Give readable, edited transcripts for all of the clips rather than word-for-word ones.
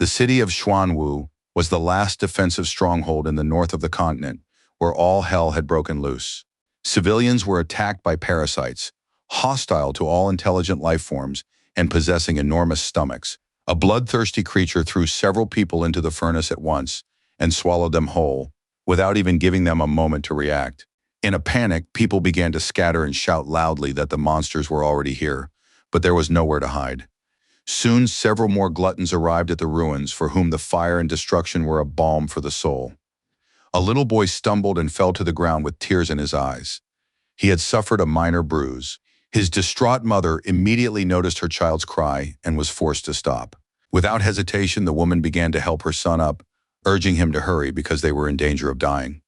The city of Xuanwu was the last defensive stronghold in the north of the continent, where all hell had broken loose. Civilians were attacked by parasites, hostile to all intelligent life forms and possessing enormous stomachs. A bloodthirsty creature threw several people into the furnace at once and swallowed them whole, without even giving them a moment to react. In a panic, people began to scatter and shout loudly that the monsters were already here, but there was nowhere to hide. Soon, several more gluttons arrived at the ruins, for whom the fire and destruction were a balm for the soul. A little boy stumbled and fell to the ground with tears in his eyes. He had suffered a minor bruise. His distraught mother immediately noticed her child's cry and was forced to stop. Without hesitation, the woman began to help her son up, urging him to hurry because they were in danger of dying.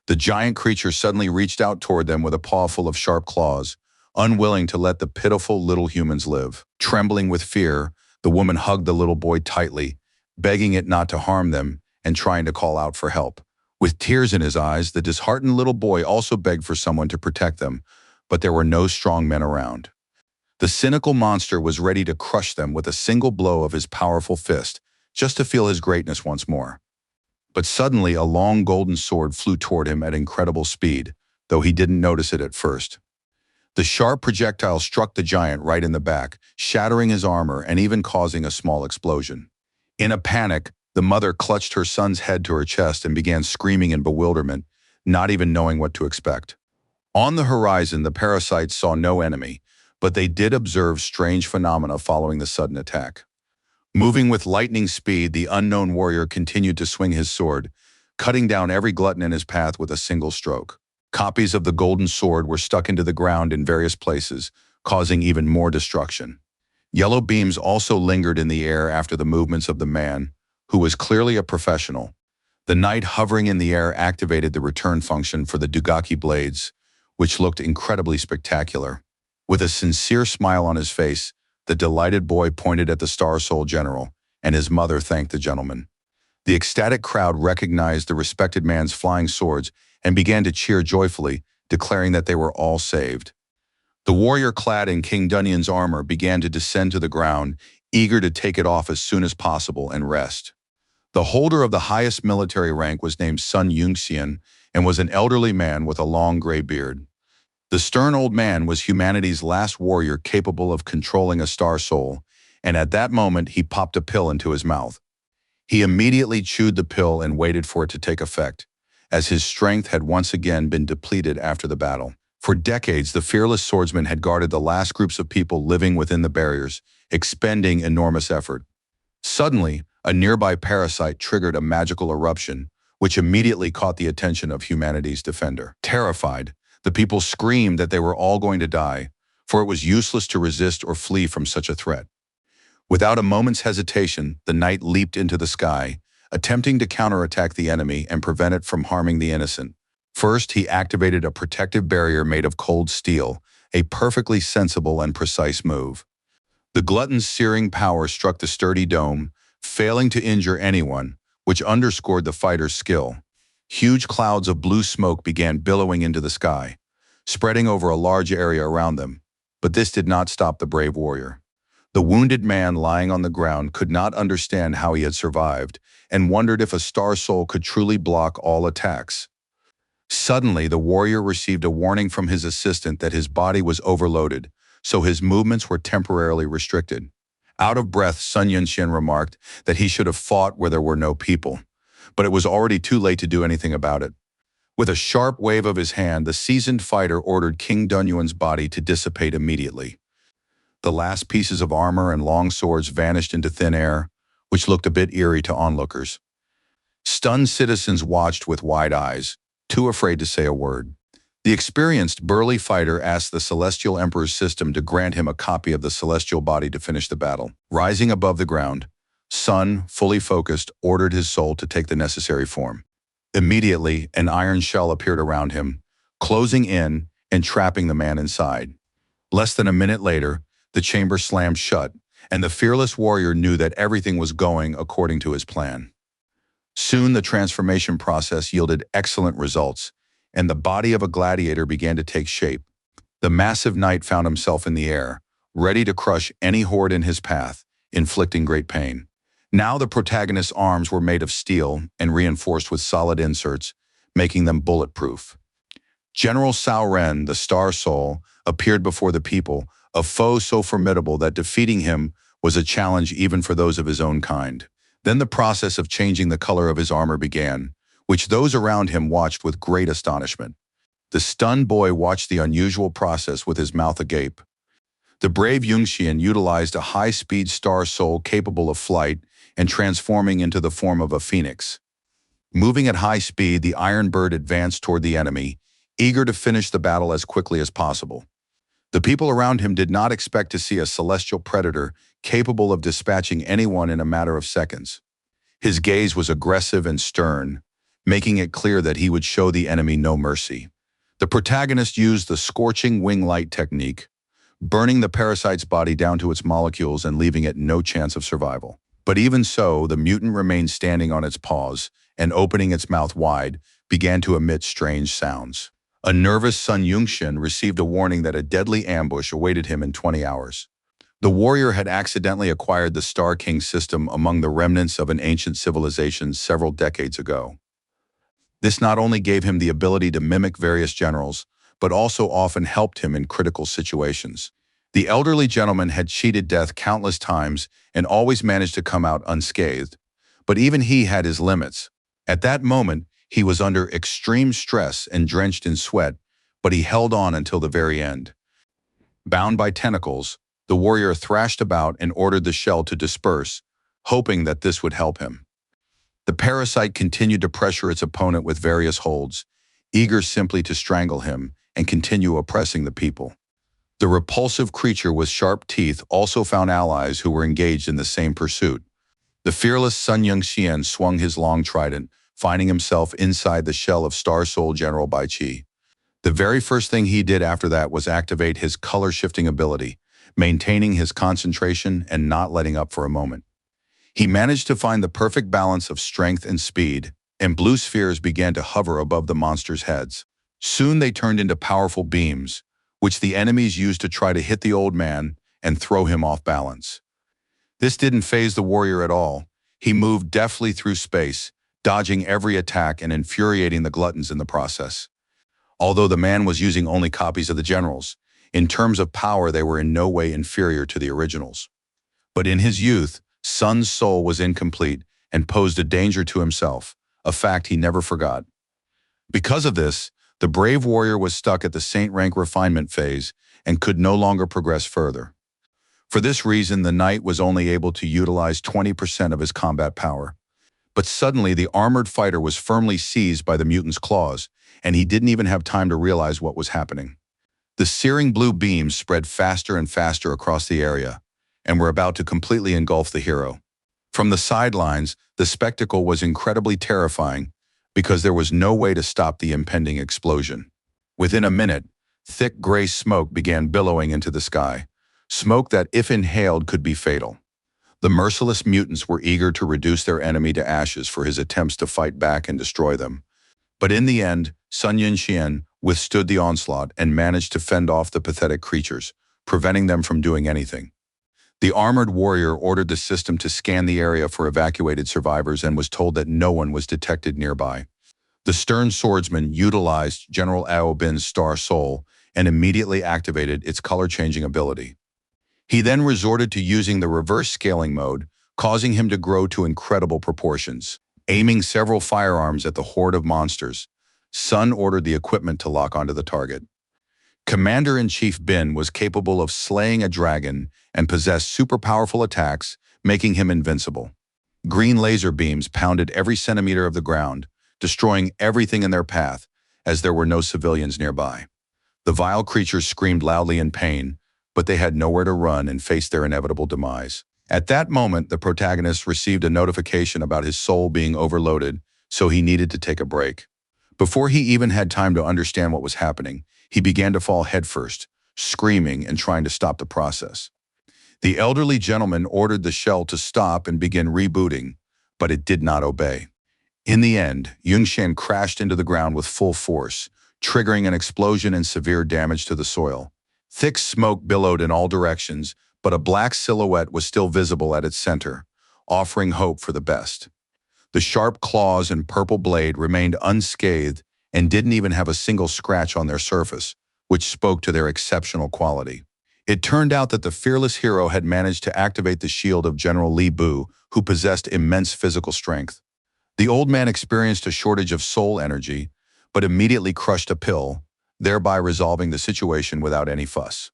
The giant creature suddenly reached out toward them with a paw full of sharp claws, unwilling to let the pitiful little humans live. Trembling with fear, the woman hugged the little boy tightly, begging it not to harm them and trying to call out for help. With tears in his eyes, the disheartened little boy also begged for someone to protect them, but there were no strong men around. The cynical monster was ready to crush them with a single blow of his powerful fist, just to feel his greatness once more. But suddenly, a long golden sword flew toward him at incredible speed, though he didn't notice it at first. The sharp projectile struck the giant right in the back, shattering his armor and even causing a small explosion. In a panic, the mother clutched her son's head to her chest and began screaming in bewilderment, not even knowing what to expect. On the horizon, the parasites saw no enemy, but they did observe strange phenomena following the sudden attack. Moving with lightning speed, the unknown warrior continued to swing his sword, cutting down every glutton in his path with a single stroke. Copies of the golden sword were stuck into the ground in various places, causing even more destruction. Yellow beams also lingered in the air after the movements of the man, who was clearly a professional. The knight hovering in the air activated the return function for the Dugaki blades, which looked incredibly spectacular. With a sincere smile on his face, the delighted boy pointed at the Star Soul General, and his mother thanked the gentleman. The ecstatic crowd recognized the respected man's flying swords and began to cheer joyfully, declaring that they were all saved. The warrior clad in King Dunyan's armor began to descend to the ground, eager to take it off as soon as possible and rest. The holder of the highest military rank was named Sun Yunxian and was an elderly man with a long gray beard. The stern old man was humanity's last warrior capable of controlling a star soul, and at that moment he popped a pill into his mouth. He immediately chewed the pill and waited for it to take effect, as his strength had once again been depleted after the battle. For decades, the fearless swordsman had guarded the last groups of people living within the barriers, expending enormous effort. Suddenly, a nearby parasite triggered a magical eruption, which immediately caught the attention of humanity's defender. Terrified, the people screamed that they were all going to die, for it was useless to resist or flee from such a threat. Without a moment's hesitation, the knight leaped into the sky, attempting to counterattack the enemy and prevent it from harming the innocent. First, he activated a protective barrier made of cold steel, a perfectly sensible and precise move. The glutton's searing power struck the sturdy dome, failing to injure anyone, which underscored the fighter's skill. Huge clouds of blue smoke began billowing into the sky, spreading over a large area around them, but this did not stop the brave warrior. The wounded man lying on the ground could not understand how he had survived and wondered if a star soul could truly block all attacks. Suddenly, the warrior received a warning from his assistant that his body was overloaded, so his movements were temporarily restricted. Out of breath, Sun Yunxian remarked that he should have fought where there were no people, but it was already too late to do anything about it. With a sharp wave of his hand, the seasoned fighter ordered King Dunyuan's body to dissipate immediately. The last pieces of armor and long swords vanished into thin air, which looked a bit eerie to onlookers. Stunned citizens watched with wide eyes, too afraid to say a word. The experienced, burly fighter asked the Celestial Emperor's system to grant him a copy of the celestial body to finish the battle. Rising above the ground, Sun, fully focused, ordered his soul to take the necessary form. Immediately, an iron shell appeared around him, closing in and trapping the man inside. Less than a minute later, the chamber slammed shut, and the fearless warrior knew that everything was going according to his plan. Soon, the transformation process yielded excellent results, and the body of a gladiator began to take shape. The massive knight found himself in the air, ready to crush any horde in his path, inflicting great pain. Now the protagonist's arms were made of steel and reinforced with solid inserts, making them bulletproof. General Cao Ren, the Star Soul, appeared before the people, a foe so formidable that defeating him was a challenge even for those of his own kind. Then the process of changing the color of his armor began, which those around him watched with great astonishment. The stunned boy watched the unusual process with his mouth agape. The brave Yunxian utilized a high-speed star soul capable of flight and transforming into the form of a phoenix. Moving at high speed, the Iron Bird advanced toward the enemy, eager to finish the battle as quickly as possible. The people around him did not expect to see a celestial predator capable of dispatching anyone in a matter of seconds. His gaze was aggressive and stern, making it clear that he would show the enemy no mercy. The protagonist used the scorching wing light technique, burning the parasite's body down to its molecules and leaving it no chance of survival. But even so, the mutant remained standing on its paws and, opening its mouth wide, began to emit strange sounds. A nervous Sun Yunxian received a warning that a deadly ambush awaited him in 20 hours. The warrior had accidentally acquired the Star King system among the remnants of an ancient civilization several decades ago. This not only gave him the ability to mimic various generals, but also often helped him in critical situations. The elderly gentleman had cheated death countless times and always managed to come out unscathed. But even he had his limits. At that moment, he was under extreme stress and drenched in sweat, but he held on until the very end. Bound by tentacles, the warrior thrashed about and ordered the shell to disperse, hoping that this would help him. The parasite continued to pressure its opponent with various holds, eager simply to strangle him and continue oppressing the people. The repulsive creature with sharp teeth also found allies who were engaged in the same pursuit. The fearless Sun Yunxian swung his long trident, finding himself inside the shell of Star Soul General Bai Qi. The very first thing he did after that was activate his color-shifting ability, maintaining his concentration and not letting up for a moment. He managed to find the perfect balance of strength and speed, and blue spheres began to hover above the monsters' heads. Soon they turned into powerful beams, which the enemies used to try to hit the old man and throw him off balance. This didn't faze the warrior at all. He moved deftly through space, dodging every attack and infuriating the gluttons in the process. Although the man was using only copies of the generals, in terms of power they were in no way inferior to the originals. But in his youth, Sun's soul was incomplete and posed a danger to himself, a fact he never forgot. Because of this, the brave warrior was stuck at the saint rank refinement phase and could no longer progress further. For this reason, the knight was only able to utilize 20% of his combat power. But suddenly, the armored fighter was firmly seized by the mutant's claws, and he didn't even have time to realize what was happening. The searing blue beams spread faster and faster across the area, and were about to completely engulf the hero. From the sidelines, the spectacle was incredibly terrifying, because there was no way to stop the impending explosion. Within a minute, thick gray smoke began billowing into the sky, smoke that, if inhaled, could be fatal. The merciless mutants were eager to reduce their enemy to ashes for his attempts to fight back and destroy them. But in the end, Sun Yunxian withstood the onslaught and managed to fend off the pathetic creatures, preventing them from doing anything. The armored warrior ordered the system to scan the area for evacuated survivors and was told that no one was detected nearby. The stern swordsman utilized General Ao Bin's Star Soul and immediately activated its color-changing ability. He then resorted to using the reverse scaling mode, causing him to grow to incredible proportions. Aiming several firearms at the horde of monsters, Sun ordered the equipment to lock onto the target. Commander-in-Chief Bin was capable of slaying a dragon and possessed super powerful attacks, making him invincible. Green laser beams pounded every centimeter of the ground, destroying everything in their path, as there were no civilians nearby. The vile creatures screamed loudly in pain, but they had nowhere to run and faced their inevitable demise. At that moment, the protagonist received a notification about his soul being overloaded, so he needed to take a break. Before he even had time to understand what was happening, he began to fall headfirst, screaming and trying to stop the process. The elderly gentleman ordered the shell to stop and begin rebooting, but it did not obey. In the end, Yunxian crashed into the ground with full force, triggering an explosion and severe damage to the soil. Thick smoke billowed in all directions, but a black silhouette was still visible at its center, offering hope for the best. The sharp claws and purple blade remained unscathed and didn't even have a single scratch on their surface, which spoke to their exceptional quality. It turned out that the fearless hero had managed to activate the shield of General Li Bu, who possessed immense physical strength. The old man experienced a shortage of soul energy, but immediately crushed a pill, thereby resolving the situation without any fuss.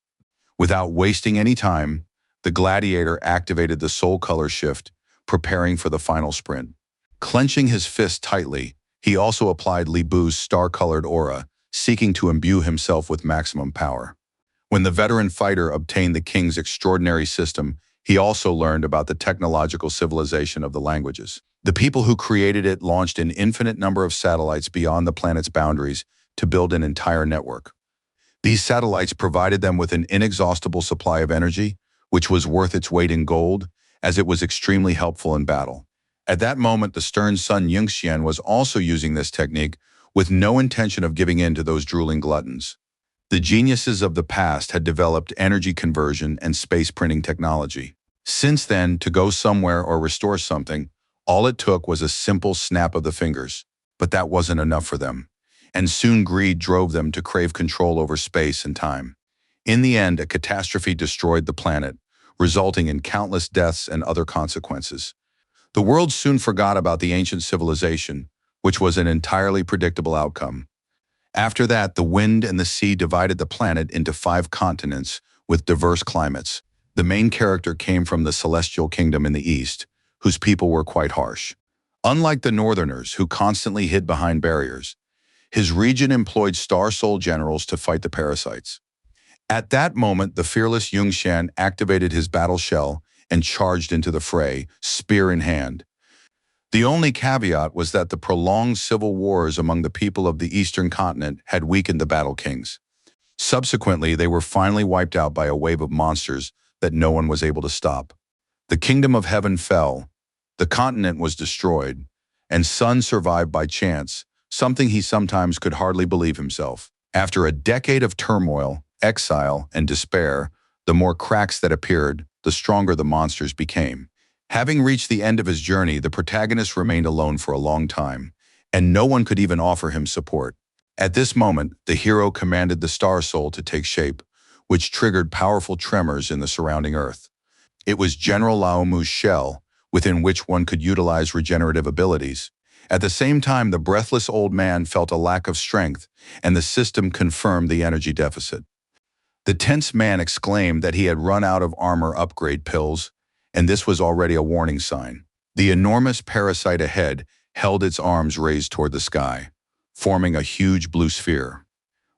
Without wasting any time, the gladiator activated the soul color shift, preparing for the final sprint. Clenching his fist tightly, he also applied Li Bu's star-colored aura, seeking to imbue himself with maximum power. When the veteran fighter obtained the king's extraordinary system, he also learned about the technological civilization of the languages. The people who created it launched an infinite number of satellites beyond the planet's boundaries to build an entire network. These satellites provided them with an inexhaustible supply of energy, which was worth its weight in gold, as it was extremely helpful in battle. At that moment, the stern son Yunxian was also using this technique with no intention of giving in to those drooling gluttons. The geniuses of the past had developed energy conversion and space printing technology. Since then, to go somewhere or restore something, all it took was a simple snap of the fingers. But that wasn't enough for them, and soon greed drove them to crave control over space and time. In the end, a catastrophe destroyed the planet, resulting in countless deaths and other consequences. The world soon forgot about the ancient civilization, which was an entirely predictable outcome. After that, the wind and the sea divided the planet into 5 continents with diverse climates. The main character came from the celestial kingdom in the east, whose people were quite harsh. Unlike the northerners, who constantly hid behind barriers, his region employed star soul generals to fight the parasites. At that moment, the fearless Yunxian activated his battle shell and charged into the fray, spear in hand. The only caveat was that the prolonged civil wars among the people of the eastern continent had weakened the battle kings. Subsequently, they were finally wiped out by a wave of monsters that no one was able to stop. The kingdom of heaven fell, the continent was destroyed, and Sun survived by chance, something he sometimes could hardly believe himself. After a decade of turmoil, exile, and despair, the more cracks that appeared, the stronger the monsters became. Having reached the end of his journey, the protagonist remained alone for a long time, and no one could even offer him support. At this moment, the hero commanded the Star Soul to take shape, which triggered powerful tremors in the surrounding earth. It was General Laomu's shell, within which one could utilize regenerative abilities. At the same time, the breathless old man felt a lack of strength, and the system confirmed the energy deficit. The tense man exclaimed that he had run out of armor upgrade pills, and this was already a warning sign. The enormous parasite ahead held its arms raised toward the sky, forming a huge blue sphere.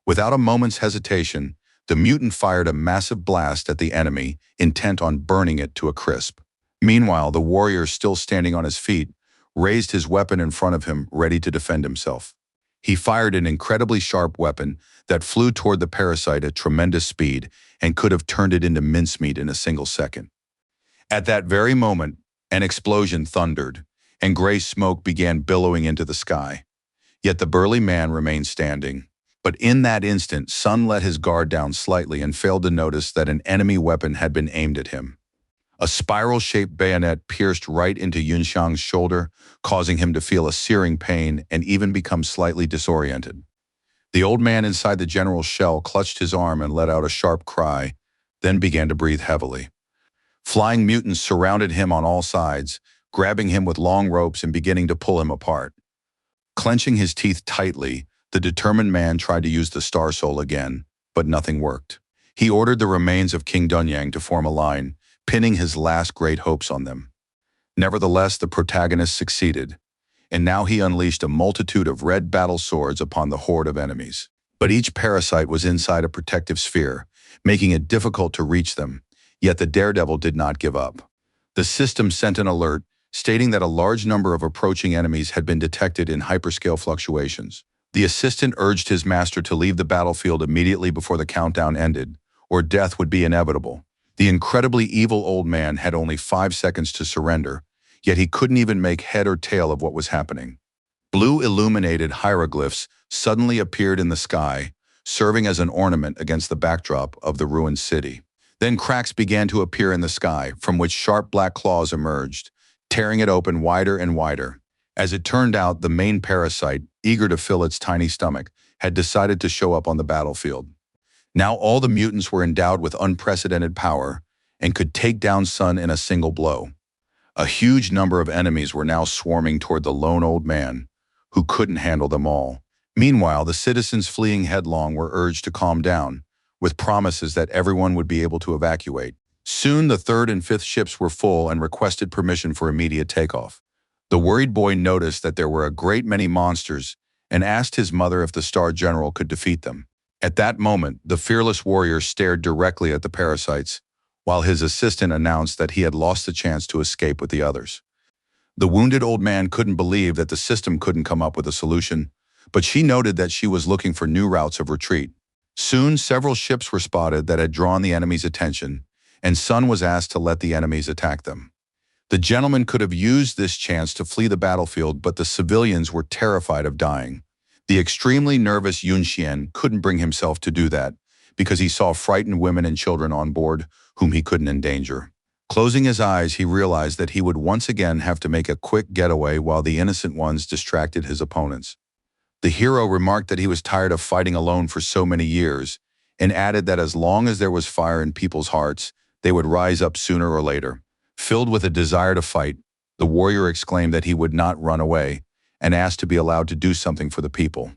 Without a moment's hesitation, the mutant fired a massive blast at the enemy, intent on burning it to a crisp. Meanwhile, the warrior, still standing on his feet, raised his weapon in front of him, ready to defend himself. He fired an incredibly sharp weapon that flew toward the parasite at tremendous speed and could have turned it into mincemeat in a single second. At that very moment, an explosion thundered, and gray smoke began billowing into the sky. Yet the burly man remained standing. But in that instant, Sun let his guard down slightly and failed to notice that an enemy weapon had been aimed at him. A spiral-shaped bayonet pierced right into Yunxiang's shoulder, causing him to feel a searing pain and even become slightly disoriented. The old man inside the general's shell clutched his arm and let out a sharp cry, then began to breathe heavily. Flying mutants surrounded him on all sides, grabbing him with long ropes and beginning to pull him apart. Clenching his teeth tightly, the determined man tried to use the Star Soul again, but nothing worked. He ordered the remains of King Dunyang to form a line, pinning his last great hopes on them. Nevertheless, the protagonist succeeded, and now he unleashed a multitude of red battle swords upon the horde of enemies. But each parasite was inside a protective sphere, making it difficult to reach them. Yet the daredevil did not give up. The system sent an alert stating that a large number of approaching enemies had been detected in hyperscale fluctuations. The assistant urged his master to leave the battlefield immediately before the countdown ended, or death would be inevitable. The incredibly evil old man had only 5 seconds to surrender, yet he couldn't even make head or tail of what was happening. Blue illuminated hieroglyphs suddenly appeared in the sky, serving as an ornament against the backdrop of the ruined city. Then cracks began to appear in the sky, from which sharp black claws emerged, tearing it open wider and wider. As it turned out, the main parasite, eager to fill its tiny stomach, had decided to show up on the battlefield. Now all the mutants were endowed with unprecedented power and could take down Sun in a single blow. A huge number of enemies were now swarming toward the lone old man, who couldn't handle them all. Meanwhile, the citizens fleeing headlong were urged to calm down, with promises that everyone would be able to evacuate. Soon the third and fifth ships were full and requested permission for immediate takeoff. The worried boy noticed that there were a great many monsters and asked his mother if the Star General could defeat them. At that moment, the fearless warrior stared directly at the parasites, while his assistant announced that he had lost the chance to escape with the others. The wounded old man couldn't believe that the system couldn't come up with a solution, but she noted that she was looking for new routes of retreat. Soon, several ships were spotted that had drawn the enemy's attention, and Sun was asked to let the enemies attack them. The gentleman could have used this chance to flee the battlefield, but the civilians were terrified of dying. The extremely nervous Yunxian couldn't bring himself to do that, because he saw frightened women and children on board whom he couldn't endanger. Closing his eyes, he realized that he would once again have to make a quick getaway while the innocent ones distracted his opponents. The hero remarked that he was tired of fighting alone for so many years, and added that as long as there was fire in people's hearts, they would rise up sooner or later. Filled with a desire to fight, the warrior exclaimed that he would not run away, and asked to be allowed to do something for the people.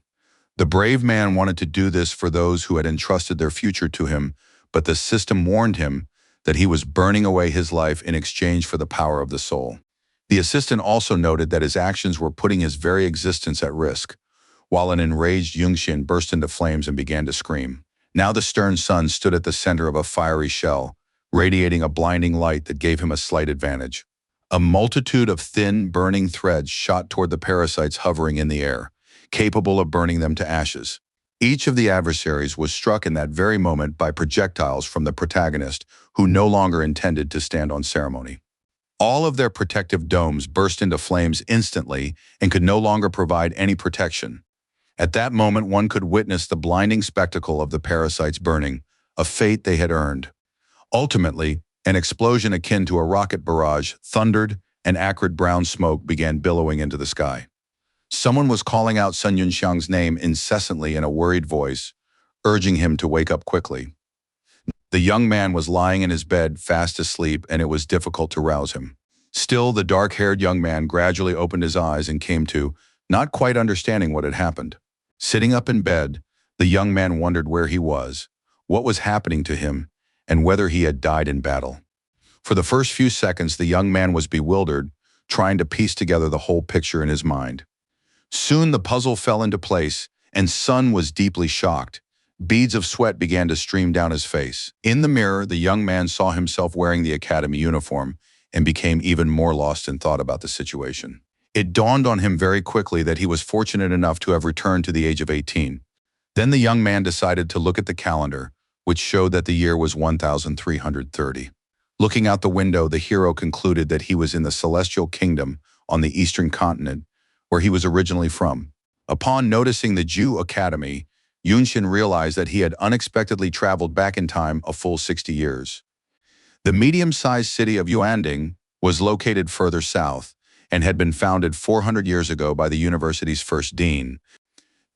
The brave man wanted to do this for those who had entrusted their future to him, but the system warned him that he was burning away his life in exchange for the power of the soul. The assistant also noted that his actions were putting his very existence at risk, while an enraged Yunxian burst into flames and began to scream. Now the stern sun stood at the center of a fiery shell, radiating a blinding light that gave him a slight advantage. A multitude of thin, burning threads shot toward the parasites hovering in the air, capable of burning them to ashes. Each of the adversaries was struck in that very moment by projectiles from the protagonist, who no longer intended to stand on ceremony. All of their protective domes burst into flames instantly and could no longer provide any protection. At that moment, one could witness the blinding spectacle of the parasites burning, a fate they had earned. Ultimately, an explosion akin to a rocket barrage thundered, and acrid brown smoke began billowing into the sky. Someone was calling out Sun Yunxiang's name incessantly in a worried voice, urging him to wake up quickly. The young man was lying in his bed, fast asleep, and it was difficult to rouse him. Still, the dark-haired young man gradually opened his eyes and came to, not quite understanding what had happened. Sitting up in bed, the young man wondered where he was, what was happening to him, and whether he had died in battle. For the first few seconds, the young man was bewildered, trying to piece together the whole picture in his mind. Soon the puzzle fell into place, and Sun was deeply shocked. Beads of sweat began to stream down his face. In the mirror, the young man saw himself wearing the academy uniform and became even more lost in thought about the situation. It dawned on him very quickly that he was fortunate enough to have returned to the age of 18. Then the young man decided to look at the calendar, which showed that the year was 1330. Looking out the window, the hero concluded that he was in the celestial kingdom on the eastern continent, where he was originally from. Upon noticing the Jew Academy, Yunxian realized that he had unexpectedly traveled back in time a full 60 years. The medium-sized city of Yuanding was located further south and had been founded 400 years ago by the university's first dean.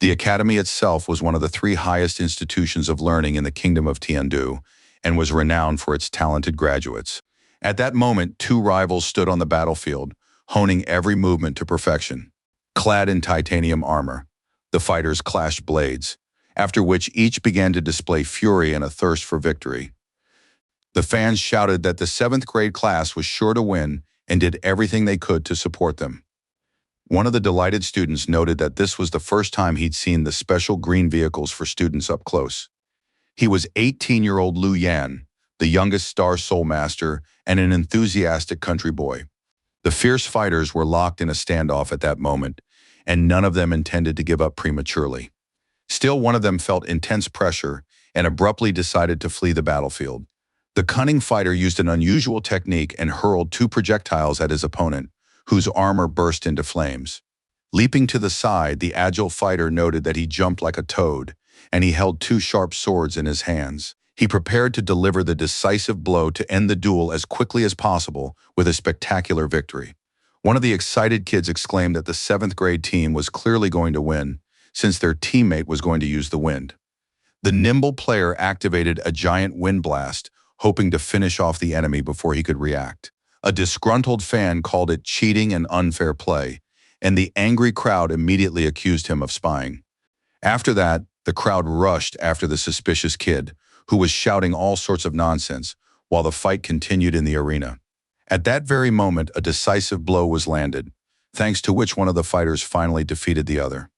The academy itself was one of the 3 highest institutions of learning in the kingdom of Tiandu and was renowned for its talented graduates. At that moment, 2 rivals stood on the battlefield, honing every movement to perfection. Clad in titanium armor, the fighters clashed blades, after which each began to display fury and a thirst for victory. The fans shouted that the 7th grade class was sure to win and did everything they could to support them. One of the delighted students noted that this was the first time he'd seen the special green vehicles for students up close. He was 18-year-old Lu Yan, the youngest Star Soul Master and an enthusiastic country boy. The fierce fighters were locked in a standoff at that moment, and none of them intended to give up prematurely. Still, one of them felt intense pressure and abruptly decided to flee the battlefield. The cunning fighter used an unusual technique and hurled 2 projectiles at his opponent, whose armor burst into flames. Leaping to the side, the agile fighter noted that he jumped like a toad, and he held 2 sharp swords in his hands. He prepared to deliver the decisive blow to end the duel as quickly as possible with a spectacular victory. One of the excited kids exclaimed that the 7th grade team was clearly going to win, since their teammate was going to use the wind. The nimble player activated a giant wind blast, hoping to finish off the enemy before he could react. A disgruntled fan called it cheating and unfair play, and the angry crowd immediately accused him of spying. After that, the crowd rushed after the suspicious kid, who was shouting all sorts of nonsense, while the fight continued in the arena. At that very moment, a decisive blow was landed, thanks to which one of the fighters finally defeated the other.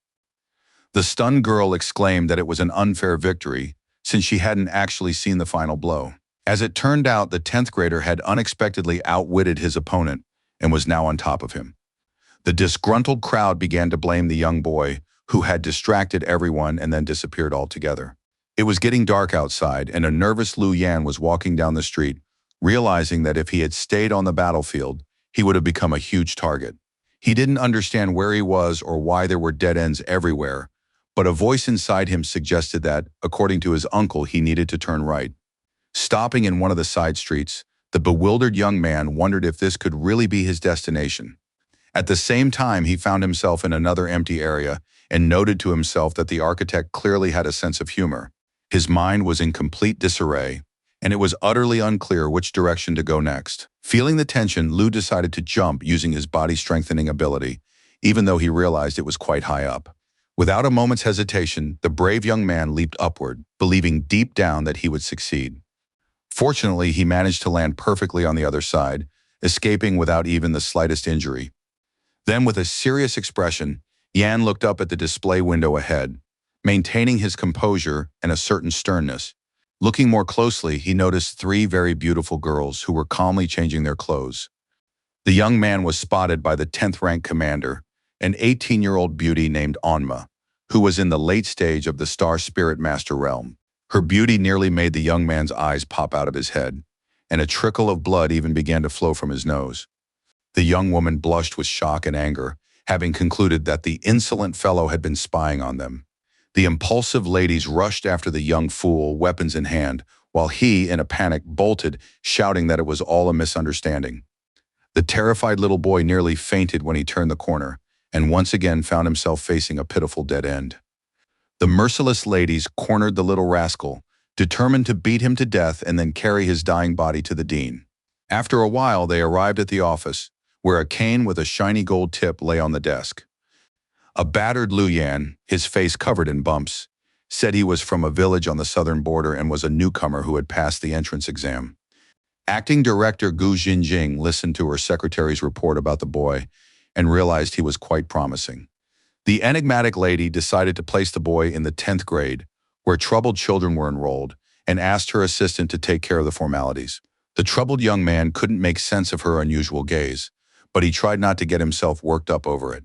The stunned girl exclaimed that it was an unfair victory, since she hadn't actually seen the final blow. As it turned out, the 10th grader had unexpectedly outwitted his opponent and was now on top of him. The disgruntled crowd began to blame the young boy, who had distracted everyone and then disappeared altogether. It was getting dark outside, and a nervous Lu Yan was walking down the street, realizing that if he had stayed on the battlefield, he would have become a huge target. He didn't understand where he was or why there were dead ends everywhere, but a voice inside him suggested that, according to his uncle, he needed to turn right. Stopping in one of the side streets, the bewildered young man wondered if this could really be his destination. At the same time, he found himself in another empty area and noted to himself that the architect clearly had a sense of humor. His mind was in complete disarray, and it was utterly unclear which direction to go next. Feeling the tension, Lu decided to jump using his body-strengthening ability, even though he realized it was quite high up. Without a moment's hesitation, the brave young man leaped upward, believing deep down that he would succeed. Fortunately, he managed to land perfectly on the other side, escaping without even the slightest injury. Then, with a serious expression, Yan looked up at the display window ahead, maintaining his composure and a certain sternness. Looking more closely, he noticed 3 very beautiful girls who were calmly changing their clothes. The young man was spotted by the 10th rank commander, an 18-year-old beauty named Onma, who was in the late stage of the Star Spirit Master realm. Her beauty nearly made the young man's eyes pop out of his head, and a trickle of blood even began to flow from his nose. The young woman blushed with shock and anger, having concluded that the insolent fellow had been spying on them. The impulsive ladies rushed after the young fool, weapons in hand, while he, in a panic, bolted, shouting that it was all a misunderstanding. The terrified little boy nearly fainted when he turned the corner, and once again found himself facing a pitiful dead end. The merciless ladies cornered the little rascal, determined to beat him to death and then carry his dying body to the dean. After a while, they arrived at the office, where a cane with a shiny gold tip lay on the desk. A battered Lu Yan, his face covered in bumps, said he was from a village on the southern border and was a newcomer who had passed the entrance exam. Acting Director Gu Jinjing listened to her secretary's report about the boy and realized he was quite promising. The enigmatic lady decided to place the boy in the 10th grade, where troubled children were enrolled, and asked her assistant to take care of the formalities. The troubled young man couldn't make sense of her unusual gaze, but he tried not to get himself worked up over it.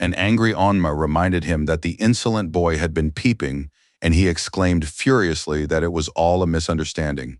An angry Onma reminded him that the insolent boy had been peeping, and he exclaimed furiously that it was all a misunderstanding.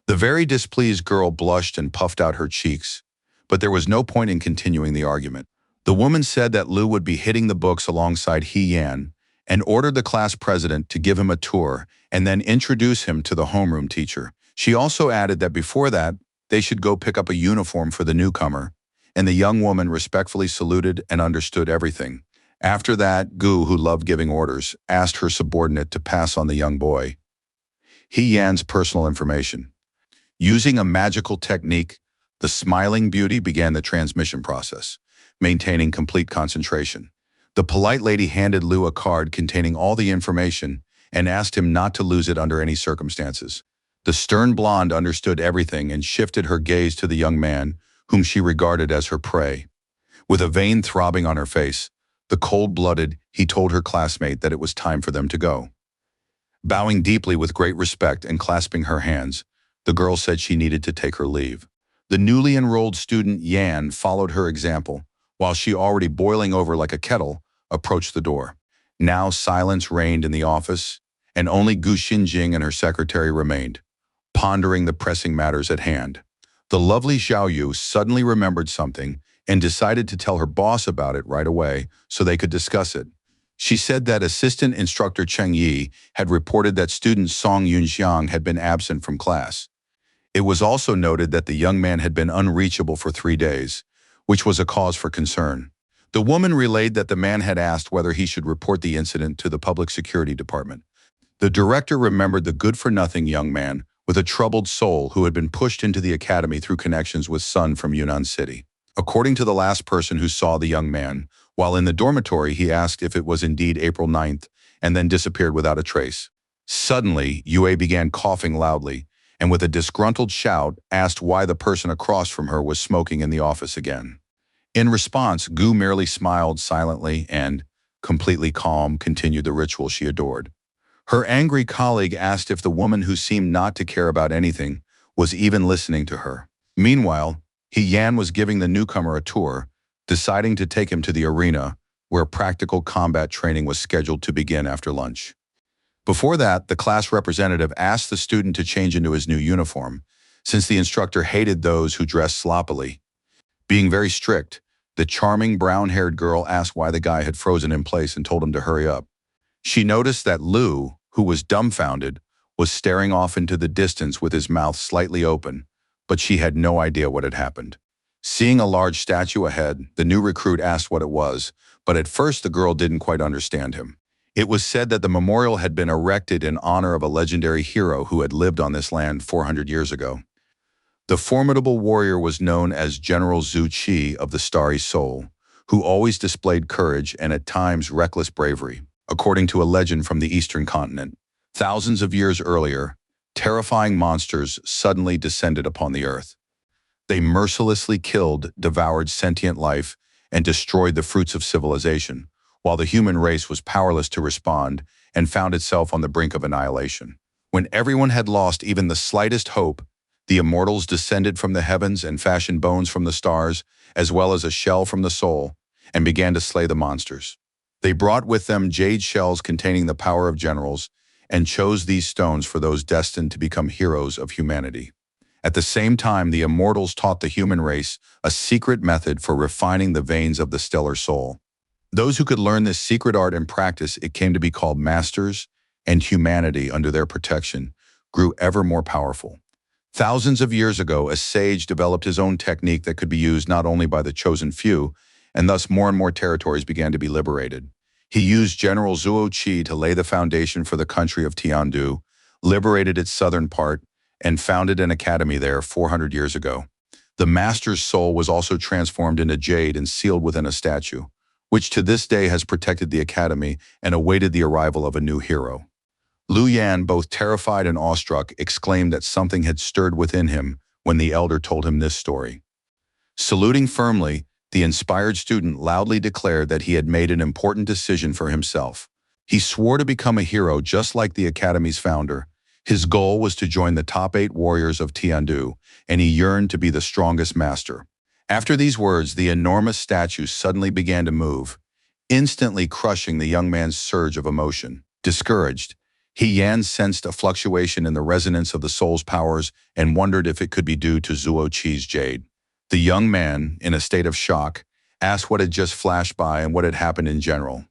The very displeased girl blushed and puffed out her cheeks, but there was no point in continuing the argument. The woman said that Lu would be hitting the books alongside He Yan, and ordered the class president to give him a tour and then introduce him to the homeroom teacher. She also added that before that, they should go pick up a uniform for the newcomer, and the young woman respectfully saluted and understood everything. After that, Gu, who loved giving orders, asked her subordinate to pass on the young boy He Yan's personal information. Using a magical technique, the smiling beauty began the transmission process, maintaining complete concentration. The polite lady handed Lu a card containing all the information and asked him not to lose it under any circumstances. The stern blonde understood everything and shifted her gaze to the young man, whom she regarded as her prey. With a vein throbbing on her face, the cold-blooded, he told her classmate that it was time for them to go. Bowing deeply with great respect and clasping her hands, the girl said she needed to take her leave. The newly enrolled student Yan followed her example, while she, already boiling over like a kettle, approached the door. Now silence reigned in the office, and only Gu Xinjing and her secretary remained, pondering the pressing matters at hand. The lovely Xiao Yu suddenly remembered something and decided to tell her boss about it right away so they could discuss it. She said that assistant instructor Cheng Yi had reported that student Song Yunxiang had been absent from class. It was also noted that the young man had been unreachable for 3 days, which was a cause for concern. The woman relayed that the man had asked whether he should report the incident to the public security department. The director remembered the good-for-nothing young man with a troubled soul who had been pushed into the academy through connections with Sun from Yunnan City. According to the last person who saw the young man, while in the dormitory he asked if it was indeed April 9th and then disappeared without a trace. Suddenly, Yue began coughing loudly and with a disgruntled shout asked why the person across from her was smoking in the office again. In response, Gu merely smiled silently and, completely calm, continued the ritual she adored. Her angry colleague asked if the woman who seemed not to care about anything was even listening to her. Meanwhile, He Yan was giving the newcomer a tour, deciding to take him to the arena, where practical combat training was scheduled to begin after lunch. Before that, the class representative asked the student to change into his new uniform, since the instructor hated those who dressed sloppily. Being very strict, the charming brown-haired girl asked why the guy had frozen in place and told him to hurry up. She noticed that Lu, who was dumbfounded, was staring off into the distance with his mouth slightly open, but she had no idea what had happened. Seeing a large statue ahead, the new recruit asked what it was, but at first the girl didn't quite understand him. It was said that the memorial had been erected in honor of a legendary hero who had lived on this land 400 years ago. The formidable warrior was known as General Zhu Qi of the Starry Soul, who always displayed courage and at times reckless bravery. According to a legend from the eastern continent, thousands of years earlier, terrifying monsters suddenly descended upon the earth. They mercilessly killed, devoured sentient life, and destroyed the fruits of civilization, while the human race was powerless to respond and found itself on the brink of annihilation. When everyone had lost even the slightest hope, the immortals descended from the heavens and fashioned bones from the stars, as well as a shell from the soul, and began to slay the monsters. They brought with them jade shells containing the power of generals and chose these stones for those destined to become heroes of humanity. At the same time, the immortals taught the human race a secret method for refining the veins of the stellar soul. Those who could learn this secret art and practice it came to be called masters, and humanity, under their protection, grew ever more powerful. Thousands of years ago, a sage developed his own technique that could be used not only by the chosen few, and thus more and more territories began to be liberated. He used General Zhuo Qi to lay the foundation for the country of Tiandu, liberated its southern part, and founded an academy there 400 years ago. The master's soul was also transformed into jade and sealed within a statue, which to this day has protected the academy and awaited the arrival of a new hero. Lu Yan, both terrified and awestruck, exclaimed that something had stirred within him when the elder told him this story. Saluting firmly, the inspired student loudly declared that he had made an important decision for himself. He swore to become a hero just like the academy's founder. His goal was to join the top 8 warriors of Tiandu, and he yearned to be the strongest master. After these words, the enormous statue suddenly began to move, instantly crushing the young man's surge of emotion. Discouraged, He Yan sensed a fluctuation in the resonance of the soul's powers and wondered if it could be due to Zhuo Qi's jade. The young man, in a state of shock, asked what had just flashed by and what had happened in general.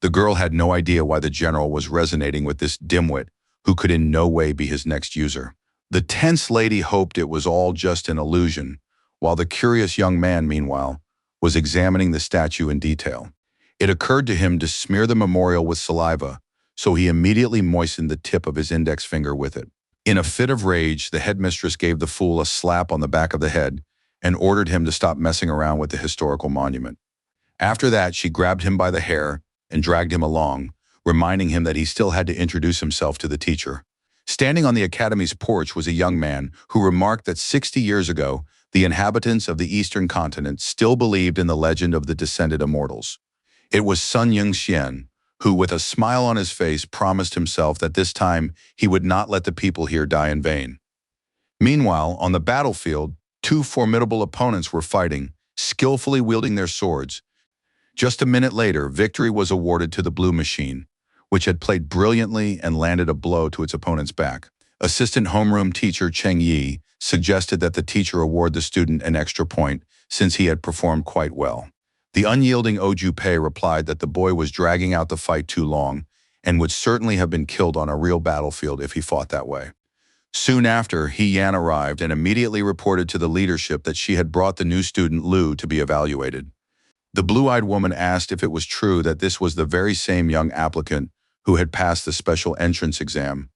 The girl had no idea why the general was resonating with this dimwit who could in no way be his next user. The tense lady hoped it was all just an illusion, while the curious young man, meanwhile, was examining the statue in detail. It occurred to him to smear the memorial with saliva, so he immediately moistened the tip of his index finger with it. In a fit of rage, the headmistress gave the fool a slap on the back of the head and ordered him to stop messing around with the historical monument. After that, she grabbed him by the hair and dragged him along, reminding him that he still had to introduce himself to the teacher. Standing on the academy's porch was a young man who remarked that 60 years ago, the inhabitants of the eastern continent still believed in the legend of the descended immortals. It was Sun Yingxian, who with a smile on his face promised himself that this time he would not let the people here die in vain. Meanwhile, on the battlefield, 2 formidable opponents were fighting, skillfully wielding their swords. Just a minute later, victory was awarded to the blue machine, which had played brilliantly and landed a blow to its opponent's back. Assistant homeroom teacher Cheng Yi suggested that the teacher award the student an extra point since he had performed quite well. The unyielding Oju Pei replied that the boy was dragging out the fight too long and would certainly have been killed on a real battlefield if he fought that way. Soon after, Yan arrived and immediately reported to the leadership that she had brought the new student Lu to be evaluated. The blue-eyed woman asked if it was true that this was the very same young applicant who had passed the special entrance exam.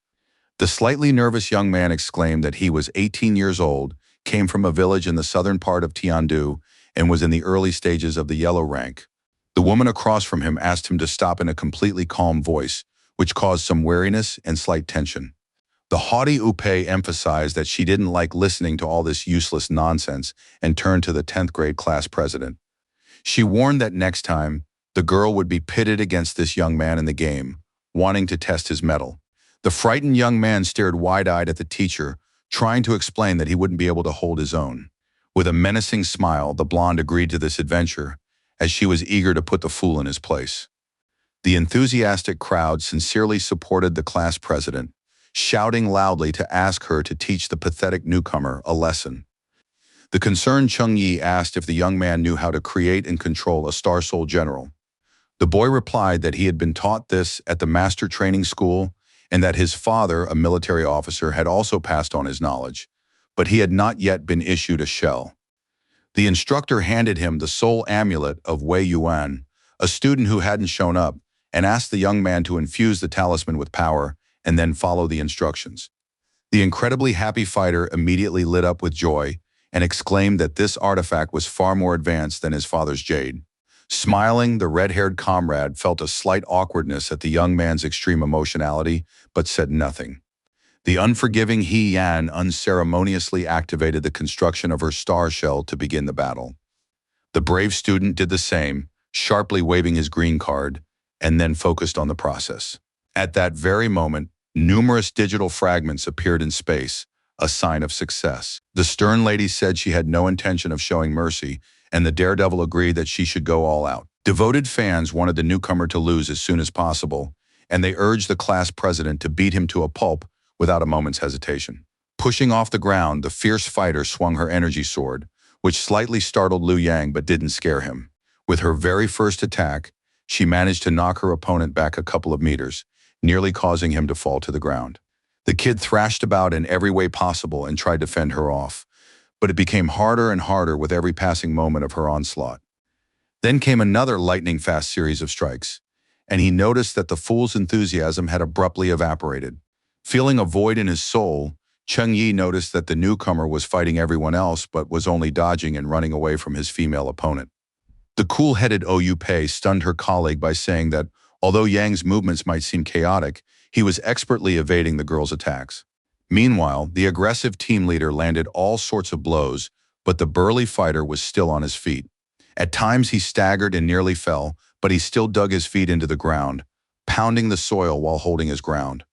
The slightly nervous young man exclaimed that he was 18 years old, came from a village in the southern part of Tiandu, and was in the early stages of the yellow rank. The woman across from him asked him to stop in a completely calm voice, which caused some wariness and slight tension. The haughty Upe emphasized that she didn't like listening to all this useless nonsense and turned to the 10th grade class president. She warned that next time, the girl would be pitted against this young man in the game, wanting to test his mettle. The frightened young man stared wide-eyed at the teacher, trying to explain that he wouldn't be able to hold his own. With a menacing smile, the blonde agreed to this adventure, as she was eager to put the fool in his place. The enthusiastic crowd sincerely supported the class president, shouting loudly to ask her to teach the pathetic newcomer a lesson. The concerned Cheng Yi asked if the young man knew how to create and control a Star Soul general. The boy replied that he had been taught this at the master training school and that his father, a military officer, had also passed on his knowledge, but he had not yet been issued a shell. The instructor handed him the soul amulet of Wei Yuan, a student who hadn't shown up, and asked the young man to infuse the talisman with power and then follow the instructions. The incredibly happy fighter immediately lit up with joy and exclaimed that this artifact was far more advanced than his father's jade. Smiling, the red-haired comrade felt a slight awkwardness at the young man's extreme emotionality, but said nothing. The unforgiving Yan unceremoniously activated the construction of her star shell to begin the battle. The brave student did the same, sharply waving his green card, and then focused on the process. At that very moment, numerous digital fragments appeared in space, a sign of success. The stern lady said she had no intention of showing mercy, and the daredevil agreed that she should go all out. Devoted fans wanted the newcomer to lose as soon as possible, and they urged the class president to beat him to a pulp without a moment's hesitation. Pushing off the ground, the fierce fighter swung her energy sword, which slightly startled Liu Yang but didn't scare him. With her very first attack, she managed to knock her opponent back a couple of meters, nearly causing him to fall to the ground. The kid thrashed about in every way possible and tried to fend her off, but it became harder and harder with every passing moment of her onslaught. Then came another lightning-fast series of strikes, and he noticed that the fool's enthusiasm had abruptly evaporated. Feeling a void in his soul, Cheng Yi noticed that the newcomer was fighting everyone else but was only dodging and running away from his female opponent. The cool-headed Ou Pei stunned her colleague by saying that, although Yang's movements might seem chaotic, he was expertly evading the girl's attacks. Meanwhile, the aggressive team leader landed all sorts of blows, but the burly fighter was still on his feet. At times he staggered and nearly fell, but he still dug his feet into the ground, pounding the soil while holding his ground.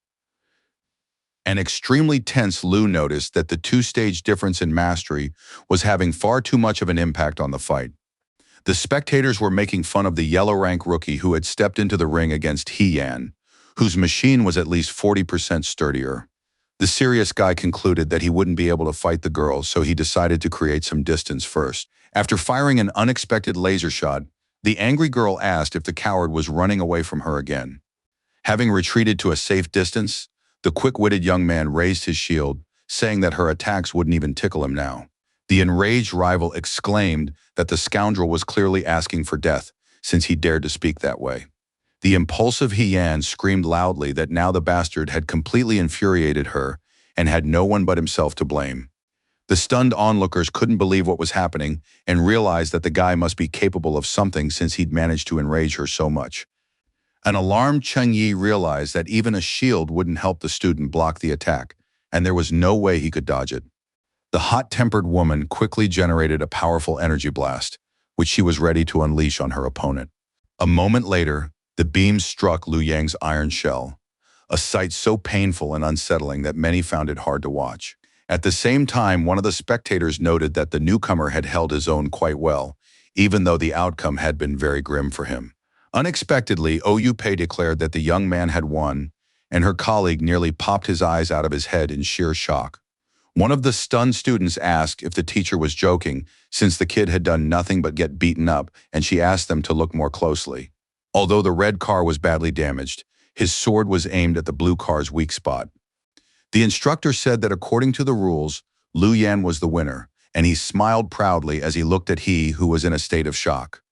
An extremely tense Liu noticed that the two-stage difference in mastery was having far too much of an impact on the fight. The spectators were making fun of the yellow rank rookie who had stepped into the ring against Yan, whose machine was at least 40% sturdier. The serious guy concluded that he wouldn't be able to fight the girl, so he decided to create some distance first. After firing an unexpected laser shot, the angry girl asked if the coward was running away from her again. Having retreated to a safe distance, the quick-witted young man raised his shield, saying that her attacks wouldn't even tickle him now. The enraged rival exclaimed that the scoundrel was clearly asking for death, since he dared to speak that way. The impulsive Yan screamed loudly that now the bastard had completely infuriated her and had no one but himself to blame. The stunned onlookers couldn't believe what was happening and realized that the guy must be capable of something since he'd managed to enrage her so much. An alarmed Cheng Yi realized that even a shield wouldn't help the student block the attack, and there was no way he could dodge it. The hot-tempered woman quickly generated a powerful energy blast, which she was ready to unleash on her opponent. A moment later, the beam struck Liu Yang's iron shell, a sight so painful and unsettling that many found it hard to watch. At the same time, one of the spectators noted that the newcomer had held his own quite well, even though the outcome had been very grim for him. Unexpectedly, Ou Pei declared that the young man had won, and her colleague nearly popped his eyes out of his head in sheer shock. One of the stunned students asked if the teacher was joking, since the kid had done nothing but get beaten up, and she asked them to look more closely. Although the red car was badly damaged, his sword was aimed at the blue car's weak spot. The instructor said that according to the rules, Lu Yan was the winner, and he smiled proudly as he looked at he who was in a state of shock.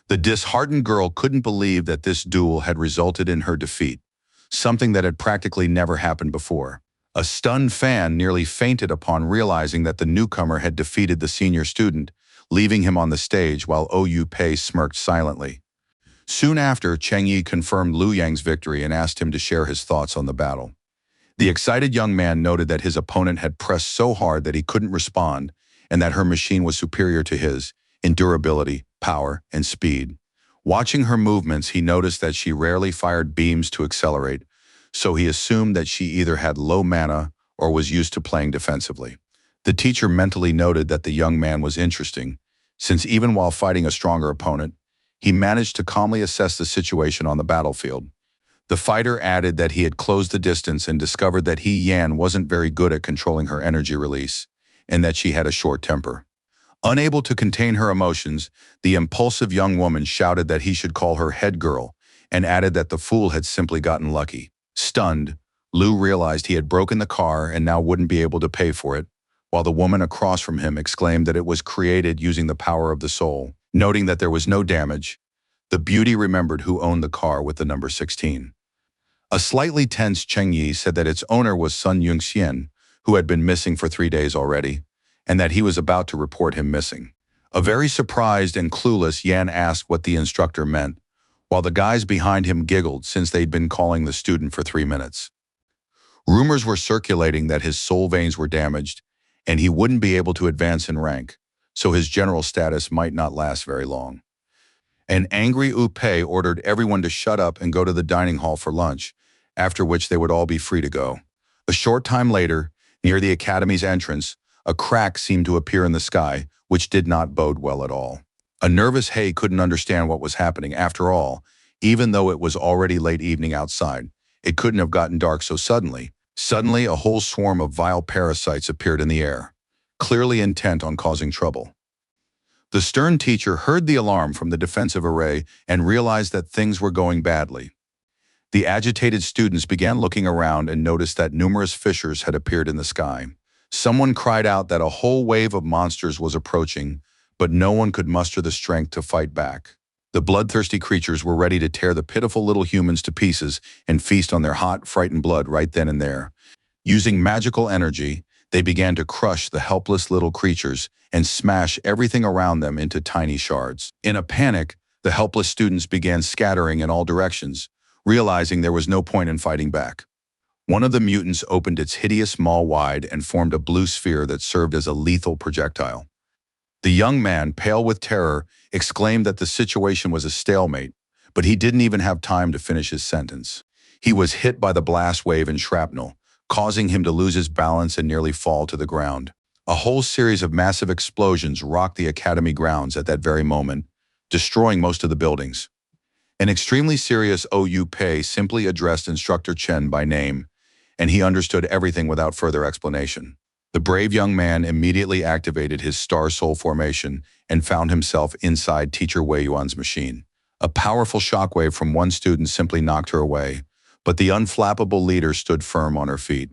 The disheartened girl couldn't believe that this duel had resulted in her defeat, something that had practically never happened before. A stunned fan nearly fainted upon realizing that the newcomer had defeated the senior student, leaving him on the stage while Ou Pei smirked silently. Soon after, Cheng Yi confirmed Lu Yang's victory and asked him to share his thoughts on the battle. The excited young man noted that his opponent had pressed so hard that he couldn't respond, and that her machine was superior to his in durability, power, and speed. Watching her movements, he noticed that she rarely fired beams to accelerate, so he assumed that she either had low mana or was used to playing defensively. The teacher mentally noted that the young man was interesting, since even while fighting a stronger opponent, he managed to calmly assess the situation on the battlefield. The fighter added that he had closed the distance and discovered that He Yan wasn't very good at controlling her energy release, and that she had a short temper. Unable to contain her emotions, the impulsive young woman shouted that he should call her head girl, and added that the fool had simply gotten lucky. Stunned, Lu realized he had broken the car and now wouldn't be able to pay for it, while the woman across from him exclaimed that it was created using the power of the soul. Noting that there was no damage, the beauty remembered who owned the car with the number 16. A slightly tense Cheng Yi said that its owner was Sun Yunxian, who had been missing for 3 days already, and that he was about to report him missing. A very surprised and clueless Yan asked what the instructor meant, while the guys behind him giggled since they'd been calling the student for 3 minutes. Rumors were circulating that his soul veins were damaged, and he wouldn't be able to advance in rank, so his general status might not last very long. An angry Ou Pei ordered everyone to shut up and go to the dining hall for lunch, after which they would all be free to go. A short time later, near the academy's entrance, a crack seemed to appear in the sky, which did not bode well at all. A nervous Hei couldn't understand what was happening. After all, even though it was already late evening outside, it couldn't have gotten dark so suddenly. Suddenly, a whole swarm of vile parasites appeared in the air, clearly intent on causing trouble. The stern teacher heard the alarm from the defensive array and realized that things were going badly. The agitated students began looking around and noticed that numerous fissures had appeared in the sky. Someone cried out that a whole wave of monsters was approaching, but no one could muster the strength to fight back. The bloodthirsty creatures were ready to tear the pitiful little humans to pieces and feast on their hot, frightened blood right then and there. Using magical energy, they began to crush the helpless little creatures and smash everything around them into tiny shards. In a panic, the helpless students began scattering in all directions, realizing there was no point in fighting back. One of the mutants opened its hideous maw wide and formed a blue sphere that served as a lethal projectile. The young man, pale with terror, exclaimed that the situation was a stalemate, but he didn't even have time to finish his sentence. He was hit by the blast wave and shrapnel, causing him to lose his balance and nearly fall to the ground. A whole series of massive explosions rocked the academy grounds at that very moment, destroying most of the buildings. An extremely serious Ou Pei simply addressed Instructor Chen by name, and he understood everything without further explanation. The brave young man immediately activated his Star Soul formation and found himself inside Teacher Wei Yuan's machine. A powerful shockwave from one student simply knocked her away, but the unflappable leader stood firm on her feet.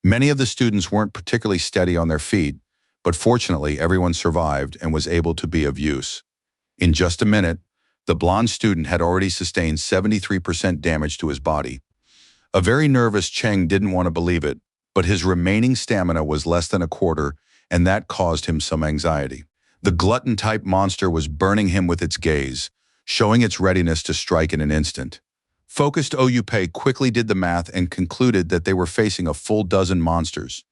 Many of the students weren't particularly steady on their feet, but fortunately everyone survived and was able to be of use. In just a minute, the blonde student had already sustained 73% damage to his body. A very nervous Cheng didn't want to believe it, but his remaining stamina was less than a quarter, and that caused him some anxiety. The glutton-type monster was burning him with its gaze, showing its readiness to strike in an instant. Focused Ou Pei quickly did the math and concluded that they were facing a full dozen monsters.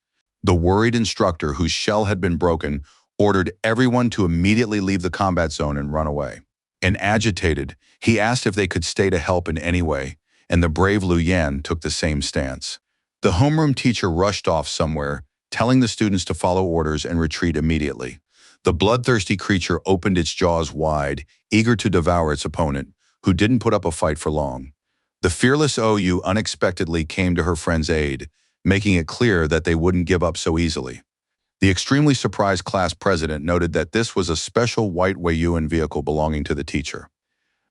The worried instructor, whose shell had been broken, ordered everyone to immediately leave the combat zone and run away. And agitated, he asked if they could stay to help in any way, and the brave Lu Yan took the same stance. The homeroom teacher rushed off somewhere, telling the students to follow orders and retreat immediately. The bloodthirsty creature opened its jaws wide, eager to devour its opponent, who didn't put up a fight for long. The fearless Ou unexpectedly came to her friend's aid, making it clear that they wouldn't give up so easily. The extremely surprised class president noted that this was a special white Weiyuan vehicle belonging to the teacher.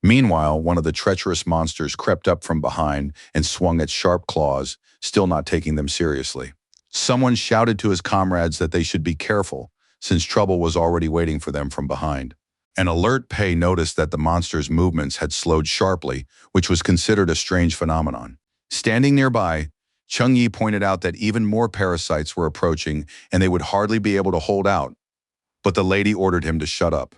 Meanwhile, one of the treacherous monsters crept up from behind and swung its sharp claws, still not taking them seriously. Someone shouted to his comrades that they should be careful, since trouble was already waiting for them from behind. An alert Pei noticed that the monster's movements had slowed sharply, which was considered a strange phenomenon. Standing nearby, Chung Yi pointed out that even more parasites were approaching and they would hardly be able to hold out, but the lady ordered him to shut up.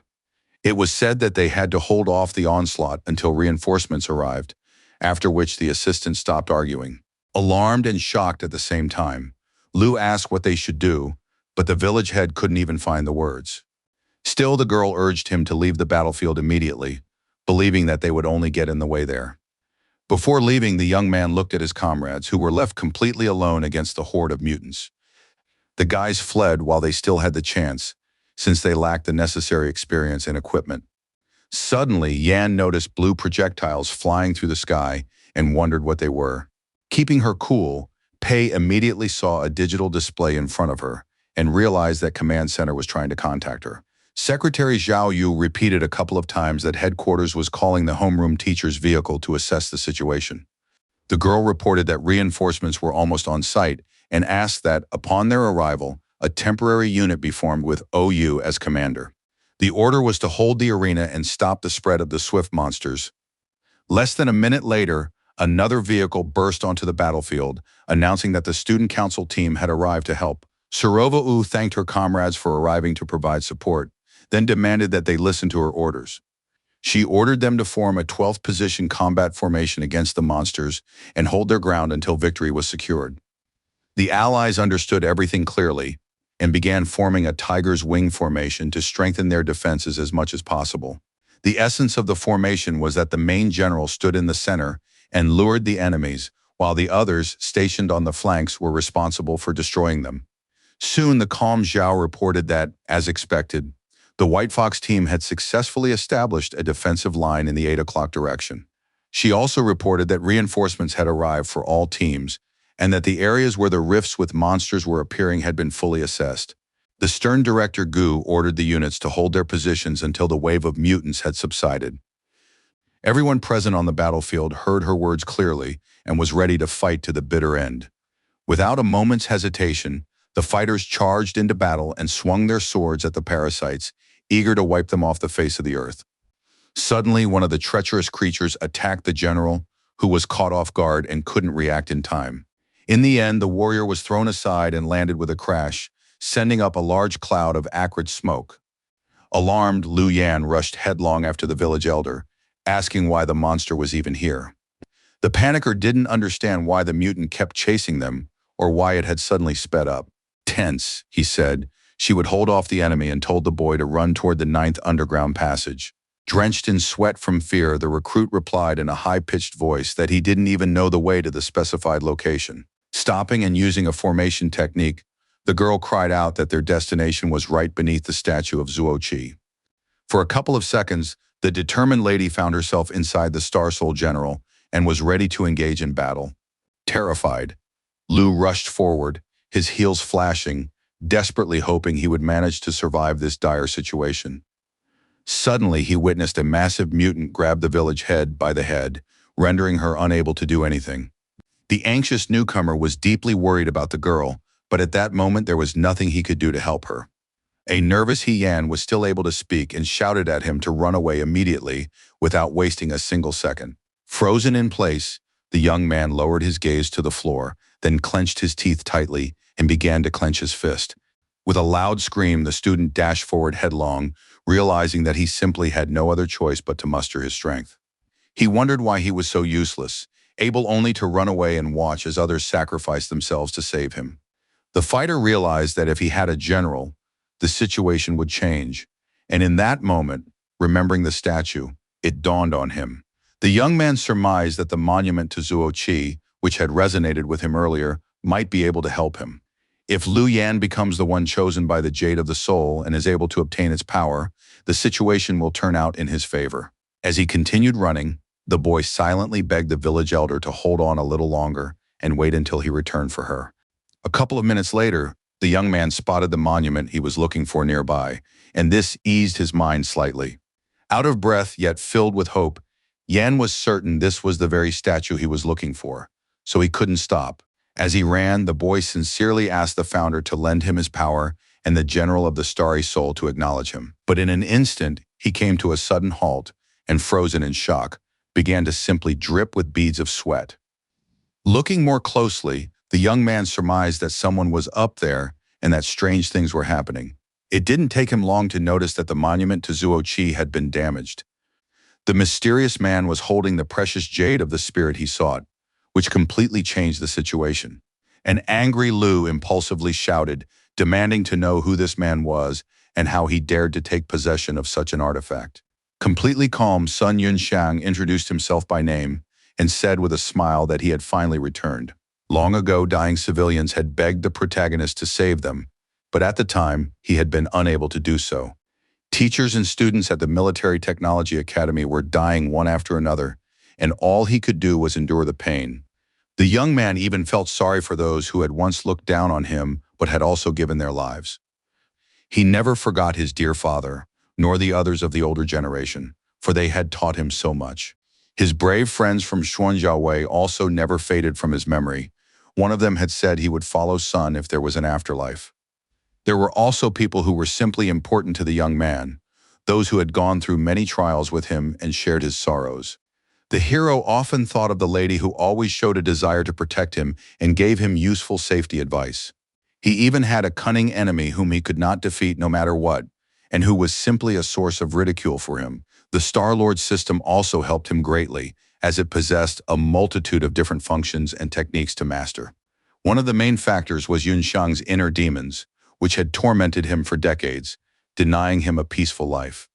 It was said that they had to hold off the onslaught until reinforcements arrived, after which the assistant stopped arguing. Alarmed and shocked at the same time, Lu asked what they should do, but the village head couldn't even find the words. Still, the girl urged him to leave the battlefield immediately, believing that they would only get in the way there. Before leaving, the young man looked at his comrades, who were left completely alone against the horde of mutants. The guys fled while they still had the chance, since they lacked the necessary experience and equipment. Suddenly, Yan noticed blue projectiles flying through the sky and wondered what they were. Keeping her cool, Pei immediately saw a digital display in front of her and realized that Command Center was trying to contact her. Secretary Zhao Yu repeated a couple of times that headquarters was calling the homeroom teacher's vehicle to assess the situation. The girl reported that reinforcements were almost on site and asked that, upon their arrival, a temporary unit be formed with OU as commander. The order was to hold the arena and stop the spread of the swift monsters. Less than a minute later, another vehicle burst onto the battlefield, announcing that the student council team had arrived to help. Surova U thanked her comrades for arriving to provide support, then demanded that they listen to her orders. She ordered them to form a 12th position combat formation against the monsters and hold their ground until victory was secured. The allies understood everything clearly and began forming a tiger's wing formation to strengthen their defenses as much as possible. The essence of the formation was that the main general stood in the center and lured the enemies, while the others, stationed on the flanks, were responsible for destroying them. Soon the calm Zhao reported that, as expected, the White Fox team had successfully established a defensive line in the 8 o'clock direction. She also reported that reinforcements had arrived for all teams and that the areas where the rifts with monsters were appearing had been fully assessed. The stern director Gu ordered the units to hold their positions until the wave of mutants had subsided. Everyone present on the battlefield heard her words clearly and was ready to fight to the bitter end. Without a moment's hesitation, the fighters charged into battle and swung their swords at the parasites, eager to wipe them off the face of the earth. Suddenly, one of the treacherous creatures attacked the general, who was caught off guard and couldn't react in time. In the end, the warrior was thrown aside and landed with a crash, sending up a large cloud of acrid smoke. Alarmed, Lu Yan rushed headlong after the village elder, asking why the monster was even here. The panicker didn't understand why the mutant kept chasing them or why it had suddenly sped up. Tense, he said, she would hold off the enemy and told the boy to run toward the 9th underground passage. Drenched in sweat from fear, the recruit replied in a high-pitched voice that he didn't even know the way to the specified location. Stopping and using a formation technique, the girl cried out that their destination was right beneath the statue of Zuoqi. For a couple of seconds, the determined lady found herself inside the Star Soul General and was ready to engage in battle. Terrified, Lu rushed forward, his heels flashing, desperately hoping he would manage to survive this dire situation. Suddenly, he witnessed a massive mutant grab the village head by the head, rendering her unable to do anything. The anxious newcomer was deeply worried about the girl, but at that moment there was nothing he could do to help her. A nervous Yan was still able to speak and shouted at him to run away immediately without wasting a single second. Frozen in place, the young man lowered his gaze to the floor, then clenched his teeth tightly and began to clench his fist. With a loud scream, the student dashed forward headlong, realizing that he simply had no other choice but to muster his strength. He wondered why he was so useless, able only to run away and watch as others sacrificed themselves to save him. The fighter realized that if he had a general, the situation would change, and in that moment, remembering the statue, it dawned on him. The young man surmised that the monument to Zuoqi, which had resonated with him earlier, might be able to help him. If Lu Yan becomes the one chosen by the Jade of the Soul and is able to obtain its power, the situation will turn out in his favor. As he continued running, the boy silently begged the village elder to hold on a little longer and wait until he returned for her. A couple of minutes later, the young man spotted the monument he was looking for nearby, and this eased his mind slightly. Out of breath, yet filled with hope, Yan was certain this was the very statue he was looking for, so he couldn't stop. As he ran, the boy sincerely asked the founder to lend him his power and the general of the starry soul to acknowledge him. But in an instant, he came to a sudden halt and, frozen in shock, began to simply drip with beads of sweat. Looking more closely, the young man surmised that someone was up there and that strange things were happening. It didn't take him long to notice that the monument to Zuo Qi had been damaged. The mysterious man was holding the precious jade of the spirit he sought, which completely changed the situation. An angry Lu impulsively shouted, demanding to know who this man was and how he dared to take possession of such an artifact. Completely calm, Sun Yunxiang introduced himself by name and said with a smile that he had finally returned. Long ago, dying civilians had begged the protagonist to save them, but at the time, he had been unable to do so. Teachers and students at the Military Technology Academy were dying one after another, and all he could do was endure the pain. The young man even felt sorry for those who had once looked down on him but had also given their lives. He never forgot his dear father, nor the others of the older generation, for they had taught him so much. His brave friends from Xuanjiawei also never faded from his memory. One of them had said he would follow Sun if there was an afterlife. There were also people who were simply important to the young man, those who had gone through many trials with him and shared his sorrows. The hero often thought of the lady who always showed a desire to protect him and gave him useful safety advice. He even had a cunning enemy whom he could not defeat no matter what, and who was simply a source of ridicule for him. The Star-Lord system also helped him greatly, as it possessed a multitude of different functions and techniques to master. One of the main factors was Yunxiang's inner demons, which had tormented him for decades, denying him a peaceful life.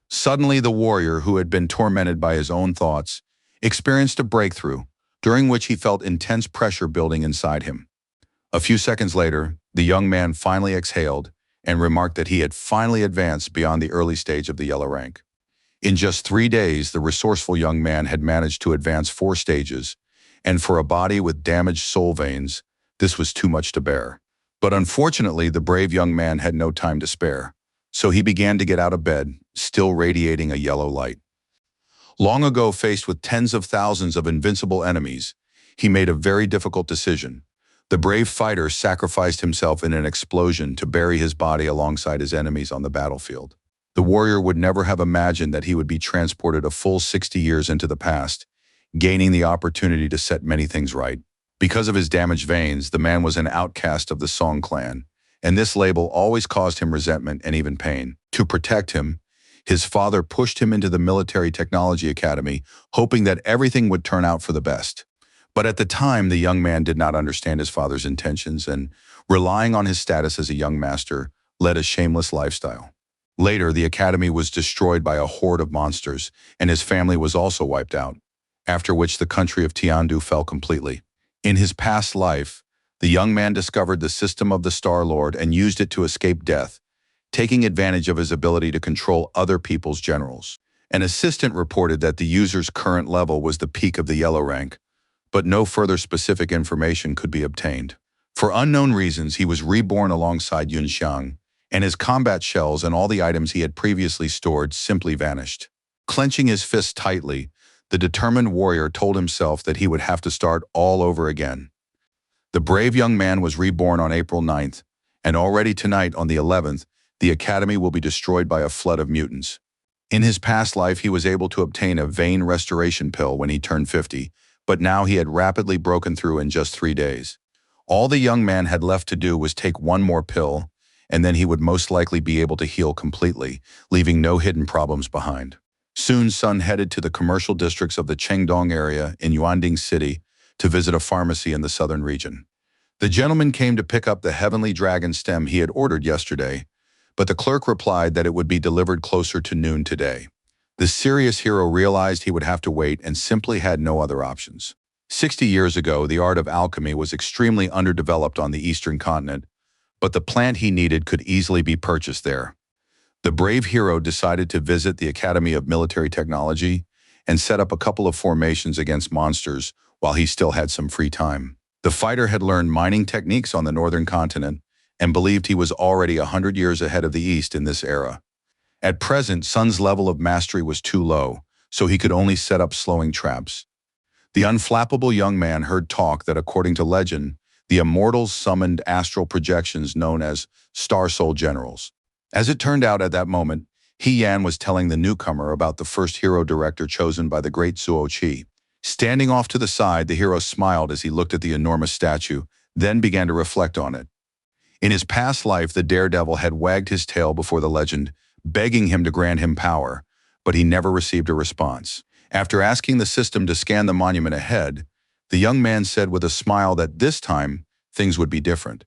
Suddenly, the warrior, who had been tormented by his own thoughts, experienced a breakthrough, during which he felt intense pressure building inside him. A few seconds later, the young man finally exhaled and remarked that he had finally advanced beyond the early stage of the yellow rank. In just 3 days, the resourceful young man had managed to advance 4 stages, and for a body with damaged soul veins, this was too much to bear. But unfortunately, the brave young man had no time to spare, so he began to get out of bed, still radiating a yellow light. Long ago, faced with tens of thousands of invincible enemies, he made a very difficult decision. The brave fighter sacrificed himself in an explosion to bury his body alongside his enemies on the battlefield. The warrior would never have imagined that he would be transported a full 60 years into the past, gaining the opportunity to set many things right. Because of his damaged veins, the man was an outcast of the Song clan, and this label always caused him resentment and even pain. To protect him, his father pushed him into the Military Technology Academy, hoping that everything would turn out for the best. But at the time, the young man did not understand his father's intentions and, relying on his status as a young master, led a shameless lifestyle. Later, the academy was destroyed by a horde of monsters, and his family was also wiped out, after which the country of Tiandu fell completely. In his past life, the young man discovered the system of the Star-Lord and used it to escape death, taking advantage of his ability to control other people's generals. An assistant reported that the user's current level was the peak of the yellow rank, but no further specific information could be obtained. For unknown reasons, he was reborn alongside Yunxiang, and his combat shells and all the items he had previously stored simply vanished. Clenching his fists tightly, the determined warrior told himself that he would have to start all over again. The brave young man was reborn on April 9th, and already tonight, on the 11th, the academy will be destroyed by a flood of mutants. In his past life, he was able to obtain a vein restoration pill when he turned 50, but now he had rapidly broken through in just 3 days. All the young man had left to do was take one more pill, and then he would most likely be able to heal completely, leaving no hidden problems behind. Soon, Sun headed to the commercial districts of the Chengdong area in Yuanding City to visit a pharmacy in the southern region. The gentleman came to pick up the heavenly dragon stem he had ordered yesterday, but the clerk replied that it would be delivered closer to noon today. The serious hero realized he would have to wait and simply had no other options. 60 years ago, the art of alchemy was extremely underdeveloped on the eastern continent, but the plant he needed could easily be purchased there. The brave hero decided to visit the Academy of Military Technology and set up a couple of formations against monsters while he still had some free time. The fighter had learned mining techniques on the northern continent and believed he was already 100 years ahead of the East in this era. At present, Sun's level of mastery was too low, so he could only set up slowing traps. The unflappable young man heard talk that, according to legend, the immortals summoned astral projections known as Star Soul Generals. As it turned out at that moment, He Yan was telling the newcomer about the first hero director chosen by the great Zuo Qi. Standing off to the side, the hero smiled as he looked at the enormous statue, then began to reflect on it. In his past life, the daredevil had wagged his tail before the legend, begging him to grant him power, but he never received a response. After asking the system to scan the monument ahead, the young man said with a smile that this time, things would be different.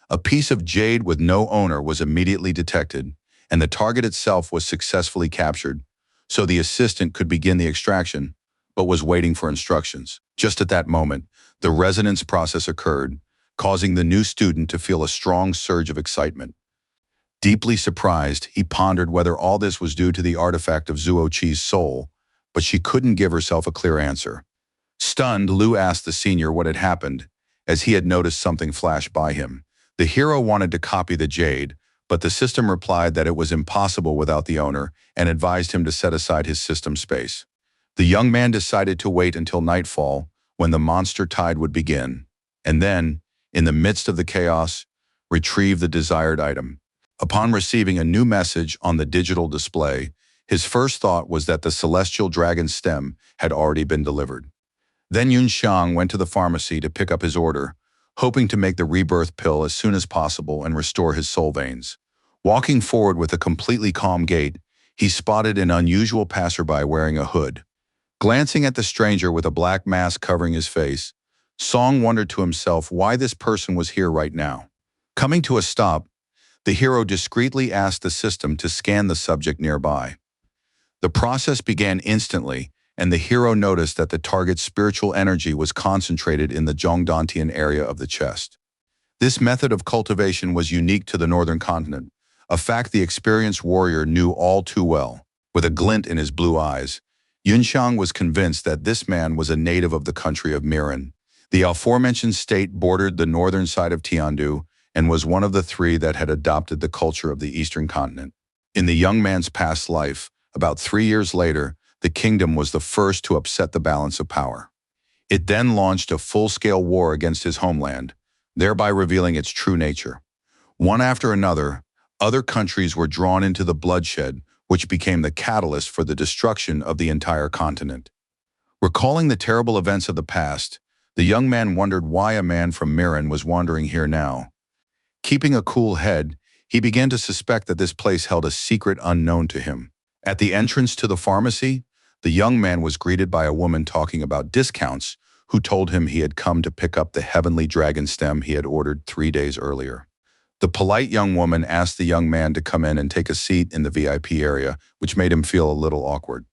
A piece of jade with no owner was immediately detected, and the target itself was successfully captured, so the assistant could begin the extraction, but was waiting for instructions. Just at that moment, the resonance process occurred, causing the new student to feel a strong surge of excitement. Deeply surprised, he pondered whether all this was due to the artifact of Zuo Qi's soul, but she couldn't give herself a clear answer. Stunned, Liu asked the senior what had happened, as he had noticed something flash by him. The hero wanted to copy the jade, but the system replied that it was impossible without the owner and advised him to set aside his system space. The young man decided to wait until nightfall, when the monster tide would begin, and then, in the midst of the chaos, retrieve the desired item. Upon receiving a new message on the digital display, his first thought was that the celestial dragon stem had already been delivered. Then Yunxiang went to the pharmacy to pick up his order, hoping to make the rebirth pill as soon as possible and restore his soul veins. Walking forward with a completely calm gait, he spotted an unusual passerby wearing a hood. Glancing at the stranger with a black mask covering his face, Song wondered to himself why this person was here right now. Coming to a stop, the hero discreetly asked the system to scan the subject nearby. The process began instantly, and the hero noticed that the target's spiritual energy was concentrated in the Zhongdantian area of the chest. This method of cultivation was unique to the northern continent, a fact the experienced warrior knew all too well. With a glint in his blue eyes, Yunxiang was convinced that this man was a native of the country of Miran. The aforementioned state bordered the northern side of Tiandu and was one of the three that had adopted the culture of the eastern continent. In the young man's past life, about 3 years later, the kingdom was the first to upset the balance of power. It then launched a full-scale war against his homeland, thereby revealing its true nature. One after another, other countries were drawn into the bloodshed, which became the catalyst for the destruction of the entire continent. Recalling the terrible events of the past, the young man wondered why a man from Miran was wandering here now. Keeping a cool head, he began to suspect that this place held a secret unknown to him. At the entrance to the pharmacy, the young man was greeted by a woman talking about discounts who told him he had come to pick up the heavenly dragon stem he had ordered 3 days earlier. The polite young woman asked the young man to come in and take a seat in the VIP area, which made him feel a little awkward.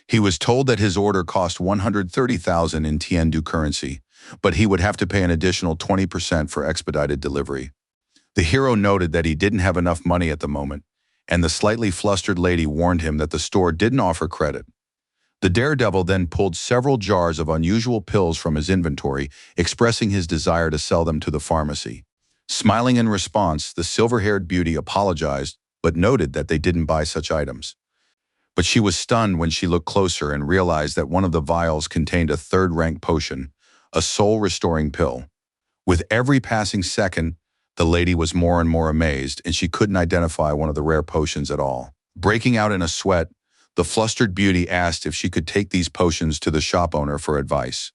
He was told that his order cost 130,000 in Tiandu currency, but he would have to pay an additional 20% for expedited delivery. The hero noted that he didn't have enough money at the moment, and the slightly flustered lady warned him that the store didn't offer credit. The daredevil then pulled several jars of unusual pills from his inventory, expressing his desire to sell them to the pharmacy. Smiling in response, the silver-haired beauty apologized, but noted that they didn't buy such items. But she was stunned when she looked closer and realized that one of the vials contained a third-rank potion, a soul-restoring pill. With every passing second, the lady was more and more amazed, and she couldn't identify one of the rare potions at all. Breaking out in a sweat, the flustered beauty asked if she could take these potions to the shop owner for advice.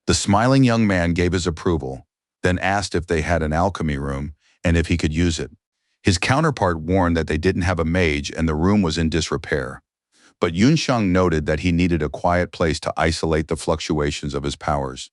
The smiling young man gave his approval, then asked if they had an alchemy room and if he could use it. His counterpart warned that they didn't have a mage and the room was in disrepair. But Yunxiang noted that he needed a quiet place to isolate the fluctuations of his powers.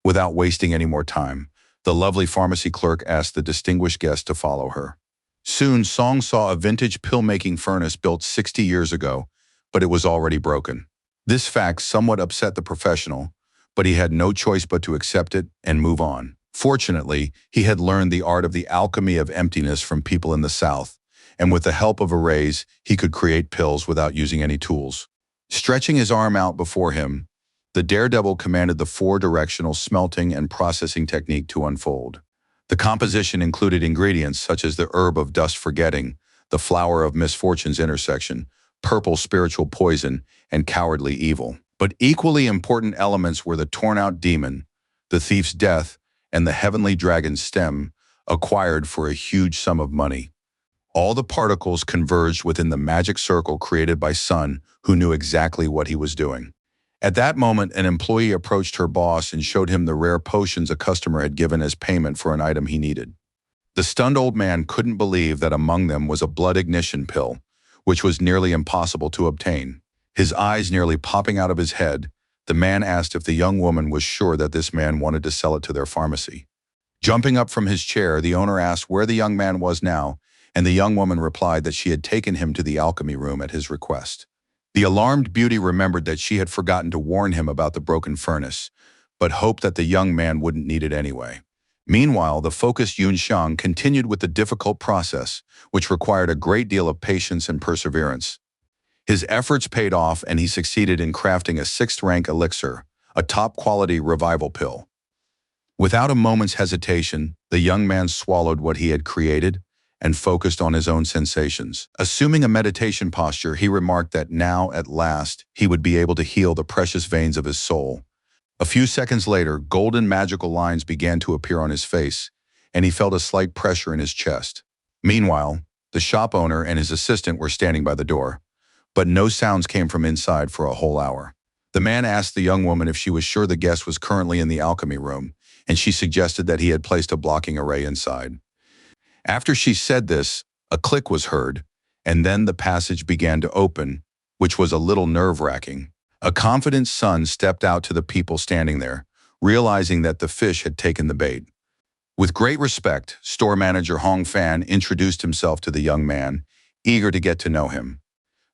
Without wasting any more time, the lovely pharmacy clerk asked the distinguished guest to follow her. Soon, Song saw a vintage pill-making furnace built 60 years ago, but it was already broken. This fact somewhat upset the professional, but he had no choice but to accept it and move on. Fortunately, he had learned the art of the alchemy of emptiness from people in the South, and with the help of arrays, he could create pills without using any tools. Stretching his arm out before him, the daredevil commanded the four-directional smelting and processing technique to unfold. The composition included ingredients such as the herb of dust forgetting, the flower of misfortune's intersection, purple spiritual poison, and cowardly evil. But equally important elements were the torn-out demon, the thief's death, and the heavenly dragon's stem, acquired for a huge sum of money. All the particles converged within the magic circle created by Sun, who knew exactly what he was doing. At that moment, an employee approached her boss and showed him the rare potions a customer had given as payment for an item he needed. The stunned old man couldn't believe that among them was a blood ignition pill, which was nearly impossible to obtain. His eyes nearly popping out of his head, the man asked if the young woman was sure that this man wanted to sell it to their pharmacy. Jumping up from his chair, the owner asked where the young man was now, and the young woman replied that she had taken him to the alchemy room at his request. The alarmed beauty remembered that she had forgotten to warn him about the broken furnace, but hoped that the young man wouldn't need it anyway. Meanwhile, the focused Yun Xiang continued with the difficult process, which required a great deal of patience and perseverance. His efforts paid off, and he succeeded in crafting a 6th-rank elixir, a top-quality revival pill. Without a moment's hesitation, the young man swallowed what he had created and focused on his own sensations. Assuming a meditation posture, he remarked that now, at last, he would be able to heal the precious veins of his soul. A few seconds later, golden magical lines began to appear on his face, and he felt a slight pressure in his chest. Meanwhile, the shop owner and his assistant were standing by the door, but no sounds came from inside for a whole hour. The man asked the young woman if she was sure the guest was currently in the alchemy room, and she suggested that he had placed a blocking array inside. After she said this, a click was heard, and then the passage began to open, which was a little nerve-wracking. A confident Sun stepped out to the people standing there, realizing that the fish had taken the bait. With great respect, store manager Hong Fan introduced himself to the young man, eager to get to know him.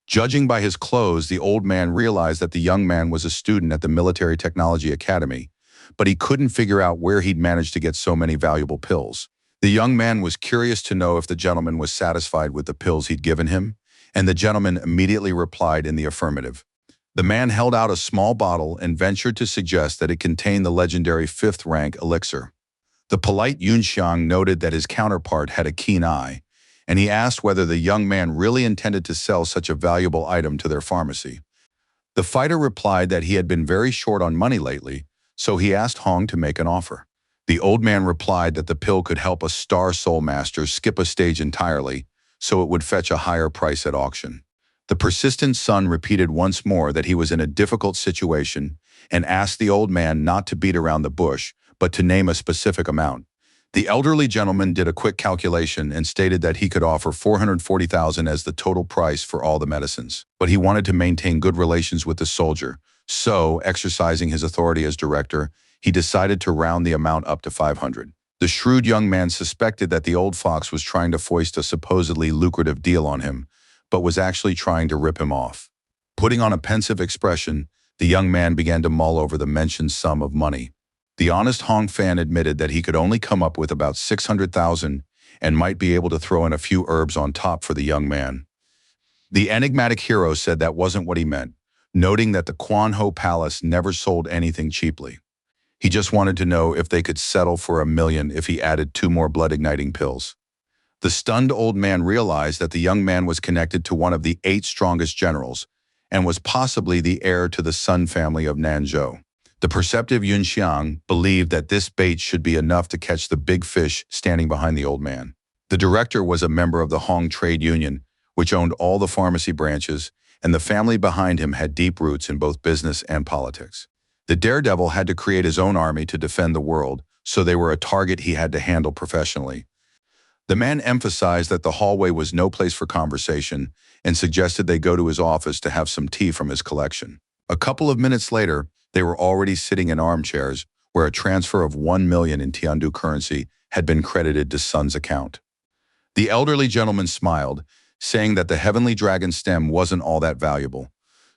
Judging by his clothes, the old man realized that the young man was a student at the Military Technology Academy, but he couldn't figure out where he'd managed to get so many valuable pills. The young man was curious to know if the gentleman was satisfied with the pills he'd given him, and the gentleman immediately replied in the affirmative. The man held out a small bottle and ventured to suggest that it contained the legendary 5th-rank elixir. The polite Yun Xiang noted that his counterpart had a keen eye, and he asked whether the young man really intended to sell such a valuable item to their pharmacy. The fighter replied that he had been very short on money lately, so he asked Hong to make an offer. The old man replied that the pill could help a star soul master skip a stage entirely, so it would fetch a higher price at auction. The persistent Sun repeated once more that he was in a difficult situation and asked the old man not to beat around the bush, but to name a specific amount. The elderly gentleman did a quick calculation and stated that he could offer 440,000 as the total price for all the medicines, but he wanted to maintain good relations with the soldier, so, exercising his authority as director, he decided to round the amount up to 500. The shrewd young man suspected that the old fox was trying to foist a supposedly lucrative deal on him, but was actually trying to rip him off. Putting on a pensive expression, the young man began to mull over the mentioned sum of money. The honest Hong Fan admitted that he could only come up with about 600,000 and might be able to throw in a few herbs on top for the young man. The enigmatic hero said that wasn't what he meant, noting that the Quan Ho Palace never sold anything cheaply. He just wanted to know if they could settle for $1 million if he added 2 more blood-igniting pills. The stunned old man realized that the young man was connected to one of the 8 strongest generals and was possibly the heir to the Sun family of Nanzhou. The perceptive Yun Xiang believed that this bait should be enough to catch the big fish standing behind the old man. The director was a member of the Hong Trade Union, which owned all the pharmacy branches, and the family behind him had deep roots in both business and politics. The daredevil had to create his own army to defend the world, so they were a target he had to handle professionally. The man emphasized that the hallway was no place for conversation and suggested they go to his office to have some tea from his collection. A couple of minutes later, they were already sitting in armchairs where a transfer of 1 million in Tiandu currency had been credited to Sun's account. The elderly gentleman smiled, saying that the heavenly dragon stem wasn't all that valuable,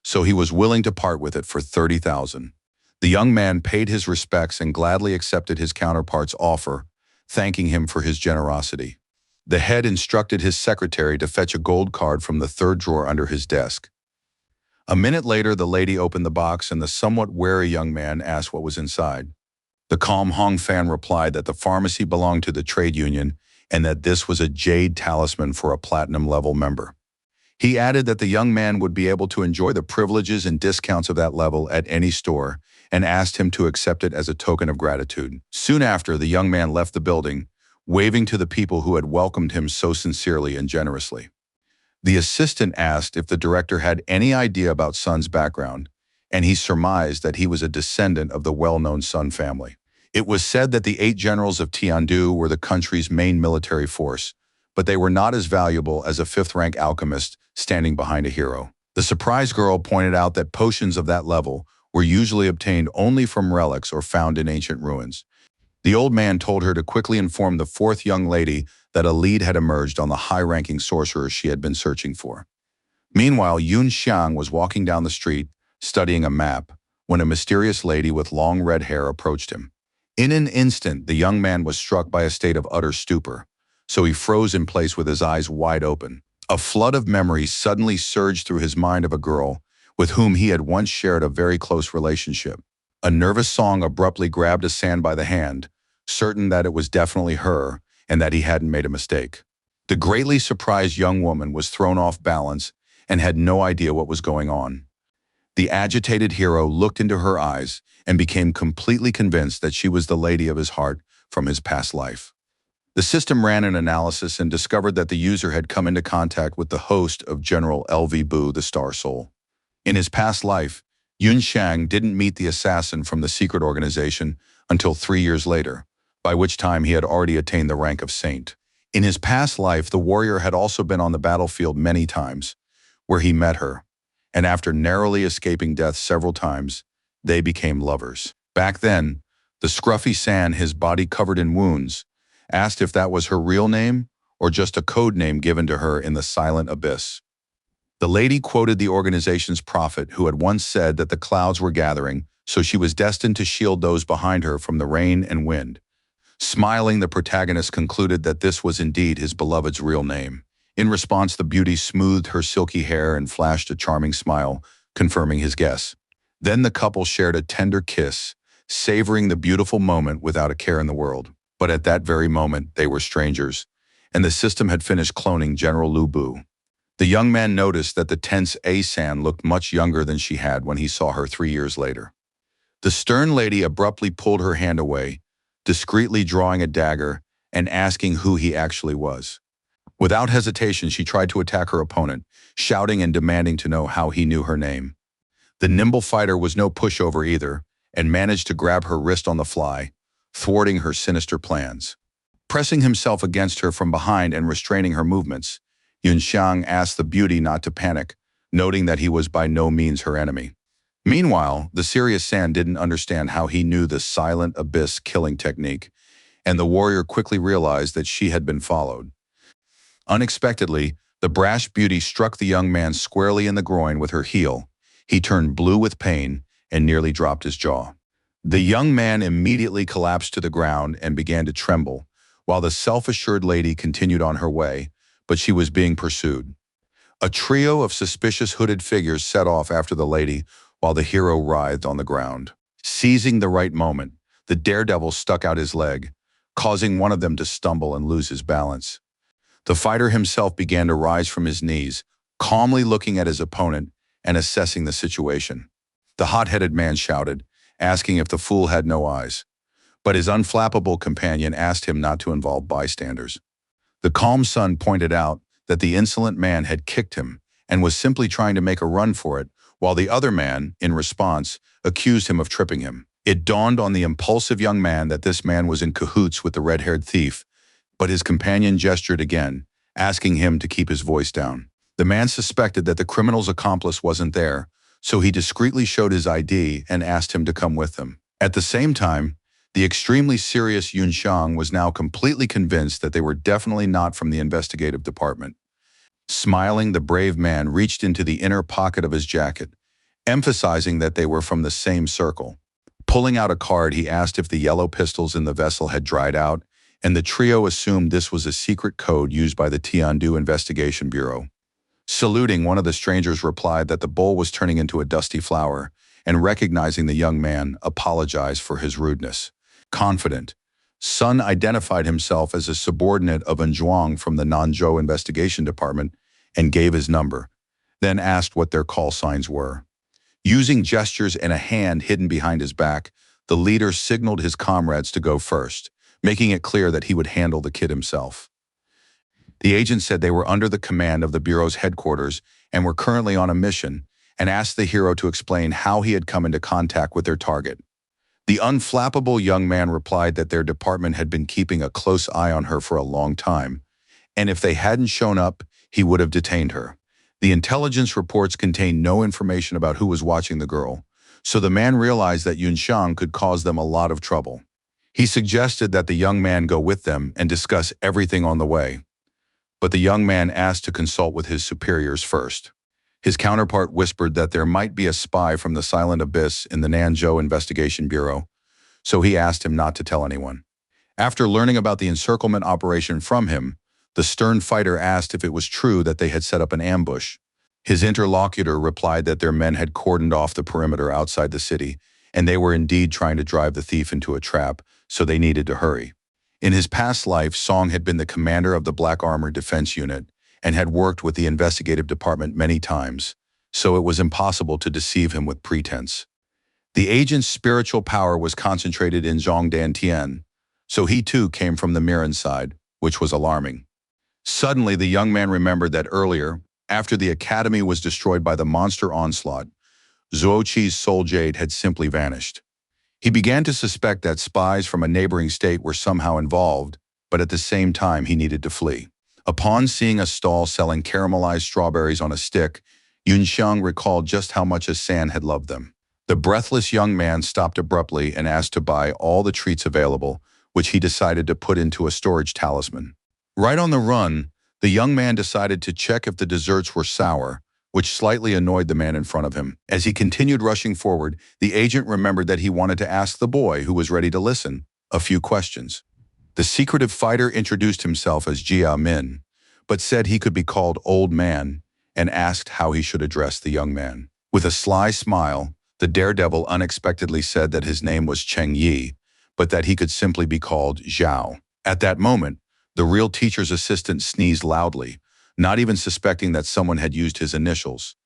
so he was willing to part with it for 30,000. The young man paid his respects and gladly accepted his counterpart's offer, thanking him for his generosity. The head instructed his secretary to fetch a gold card from the 3rd drawer under his desk. A minute later, the lady opened the box and the somewhat wary young man asked what was inside. The calm Hong Fan replied that the pharmacy belonged to the trade union and that this was a jade talisman for a platinum-level member. He added that the young man would be able to enjoy the privileges and discounts of that level at any store and asked him to accept it as a token of gratitude. Soon after, the young man left the building, waving to the people who had welcomed him so sincerely and generously. The assistant asked if the director had any idea about Sun's background, and he surmised that he was a descendant of the well-known Sun family. It was said that the 8 generals of Tiandu were the country's main military force, but they were not as valuable as a 5th-rank alchemist standing behind a hero. The surprise girl pointed out that potions of that level were usually obtained only from relics or found in ancient ruins. The old man told her to quickly inform the 4th young lady that a lead had emerged on the high-ranking sorcerer she had been searching for. Meanwhile, Yun Xiang was walking down the street, studying a map, when a mysterious lady with long red hair approached him. In an instant, the young man was struck by a state of utter stupor, so he froze in place with his eyes wide open. A flood of memories suddenly surged through his mind of a girl with whom he had once shared a very close relationship. A nervous song abruptly grabbed Asan by the hand, certain that it was definitely her and that he hadn't made a mistake. The greatly surprised young woman was thrown off balance and had no idea what was going on. The agitated hero looked into her eyes and became completely convinced that she was the lady of his heart from his past life. The system ran an analysis and discovered that the user had come into contact with the host of General L.V. Bu, the Star Soul. In his past life, Yun Xiang didn't meet the assassin from the secret organization until 3 years later, by which time he had already attained the rank of saint. In his past life, the warrior had also been on the battlefield many times, where he met her, and after narrowly escaping death several times, they became lovers. Back then, the scruffy San, his body covered in wounds, asked if that was her real name or just a code name given to her in the silent abyss. The lady quoted the organization's prophet who had once said that the clouds were gathering, so she was destined to shield those behind her from the rain and wind. Smiling, the protagonist concluded that this was indeed his beloved's real name. In response, the beauty smoothed her silky hair and flashed a charming smile, confirming his guess. Then the couple shared a tender kiss, savoring the beautiful moment without a care in the world. But at that very moment, they were strangers, and the system had finished cloning General Lu Bu. The young man noticed that the tense Asan looked much younger than she had when he saw her 3 years later. The stern lady abruptly pulled her hand away, discreetly drawing a dagger and asking who he actually was. Without hesitation, she tried to attack her opponent, shouting and demanding to know how he knew her name. The nimble fighter was no pushover either, and managed to grab her wrist on the fly, thwarting her sinister plans. Pressing himself against her from behind and restraining her movements, Yun Xiang asked the beauty not to panic, noting that he was by no means her enemy. Meanwhile, the serious San didn't understand how he knew the silent abyss killing technique, and the warrior quickly realized that she had been followed. Unexpectedly, the brash beauty struck the young man squarely in the groin with her heel. He turned blue with pain and nearly dropped his jaw. The young man immediately collapsed to the ground and began to tremble, while the self-assured lady continued on her way, but she was being pursued. A trio of suspicious hooded figures set off after the lady, while the hero writhed on the ground. Seizing the right moment, the daredevil stuck out his leg, causing one of them to stumble and lose his balance. The fighter himself began to rise from his knees, calmly looking at his opponent and assessing the situation. The hot-headed man shouted, asking if the fool had no eyes. But his unflappable companion asked him not to involve bystanders. The calm Sun pointed out that the insolent man had kicked him and was simply trying to make a run for it, while the other man, in response, accused him of tripping him. It dawned on the impulsive young man that this man was in cahoots with the red-haired thief, but his companion gestured again, asking him to keep his voice down. The man suspected that the criminal's accomplice wasn't there, so he discreetly showed his ID and asked him to come with them. At the same time, the extremely serious Yun Xiang was now completely convinced that they were definitely not from the investigative department. Smiling, the brave man reached into the inner pocket of his jacket, emphasizing that they were from the same circle. Pulling out a card, he asked if the yellow pistols in the vessel had dried out, and the trio assumed this was a secret code used by the Tiandu Investigation Bureau. Saluting, one of the strangers replied that the bowl was turning into a dusty flower, and recognizing the young man, apologized for his rudeness. Confident, Sun identified himself as a subordinate of Zhuang from the Nanzhou Investigation Department and gave his number, then asked what their call signs were. Using gestures and a hand hidden behind his back, the leader signaled his comrades to go first, making it clear that he would handle the kid himself. The agent said they were under the command of the Bureau's headquarters and were currently on a mission, and asked the hero to explain how he had come into contact with their target. The unflappable young man replied that their department had been keeping a close eye on her for a long time, and if they hadn't shown up, he would have detained her. The intelligence reports contained no information about who was watching the girl, so the man realized that Yunxiang could cause them a lot of trouble. He suggested that the young man go with them and discuss everything on the way. But the young man asked to consult with his superiors first. His counterpart whispered that there might be a spy from the Silent Abyss in the Nanzhou Investigation Bureau, so he asked him not to tell anyone. After learning about the encirclement operation from him, the stern fighter asked if it was true that they had set up an ambush. His interlocutor replied that their men had cordoned off the perimeter outside the city, and they were indeed trying to drive the thief into a trap, so they needed to hurry. In his past life, Song had been the commander of the Black Armor Defense Unit and had worked with the investigative department many times, so it was impossible to deceive him with pretense. The agent's spiritual power was concentrated in Zhongdan Tian, so he too came from the Miran side, which was alarming. Suddenly, the young man remembered that earlier, after the academy was destroyed by the monster onslaught, Zhuoqi's soul jade had simply vanished. He began to suspect that spies from a neighboring state were somehow involved, but at the same time he needed to flee. Upon seeing a stall selling caramelized strawberries on a stick, Yunxiang recalled just how much San had loved them. The breathless young man stopped abruptly and asked to buy all the treats available, which he decided to put into a storage talisman. Right on the run, the young man decided to check if the desserts were sour, which slightly annoyed the man in front of him. As he continued rushing forward, the agent remembered that he wanted to ask the boy, who was ready to listen, a few questions. The secretive fighter introduced himself as Jia Min, but said he could be called Old Man, and asked how he should address the young man. With a sly smile, the daredevil unexpectedly said that his name was Cheng Yi, but that he could simply be called Zhao. At that moment, the real teacher's assistant sneezed loudly, not even suspecting that someone had used his initials.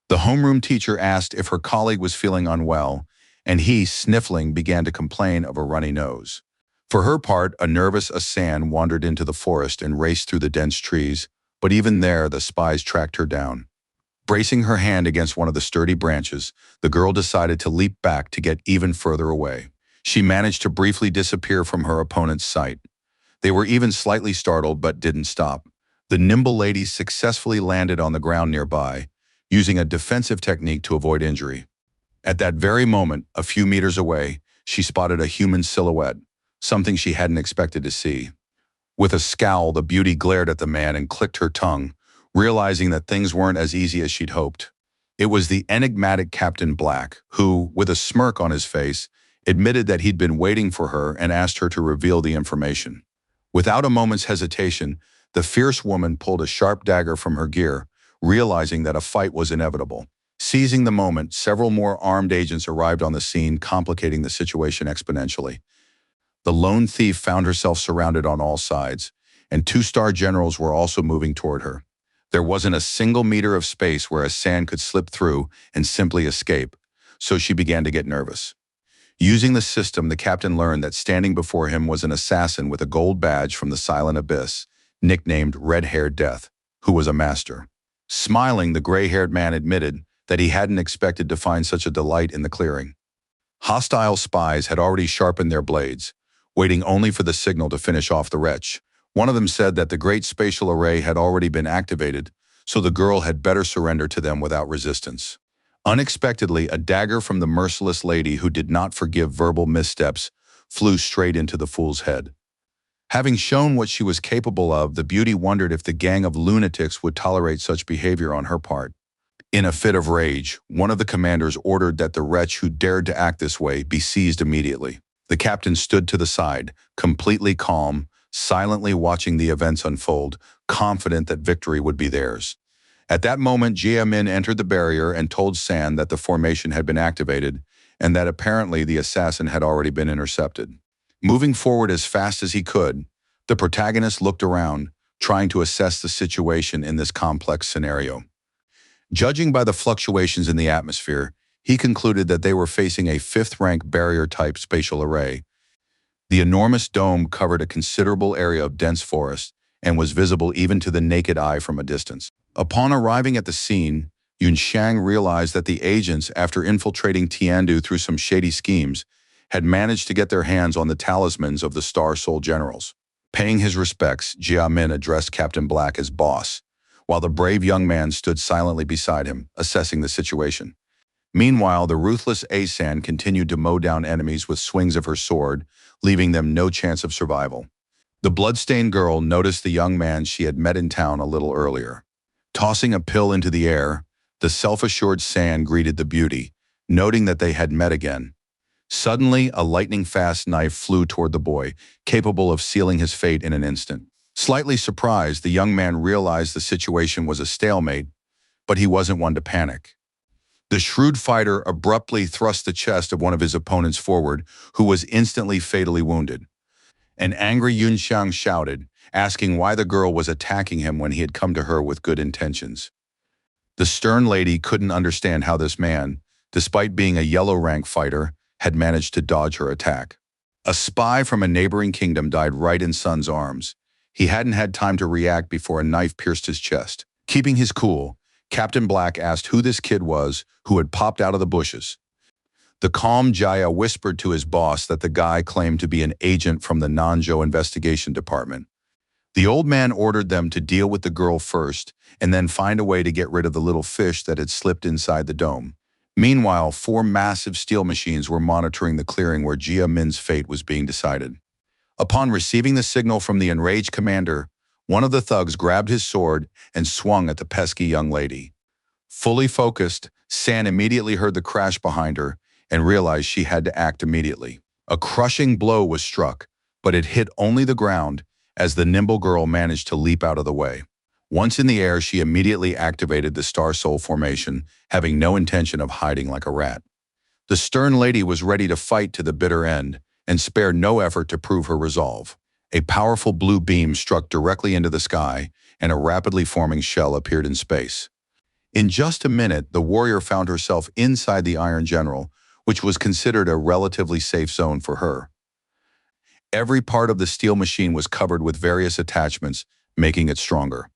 The homeroom teacher asked if her colleague was feeling unwell, and he, sniffling, began to complain of a runny nose. For her part, a nervous San wandered into the forest and raced through the dense trees, but even there the spies tracked her down. Bracing her hand against one of the sturdy branches, the girl decided to leap back to get even further away. She managed to briefly disappear from her opponent's sight. They were even slightly startled but didn't stop. The nimble lady successfully landed on the ground nearby, using a defensive technique to avoid injury. At that very moment, a few meters away, she spotted a human silhouette, something she hadn't expected to see. With a scowl, the beauty glared at the man and clicked her tongue, realizing that things weren't as easy as she'd hoped. It was the enigmatic Captain Black, who, with a smirk on his face, admitted that he'd been waiting for her and asked her to reveal the information. Without a moment's hesitation, the fierce woman pulled a sharp dagger from her gear, realizing that a fight was inevitable. Seizing the moment, several more armed agents arrived on the scene, complicating the situation exponentially. The lone thief found herself surrounded on all sides, and two-star generals were also moving toward her. There wasn't a single meter of space where San could slip through and simply escape, so she began to get nervous. Using the system, the captain learned that standing before him was an assassin with a gold badge from the Silent Abyss, nicknamed Red-Haired Death, who was a master. Smiling, the gray-haired man admitted that he hadn't expected to find such a delight in the clearing. Hostile spies had already sharpened their blades, waiting only for the signal to finish off the wretch. One of them said that the great spatial array had already been activated, so the girl had better surrender to them without resistance. Unexpectedly, a dagger from the merciless lady who did not forgive verbal missteps flew straight into the fool's head. Having shown what she was capable of, the beauty wondered if the gang of lunatics would tolerate such behavior on her part. In a fit of rage, one of the commanders ordered that the wretch who dared to act this way be seized immediately. The captain stood to the side, completely calm, silently watching the events unfold, confident that victory would be theirs. At that moment, Jia Min entered the barrier and told San that the formation had been activated and that apparently the assassin had already been intercepted. Moving forward as fast as he could, the protagonist looked around, trying to assess the situation in this complex scenario. Judging by the fluctuations in the atmosphere, he concluded that they were facing a fifth-rank barrier-type spatial array. The enormous dome covered a considerable area of dense forest and was visible even to the naked eye from a distance. Upon arriving at the scene, Yunxiang realized that the agents, after infiltrating Tiandu through some shady schemes, had managed to get their hands on the talismans of the Star Soul generals. Paying his respects, Jia Min addressed Captain Black as boss, while the brave young man stood silently beside him, assessing the situation. Meanwhile, the ruthless Asan continued to mow down enemies with swings of her sword, leaving them no chance of survival. The bloodstained girl noticed the young man she had met in town a little earlier. Tossing a pill into the air, the self-assured San greeted the beauty, noting that they had met again. Suddenly, a lightning-fast knife flew toward the boy, capable of sealing his fate in an instant. Slightly surprised, the young man realized the situation was a stalemate, but he wasn't one to panic. The shrewd fighter abruptly thrust the chest of one of his opponents forward, who was instantly fatally wounded. An angry Yunxiang shouted, asking why the girl was attacking him when he had come to her with good intentions. The stern lady couldn't understand how this man, despite being a yellow-rank fighter, had managed to dodge her attack. A spy from a neighboring kingdom died right in Sun's arms. He hadn't had time to react before a knife pierced his chest. Keeping his cool, Captain Black asked who this kid was who had popped out of the bushes. The calm Jaya whispered to his boss that the guy claimed to be an agent from the Nanzhou investigation department. The old man ordered them to deal with the girl first and then find a way to get rid of the little fish that had slipped inside the dome. Meanwhile, 4 massive steel machines were monitoring the clearing where Jia Min's fate was being decided. Upon receiving the signal from the enraged commander, one of the thugs grabbed his sword and swung at the pesky young lady. Fully focused, San immediately heard the crash behind her and realized she had to act immediately. A crushing blow was struck, but it hit only the ground as the nimble girl managed to leap out of the way. Once in the air, she immediately activated the Star Soul formation, having no intention of hiding like a rat. The stern lady was ready to fight to the bitter end and spared no effort to prove her resolve. A powerful blue beam struck directly into the sky, and a rapidly forming shell appeared in space. In just a minute, the warrior found herself inside the Iron General, which was considered a relatively safe zone for her. Every part of the steel machine was covered with various attachments, making it stronger.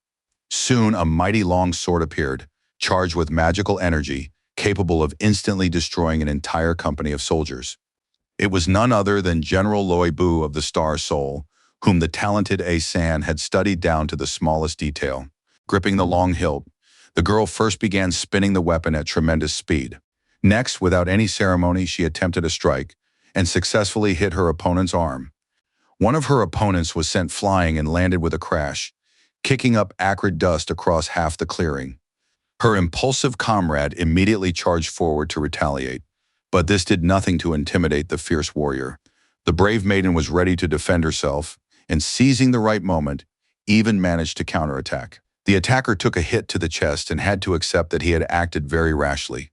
Soon, a mighty long sword appeared, charged with magical energy, capable of instantly destroying an entire company of soldiers. It was none other than General Loi Bu of the Star Soul, whom the talented Asan had studied down to the smallest detail. Gripping the long hilt, the girl first began spinning the weapon at tremendous speed. Next, without any ceremony, she attempted a strike and successfully hit her opponent's arm. One of her opponents was sent flying and landed with a crash, kicking up acrid dust across half the clearing. Her impulsive comrade immediately charged forward to retaliate, but this did nothing to intimidate the fierce warrior. The brave maiden was ready to defend herself, and seizing the right moment, even managed to counterattack. The attacker took a hit to the chest and had to accept that he had acted very rashly.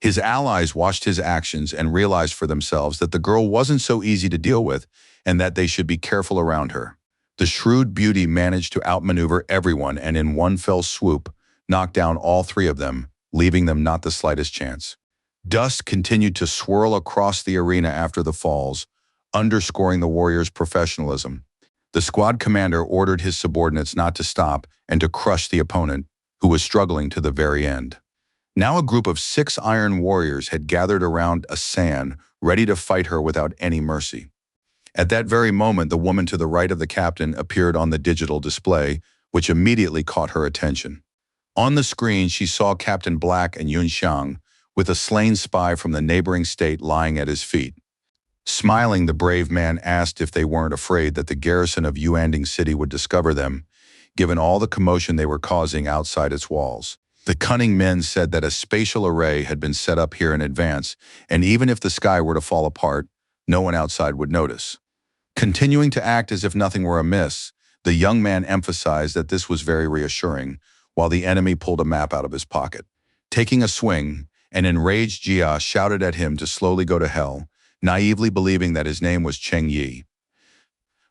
His allies watched his actions and realized for themselves that the girl wasn't so easy to deal with and that they should be careful around her. The shrewd beauty managed to outmaneuver everyone and in one fell swoop, knocked down all 3 of them, leaving them not the slightest chance. Dust continued to swirl across the arena after the falls, underscoring the warrior's professionalism. The squad commander ordered his subordinates not to stop and to crush the opponent, who was struggling to the very end. Now a group of 6 iron warriors had gathered around Asan, ready to fight her without any mercy. At that very moment, the woman to the right of the captain appeared on the digital display, which immediately caught her attention. On the screen, she saw Captain Black and Yunxiang, with a slain spy from the neighboring state lying at his feet. Smiling, the brave man asked if they weren't afraid that the garrison of Yuanding City would discover them, given all the commotion they were causing outside its walls. The cunning men said that a spatial array had been set up here in advance, and even if the sky were to fall apart, no one outside would notice. Continuing to act as if nothing were amiss, the young man emphasized that this was very reassuring, while the enemy pulled a map out of his pocket. Taking a swing, an enraged Jia shouted at him to slowly go to hell, naively believing that his name was Cheng Yi.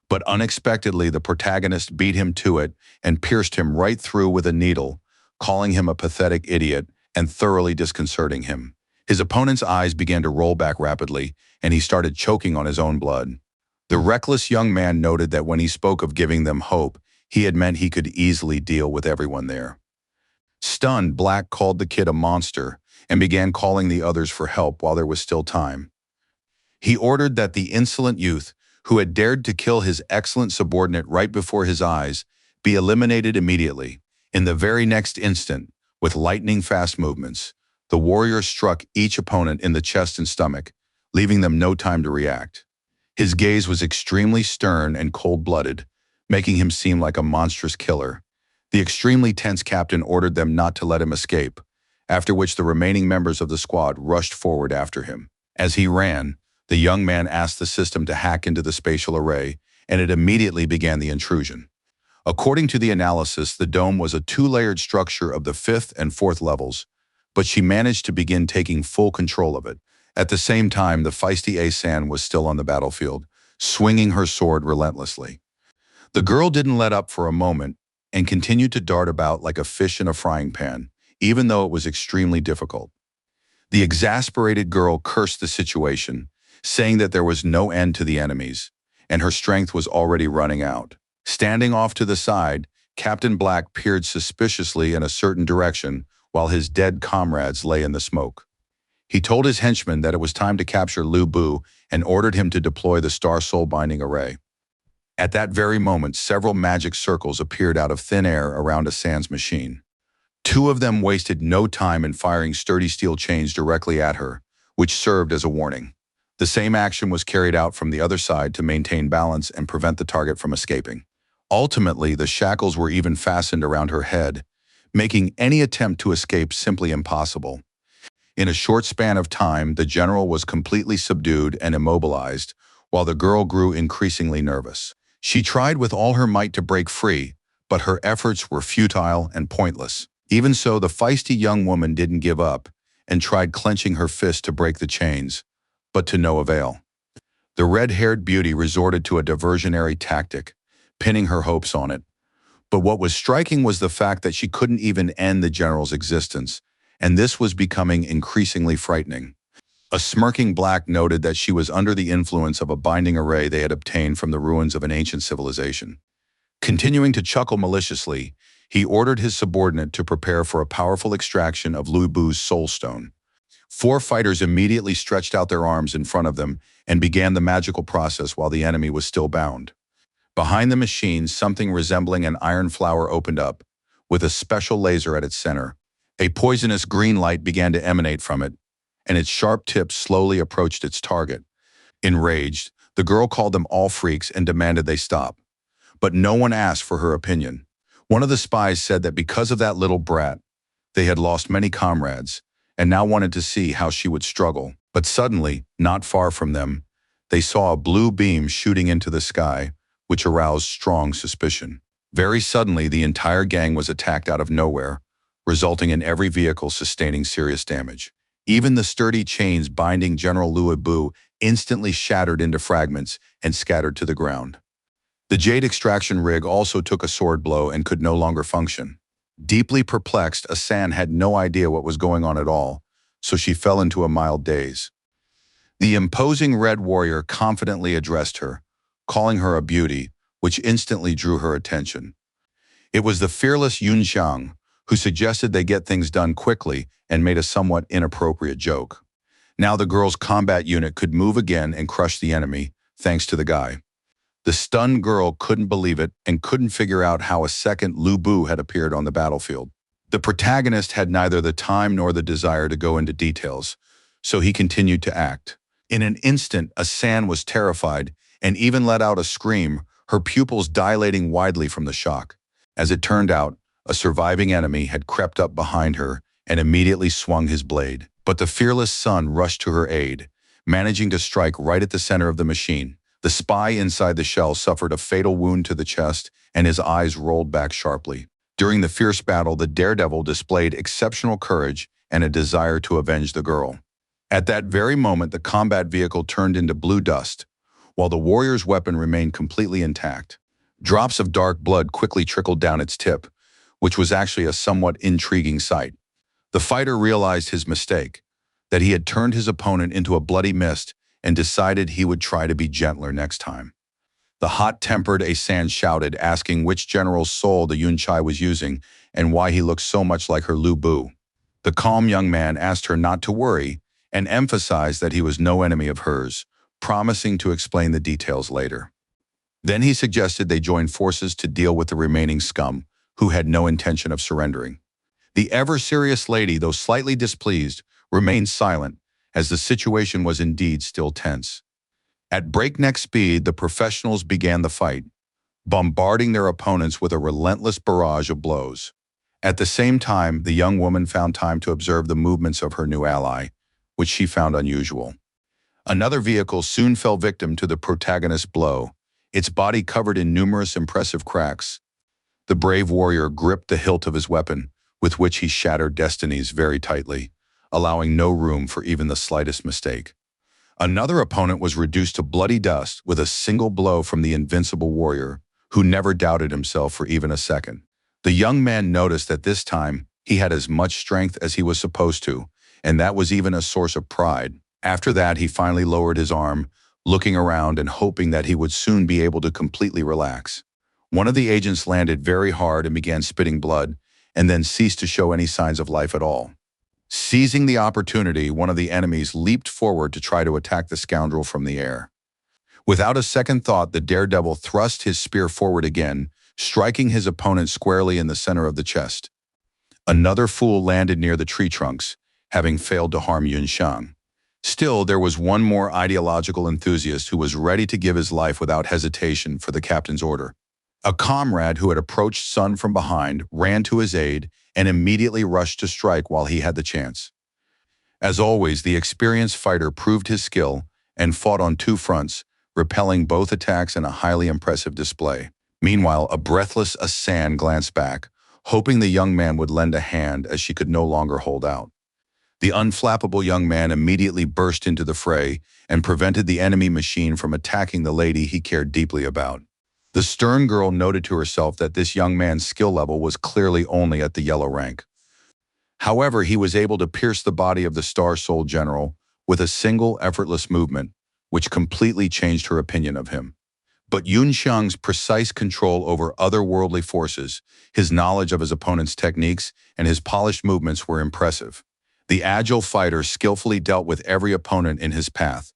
But unexpectedly, the protagonist beat him to it and pierced him right through with a needle, calling him a pathetic idiot and thoroughly disconcerting him. His opponent's eyes began to roll back rapidly, and he started choking on his own blood. The reckless young man noted that when he spoke of giving them hope, he had meant he could easily deal with everyone there. Stunned, Black called the kid a monster and began calling the others for help while there was still time. He ordered that the insolent youth, who had dared to kill his excellent subordinate right before his eyes, be eliminated immediately. In the very next instant, with lightning-fast movements, the warrior struck each opponent in the chest and stomach, leaving them no time to react. His gaze was extremely stern and cold-blooded, making him seem like a monstrous killer. The extremely tense captain ordered them not to let him escape, after which the remaining members of the squad rushed forward after him. As he ran, the young man asked the system to hack into the spatial array, and it immediately began the intrusion. According to the analysis, the dome was a two-layered structure of the 5th and 4th levels, but she managed to begin taking full control of it. At the same time, the feisty Asan was still on the battlefield, swinging her sword relentlessly. The girl didn't let up for a moment and continued to dart about like a fish in a frying pan, even though it was extremely difficult. The exasperated girl cursed the situation, saying that there was no end to the enemies, and her strength was already running out. Standing off to the side, Captain Black peered suspiciously in a certain direction while his dead comrades lay in the smoke. He told his henchman that it was time to capture Lu Bu and ordered him to deploy the Star Soul Binding Array. At that very moment, several magic circles appeared out of thin air around Asan's machine. Two of them wasted no time in firing sturdy steel chains directly at her, which served as a warning. The same action was carried out from the other side to maintain balance and prevent the target from escaping. Ultimately, the shackles were even fastened around her head, making any attempt to escape simply impossible. In a short span of time, the general was completely subdued and immobilized, while the girl grew increasingly nervous. She tried with all her might to break free, but her efforts were futile and pointless. Even so, the feisty young woman didn't give up and tried clenching her fist to break the chains, but to no avail. The red-haired beauty resorted to a diversionary tactic, pinning her hopes on it. But what was striking was the fact that she couldn't even end the general's existence, and this was becoming increasingly frightening. A smirking Black noted that she was under the influence of a binding array they had obtained from the ruins of an ancient civilization. Continuing to chuckle maliciously, he ordered his subordinate to prepare for a powerful extraction of Lu Bu's soul stone. 4 fighters immediately stretched out their arms in front of them and began the magical process while the enemy was still bound. Behind the machine, something resembling an iron flower opened up, with a special laser at its center. A poisonous green light began to emanate from it, and its sharp tips slowly approached its target. Enraged, the girl called them all freaks and demanded they stop. But no one asked for her opinion. One of the spies said that because of that little brat, they had lost many comrades, and now wanted to see how she would struggle. But suddenly, not far from them, they saw a blue beam shooting into the sky, which aroused strong suspicion. Very suddenly, the entire gang was attacked out of nowhere, resulting in every vehicle sustaining serious damage. Even the sturdy chains binding General Lu Bu instantly shattered into fragments and scattered to the ground. The jade extraction rig also took a sword blow and could no longer function. Deeply perplexed, Asan had no idea what was going on at all, so she fell into a mild daze. The imposing red warrior confidently addressed her, calling her a beauty, which instantly drew her attention. It was the fearless Yun Xiang, who suggested they get things done quickly and made a somewhat inappropriate joke. Now the girl's combat unit could move again and crush the enemy, thanks to the guy. The stunned girl couldn't believe it and couldn't figure out how a second Lu Bu had appeared on the battlefield. The protagonist had neither the time nor the desire to go into details, so he continued to act. In an instant, Asan was terrified and even let out a scream, her pupils dilating widely from the shock. As it turned out, a surviving enemy had crept up behind her and immediately swung his blade. But the fearless son rushed to her aid, managing to strike right at the center of the machine. The spy inside the shell suffered a fatal wound to the chest, and his eyes rolled back sharply. During the fierce battle, the daredevil displayed exceptional courage and a desire to avenge the girl. At that very moment, the combat vehicle turned into blue dust, while the warrior's weapon remained completely intact. Drops of dark blood quickly trickled down its tip, which was actually a somewhat intriguing sight. The fighter realized his mistake, that he had turned his opponent into a bloody mist, and decided he would try to be gentler next time. The hot-tempered Asan shouted, asking which general's soul the Yunchai was using and why he looked so much like her Lu Bu. The calm young man asked her not to worry and emphasized that he was no enemy of hers, promising to explain the details later. Then he suggested they join forces to deal with the remaining scum, who had no intention of surrendering. The ever-serious lady, though slightly displeased, remained silent, as the situation was indeed still tense. At breakneck speed, the professionals began the fight, bombarding their opponents with a relentless barrage of blows. At the same time, the young woman found time to observe the movements of her new ally, which she found unusual. Another vehicle soon fell victim to the protagonist's blow, its body covered in numerous impressive cracks. The brave warrior gripped the hilt of his weapon, with which he shattered destinies very tightly, allowing no room for even the slightest mistake. Another opponent was reduced to bloody dust with a single blow from the invincible warrior, who never doubted himself for even a second. The young man noticed that this time he had as much strength as he was supposed to, and that was even a source of pride. After that, he finally lowered his arm, looking around and hoping that he would soon be able to completely relax. One of the agents landed very hard and began spitting blood, and then ceased to show any signs of life at all. Seizing the opportunity, one of the enemies leaped forward to try to attack the scoundrel from the air. Without a second thought, the daredevil thrust his spear forward again, striking his opponent squarely in the center of the chest. Another fool landed near the tree trunks, having failed to harm Yunxiang. Still, there was one more ideological enthusiast who was ready to give his life without hesitation for the captain's order. A comrade who had approached Sun from behind ran to his aid and immediately rushed to strike while he had the chance. As always, the experienced fighter proved his skill and fought on two fronts, repelling both attacks in a highly impressive display. Meanwhile, a breathless Asan glanced back, hoping the young man would lend a hand as she could no longer hold out. The unflappable young man immediately burst into the fray and prevented the enemy machine from attacking the lady he cared deeply about. The stern girl noted to herself that this young man's skill level was clearly only at the yellow rank. However, he was able to pierce the body of the star-souled general with a single effortless movement, which completely changed her opinion of him. But Yunxiang's precise control over otherworldly forces, his knowledge of his opponent's techniques, and his polished movements were impressive. The agile fighter skillfully dealt with every opponent in his path,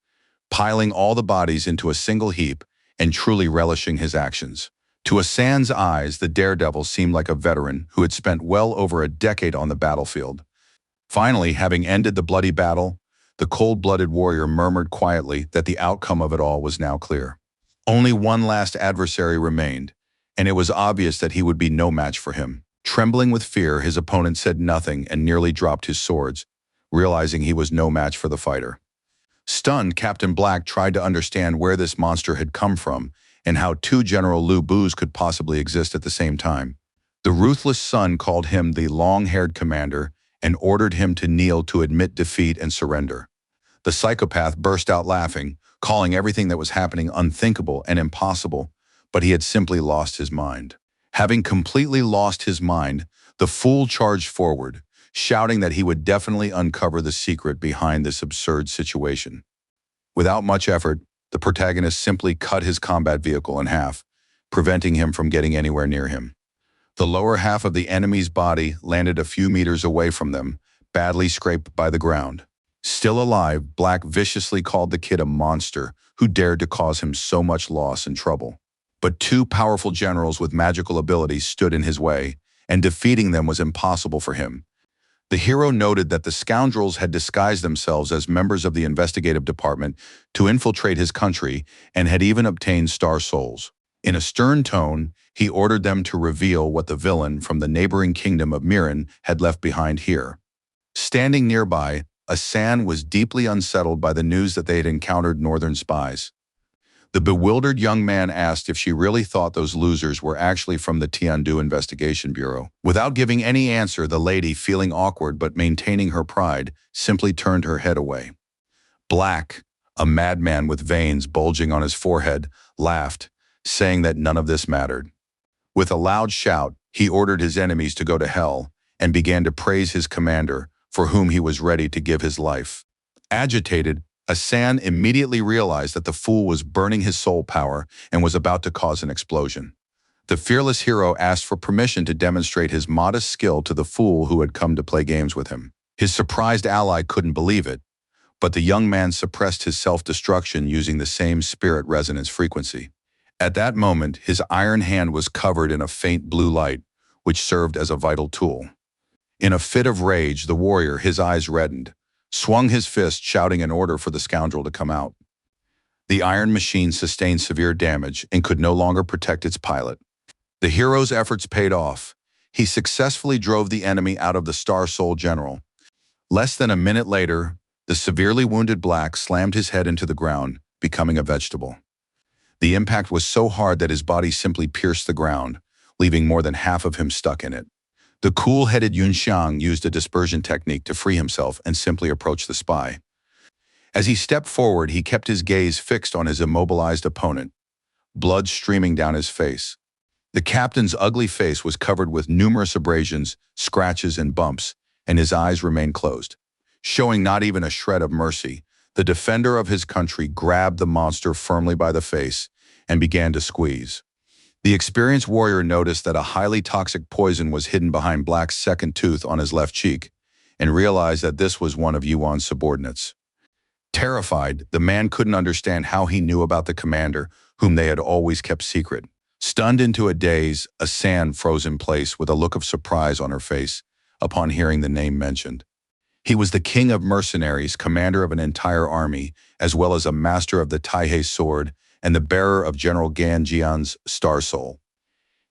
piling all the bodies into a single heap and truly relishing his actions. To Asan's eyes, the daredevil seemed like a veteran who had spent well over a decade on the battlefield. Finally, having ended the bloody battle, the cold-blooded warrior murmured quietly that the outcome of it all was now clear. Only one last adversary remained, and it was obvious that he would be no match for him. Trembling with fear, his opponent said nothing and nearly dropped his swords, realizing he was no match for the fighter. Stunned, Captain Black tried to understand where this monster had come from and how two General Lu Bus could possibly exist at the same time. The ruthless Sun called him the long-haired commander and ordered him to kneel to admit defeat and surrender. The psychopath burst out laughing, calling everything that was happening unthinkable and impossible, but he had simply lost his mind. Having completely lost his mind, the fool charged forward, shouting that he would definitely uncover the secret behind this absurd situation. Without much effort, the protagonist simply cut his combat vehicle in half, preventing him from getting anywhere near him. The lower half of the enemy's body landed a few meters away from them, badly scraped by the ground. Still alive, Black viciously called the kid a monster who dared to cause him so much loss and trouble. But two powerful generals with magical abilities stood in his way, and defeating them was impossible for him. The hero noted that the scoundrels had disguised themselves as members of the investigative department to infiltrate his country and had even obtained star souls. In a stern tone, he ordered them to reveal what the villain from the neighboring kingdom of Miran had left behind here. Standing nearby, Asan was deeply unsettled by the news that they had encountered northern spies. The bewildered young man asked if she really thought those losers were actually from the Tiandu Investigation Bureau. Without giving any answer, the lady, feeling awkward but maintaining her pride, simply turned her head away. Black, a madman with veins bulging on his forehead, laughed, saying that none of this mattered. With a loud shout, he ordered his enemies to go to hell and began to praise his commander, for whom he was ready to give his life. Agitated, Asan immediately realized that the fool was burning his soul power and was about to cause an explosion. The fearless hero asked for permission to demonstrate his modest skill to the fool who had come to play games with him. His surprised ally couldn't believe it, but the young man suppressed his self-destruction using the same spirit resonance frequency. At that moment, his iron hand was covered in a faint blue light, which served as a vital tool. In a fit of rage, the warrior, his eyes reddened, swung his fist, shouting an order for the scoundrel to come out. The iron machine sustained severe damage and could no longer protect its pilot. The hero's efforts paid off. He successfully drove the enemy out of the Star Soul General. Less than a minute later, the severely wounded Black slammed his head into the ground, becoming a vegetable. The impact was so hard that his body simply pierced the ground, leaving more than half of him stuck in it. The cool-headed Yunxiang used a dispersion technique to free himself and simply approached the spy. As he stepped forward, he kept his gaze fixed on his immobilized opponent, blood streaming down his face. The captain's ugly face was covered with numerous abrasions, scratches, and bumps, and his eyes remained closed. Showing not even a shred of mercy, the defender of his country grabbed the monster firmly by the face and began to squeeze. The experienced warrior noticed that a highly toxic poison was hidden behind Black's second tooth on his left cheek and realized that this was one of Yuan's subordinates. Terrified, the man couldn't understand how he knew about the commander, whom they had always kept secret. Stunned into a daze, Asan froze in place with a look of surprise on her face upon hearing the name mentioned. He was the king of mercenaries, commander of an entire army, as well as a master of the Taihei sword and the bearer of General Gan Jian's Star Soul.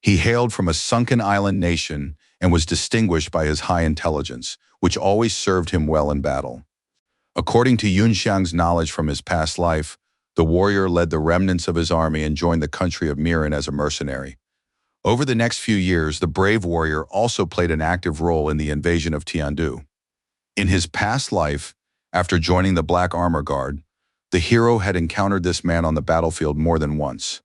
He hailed from a sunken island nation and was distinguished by his high intelligence, which always served him well in battle. According to Yunxiang's knowledge from his past life, the warrior led the remnants of his army and joined the country of Miran as a mercenary. Over the next few years, the brave warrior also played an active role in the invasion of Tiandu. In his past life, after joining the Black Armor Guard, the hero had encountered this man on the battlefield more than once.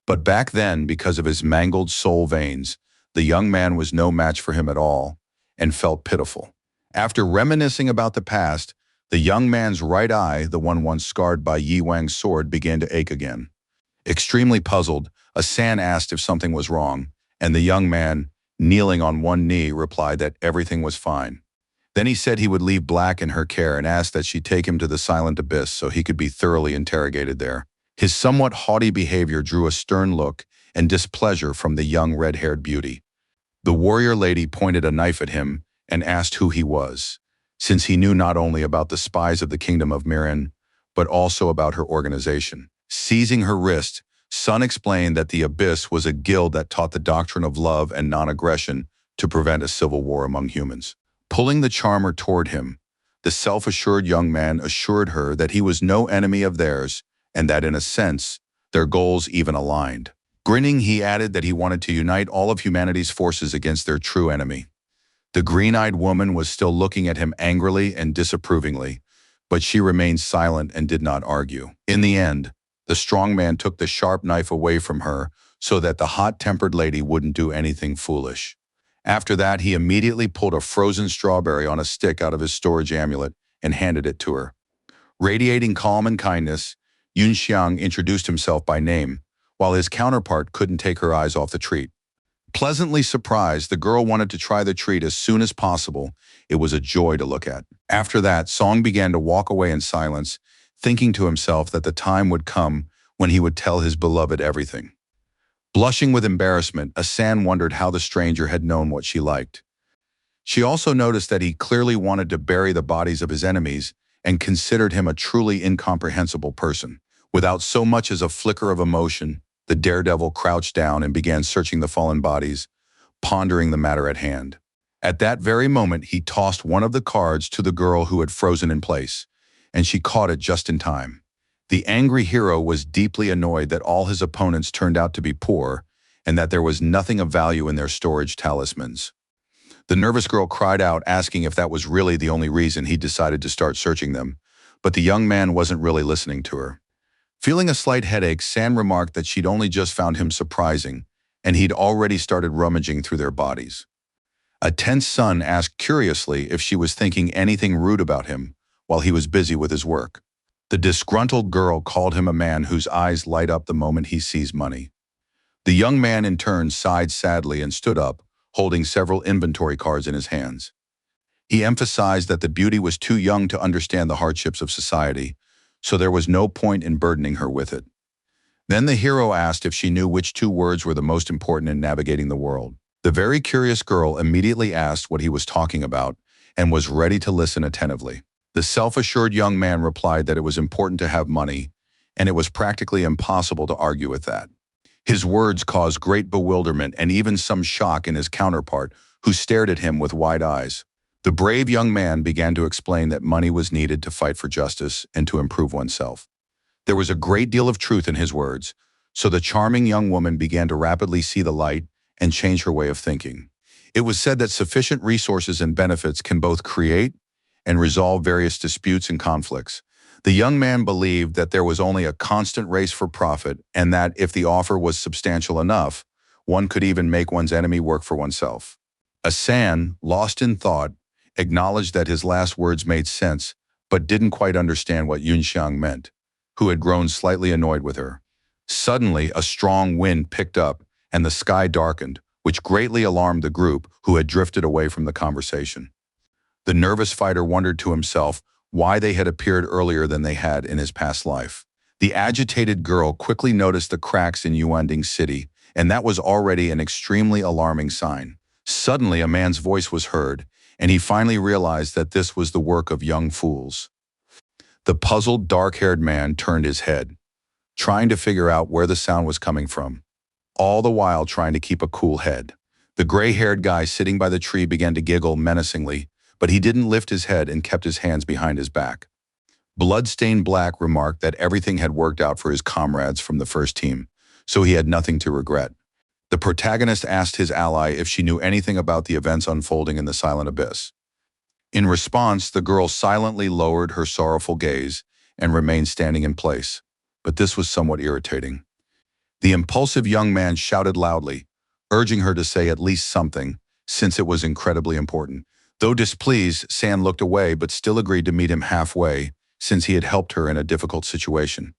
But back then, because of his mangled soul veins, the young man was no match for him at all and felt pitiful. After reminiscing about the past, the young man's right eye, the one once scarred by Yi Wang's sword, began to ache again. Extremely puzzled, Asan asked if something was wrong, and the young man, kneeling on one knee, replied that everything was fine. Then he said he would leave Black in her care and asked that she take him to the Silent Abyss so he could be thoroughly interrogated there. His somewhat haughty behavior drew a stern look and displeasure from the young red-haired beauty. The warrior lady pointed a knife at him and asked who he was, since he knew not only about the spies of the Kingdom of Miran, but also about her organization. Seizing her wrist, Sun explained that the Abyss was a guild that taught the doctrine of love and non-aggression to prevent a civil war among humans. Pulling the charmer toward him, the self-assured young man assured her that he was no enemy of theirs and that, in a sense, their goals even aligned. Grinning, he added that he wanted to unite all of humanity's forces against their true enemy. The green-eyed woman was still looking at him angrily and disapprovingly, but she remained silent and did not argue. In the end, the strong man took the sharp knife away from her so that the hot-tempered lady wouldn't do anything foolish. After that, he immediately pulled a frozen strawberry on a stick out of his storage amulet and handed it to her. Radiating calm and kindness, Yunxiang introduced himself by name, while his counterpart couldn't take her eyes off the treat. Pleasantly surprised, the girl wanted to try the treat as soon as possible. It was a joy to look at. After that, Song began to walk away in silence, thinking to himself that the time would come when he would tell his beloved everything. Blushing with embarrassment, Asan wondered how the stranger had known what she liked. She also noticed that he clearly wanted to bury the bodies of his enemies and considered him a truly incomprehensible person. Without so much as a flicker of emotion, the daredevil crouched down and began searching the fallen bodies, pondering the matter at hand. At that very moment, he tossed one of the cards to the girl who had frozen in place, and she caught it just in time. The angry hero was deeply annoyed that all his opponents turned out to be poor and that there was nothing of value in their storage talismans. The nervous girl cried out, asking if that was really the only reason he decided to start searching them, But the young man wasn't really listening to her. Feeling a slight headache, San remarked that she'd only just found him surprising, and he'd already started rummaging through their bodies. A tense Sun asked curiously if she was thinking anything rude about him while he was busy with his work. The disgruntled girl called him a man whose eyes light up the moment he sees money. The young man in turn sighed sadly and stood up, holding several inventory cards in his hands. He emphasized that the beauty was too young to understand the hardships of society, so there was no point in burdening her with it. Then the hero asked if she knew which two words were the most important in navigating the world. The very curious girl immediately asked what he was talking about and was ready to listen attentively. The self-assured young man replied that it was important to have money, and it was practically impossible to argue with that. His words caused great bewilderment and even some shock in his counterpart, who stared at him with wide eyes. The brave young man began to explain that money was needed to fight for justice and to improve oneself. There was a great deal of truth in his words, so the charming young woman began to rapidly see the light and change her way of thinking. It was said that sufficient resources and benefits can both create and resolve various disputes and conflicts. The young man believed that there was only a constant race for profit, and that if the offer was substantial enough, one could even make one's enemy work for oneself. Asan, lost in thought, acknowledged that his last words made sense, but didn't quite understand what Yunxiang meant, who had grown slightly annoyed with her. Suddenly, a strong wind picked up, and the sky darkened, which greatly alarmed the group, who had drifted away from the conversation. The nervous fighter wondered to himself why they had appeared earlier than they had in his past life. The agitated girl quickly noticed the cracks in Yuanding City, and that was already an extremely alarming sign. Suddenly, a man's voice was heard, and he finally realized that this was the work of young fools. The puzzled, dark-haired man turned his head, trying to figure out where the sound was coming from, all the while trying to keep a cool head. The gray-haired guy sitting by the tree began to giggle menacingly, but he didn't lift his head and kept his hands behind his back. Bloodstained Black remarked that everything had worked out for his comrades from the first team, so he had nothing to regret. The protagonist asked his ally if she knew anything about the events unfolding in the Silent Abyss. In response, the girl silently lowered her sorrowful gaze and remained standing in place, but this was somewhat irritating. The impulsive young man shouted loudly, urging her to say at least something, since it was incredibly important. Though displeased, San looked away but still agreed to meet him halfway, since he had helped her in a difficult situation.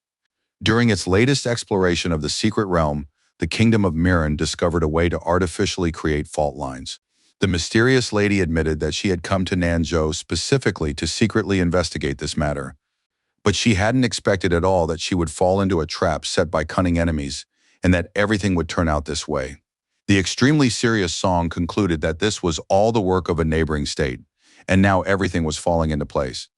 During its latest exploration of the secret realm, the kingdom of Miran discovered a way to artificially create fault lines. The mysterious lady admitted that she had come to Nanzhou specifically to secretly investigate this matter, but she hadn't expected at all that she would fall into a trap set by cunning enemies, and that everything would turn out this way. The extremely serious Song concluded that this was all the work of a neighboring state, and now everything was falling into place.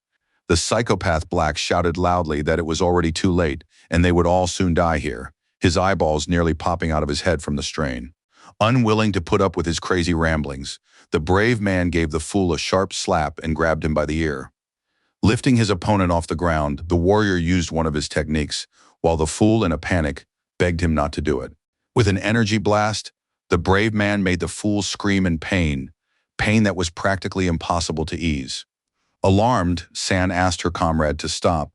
The psychopath Black shouted loudly that it was already too late, and they would all soon die here, his eyeballs nearly popping out of his head from the strain. Unwilling to put up with his crazy ramblings, the brave man gave the fool a sharp slap and grabbed him by the ear. Lifting his opponent off the ground, the warrior used one of his techniques, while the fool, in a panic, begged him not to do it. With an energy blast, the brave man made the fool scream in pain that was practically impossible to ease. Alarmed, San asked her comrade to stop,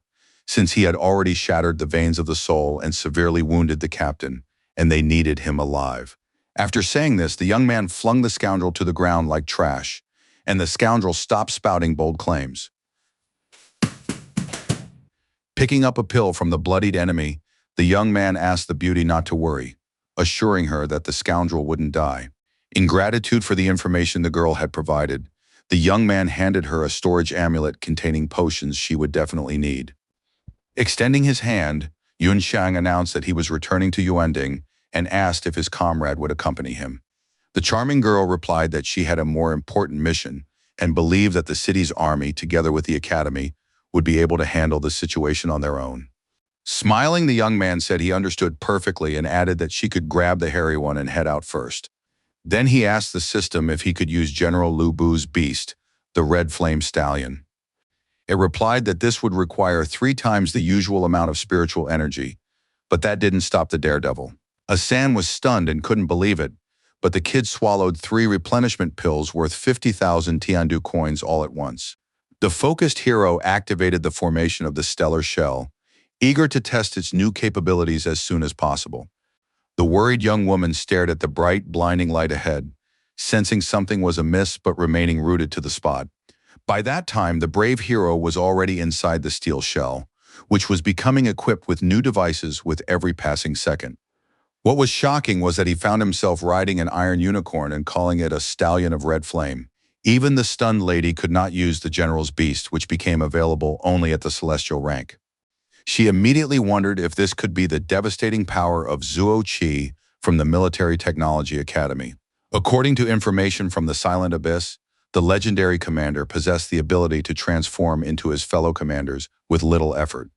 since he had already shattered the veins of the soul and severely wounded the captain, and they needed him alive. After saying this, the young man flung the scoundrel to the ground like trash, and the scoundrel stopped spouting bold claims. Picking up a pill from the bloodied enemy, the young man asked the beauty not to worry, assuring her that the scoundrel wouldn't die. In gratitude for the information the girl had provided, the young man handed her a storage amulet containing potions she would definitely need. Extending his hand, Yunxiang announced that he was returning to Yuanding and asked if his comrade would accompany him. The charming girl replied that she had a more important mission and believed that the city's army, together with the academy, would be able to handle the situation on their own. Smiling, the young man said he understood perfectly and added that she could grab the hairy one and head out first. Then he asked the system if he could use General Lu Bu's beast, the Red Flame Stallion. It replied that this would require 3 times the usual amount of spiritual energy, but that didn't stop the daredevil. Asan was stunned and couldn't believe it, but the kid swallowed 3 replenishment pills worth 50,000 Tiandu coins all at once. The focused hero activated the formation of the stellar shell, eager to test its new capabilities as soon as possible. The worried young woman stared at the bright, blinding light ahead, sensing something was amiss but remaining rooted to the spot. By that time, the brave hero was already inside the steel shell, which was becoming equipped with new devices with every passing second. What was shocking was that he found himself riding an iron unicorn and calling it a stallion of red flame. Even the stunned lady could not use the general's beast, which became available only at the celestial rank. She immediately wondered if this could be the devastating power of Zuo Qi from the Military Technology Academy. According to information from the Silent Abyss, the legendary commander possessed the ability to transform into his fellow commanders with little effort.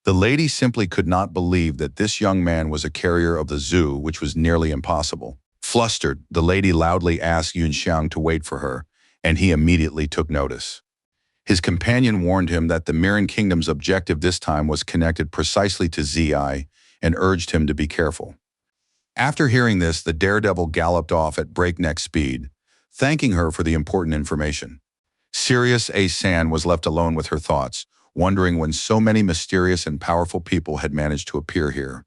The lady simply could not believe that this young man was a carrier of the Zhu, which was nearly impossible. Flustered, the lady loudly asked Yunxiang to wait for her, and he immediately took notice. His companion warned him that the Mirren Kingdom's objective this time was connected precisely to Zi and urged him to be careful. After hearing this, the daredevil galloped off at breakneck speed, thanking her for the important information. Serious A. San was left alone with her thoughts, wondering when so many mysterious and powerful people had managed to appear here.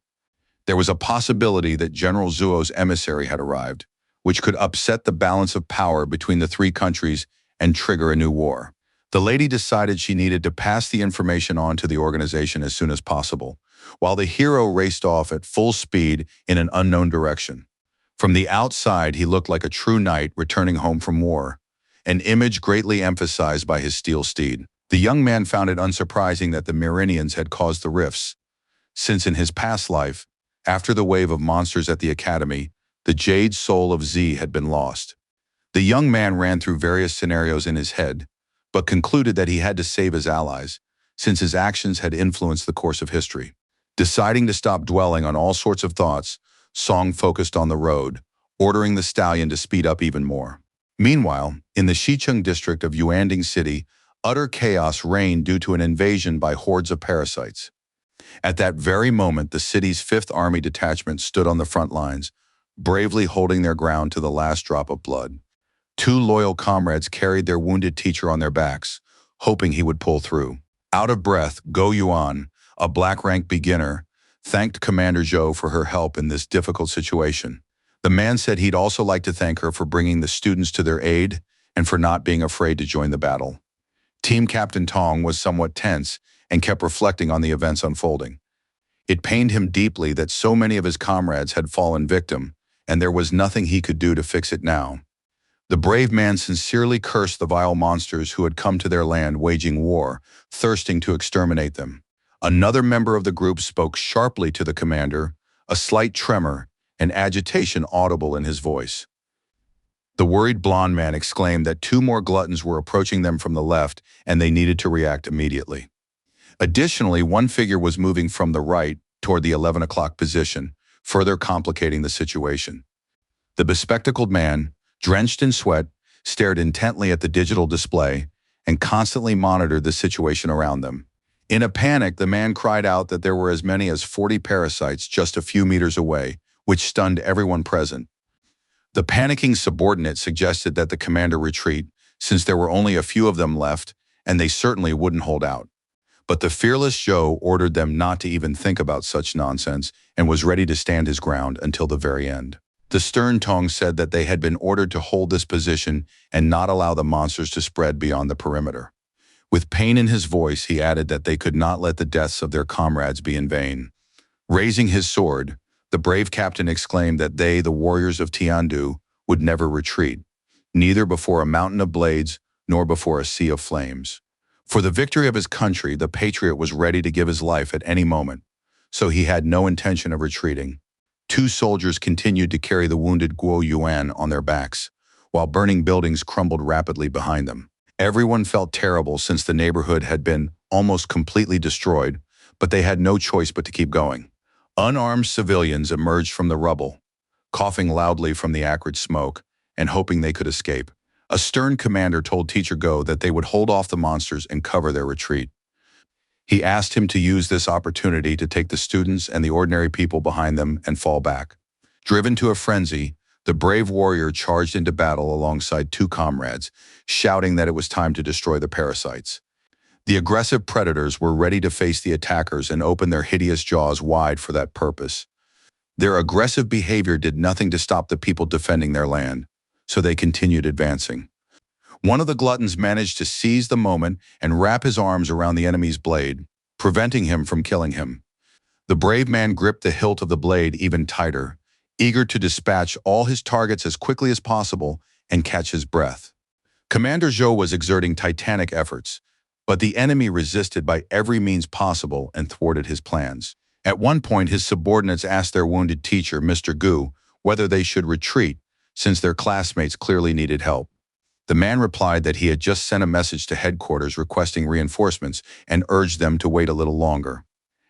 There was a possibility that General Zuo's emissary had arrived, which could upset the balance of power between the three countries and trigger a new war. The lady decided she needed to pass the information on to the organization as soon as possible, while the hero raced off at full speed in an unknown direction. From the outside, he looked like a true knight returning home from war, an image greatly emphasized by his steel steed. The young man found it unsurprising that the Myrinians had caused the rifts, since in his past life, after the wave of monsters at the academy, the jade soul of Z had been lost. The young man ran through various scenarios in his head, but concluded that he had to save his allies, since his actions had influenced the course of history. Deciding to stop dwelling on all sorts of thoughts, Song focused on the road, ordering the stallion to speed up even more. Meanwhile, in the Xicheng district of Yuanding City, utter chaos reigned due to an invasion by hordes of parasites. At that very moment, the city's 5th Army Detachment stood on the front lines, bravely holding their ground to the last drop of blood. 2 loyal comrades carried their wounded teacher on their backs, hoping he would pull through. Out of breath, Go Yuan, a black-rank beginner, thanked Commander Zhou for her help in this difficult situation. The man said he'd also like to thank her for bringing the students to their aid and for not being afraid to join the battle. Team Captain Tong was somewhat tense and kept reflecting on the events unfolding. It pained him deeply that so many of his comrades had fallen victim, and there was nothing he could do to fix it now. The brave man sincerely cursed the vile monsters who had come to their land waging war, thirsting to exterminate them. Another member of the group spoke sharply to the commander, a slight tremor and agitation audible in his voice. The worried blond man exclaimed that 2 more gluttons were approaching them from the left and they needed to react immediately. Additionally, one figure was moving from the right toward the 11 o'clock position, further complicating the situation. The bespectacled man, drenched in sweat, stared intently at the digital display and constantly monitored the situation around them. In a panic, the man cried out that there were as many as 40 parasites just a few meters away, which stunned everyone present. The panicking subordinate suggested that the commander retreat, since there were only a few of them left, and they certainly wouldn't hold out. But the fearless Zhou ordered them not to even think about such nonsense and was ready to stand his ground until the very end. The stern Tong said that they had been ordered to hold this position and not allow the monsters to spread beyond the perimeter. With pain in his voice, he added that they could not let the deaths of their comrades be in vain. Raising his sword, the brave captain exclaimed that they, the warriors of Tiandu, would never retreat, neither before a mountain of blades nor before a sea of flames. For the victory of his country, the patriot was ready to give his life at any moment, so he had no intention of retreating. 2 soldiers continued to carry the wounded Guo Yuan on their backs, while burning buildings crumbled rapidly behind them. Everyone felt terrible since the neighborhood had been almost completely destroyed, but they had no choice but to keep going. Unarmed civilians emerged from the rubble, coughing loudly from the acrid smoke and hoping they could escape. A stern commander told Teacher Go that they would hold off the monsters and cover their retreat. He asked him to use this opportunity to take the students and the ordinary people behind them and fall back. Driven to a frenzy, The brave warrior charged into battle alongside two comrades, shouting that it was time to destroy the parasites. The aggressive predators were ready to face the attackers and open their hideous jaws wide for that purpose. Their aggressive behavior did nothing to stop the people defending their land, so they continued advancing. One of the gluttons managed to seize the moment and wrap his arms around the enemy's blade, preventing him from killing him. The brave man gripped the hilt of the blade even tighter, eager to dispatch all his targets as quickly as possible and catch his breath. Commander Zhou was exerting titanic efforts, but the enemy resisted by every means possible and thwarted his plans. At one point, his subordinates asked their wounded teacher, Mr. Gu, whether they should retreat, since their classmates clearly needed help. The man replied that he had just sent a message to headquarters requesting reinforcements and urged them to wait a little longer.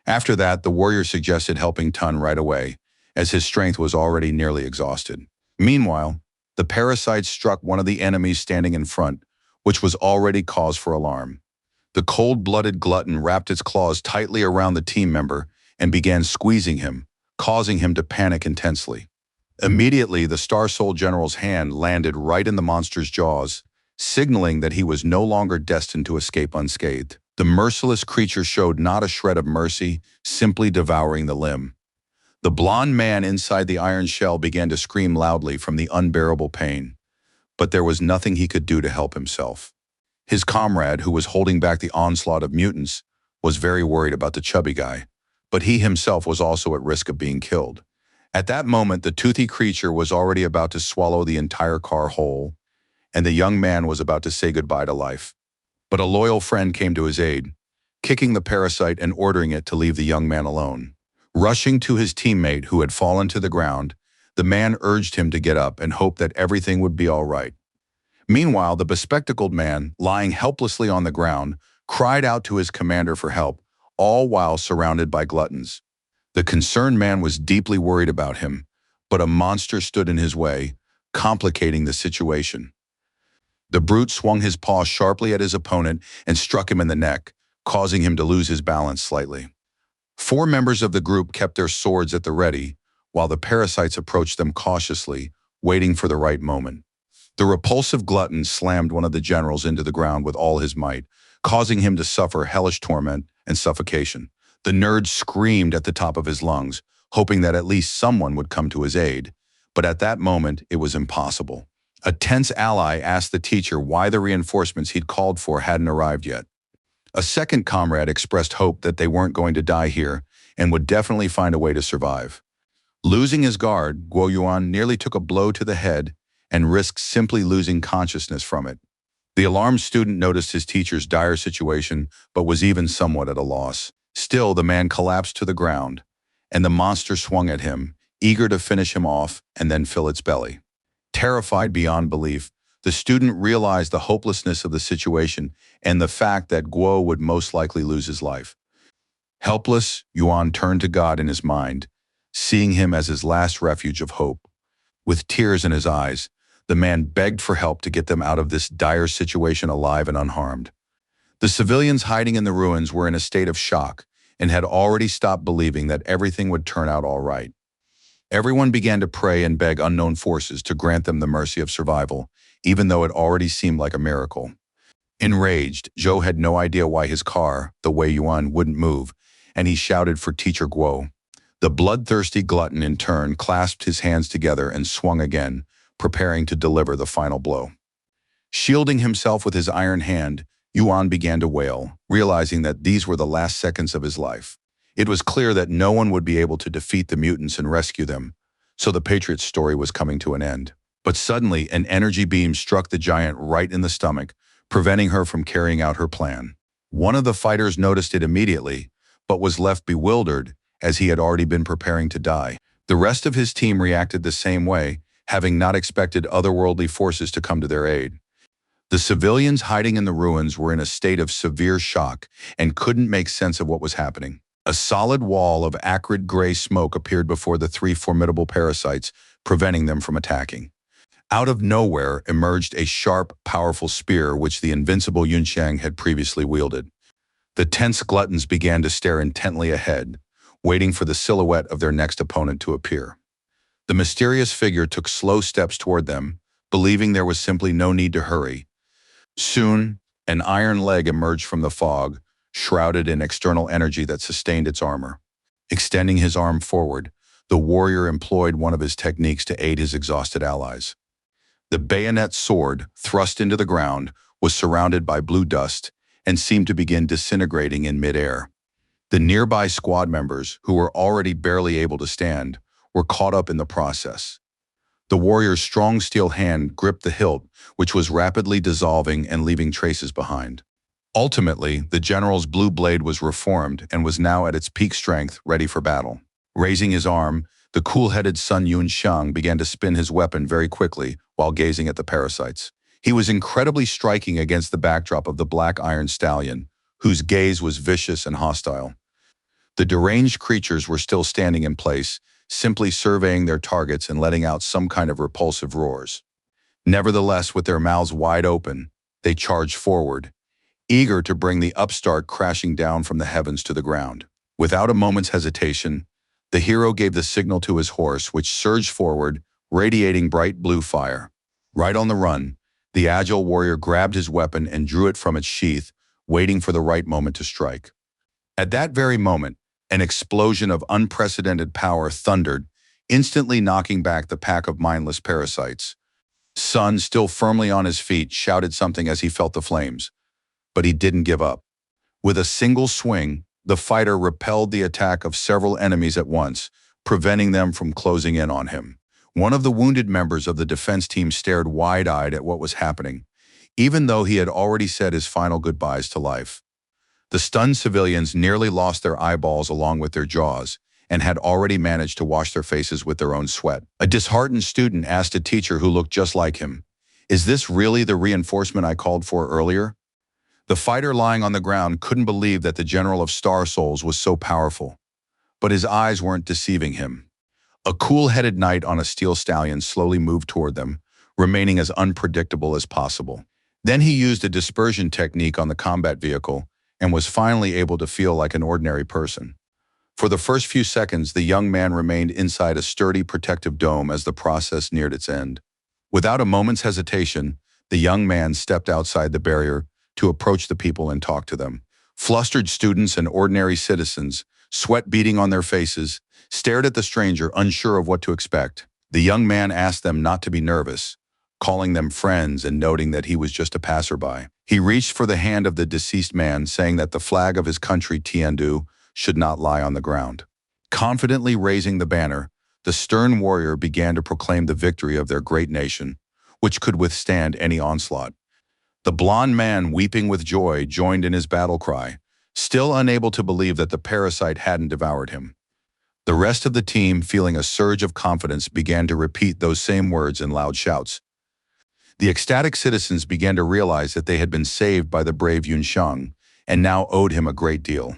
After that, the warrior suggested helping Tun right away, as his strength was already nearly exhausted. Meanwhile, the parasites struck one of the enemies standing in front, which was already cause for alarm. The cold-blooded glutton wrapped its claws tightly around the team member and began squeezing him, causing him to panic intensely. Immediately, the Star Soul General's hand landed right in the monster's jaws, signaling that he was no longer destined to escape unscathed. The merciless creature showed not a shred of mercy, simply devouring the limb. The blond man inside the iron shell began to scream loudly from the unbearable pain, but there was nothing he could do to help himself. His comrade, who was holding back the onslaught of mutants, was very worried about the chubby guy, but he himself was also at risk of being killed. At that moment, the toothy creature was already about to swallow the entire car whole, and the young man was about to say goodbye to life. But a loyal friend came to his aid, kicking the parasite and ordering it to leave the young man alone. Rushing to his teammate who had fallen to the ground, the man urged him to get up and hope that everything would be all right. Meanwhile, the bespectacled man, lying helplessly on the ground, cried out to his commander for help, all while surrounded by gluttons. The concerned man was deeply worried about him, but a monster stood in his way, complicating the situation. The brute swung his paw sharply at his opponent and struck him in the neck, causing him to lose his balance slightly. 4 members of the group kept their swords at the ready, while the parasites approached them cautiously, waiting for the right moment. The repulsive glutton slammed one of the generals into the ground with all his might, causing him to suffer hellish torment and suffocation. The nerd screamed at the top of his lungs, hoping that at least someone would come to his aid, but at that moment it was impossible. A tense ally asked the teacher why the reinforcements he'd called for hadn't arrived yet. A second comrade expressed hope that they weren't going to die here and would definitely find a way to survive. Losing his guard, Guo Yuan nearly took a blow to the head and risked simply losing consciousness from it. The alarmed student noticed his teacher's dire situation, but was even somewhat at a loss. Still, the man collapsed to the ground, and the monster swung at him, eager to finish him off and then fill its belly. Terrified beyond belief, the student realized the hopelessness of the situation and the fact that Guo would most likely lose his life. Helpless, Yuan turned to God in his mind, seeing him as his last refuge of hope. With tears in his eyes, the man begged for help to get them out of this dire situation alive and unharmed. The civilians hiding in the ruins were in a state of shock and had already stopped believing that everything would turn out all right. Everyone began to pray and beg unknown forces to grant them the mercy of survival, even though it already seemed like a miracle. Enraged, Zhou had no idea why his car, the Wei Yuan, wouldn't move, and he shouted for Teacher Guo. The bloodthirsty glutton in turn clasped his hands together and swung again, preparing to deliver the final blow. Shielding himself with his iron hand, Yuan began to wail, realizing that these were the last seconds of his life. It was clear that no one would be able to defeat the mutants and rescue them, so the Patriot's story was coming to an end. But suddenly, an energy beam struck the giant right in the stomach, preventing her from carrying out her plan. One of the fighters noticed it immediately, but was left bewildered as he had already been preparing to die. The rest of his team reacted the same way, having not expected otherworldly forces to come to their aid. The civilians hiding in the ruins were in a state of severe shock and couldn't make sense of what was happening. A solid wall of acrid gray smoke appeared before the 3 formidable parasites, preventing them from attacking. Out of nowhere emerged a sharp, powerful spear which the invincible Yunxiang had previously wielded. The tense gluttons began to stare intently ahead, waiting for the silhouette of their next opponent to appear. The mysterious figure took slow steps toward them, believing there was simply no need to hurry. Soon, an iron leg emerged from the fog, shrouded in external energy that sustained its armor. Extending his arm forward, the warrior employed one of his techniques to aid his exhausted allies. The bayonet sword, thrust into the ground, was surrounded by blue dust and seemed to begin disintegrating in midair. The nearby squad members, who were already barely able to stand, were caught up in the process. The warrior's strong steel hand gripped the hilt, which was rapidly dissolving and leaving traces behind. Ultimately, the general's blue blade was reformed and was now at its peak strength, ready for battle. Raising his arm, the cool-headed Sun Yun-sheng began to spin his weapon very quickly while gazing at the parasites. He was incredibly striking against the backdrop of the black iron stallion, whose gaze was vicious and hostile. The deranged creatures were still standing in place, simply surveying their targets and letting out some kind of repulsive roars. Nevertheless, with their mouths wide open, they charged forward, eager to bring the upstart crashing down from the heavens to the ground. Without a moment's hesitation, the hero gave the signal to his horse, which surged forward, radiating bright blue fire. Right on the run, the agile warrior grabbed his weapon and drew it from its sheath, waiting for the right moment to strike. At that very moment, an explosion of unprecedented power thundered, instantly knocking back the pack of mindless parasites. Sun, still firmly on his feet, shouted something as he felt the flames, but he didn't give up. With a single swing, the fighter repelled the attack of several enemies at once, preventing them from closing in on him. One of the wounded members of the defense team stared wide-eyed at what was happening, even though he had already said his final goodbyes to life. The stunned civilians nearly lost their eyeballs along with their jaws, and had already managed to wash their faces with their own sweat. A disheartened student asked a teacher who looked just like him, "Is this really the reinforcement I called for earlier?" The fighter lying on the ground couldn't believe that the General of Star Souls was so powerful. But his eyes weren't deceiving him. A cool-headed knight on a steel stallion slowly moved toward them, remaining as unpredictable as possible. Then he used a dispersion technique on the combat vehicle and was finally able to feel like an ordinary person. For the first few seconds, the young man remained inside a sturdy protective dome as the process neared its end. Without a moment's hesitation, the young man stepped outside the barrier to approach the people and talk to them. Flustered students and ordinary citizens, sweat beading on their faces, stared at the stranger, unsure of what to expect. The young man asked them not to be nervous, calling them friends and noting that he was just a passerby. He reached for the hand of the deceased man, saying that the flag of his country, Tiandu, should not lie on the ground. Confidently raising the banner, the stern warrior began to proclaim the victory of their great nation, which could withstand any onslaught. The blond man, weeping with joy, joined in his battle cry, still unable to believe that the parasite hadn't devoured him. The rest of the team, feeling a surge of confidence, began to repeat those same words in loud shouts. The ecstatic citizens began to realize that they had been saved by the brave Yun-sheng and now owed him a great deal.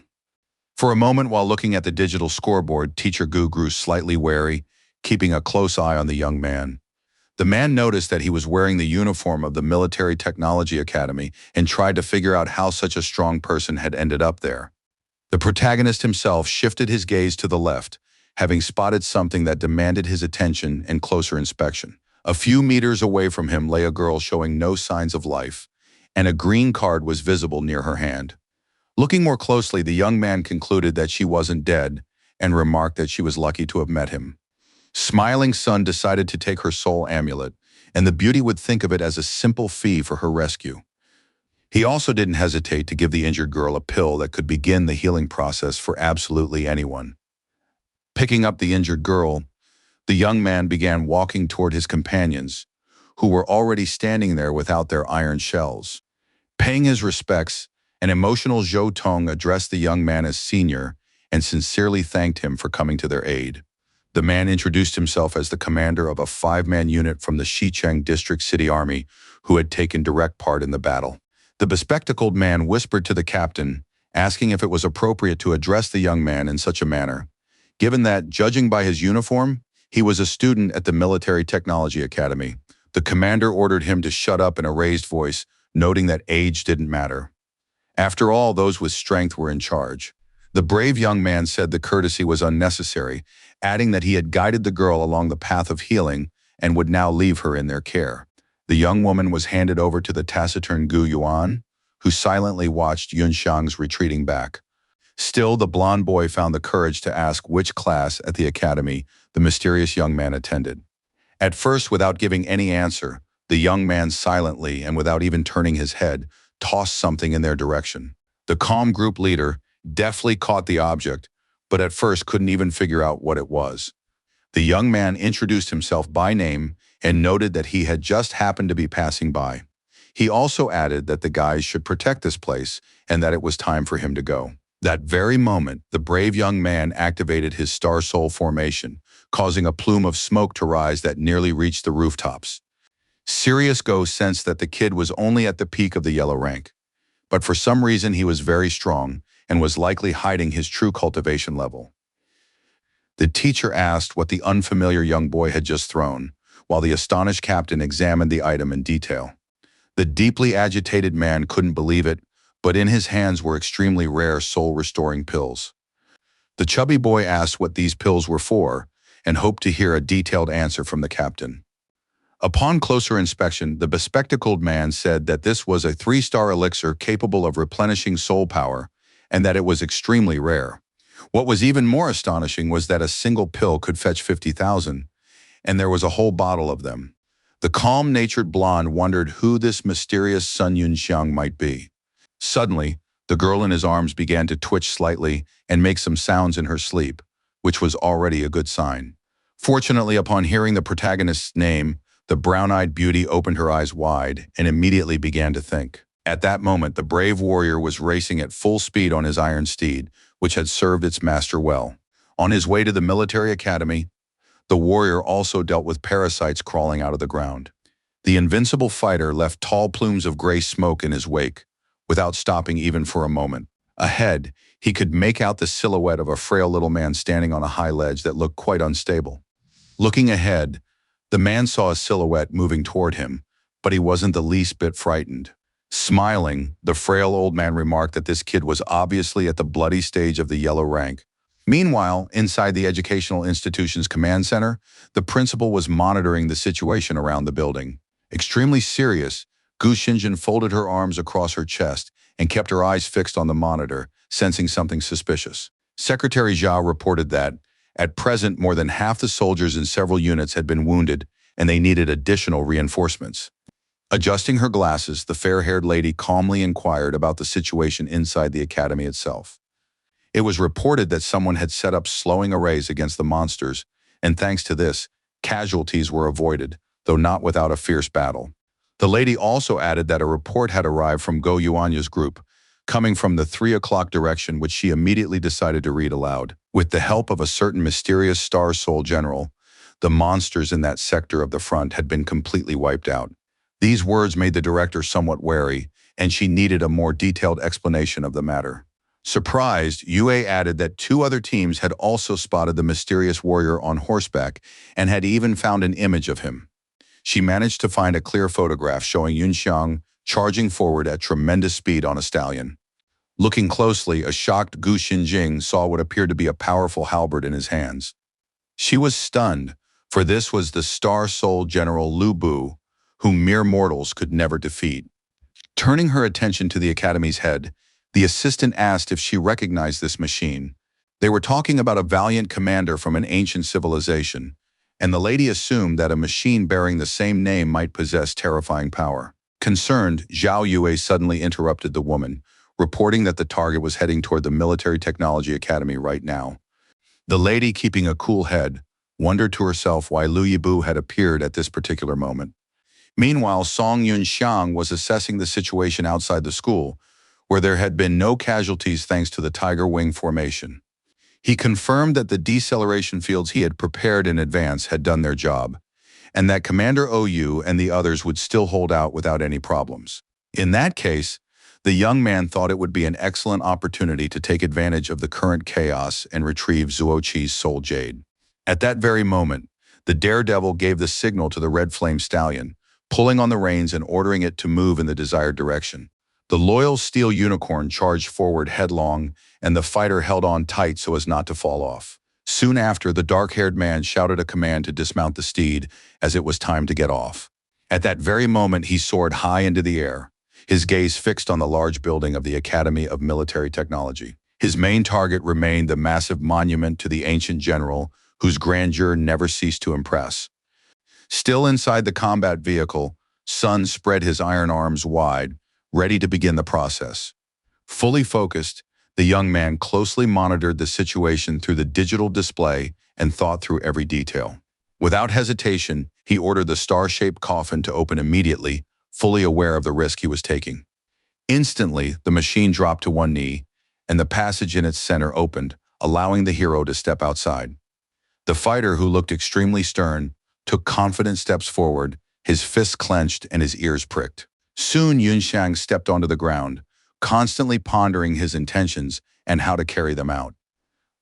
For a moment, while looking at the digital scoreboard, Teacher Gu grew slightly wary, keeping a close eye on the young man. The man noticed that he was wearing the uniform of the Military Technology Academy and tried to figure out how such a strong person had ended up there. The protagonist himself shifted his gaze to the left, having spotted something that demanded his attention and closer inspection. A few meters away from him lay a girl showing no signs of life, and a green card was visible near her hand. Looking more closely, the young man concluded that she wasn't dead and remarked that she was lucky to have met him. Smiling Sun decided to take her soul amulet, and the beauty would think of it as a simple fee for her rescue. He also didn't hesitate to give the injured girl a pill that could begin the healing process for absolutely anyone. Picking up the injured girl, the young man began walking toward his companions, who were already standing there without their iron shells. Paying his respects, an emotional Zhou Tong addressed the young man as senior and sincerely thanked him for coming to their aid. The man introduced himself as the commander of a 5-man unit from the Xicheng District City Army who had taken direct part in the battle. The bespectacled man whispered to the captain, asking if it was appropriate to address the young man in such a manner, given that, judging by his uniform, he was a student at the Military Technology Academy. The commander ordered him to shut up in a raised voice, noting that age didn't matter. After all, those with strength were in charge. The brave young man said the courtesy was unnecessary, adding that he had guided the girl along the path of healing and would now leave her in their care. The young woman was handed over to the taciturn Gu Yuan, who silently watched Yunxiang's retreating back. Still, the blond boy found the courage to ask which class at the academy the mysterious young man attended. At first, without giving any answer, the young man silently and without even turning his head, tossed something in their direction. The calm group leader deftly caught the object, but at first couldn't even figure out what it was. The young man introduced himself by name and noted that he had just happened to be passing by. He also added that the guys should protect this place and that it was time for him to go. That very moment, the brave young man activated his Star Soul formation, causing a plume of smoke to rise that nearly reached the rooftops. Sirius Go sensed that the kid was only at the peak of the yellow rank, but for some reason he was very strong and was likely hiding his true cultivation level. The teacher asked what the unfamiliar young boy had just thrown, while the astonished captain examined the item in detail. The deeply agitated man couldn't believe it, but in his hands were extremely rare soul-restoring pills. The chubby boy asked what these pills were for and hoped to hear a detailed answer from the captain. Upon closer inspection, the bespectacled man said that this was a 3-star elixir capable of replenishing soul power and that it was extremely rare. What was even more astonishing was that a single pill could fetch 50,000, and there was a whole bottle of them. The calm-natured blonde wondered who this mysterious Sun Yunxiang might be. Suddenly, the girl in his arms began to twitch slightly and make some sounds in her sleep, which was already a good sign. Fortunately, upon hearing the protagonist's name, the brown-eyed beauty opened her eyes wide and immediately began to think. At that moment, the brave warrior was racing at full speed on his iron steed, which had served its master well. On his way to the military academy, the warrior also dealt with parasites crawling out of the ground. The invincible fighter left tall plumes of gray smoke in his wake, without stopping even for a moment. Ahead, he could make out the silhouette of a frail little man standing on a high ledge that looked quite unstable. Looking ahead, the man saw a silhouette moving toward him, but he wasn't the least bit frightened. Smiling, the frail old man remarked that this kid was obviously at the bloody stage of the yellow rank. Meanwhile, inside the educational institution's command center, the principal was monitoring the situation around the building. Extremely serious, Gu Xinjin folded her arms across her chest and kept her eyes fixed on the monitor, sensing something suspicious. Secretary Zhao reported that, at present, more than half the soldiers in several units had been wounded and they needed additional reinforcements. Adjusting her glasses, the fair-haired lady calmly inquired about the situation inside the academy itself. It was reported that someone had set up slowing arrays against the monsters, and thanks to this, casualties were avoided, though not without a fierce battle. The lady also added that a report had arrived from Go Yuanya's group, coming from the 3 o'clock direction, which she immediately decided to read aloud. With the help of a certain mysterious Star Soul general, the monsters in that sector of the front had been completely wiped out. These words made the director somewhat wary, and she needed a more detailed explanation of the matter. Surprised, Yue added that 2 other teams had also spotted the mysterious warrior on horseback and had even found an image of him. She managed to find a clear photograph showing Yunxiang charging forward at tremendous speed on a stallion. Looking closely, a shocked Gu Xinjing saw what appeared to be a powerful halberd in his hands. She was stunned, for this was the Star Soul General Lu Bu, whom mere mortals could never defeat. Turning her attention to the academy's head, the assistant asked if she recognized this machine. They were talking about a valiant commander from an ancient civilization, and the lady assumed that a machine bearing the same name might possess terrifying power. Concerned, Zhao Yue suddenly interrupted the woman, reporting that the target was heading toward the Military Technology Academy right now. The lady, keeping a cool head, wondered to herself why Lu Yibu had appeared at this particular moment. Meanwhile, Song Yunxiang was assessing the situation outside the school, where there had been no casualties thanks to the Tiger Wing formation. He confirmed that the deceleration fields he had prepared in advance had done their job, and that Commander OU and the others would still hold out without any problems. In that case, the young man thought it would be an excellent opportunity to take advantage of the current chaos and retrieve Zuoqi's soul jade. At that very moment, the daredevil gave the signal to the red flame stallion, pulling on the reins and ordering it to move in the desired direction. The loyal steel unicorn charged forward headlong, and the fighter held on tight so as not to fall off. Soon after, the dark-haired man shouted a command to dismount the steed, as it was time to get off. At that very moment, he soared high into the air, his gaze fixed on the large building of the Academy of Military Technology. His main target remained the massive monument to the ancient general, whose grandeur never ceased to impress. Still inside the combat vehicle, Sun spread his iron arms wide, ready to begin the process. Fully focused, the young man closely monitored the situation through the digital display and thought through every detail. Without hesitation, he ordered the star-shaped coffin to open immediately, fully aware of the risk he was taking. Instantly, the machine dropped to one knee, and the passage in its center opened, allowing the hero to step outside. The fighter, who looked extremely stern, took confident steps forward, his fists clenched and his ears pricked. Soon Yunxiang stepped onto the ground, constantly pondering his intentions and how to carry them out.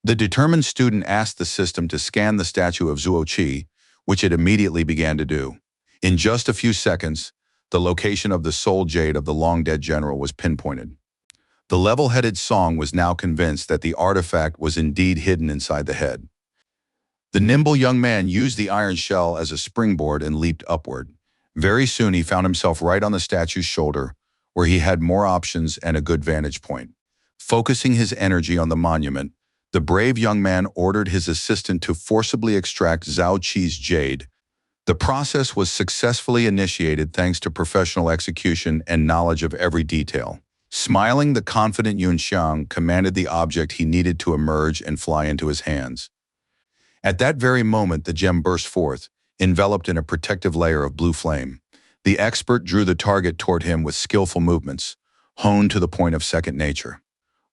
The determined student asked the system to scan the statue of Zuo Qi, which it immediately began to do. In just a few seconds, the location of the soul jade of the long-dead general was pinpointed. The level-headed Song was now convinced that the artifact was indeed hidden inside the head. The nimble young man used the iron shell as a springboard and leaped upward. Very soon he found himself right on the statue's shoulder, where he had more options and a good vantage point. Focusing his energy on the monument, the brave young man ordered his assistant to forcibly extract Zhao Qi's jade. The process was successfully initiated thanks to professional execution and knowledge of every detail. Smiling, the confident Yunxiang commanded the object he needed to emerge and fly into his hands. At that very moment, the gem burst forth, enveloped in a protective layer of blue flame. The expert drew the target toward him with skillful movements, honed to the point of second nature.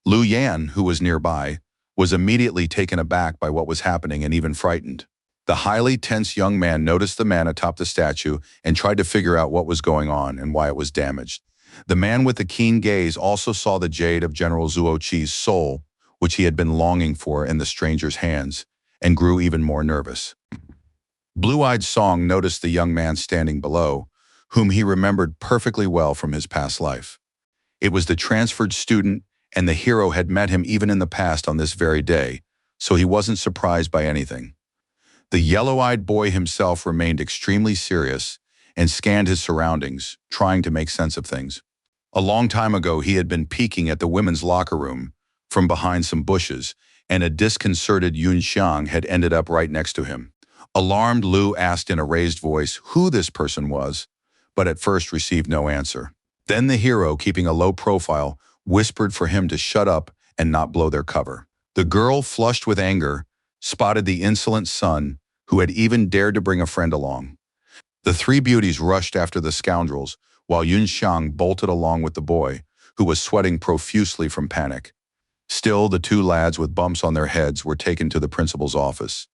Lu Yan, who was nearby, was immediately taken aback by what was happening and even frightened. The highly tense young man noticed the man atop the statue and tried to figure out what was going on and why it was damaged. The man with the keen gaze also saw the jade of General Zuo Qi's soul, which he had been longing for, in the stranger's hands, and grew even more nervous. Blue-eyed Song noticed the young man standing below, whom he remembered perfectly well from his past life. It was the transferred student, and the hero had met him even in the past on this very day, so he wasn't surprised by anything. The yellow-eyed boy himself remained extremely serious and scanned his surroundings, trying to make sense of things. A long time ago, he had been peeking at the women's locker room from behind some bushes, and a disconcerted Yunxiang had ended up right next to him. Alarmed, Lu asked in a raised voice who this person was, but at first received no answer. Then the hero, keeping a low profile, whispered for him to shut up and not blow their cover. The girl, flushed with anger, spotted the insolent Sun, who had even dared to bring a friend along. The three beauties rushed after the scoundrels, while Yunxiang bolted along with the boy, who was sweating profusely from panic. Still, the two lads with bumps on their heads were taken to the principal's office,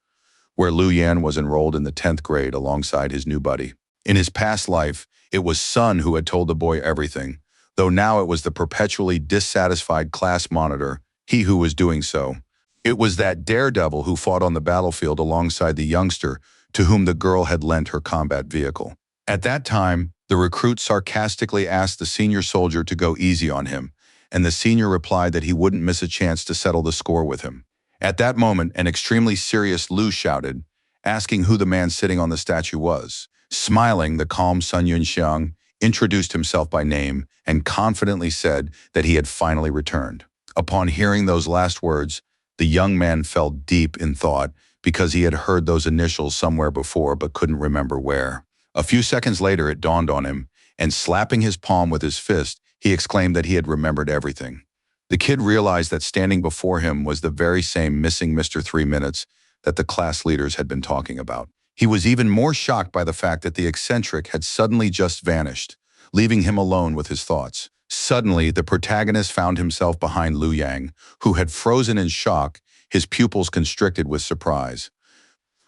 where Lu Yan was enrolled in the 10th grade alongside his new buddy. In his past life, it was Sun who had told the boy everything, though now it was the perpetually dissatisfied class monitor, he who was doing so. It was that daredevil who fought on the battlefield alongside the youngster to whom the girl had lent her combat vehicle. At that time, the recruit sarcastically asked the senior soldier to go easy on him, and the senior replied that he wouldn't miss a chance to settle the score with him. At that moment, an extremely serious Lu shouted, asking who the man sitting on the statue was. Smiling, the calm Sun Yunxiang introduced himself by name and confidently said that he had finally returned. Upon hearing those last words, the young man fell deep in thought because he had heard those initials somewhere before but couldn't remember where. A few seconds later, it dawned on him, and slapping his palm with his fist, he exclaimed that he had remembered everything. The kid realized that standing before him was the very same missing Mr. 3 Minutes that the class leaders had been talking about. He was even more shocked by the fact that the eccentric had suddenly just vanished, leaving him alone with his thoughts. Suddenly, the protagonist found himself behind Lu Yang, who had frozen in shock, his pupils constricted with surprise.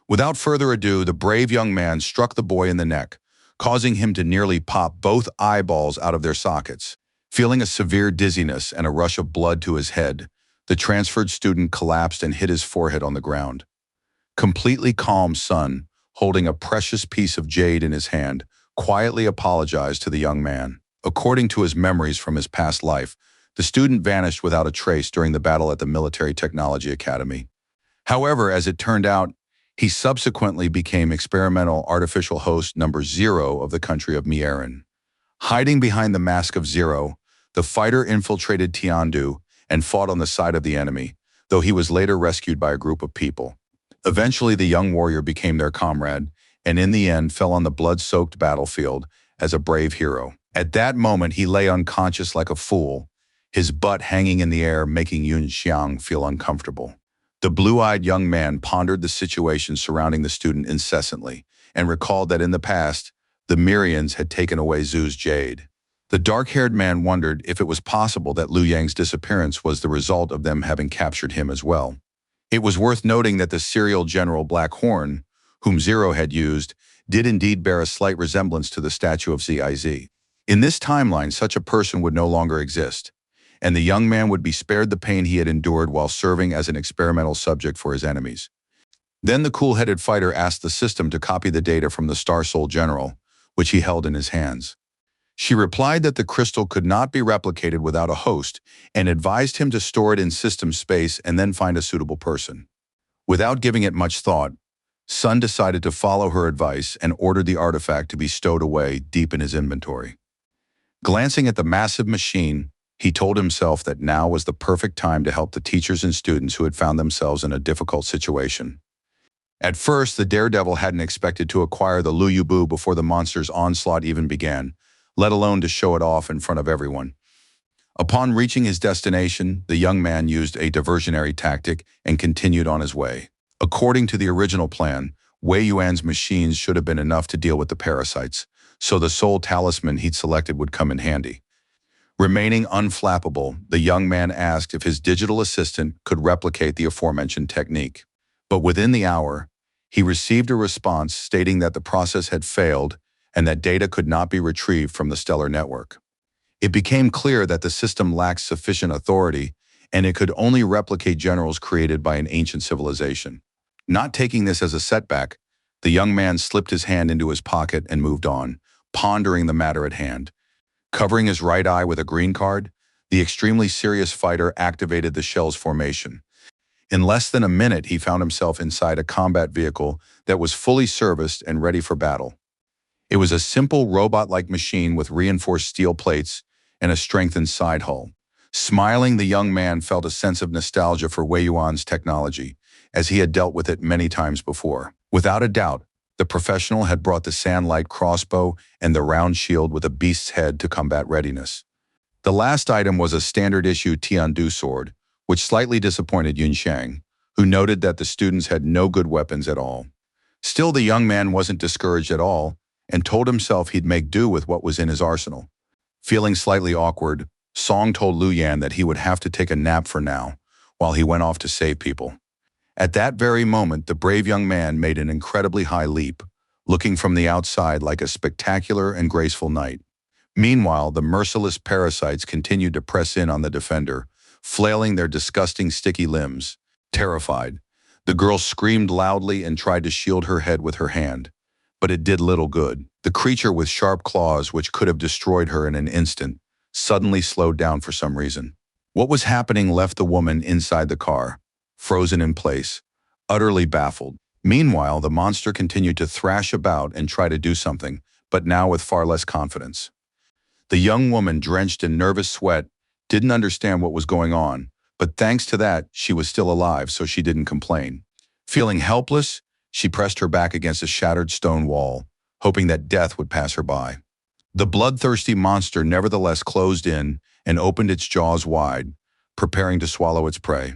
Without further ado, the brave young man struck the boy in the neck, causing him to nearly pop both eyeballs out of their sockets. Feeling a severe dizziness and a rush of blood to his head, the transferred student collapsed and hit his forehead on the ground. Completely calm, Sun, holding a precious piece of jade in his hand, quietly apologized to the young man. According to his memories from his past life, the student vanished without a trace during the battle at the Military Technology Academy. However, as it turned out, he subsequently became experimental artificial host number 0 of the country of Mieren. Hiding behind the mask of Zero, the fighter infiltrated Tiandu and fought on the side of the enemy, though he was later rescued by a group of people. Eventually, the young warrior became their comrade, and in the end fell on the blood-soaked battlefield as a brave hero. At that moment, he lay unconscious like a fool, his butt hanging in the air, making Yun Xiang feel uncomfortable. The blue-eyed young man pondered the situation surrounding the student incessantly and recalled that in the past, the Myrians had taken away Zhu's jade. The dark-haired man wondered if it was possible that Liu Yang's disappearance was the result of them having captured him as well. It was worth noting that the serial General Black Horn, whom Zero had used, did indeed bear a slight resemblance to the statue of Ziz. In this timeline, such a person would no longer exist, and the young man would be spared the pain he had endured while serving as an experimental subject for his enemies. Then the cool-headed fighter asked the system to copy the data from the Star Soul General, which he held in his hands. She replied that the crystal could not be replicated without a host and advised him to store it in system space and then find a suitable person. Without giving it much thought, Sun decided to follow her advice and ordered the artifact to be stowed away deep in his inventory. Glancing at the massive machine, he told himself that now was the perfect time to help the teachers and students who had found themselves in a difficult situation. At first, the daredevil hadn't expected to acquire the Lu Yubu before the monster's onslaught even began, let alone to show it off in front of everyone. Upon reaching his destination, the young man used a diversionary tactic and continued on his way. According to the original plan, Wei Yuan's machines should have been enough to deal with the parasites, so the soul talisman he'd selected would come in handy. Remaining unflappable, the young man asked if his digital assistant could replicate the aforementioned technique. But within the hour, he received a response stating that the process had failed and that data could not be retrieved from the stellar network. It became clear that the system lacked sufficient authority and it could only replicate generals created by an ancient civilization. Not taking this as a setback, the young man slipped his hand into his pocket and moved on, pondering the matter at hand. Covering his right eye with a green card, the extremely serious fighter activated the shell's formation. In less than a minute, he found himself inside a combat vehicle that was fully serviced and ready for battle. It was a simple robot-like machine with reinforced steel plates and a strengthened side hull. Smiling, the young man felt a sense of nostalgia for Wei Yuan's technology, as he had dealt with it many times before. Without a doubt, the professional had brought the sandlight crossbow and the round shield with a beast's head to combat readiness. The last item was a standard-issue Tiandu sword, which slightly disappointed Yun Xiang, who noted that the students had no good weapons at all. Still, the young man wasn't discouraged at all and told himself he'd make do with what was in his arsenal. Feeling slightly awkward, Song told Liu Yan that he would have to take a nap for now, while he went off to save people. At that very moment, the brave young man made an incredibly high leap, looking from the outside like a spectacular and graceful knight. Meanwhile, the merciless parasites continued to press in on the defender, flailing their disgusting sticky limbs. Terrified, the girl screamed loudly and tried to shield her head with her hand, but it did little good. The creature with sharp claws, which could have destroyed her in an instant, suddenly slowed down for some reason. What was happening left the woman inside the car, frozen in place, utterly baffled. Meanwhile, the monster continued to thrash about and try to do something, but now with far less confidence. The young woman, drenched in nervous sweat, didn't understand what was going on, but thanks to that, she was still alive, so she didn't complain. Feeling helpless, she pressed her back against a shattered stone wall, hoping that death would pass her by. The bloodthirsty monster nevertheless closed in and opened its jaws wide, preparing to swallow its prey.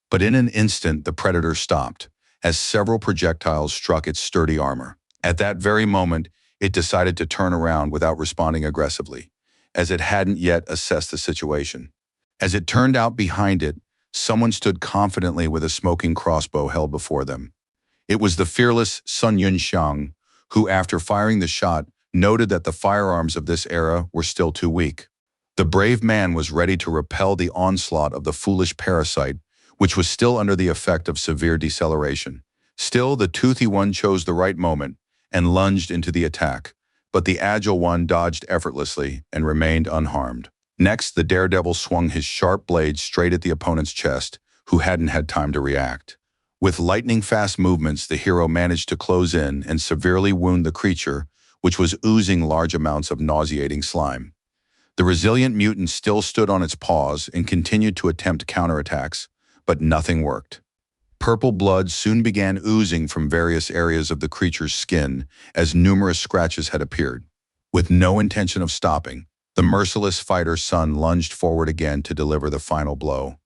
But in an instant, the predator stopped, as several projectiles struck its sturdy armor. At that very moment, it decided to turn around without responding aggressively, as it hadn't yet assessed the situation. As it turned out behind it, someone stood confidently with a smoking crossbow held before them. It was the fearless Sun Yunxiang, who, after firing the shot, noted that the firearms of this era were still too weak. The brave man was ready to repel the onslaught of the foolish parasite, which was still under the effect of severe deceleration. Still, the toothy one chose the right moment and lunged into the attack, but the agile one dodged effortlessly and remained unharmed. Next, the daredevil swung his sharp blade straight at the opponent's chest, who hadn't had time to react. With lightning-fast movements, the hero managed to close in and severely wound the creature, which was oozing large amounts of nauseating slime. The resilient mutant still stood on its paws and continued to attempt counterattacks, but nothing worked. Purple blood soon began oozing from various areas of the creature's skin as numerous scratches had appeared. With no intention of stopping, the merciless fighter's son lunged forward again to deliver the final blow.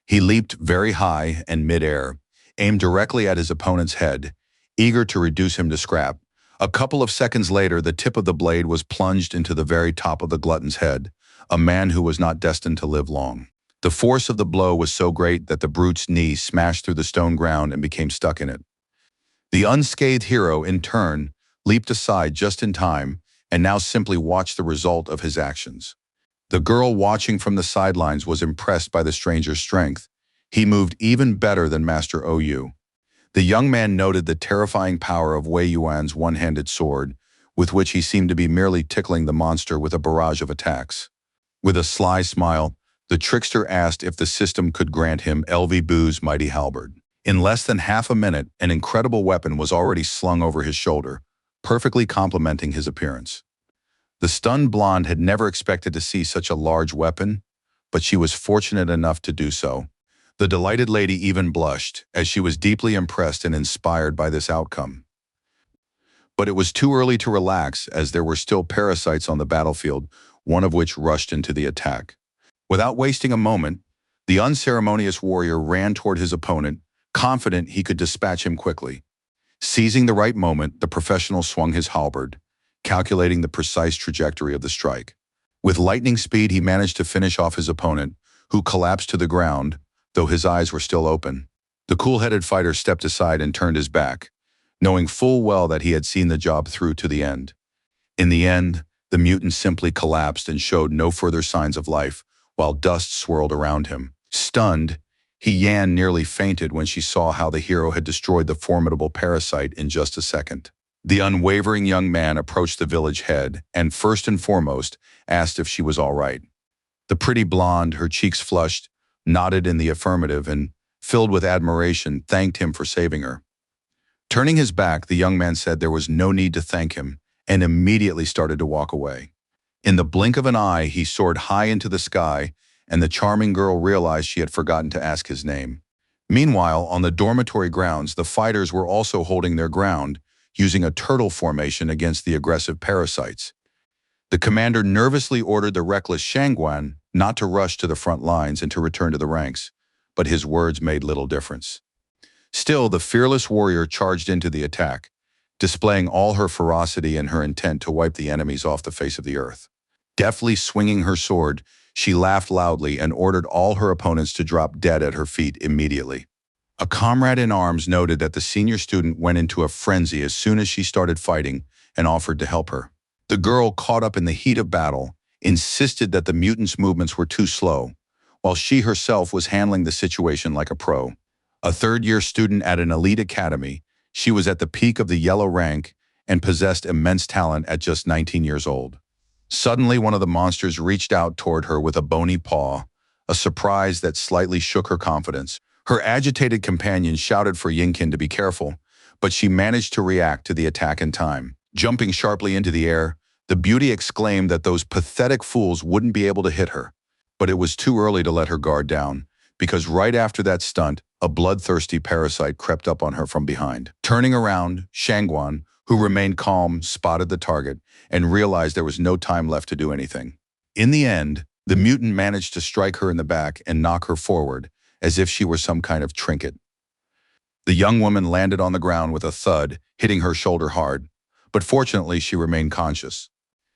He leaped very high and mid-air, aimed directly at his opponent's head, eager to reduce him to scrap. A couple of seconds later, the tip of the blade was plunged into the very top of the glutton's head, a man who was not destined to live long. The force of the blow was so great that the brute's knee smashed through the stone ground and became stuck in it. The unscathed hero, in turn, leaped aside just in time and now simply watched the result of his actions. The girl watching from the sidelines was impressed by the stranger's strength. He moved even better than Master OU. The young man noted the terrifying power of Wei Yuan's one-handed sword, with which he seemed to be merely tickling the monster with a barrage of attacks. With a sly smile, the trickster asked if the system could grant him LV Bu's mighty halberd. In less than half a minute, an incredible weapon was already slung over his shoulder, perfectly complementing his appearance. The stunned blonde had never expected to see such a large weapon, but she was fortunate enough to do so. The delighted lady even blushed, as she was deeply impressed and inspired by this outcome. But it was too early to relax, as there were still parasites on the battlefield, one of which rushed into the attack. Without wasting a moment, the unceremonious warrior ran toward his opponent, confident he could dispatch him quickly. Seizing the right moment, the professional swung his halberd, calculating the precise trajectory of the strike. With lightning speed, he managed to finish off his opponent, who collapsed to the ground, though his eyes were still open. The cool-headed fighter stepped aside and turned his back, knowing full well that he had seen the job through to the end. In the end, the mutant simply collapsed and showed no further signs of life, while dust swirled around him. Stunned, Yan nearly fainted when she saw how the hero had destroyed the formidable parasite in just a second. The unwavering young man approached the village head and, first and foremost, asked if she was all right. The pretty blonde, her cheeks flushed, nodded in the affirmative and, filled with admiration, thanked him for saving her. Turning his back, the young man said there was no need to thank him and immediately started to walk away. In the blink of an eye, he soared high into the sky, and the charming girl realized she had forgotten to ask his name. Meanwhile, on the dormitory grounds, the fighters were also holding their ground, using a turtle formation against the aggressive parasites. The commander nervously ordered the reckless Shangguan not to rush to the front lines and to return to the ranks, but his words made little difference. Still, the fearless warrior charged into the attack, displaying all her ferocity and her intent to wipe the enemies off the face of the earth. Deftly swinging her sword, she laughed loudly and ordered all her opponents to drop dead at her feet immediately. A comrade in arms noted that the senior student went into a frenzy as soon as she started fighting and offered to help her. The girl, caught up in the heat of battle, insisted that the mutant's movements were too slow, while she herself was handling the situation like a pro. A third-year student at an elite academy, she was at the peak of the yellow rank and possessed immense talent at just 19 years old. Suddenly, one of the monsters reached out toward her with a bony paw, a surprise that slightly shook her confidence. Her agitated companion shouted for Yinkin to be careful, but she managed to react to the attack in time. Jumping sharply into the air, the beauty exclaimed that those pathetic fools wouldn't be able to hit her. But it was too early to let her guard down, because right after that stunt, a bloodthirsty parasite crept up on her from behind. Turning around, Shangguan, who remained calm, spotted the target and realized there was no time left to do anything. In the end, the mutant managed to strike her in the back and knock her forward, as if she were some kind of trinket. The young woman landed on the ground with a thud, hitting her shoulder hard, but fortunately she remained conscious.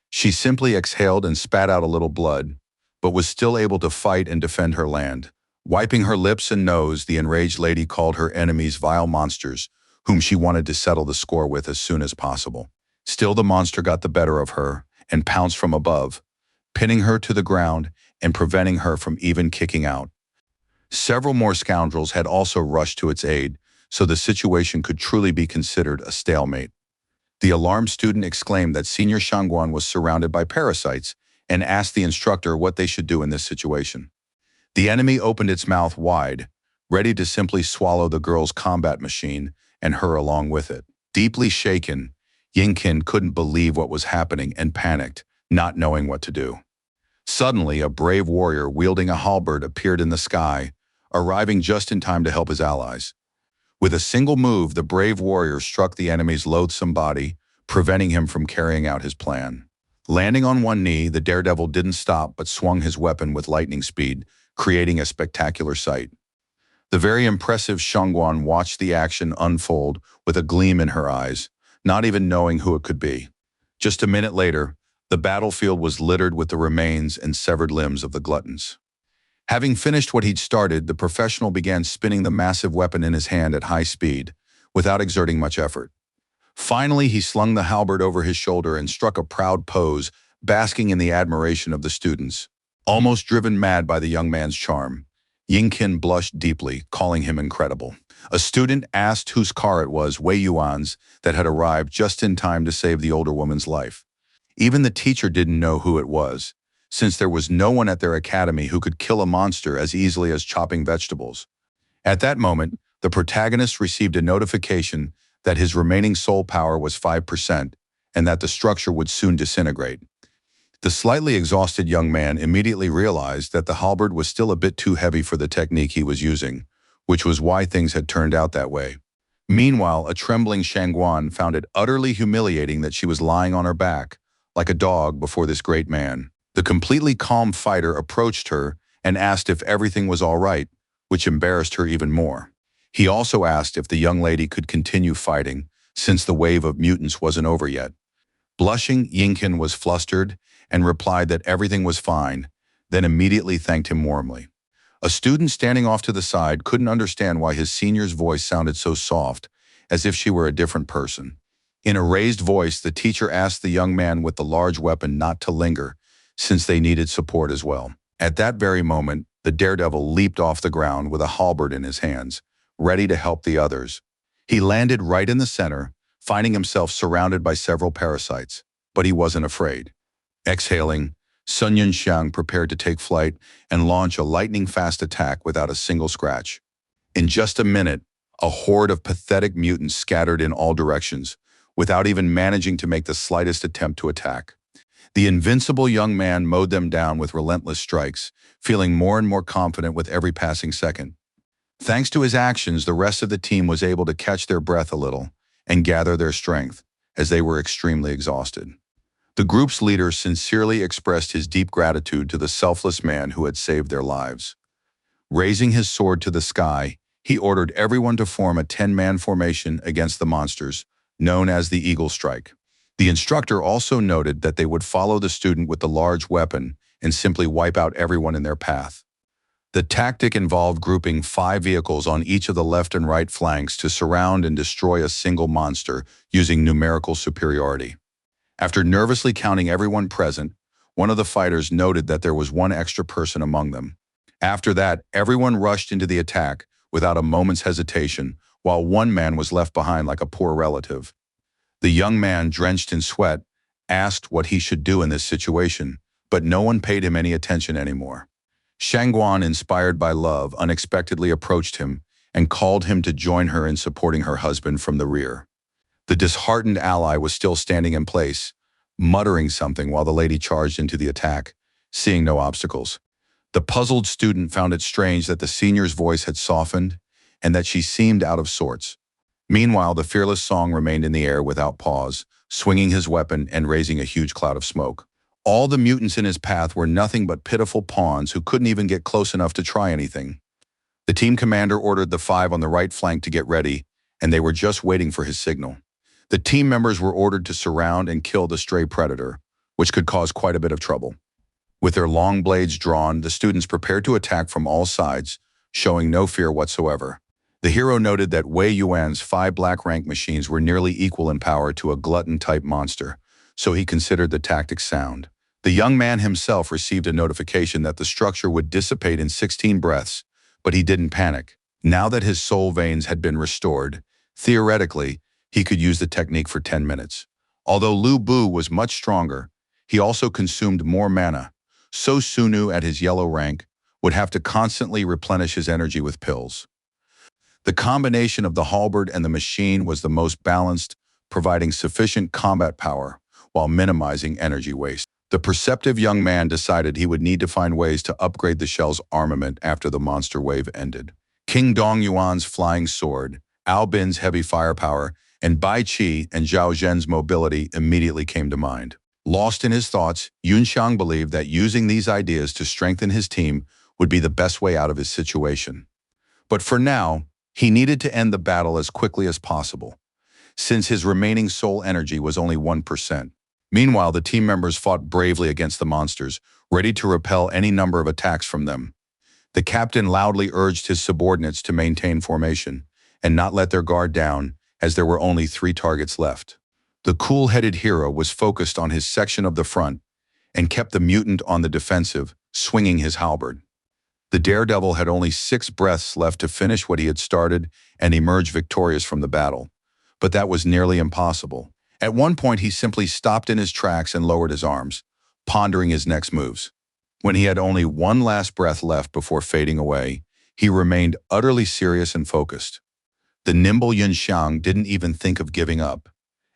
She simply exhaled and spat out a little blood, but was still able to fight and defend her land. Wiping her lips and nose, the enraged lady called her enemies vile monsters, whom she wanted to settle the score with as soon as possible. Still, the monster got the better of her and pounced from above, pinning her to the ground and preventing her from even kicking out. Several more scoundrels had also rushed to its aid, so the situation could truly be considered a stalemate. The alarmed student exclaimed that Senior Shangguan was surrounded by parasites and asked the instructor what they should do in this situation. The enemy opened its mouth wide, ready to simply swallow the girl's combat machine and her along with it. Deeply shaken, Yingqin couldn't believe what was happening and panicked, not knowing what to do. Suddenly, a brave warrior wielding a halberd appeared in the sky, arriving just in time to help his allies. With a single move, the brave warrior struck the enemy's loathsome body, preventing him from carrying out his plan. Landing on one knee, the daredevil didn't stop but swung his weapon with lightning speed, creating a spectacular sight. The very impressive Shangguan watched the action unfold with a gleam in her eyes, not even knowing who it could be. Just a minute later, the battlefield was littered with the remains and severed limbs of the gluttons. Having finished what he'd started, the professional began spinning the massive weapon in his hand at high speed, without exerting much effort. Finally, he slung the halberd over his shoulder and struck a proud pose, basking in the admiration of the students. Almost driven mad by the young man's charm, Yingqin blushed deeply, calling him incredible. A student asked whose car it was, Wei Yuan's, that had arrived just in time to save the older woman's life. Even the teacher didn't know who it was, since there was no one at their academy who could kill a monster as easily as chopping vegetables. At that moment, the protagonist received a notification that his remaining soul power was 5% and that the structure would soon disintegrate. The slightly exhausted young man immediately realized that the halberd was still a bit too heavy for the technique he was using, which was why things had turned out that way. Meanwhile, a trembling Shangguan found it utterly humiliating that she was lying on her back, like a dog before this great man. The completely calm fighter approached her and asked if everything was all right, which embarrassed her even more. He also asked if the young lady could continue fighting, since the wave of mutants wasn't over yet. Blushing, Yingqin was flustered and replied that everything was fine, then immediately thanked him warmly. A student standing off to the side couldn't understand why his senior's voice sounded so soft, as if she were a different person. In a raised voice, the teacher asked the young man with the large weapon not to linger, since they needed support as well. At that very moment, the daredevil leaped off the ground with a halberd in his hands, ready to help the others. He landed right in the center, finding himself surrounded by several parasites, but he wasn't afraid. Exhaling, Sun Yunxiang prepared to take flight and launch a lightning-fast attack without a single scratch. In just a minute, a horde of pathetic mutants scattered in all directions, without even managing to make the slightest attempt to attack. The invincible young man mowed them down with relentless strikes, feeling more and more confident with every passing second. Thanks to his actions, the rest of the team was able to catch their breath a little and gather their strength, as they were extremely exhausted. The group's leader sincerely expressed his deep gratitude to the selfless man who had saved their lives. Raising his sword to the sky, he ordered everyone to form a 10-man formation against the monsters, known as the Eagle Strike. The instructor also noted that they would follow the student with the large weapon and simply wipe out everyone in their path. The tactic involved grouping 5 vehicles on each of the left and right flanks to surround and destroy a single monster using numerical superiority. After nervously counting everyone present, one of the fighters noted that there was one extra person among them. After that, everyone rushed into the attack without a moment's hesitation, while one man was left behind like a poor relative. The young man, drenched in sweat, asked what he should do in this situation, but no one paid him any attention anymore. Shangguan, inspired by love, unexpectedly approached him and called him to join her in supporting her husband from the rear. The disheartened ally was still standing in place, muttering something while the lady charged into the attack, seeing no obstacles. The puzzled student found it strange that the senior's voice had softened and that she seemed out of sorts. Meanwhile, the fearless Song remained in the air without pause, swinging his weapon and raising a huge cloud of smoke. All the mutants in his path were nothing but pitiful pawns who couldn't even get close enough to try anything. The team commander ordered the 5 on the right flank to get ready, and they were just waiting for his signal. The team members were ordered to surround and kill the stray predator, which could cause quite a bit of trouble. With their long blades drawn, the students prepared to attack from all sides, showing no fear whatsoever. The hero noted that Wei Yuan's 5 black rank machines were nearly equal in power to a glutton-type monster, so he considered the tactics sound. The young man himself received a notification that the structure would dissipate in 16 breaths, but he didn't panic. Now that his soul veins had been restored, theoretically, he could use the technique for 10 minutes. Although Lu Bu was much stronger, he also consumed more mana, so Sunu at his yellow rank would have to constantly replenish his energy with pills. The combination of the halberd and the machine was the most balanced, providing sufficient combat power while minimizing energy waste. The perceptive young man decided he would need to find ways to upgrade the shell's armament after the monster wave ended. King Dongyuan's flying sword, Ao Bin's heavy firepower, and Bai Qi and Zhao Zhen's mobility immediately came to mind. Lost in his thoughts, Yunxiang believed that using these ideas to strengthen his team would be the best way out of his situation. But for now, he needed to end the battle as quickly as possible, since his remaining soul energy was only 1%. Meanwhile, the team members fought bravely against the monsters, ready to repel any number of attacks from them. The captain loudly urged his subordinates to maintain formation and not let their guard down, as there were only 3 targets left. The cool-headed hero was focused on his section of the front and kept the mutant on the defensive, swinging his halberd. The daredevil had only 6 breaths left to finish what he had started and emerge victorious from the battle, but that was nearly impossible. At one point, he simply stopped in his tracks and lowered his arms, pondering his next moves. When he had only one last breath left before fading away, he remained utterly serious and focused. The nimble Yunxiang didn't even think of giving up,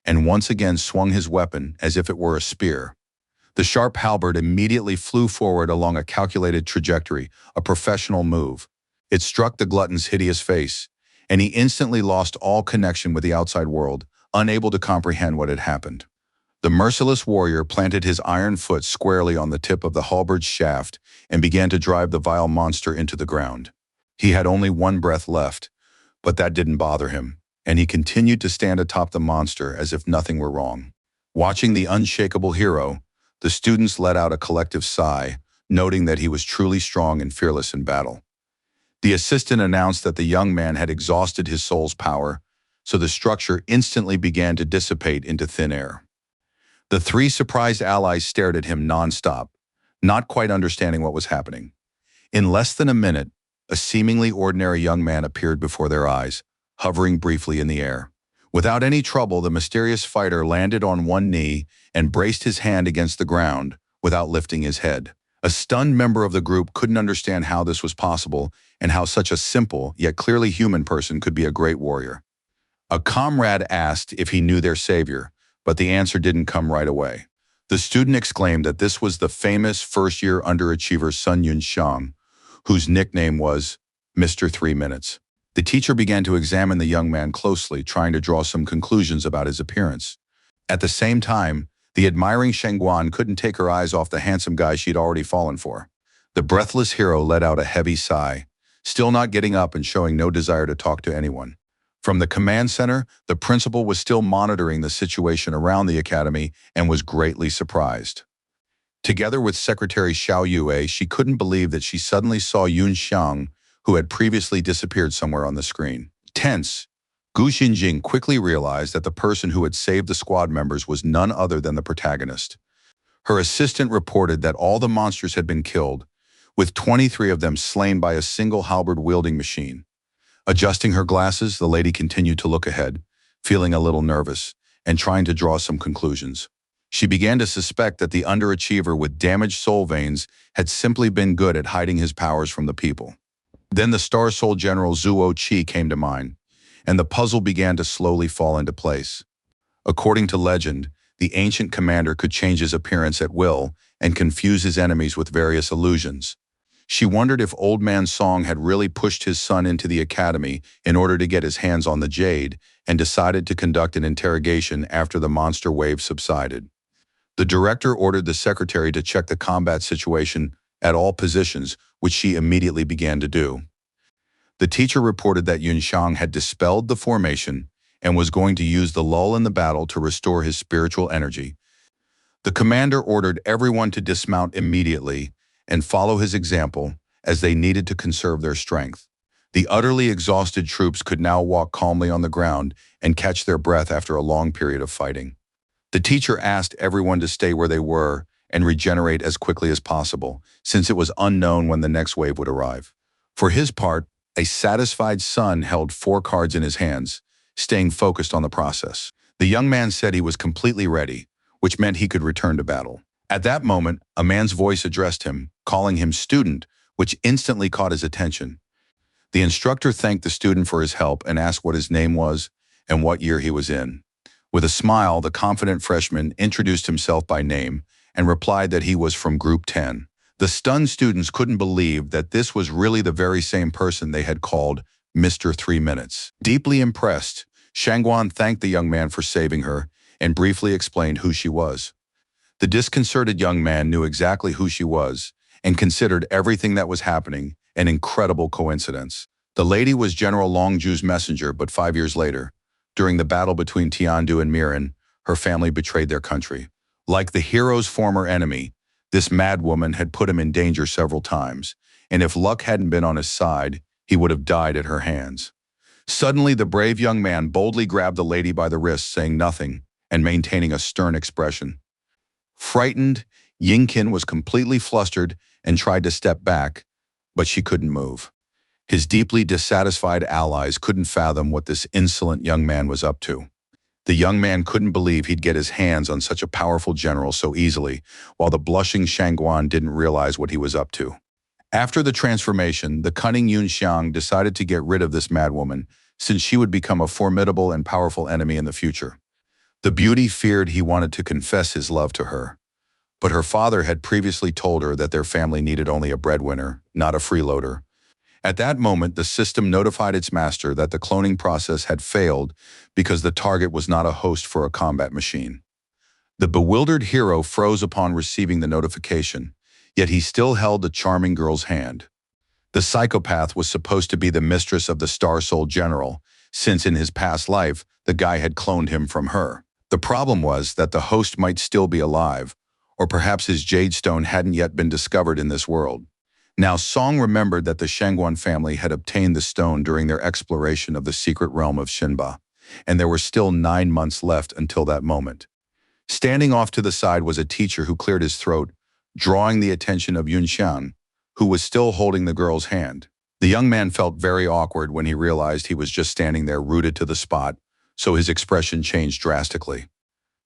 and once again swung his weapon as if it were a spear. The sharp halberd immediately flew forward along a calculated trajectory, a professional move. It struck the glutton's hideous face, and he instantly lost all connection with the outside world, unable to comprehend what had happened. The merciless warrior planted his iron foot squarely on the tip of the halberd's shaft and began to drive the vile monster into the ground. He had only one breath left, but that didn't bother him, and he continued to stand atop the monster as if nothing were wrong. Watching the unshakable hero, the students let out a collective sigh, noting that he was truly strong and fearless in battle. The assistant announced that the young man had exhausted his soul's power, so the structure instantly began to dissipate into thin air. The 3 surprised allies stared at him nonstop, not quite understanding what was happening. In less than a minute, a seemingly ordinary young man appeared before their eyes, hovering briefly in the air. Without any trouble, the mysterious fighter landed on one knee and braced his hand against the ground without lifting his head. A stunned member of the group couldn't understand how this was possible and how such a simple, yet clearly human person could be a great warrior. A comrade asked if he knew their savior, but the answer didn't come right away. The student exclaimed that this was the famous first-year underachiever Sun Yunxiang, whose nickname was Mr. 3 Minutes. The teacher began to examine the young man closely, trying to draw some conclusions about his appearance. At the same time, the admiring Shengguan couldn't take her eyes off the handsome guy she'd already fallen for. The breathless hero let out a heavy sigh, still not getting up and showing no desire to talk to anyone. From the command center, the principal was still monitoring the situation around the academy and was greatly surprised. Together with Secretary Xiao Yue, she couldn't believe that she suddenly saw Yun Xiang, who had previously disappeared somewhere on the screen. Tense, Gu Xinjing quickly realized that the person who had saved the squad members was none other than the protagonist. Her assistant reported that all the monsters had been killed, with 23 of them slain by a single halberd-wielding machine. Adjusting her glasses, the lady continued to look ahead, feeling a little nervous and trying to draw some conclusions. She began to suspect that the underachiever with damaged soul veins had simply been good at hiding his powers from the people. Then the Star Soul General Zuo Qi came to mind, and the puzzle began to slowly fall into place. According to legend, the ancient commander could change his appearance at will and confuse his enemies with various illusions. She wondered if Old Man Song had really pushed his son into the academy in order to get his hands on the jade and decided to conduct an interrogation after the monster wave subsided. The director ordered the secretary to check the combat situation at all positions, which she immediately began to do. The teacher reported that Yunxiang had dispelled the formation and was going to use the lull in the battle to restore his spiritual energy. The commander ordered everyone to dismount immediately and follow his example, as they needed to conserve their strength. The utterly exhausted troops could now walk calmly on the ground and catch their breath after a long period of fighting. The teacher asked everyone to stay where they were and regenerate as quickly as possible, since it was unknown when the next wave would arrive. For his part, a satisfied Sun held 4 cards in his hands, staying focused on the process. The young man said he was completely ready, which meant he could return to battle. At that moment, a man's voice addressed him, calling him student, which instantly caught his attention. The instructor thanked the student for his help and asked what his name was and what year he was in. With a smile, the confident freshman introduced himself by name and replied that he was from Group 10. The stunned students couldn't believe that this was really the very same person they had called Mr. 3 Minutes. Deeply impressed, Shangguan thanked the young man for saving her and briefly explained who she was. The disconcerted young man knew exactly who she was and considered everything that was happening an incredible coincidence. The lady was General Longju's messenger, but 5 years later, during the battle between Tiandu and Miran, her family betrayed their country. Like the hero's former enemy, this mad woman had put him in danger several times, and if luck hadn't been on his side, he would have died at her hands. Suddenly, the brave young man boldly grabbed the lady by the wrist, saying nothing and maintaining a stern expression. Frightened, Yingqin was completely flustered and tried to step back, but she couldn't move. His deeply dissatisfied allies couldn't fathom what this insolent young man was up to. The young man couldn't believe he'd get his hands on such a powerful general so easily, while the blushing Shangguan didn't realize what he was up to. After the transformation, the cunning Yun Xiang decided to get rid of this madwoman, since she would become a formidable and powerful enemy in the future. The beauty feared he wanted to confess his love to her, but her father had previously told her that their family needed only a breadwinner, not a freeloader. At that moment, the system notified its master that the cloning process had failed because the target was not a host for a combat machine. The bewildered hero froze upon receiving the notification, yet he still held the charming girl's hand. The psychopath was supposed to be the mistress of the Star Soul General, since in his past life, the guy had cloned him from her. The problem was that the host might still be alive, or perhaps his jade stone hadn't yet been discovered in this world. Now Song remembered that the Shangguan family had obtained the stone during their exploration of the secret realm of Shinba, and there were still 9 months left until that moment. Standing off to the side was a teacher who cleared his throat, drawing the attention of Yun Xiang, who was still holding the girl's hand. The young man felt very awkward when he realized he was just standing there rooted to the spot, so his expression changed drastically.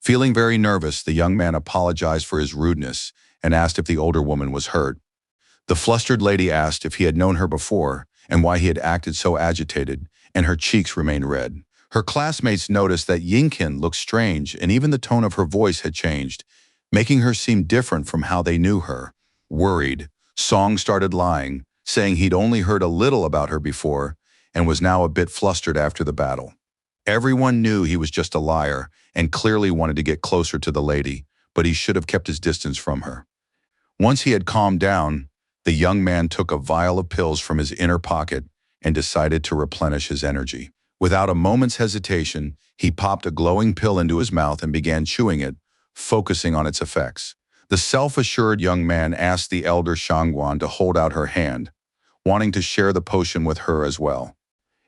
Feeling very nervous, the young man apologized for his rudeness and asked if the older woman was hurt. The flustered lady asked if he had known her before and why he had acted so agitated, and her cheeks remained red. Her classmates noticed that Yingqin looked strange, and even the tone of her voice had changed, making her seem different from how they knew her. Worried, Song started lying, saying he'd only heard a little about her before and was now a bit flustered after the battle. Everyone knew he was just a liar and clearly wanted to get closer to the lady, but he should have kept his distance from her. Once he had calmed down, the young man took a vial of pills from his inner pocket and decided to replenish his energy. Without a moment's hesitation, he popped a glowing pill into his mouth and began chewing it, focusing on its effects. The self-assured young man asked the elder Shangguan to hold out her hand, wanting to share the potion with her as well.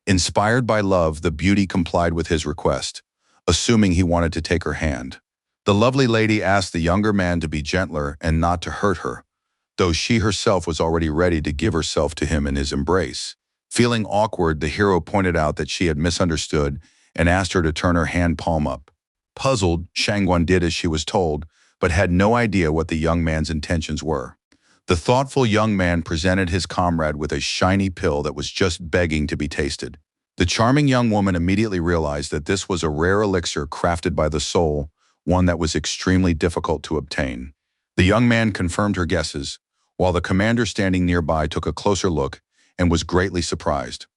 Inspired by love, the beauty complied with his request, assuming he wanted to take her hand. The lovely lady asked the younger man to be gentler and not to hurt her, though she herself was already ready to give herself to him in his embrace. Feeling awkward, the hero pointed out that she had misunderstood and asked her to turn her hand palm up. Puzzled, Shangguan did as she was told, but had no idea what the young man's intentions were. The thoughtful young man presented his comrade with a shiny pill that was just begging to be tasted. The charming young woman immediately realized that this was a rare elixir crafted by the soul, one that was extremely difficult to obtain. The young man confirmed her guesses, while the commander standing nearby took a closer look and was greatly surprised.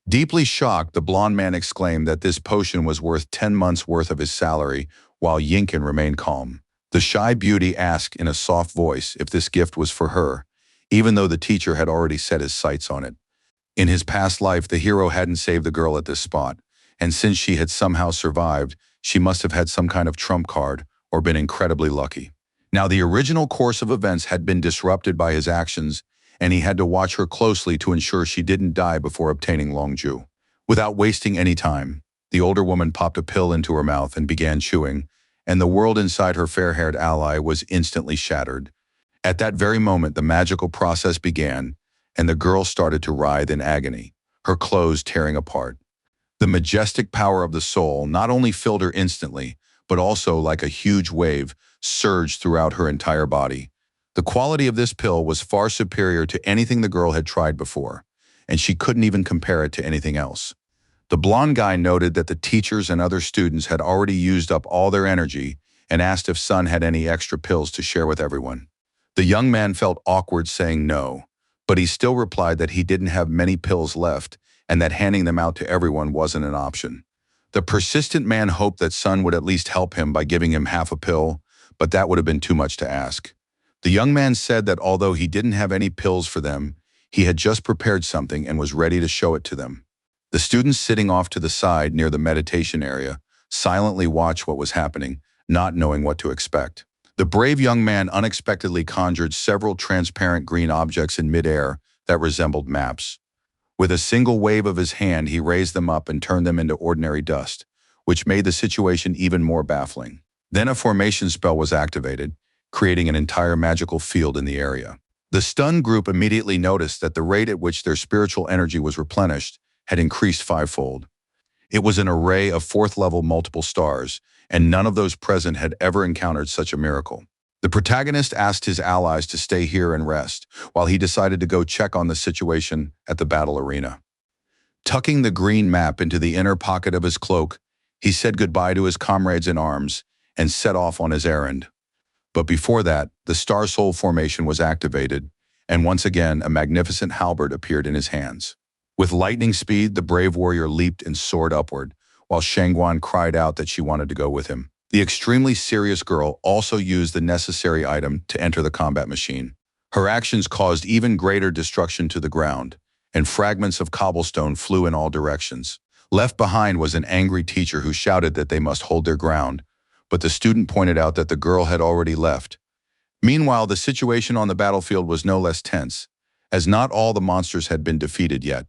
Deeply shocked, the blond man exclaimed that this potion was worth 10 months' worth of his salary, while Yingqin remained calm. The shy beauty asked in a soft voice if this gift was for her, even though the teacher had already set his sights on it. In his past life, the hero hadn't saved the girl at this spot, and since she had somehow survived, she must have had some kind of trump card or been incredibly lucky. Now, the original course of events had been disrupted by his actions, and he had to watch her closely to ensure she didn't die before obtaining Longju. Without wasting any time, the older woman popped a pill into her mouth and began chewing, and the world inside her fair-haired ally was instantly shattered. At that very moment, the magical process began, and the girl started to writhe in agony, her clothes tearing apart. The majestic power of the soul not only filled her instantly, but also, like a huge wave, surged throughout her entire body. The quality of this pill was far superior to anything the girl had tried before, and she couldn't even compare it to anything else. The blonde guy noted that the teachers and other students had already used up all their energy and asked if Sun had any extra pills to share with everyone. The young man felt awkward saying no, but he still replied that he didn't have many pills left and that handing them out to everyone wasn't an option. The persistent man hoped that Sun would at least help him by giving him half a pill, but that would have been too much to ask. The young man said that although he didn't have any pills for them, he had just prepared something and was ready to show it to them. The students sitting off to the side near the meditation area silently watched what was happening, not knowing what to expect. The brave young man unexpectedly conjured several transparent green objects in midair that resembled maps. With a single wave of his hand, he raised them up and turned them into ordinary dust, which made the situation even more baffling. Then a formation spell was activated, creating an entire magical field in the area. The stunned group immediately noticed that the rate at which their spiritual energy was replenished had increased fivefold. It was an array of fourth-level multiple stars, and none of those present had ever encountered such a miracle. The protagonist asked his allies to stay here and rest, while he decided to go check on the situation at the battle arena. Tucking the green map into the inner pocket of his cloak, he said goodbye to his comrades in arms and set off on his errand. But before that, the Star Soul formation was activated, and once again a magnificent halberd appeared in his hands. With lightning speed, the brave warrior leaped and soared upward, while Shangguan cried out that she wanted to go with him. The extremely serious girl also used the necessary item to enter the combat machine. Her actions caused even greater destruction to the ground, and fragments of cobblestone flew in all directions. Left behind was an angry teacher who shouted that they must hold their ground, but the student pointed out that the girl had already left. Meanwhile, the situation on the battlefield was no less tense, as not all the monsters had been defeated yet.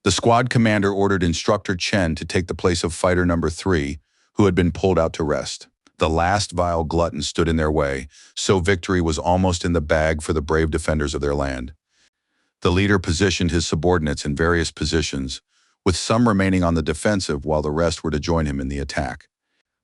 The squad commander ordered Instructor Chen to take the place of fighter number 3, who had been pulled out to rest. The last vile glutton stood in their way, so victory was almost in the bag for the brave defenders of their land. The leader positioned his subordinates in various positions, with some remaining on the defensive while the rest were to join him in the attack.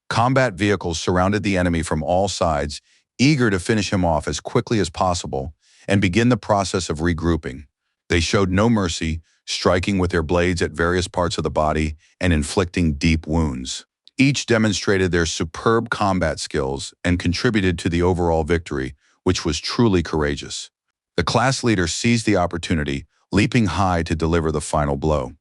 Combat vehicles surrounded the enemy from all sides, eager to finish him off as quickly as possible and begin the process of regrouping. They showed no mercy, striking with their blades at various parts of the body and inflicting deep wounds. Each demonstrated their superb combat skills and contributed to the overall victory, which was truly courageous. The class leader seized the opportunity, leaping high to deliver the final blow.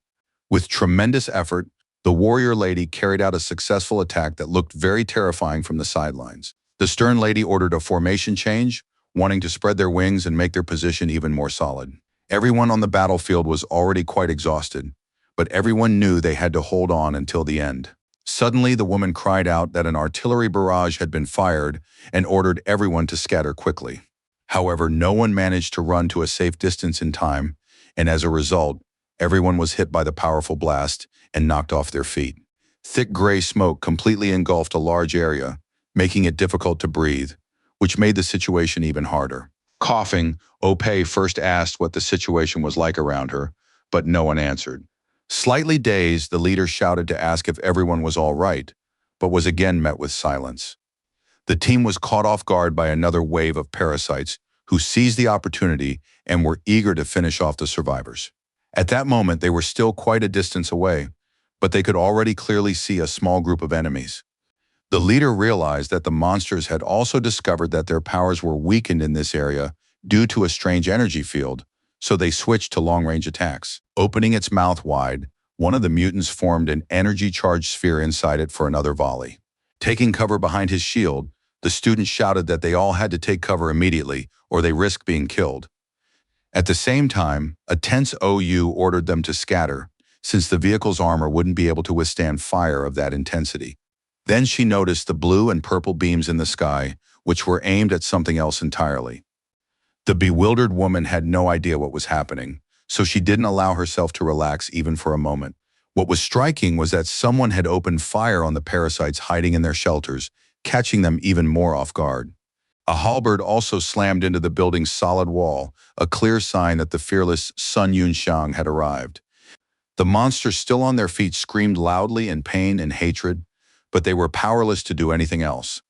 With tremendous effort, the warrior lady carried out a successful attack that looked very terrifying from the sidelines. The stern lady ordered a formation change, wanting to spread their wings and make their position even more solid. Everyone on the battlefield was already quite exhausted, but everyone knew they had to hold on until the end. Suddenly, the woman cried out that an artillery barrage had been fired and ordered everyone to scatter quickly. However, no one managed to run to a safe distance in time, and as a result, everyone was hit by the powerful blast and knocked off their feet. Thick gray smoke completely engulfed a large area, making it difficult to breathe, which made the situation even harder. Coughing, Opei first asked what the situation was like around her, but no one answered. Slightly dazed, the leader shouted to ask if everyone was all right, but was again met with silence. The team was caught off guard by another wave of parasites who seized the opportunity and were eager to finish off the survivors. At that moment, they were still quite a distance away, but they could already clearly see a small group of enemies. The leader realized that the monsters had also discovered that their powers were weakened in this area due to a strange energy field, so they switched to long-range attacks. Opening its mouth wide, one of the mutants formed an energy-charged sphere inside it for another volley. Taking cover behind his shield, the student shouted that they all had to take cover immediately or they risked being killed. At the same time, a tense OU ordered them to scatter, since the vehicle's armor wouldn't be able to withstand fire of that intensity. Then she noticed the blue and purple beams in the sky, which were aimed at something else entirely. The bewildered woman had no idea what was happening, so she didn't allow herself to relax even for a moment. What was striking was that someone had opened fire on the parasites hiding in their shelters, catching them even more off guard. A halberd also slammed into the building's solid wall, a clear sign that the fearless Sun Yunxiang had arrived. The monsters still on their feet screamed loudly in pain and hatred, but they were powerless to do anything else.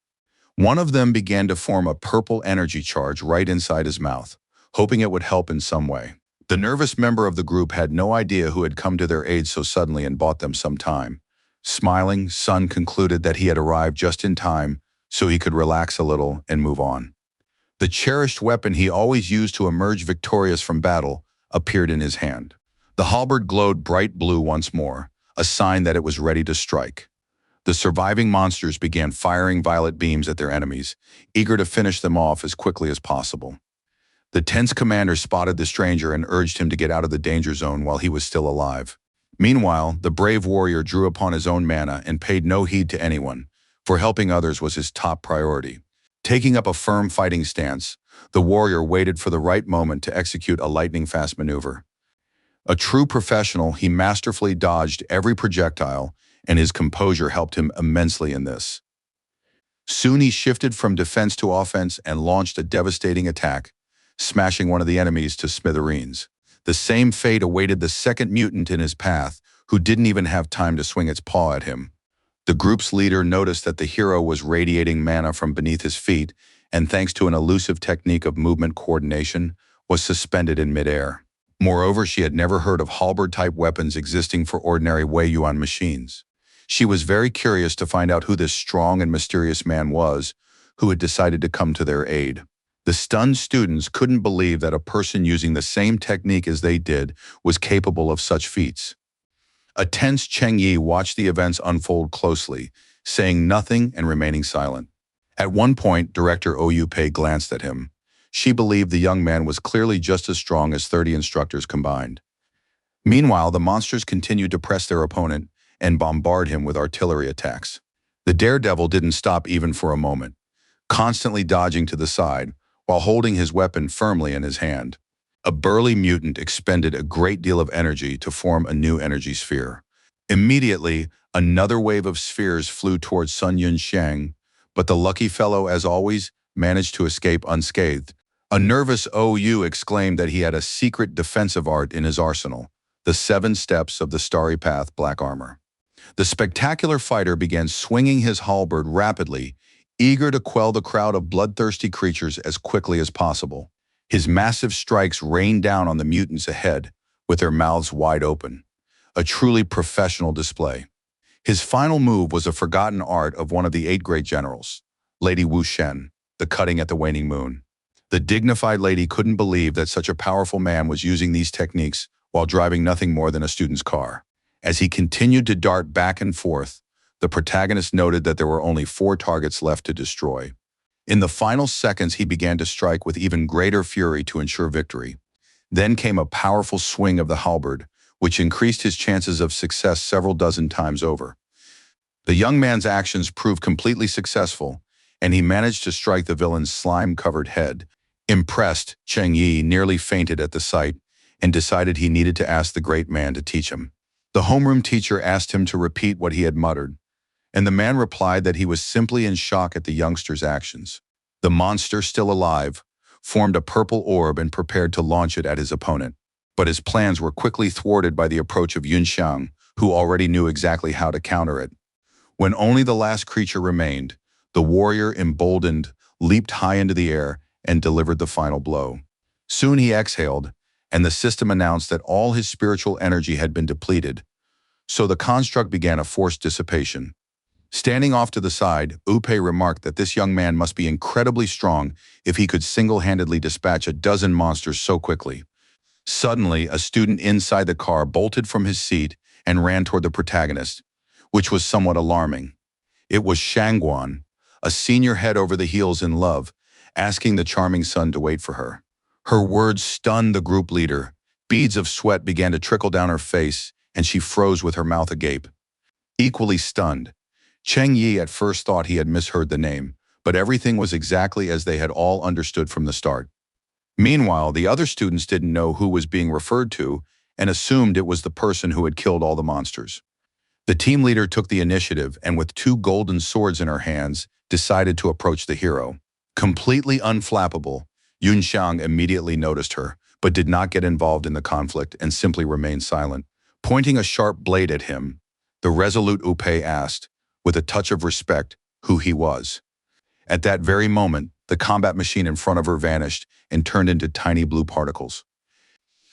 One of them began to form a purple energy charge right inside his mouth, hoping it would help in some way. The nervous member of the group had no idea who had come to their aid so suddenly and bought them some time. Smiling, Sun concluded that he had arrived just in time so he could relax a little and move on. The cherished weapon he always used to emerge victorious from battle appeared in his hand. The halberd glowed bright blue once more, a sign that it was ready to strike. The surviving monsters began firing violet beams at their enemies, eager to finish them off as quickly as possible. The tense commander spotted the stranger and urged him to get out of the danger zone while he was still alive. Meanwhile, the brave warrior drew upon his own mana and paid no heed to anyone, for helping others was his top priority. Taking up a firm fighting stance, the warrior waited for the right moment to execute a lightning-fast maneuver. A true professional, he masterfully dodged every projectile, and his composure helped him immensely in this. Soon he shifted from defense to offense and launched a devastating attack, smashing one of the enemies to smithereens. The same fate awaited the second mutant in his path, who didn't even have time to swing its paw at him. The group's leader noticed that the hero was radiating mana from beneath his feet, and thanks to an elusive technique of movement coordination, was suspended in midair. Moreover, she had never heard of halberd-type weapons existing for ordinary Wei-Yuan machines. She was very curious to find out who this strong and mysterious man was, who had decided to come to their aid. The stunned students couldn't believe that a person using the same technique as they did was capable of such feats. A tense Cheng Yi watched the events unfold closely, saying nothing and remaining silent. At one point, Director Ou Pei glanced at him. She believed the young man was clearly just as strong as 30 instructors combined. Meanwhile, the monsters continued to press their opponent and bombard him with artillery attacks. The daredevil didn't stop even for a moment, constantly dodging to the side while holding his weapon firmly in his hand. A burly mutant expended a great deal of energy to form a new energy sphere. Immediately, another wave of spheres flew towards Sun Yunxiang, but the lucky fellow, as always, managed to escape unscathed. A nervous OU exclaimed that he had a secret defensive art in his arsenal, the 7 steps of the Starry Path black armor. The spectacular fighter began swinging his halberd rapidly, eager to quell the crowd of bloodthirsty creatures as quickly as possible. His massive strikes rained down on the mutants ahead, with their mouths wide open. A truly professional display. His final move was a forgotten art of one of the 8 great generals, Lady Wu Shen, the cutting at the waning moon. The dignified lady couldn't believe that such a powerful man was using these techniques while driving nothing more than a student's car. As he continued to dart back and forth, the protagonist noted that there were only 4 targets left to destroy. In the final seconds, he began to strike with even greater fury to ensure victory. Then came a powerful swing of the halberd, which increased his chances of success several dozen times over. The young man's actions proved completely successful, and he managed to strike the villain's slime-covered head. Impressed, Cheng Yi nearly fainted at the sight and decided he needed to ask the great man to teach him. The homeroom teacher asked him to repeat what he had muttered, and the man replied that he was simply in shock at the youngster's actions. The monster, still alive, formed a purple orb and prepared to launch it at his opponent. But his plans were quickly thwarted by the approach of Yunxiang, who already knew exactly how to counter it. When only the last creature remained, the warrior, emboldened, leaped high into the air and delivered the final blow. Soon he exhaled, and the system announced that all his spiritual energy had been depleted, so the construct began a forced dissipation. Standing off to the side, Upei remarked that this young man must be incredibly strong if he could single-handedly dispatch a dozen monsters so quickly. Suddenly, a student inside the car bolted from his seat and ran toward the protagonist, which was somewhat alarming. It was Shangguan, a senior head over the heels in love, asking the charming Sun to wait for her. Her words stunned the group leader. Beads of sweat began to trickle down her face, and she froze with her mouth agape. Equally stunned, Cheng Yi at first thought he had misheard the name, but everything was exactly as they had all understood from the start. Meanwhile, the other students didn't know who was being referred to and assumed it was the person who had killed all the monsters. The team leader took the initiative and with 2 golden swords in her hands, decided to approach the hero. Completely unflappable, Yunxiang immediately noticed her, but did not get involved in the conflict and simply remained silent. Pointing a sharp blade at him, the resolute Upe asked, with a touch of respect, who he was. At that very moment, the combat machine in front of her vanished and turned into tiny blue particles.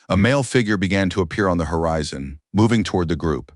A male figure began to appear on the horizon, moving toward the group.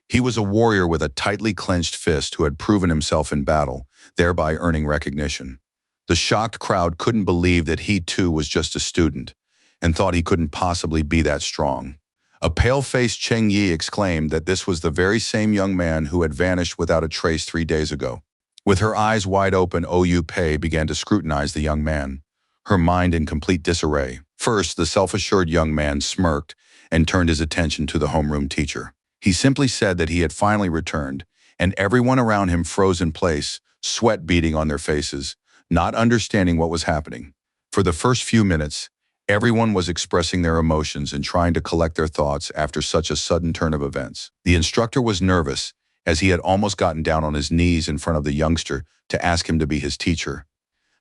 He was a warrior with a tightly clenched fist who had proven himself in battle, thereby earning recognition. The shocked crowd couldn't believe that he too was just a student, and thought he couldn't possibly be that strong. A pale-faced Cheng Yi exclaimed that this was the very same young man who had vanished without a trace 3 days ago. With her eyes wide open, Oyu Pei began to scrutinize the young man, her mind in complete disarray. First, the self-assured young man smirked and turned his attention to the homeroom teacher. He simply said that he had finally returned, and everyone around him froze in place, sweat beading on their faces, not understanding what was happening. For the first few minutes, everyone was expressing their emotions and trying to collect their thoughts after such a sudden turn of events. The instructor was nervous, as he had almost gotten down on his knees in front of the youngster to ask him to be his teacher.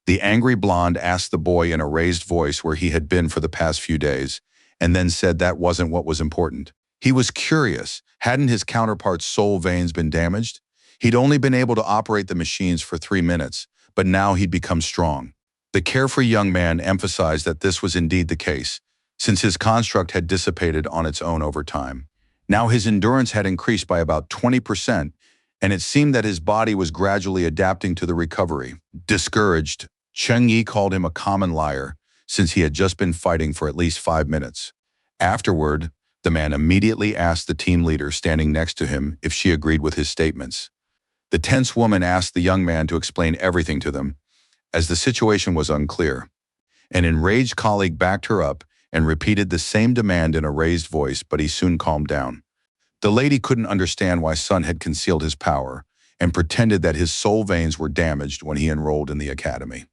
The angry blonde asked the boy in a raised voice where he had been for the past few days, and then said that wasn't what was important. He was curious. Hadn't his counterpart's soul veins been damaged? He'd only been able to operate the machines for 3 minutes, but now he'd become strong. The carefree young man emphasized that this was indeed the case, since his construct had dissipated on its own over time. Now his endurance had increased by about 20%, and it seemed that his body was gradually adapting to the recovery. Discouraged, Cheng Yi called him a common liar, since he had just been fighting for at least 5 minutes. Afterward, the man immediately asked the team leader standing next to him if she agreed with his statements. The tense woman asked the young man to explain everything to them, as the situation was unclear. An enraged colleague backed her up and repeated the same demand in a raised voice, but he soon calmed down. The lady couldn't understand why Sun had concealed his power and pretended that his soul veins were damaged when he enrolled in the academy.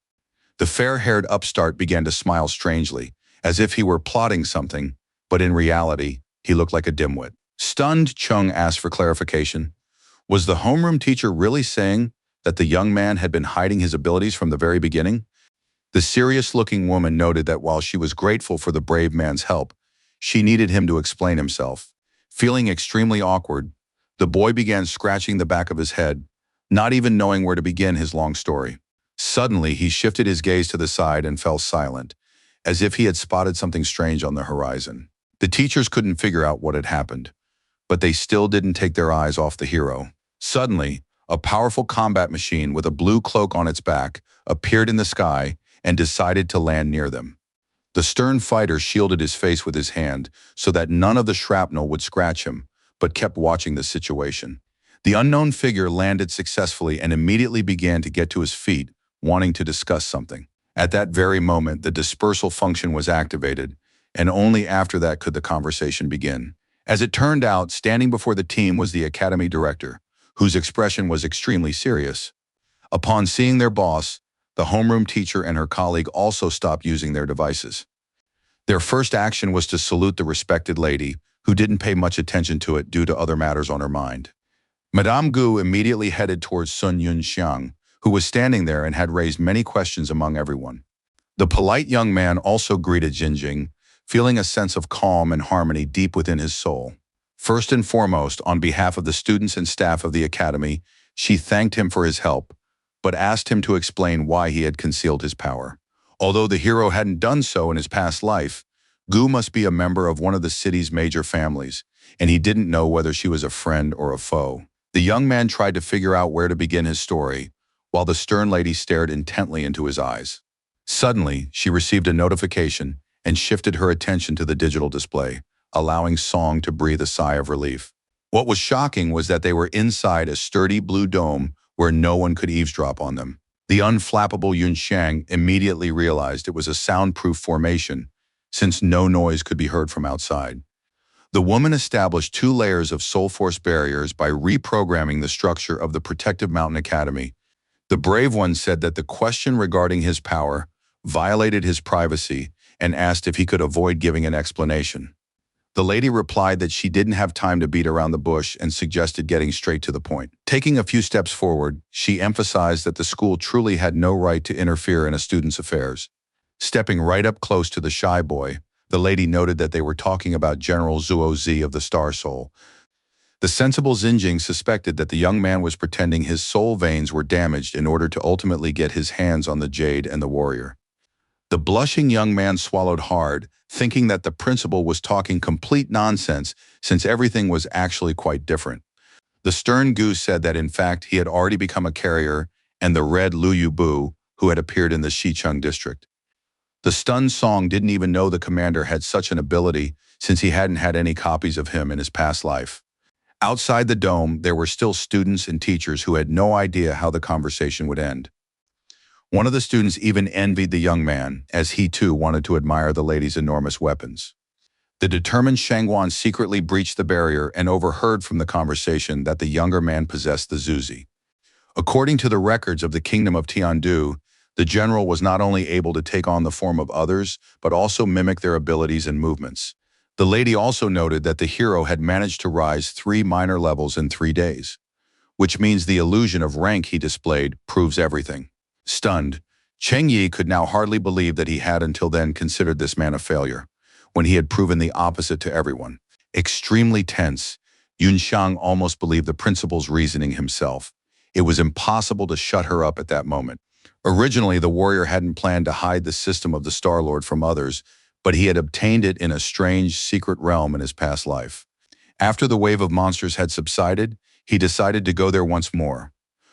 The fair-haired upstart began to smile strangely, as if he were plotting something, but in reality, he looked like a dimwit. Stunned, Chung asked for clarification. Was the homeroom teacher really saying that the young man had been hiding his abilities from the very beginning? The serious-looking woman noted that while she was grateful for the brave man's help, she needed him to explain himself. Feeling extremely awkward, the boy began scratching the back of his head, not even knowing where to begin his long story. Suddenly, he shifted his gaze to the side and fell silent, as if he had spotted something strange on the horizon. The teachers couldn't figure out what had happened, but they still didn't take their eyes off the hero. Suddenly, a powerful combat machine with a blue cloak on its back appeared in the sky and decided to land near them. The stern fighter shielded his face with his hand so that none of the shrapnel would scratch him, but kept watching the situation. The unknown figure landed successfully and immediately began to get to his feet, wanting to discuss something. At that very moment, the dispersal function was activated, and only after that could the conversation begin. As it turned out, standing before the team was the academy director, whose expression was extremely serious. Upon seeing their boss, the homeroom teacher and her colleague also stopped using their devices. Their first action was to salute the respected lady, who didn't pay much attention to it due to other matters on her mind. Madame Gu immediately headed towards Sun Yunxiang, who was standing there and had raised many questions among everyone. The polite young man also greeted Jinjing, feeling a sense of calm and harmony deep within his soul. First and foremost, on behalf of the students and staff of the academy, she thanked him for his help, but asked him to explain why he had concealed his power. Although the hero hadn't done so in his past life, Gu must be a member of one of the city's major families, and he didn't know whether she was a friend or a foe. The young man tried to figure out where to begin his story, while the stern lady stared intently into his eyes. Suddenly, she received a notification and shifted her attention to the digital display, allowing Song to breathe a sigh of relief. What was shocking was that they were inside a sturdy blue dome where no one could eavesdrop on them. The unflappable Yunxiang immediately realized it was a soundproof formation, since no noise could be heard from outside. The woman established 2 layers of soul force barriers by reprogramming the structure of the protective mountain academy. The brave one said that the question regarding his power violated his privacy and asked if he could avoid giving an explanation. The lady replied that she didn't have time to beat around the bush and suggested getting straight to the point. Taking a few steps forward, she emphasized that the school truly had no right to interfere in a student's affairs. Stepping right up close to the shy boy, The lady noted that they were talking about General Zuo Zi of the Star Soul. The sensible Xinjing suspected that the young man was pretending his soul veins were damaged in order to ultimately get his hands on the jade and the warrior. The blushing young man swallowed hard, thinking that the principal was talking complete nonsense since everything was actually quite different. The stern goose said that in fact he had already become a carrier and the red Liu Bu, who had appeared in the Xicheng district. The stunned Song didn't even know the commander had such an ability since he hadn't had any copies of him in his past life. Outside the dome, there were still students and teachers who had no idea how the conversation would end. One of the students even envied the young man, as he too wanted to admire the lady's enormous weapons. The determined Shangguan secretly breached the barrier and overheard from the conversation that the younger man possessed the Zuzi. According to the records of the kingdom of Tiandu, the general was not only able to take on the form of others, but also mimic their abilities and movements. The lady also noted that the hero had managed to rise 3 minor levels in 3 days, which means the illusion of rank he displayed proves everything. Stunned, Cheng Yi could now hardly believe that he had until then considered this man a failure, when he had proven the opposite to everyone. Extremely tense, Yunxiang almost believed the principal's reasoning himself. It was impossible to shut her up at that moment. Originally, the warrior hadn't planned to hide the system of the Star-Lord from others, but he had obtained it in a strange, secret realm in his past life. After the wave of monsters had subsided, he decided to go there once more.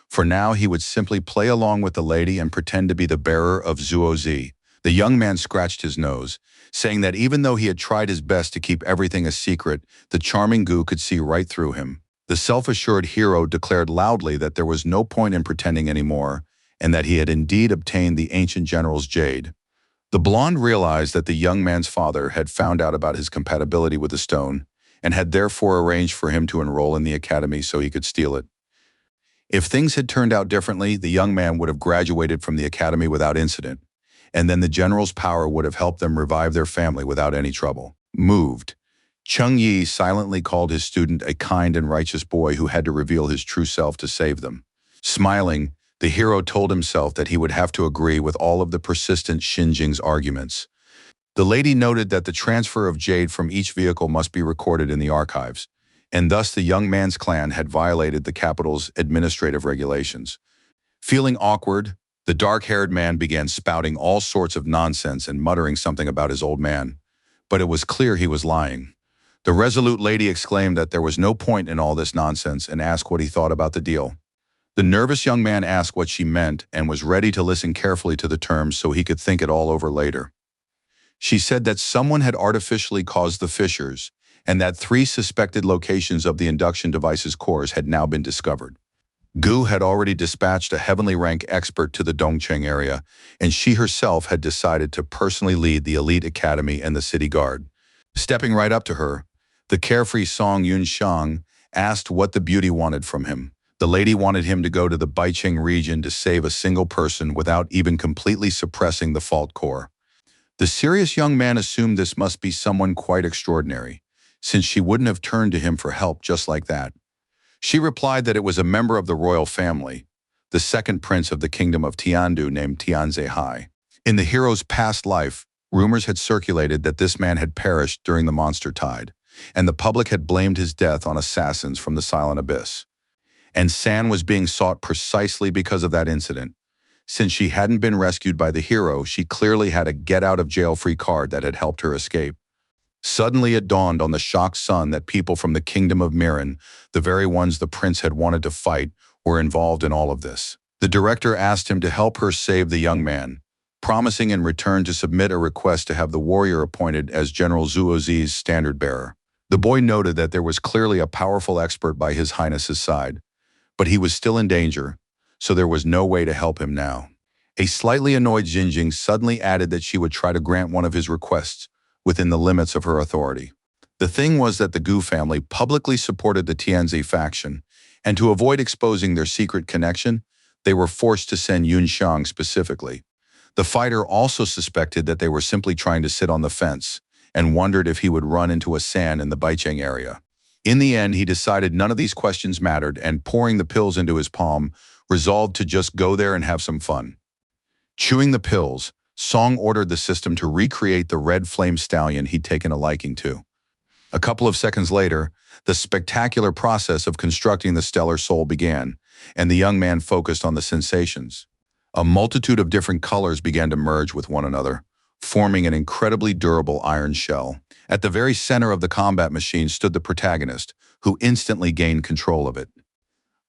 For now, he would simply play along with the lady and pretend to be the bearer of Zuo Zi. The young man scratched his nose, saying that even though he had tried his best to keep everything a secret, the charming Gu could see right through him. The self-assured hero declared loudly that there was no point in pretending anymore, and that he had indeed obtained the ancient general's jade. The blonde realized that the young man's father had found out about his compatibility with the stone, and had therefore arranged for him to enroll in the academy so he could steal it. If things had turned out differently, the young man would have graduated from the academy without incident, and then the general's power would have helped them revive their family without any trouble. Moved, Cheng Yi silently called his student a kind and righteous boy who had to reveal his true self to save them. Smiling, the hero told himself that he would have to agree with all of the persistent Xinjing's arguments. The lady noted that the transfer of jade from each vehicle must be recorded in the archives, and thus the young man's clan had violated the capital's administrative regulations. Feeling awkward, the dark-haired man began spouting all sorts of nonsense and muttering something about his old man. But it was clear he was lying. The resolute lady exclaimed that there was no point in all this nonsense and asked what he thought about the deal. The nervous young man asked what she meant and was ready to listen carefully to the terms so he could think it all over later. She said that someone had artificially caused the fissures and that 3 suspected locations of the induction device's cores had now been discovered. Gu had already dispatched a heavenly rank expert to the Dongcheng area, and she herself had decided to personally lead the elite academy and the city guard. Stepping right up to her, the carefree Song Yunxiang asked what the beauty wanted from him. The lady wanted him to go to the Baicheng region to save a single person without even completely suppressing the fault core. The serious young man assumed this must be someone quite extraordinary, since she wouldn't have turned to him for help just like that. She replied that it was a member of the royal family, the second prince of the kingdom of Tiandu named Tianze Hai. In the hero's past life, rumors had circulated that this man had perished during the monster tide, and the public had blamed his death on assassins from the Silent Abyss. And San was being sought precisely because of that incident. Since she hadn't been rescued by the hero, she clearly had a get-out-of-jail-free card that had helped her escape. Suddenly it dawned on the shocked son that people from the kingdom of Miran, the very ones the prince had wanted to fight, were involved in all of this. The director asked him to help her save the young man, promising in return to submit a request to have the warrior appointed as General Zuo Zi's standard-bearer. The boy noted that there was clearly a powerful expert by His Highness's side, but he was still in danger, so there was no way to help him now. A slightly annoyed Xinjing suddenly added that she would try to grant one of his requests within the limits of her authority. The thing was that the Gu family publicly supported the Tianzi faction, and to avoid exposing their secret connection, they were forced to send Yunxiang specifically. The fighter also suspected that they were simply trying to sit on the fence, and wondered if he would run into a San in the Baicheng area. In the end, he decided none of these questions mattered and, pouring the pills into his palm, resolved to just go there and have some fun. Chewing the pills, Song ordered the system to recreate the red flame stallion he'd taken a liking to. A couple of seconds later, the spectacular process of constructing the stellar soul began, and the young man focused on the sensations. A multitude of different colors began to merge with one another, forming an incredibly durable iron shell. At the very center of the combat machine stood the protagonist, who instantly gained control of it.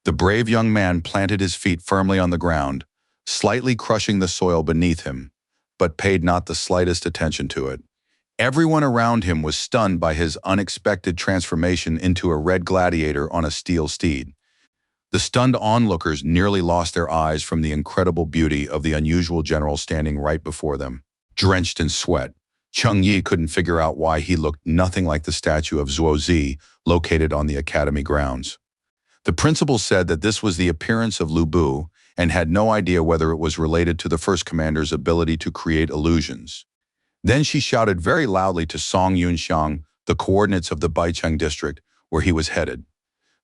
The brave young man planted his feet firmly on the ground, slightly crushing the soil beneath him, but paid not the slightest attention to it. Everyone around him was stunned by his unexpected transformation into a red gladiator on a steel steed. The stunned onlookers nearly lost their eyes from the incredible beauty of the unusual general standing right before them. Drenched in sweat, Chung Yi couldn't figure out why he looked nothing like the statue of Zuo Zi located on the academy grounds. The principal said that this was the appearance of Lu Bu and had no idea whether it was related to the first commander's ability to create illusions. Then she shouted very loudly to Song Yunxiang the coordinates of the Baicheng district where he was headed.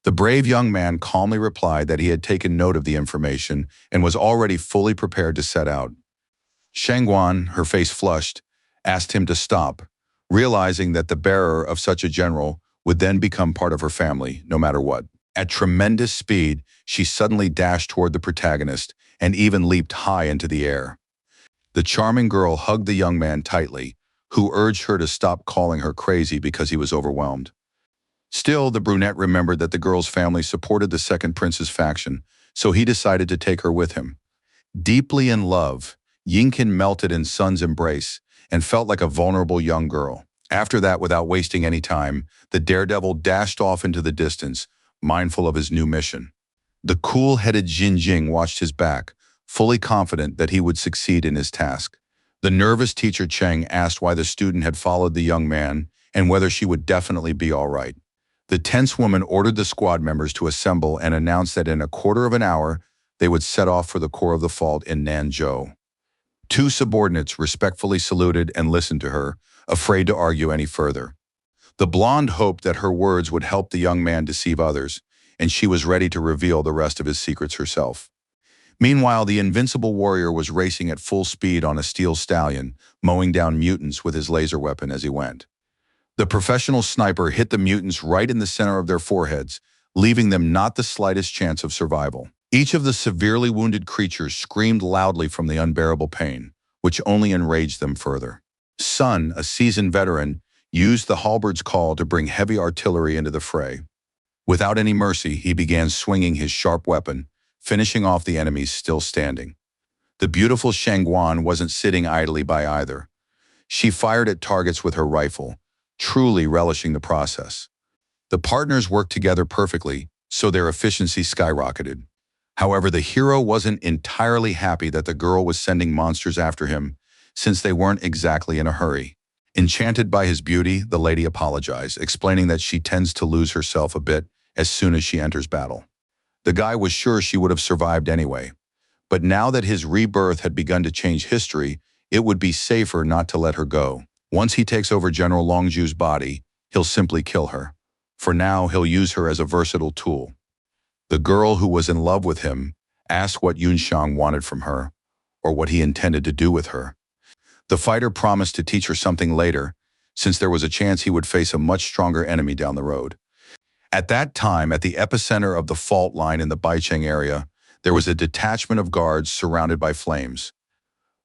The brave young man calmly replied that he had taken note of the information and was already fully prepared to set out. Shangguan, her face flushed, asked him to stop, realizing that the bearer of such a general would then become part of her family, no matter what. At tremendous speed, she suddenly dashed toward the protagonist and even leaped high into the air. The charming girl hugged the young man tightly, who urged her to stop calling her crazy because he was overwhelmed. Still, the brunette remembered that the girl's family supported the second prince's faction, so he decided to take her with him. Deeply in love, Yingkin melted in Sun's embrace and felt like a vulnerable young girl. After that, without wasting any time, the daredevil dashed off into the distance, mindful of his new mission. The cool-headed Jin Jing watched his back, fully confident that he would succeed in his task. The nervous teacher Cheng asked why the student had followed the young man and whether she would definitely be all right. The tense woman ordered the squad members to assemble and announced that in a quarter of an hour, they would set off for the core of the fault in Nanzhou. Two subordinates respectfully saluted and listened to her, afraid to argue any further. The blonde hoped that her words would help the young man deceive others, and she was ready to reveal the rest of his secrets herself. Meanwhile, the invincible warrior was racing at full speed on a steel stallion, mowing down mutants with his laser weapon as he went. The professional sniper hit the mutants right in the center of their foreheads, leaving them not the slightest chance of survival. Each of the severely wounded creatures screamed loudly from the unbearable pain, which only enraged them further. Sun, a seasoned veteran, used the halberd's call to bring heavy artillery into the fray. Without any mercy, he began swinging his sharp weapon, finishing off the enemies still standing. The beautiful Shangguan wasn't sitting idly by either. She fired at targets with her rifle, truly relishing the process. The partners worked together perfectly, so their efficiency skyrocketed. However, the hero wasn't entirely happy that the girl was sending monsters after him, since they weren't exactly in a hurry. Enchanted by his beauty, the lady apologized, explaining that she tends to lose herself a bit as soon as she enters battle. The guy was sure she would have survived anyway, but now that his rebirth had begun to change history, it would be safer not to let her go. Once he takes over General Longju's body, he'll simply kill her. For now, he'll use her as a versatile tool. The girl who was in love with him asked what Yunxiang wanted from her, or what he intended to do with her. The fighter promised to teach her something later, since there was a chance he would face a much stronger enemy down the road. At that time, at the epicenter of the fault line in the Baicheng area, there was a detachment of guards surrounded by flames.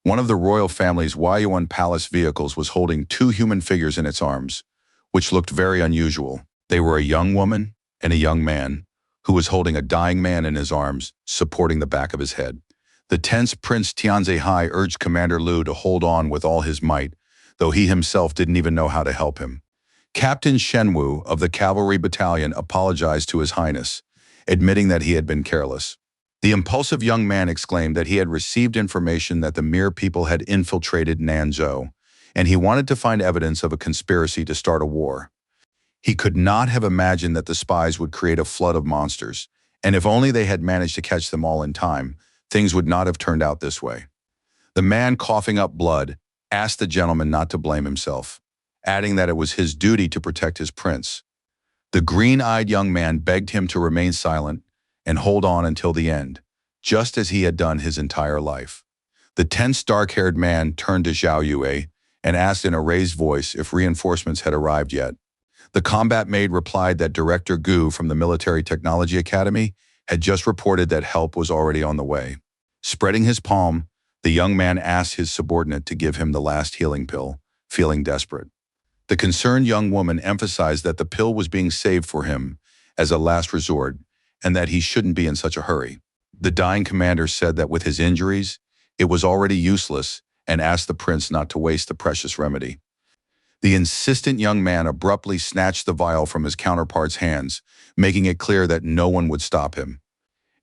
One of the royal family's Huayuan palace vehicles was holding two human figures in its arms, which looked very unusual. They were a young woman and a young man, who was holding a dying man in his arms, supporting the back of his head. The tense Prince Tianzihai urged Commander Lu to hold on with all his might, though he himself didn't even know how to help him. Captain Shenwu of the cavalry battalion apologized to His Highness, admitting that he had been careless. The impulsive young man exclaimed that he had received information that the Mir people had infiltrated Nanzhou, and he wanted to find evidence of a conspiracy to start a war. He could not have imagined that the spies would create a flood of monsters, and if only they had managed to catch them all in time, things would not have turned out this way. The man, coughing up blood, asked the gentleman not to blame himself, adding that it was his duty to protect his prince. The green-eyed young man begged him to remain silent and hold on until the end, just as he had done his entire life. The tense, dark-haired man turned to Zhao Yue and asked in a raised voice if reinforcements had arrived yet. The combat maid replied that Director Gu from the Military Technology Academy had just reported that help was already on the way. Spreading his palm, the young man asked his subordinate to give him the last healing pill, feeling desperate. The concerned young woman emphasized that the pill was being saved for him as a last resort and that he shouldn't be in such a hurry. The dying commander said that with his injuries, it was already useless and asked the prince not to waste the precious remedy. The insistent young man abruptly snatched the vial from his counterpart's hands, making it clear that no one would stop him.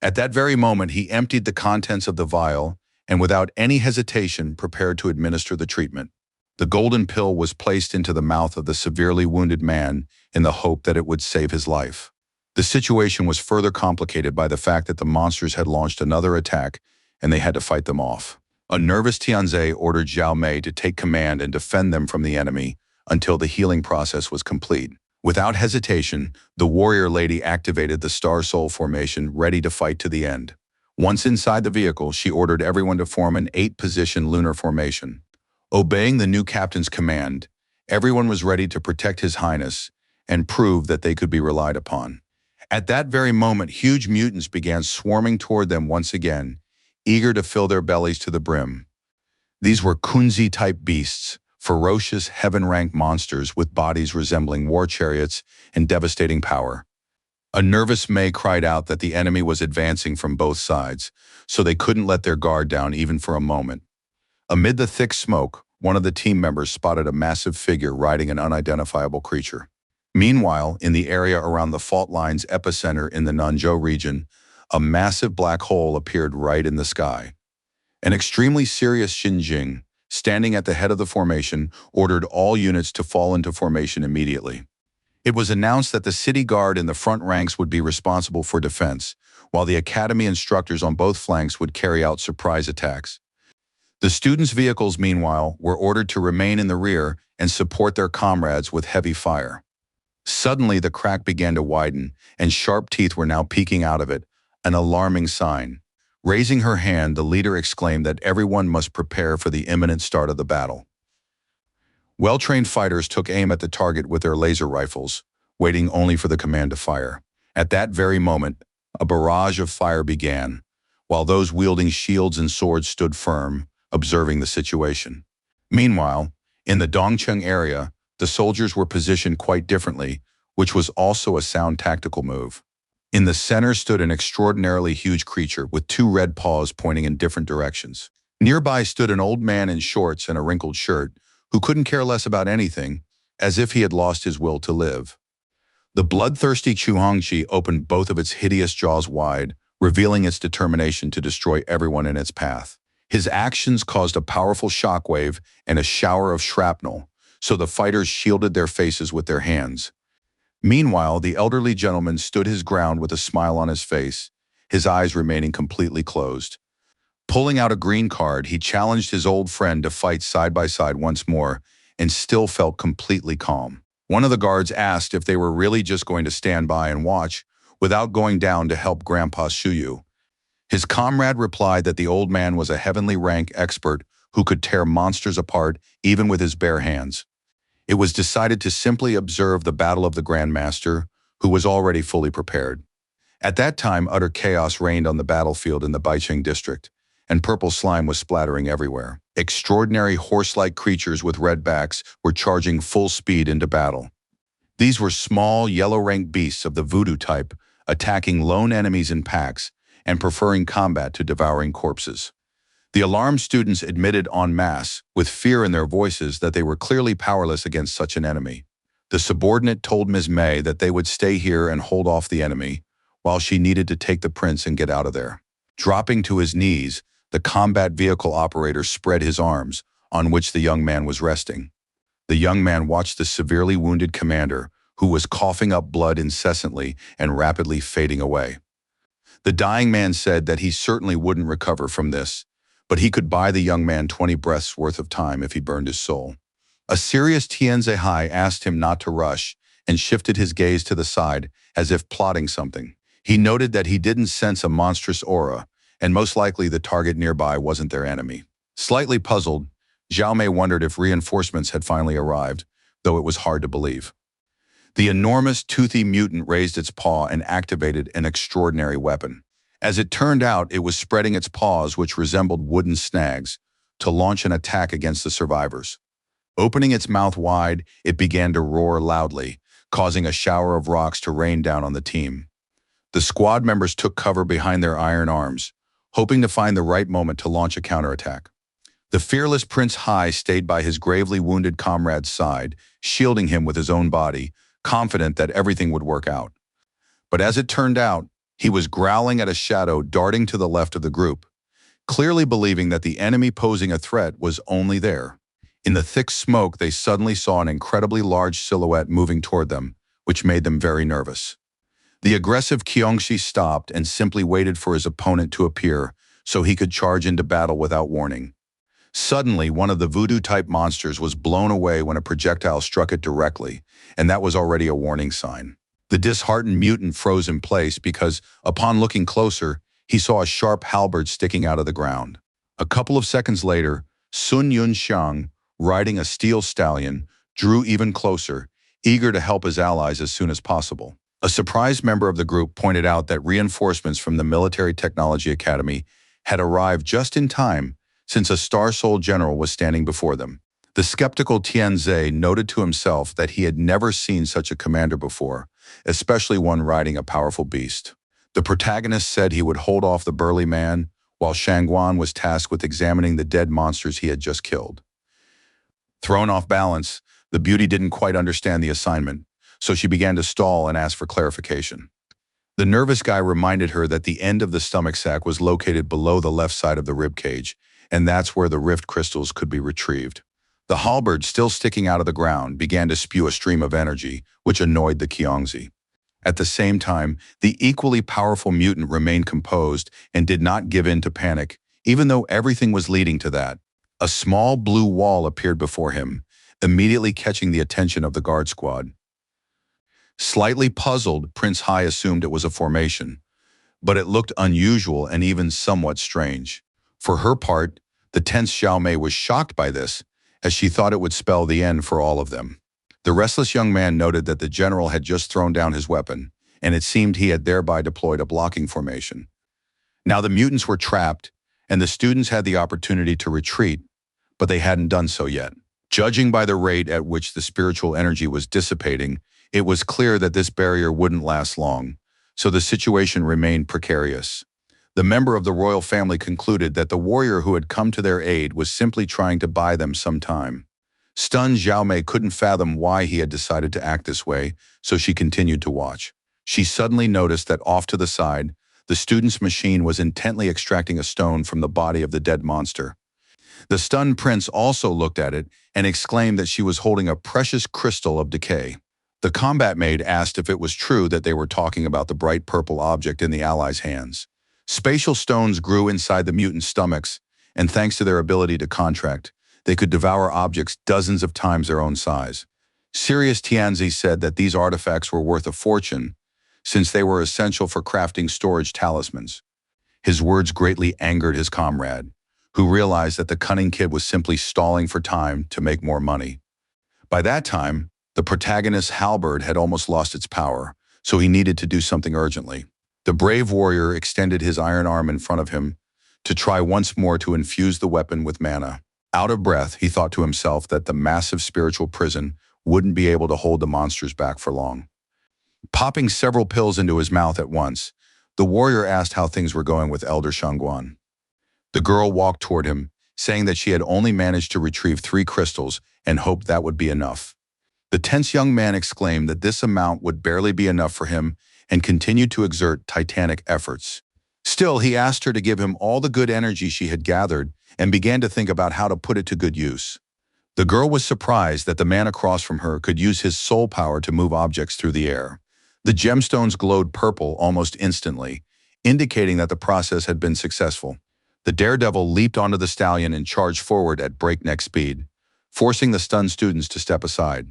At that very moment, he emptied the contents of the vial and without any hesitation prepared to administer the treatment. The golden pill was placed into the mouth of the severely wounded man in the hope that it would save his life. The situation was further complicated by the fact that the monsters had launched another attack and they had to fight them off. A nervous Tianze ordered Zhao Mei to take command and defend them from the enemy until the healing process was complete. Without hesitation, the warrior lady activated the Star Soul formation, ready to fight to the end. Once inside the vehicle, she ordered everyone to form an 8-position lunar formation. Obeying the new captain's command, everyone was ready to protect His Highness and prove that they could be relied upon. At that very moment, huge mutants began swarming toward them once again, eager to fill their bellies to the brim. These were Kunzi-type beasts, ferocious, heaven-ranked monsters with bodies resembling war chariots and devastating power. A nervous Mei cried out that the enemy was advancing from both sides, so they couldn't let their guard down even for a moment. Amid the thick smoke, one of the team members spotted a massive figure riding an unidentifiable creature. Meanwhile, in the area around the fault line's epicenter in the Nanzhou region, a massive black hole appeared right in the sky. An extremely serious Xinjing, standing at the head of the formation, ordered all units to fall into formation immediately. It was announced that the city guard in the front ranks would be responsible for defense, while the academy instructors on both flanks would carry out surprise attacks. The students' vehicles, meanwhile, were ordered to remain in the rear and support their comrades with heavy fire. Suddenly, the crack began to widen, and sharp teeth were now peeking out of it, an alarming sign. Raising her hand, the leader exclaimed that everyone must prepare for the imminent start of the battle. Well-trained fighters took aim at the target with their laser rifles, waiting only for the command to fire. At that very moment, a barrage of fire began, while those wielding shields and swords stood firm, observing the situation. Meanwhile, in the Dongcheng area, the soldiers were positioned quite differently, which was also a sound tactical move. In the center stood an extraordinarily huge creature with 2 red paws pointing in different directions. Nearby stood an old man in shorts and a wrinkled shirt who couldn't care less about anything, as if he had lost his will to live. The bloodthirsty Chuhongqi opened both of its hideous jaws wide, revealing its determination to destroy everyone in its path. His actions caused a powerful shockwave and a shower of shrapnel, so the fighters shielded their faces with their hands. Meanwhile, the elderly gentleman stood his ground with a smile on his face, his eyes remaining completely closed. Pulling out a green card, he challenged his old friend to fight side by side once more and still felt completely calm. One of the guards asked if they were really just going to stand by and watch without going down to help Grandpa Shuyu. His comrade replied that the old man was a heavenly rank expert who could tear monsters apart even with his bare hands. It was decided to simply observe the battle of the Grandmaster, who was already fully prepared. At that time, utter chaos reigned on the battlefield in the Baicheng district, and purple slime was splattering everywhere. Extraordinary horse-like creatures with red backs were charging full speed into battle. These were small, yellow-ranked beasts of the voodoo type, attacking lone enemies in packs and preferring combat to devouring corpses. The alarmed students admitted en masse, with fear in their voices, that they were clearly powerless against such an enemy. The subordinate told Ms. Mei that they would stay here and hold off the enemy, while she needed to take the prince and get out of there. Dropping to his knees, the combat vehicle operator spread his arms, on which the young man was resting. The young man watched the severely wounded commander, who was coughing up blood incessantly and rapidly fading away. The dying man said that he certainly wouldn't recover from this, but he could buy the young man 20 breaths worth of time if he burned his soul. A serious Tianze Hai asked him not to rush and shifted his gaze to the side as if plotting something. He noted that he didn't sense a monstrous aura, and most likely the target nearby wasn't their enemy. Slightly puzzled, Zhao Mei wondered if reinforcements had finally arrived, though it was hard to believe. The enormous, toothy mutant raised its paw and activated an extraordinary weapon. As it turned out, it was spreading its paws, which resembled wooden snags, to launch an attack against the survivors. Opening its mouth wide, it began to roar loudly, causing a shower of rocks to rain down on the team. The squad members took cover behind their iron arms, hoping to find the right moment to launch a counterattack. The fearless Prince Hai stayed by his gravely wounded comrade's side, shielding him with his own body, confident that everything would work out. But as it turned out, he was growling at a shadow darting to the left of the group, clearly believing that the enemy posing a threat was only there. In the thick smoke, they suddenly saw an incredibly large silhouette moving toward them, which made them very nervous. The aggressive Kyongshi stopped and simply waited for his opponent to appear so he could charge into battle without warning. Suddenly, one of the voodoo-type monsters was blown away when a projectile struck it directly, and that was already a warning sign. The disheartened mutant froze in place because, upon looking closer, he saw a sharp halberd sticking out of the ground. A couple of seconds later, Sun Yunxiang, riding a steel stallion, drew even closer, eager to help his allies as soon as possible. A surprised member of the group pointed out that reinforcements from the Military Technology Academy had arrived just in time, since a Star Soul general was standing before them. The skeptical Tianze noted to himself that he had never seen such a commander before, especially one riding a powerful beast. The protagonist said he would hold off the burly man, while Shangguan was tasked with examining the dead monsters he had just killed. Thrown off balance, the beauty didn't quite understand the assignment, so she began to stall and ask for clarification. The nervous guy reminded her that the end of the stomach sac was located below the left side of the rib cage, and that's where the rift crystals could be retrieved. The halberd, still sticking out of the ground, began to spew a stream of energy, which annoyed the Kyongzi. At the same time, the equally powerful mutant remained composed and did not give in to panic, even though everything was leading to that. A small blue wall appeared before him, immediately catching the attention of the guard squad. Slightly puzzled, Prince Hai assumed it was a formation, but it looked unusual and even somewhat strange. For her part, the tense Xiao Mei was shocked by this, as she thought it would spell the end for all of them. The restless young man noted that the general had just thrown down his weapon, and it seemed he had thereby deployed a blocking formation. Now the mutants were trapped, and the students had the opportunity to retreat, but they hadn't done so yet. Judging by the rate at which the spiritual energy was dissipating, it was clear that this barrier wouldn't last long, so the situation remained precarious. The member of the royal family concluded that the warrior who had come to their aid was simply trying to buy them some time. Stunned, Zhao Mei couldn't fathom why he had decided to act this way, so she continued to watch. She suddenly noticed that off to the side, the student's machine was intently extracting a stone from the body of the dead monster. The stunned prince also looked at it and exclaimed that she was holding a precious crystal of decay. The combat maid asked if it was true that they were talking about the bright purple object in the allies' hands. Spatial stones grew inside the mutants' stomachs, and thanks to their ability to contract, they could devour objects dozens of times their own size. Sirius Tianzi said that these artifacts were worth a fortune, since they were essential for crafting storage talismans. His words greatly angered his comrade, who realized that the cunning kid was simply stalling for time to make more money. By that time, the protagonist's halberd had almost lost its power, so he needed to do something urgently. The brave warrior extended his iron arm in front of him to try once more to infuse the weapon with mana. Out of breath, he thought to himself that the massive spiritual prison wouldn't be able to hold the monsters back for long. Popping several pills into his mouth at once, the warrior asked how things were going with Elder Shangguan. The girl walked toward him, saying that she had only managed to retrieve 3 crystals and hoped that would be enough. The tense young man exclaimed that this amount would barely be enough for him and continued to exert titanic efforts. Still, he asked her to give him all the good energy she had gathered and began to think about how to put it to good use. The girl was surprised that the man across from her could use his soul power to move objects through the air. The gemstones glowed purple almost instantly, indicating that the process had been successful. The daredevil leaped onto the stallion and charged forward at breakneck speed, forcing the stunned students to step aside.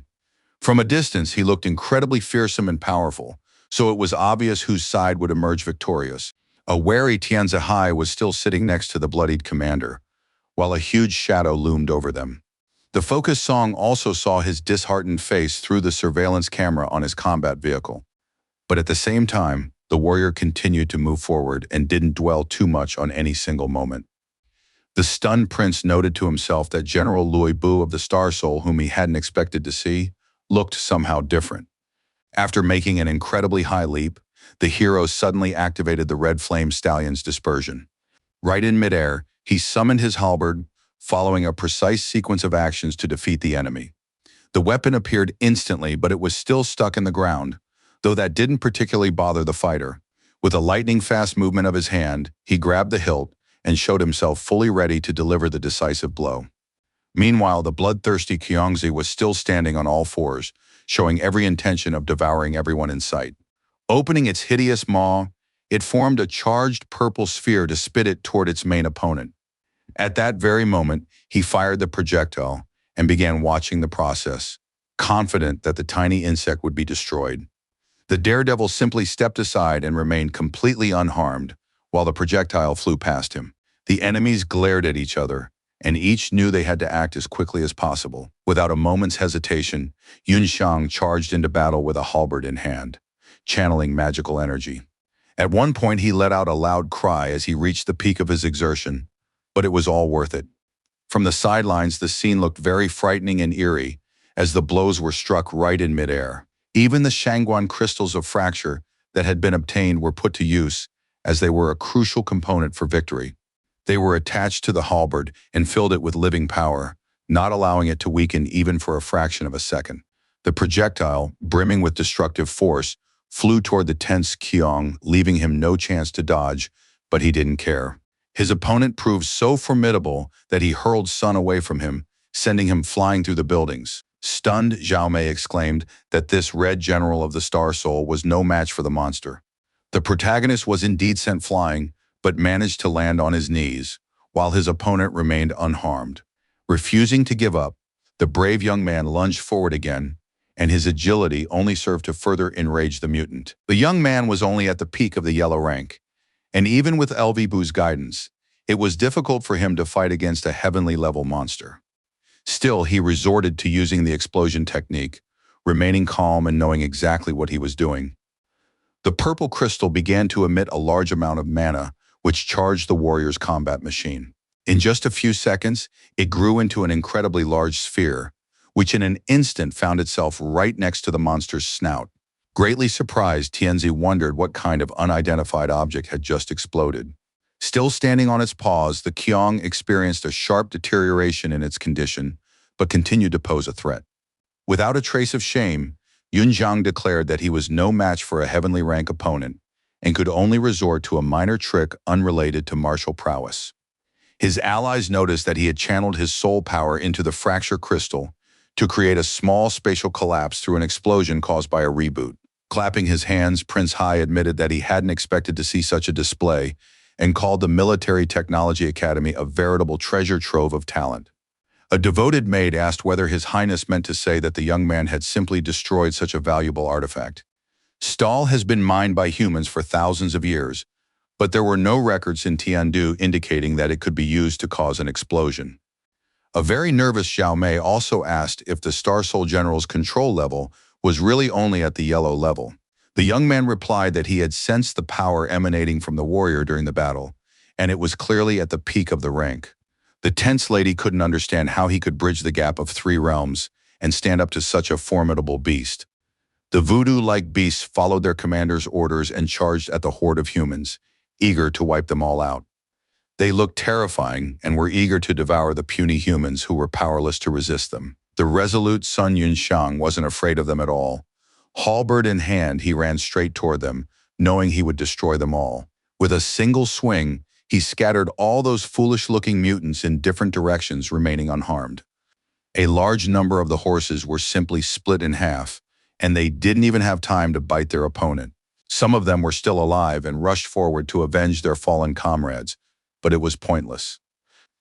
From a distance, he looked incredibly fearsome and powerful, so it was obvious whose side would emerge victorious. A wary Tianzi Hai was still sitting next to the bloodied commander, while a huge shadow loomed over them. The focus song also saw his disheartened face through the surveillance camera on his combat vehicle. But at the same time, the warrior continued to move forward and didn't dwell too much on any single moment. The stunned prince noted to himself that General Louis Bu of the Star Soul, whom he hadn't expected to see, looked somehow different. After making an incredibly high leap, the hero suddenly activated the Red Flame Stallion's dispersion. Right in midair, he summoned his halberd, following a precise sequence of actions to defeat the enemy. The weapon appeared instantly, but it was still stuck in the ground, though that didn't particularly bother the fighter. With a lightning-fast movement of his hand, he grabbed the hilt and showed himself fully ready to deliver the decisive blow. Meanwhile, the bloodthirsty Qiongzi was still standing on all fours, showing every intention of devouring everyone in sight. Opening its hideous maw, it formed a charged purple sphere to spit it toward its main opponent. At that very moment, he fired the projectile and began watching the process, confident that the tiny insect would be destroyed. The daredevil simply stepped aside and remained completely unharmed, while the projectile flew past him. The enemies glared at each other, and each knew they had to act as quickly as possible. Without a moment's hesitation, Yunxiang charged into battle with a halberd in hand, channeling magical energy. At one point, he let out a loud cry as he reached the peak of his exertion, but it was all worth it. From the sidelines, the scene looked very frightening and eerie as the blows were struck right in midair. Even the Shangguan crystals of fracture that had been obtained were put to use, as they were a crucial component for victory. They were attached to the halberd and filled it with living power, not allowing it to weaken even for a fraction of a second. The projectile, brimming with destructive force, flew toward the tense Qiong, leaving him no chance to dodge, but he didn't care. His opponent proved so formidable that he hurled Sun away from him, sending him flying through the buildings. Stunned, Zhao Mei exclaimed that this red general of the Star Soul was no match for the monster. The protagonist was indeed sent flying, but managed to land on his knees, while his opponent remained unharmed. Refusing to give up, the brave young man lunged forward again, and his agility only served to further enrage the mutant. The young man was only at the peak of the yellow rank, and even with LV-Bu's guidance, it was difficult for him to fight against a heavenly-level monster. Still, he resorted to using the explosion technique, remaining calm and knowing exactly what he was doing. The purple crystal began to emit a large amount of mana, which charged the warrior's combat machine. In just a few seconds, it grew into an incredibly large sphere, which in an instant found itself right next to the monster's snout. Greatly surprised, Tianzi wondered what kind of unidentified object had just exploded. Still standing on its paws, the Qiong experienced a sharp deterioration in its condition, but continued to pose a threat. Without a trace of shame, Yunjiang declared that he was no match for a heavenly rank opponent and could only resort to a minor trick unrelated to martial prowess. His allies noticed that he had channeled his soul power into the fracture crystal to create a small spatial collapse through an explosion caused by a reboot. Clapping his hands, Prince Hai admitted that he hadn't expected to see such a display and called the Military Technology Academy a veritable treasure trove of talent. A devoted maid asked whether His Highness meant to say that the young man had simply destroyed such a valuable artifact. Stahl has been mined by humans for thousands of years, but there were no records in Tiandu indicating that it could be used to cause an explosion. A very nervous Zhao Mei also asked if the Star Soul General's control level was really only at the yellow level. The young man replied that he had sensed the power emanating from the warrior during the battle, and it was clearly at the peak of the rank. The tense lady couldn't understand how he could bridge the gap of 3 realms and stand up to such a formidable beast. The voodoo-like beasts followed their commander's orders and charged at the horde of humans, eager to wipe them all out. They looked terrifying and were eager to devour the puny humans who were powerless to resist them. The resolute Sun Yunxiang wasn't afraid of them at all. Halberd in hand, he ran straight toward them, knowing he would destroy them all. With a single swing, he scattered all those foolish-looking mutants in different directions, remaining unharmed. A large number of the horses were simply split in half, and they didn't even have time to bite their opponent. Some of them were still alive and rushed forward to avenge their fallen comrades, but it was pointless.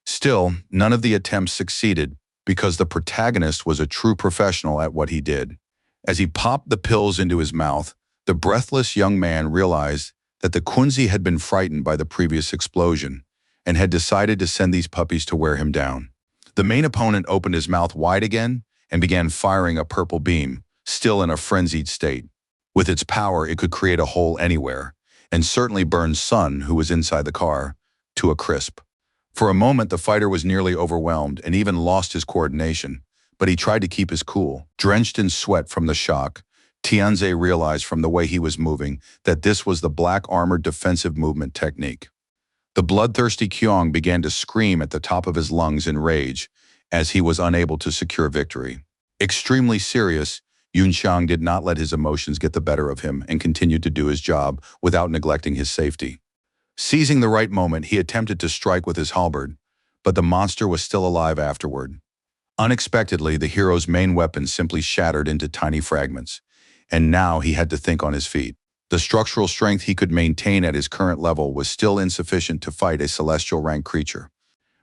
Still, none of the attempts succeeded because the protagonist was a true professional at what he did. As he popped the pills into his mouth, the breathless young man realized that the Kunzi had been frightened by the previous explosion, and had decided to send these puppies to wear him down. The main opponent opened his mouth wide again and began firing a purple beam, still in a frenzied state. With its power, it could create a hole anywhere, and certainly burn Sun, who was inside the car, to a crisp. For a moment, the fighter was nearly overwhelmed and even lost his coordination, but he tried to keep his cool. Drenched in sweat from the shock, Tianze realized from the way he was moving that this was the black armored defensive movement technique. The bloodthirsty Kyong began to scream at the top of his lungs in rage as he was unable to secure victory. Extremely serious, Yunxiang did not let his emotions get the better of him and continued to do his job without neglecting his safety. Seizing the right moment, he attempted to strike with his halberd, but the monster was still alive afterward. Unexpectedly, the hero's main weapon simply shattered into tiny fragments, and now he had to think on his feet. The structural strength he could maintain at his current level was still insufficient to fight a celestial rank creature.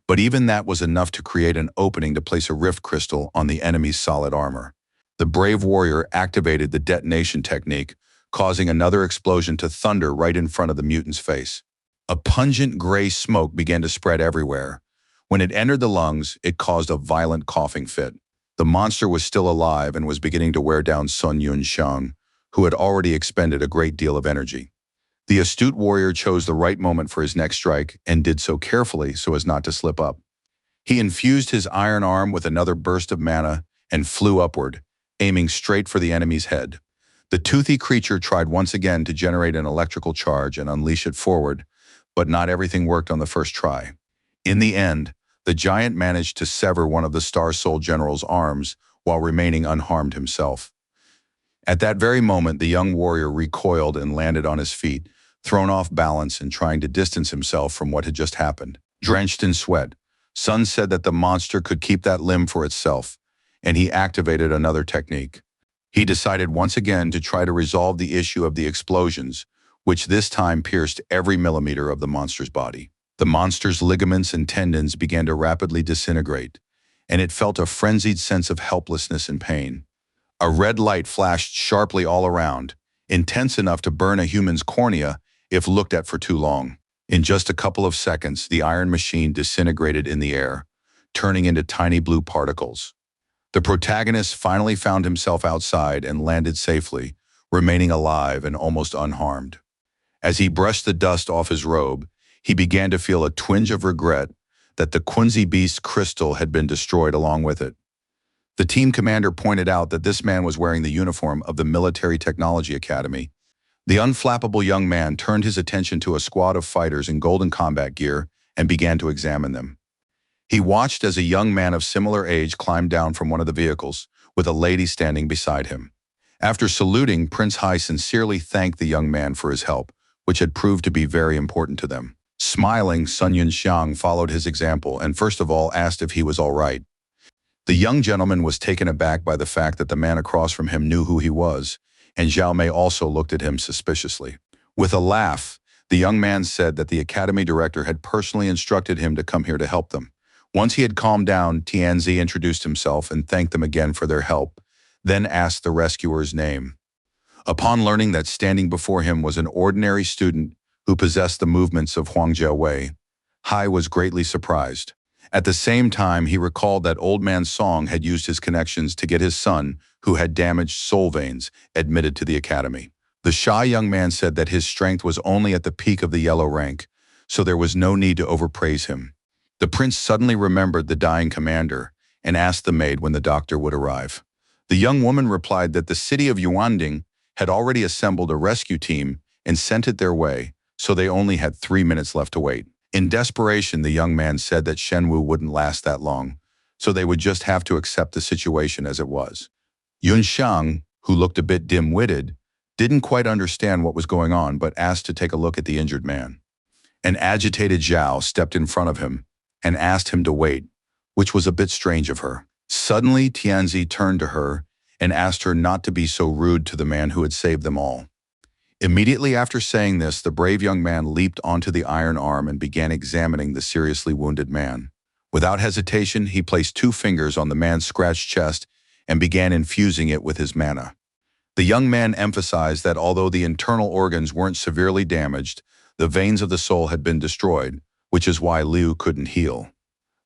But even that was enough to create an opening to place a rift crystal on the enemy's solid armor. The brave warrior activated the detonation technique, causing another explosion to thunder right in front of the mutant's face. A pungent gray smoke began to spread everywhere. When it entered the lungs, it caused a violent coughing fit. The monster was still alive and was beginning to wear down Sun Yunxiang, who had already expended a great deal of energy. The astute warrior chose the right moment for his next strike and did so carefully so as not to slip up. He infused his iron arm with another burst of mana and flew upward, aiming straight for the enemy's head. The toothy creature tried once again to generate an electrical charge and unleash it forward, but not everything worked on the first try. In the end, the giant managed to sever one of the Star Soul General's arms while remaining unharmed himself. At that very moment, the young warrior recoiled and landed on his feet, thrown off balance and trying to distance himself from what had just happened. Drenched in sweat, Sun said that the monster could keep that limb for itself, and he activated another technique. He decided once again to try to resolve the issue of the explosions, which this time pierced every millimeter of the monster's body. The monster's ligaments and tendons began to rapidly disintegrate, and it felt a frenzied sense of helplessness and pain. A red light flashed sharply all around, intense enough to burn a human's cornea if looked at for too long. In just a couple of seconds, the iron machine disintegrated in the air, turning into tiny blue particles. The protagonist finally found himself outside and landed safely, remaining alive and almost unharmed. As he brushed the dust off his robe, he began to feel a twinge of regret that the Quincy Beast crystal had been destroyed along with it. The team commander pointed out that this man was wearing the uniform of the Military Technology Academy. The unflappable young man turned his attention to a squad of fighters in golden combat gear and began to examine them. He watched as a young man of similar age climbed down from one of the vehicles, with a lady standing beside him. After saluting, Prince Hai sincerely thanked the young man for his help, which had proved to be very important to them. Smiling, Sun Yunxiang followed his example and first of all asked if he was all right. The young gentleman was taken aback by the fact that the man across from him knew who he was, and Zhao Mei also looked at him suspiciously. With a laugh, the young man said that the academy director had personally instructed him to come here to help them. Once he had calmed down, Tianzi introduced himself and thanked them again for their help, then asked the rescuer's name. Upon learning that standing before him was an ordinary student who possessed the movements of Huang Jiawei, Hai was greatly surprised. At the same time, he recalled that Old Man Song had used his connections to get his son, who had damaged soul veins, admitted to the academy. The shy young man said that his strength was only at the peak of the yellow rank, so there was no need to overpraise him. The prince suddenly remembered the dying commander and asked the maid when the doctor would arrive. The young woman replied that the city of Yuanding had already assembled a rescue team and sent it their way, so they only had 3 minutes left to wait. In desperation, the young man said that Shenwu wouldn't last that long, so they would just have to accept the situation as it was. Yunxiang, who looked a bit dim-witted, didn't quite understand what was going on but asked to take a look at the injured man. An agitated Zhao stepped in front of him and asked him to wait, which was a bit strange of her. Suddenly, Tianzi turned to her and asked her not to be so rude to the man who had saved them all. Immediately after saying this, the brave young man leaped onto the iron arm and began examining the seriously wounded man. Without hesitation, he placed 2 fingers on the man's scratched chest and began infusing it with his mana. The young man emphasized that although the internal organs weren't severely damaged, the veins of the soul had been destroyed, which is why Liu couldn't heal.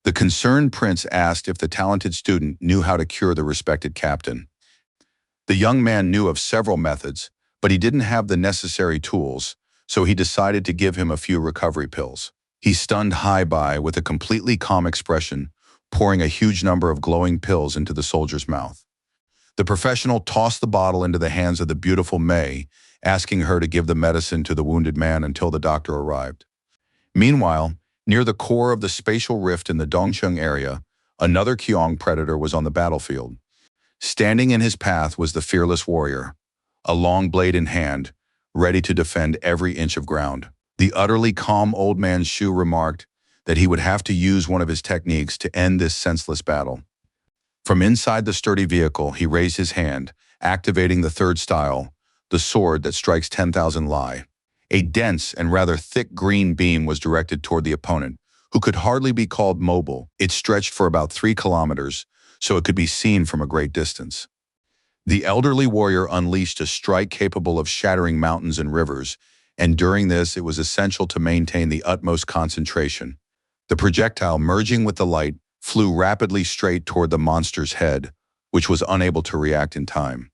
The concerned prince asked if the talented student knew how to cure the respected captain. The young man knew of several methods, but he didn't have the necessary tools, so he decided to give him a few recovery pills. He stunned Hai Bai with a completely calm expression, pouring a huge number of glowing pills into the soldier's mouth. The professional tossed the bottle into the hands of the beautiful Mei, asking her to give the medicine to the wounded man until the doctor arrived. Meanwhile, near the core of the spatial rift in the Dongcheng area, another Qiong predator was on the battlefield. Standing in his path was the fearless warrior, a long blade in hand, ready to defend every inch of ground. The utterly calm old man Shu remarked that he would have to use one of his techniques to end this senseless battle. From inside the sturdy vehicle, he raised his hand, activating the third style, the sword that strikes 10,000 Lai. A dense and rather thick green beam was directed toward the opponent, who could hardly be called mobile. It stretched for about 3 kilometers, so it could be seen from a great distance. The elderly warrior unleashed a strike capable of shattering mountains and rivers, and during this it was essential to maintain the utmost concentration. The projectile, merging with the light, flew rapidly straight toward the monster's head, which was unable to react in time.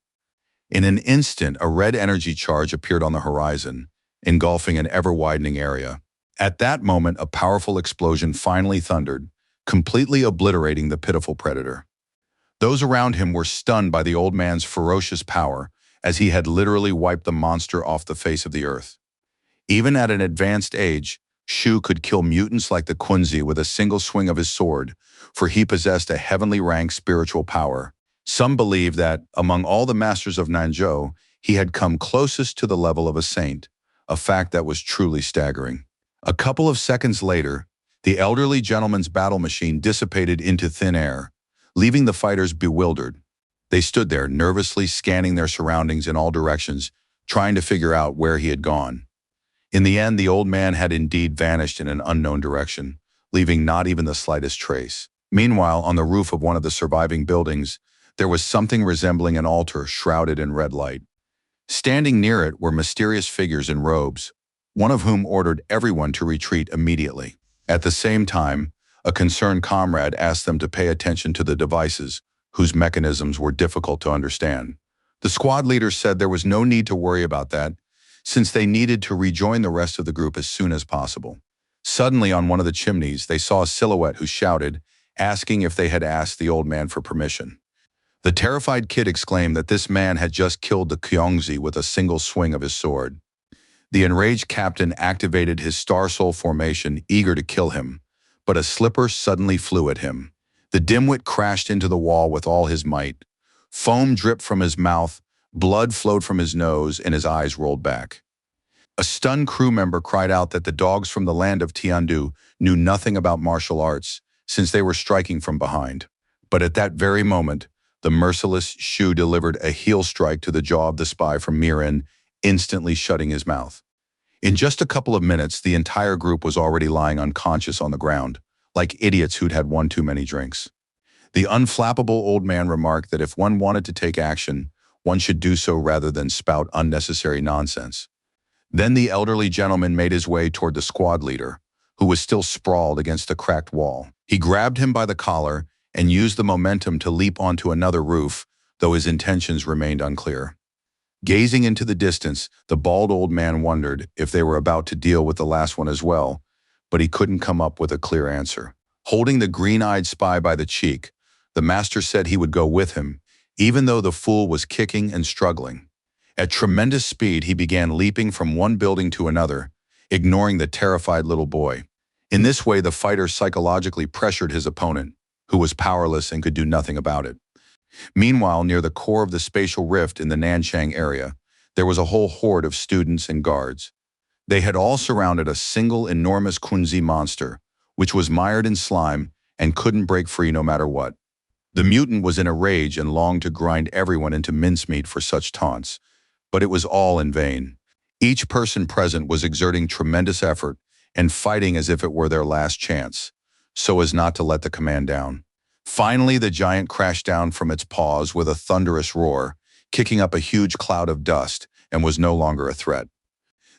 In an instant, a red energy charge appeared on the horizon, engulfing an ever-widening area. At that moment, a powerful explosion finally thundered, completely obliterating the pitiful predator. Those around him were stunned by the old man's ferocious power, as he had literally wiped the monster off the face of the earth. Even at an advanced age, Shu could kill mutants like the Kunzi with a single swing of his sword, for he possessed a heavenly rank spiritual power. Some believe that, among all the masters of Nanzhou, he had come closest to the level of a saint, a fact that was truly staggering. A couple of seconds later, the elderly gentleman's battle machine dissipated into thin air, leaving the fighters bewildered. They stood there, nervously scanning their surroundings in all directions, trying to figure out where he had gone. In the end, the old man had indeed vanished in an unknown direction, leaving not even the slightest trace. Meanwhile, on the roof of one of the surviving buildings, there was something resembling an altar shrouded in red light. Standing near it were mysterious figures in robes, one of whom ordered everyone to retreat immediately. At the same time, a concerned comrade asked them to pay attention to the devices, whose mechanisms were difficult to understand. The squad leader said there was no need to worry about that, since they needed to rejoin the rest of the group as soon as possible. Suddenly, on one of the chimneys, they saw a silhouette who shouted, asking if they had asked the old man for permission. The terrified kid exclaimed that this man had just killed the Qiongzi with a single swing of his sword. The enraged captain activated his Star Soul formation, eager to kill him, but a slipper suddenly flew at him. The dimwit crashed into the wall with all his might. Foam dripped from his mouth, blood flowed from his nose, and his eyes rolled back. A stunned crew member cried out that the dogs from the land of Tiandu knew nothing about martial arts, since they were striking from behind. But at that very moment, the merciless Shu delivered a heel strike to the jaw of the spy from Mirin, instantly shutting his mouth. In just a couple of minutes, the entire group was already lying unconscious on the ground, like idiots who'd had one too many drinks. The unflappable old man remarked that if one wanted to take action, one should do so rather than spout unnecessary nonsense. Then the elderly gentleman made his way toward the squad leader, who was still sprawled against the cracked wall. He grabbed him by the collar and used the momentum to leap onto another roof, though his intentions remained unclear. Gazing into the distance, the bald old man wondered if they were about to deal with the last one as well, but he couldn't come up with a clear answer. Holding the green-eyed spy by the cheek, the master said he would go with him, even though the fool was kicking and struggling. At tremendous speed, he began leaping from one building to another, ignoring the terrified little boy. In this way, the fighter psychologically pressured his opponent, who was powerless and could do nothing about it. Meanwhile, near the core of the spatial rift in the Nanchang area, there was a whole horde of students and guards. They had all surrounded a single enormous Kunzi monster, which was mired in slime and couldn't break free no matter what. The mutant was in a rage and longed to grind everyone into mincemeat for such taunts, but it was all in vain. Each person present was exerting tremendous effort and fighting as if it were their last chance, so as not to let the command down. Finally, the giant crashed down from its paws with a thunderous roar, kicking up a huge cloud of dust, and was no longer a threat.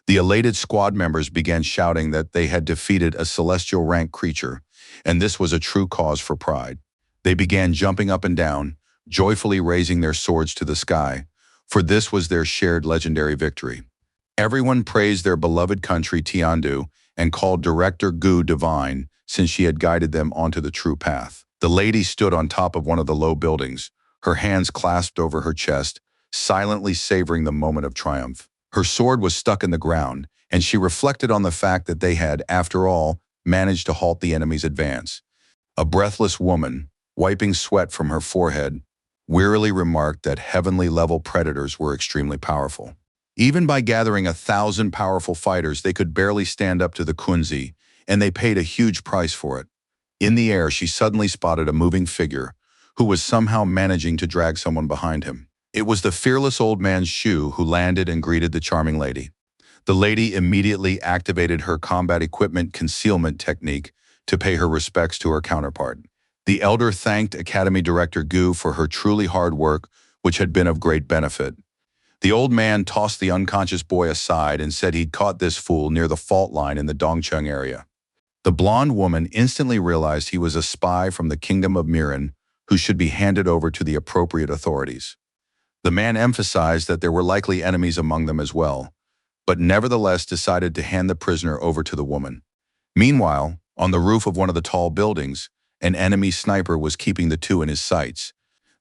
The elated squad members began shouting that they had defeated a celestial rank creature, and this was a true cause for pride. They began jumping up and down, joyfully raising their swords to the sky, for this was their shared legendary victory. Everyone praised their beloved country Tiandu and called Director Gu divine since she had guided them onto the true path. The lady stood on top of one of the low buildings, her hands clasped over her chest, silently savoring the moment of triumph. Her sword was stuck in the ground, and she reflected on the fact that they had, after all, managed to halt the enemy's advance. A breathless woman, wiping sweat from her forehead, wearily remarked that heavenly-level predators were extremely powerful. Even by gathering 1,000 powerful fighters, they could barely stand up to the Kunzi, and they paid a huge price for it. In the air, she suddenly spotted a moving figure who was somehow managing to drag someone behind him. It was the fearless old man Shu who landed and greeted the charming lady. The lady immediately activated her combat equipment concealment technique to pay her respects to her counterpart. The elder thanked Academy Director Gu for her truly hard work, which had been of great benefit. The old man tossed the unconscious boy aside and said he'd caught this fool near the fault line in the Dongcheng area. The blonde woman instantly realized he was a spy from the kingdom of Miran who should be handed over to the appropriate authorities. The man emphasized that there were likely enemies among them as well, but nevertheless decided to hand the prisoner over to the woman. Meanwhile, on the roof of one of the tall buildings, an enemy sniper was keeping the two in his sights.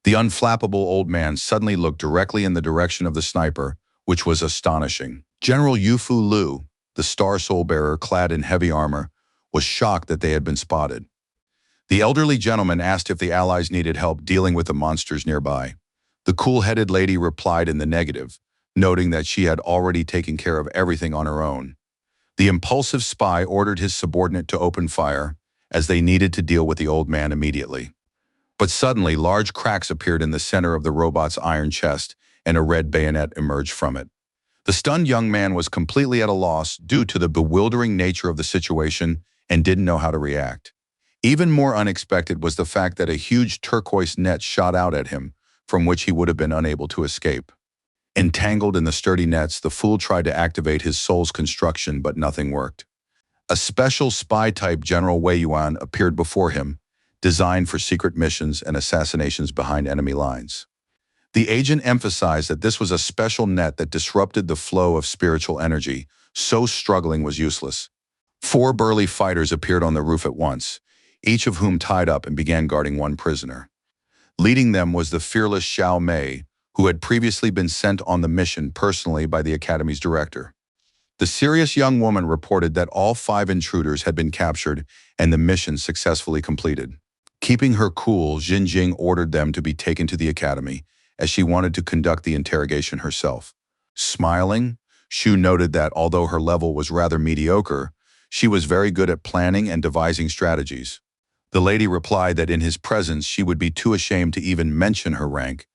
The unflappable old man suddenly looked directly in the direction of the sniper, which was astonishing. General Yufu Lu, the Star Soul Bearer clad in heavy armor, was shocked that they had been spotted. The elderly gentleman asked if the allies needed help dealing with the monsters nearby. The cool-headed lady replied in the negative, noting that she had already taken care of everything on her own. The impulsive spy ordered his subordinate to open fire, as they needed to deal with the old man immediately. But suddenly, large cracks appeared in the center of the robot's iron chest, and a red bayonet emerged from it. The stunned young man was completely at a loss due to the bewildering nature of the situation and didn't know how to react. Even more unexpected was the fact that a huge turquoise net shot out at him, from which he would have been unable to escape. Entangled in the sturdy nets, the fool tried to activate his soul's construction, but nothing worked. A special spy-type General Wei Yuan appeared before him, designed for secret missions and assassinations behind enemy lines. The agent emphasized that this was a special net that disrupted the flow of spiritual energy, so struggling was useless. 4 burly fighters appeared on the roof at once, each of whom tied up and began guarding one prisoner. Leading them was the fearless Xiao Mei, who had previously been sent on the mission personally by the Academy's director. The serious young woman reported that all 5 intruders had been captured and the mission successfully completed. Keeping her cool, Jinjing ordered them to be taken to the Academy, as she wanted to conduct the interrogation herself. Smiling, Shu noted that although her level was rather mediocre, she was very good at planning and devising strategies. The lady replied that in his presence she would be too ashamed to even mention her rank,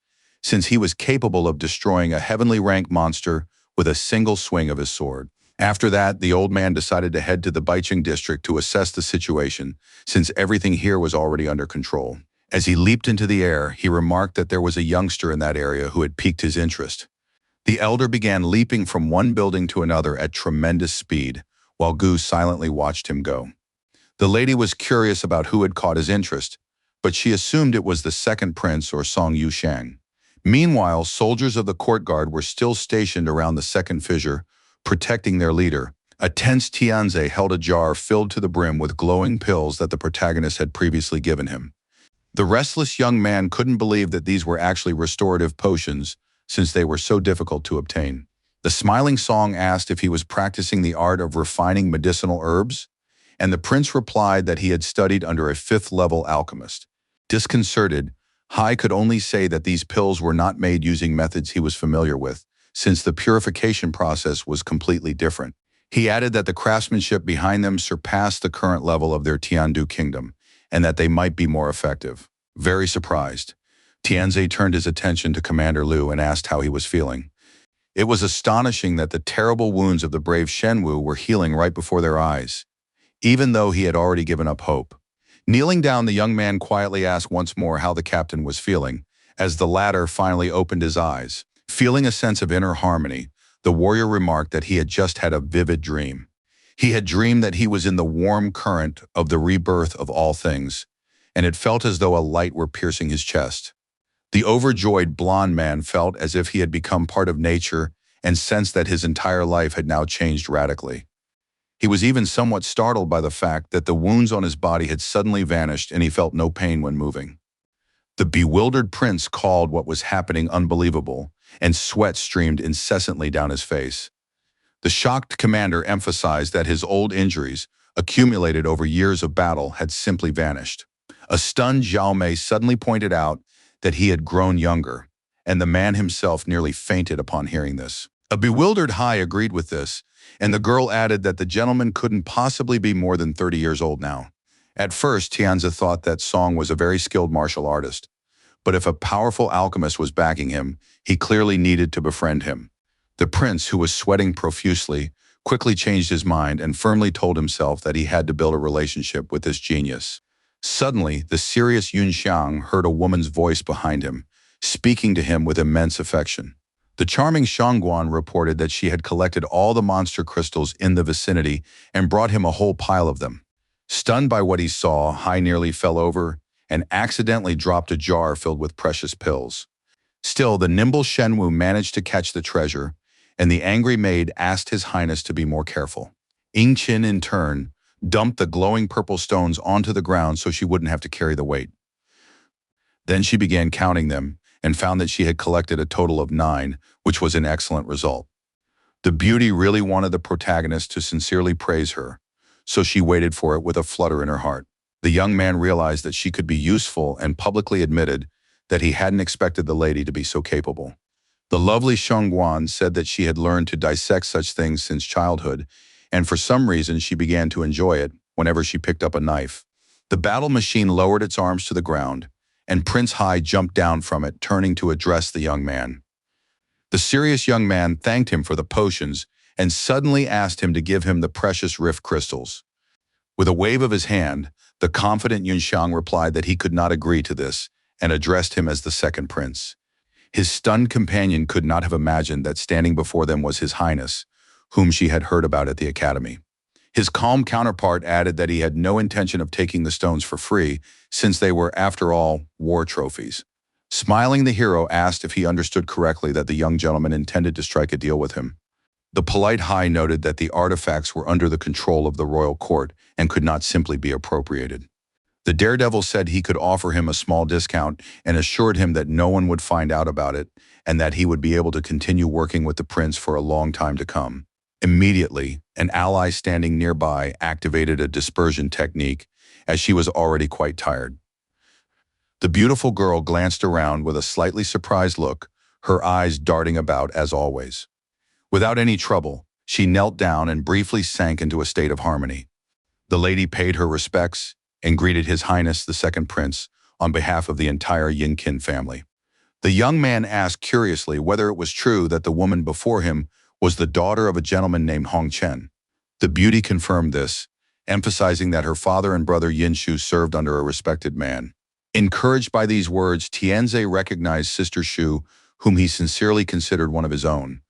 since he was capable of destroying a heavenly rank monster with a single swing of his sword. After that, the old man decided to head to the Baicheng district to assess the situation, since everything here was already under control. As he leaped into the air, he remarked that there was a youngster in that area who had piqued his interest. The elder began leaping from one building to another at tremendous speed, while Gu silently watched him go. The lady was curious about who had caught his interest, but she assumed it was the second prince or Song Yushang. Meanwhile, soldiers of the court guard were still stationed around the second fissure, protecting their leader. A tense Tianze held a jar filled to the brim with glowing pills that the protagonist had previously given him. The restless young man couldn't believe that these were actually restorative potions, since they were so difficult to obtain. The smiling Song asked if he was practicing the art of refining medicinal herbs, and the prince replied that he had studied under a 5th-level alchemist. Disconcerted, Hai could only say that these pills were not made using methods he was familiar with, since the purification process was completely different. He added that the craftsmanship behind them surpassed the current level of their Tiandu kingdom, and that they might be more effective. Very surprised, Tianze turned his attention to Commander Liu and asked how he was feeling. It was astonishing that the terrible wounds of the brave Shenwu were healing right before their eyes, even though he had already given up hope. Kneeling down, the young man quietly asked once more how the captain was feeling, as the latter finally opened his eyes. Feeling a sense of inner harmony, The warrior remarked that he had just had a vivid dream. He had dreamed that he was in the warm current of the rebirth of all things, and it felt as though a light were piercing his chest. The overjoyed blond man felt as if he had become part of nature and sensed that his entire life had now changed radically. He was even somewhat startled by the fact that the wounds on his body had suddenly vanished and he felt no pain when moving. The bewildered prince called what was happening unbelievable, and sweat streamed incessantly down his face. The shocked commander emphasized that his old injuries, accumulated over years of battle, had simply vanished. A stunned Zhao Mei suddenly pointed out that he had grown younger, and the man himself nearly fainted upon hearing this. A bewildered Hai agreed with this, and the girl added that the gentleman couldn't possibly be more than 30 years old now. At first, Tianzi thought that Song was a very skilled martial artist, but if a powerful alchemist was backing him, he clearly needed to befriend him. The prince, who was sweating profusely, quickly changed his mind and firmly told himself that he had to build a relationship with this genius. Suddenly, the serious Yun Xiang heard a woman's voice behind him, speaking to him with immense affection. The charming Shangguan reported that she had collected all the monster crystals in the vicinity and brought him a whole pile of them. Stunned by what he saw, Hai nearly fell over and accidentally dropped a jar filled with precious pills. Still, the nimble Shenwu managed to catch the treasure, and the angry maid asked His Highness to be more careful. Yingqin, in turn, dumped the glowing purple stones onto the ground so she wouldn't have to carry the weight. Then she began counting them and found that she had collected a total of 9, which was an excellent result. The beauty really wanted the protagonist to sincerely praise her, so she waited for it with a flutter in her heart. The young man realized that she could be useful and publicly admitted that he hadn't expected the lady to be so capable. The lovely Shangguan said that she had learned to dissect such things since childhood, and for some reason she began to enjoy it whenever she picked up a knife. The battle machine lowered its arms to the ground, and Prince Hai jumped down from it, turning to address the young man. The serious young man thanked him for the potions and suddenly asked him to give him the precious rift crystals. With a wave of his hand, the confident Yunxiang replied that he could not agree to this and addressed him as the second prince. His stunned companion could not have imagined that standing before them was His Highness, whom she had heard about at the academy. His calm counterpart added that he had no intention of taking the stones for free, since they were, after all, war trophies. Smiling, the hero asked if he understood correctly that the young gentleman intended to strike a deal with him. The polite Hai noted that the artifacts were under the control of the royal court and could not simply be appropriated. The daredevil said he could offer him a small discount and assured him that no one would find out about it and that he would be able to continue working with the prince for a long time to come. Immediately, an ally standing nearby activated a dispersion technique, as she was already quite tired. The beautiful girl glanced around with a slightly surprised look, her eyes darting about as always. Without any trouble, she knelt down and briefly sank into a state of harmony. The lady paid her respects and greeted His Highness the second prince on behalf of the entire Yinqin family. The young man asked curiously whether it was true that the woman before him was the daughter of a gentleman named Hong Chen. The beauty confirmed this, emphasizing that her father and brother Yinshu served under a respected man. Encouraged by these words, Tianzi recognized Sister Shu, whom he sincerely considered one of his own.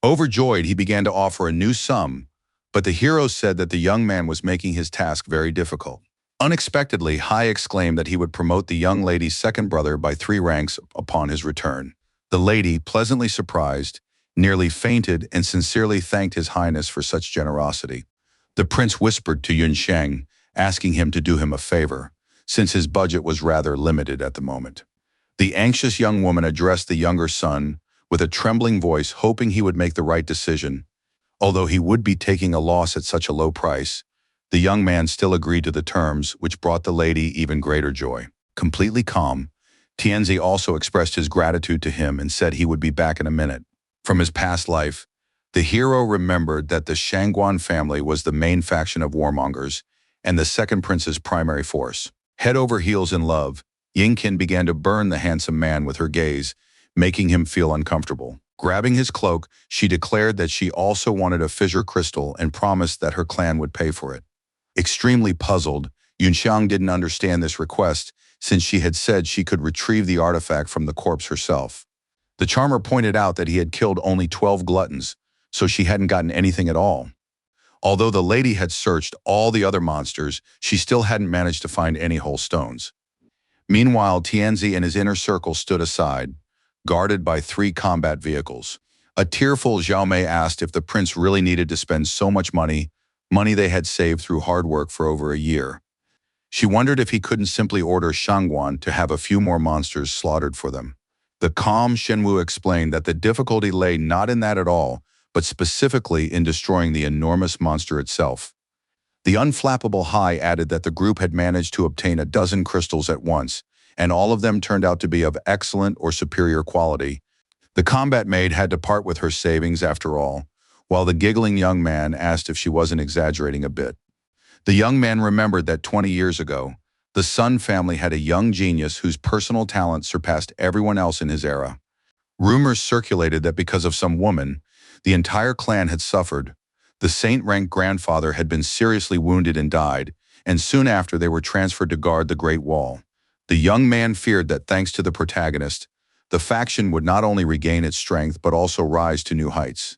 Overjoyed, he began to offer a new sum, but the hero said that the young man was making his task very difficult. Unexpectedly, Hai exclaimed that he would promote the young lady's second brother by 3 ranks upon his return. The lady, pleasantly surprised, nearly fainted and sincerely thanked His Highness for such generosity. The prince whispered to Yunxiang, asking him to do him a favor, since his budget was rather limited at the moment. The anxious young woman addressed the younger son with a trembling voice, hoping he would make the right decision. Although he would be taking a loss at such a low price, the young man still agreed to the terms, which brought the lady even greater joy. Completely calm, Tianzi also expressed his gratitude to him and said he would be back in a minute. From his past life, the hero remembered that the Shangguan family was the main faction of warmongers and the second prince's primary force. Head over heels in love, Yingqin began to burn the handsome man with her gaze, making him feel uncomfortable. Grabbing his cloak, she declared that she also wanted a fissure crystal and promised that her clan would pay for it. Extremely puzzled, Yunxiang didn't understand this request, since she had said she could retrieve the artifact from the corpse herself. The charmer pointed out that he had killed only 12 gluttons, so she hadn't gotten anything at all. Although the lady had searched all the other monsters, she still hadn't managed to find any whole stones. Meanwhile, Tianzi and his inner circle stood aside, guarded by 3 combat vehicles. A tearful Xiao Mei asked if the prince really needed to spend so much money they had saved through hard work for over a year. She wondered if he couldn't simply order Shangguan to have a few more monsters slaughtered for them. The calm Shenwu explained that the difficulty lay not in that at all, but specifically in destroying the enormous monster itself. The unflappable Hai added that the group had managed to obtain a dozen crystals at once, and all of them turned out to be of excellent or superior quality. The combat maid had to part with her savings after all, while the giggling young man asked if she wasn't exaggerating a bit. The young man remembered that 20 years ago, the Sun family had a young genius whose personal talent surpassed everyone else in his era. Rumors circulated that because of some woman, the entire clan had suffered. The saint-ranked grandfather had been seriously wounded and died, and soon after they were transferred to guard the Great Wall. The young man feared that thanks to the protagonist, the faction would not only regain its strength but also rise to new heights.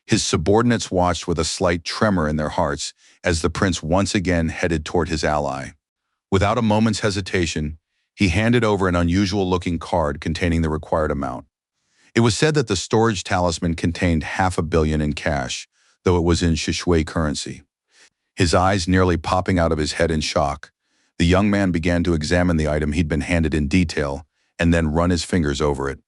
His subordinates watched with a slight tremor in their hearts as the prince once again headed toward his ally. Without a moment's hesitation, he handed over an unusual-looking card containing the required amount. It was said that the storage talisman contained 500 million in cash, though it was in Shishui currency. His eyes nearly popping out of his head in shock, the young man began to examine the item he'd been handed in detail and then run his fingers over it.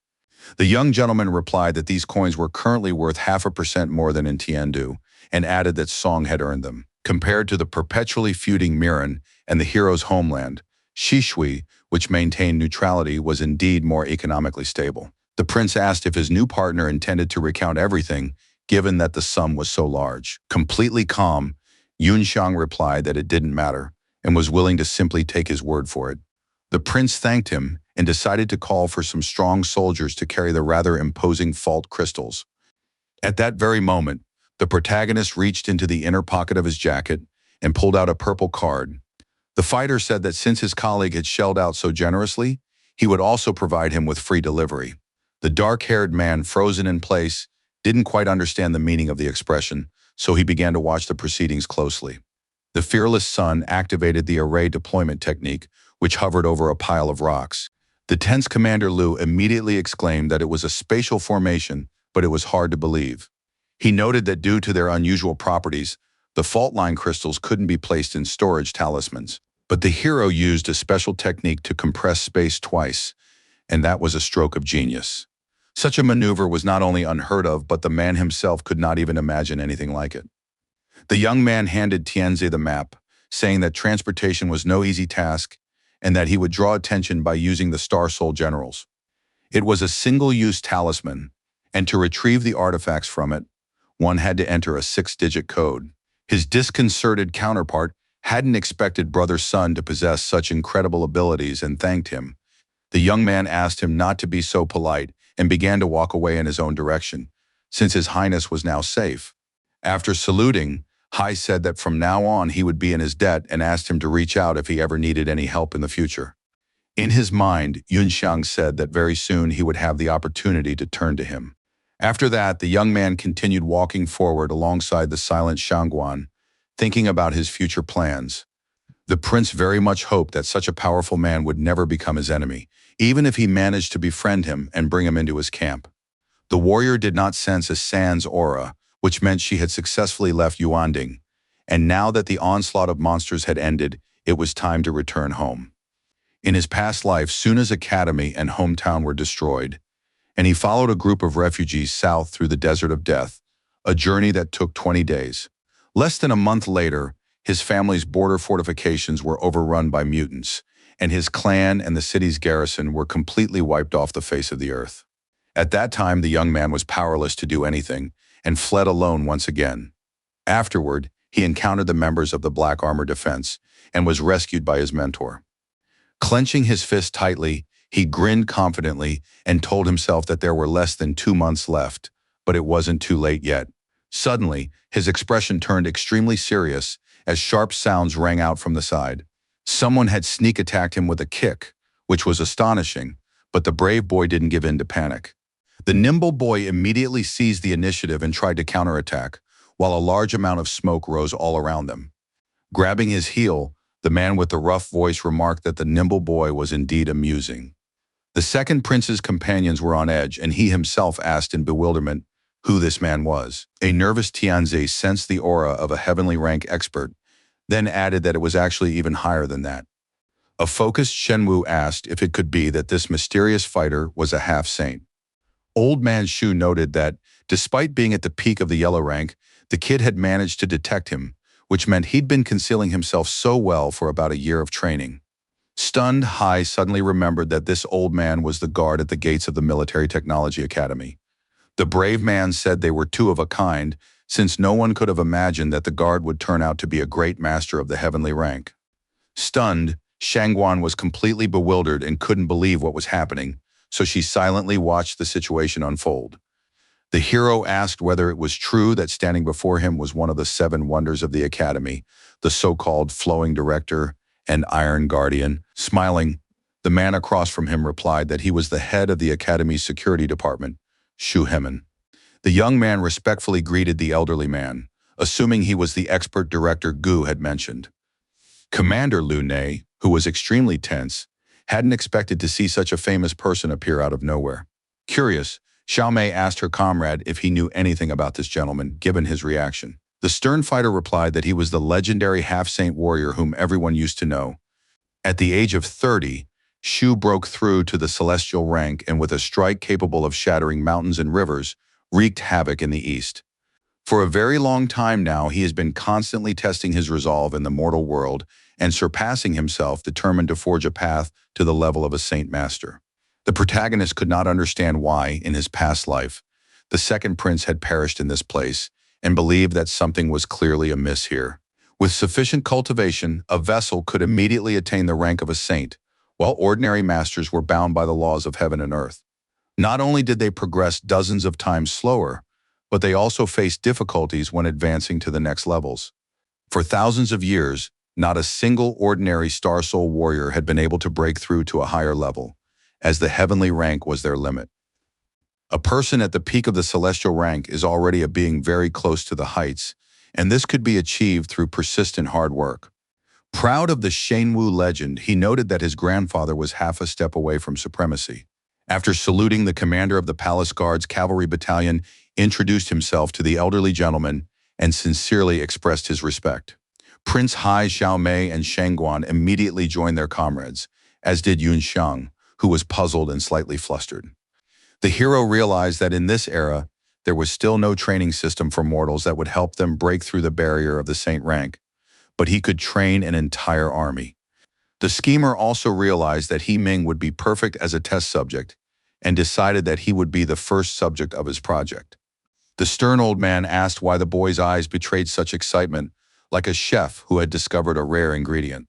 The young gentleman replied that these coins were currently worth 0.5% more than in Tiandu, and added that Song had earned them. Compared to the perpetually feuding Miran and the hero's homeland, Shishui, which maintained neutrality, was indeed more economically stable. The prince asked if his new partner intended to recount everything, given that the sum was so large. Completely calm, Yunxiang replied that it didn't matter, and was willing to simply take his word for it. The prince thanked him and decided to call for some strong soldiers to carry the rather imposing fault crystals. At that very moment, the protagonist reached into the inner pocket of his jacket and pulled out a purple card. The fighter said that since his colleague had shelled out so generously, he would also provide him with free delivery. The dark-haired man, frozen in place, didn't quite understand the meaning of the expression, so he began to watch the proceedings closely. The fearless Sun activated the array deployment technique, which hovered over a pile of rocks. The tense Commander Liu immediately exclaimed that it was a spatial formation, but it was hard to believe. He noted that due to their unusual properties, the fault line crystals couldn't be placed in storage talismans. But the hero used a special technique to compress space twice, and that was a stroke of genius. Such a maneuver was not only unheard of, but the man himself could not even imagine anything like it. The young man handed Tianzi the map, saying that transportation was no easy task and that he would draw attention by using the Star Soul Generals. It was a single-use talisman, and to retrieve the artifacts from it, one had to enter a 6-digit code. His disconcerted counterpart hadn't expected Brother Sun to possess such incredible abilities and thanked him. The young man asked him not to be so polite and began to walk away in his own direction, since His Highness was now safe. After saluting, Hai said that from now on he would be in his debt and asked him to reach out if he ever needed any help in the future. In his mind, Yunxiang said that very soon he would have the opportunity to turn to him. After that, the young man continued walking forward alongside the silent Shangguan, thinking about his future plans. The prince very much hoped that such a powerful man would never become his enemy, even if he managed to befriend him and bring him into his camp. The warrior did not sense a San's aura, which meant she had successfully left Yuanding, and now that the onslaught of monsters had ended, it was time to return home. In his past life, Suna's academy and hometown were destroyed, and he followed a group of refugees south through the desert of death, a journey that took 20 days. Less than a month later, his family's border fortifications were overrun by mutants, and his clan and the city's garrison were completely wiped off the face of the earth. At that time, the young man was powerless to do anything, and fled alone once again. Afterward, he encountered the members of the Black Armor Defense and was rescued by his mentor. Clenching his fist tightly, he grinned confidently and told himself that there were less than 2 months left, but it wasn't too late yet. Suddenly, his expression turned extremely serious as sharp sounds rang out from the side. Someone had sneak attacked him with a kick, which was astonishing, but the brave boy didn't give in to panic. The nimble boy immediately seized the initiative and tried to counterattack, while a large amount of smoke rose all around them. Grabbing his heel, the man with the rough voice remarked that the nimble boy was indeed amusing. The second prince's companions were on edge, and he himself asked in bewilderment who this man was. A nervous Tianzi sensed the aura of a heavenly rank expert, then added that it was actually even higher than that. A focused Shenwu asked if it could be that this mysterious fighter was a half-saint. Old Man Shu noted that, despite being at the peak of the yellow rank, the kid had managed to detect him, which meant he'd been concealing himself so well for about a year of training. Stunned, Hai suddenly remembered that this old man was the guard at the gates of the Military Technology Academy. The brave man said they were two of a kind, since no one could have imagined that the guard would turn out to be a great master of the heavenly rank. Stunned, Shangguan was completely bewildered and couldn't believe what was happening, so she silently watched the situation unfold. The hero asked whether it was true that standing before him was one of the 7 wonders of the academy, the so-called flowing director and iron guardian. Smiling, the man across from him replied that he was the head of the academy's security department, Shu Hemin. The young man respectfully greeted the elderly man, assuming he was the expert director Gu had mentioned. Commander Lu Ne, who was extremely tense, hadn't expected to see such a famous person appear out of nowhere. Curious, Xiao Mei asked her comrade if he knew anything about this gentleman, given his reaction. The stern fighter replied that he was the legendary half-saint warrior whom everyone used to know. At the age of 30, Shu broke through to the celestial rank and with a strike capable of shattering mountains and rivers, wreaked havoc in the east. For a very long time now, he has been constantly testing his resolve in the mortal world and surpassing himself, determined to forge a path to the level of a saint master. The protagonist could not understand why, in his past life, the second prince had perished in this place and believed that something was clearly amiss here. With sufficient cultivation, a vessel could immediately attain the rank of a saint, while ordinary masters were bound by the laws of heaven and earth. Not only did they progress dozens of times slower, but they also faced difficulties when advancing to the next levels. For thousands of years, not a single ordinary Star Soul warrior had been able to break through to a higher level, as the heavenly rank was their limit. A person at the peak of the celestial rank is already a being very close to the heights, and this could be achieved through persistent hard work. Proud of the Shenwu legend, he noted that his grandfather was half a step away from supremacy. After saluting the commander of the Palace Guard's cavalry battalion, introduced himself to the elderly gentleman and sincerely expressed his respect. Prince Hai, Xiao Mei, and Shangguan immediately joined their comrades, as did Yun Xiang, who was puzzled and slightly flustered. The hero realized that in this era, there was still no training system for mortals that would help them break through the barrier of the saint rank, but he could train an entire army. The schemer also realized that He Ming would be perfect as a test subject and decided that he would be the first subject of his project. The stern old man asked why the boy's eyes betrayed such excitement, like a chef who had discovered a rare ingredient.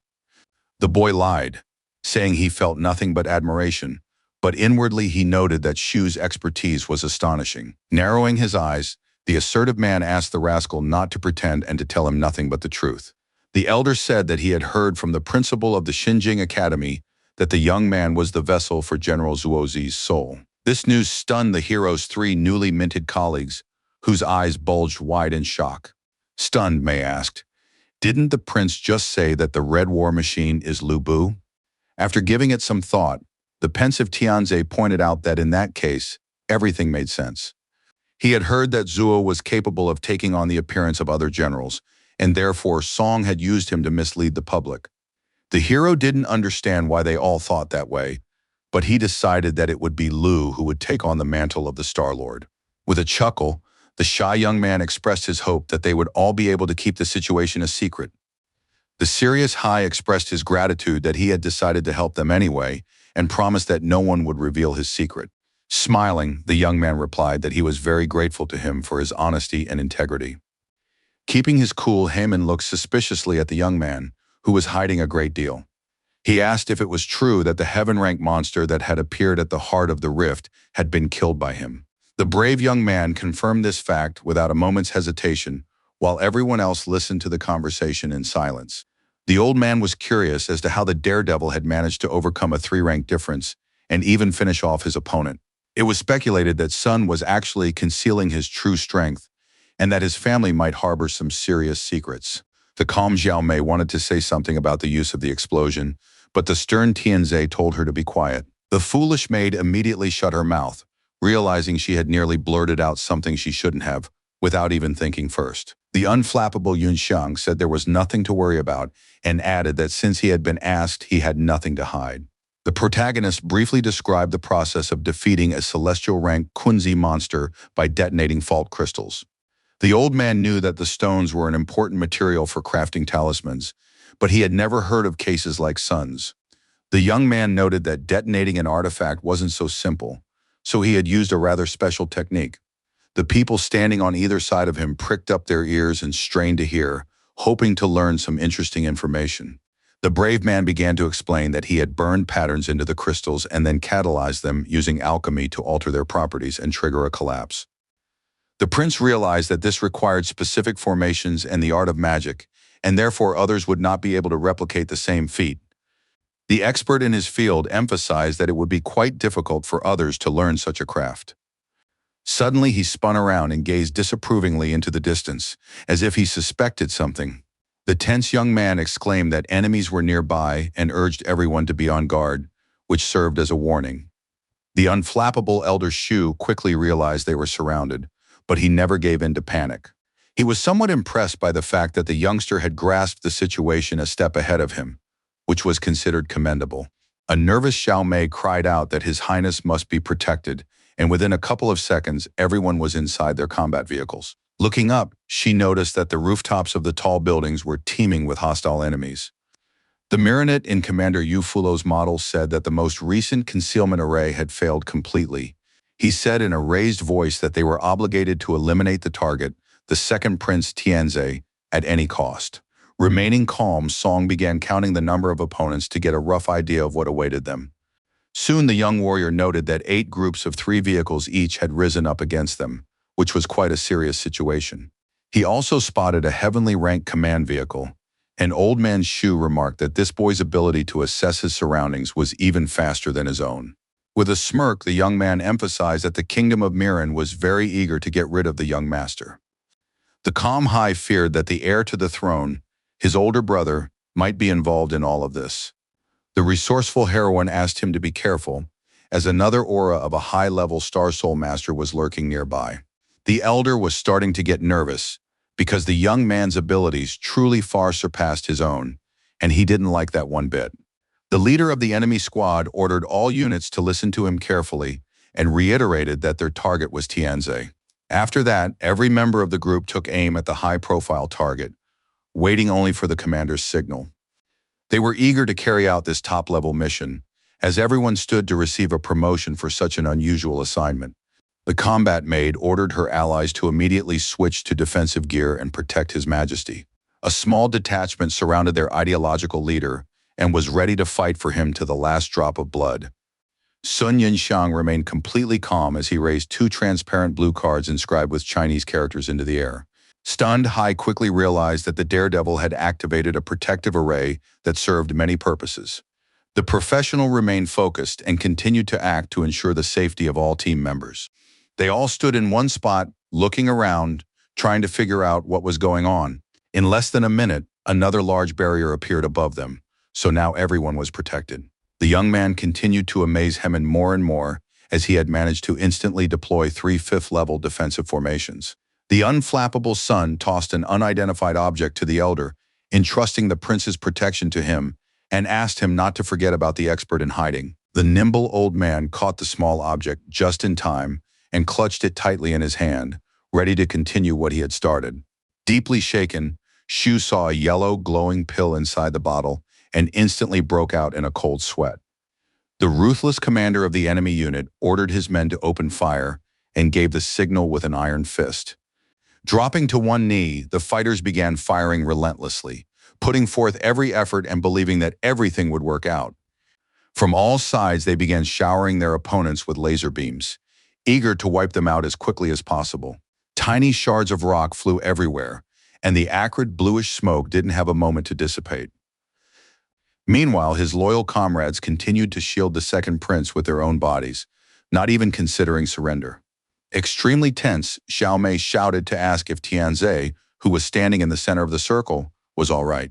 The boy lied, saying he felt nothing but admiration, but inwardly he noted that Shu's expertise was astonishing. Narrowing his eyes, the assertive man asked the rascal not to pretend and to tell him nothing but the truth. The elder said that he had heard from the principal of the Xinjing Academy that the young man was the vessel for General Zuozi's soul. This news stunned the hero's 3 newly minted colleagues, whose eyes bulged wide in shock. Stunned, Mei asked, "Didn't the prince just say that the Red War Machine is Lu Bu?" After giving it some thought, the pensive Tianze pointed out that in that case, everything made sense. He had heard that Zuo was capable of taking on the appearance of other generals, and therefore Song had used him to mislead the public. The hero didn't understand why they all thought that way, but he decided that it would be Lu who would take on the mantle of the Star-Lord. With a chuckle, the shy young man expressed his hope that they would all be able to keep the situation a secret. The serious Hai expressed his gratitude that he had decided to help them anyway and promised that no one would reveal his secret. Smiling, the young man replied that he was very grateful to him for his honesty and integrity. Keeping his cool, Haman looked suspiciously at the young man, who was hiding a great deal. He asked if it was true that the heaven-rank monster that had appeared at the heart of the rift had been killed by him. The brave young man confirmed this fact without a moment's hesitation, while everyone else listened to the conversation in silence. The old man was curious as to how the daredevil had managed to overcome a 3-rank difference and even finish off his opponent. It was speculated that Sun was actually concealing his true strength and that his family might harbor some serious secrets. The calm Xiao Mei wanted to say something about the use of the explosion, but the stern Tianze told her to be quiet. The foolish maid immediately shut her mouth, realizing she had nearly blurted out something she shouldn't have, without even thinking first. The unflappable Yunxiang said there was nothing to worry about and added that since he had been asked, he had nothing to hide. The protagonist briefly described the process of defeating a celestial rank Kunzi monster by detonating fault crystals. The old man knew that the stones were an important material for crafting talismans, but he had never heard of cases like Sun's. The young man noted that detonating an artifact wasn't so simple, so he had used a rather special technique. The people standing on either side of him pricked up their ears and strained to hear, hoping to learn some interesting information. The brave man began to explain that he had burned patterns into the crystals and then catalyzed them using alchemy to alter their properties and trigger a collapse. The prince realized that this required specific formations and the art of magic, and therefore others would not be able to replicate the same feat. The expert in his field emphasized that it would be quite difficult for others to learn such a craft. Suddenly he spun around and gazed disapprovingly into the distance, as if he suspected something. The tense young man exclaimed that enemies were nearby and urged everyone to be on guard, which served as a warning. The unflappable elder Shu quickly realized they were surrounded, but he never gave in to panic. He was somewhat impressed by the fact that the youngster had grasped the situation a step ahead of him, which was considered commendable. A nervous Xiao Mei cried out that His Highness must be protected, and within a couple of seconds, everyone was inside their combat vehicles. Looking up, she noticed that the rooftops of the tall buildings were teeming with hostile enemies. The Marionette in Commander Yu Fulo's model said that the most recent concealment array had failed completely. He said in a raised voice that they were obligated to eliminate the target, the second Prince Tianze, at any cost. Remaining calm, Song began counting the number of opponents to get a rough idea of what awaited them. Soon the young warrior noted that 8 groups of 3 vehicles each had risen up against them, which was quite a serious situation. He also spotted a heavenly ranked command vehicle. An old man Shu remarked that this boy's ability to assess his surroundings was even faster than his own. With a smirk, the young man emphasized that the kingdom of Miran was very eager to get rid of the young master. The calm Hai feared that the heir to the throne, his older brother, might be involved in all of this. The resourceful heroine asked him to be careful, as another aura of a high-level Star Soul Master was lurking nearby. The elder was starting to get nervous, because the young man's abilities truly far surpassed his own, and he didn't like that one bit. The leader of the enemy squad ordered all units to listen to him carefully and reiterated that their target was Tianze. After that, every member of the group took aim at the high-profile target, waiting only for the commander's signal. They were eager to carry out this top-level mission, as everyone stood to receive a promotion for such an unusual assignment. The combat maid ordered her allies to immediately switch to defensive gear and protect His Majesty. A small detachment surrounded their ideological leader and was ready to fight for him to the last drop of blood. Sun Yunxiang remained completely calm as he raised 2 transparent blue cards inscribed with Chinese characters into the air. Stunned, Hai quickly realized that the daredevil had activated a protective array that served many purposes. The professional remained focused and continued to act to ensure the safety of all team members. They all stood in one spot, looking around, trying to figure out what was going on. In less than a minute, another large barrier appeared above them, so now everyone was protected. The young man continued to amaze Hemin more and more, as he had managed to instantly deploy 3 fifth-level defensive formations. The unflappable Sun tossed an unidentified object to the elder, entrusting the prince's protection to him, and asked him not to forget about the expert in hiding. The nimble old man caught the small object just in time and clutched it tightly in his hand, ready to continue what he had started. Deeply shaken, Shu saw a yellow, glowing pill inside the bottle and instantly broke out in a cold sweat. The ruthless commander of the enemy unit ordered his men to open fire and gave the signal with an iron fist. Dropping to one knee, the fighters began firing relentlessly, putting forth every effort and believing that everything would work out. From all sides, they began showering their opponents with laser beams, eager to wipe them out as quickly as possible. Tiny shards of rock flew everywhere, and the acrid bluish smoke didn't have a moment to dissipate. Meanwhile, his loyal comrades continued to shield the second prince with their own bodies, not even considering surrender. Extremely tense, Xiao Mei shouted to ask if Tianze, who was standing in the center of the circle, was all right.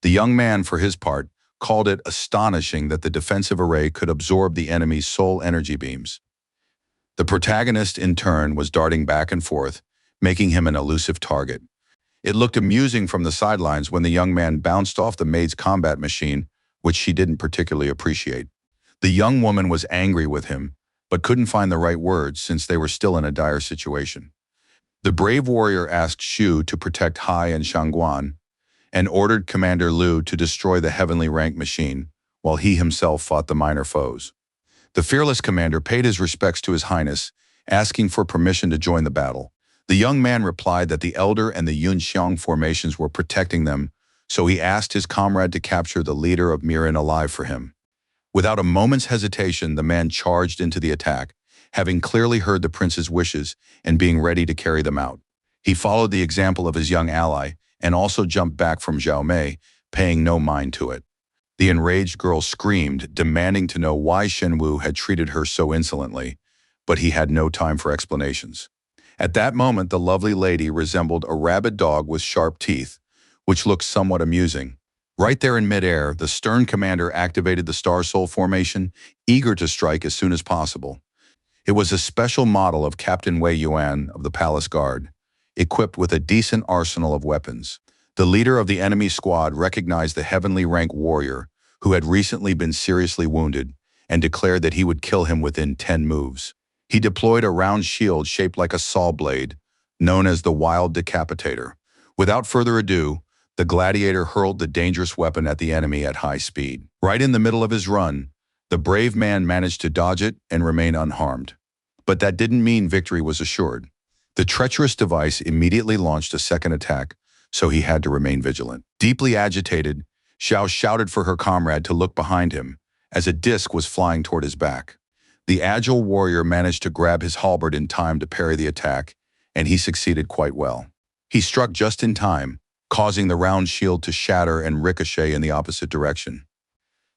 The young man, for his part, called it astonishing that the defensive array could absorb the enemy's soul energy beams. The protagonist, in turn, was darting back and forth, making him an elusive target. It looked amusing from the sidelines when the young man bounced off the maid's combat machine, which she didn't particularly appreciate. The young woman was angry with him, but couldn't find the right words since they were still in a dire situation. The brave warrior asked Xu to protect Hai and Shangguan, and ordered Commander Lu to destroy the heavenly rank machine, while he himself fought the minor foes. The fearless commander paid his respects to His Highness, asking for permission to join the battle. The young man replied that the Elder and the Yunxiang formations were protecting them, so he asked his comrade to capture the leader of Mirin alive for him. Without a moment's hesitation, the man charged into the attack, having clearly heard the prince's wishes and being ready to carry them out. He followed the example of his young ally and also jumped back from Xiao Mei, paying no mind to it. The enraged girl screamed, demanding to know why Shenwu had treated her so insolently, but he had no time for explanations. At that moment, the lovely lady resembled a rabid dog with sharp teeth, which looked somewhat amusing. Right there in midair, the stern commander activated the Star Soul formation, eager to strike as soon as possible. It was a special model of Captain Wei Yuan of the Palace Guard, equipped with a decent arsenal of weapons. The leader of the enemy squad recognized the heavenly rank warrior, who had recently been seriously wounded, and declared that he would kill him within 10 moves. He deployed a round shield shaped like a saw blade, known as the Wild Decapitator. Without further ado, the gladiator hurled the dangerous weapon at the enemy at high speed. Right in the middle of his run, the brave man managed to dodge it and remain unharmed. But that didn't mean victory was assured. The treacherous device immediately launched a second attack, so he had to remain vigilant. Deeply agitated, Xiao shouted for her comrade to look behind him, as a disc was flying toward his back. The agile warrior managed to grab his halberd in time to parry the attack, and he succeeded quite well. He struck just in time, causing the round shield to shatter and ricochet in the opposite direction.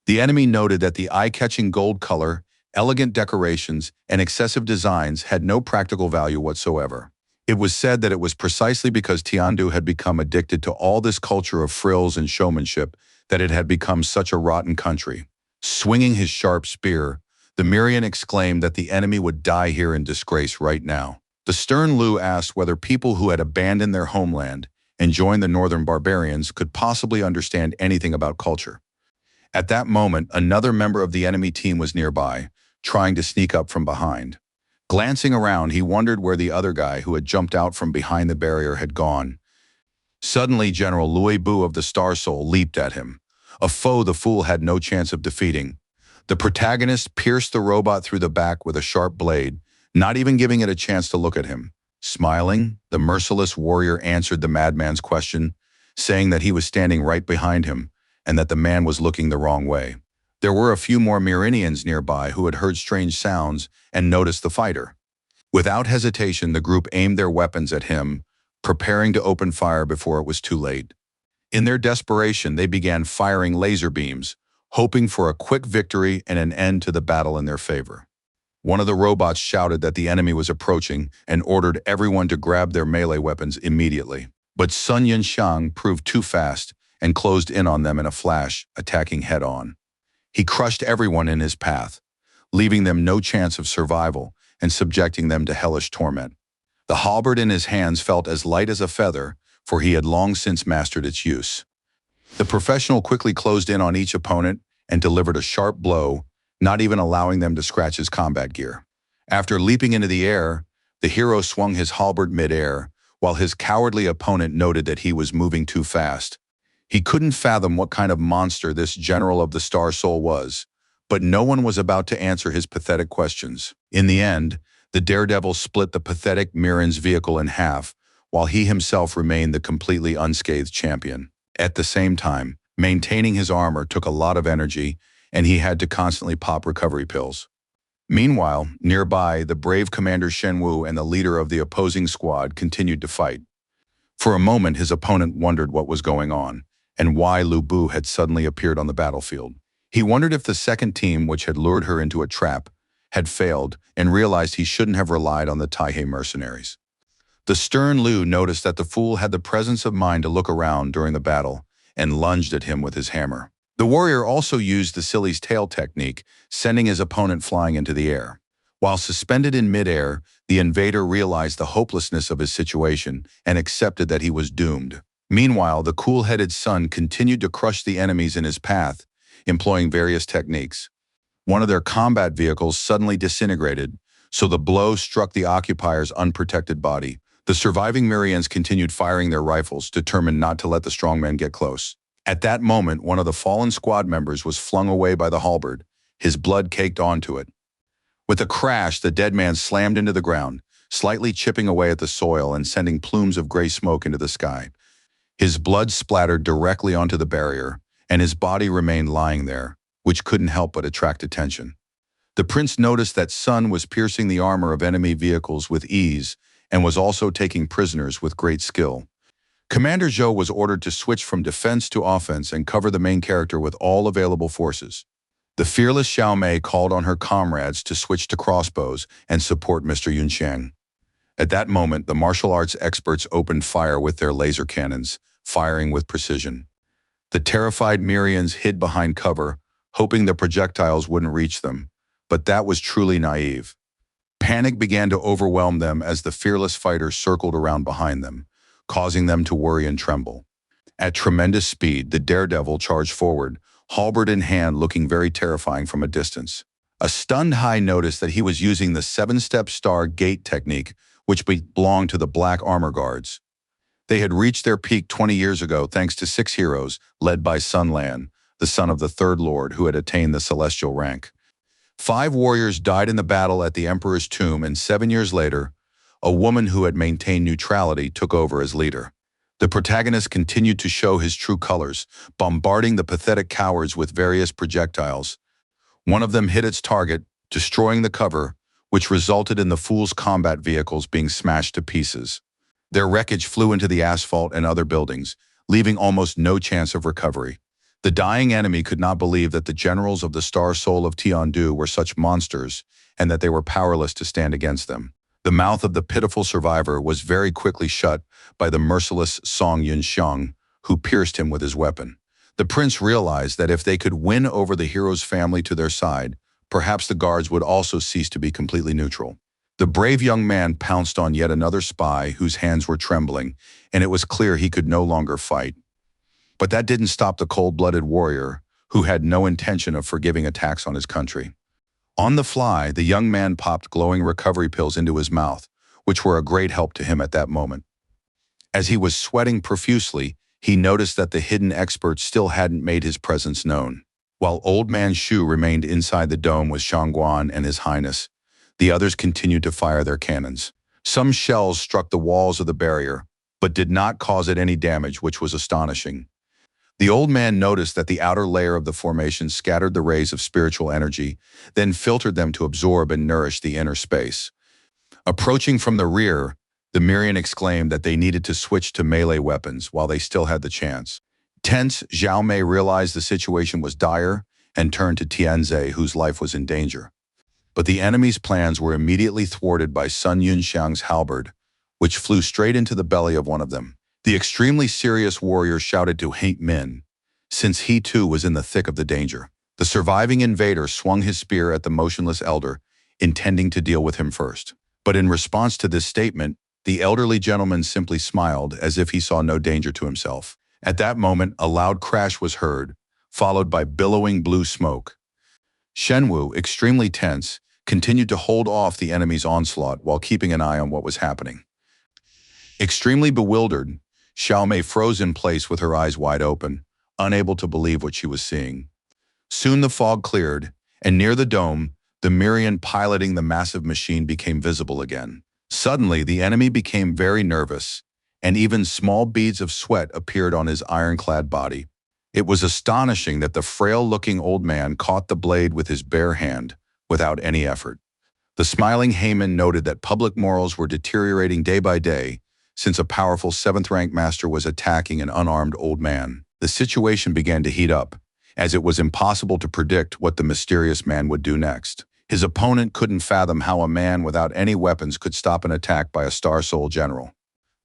The enemy noted that the eye-catching gold color, elegant decorations, and excessive designs had no practical value whatsoever. It was said that it was precisely because Tiandu had become addicted to all this culture of frills and showmanship that it had become such a rotten country. Swinging his sharp spear, the Mirian exclaimed that the enemy would die here in disgrace right now. The stern Lu asked whether people who had abandoned their homeland and joined the northern barbarians could possibly understand anything about culture. At that moment, another member of the enemy team was nearby, trying to sneak up from behind. Glancing around, he wondered where the other guy who had jumped out from behind the barrier had gone. Suddenly, General Lui Bu of the Star Soul leaped at him, a foe the fool had no chance of defeating. The protagonist pierced the robot through the back with a sharp blade, not even giving it a chance to look at him. Smiling, the merciless warrior answered the madman's question, saying that he was standing right behind him and that the man was looking the wrong way. There were a few more Myrinians nearby who had heard strange sounds and noticed the fighter. Without hesitation, the group aimed their weapons at him, preparing to open fire before it was too late. In their desperation, they began firing laser beams, hoping for a quick victory and an end to the battle in their favor. One of the robots shouted that the enemy was approaching and ordered everyone to grab their melee weapons immediately. But Sun Yunxiang proved too fast and closed in on them in a flash, attacking head-on. He crushed everyone in his path, leaving them no chance of survival and subjecting them to hellish torment. The halberd in his hands felt as light as a feather, for he had long since mastered its use. The professional quickly closed in on each opponent and delivered a sharp blow, not even allowing them to scratch his combat gear. After leaping into the air, the hero swung his halberd mid-air, while his cowardly opponent noted that he was moving too fast. He couldn't fathom what kind of monster this general of the Star Soul was, but no one was about to answer his pathetic questions. In the end, the daredevil split the pathetic Mirin's vehicle in half, while he himself remained the completely unscathed champion. At the same time, maintaining his armor took a lot of energy, and he had to constantly pop recovery pills. Meanwhile, nearby, the brave Commander Shenwu and the leader of the opposing squad continued to fight. For a moment, his opponent wondered what was going on, and why Lu Bu had suddenly appeared on the battlefield. He wondered if the second team, which had lured her into a trap, had failed and realized he shouldn't have relied on the Taihei mercenaries. The stern Liu noticed that the fool had the presence of mind to look around during the battle and lunged at him with his hammer. The warrior also used the silly's tail technique, sending his opponent flying into the air. While suspended in midair, the invader realized the hopelessness of his situation and accepted that he was doomed. Meanwhile, the cool-headed son continued to crush the enemies in his path, employing various techniques. One of their combat vehicles suddenly disintegrated, so the blow struck the occupier's unprotected body. The surviving Mirians continued firing their rifles, determined not to let the strongman get close. At that moment, one of the fallen squad members was flung away by the halberd, his blood caked onto it. With a crash, the dead man slammed into the ground, slightly chipping away at the soil and sending plumes of gray smoke into the sky. His blood splattered directly onto the barrier, and his body remained lying there, which couldn't help but attract attention. The prince noticed that Sun was piercing the armor of enemy vehicles with ease and was also taking prisoners with great skill. Commander Zhou was ordered to switch from defense to offense and cover the main character with all available forces. The fearless Xiao Mei called on her comrades to switch to crossbows and support Mr. Yunxiang. At that moment, the martial arts experts opened fire with their laser cannons, firing with precision. The terrified Mirians hid behind cover, hoping the projectiles wouldn't reach them, but that was truly naive. Panic began to overwhelm them as the fearless fighters circled around behind them, causing them to worry and tremble. At tremendous speed, the daredevil charged forward, halberd in hand, looking very terrifying from a distance. A stunned Hai noticed that he was using the seven-step star gate technique, which belonged to the Black Armor Guards. They had reached their peak 20 years ago thanks to 6 heroes, led by Sun Lan, the son of the Third Lord who had attained the celestial rank. 5 warriors died in the battle at the Emperor's tomb, and 7 years later, a woman who had maintained neutrality took over as leader. The protagonist continued to show his true colors, bombarding the pathetic cowards with various projectiles. One of them hit its target, destroying the cover, which resulted in the fool's combat vehicles being smashed to pieces. Their wreckage flew into the asphalt and other buildings, leaving almost no chance of recovery. The dying enemy could not believe that the generals of the Star Soul of Tiandu were such monsters and that they were powerless to stand against them. The mouth of the pitiful survivor was very quickly shut by the merciless Song Yunxiang, who pierced him with his weapon. The prince realized that if they could win over the hero's family to their side, perhaps the guards would also cease to be completely neutral. The brave young man pounced on yet another spy whose hands were trembling, and it was clear he could no longer fight. But that didn't stop the cold-blooded warrior, who had no intention of forgiving attacks on his country. On the fly, the young man popped glowing recovery pills into his mouth, which were a great help to him at that moment. As he was sweating profusely, he noticed that the hidden expert still hadn't made his presence known. While Old Man Shu remained inside the dome with Shangguan and His Highness, the others continued to fire their cannons. Some shells struck the walls of the barrier, but did not cause it any damage, which was astonishing. The old man noticed that the outer layer of the formation scattered the rays of spiritual energy, then filtered them to absorb and nourish the inner space. Approaching from the rear, the Mirian exclaimed that they needed to switch to melee weapons while they still had the chance. Tense, Xiao Mei realized the situation was dire and turned to Tianze, whose life was in danger. But the enemy's plans were immediately thwarted by Sun Yunxiang's halberd, which flew straight into the belly of one of them. The extremely serious warrior shouted to Haint Min, since he too was in the thick of the danger. The surviving invader swung his spear at the motionless elder, intending to deal with him first. But in response to this statement, the elderly gentleman simply smiled as if he saw no danger to himself. At that moment, a loud crash was heard, followed by billowing blue smoke. Shenwu, extremely tense, continued to hold off the enemy's onslaught while keeping an eye on what was happening. Extremely bewildered, Xiao Mei froze in place with her eyes wide open, unable to believe what she was seeing. Soon the fog cleared, and near the dome, the Mirian piloting the massive machine became visible again. Suddenly, the enemy became very nervous, and even small beads of sweat appeared on his ironclad body. It was astonishing that the frail-looking old man caught the blade with his bare hand, without any effort. The smiling Haman noted that public morals were deteriorating day by day, since a powerful 7th-rank master was attacking an unarmed old man. The situation began to heat up, as it was impossible to predict what the mysterious man would do next. His opponent couldn't fathom how a man without any weapons could stop an attack by a Star Soul general.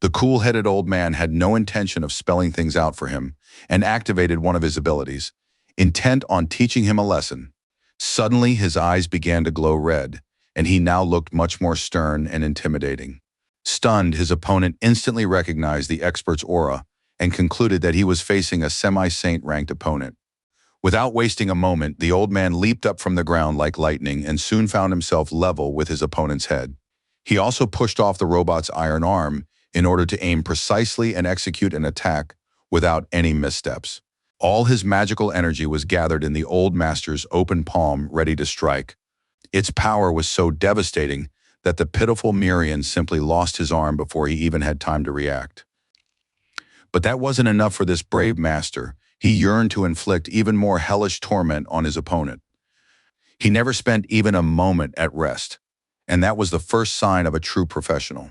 The cool-headed old man had no intention of spelling things out for him and activated one of his abilities, intent on teaching him a lesson. Suddenly, his eyes began to glow red, and he now looked much more stern and intimidating. Stunned, his opponent instantly recognized the expert's aura and concluded that he was facing a semi-saint ranked opponent. Without wasting a moment, the old man leaped up from the ground like lightning and soon found himself level with his opponent's head. He also pushed off the robot's iron arm in order to aim precisely and execute an attack without any missteps. All his magical energy was gathered in the old master's open palm, ready to strike. Its power was so devastating that the pitiful Mirian simply lost his arm before he even had time to react. But that wasn't enough for this brave master. He yearned to inflict even more hellish torment on his opponent. He never spent even a moment at rest, and that was the first sign of a true professional.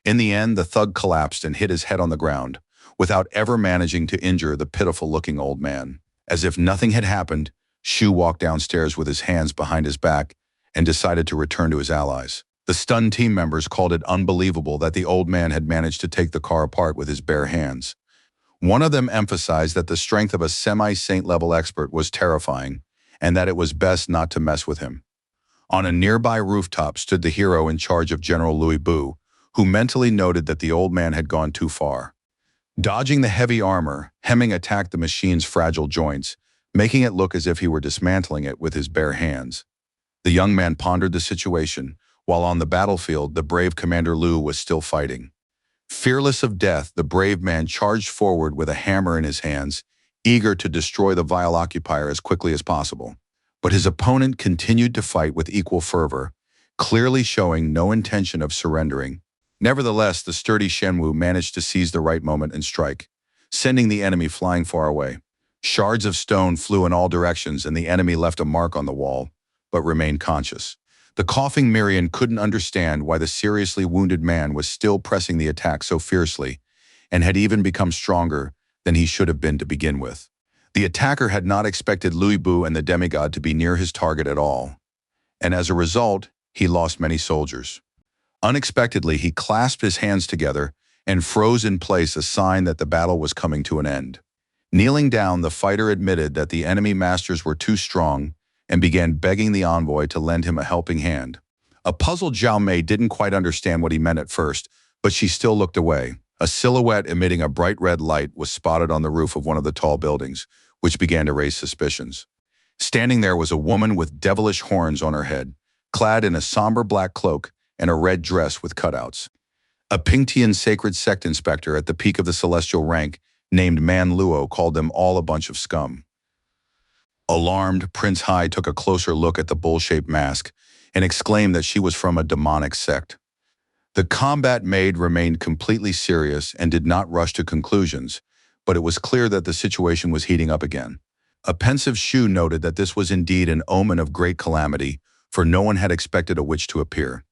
In the end, the thug collapsed and hit his head on the ground, without ever managing to injure the pitiful-looking old man. As if nothing had happened, Shu walked downstairs with his hands behind his back and decided to return to his allies. The stunned team members called it unbelievable that the old man had managed to take the car apart with his bare hands. One of them emphasized that the strength of a semi-saint level expert was terrifying and that it was best not to mess with him. On a nearby rooftop stood the hero in charge of General Louis Bu, who mentally noted that the old man had gone too far. Dodging the heavy armor, Hemming attacked the machine's fragile joints, making it look as if he were dismantling it with his bare hands. The young man pondered the situation, while on the battlefield, the brave Commander Liu was still fighting. Fearless of death, the brave man charged forward with a hammer in his hands, eager to destroy the vile occupier as quickly as possible. But his opponent continued to fight with equal fervor, clearly showing no intention of surrendering. Nevertheless, the sturdy Shenwu managed to seize the right moment and strike, sending the enemy flying far away. Shards of stone flew in all directions and the enemy left a mark on the wall, but remained conscious. The coughing Mirian couldn't understand why the seriously wounded man was still pressing the attack so fiercely and had even become stronger than he should have been to begin with. The attacker had not expected Louis Bu and the demigod to be near his target at all, and as a result, he lost many soldiers. Unexpectedly, he clasped his hands together and froze in place, a sign that the battle was coming to an end. Kneeling down, the fighter admitted that the enemy masters were too strong and began begging the envoy to lend him a helping hand. A puzzled Zhao Mei didn't quite understand what he meant at first, but she still looked away. A silhouette emitting a bright red light was spotted on the roof of one of the tall buildings, which began to raise suspicions. Standing there was a woman with devilish horns on her head, clad in a somber black cloak and a red dress with cutouts. A Pingtian sacred sect inspector at the peak of the celestial rank, named Man Luo, called them all a bunch of scum. Alarmed, Prince Hai took a closer look at the bull-shaped mask and exclaimed that she was from a demonic sect. The combat maid remained completely serious and did not rush to conclusions, but it was clear that the situation was heating up again. A pensive Shu noted that this was indeed an omen of great calamity, for no one had expected a witch to appear.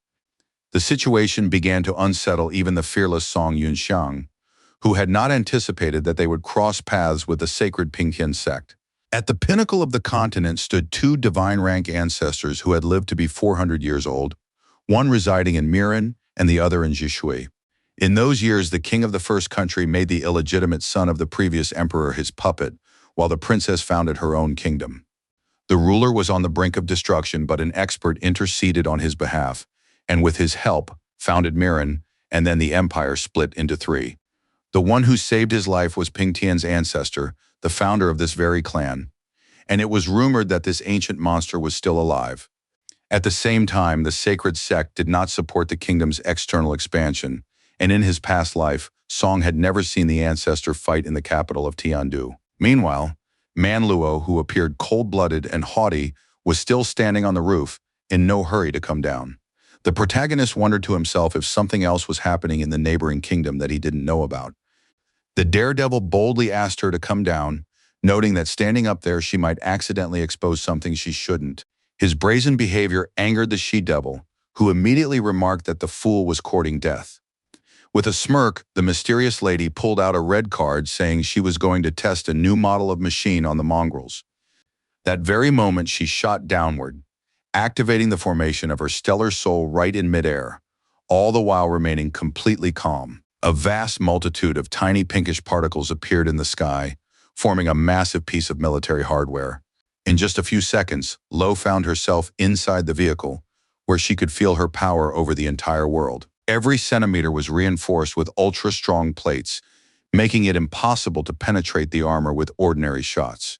The situation began to unsettle even the fearless Song Yunxiang, who had not anticipated that they would cross paths with the sacred Pingtian sect. At the pinnacle of the continent stood two divine-rank ancestors who had lived to be 400 years old, one residing in Miran and the other in Jishui. In those years, the king of the first country made the illegitimate son of the previous emperor his puppet, while the princess founded her own kingdom. The ruler was on the brink of destruction, but an expert interceded on his behalf, and with his help, founded Miran, and then the empire split into three. The one who saved his life was Pingtian's ancestor, the founder of this very clan, and it was rumored that this ancient monster was still alive. At the same time, the sacred sect did not support the kingdom's external expansion, and in his past life, Song had never seen the ancestor fight in the capital of Tiandu. Meanwhile, Man Luo, who appeared cold-blooded and haughty, was still standing on the roof, in no hurry to come down. The protagonist wondered to himself if something else was happening in the neighboring kingdom that he didn't know about. The daredevil boldly asked her to come down, noting that standing up there she might accidentally expose something she shouldn't. His brazen behavior angered the she-devil, who immediately remarked that the fool was courting death. With a smirk, the mysterious lady pulled out a red card saying she was going to test a new model of machine on the mongrels. That very moment she shot downward, activating the formation of her stellar soul right in midair, all the while remaining completely calm. A vast multitude of tiny pinkish particles appeared in the sky, forming a massive piece of military hardware. In just a few seconds, Lo found herself inside the vehicle, where she could feel her power over the entire world. Every centimeter was reinforced with ultra-strong plates, making it impossible to penetrate the armor with ordinary shots.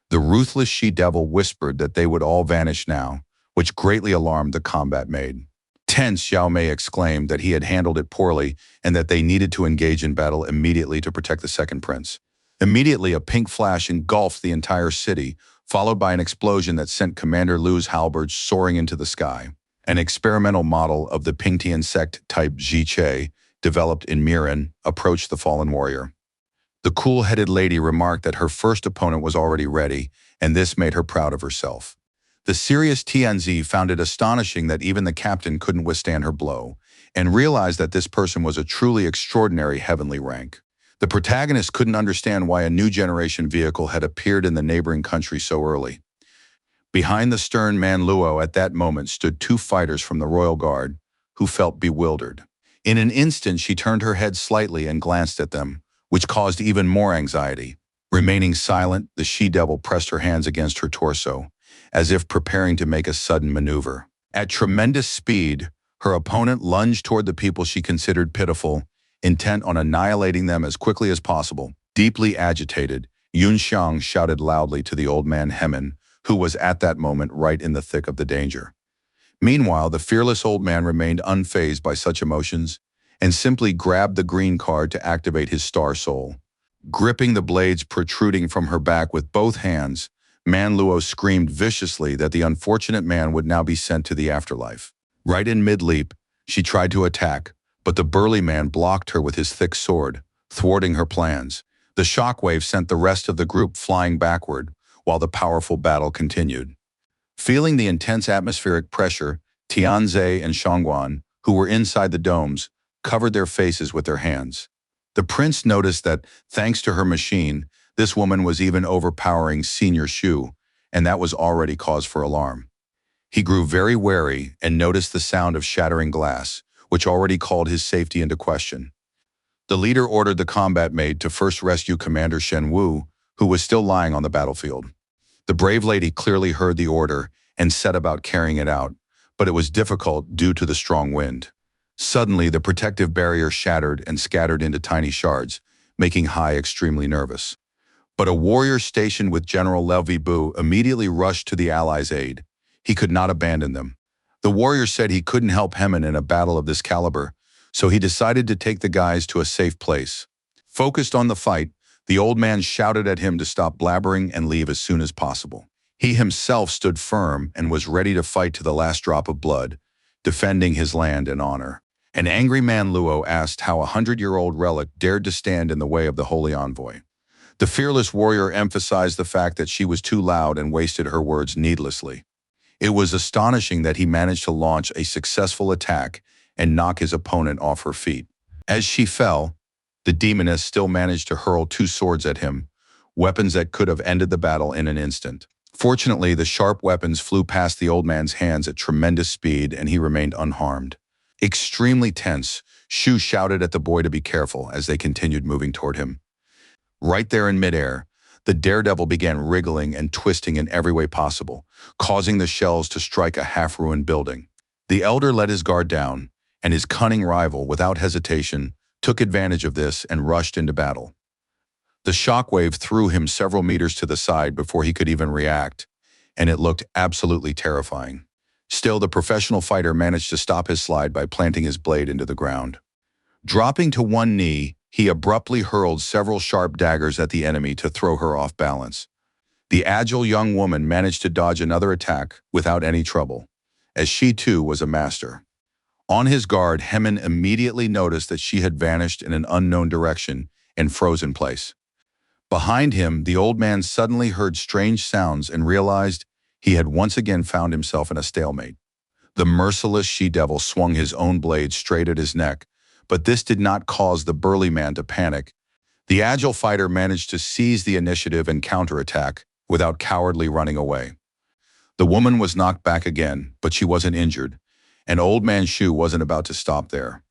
The ruthless she-devil whispered that they would all vanish now, which greatly alarmed the combat maid. Tense, Xiao Mei exclaimed that he had handled it poorly and that they needed to engage in battle immediately to protect the second prince. Immediately, a pink flash engulfed the entire city, followed by an explosion that sent Commander Lu's halberds soaring into the sky. An experimental model of the Pingtian sect type Zhiche, developed in Miran, approached the fallen warrior. The cool-headed lady remarked that her first opponent was already ready, and this made her proud of herself. The serious Tianzi found it astonishing that even the captain couldn't withstand her blow, and realized that this person was a truly extraordinary heavenly rank. The protagonist couldn't understand why a new generation vehicle had appeared in the neighboring country so early. Behind the stern man Luo at that moment stood two fighters from the royal guard, who felt bewildered. In an instant she turned her head slightly and glanced at them, which caused even more anxiety. Remaining silent, the she-devil pressed her hands against her torso, as if preparing to make a sudden maneuver. At tremendous speed, her opponent lunged toward the people she considered pitiful, intent on annihilating them as quickly as possible. Deeply agitated, Yun Xiang shouted loudly to the old man Hemin, who was at that moment right in the thick of the danger. Meanwhile, the fearless old man remained unfazed by such emotions and simply grabbed the green card to activate his star soul. Gripping the blades protruding from her back with both hands, Man Luo screamed viciously that the unfortunate man would now be sent to the afterlife. Right in mid-leap, she tried to attack, but the burly man blocked her with his thick sword, thwarting her plans. The shockwave sent the rest of the group flying backward, while the powerful battle continued. Feeling the intense atmospheric pressure, Tianze and Shangguan, who were inside the domes, covered their faces with their hands. The prince noticed that, thanks to her machine, this woman was even overpowering Senior Shu, and that was already cause for alarm. He grew very wary and noticed the sound of shattering glass, which already called his safety into question. The leader ordered the combat maid to first rescue Commander Shen Wu, who was still lying on the battlefield. The brave lady clearly heard the order and set about carrying it out, but it was difficult due to the strong wind. Suddenly, the protective barrier shattered and scattered into tiny shards, making Hai extremely nervous. But a warrior stationed with General Levi Bu immediately rushed to the Allies' aid. He could not abandon them. The warrior said he couldn't help Hemin in a battle of this caliber, so he decided to take the guys to a safe place. Focused on the fight, the old man shouted at him to stop blabbering and leave as soon as possible. He himself stood firm and was ready to fight to the last drop of blood, defending his land and honor. An angry man Luo asked how a 100-year-old relic dared to stand in the way of the holy envoy. The fearless warrior emphasized the fact that she was too loud and wasted her words needlessly. It was astonishing that he managed to launch a successful attack and knock his opponent off her feet. As she fell, the demoness still managed to hurl two swords at him, weapons that could have ended the battle in an instant. Fortunately, the sharp weapons flew past the old man's hands at tremendous speed and he remained unharmed. Extremely tense, Shu shouted at the boy to be careful as they continued moving toward him. Right there in midair, the daredevil began wriggling and twisting in every way possible, causing the shells to strike a half-ruined building. The elder let his guard down, and his cunning rival, without hesitation, took advantage of this and rushed into battle. The shockwave threw him several meters to the side before he could even react, and it looked absolutely terrifying. Still, the professional fighter managed to stop his slide by planting his blade into the ground. Dropping to one knee, he abruptly hurled several sharp daggers at the enemy to throw her off balance. The agile young woman managed to dodge another attack without any trouble, as she too was a master. On his guard, Hemin immediately noticed that she had vanished in an unknown direction and froze in place. Behind him, the old man suddenly heard strange sounds and realized he had once again found himself in a stalemate. The merciless she-devil swung his own blade straight at his neck, but this did not cause the burly man to panic. The agile fighter managed to seize the initiative and counterattack without cowardly running away. The woman was knocked back again, but she wasn't injured, and Old Man Shu wasn't about to stop there.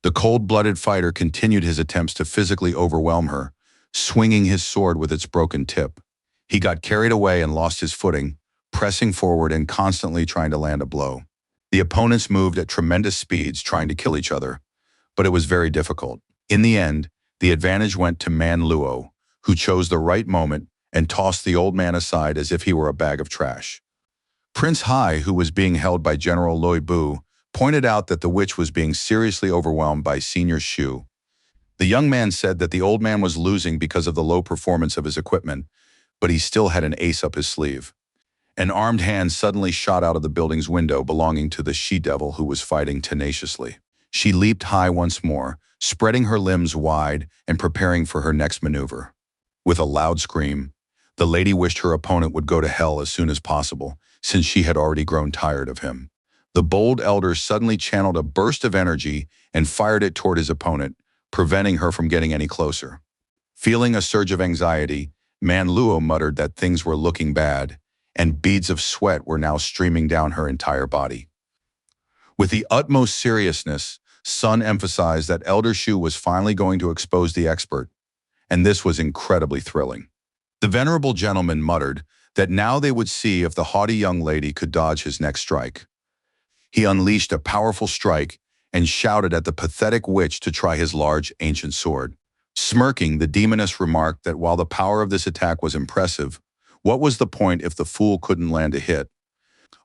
The cold-blooded fighter continued his attempts to physically overwhelm her, swinging his sword with its broken tip. He got carried away and lost his footing, pressing forward and constantly trying to land a blow. The opponents moved at tremendous speeds trying to kill each other, but it was very difficult. In the end, the advantage went to Man Luo, who chose the right moment and tossed the old man aside as if he were a bag of trash. Prince Hai, who was being held by General Loi Bu, pointed out that the witch was being seriously overwhelmed by Senior Shu. The young man said that the old man was losing because of the low performance of his equipment, but he still had an ace up his sleeve. An armed hand suddenly shot out of the building's window belonging to the she-devil who was fighting tenaciously. She leaped high once more, spreading her limbs wide and preparing for her next maneuver. With a loud scream, the lady wished her opponent would go to hell as soon as possible, since she had already grown tired of him. The bold elder suddenly channeled a burst of energy and fired it toward his opponent, preventing her from getting any closer. Feeling a surge of anxiety, Man Luo muttered that things were looking bad, and beads of sweat were now streaming down her entire body. With the utmost seriousness, Sun emphasized that Elder Shu was finally going to expose the expert, and this was incredibly thrilling. The venerable gentleman muttered that now they would see if the haughty young lady could dodge his next strike. He unleashed a powerful strike and shouted at the pathetic witch to try his large, ancient sword. Smirking, the demoness remarked that while the power of this attack was impressive, what was the point if the fool couldn't land a hit?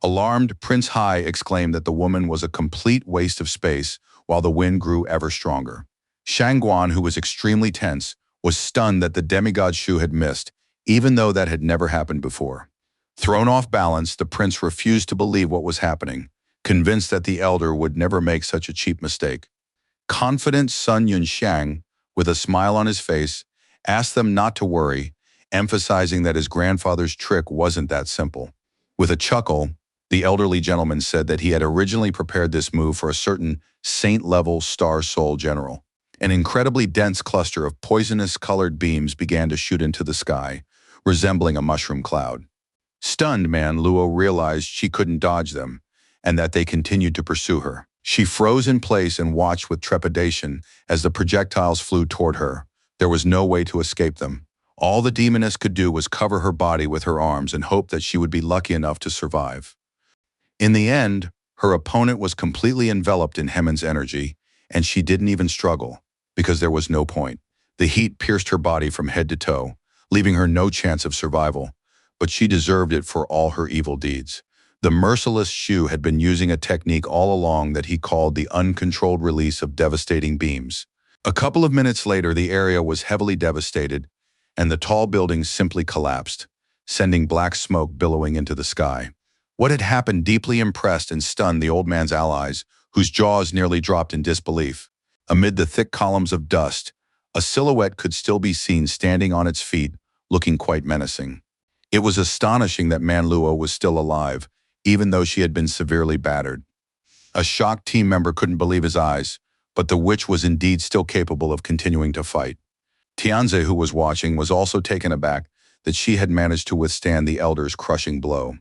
Alarmed, Prince Hai exclaimed that the woman was a complete waste of space while the wind grew ever stronger. Shangguan, who was extremely tense, was stunned that the demigod Shu had missed, even though that had never happened before. Thrown off balance, the prince refused to believe what was happening, convinced that the elder would never make such a cheap mistake. Confident Sun Yunxiang, with a smile on his face, asked them not to worry, emphasizing that his grandfather's trick wasn't that simple. With a chuckle, the elderly gentleman said that he had originally prepared this move for a certain saint-level star soul general. An incredibly dense cluster of poisonous-colored beams began to shoot into the sky, resembling a mushroom cloud. Stunned, Man Luo realized she couldn't dodge them, and that they continued to pursue her. She froze in place and watched with trepidation as the projectiles flew toward her. There was no way to escape them. All the demoness could do was cover her body with her arms and hope that she would be lucky enough to survive. In the end, her opponent was completely enveloped in Hemin's energy, and she didn't even struggle, because there was no point. The heat pierced her body from head to toe, leaving her no chance of survival, but she deserved it for all her evil deeds. The merciless Shu had been using a technique all along that he called the uncontrolled release of devastating beams. A couple of minutes later, the area was heavily devastated, and the tall buildings simply collapsed, sending black smoke billowing into the sky. What had happened deeply impressed and stunned the old man's allies, whose jaws nearly dropped in disbelief. Amid the thick columns of dust, a silhouette could still be seen standing on its feet, looking quite menacing. It was astonishing that Man Luo was still alive, even though she had been severely battered. A shocked team member couldn't believe his eyes, but the witch was indeed still capable of continuing to fight. Tianze, who was watching, was also taken aback that she had managed to withstand the elder's crushing blow.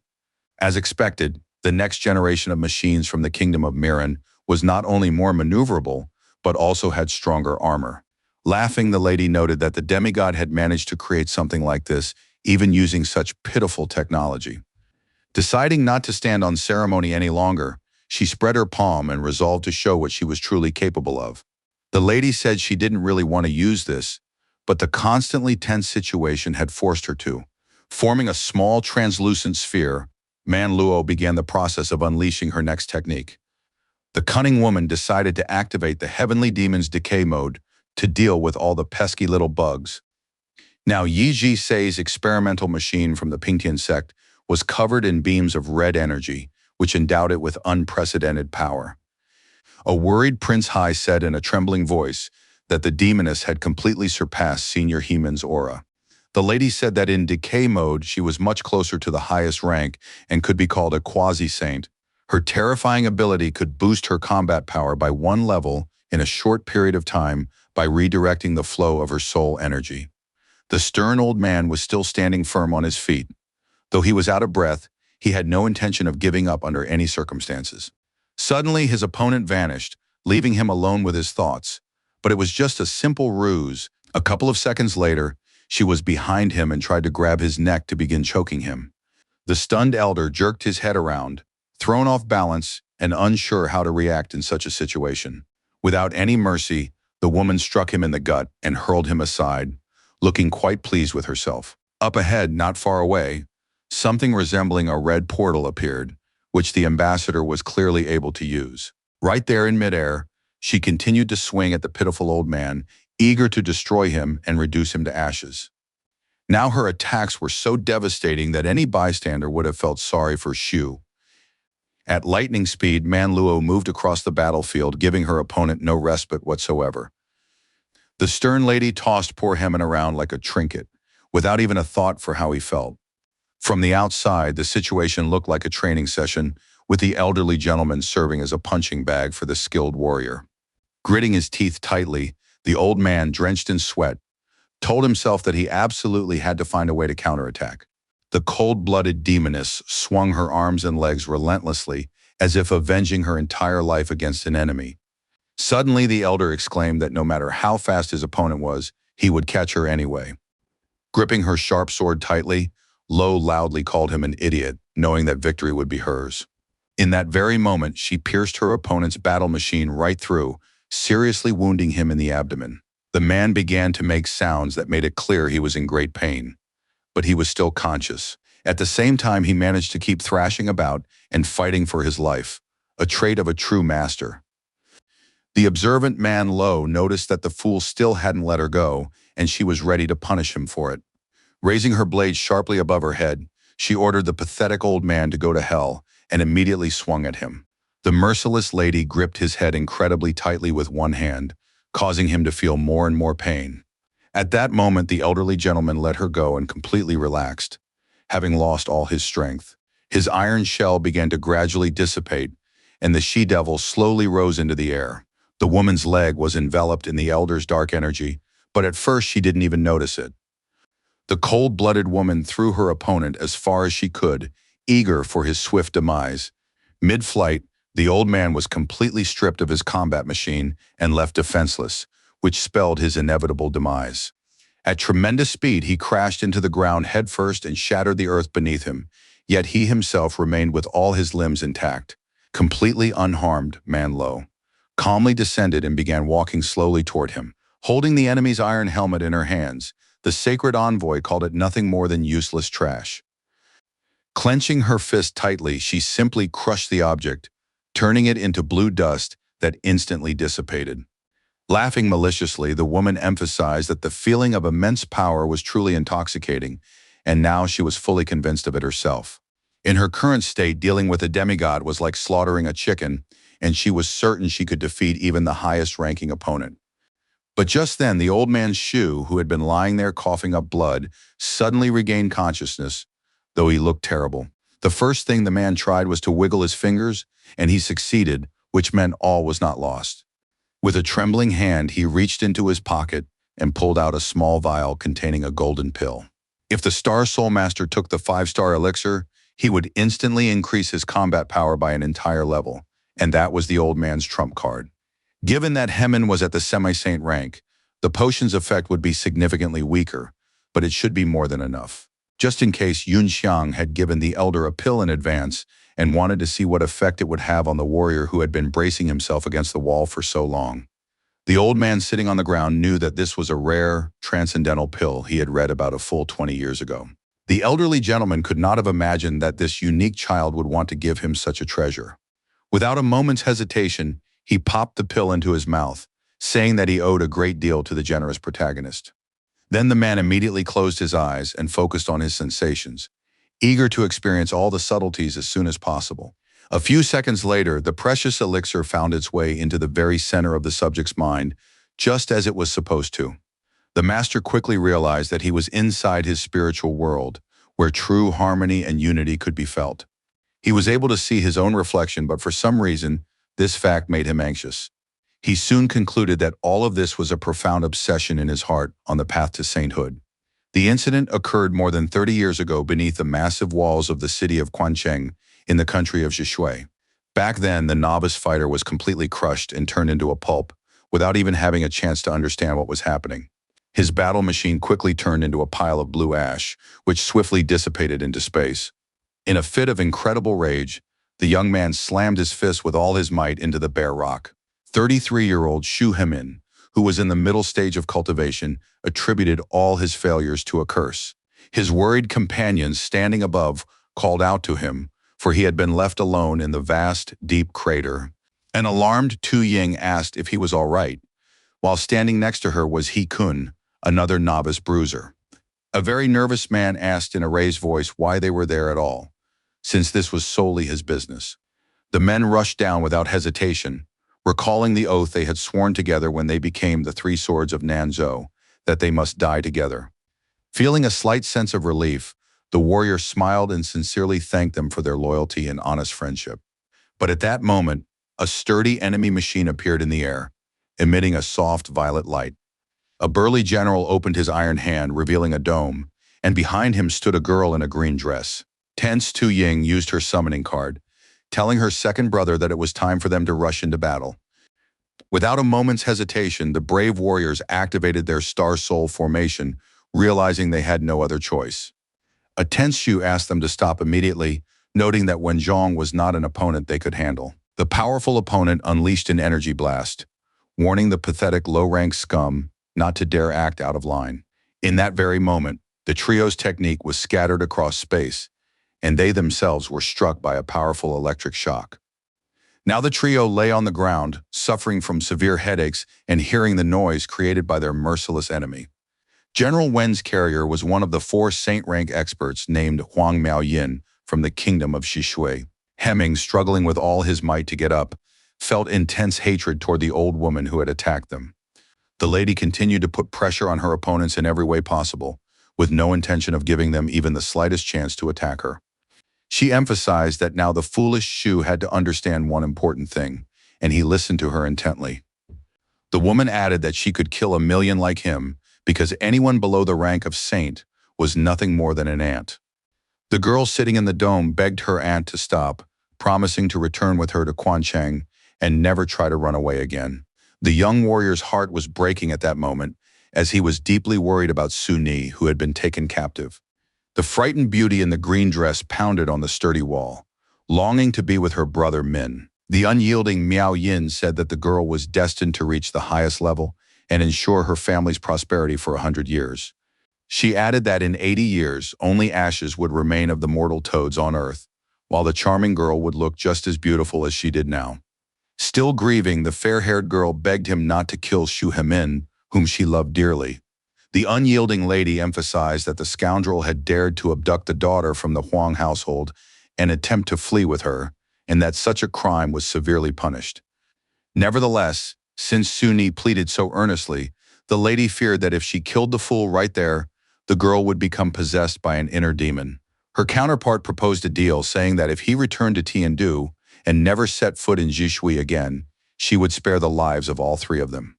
As expected, the next generation of machines from the kingdom of Miran was not only more maneuverable, but also had stronger armor. Laughing, the lady noted that the demigod had managed to create something like this, even using such pitiful technology. Deciding not to stand on ceremony any longer, she spread her palm and resolved to show what she was truly capable of. The lady said she didn't really want to use this, but the constantly tense situation had forced her to. Forming a small translucent sphere, Man Luo began the process of unleashing her next technique. The cunning woman decided to activate the heavenly demon's decay mode to deal with all the pesky little bugs. Now, Yi Ji Sei's experimental machine from the Pingtian sect was covered in beams of red energy, which endowed it with unprecedented power. A worried Prince Hai said in a trembling voice that the demoness had completely surpassed Senior Heman's aura. The lady said that in decay mode she was much closer to the highest rank and could be called a quasi-saint. Her terrifying ability could boost her combat power by 1 level in a short period of time by redirecting the flow of her soul energy. The stern old man was still standing firm on his feet. Though he was out of breath, He had no intention of giving up under any circumstances. Suddenly, his opponent vanished, leaving him alone with his thoughts. But it was just a simple ruse. A couple of seconds later, she was behind him and tried to grab his neck to begin choking him. The stunned elder jerked his head around, thrown off balance and unsure how to react in such a situation. Without any mercy, the woman struck him in the gut and hurled him aside, looking quite pleased with herself. Up ahead, not far away, something resembling a red portal appeared, which the ambassador was clearly able to use. Right there in midair, she continued to swing at the pitiful old man, eager to destroy him and reduce him to ashes. Now her attacks were so devastating that any bystander would have felt sorry for Shu. At lightning speed, Manluo moved across the battlefield, giving her opponent no respite whatsoever. The stern lady tossed poor Hemin around like a trinket, without even a thought for how he felt. From the outside, the situation looked like a training session, with the elderly gentleman serving as a punching bag for the skilled warrior. Gritting his teeth tightly, the old man, drenched in sweat, told himself that he absolutely had to find a way to counterattack. The cold-blooded demoness swung her arms and legs relentlessly, as if avenging her entire life against an enemy. Suddenly, the elder exclaimed that no matter how fast his opponent was, he would catch her anyway. Gripping her sharp sword tightly, Lo loudly called him an idiot, knowing that victory would be hers. In that very moment, she pierced her opponent's battle machine right through, seriously wounding him in the abdomen. The man began to make sounds that made it clear he was in great pain. But he was still conscious. At the same time, he managed to keep thrashing about and fighting for his life, a trait of a true master. The observant man Lo noticed that the fool still hadn't let her go, and she was ready to punish him for it. Raising her blade sharply above her head, she ordered the pathetic old man to go to hell and immediately swung at him. The merciless lady gripped his head incredibly tightly with one hand, causing him to feel more and more pain. At that moment, the elderly gentleman let her go and completely relaxed, having lost all his strength. His iron shell began to gradually dissipate, and the she-devil slowly rose into the air. The woman's leg was enveloped in the elder's dark energy, but at first she didn't even notice it. The cold-blooded woman threw her opponent as far as she could, eager for his swift demise. Mid-flight, the old man was completely stripped of his combat machine and left defenseless, which spelled his inevitable demise. At tremendous speed, he crashed into the ground headfirst and shattered the earth beneath him, yet he himself remained with all his limbs intact. Completely unharmed, Manluo calmly descended and began walking slowly toward him. Holding the enemy's iron helmet in her hands, the sacred envoy called it nothing more than useless trash. Clenching her fist tightly, she simply crushed the object, turning it into blue dust that instantly dissipated. Laughing maliciously, the woman emphasized that the feeling of immense power was truly intoxicating, and now she was fully convinced of it herself. In her current state, dealing with a demigod was like slaughtering a chicken, and she was certain she could defeat even the highest-ranking opponent. But just then, the old man Shu, who had been lying there coughing up blood, suddenly regained consciousness, though he looked terrible. The first thing the man tried was to wiggle his fingers, and he succeeded, which meant all was not lost. With a trembling hand, he reached into his pocket and pulled out a small vial containing a golden pill. If the Star Soul Master took the 5-star elixir, he would instantly increase his combat power by an entire level, and that was the old man's trump card. Given that Hemin was at the semi-saint rank, the potion's effect would be significantly weaker, but it should be more than enough. Just in case Yun Xiang had given the elder a pill in advance and wanted to see what effect it would have on the warrior who had been bracing himself against the wall for so long. The old man sitting on the ground knew that this was a rare, transcendental pill he had read about a full 20 years ago. The elderly gentleman could not have imagined that this unique child would want to give him such a treasure. Without a moment's hesitation, he popped the pill into his mouth, saying that he owed a great deal to the generous protagonist. Then the man immediately closed his eyes and focused on his sensations, eager to experience all the subtleties as soon as possible. A few seconds later, the precious elixir found its way into the very center of the subject's mind, just as it was supposed to. The master quickly realized that he was inside his spiritual world, where true harmony and unity could be felt. He was able to see his own reflection, but for some reason, this fact made him anxious. He soon concluded that all of this was a profound obsession in his heart on the path to sainthood. The incident occurred more than 30 years ago beneath the massive walls of the city of Quancheng in the country of Zhishui. Back then, the novice fighter was completely crushed and turned into a pulp, without even having a chance to understand what was happening. His battle machine quickly turned into a pile of blue ash, which swiftly dissipated into space. In a fit of incredible rage, the young man slammed his fist with all his might into the bare rock. 33-year-old Xu Hemin, who was in the middle stage of cultivation, attributed all his failures to a curse. His worried companions standing above called out to him, for he had been left alone in the vast, deep crater. An alarmed Tu Ying asked if he was all right, while standing next to her was He Kun, another novice bruiser. A very nervous man asked in a raised voice why they were there at all, since this was solely his business. The men rushed down without hesitation, recalling the oath they had sworn together when they became the three swords of Nanzhou, that they must die together. Feeling a slight sense of relief, the warrior smiled and sincerely thanked them for their loyalty and honest friendship. But at that moment, a sturdy enemy machine appeared in the air, emitting a soft violet light. A burly general opened his iron hand, revealing a dome, and behind him stood a girl in a green dress. Tense Tu Ying used her summoning card, telling her second brother that it was time for them to rush into battle. Without a moment's hesitation, the brave warriors activated their Star Soul formation, realizing they had no other choice. A tense Xu asked them to stop immediately, noting that Wen Zhong was not an opponent they could handle. The powerful opponent unleashed an energy blast, warning the pathetic low-rank scum not to dare act out of line. In that very moment, the trio's technique was scattered across space, and they themselves were struck by a powerful electric shock. Now the trio lay on the ground, suffering from severe headaches and hearing the noise created by their merciless enemy. General Wen's carrier was one of the 4 saint-rank experts named Huang Miaoyin from the kingdom of Zhishui. Hemming, struggling with all his might to get up, felt intense hatred toward the old woman who had attacked them. The lady continued to put pressure on her opponents in every way possible, with no intention of giving them even the slightest chance to attack her. She emphasized that now the foolish Xu had to understand one important thing, and he listened to her intently. The woman added that she could kill 1,000,000 like him because anyone below the rank of saint was nothing more than an ant. The girl sitting in the dome begged her aunt to stop, promising to return with her to Quancheng and never try to run away again. The young warrior's heart was breaking at that moment, as he was deeply worried about Su Ni, who had been taken captive. The frightened beauty in the green dress pounded on the sturdy wall, longing to be with her brother Min. The unyielding Miao Yin said that the girl was destined to reach the highest level and ensure her family's prosperity for 100 years. She added that in 80 years, only ashes would remain of the mortal toads on earth, while the charming girl would look just as beautiful as she did now. Still grieving, the fair-haired girl begged him not to kill Xu Hemin, whom she loved dearly. The unyielding lady emphasized that the scoundrel had dared to abduct the daughter from the Huang household and attempt to flee with her, and that such a crime was severely punished. Nevertheless, since Su Ni pleaded so earnestly, the lady feared that if she killed the fool right there, the girl would become possessed by an inner demon. Her counterpart proposed a deal, saying that if he returned to Tiandu and never set foot in Zhishui again, she would spare the lives of all 3 of them.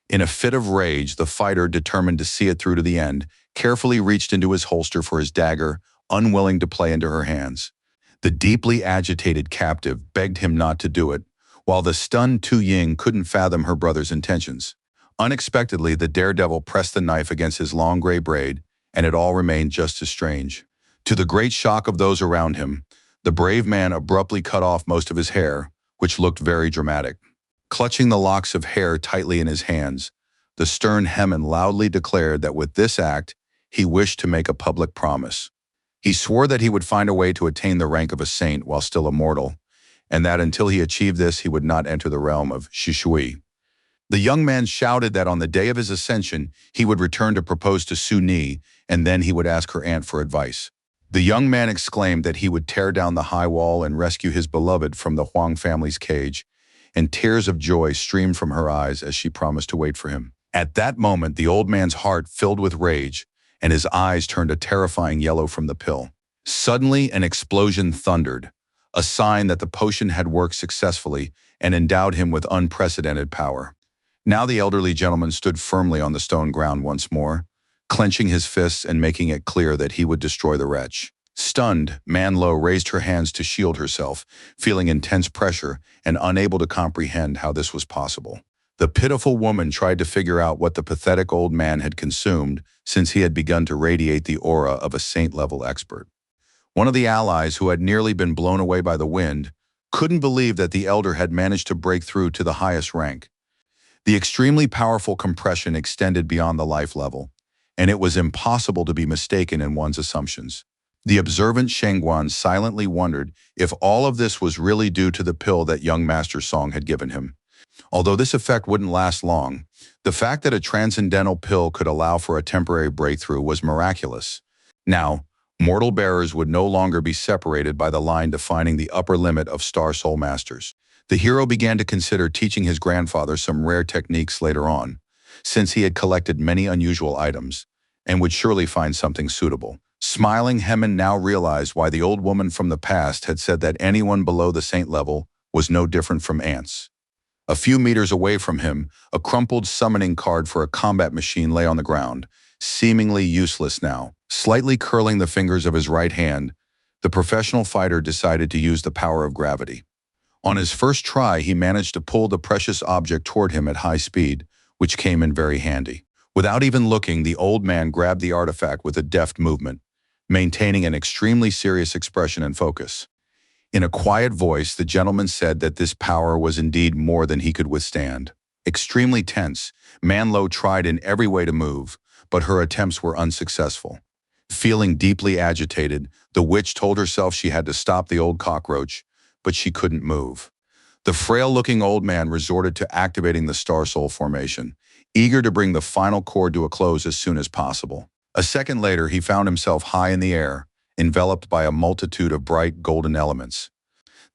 In a fit of rage, the fighter, determined to see it through to the end, carefully reached into his holster for his dagger, unwilling to play into her hands. The deeply agitated captive begged him not to do it, while the stunned Tu Ying couldn't fathom her brother's intentions. Unexpectedly, the daredevil pressed the knife against his long gray braid, and it all remained just as strange. To the great shock of those around him, the brave man abruptly cut off most of his hair, which looked very dramatic. Clutching the locks of hair tightly in his hands, the stern Hemin loudly declared that with this act, he wished to make a public promise. He swore that he would find a way to attain the rank of a saint while still immortal, and that until he achieved this, he would not enter the realm of Zhishui. The young man shouted that on the day of his ascension, he would return to propose to Su Ni, and then he would ask her aunt for advice. The young man exclaimed that he would tear down the high wall and rescue his beloved from the Huang family's cage, and tears of joy streamed from her eyes as she promised to wait for him. At that moment, the old man's heart filled with rage, and his eyes turned a terrifying yellow from the pill. Suddenly, an explosion thundered, a sign that the potion had worked successfully and endowed him with unprecedented power. Now the elderly gentleman stood firmly on the stone ground once more, clenching his fists and making it clear that he would destroy the wretch. Stunned, Manlo raised her hands to shield herself, feeling intense pressure and unable to comprehend how this was possible. The pitiful woman tried to figure out what the pathetic old man had consumed since he had begun to radiate the aura of a saint-level expert. One of the allies, who had nearly been blown away by the wind, couldn't believe that the elder had managed to break through to the highest rank. The extremely powerful compression extended beyond the life level, and it was impossible to be mistaken in one's assumptions. The observant Shengguan silently wondered if all of this was really due to the pill that young Master Song had given him. Although this effect wouldn't last long, the fact that a transcendental pill could allow for a temporary breakthrough was miraculous. Now, mortal bearers would no longer be separated by the line defining the upper limit of Star Soul Masters. The hero began to consider teaching his grandfather some rare techniques later on, since he had collected many unusual items, and would surely find something suitable. Smiling, Hemin now realized why the old woman from the past had said that anyone below the saint level was no different from ants. A few meters away from him, a crumpled summoning card for a combat machine lay on the ground, seemingly useless now. Slightly curling the fingers of his right hand, the professional fighter decided to use the power of gravity. On his first try, he managed to pull the precious object toward him at high speed, which came in very handy. Without even looking, the old man grabbed the artifact with a deft movement, maintaining an extremely serious expression and focus. In a quiet voice, the gentleman said that this power was indeed more than he could withstand. Extremely tense, Manlo tried in every way to move, but her attempts were unsuccessful. Feeling deeply agitated, the witch told herself she had to stop the old cockroach, but she couldn't move. The frail-looking old man resorted to activating the Star Soul formation, eager to bring the final chord to a close as soon as possible. A second later, he found himself high in the air, enveloped by a multitude of bright golden elements.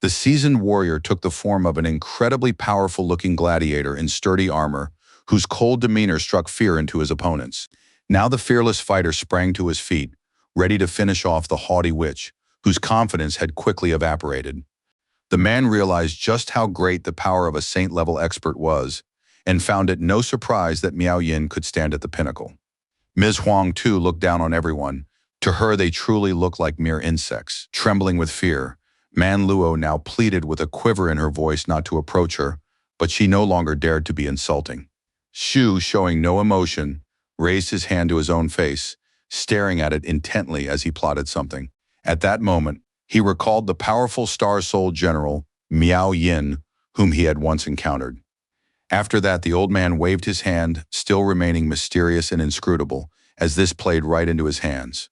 The seasoned warrior took the form of an incredibly powerful-looking gladiator in sturdy armor, whose cold demeanor struck fear into his opponents. Now the fearless fighter sprang to his feet, ready to finish off the haughty witch, whose confidence had quickly evaporated. The man realized just how great the power of a saint-level expert was, and found it no surprise that Miao Yin could stand at the pinnacle. Ms. Huang, too, looked down on everyone. To her, they truly looked like mere insects. Trembling with fear, Man Luo now pleaded with a quiver in her voice not to approach her, but she no longer dared to be insulting. Shu, showing no emotion, raised his hand to his own face, staring at it intently as he plotted something. At that moment, he recalled the powerful Star Soul General, Miao Yin, whom he had once encountered. After that, the old man waved his hand, still remaining mysterious and inscrutable, as this played right into his hands.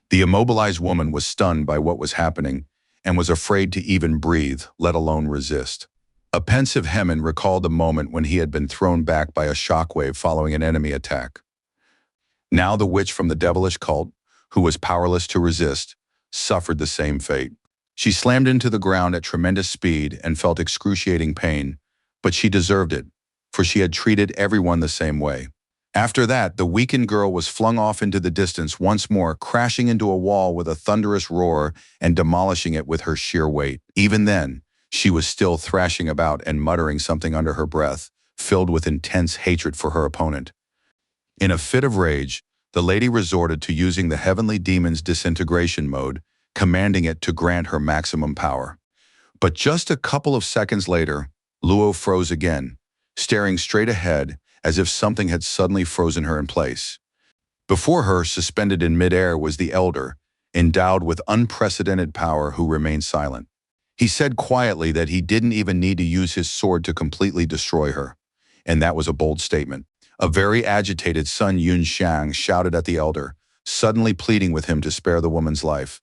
The immobilized woman was stunned by what was happening and was afraid to even breathe, let alone resist. A pensive Hemin recalled the moment when he had been thrown back by a shockwave following an enemy attack. Now the witch from the devilish cult, who was powerless to resist, suffered the same fate. She slammed into the ground at tremendous speed and felt excruciating pain, but she deserved it, for she had treated everyone the same way. After that, the weakened girl was flung off into the distance once more, crashing into a wall with a thunderous roar and demolishing it with her sheer weight. Even then, she was still thrashing about and muttering something under her breath, filled with intense hatred for her opponent. In a fit of rage, the lady resorted to using the heavenly demon's disintegration mode, commanding it to grant her maximum power. But just a couple of seconds later, Luo froze again, staring straight ahead as if something had suddenly frozen her in place. Before her, suspended in midair, was the elder, endowed with unprecedented power, who remained silent. He said quietly that he didn't even need to use his sword to completely destroy her, and that was a bold statement. A very agitated Sun Yun Shang shouted at the elder, suddenly pleading with him to spare the woman's life.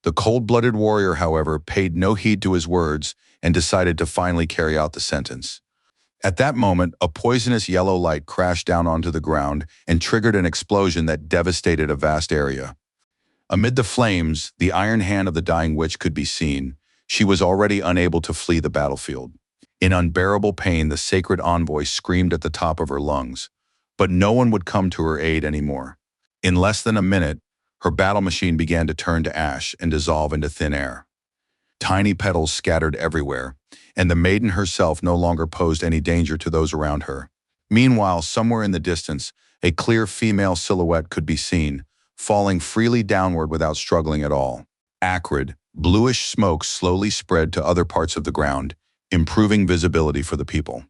The cold-blooded warrior, however, paid no heed to his words and decided to finally carry out the sentence. At that moment, a poisonous yellow light crashed down onto the ground and triggered an explosion that devastated a vast area. Amid the flames, the iron hand of the dying witch could be seen. She was already unable to flee the battlefield. In unbearable pain, the sacred envoy screamed at the top of her lungs, but no one would come to her aid anymore. In less than a minute, her battle machine began to turn to ash and dissolve into thin air. Tiny petals scattered everywhere, and the maiden herself no longer posed any danger to those around her. Meanwhile, somewhere in the distance, A clear female silhouette could be seen, falling freely downward without struggling at all. Acrid, bluish smoke slowly spread to other parts of the ground, improving visibility for the people.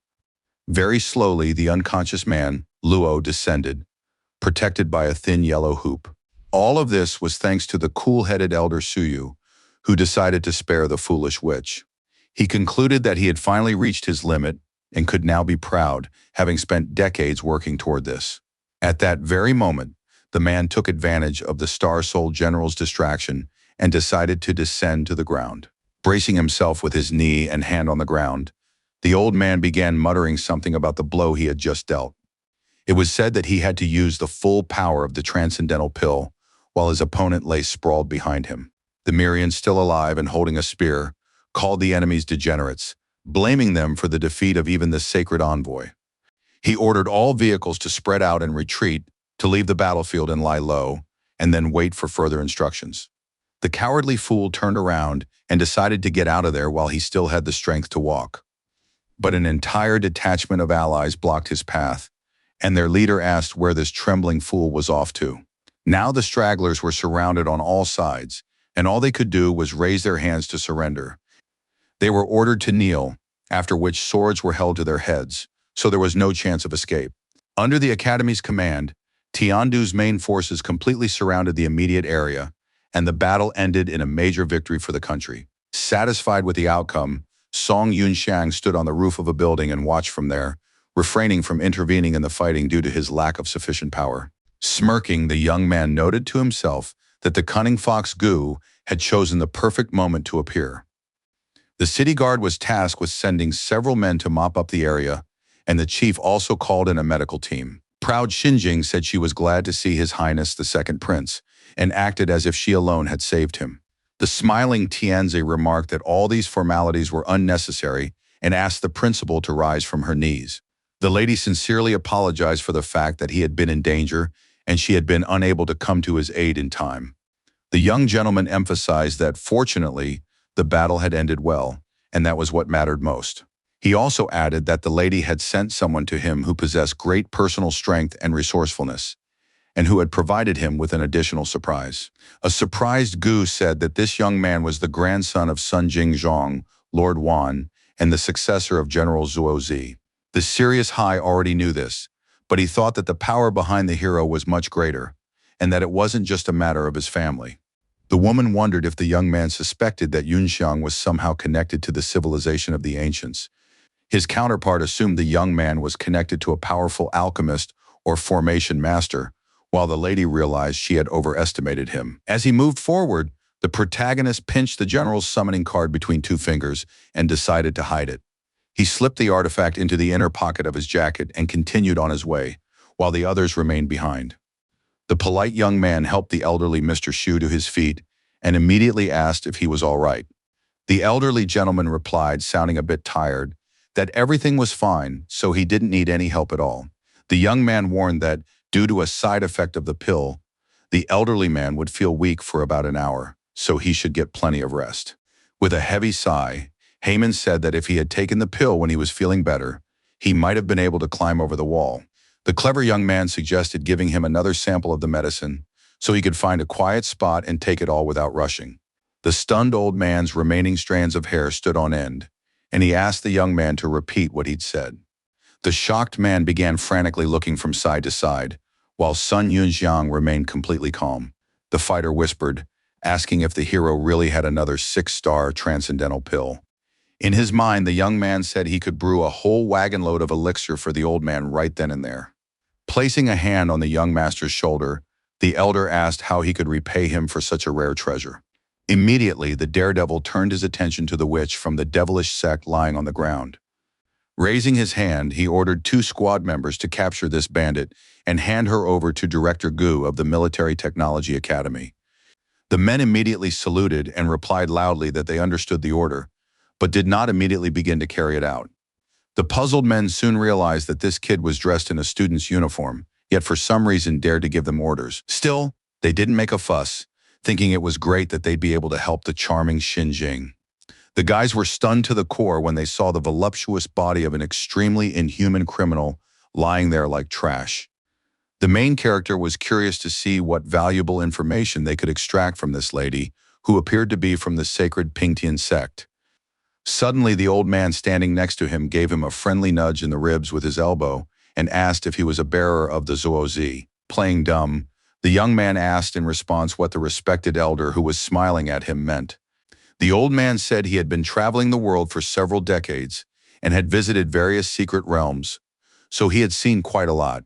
Very slowly, the unconscious man, Luo, descended, protected by a thin yellow hoop. All of this was thanks to the cool-headed elder Suyu, who decided to spare the foolish witch. He concluded that he had finally reached his limit and could now be proud, having spent decades working toward this. At that very moment, the man took advantage of the Star-Soul General's distraction and decided to descend to the ground. Bracing himself with his knee and hand on the ground, the old man began muttering something about the blow he had just dealt. It was said that he had to use the full power of the transcendental pill, while his opponent lay sprawled behind him. The Mirian, still alive and holding a spear, called the enemies degenerates, blaming them for the defeat of even the sacred envoy. He ordered all vehicles to spread out and retreat, to leave the battlefield and lie low, and then wait for further instructions. The cowardly fool turned around and decided to get out of there while he still had the strength to walk. But an entire detachment of allies blocked his path, and their leader asked where this trembling fool was off to. Now the stragglers were surrounded on all sides, and all they could do was raise their hands to surrender. They were ordered to kneel, after which swords were held to their heads, so there was no chance of escape. Under the Academy's command, Tiandu's main forces completely surrounded the immediate area, and the battle ended in a major victory for the country. Satisfied with the outcome, Song Yunxiang stood on the roof of a building and watched from there, refraining from intervening in the fighting due to his lack of sufficient power. Smirking, the young man noted to himself that the cunning fox Gu had chosen the perfect moment to appear. The city guard was tasked with sending several men to mop up the area, and the chief also called in a medical team. Proud Xinjing said she was glad to see His Highness the Second Prince, and acted as if she alone had saved him. The smiling Tianzi remarked that all these formalities were unnecessary and asked the principal to rise from her knees. The lady sincerely apologized for the fact that he had been in danger and she had been unable to come to his aid in time. The young gentleman emphasized that, fortunately, the battle had ended well, and that was what mattered most. He also added that the lady had sent someone to him who possessed great personal strength and resourcefulness, and who had provided him with an additional surprise. A surprised Gu said that this young man was the grandson of Sun Jingzhong, Lord Wan, and the successor of General Zuo Zi. The serious Hai already knew this, but he thought that the power behind the hero was much greater, and that it wasn't just a matter of his family. The woman wondered if the young man suspected that Yunxiang was somehow connected to the civilization of the ancients. His counterpart assumed the young man was connected to a powerful alchemist or formation master, while the lady realized she had overestimated him. As he moved forward, the protagonist pinched the general's summoning card between two fingers and decided to hide it. He slipped the artifact into the inner pocket of his jacket and continued on his way, while the others remained behind. The polite young man helped the elderly Mr. Xu to his feet and immediately asked if he was all right. The elderly gentleman replied, sounding a bit tired, that everything was fine, so he didn't need any help at all. The young man warned that, due to a side effect of the pill, the elderly man would feel weak for about an hour, so he should get plenty of rest. With a heavy sigh, Heyman said that if he had taken the pill when he was feeling better, he might have been able to climb over the wall. The clever young man suggested giving him another sample of the medicine so he could find a quiet spot and take it all without rushing. The stunned old man's remaining strands of hair stood on end, and he asked the young man to repeat what he'd said. The shocked man began frantically looking from side to side, while Sun Yunxiang remained completely calm. The fighter whispered, asking if the hero really had another 6-star transcendental pill. In his mind, the young man said he could brew a whole wagon load of elixir for the old man right then and there. Placing a hand on the young master's shoulder, the elder asked how he could repay him for such a rare treasure. Immediately, the daredevil turned his attention to the witch from the devilish sect lying on the ground. Raising his hand, he ordered 2 squad members to capture this bandit and hand her over to Director Gu of the Military Technology Academy. The men immediately saluted and replied loudly that they understood the order, but did not immediately begin to carry it out. The puzzled men soon realized that this kid was dressed in a student's uniform, yet for some reason dared to give them orders. Still, they didn't make a fuss, thinking it was great that they'd be able to help the charming Xinjing. The guys were stunned to the core when they saw the voluptuous body of an extremely inhuman criminal lying there like trash. The main character was curious to see what valuable information they could extract from this lady, who appeared to be from the sacred Pingtian sect. Suddenly, the old man standing next to him gave him a friendly nudge in the ribs with his elbow and asked if he was a bearer of the Zuozi. Playing dumb, the young man asked in response what the respected elder who was smiling at him meant. The old man said he had been traveling the world for several decades and had visited various secret realms, so he had seen quite a lot.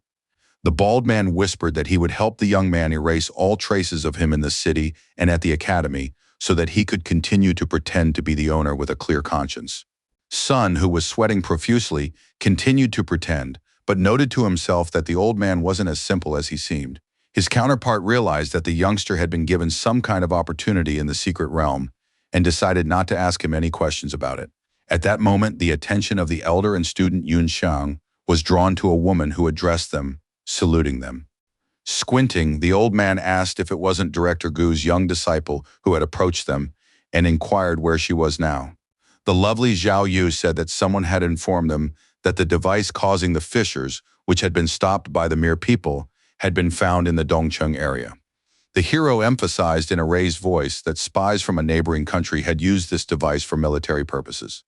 The bald man whispered that he would help the young man erase all traces of him in the city and at the academy so that he could continue to pretend to be the owner with a clear conscience. Sun, who was sweating profusely, continued to pretend, but noted to himself that the old man wasn't as simple as he seemed. His counterpart realized that the youngster had been given some kind of opportunity in the secret realm and decided not to ask him any questions about it. At that moment, the attention of the elder and student Yun Xiang was drawn to a woman who addressed them, saluting them. Squinting, the old man asked if it wasn't Director Gu's young disciple who had approached them and inquired where she was now. The lovely Zhao Yu said that someone had informed them that the device causing the fissures, which had been stopped by the mere people, had been found in the Dongcheng area. The hero emphasized in a raised voice that spies from a neighboring country had used this device for military purposes.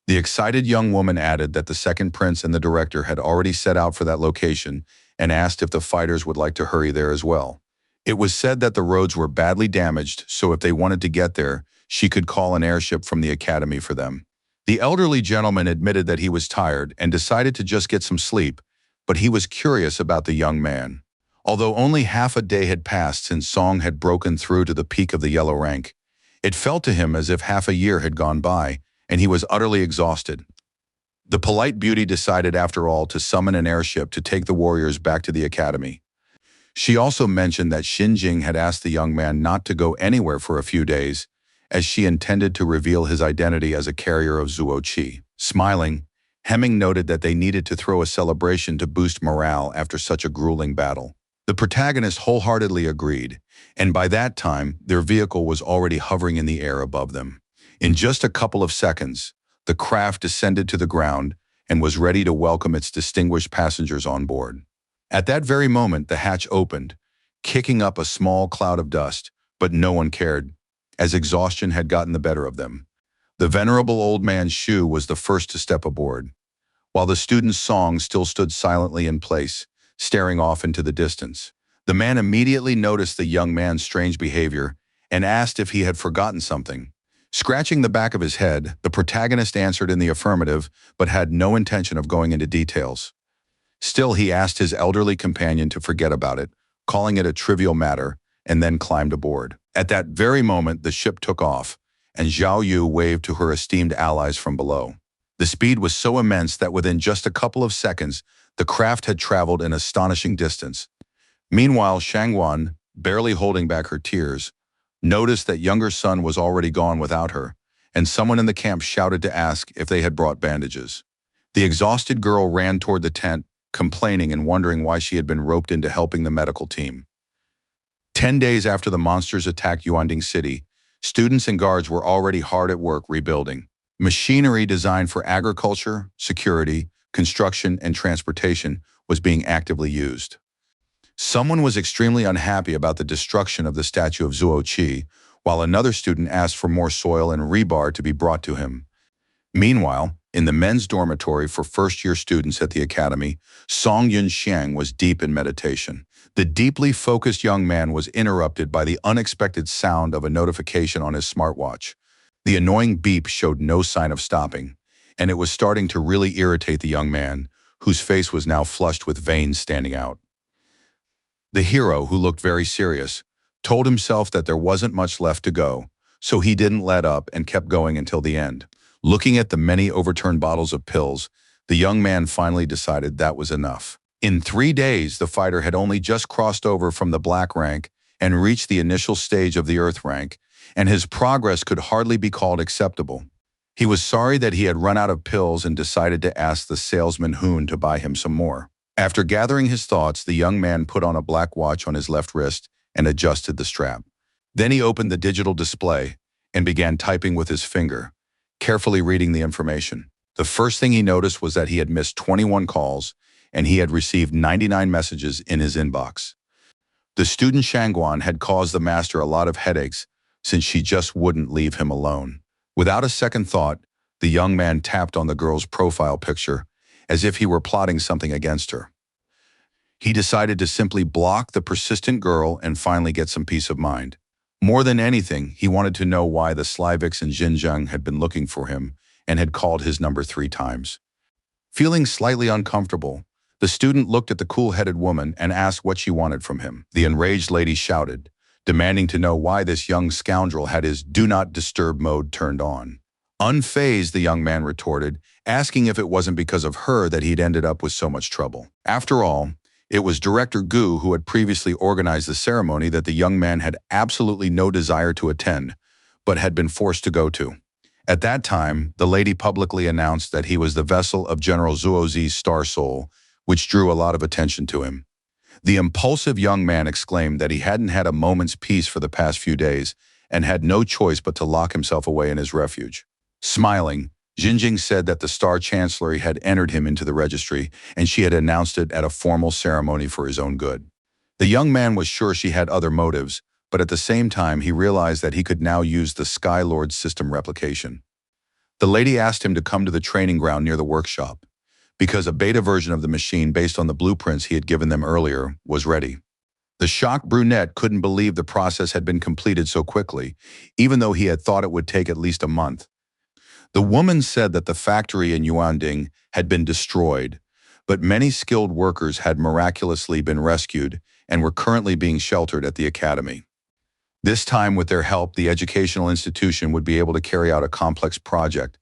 The excited young woman added that the second prince and the director had already set out for that location and asked if the fighters would like to hurry there as well. It was said that the roads were badly damaged, so if they wanted to get there, she could call an airship from the academy for them. The elderly gentleman admitted that he was tired and decided to just get some sleep, but he was curious about the young man. Although only half a day had passed since Song had broken through to the peak of the yellow rank, it felt to him as if half a year had gone by, and he was utterly exhausted. The polite beauty decided after all to summon an airship to take the warriors back to the academy. She also mentioned that Xinjing had asked the young man not to go anywhere for a few days, as she intended to reveal his identity as a carrier of Zuo Qi. Smiling, Hemming noted that they needed to throw a celebration to boost morale after such a grueling battle. The protagonist wholeheartedly agreed, and by that time, their vehicle was already hovering in the air above them. In just a couple of seconds, the craft descended to the ground and was ready to welcome its distinguished passengers on board. At that very moment, the hatch opened, kicking up a small cloud of dust, but no one cared, as exhaustion had gotten the better of them. The venerable old man Shu was the first to step aboard, while the student's Song still stood silently in place, staring off into the distance. The man immediately noticed the young man's strange behavior and asked if he had forgotten something. Scratching the back of his head, the protagonist answered in the affirmative, but had no intention of going into details. Still, he asked his elderly companion to forget about it, calling it a trivial matter, and then climbed aboard. At that very moment, the ship took off, and Zhao Yu waved to her esteemed allies from below. The speed was so immense that within just a couple of seconds, the craft had traveled an astonishing distance. Meanwhile, Shangwan, barely holding back her tears, noticed that younger Sun was already gone without her, and someone in the camp shouted to ask if they had brought bandages. The exhausted girl ran toward the tent, complaining and wondering why she had been roped into helping the medical team. 10 days after the monsters attacked Yuanding City, students and guards were already hard at work rebuilding. Machinery designed for agriculture, security, construction, and transportation was being actively used. Someone was extremely unhappy about the destruction of the statue of Zuo Qi, while another student asked for more soil and rebar to be brought to him. Meanwhile, in the men's dormitory for first-year students at the academy, Song Yunxiang was deep in meditation. The deeply focused young man was interrupted by the unexpected sound of a notification on his smartwatch. The annoying beep showed no sign of stopping, and it was starting to really irritate the young man, whose face was now flushed with veins standing out. The hero, who looked very serious, told himself that there wasn't much left to go, so he didn't let up and kept going until the end. Looking at the many overturned bottles of pills, the young man finally decided that was enough. In 3 days, the fighter had only just crossed over from the black rank and reached the initial stage of the earth rank, and his progress could hardly be called acceptable. He was sorry that he had run out of pills and decided to ask the salesman Hoon to buy him some more. After gathering his thoughts, the young man put on a black watch on his left wrist and adjusted the strap. Then he opened the digital display and began typing with his finger, carefully reading the information. The first thing he noticed was that he had missed 21 calls, and he had received 99 messages in his inbox. The student Shangguan had caused the master a lot of headaches since she just wouldn't leave him alone. Without a second thought, the young man tapped on the girl's profile picture as if he were plotting something against her. He decided to simply block the persistent girl and finally get some peace of mind. More than anything, he wanted to know why the Slavics in Xinjiang had been looking for him and had called his number 3 times. Feeling slightly uncomfortable, the student looked at the cool-headed woman and asked what she wanted from him. The enraged lady shouted, demanding to know why this young scoundrel had his do not disturb mode turned on. Unfazed, the young man retorted, asking if it wasn't because of her that he'd ended up with so much trouble. After all, it was Director Gu who had previously organized the ceremony that the young man had absolutely no desire to attend, but had been forced to go to. At that time, the lady publicly announced that he was the vessel of General Zuozi's Star Soul, which drew a lot of attention to him. The impulsive young man exclaimed that he hadn't had a moment's peace for the past few days and had no choice but to lock himself away in his refuge. Smiling, Xinjiang said that the Star Chancellery had entered him into the registry and she had announced it at a formal ceremony for his own good. The young man was sure she had other motives, but at the same time he realized that he could now use the Sky Lord system replication. The lady asked him to come to the training ground near the workshop, because a beta version of the machine based on the blueprints he had given them earlier was ready. The shocked brunette couldn't believe the process had been completed so quickly, even though he had thought it would take at least a month. The woman said that the factory in Yuanding had been destroyed, but many skilled workers had miraculously been rescued and were currently being sheltered at the academy. This time, with their help, the educational institution would be able to carry out a complex project,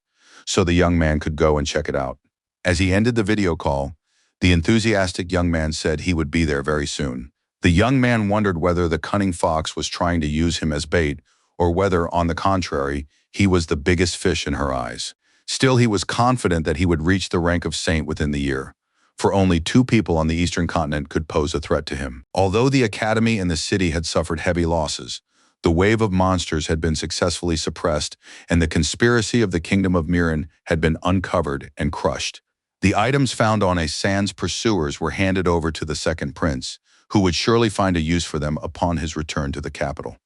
so the young man could go and check it out. As he ended the video call, the enthusiastic young man said he would be there very soon. The young man wondered whether the cunning fox was trying to use him as bait, or whether, on the contrary, he was the biggest fish in her eyes. Still, he was confident that he would reach the rank of saint within the year, for only 2 people on the eastern continent could pose a threat to him. Although the academy and the city had suffered heavy losses, the wave of monsters had been successfully suppressed, and the conspiracy of the kingdom of Miran had been uncovered and crushed. The items found on a San's pursuers were handed over to the second prince, who would surely find a use for them upon his return to the capital.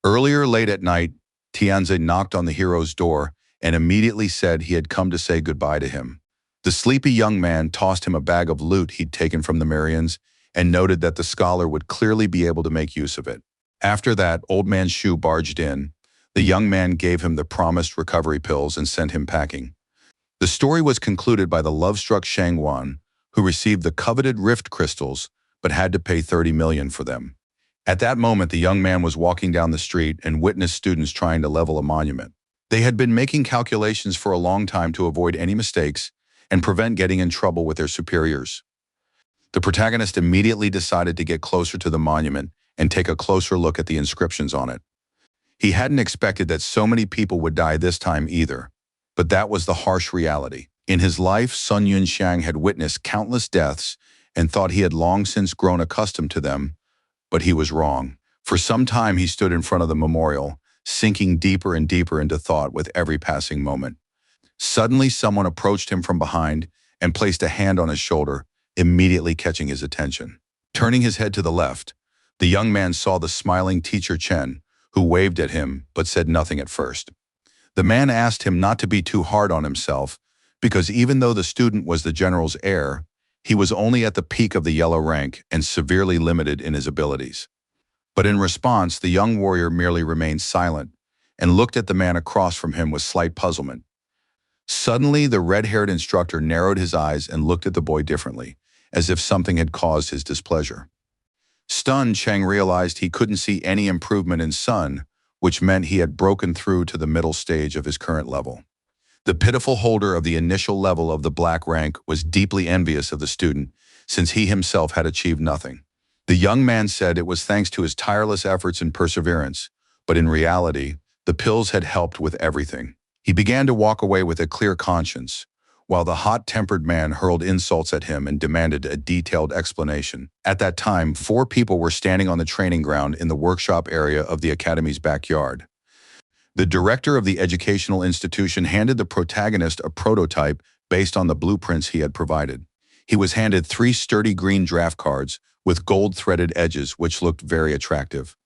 Earlier late at night, Tianzi knocked on the hero's door and immediately said he had come to say goodbye to him. The sleepy young man tossed him a bag of loot he'd taken from the Marians and noted that the scholar would clearly be able to make use of it. After that, Old Man Shu barged in. The young man gave him the promised recovery pills and sent him packing. The story was concluded by the love-struck Shangguan, who received the coveted rift crystals but had to pay 30 million for them. At that moment, the young man was walking down the street and witnessed students trying to level a monument. They had been making calculations for a long time to avoid any mistakes and prevent getting in trouble with their superiors. The protagonist immediately decided to get closer to the monument and take a closer look at the inscriptions on it. He hadn't expected that so many people would die this time either, but that was the harsh reality. In his life, Sun Yunxiang had witnessed countless deaths and thought he had long since grown accustomed to them, but he was wrong. For some time he stood in front of the memorial, sinking deeper and deeper into thought with every passing moment. Suddenly someone approached him from behind and placed a hand on his shoulder, immediately catching his attention. Turning his head to the left, the young man saw the smiling teacher Chen, who waved at him but said nothing at first. The man asked him not to be too hard on himself, because even though the student was the general's heir, he was only at the peak of the yellow rank and severely limited in his abilities. But in response, the young warrior merely remained silent and looked at the man across from him with slight puzzlement. Suddenly, the red-haired instructor narrowed his eyes and looked at the boy differently, as if something had caused his displeasure. Stunned, Cheng realized he couldn't see any improvement in Sun, which meant he had broken through to the middle stage of his current level. The pitiful holder of the initial level of the black rank was deeply envious of the student, since he himself had achieved nothing. The young man said it was thanks to his tireless efforts and perseverance, but in reality, the pills had helped with everything. He began to walk away with a clear conscience, while the hot-tempered man hurled insults at him and demanded a detailed explanation. At that time, 4 people were standing on the training ground in the workshop area of the academy's backyard. The director of the educational institution handed the protagonist a prototype based on the blueprints he had provided. He was handed 3 sturdy green draft cards with gold-threaded edges which looked very attractive.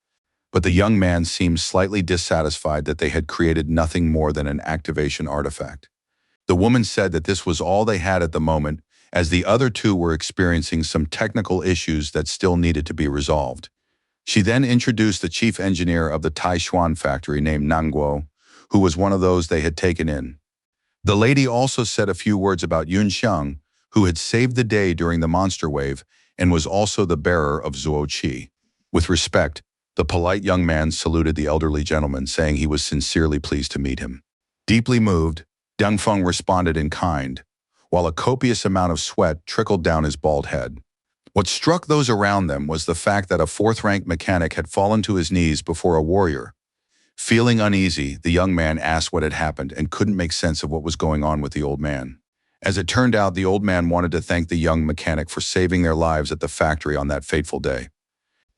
But the young man seemed slightly dissatisfied that they had created nothing more than an activation artifact. The woman said that this was all they had at the moment, as the other two were experiencing some technical issues that still needed to be resolved. She then introduced the chief engineer of the Taishuan factory named Nangguo, who was one of those they had taken in. The lady also said a few words about Yun Xiang, who had saved the day during the monster wave and was also the bearer of Zuo Qi. With respect, the polite young man saluted the elderly gentleman, saying he was sincerely pleased to meet him. Deeply moved, Deng Feng responded in kind, while a copious amount of sweat trickled down his bald head. What struck those around them was the fact that a fourth-rank mechanic had fallen to his knees before a warrior. Feeling uneasy, the young man asked what had happened and couldn't make sense of what was going on with the old man. As it turned out, the old man wanted to thank the young mechanic for saving their lives at the factory on that fateful day.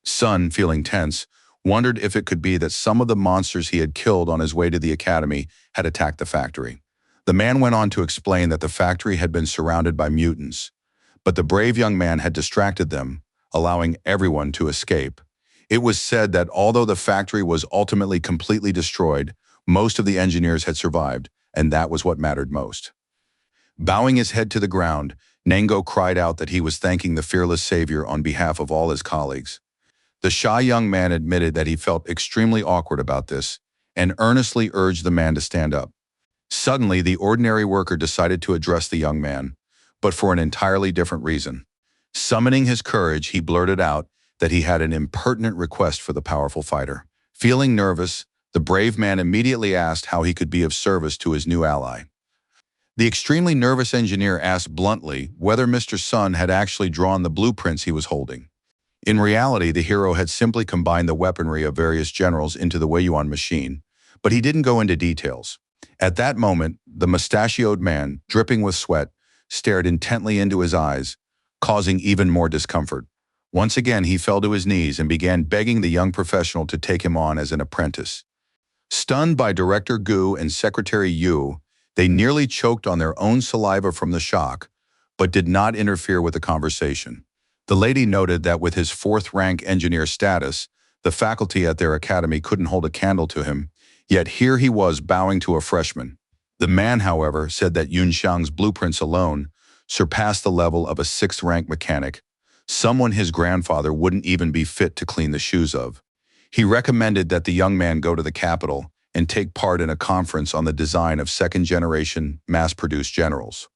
Sun, feeling tense, wondered if it could be that some of the monsters he had killed on his way to the academy had attacked the factory. The man went on to explain that the factory had been surrounded by mutants, but the brave young man had distracted them, allowing everyone to escape. It was said that although the factory was ultimately completely destroyed, most of the engineers had survived, and that was what mattered most. Bowing his head to the ground, Nango cried out that he was thanking the fearless savior on behalf of all his colleagues. The shy young man admitted that he felt extremely awkward about this and earnestly urged the man to stand up. Suddenly, the ordinary worker decided to address the young man, but for an entirely different reason. Summoning his courage, he blurted out that he had an impertinent request for the powerful fighter. Feeling nervous, the brave man immediately asked how he could be of service to his new ally. The extremely nervous engineer asked bluntly whether Mr. Sun had actually drawn the blueprints he was holding. In reality, the hero had simply combined the weaponry of various generals into the Weiyuan machine, but he didn't go into details. At that moment, the mustachioed man, dripping with sweat, stared intently into his eyes, causing even more discomfort. Once again, he fell to his knees and began begging the young professional to take him on as an apprentice. Stunned by Director Gu and Secretary Yu, they nearly choked on their own saliva from the shock, but did not interfere with the conversation. The lady noted that with his fourth-rank engineer status, the faculty at their academy couldn't hold a candle to him, yet here he was bowing to a freshman. The man, however, said that Yun Xiang's blueprints alone surpassed the level of a sixth-rank mechanic, someone his grandfather wouldn't even be fit to clean the shoes of. He recommended that the young man go to the capital and take part in a conference on the design of second-generation mass-produced generals.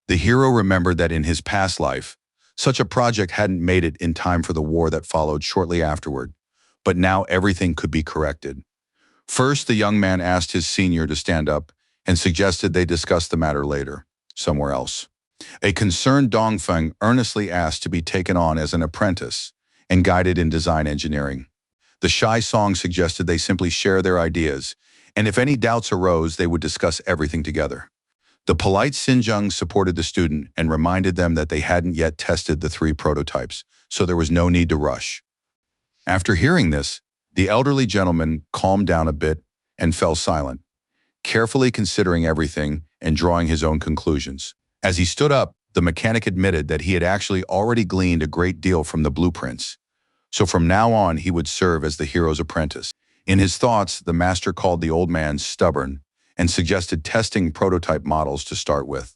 The hero remembered that in his past life, such a project hadn't made it in time for the war that followed shortly afterward, but now everything could be corrected. First, the young man asked his senior to stand up and suggested they discuss the matter later, somewhere else. A concerned Dongfeng earnestly asked to be taken on as an apprentice and guided in design engineering. The shy Song suggested they simply share their ideas, and if any doubts arose, they would discuss everything together. The polite Xinjiang supported the student and reminded them that they hadn't yet tested the 3 prototypes, so there was no need to rush. After hearing this, the elderly gentleman calmed down a bit and fell silent, carefully considering everything and drawing his own conclusions. As he stood up, the mechanic admitted that he had actually already gleaned a great deal from the blueprints, so from now on he would serve as the hero's apprentice. In his thoughts, the master called the old man stubborn and suggested testing prototype models to start with.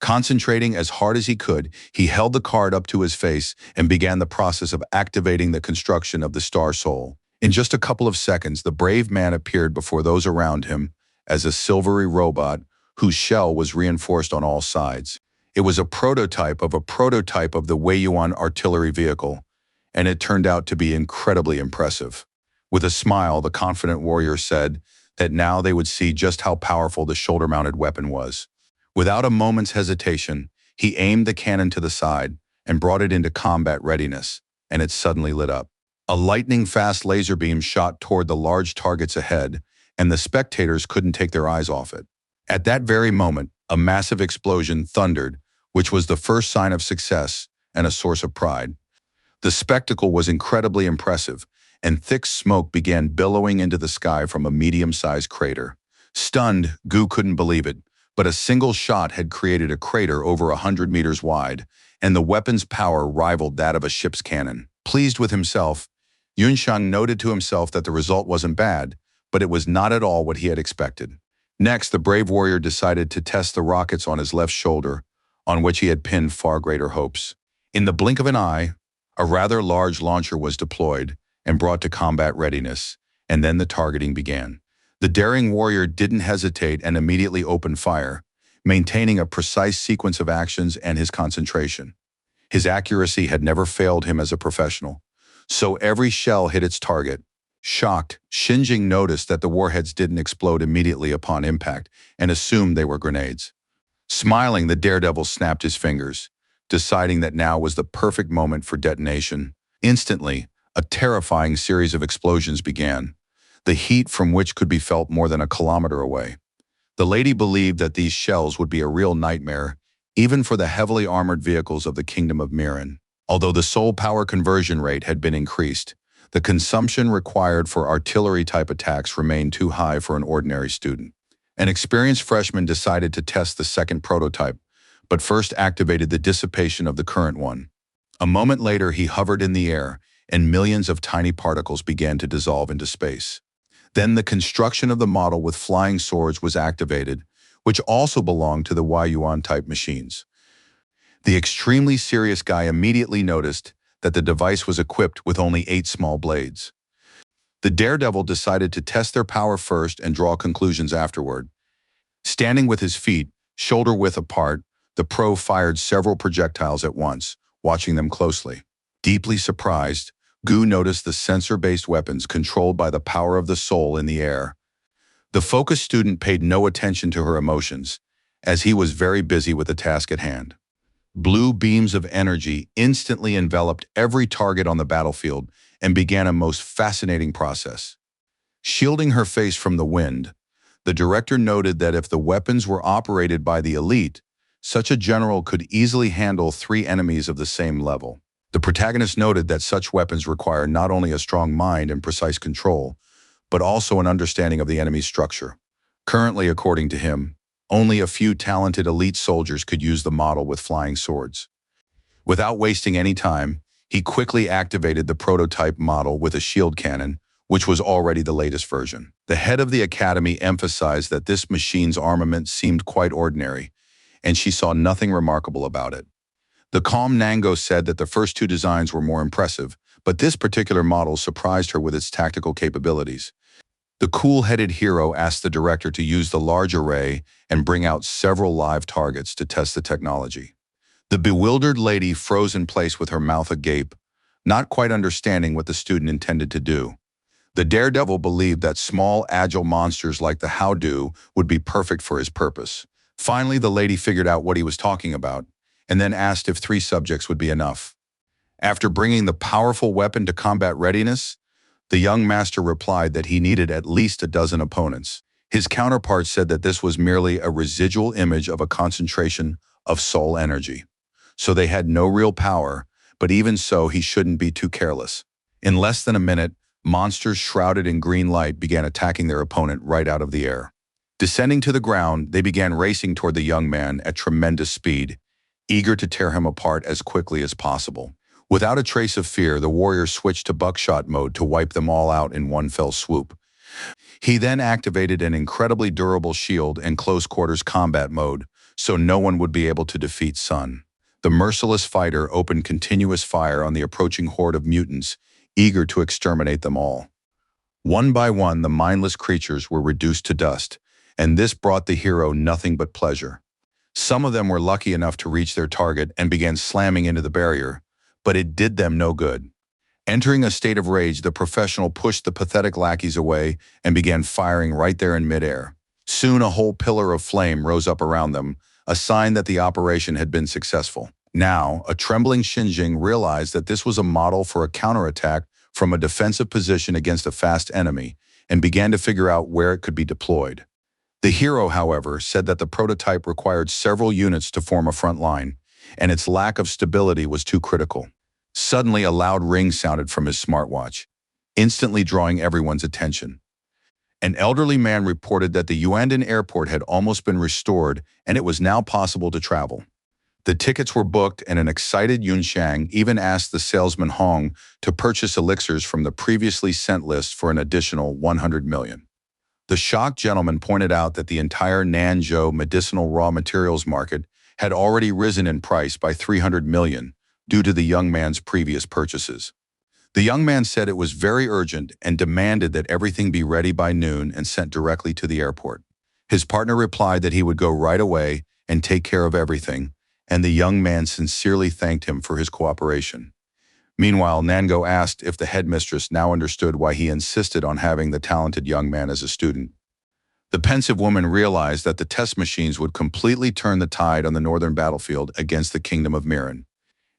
Concentrating as hard as he could, he held the card up to his face and began the process of activating the construction of the Star Soul. In just a couple of seconds, the brave man appeared before those around him as a silvery robot whose shell was reinforced on all sides. It was a prototype of the Weiyuan artillery vehicle, and it turned out to be incredibly impressive. With a smile, the confident warrior said that now they would see just how powerful the shoulder-mounted weapon was. Without a moment's hesitation, he aimed the cannon to the side and brought it into combat readiness, and it suddenly lit up. A lightning-fast laser beam shot toward the large targets ahead, and the spectators couldn't take their eyes off it. At that very moment, a massive explosion thundered, which was the first sign of success and a source of pride. The spectacle was incredibly impressive, and thick smoke began billowing into the sky from a medium-sized crater. Stunned, Gu couldn't believe it, but a single shot had created a crater over 100 meters wide, and the weapon's power rivaled that of a ship's cannon. Pleased with himself, Yunxiang noted to himself that the result wasn't bad, but it was not at all what he had expected. Next, the brave warrior decided to test the rockets on his left shoulder, on which he had pinned far greater hopes. In the blink of an eye, a rather large launcher was deployed and brought to combat readiness, and then the targeting began. The daring warrior didn't hesitate and immediately opened fire, maintaining a precise sequence of actions and his concentration. His accuracy had never failed him as a professional, so every shell hit its target. Shocked, Xinjing noticed that the warheads didn't explode immediately upon impact and assumed they were grenades. Smiling, the daredevil snapped his fingers, deciding that now was the perfect moment for detonation. Instantly, a terrifying series of explosions began, the heat from which could be felt more than a kilometer away. The lady believed that these shells would be a real nightmare, even for the heavily armored vehicles of the Kingdom of Miran. Although the soul power conversion rate had been increased, the consumption required for artillery-type attacks remained too high for an ordinary student. An experienced freshman decided to test the second prototype, but first activated the dissipation of the current one. A moment later, he hovered in the air, and millions of tiny particles began to dissolve into space. Then the construction of the model with flying swords was activated, which also belonged to the Yuan-type machines. The extremely serious guy immediately noticed that the device was equipped with only 8 small blades. The daredevil decided to test their power first and draw conclusions afterward. Standing with his feet, shoulder-width apart, the pro fired several projectiles at once, watching them closely. Deeply surprised, Gu noticed the sensor-based weapons controlled by the power of the soul in the air. The focused student paid no attention to her emotions, as he was very busy with the task at hand. Blue beams of energy instantly enveloped every target on the battlefield and began a most fascinating process. Shielding her face from the wind, the director noted that if the weapons were operated by the elite, such a general could easily handle 3 enemies of the same level. The protagonist noted that such weapons require not only a strong mind and precise control, but also an understanding of the enemy's structure. Currently, according to him, only a few talented elite soldiers could use the model with flying swords. Without wasting any time, he quickly activated the prototype model with a shield cannon, which was already the latest version. The head of the academy emphasized that this machine's armament seemed quite ordinary, and she saw nothing remarkable about it. The calm Nango said that the first 2 designs were more impressive, but this particular model surprised her with its tactical capabilities. The cool-headed hero asked the director to use the large array and bring out several live targets to test the technology. The bewildered lady froze in place with her mouth agape, not quite understanding what the student intended to do. The daredevil believed that small, agile monsters like the Howdu would be perfect for his purpose. Finally, the lady figured out what he was talking about, and then asked if 3 subjects would be enough. After bringing the powerful weapon to combat readiness, the young master replied that he needed at least a dozen opponents. His counterpart said that this was merely a residual image of a concentration of soul energy. So they had no real power, but even so, he shouldn't be too careless. In less than a minute, monsters shrouded in green light began attacking their opponent right out of the air. Descending to the ground, they began racing toward the young man at tremendous speed, eager to tear him apart as quickly as possible. Without a trace of fear, the warrior switched to buckshot mode to wipe them all out in one fell swoop. He then activated an incredibly durable shield and close-quarters combat mode, so no one would be able to defeat Sun. The merciless fighter opened continuous fire on the approaching horde of mutants, eager to exterminate them all. One by one, the mindless creatures were reduced to dust, and this brought the hero nothing but pleasure. Some of them were lucky enough to reach their target and began slamming into the barrier, but it did them no good. Entering a state of rage, the professional pushed the pathetic lackeys away and began firing right there in midair. Soon a whole pillar of flame rose up around them, a sign that the operation had been successful. Now, a trembling Xinjing realized that this was a model for a counterattack from a defensive position against a fast enemy, and began to figure out where it could be deployed. The hero, however, said that the prototype required several units to form a front line, and its lack of stability was too critical. Suddenly, a loud ring sounded from his smartwatch, instantly drawing everyone's attention. An elderly man reported that the Yuandan airport had almost been restored and it was now possible to travel. The tickets were booked and an excited Yunshang even asked the salesman Hong to purchase elixirs from the previously sent list for an additional 100 million. The shocked gentleman pointed out that the entire Nanzhou medicinal raw materials market had already risen in price by 300 million due to the young man's previous purchases. The young man said it was very urgent and demanded that everything be ready by noon and sent directly to the airport. His partner replied that he would go right away and take care of everything, and the young man sincerely thanked him for his cooperation. Meanwhile, Nango asked if the headmistress now understood why he insisted on having the talented young man as a student. The pensive woman realized that the test machines would completely turn the tide on the northern battlefield against the kingdom of Miran.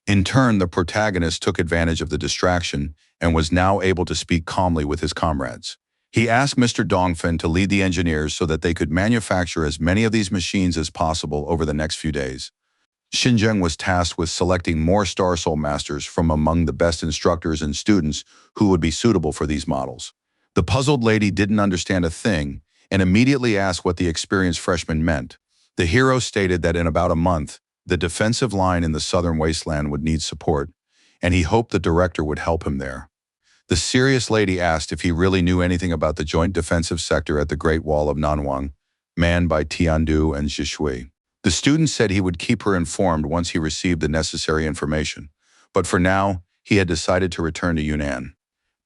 In turn, the protagonist took advantage of the distraction and was now able to speak calmly with his comrades. He asked Mr. Dongfen to lead the engineers so that they could manufacture as many of these machines as possible over the next few days. Xinjiang was tasked with selecting more Star Soul Masters from among the best instructors and students who would be suitable for these models. The puzzled lady didn't understand a thing and immediately asked what the experienced freshman meant. The hero stated that in about a month, the defensive line in the southern wasteland would need support, and he hoped the director would help him there. The serious lady asked if he really knew anything about the joint defensive sector at the Great Wall of Nanwang, manned by Tiandu and Zhishui. The student said he would keep her informed once he received the necessary information, but for now, he had decided to return to Yunnan.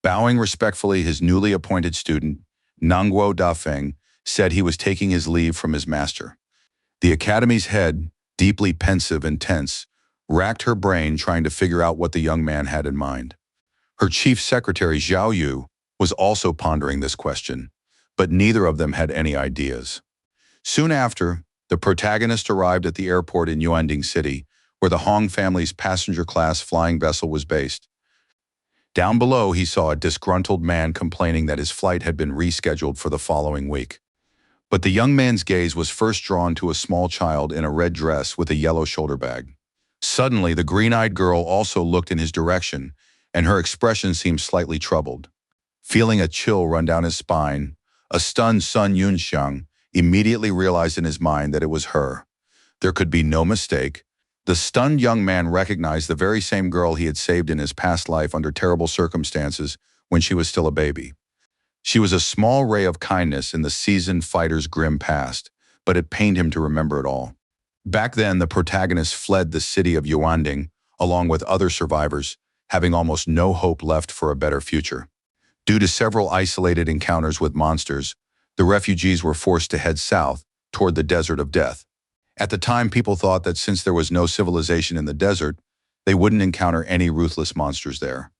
Bowing respectfully, his newly appointed student, Nangguo Dafeng, said he was taking his leave from his master. The academy's head, deeply pensive and tense, racked her brain trying to figure out what the young man had in mind. Her chief secretary, Zhao Yu, was also pondering this question, but neither of them had any ideas. Soon after, the protagonist arrived at the airport in Yuanding City, where the Hong family's passenger-class flying vessel was based. Down below, he saw a disgruntled man complaining that his flight had been rescheduled for the following week. But the young man's gaze was first drawn to a small child in a red dress with a yellow shoulder bag. Suddenly, the green-eyed girl also looked in his direction, and her expression seemed slightly troubled. Feeling a chill run down his spine, a stunned Sun Yunxiang immediately realized in his mind that it was her. There could be no mistake. The stunned young man recognized the very same girl he had saved in his past life under terrible circumstances when she was still a baby. She was a small ray of kindness in the seasoned fighter's grim past, but it pained him to remember it all. Back then, the protagonist fled the city of Yuanding, along with other survivors, having almost no hope left for a better future. Due to several isolated encounters with monsters, the refugees were forced to head south, toward the desert of death. At the time, people thought that since there was no civilization in the desert, they wouldn't encounter any ruthless monsters there.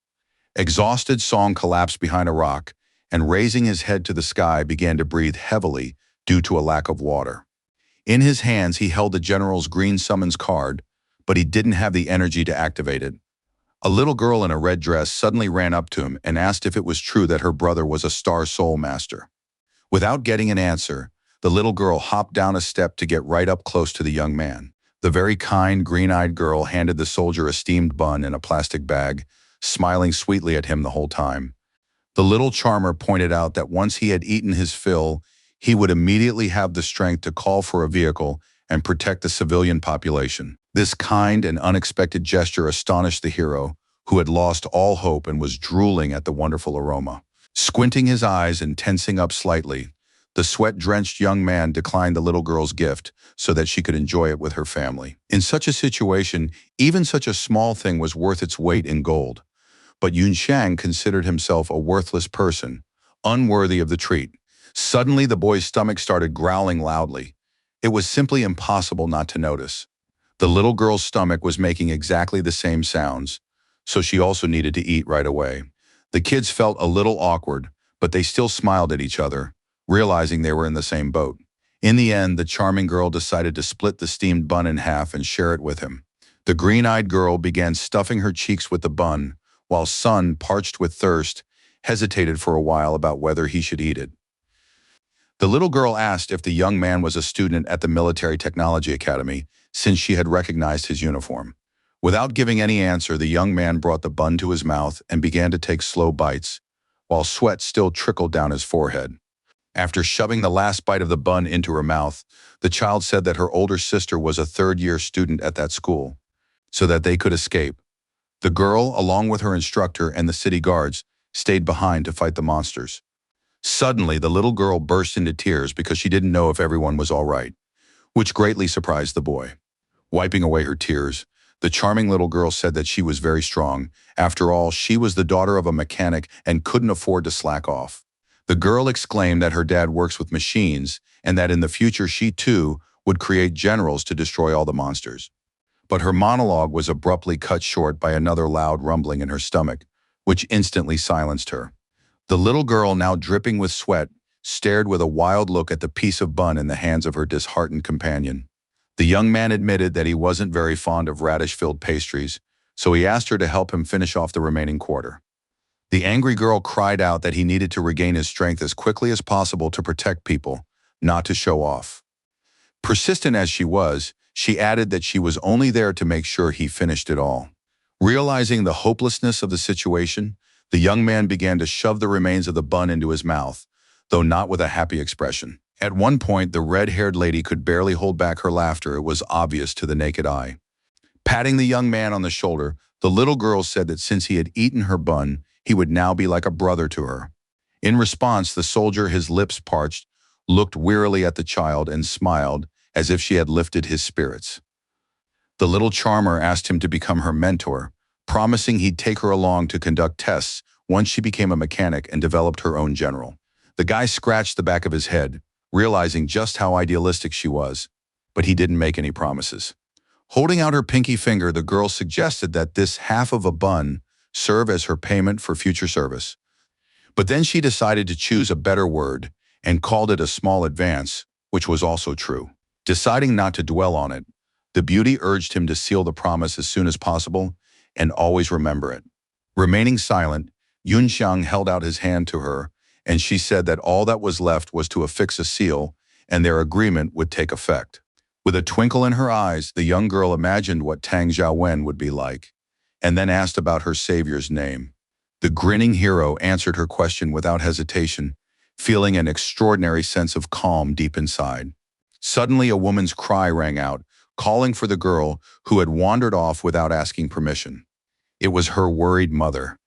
Exhausted, Song collapsed behind a rock, and raising his head to the sky began to breathe heavily due to a lack of water. In his hands, he held the general's green summons card, but he didn't have the energy to activate it. A little girl in a red dress suddenly ran up to him and asked if it was true that her brother was a Star Soul Master. Without getting an answer, the little girl hopped down a step to get right up close to the young man. The very kind, green-eyed girl handed the soldier a steamed bun in a plastic bag, smiling sweetly at him the whole time. The little charmer pointed out that once he had eaten his fill, he would immediately have the strength to call for a vehicle and protect the civilian population. This kind and unexpected gesture astonished the hero, who had lost all hope and was drooling at the wonderful aroma. Squinting his eyes and tensing up slightly, the sweat-drenched young man declined the little girl's gift so that she could enjoy it with her family. In such a situation, even such a small thing was worth its weight in gold. But Yunshang considered himself a worthless person, unworthy of the treat. Suddenly, the boy's stomach started growling loudly. It was simply impossible not to notice. The little girl's stomach was making exactly the same sounds, so she also needed to eat right away. The kids felt a little awkward, but they still smiled at each other, realizing they were in the same boat. In the end, the charming girl decided to split the steamed bun in half and share it with him. The green-eyed girl began stuffing her cheeks with the bun, while Sun, parched with thirst, hesitated for a while about whether he should eat it. The little girl asked if the young man was a student at the Military Technology Academy, since she had recognized his uniform. Without giving any answer, the young man brought the bun to his mouth and began to take slow bites, while sweat still trickled down his forehead. After shoving the last bite of the bun into her mouth, the child said that her older sister was a third-year student at that school, so that they could escape. The girl, along with her instructor and the city guards, stayed behind to fight the monsters. Suddenly, the little girl burst into tears because she didn't know if everyone was all right, which greatly surprised the boy. Wiping away her tears, the charming little girl said that she was very strong. After all, she was the daughter of a mechanic and couldn't afford to slack off. The girl exclaimed that her dad works with machines and that in the future she too would create generals to destroy all the monsters. But her monologue was abruptly cut short by another loud rumbling in her stomach, which instantly silenced her. The little girl, now dripping with sweat, stared with a wild look at the piece of bun in the hands of her disheartened companion. The young man admitted that he wasn't very fond of radish-filled pastries, so he asked her to help him finish off the remaining quarter. The angry girl cried out that he needed to regain his strength as quickly as possible to protect people, not to show off. Persistent as she was, she added that she was only there to make sure he finished it all. Realizing the hopelessness of the situation, the young man began to shove the remains of the bun into his mouth, though not with a happy expression. At one point, the red-haired lady could barely hold back her laughter. It was obvious to the naked eye. Patting the young man on the shoulder, the little girl said that since he had eaten her bun, he would now be like a brother to her. In response, the soldier, his lips parched, looked wearily at the child and smiled as if she had lifted his spirits. The little charmer asked him to become her mentor, promising he'd take her along to conduct tests once she became a mechanic and developed her own general. The guy scratched the back of his head, realizing just how idealistic she was, but he didn't make any promises. Holding out her pinky finger, the girl suggested that this half of a bun serve as her payment for future service. But then she decided to choose a better word and called it a small advance, which was also true. Deciding not to dwell on it, the beauty urged him to seal the promise as soon as possible and always remember it. Remaining silent, Yunxiang held out his hand to her, and she said that all that was left was to affix a seal and their agreement would take effect. With a twinkle in her eyes, the young girl imagined what Tang Xiaowen would be like, and then asked about her savior's name. The grinning hero answered her question without hesitation, feeling an extraordinary sense of calm deep inside. Suddenly, a woman's cry rang out, calling for the girl who had wandered off without asking permission. It was her worried mother,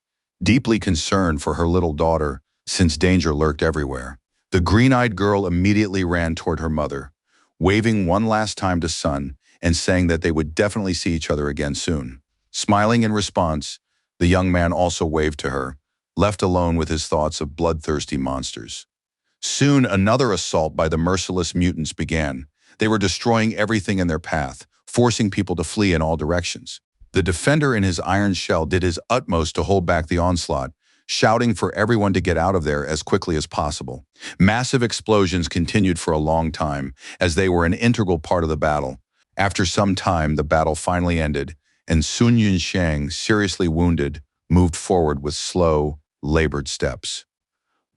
deeply concerned for her little daughter, since danger lurked everywhere. The green-eyed girl immediately ran toward her mother, waving one last time to Sun and saying that they would definitely see each other again soon. Smiling in response, the young man also waved to her, left alone with his thoughts of bloodthirsty monsters. Soon, another assault by the merciless mutants began. They were destroying everything in their path, forcing people to flee in all directions. The defender in his iron shell did his utmost to hold back the onslaught, shouting for everyone to get out of there as quickly as possible. Massive explosions continued for a long time, as they were an integral part of the battle. After some time, the battle finally ended, and Sun Yunxiang, seriously wounded, moved forward with slow, labored steps.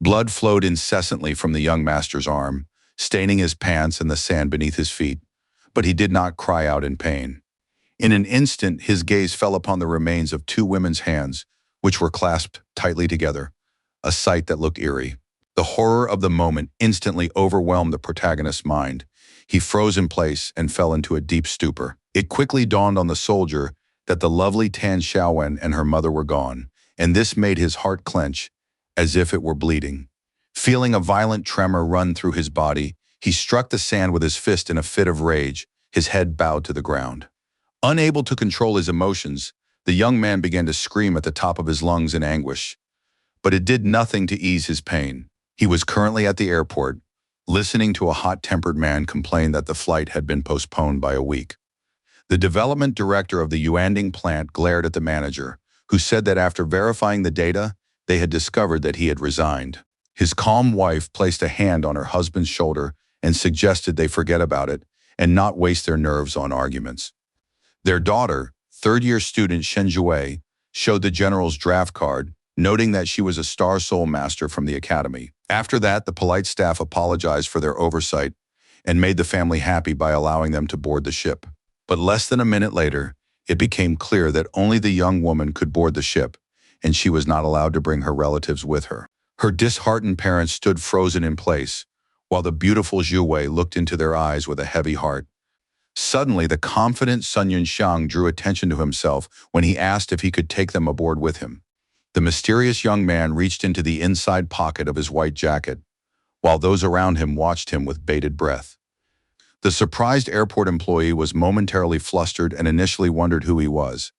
Blood flowed incessantly from the young master's arm, staining his pants and the sand beneath his feet, but he did not cry out in pain. In an instant, his gaze fell upon the remains of two women's hands, which were clasped tightly together, a sight that looked eerie. The horror of the moment instantly overwhelmed the protagonist's mind. He froze in place and fell into a deep stupor. It quickly dawned on the soldier that the lovely Tan Xiaowen and her mother were gone, and this made his heart clench, as if it were bleeding. Feeling a violent tremor run through his body, he struck the sand with his fist in a fit of rage, his head bowed to the ground. Unable to control his emotions, the young man began to scream at the top of his lungs in anguish. But it did nothing to ease his pain. He was currently at the airport, listening to a hot-tempered man complain that the flight had been postponed by a week. The development director of the Yuanding plant glared at the manager, who said that after verifying the data, they had discovered that he had resigned. His calm wife placed a hand on her husband's shoulder and suggested they forget about it and not waste their nerves on arguments. Their daughter, third-year student Shen Jue, showed the general's draft card, noting that she was a Star Soul Master from the academy. After that, the polite staff apologized for their oversight and made the family happy by allowing them to board the ship. But less than a minute later, it became clear that only the young woman could board the ship, and she was not allowed to bring her relatives with her. Her disheartened parents stood frozen in place, while the beautiful Zhu Wei looked into their eyes with a heavy heart. Suddenly, the confident Sun Yunxiang drew attention to himself when he asked if he could take them aboard with him. The mysterious young man reached into the inside pocket of his white jacket, while those around him watched him with bated breath. The surprised airport employee was momentarily flustered and initially wondered who he was.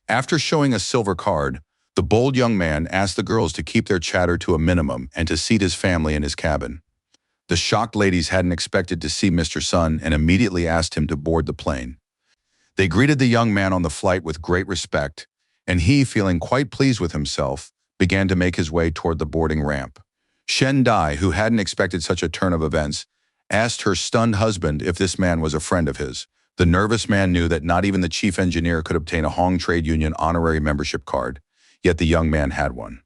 After showing a silver card, the bold young man asked the girls to keep their chatter to a minimum and to seat his family in his cabin. The shocked ladies hadn't expected to see Mr. Sun and immediately asked him to board the plane. They greeted the young man on the flight with great respect, and he, feeling quite pleased with himself, began to make his way toward the boarding ramp. Shen Dai, who hadn't expected such a turn of events, asked her stunned husband if this man was a friend of his. The nervous man knew that not even the chief engineer could obtain a Hong Trade Union honorary membership card, yet the young man had one.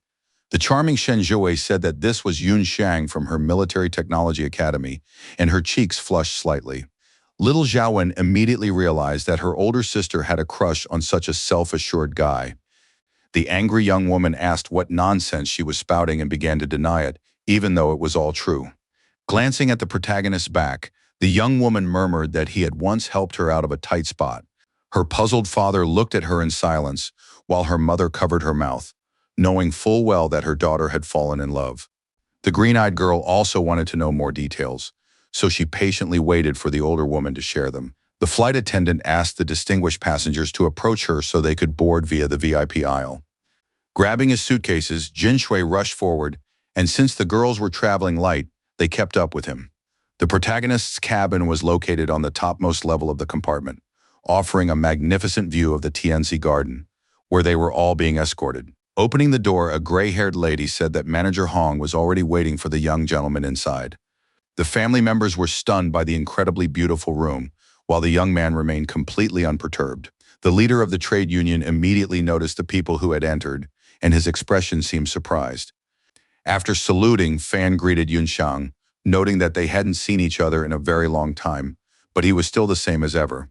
The charming Shen Zhuwei said that this was Yun Xiang from her Military Technology Academy, and her cheeks flushed slightly. Little Zhaowen immediately realized that her older sister had a crush on such a self-assured guy. The angry young woman asked what nonsense she was spouting and began to deny it, even though it was all true. Glancing at the protagonist's back, the young woman murmured that he had once helped her out of a tight spot. Her puzzled father looked at her in silence, while her mother covered her mouth, knowing full well that her daughter had fallen in love. The green-eyed girl also wanted to know more details, so she patiently waited for the older woman to share them. The flight attendant asked the distinguished passengers to approach her so they could board via the VIP aisle. Grabbing his suitcases, Jin Shui rushed forward, and since the girls were traveling light, they kept up with him. The protagonist's cabin was located on the topmost level of the compartment, offering a magnificent view of the Tianzi Garden, where they were all being escorted. Opening the door, a gray-haired lady said that Manager Hong was already waiting for the young gentleman inside. The family members were stunned by the incredibly beautiful room, while the young man remained completely unperturbed. The leader of the trade union immediately noticed the people who had entered, and his expression seemed surprised. After saluting, Fan greeted Yunxiang, noting that they hadn't seen each other in a very long time, but he was still the same as ever.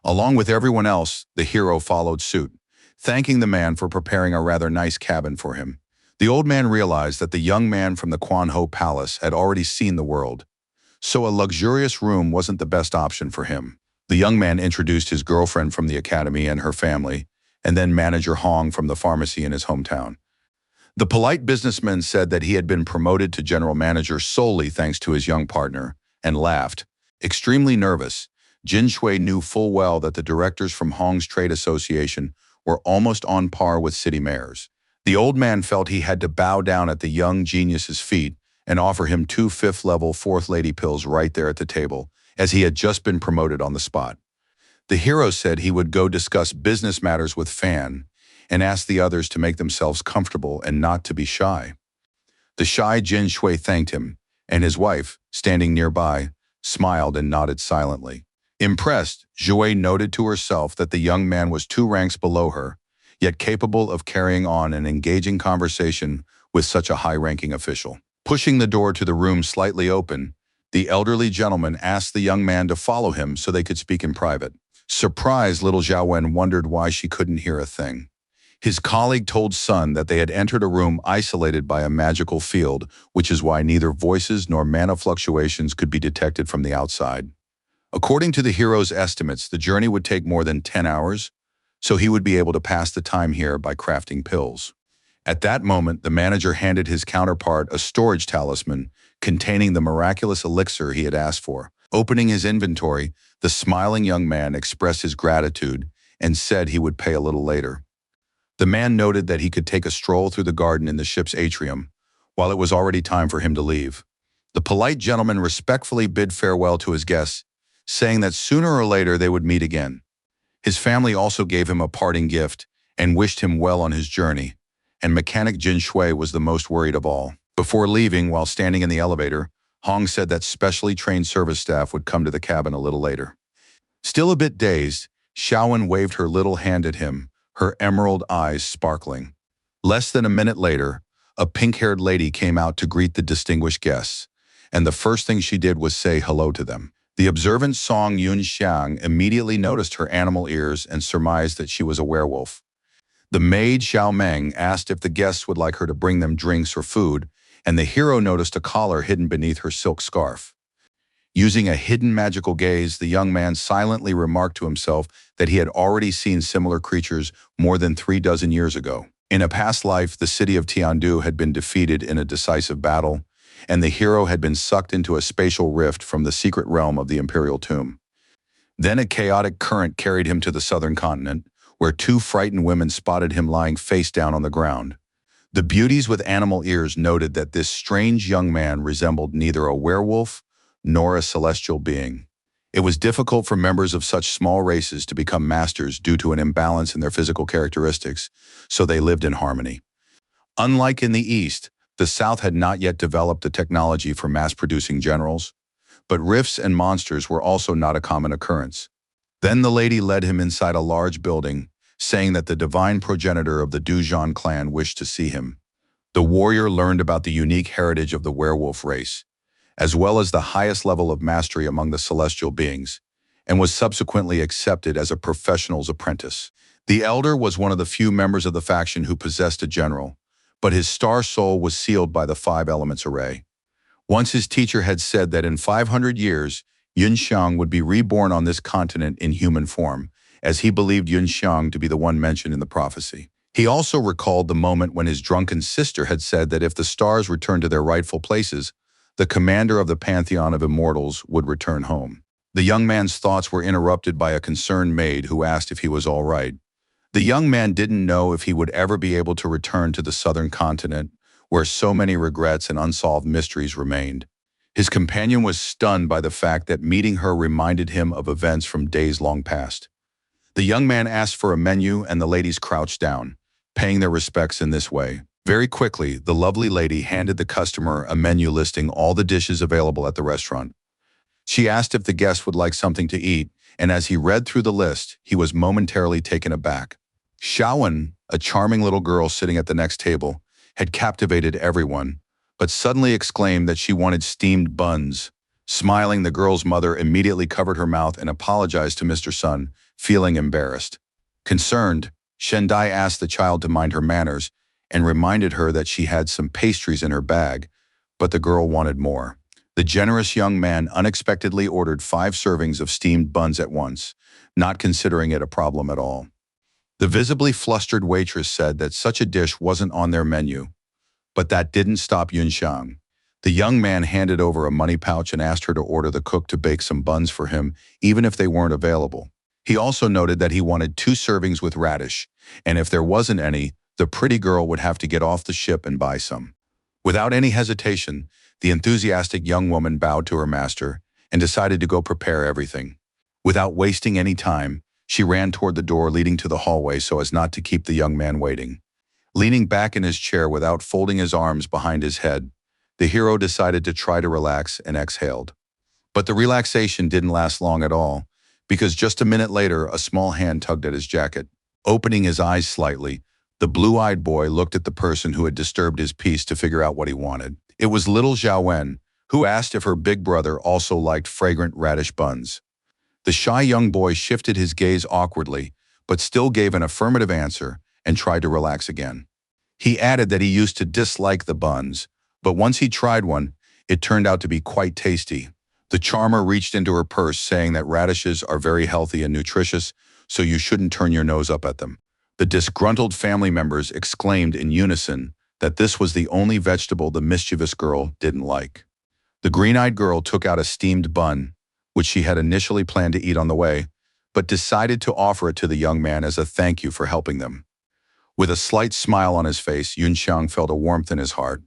Along with everyone else, the hero followed suit, thanking the man for preparing a rather nice cabin for him. The old man realized that the young man from the Quan Ho Palace had already seen the world, so a luxurious room wasn't the best option for him. The young man introduced his girlfriend from the academy and her family, and then Manager Hong from the pharmacy in his hometown. The polite businessman said that he had been promoted to general manager solely thanks to his young partner, and laughed. Extremely nervous, Jin Shui knew full well that the directors from Hong's Trade Association were almost on par with city mayors. The old man felt he had to bow down at the young genius's feet and offer him 2 fifth-level fourth lady pills right there at the table, as he had just been promoted on the spot. The hero said he would go discuss business matters with Fan and ask the others to make themselves comfortable and not to be shy. The shy Jin Shui thanked him, and his wife, standing nearby, smiled and nodded silently. Impressed, Zhuwei noted to herself that the young man was 2 ranks below her, yet capable of carrying on an engaging conversation with such a high-ranking official. Pushing the door to the room slightly open, the elderly gentleman asked the young man to follow him so they could speak in private. Surprised, little Zhaowen wondered why she couldn't hear a thing. His colleague told Sun that they had entered a room isolated by a magical field, which is why neither voices nor mana fluctuations could be detected from the outside. According to the hero's estimates, the journey would take more than 10 hours, so he would be able to pass the time here by crafting pills. At that moment, the manager handed his counterpart a storage talisman containing the miraculous elixir he had asked for. Opening his inventory, the smiling young man expressed his gratitude and said he would pay a little later. The man noted that he could take a stroll through the garden in the ship's atrium, while it was already time for him to leave. The polite gentleman respectfully bid farewell to his guests, saying that sooner or later they would meet again. His family also gave him a parting gift and wished him well on his journey, and mechanic Jin Shui was the most worried of all. Before leaving, while standing in the elevator, Hong said that specially trained service staff would come to the cabin a little later. Still a bit dazed, Xiaowen waved her little hand at him, her emerald eyes sparkling. Less than a minute later, a pink-haired lady came out to greet the distinguished guests, and the first thing she did was say hello to them. The observant Song Yunxiang immediately noticed her animal ears and surmised that she was a werewolf. The maid Xiao Meng asked if the guests would like her to bring them drinks or food, and the hero noticed a collar hidden beneath her silk scarf. Using a hidden magical gaze, the young man silently remarked to himself that he had already seen similar creatures more than 36 years ago. In a past life, the city of Tiandu had been defeated in a decisive battle, and the hero had been sucked into a spatial rift from the secret realm of the imperial tomb. Then a chaotic current carried him to the southern continent, where two frightened women spotted him lying face down on the ground. The beauties with animal ears noted that this strange young man resembled neither a werewolf nor a celestial being. It was difficult for members of such small races to become masters due to an imbalance in their physical characteristics, so they lived in harmony. Unlike in the East, the South had not yet developed the technology for mass-producing generals, but rifts and monsters were also not a common occurrence. Then the lady led him inside a large building, saying that the divine progenitor of the Dujan clan wished to see him. The warrior learned about the unique heritage of the werewolf race, as well as the highest level of mastery among the celestial beings, and was subsequently accepted as a professional's apprentice. The elder was one of the few members of the faction who possessed a general, but his star soul was sealed by the 5 elements array. Once his teacher had said that in 500 years, Yunxiang would be reborn on this continent in human form, as he believed Yunxiang to be the one mentioned in the prophecy. He also recalled the moment when his drunken sister had said that if the stars returned to their rightful places, the commander of the pantheon of immortals would return home. The young man's thoughts were interrupted by a concerned maid who asked if he was all right. The young man didn't know if he would ever be able to return to the southern continent, where so many regrets and unsolved mysteries remained. His companion was stunned by the fact that meeting her reminded him of events from days long past. The young man asked for a menu and the ladies crouched down, paying their respects in this way. Very quickly, the lovely lady handed the customer a menu listing all the dishes available at the restaurant. She asked if the guest would like something to eat, and as he read through the list, he was momentarily taken aback. Xiaowen, a charming little girl sitting at the next table, had captivated everyone, but suddenly exclaimed that she wanted steamed buns. Smiling, the girl's mother immediately covered her mouth and apologized to Mr. Sun, feeling embarrassed. Concerned, Shendai asked the child to mind her manners and reminded her that she had some pastries in her bag, but the girl wanted more. The generous young man unexpectedly ordered 5 servings of steamed buns at once, not considering it a problem at all. The visibly flustered waitress said that such a dish wasn't on their menu, but that didn't stop Yunxiang. The young man handed over a money pouch and asked her to order the cook to bake some buns for him, even if they weren't available. He also noted that he wanted 2 servings with radish, and if there wasn't any, the pretty girl would have to get off the ship and buy some. Without any hesitation, the enthusiastic young woman bowed to her master and decided to go prepare everything. Without wasting any time, she ran toward the door leading to the hallway so as not to keep the young man waiting. Leaning back in his chair without folding his arms behind his head, the hero decided to try to relax and exhaled. But the relaxation didn't last long at all, because just a minute later, a small hand tugged at his jacket. Opening his eyes slightly, the blue-eyed boy looked at the person who had disturbed his peace to figure out what he wanted. It was little Xiaowen, who asked if her big brother also liked fragrant radish buns. The shy young boy shifted his gaze awkwardly, but still gave an affirmative answer and tried to relax again. He added that he used to dislike the buns, but once he tried one, it turned out to be quite tasty. The charmer reached into her purse saying that radishes are very healthy and nutritious, so you shouldn't turn your nose up at them. The disgruntled family members exclaimed in unison that this was the only vegetable the mischievous girl didn't like. The green-eyed girl took out a steamed bun, which she had initially planned to eat on the way, but decided to offer it to the young man as a thank you for helping them. With a slight smile on his face, Yunxiang felt a warmth in his heart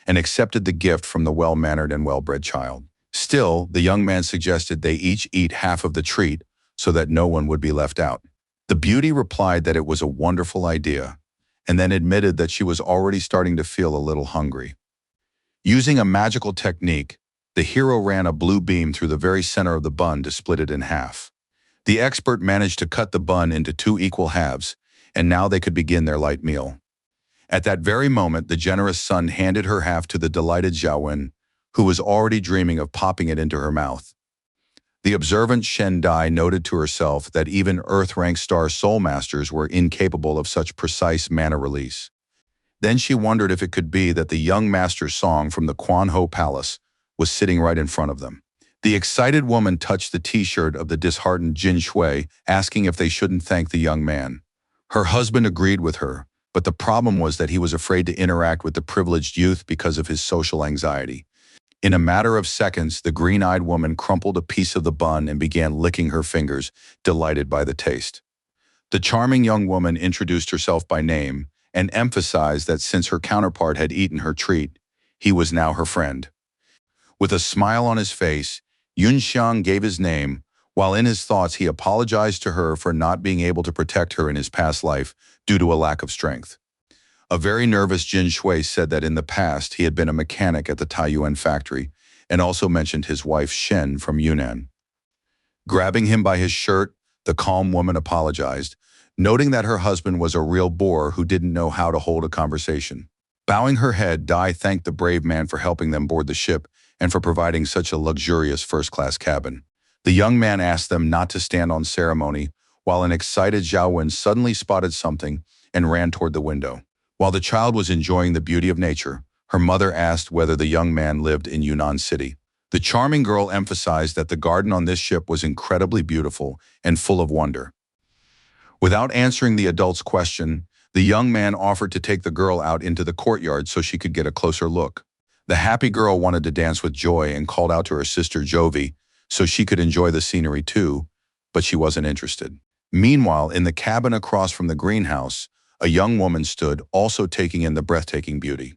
and accepted the gift from the well-mannered and well-bred child. Still, the young man suggested they each eat half of the treat so that no one would be left out. The beauty replied that it was a wonderful idea, and then admitted that she was already starting to feel a little hungry. Using a magical technique, the hero ran a blue beam through the very center of the bun to split it in half. The expert managed to cut the bun into 2 equal halves, and now they could begin their light meal. At that very moment, the generous son handed her half to the delighted Xiaowen, who was already dreaming of popping it into her mouth. The observant Shen Dai noted to herself that even Earth-rank star soul masters were incapable of such precise mana release. Then she wondered if it could be that the young master's song from the Ho Palace was sitting right in front of them. The excited woman touched the t-shirt of the disheartened Jin Shui, asking if they shouldn't thank the young man. Her husband agreed with her, but the problem was that he was afraid to interact with the privileged youth because of his social anxiety. In a matter of seconds, the green-eyed woman crumpled a piece of the bun and began licking her fingers, delighted by the taste. The charming young woman introduced herself by name and emphasized that since her counterpart had eaten her treat, he was now her friend. With a smile on his face, Yunxiang gave his name, while in his thoughts he apologized to her for not being able to protect her in his past life due to a lack of strength. A very nervous Jin Shui said that in the past he had been a mechanic at the Taiyuan factory and also mentioned his wife Shen from Yunnan. Grabbing him by his shirt, the calm woman apologized, noting that her husband was a real bore who didn't know how to hold a conversation. Bowing her head, Dai thanked the brave man for helping them board the ship and for providing such a luxurious first-class cabin. The young man asked them not to stand on ceremony, while an excited Zhao suddenly spotted something and ran toward the window. While the child was enjoying the beauty of nature, her mother asked whether the young man lived in Yunnan City. The charming girl emphasized that the garden on this ship was incredibly beautiful and full of wonder. Without answering the adult's question, the young man offered to take the girl out into the courtyard so she could get a closer look. The happy girl wanted to dance with joy and called out to her sister Jovi so she could enjoy the scenery too, but she wasn't interested. Meanwhile, in the cabin across from the greenhouse, a young woman stood, also taking in the breathtaking beauty.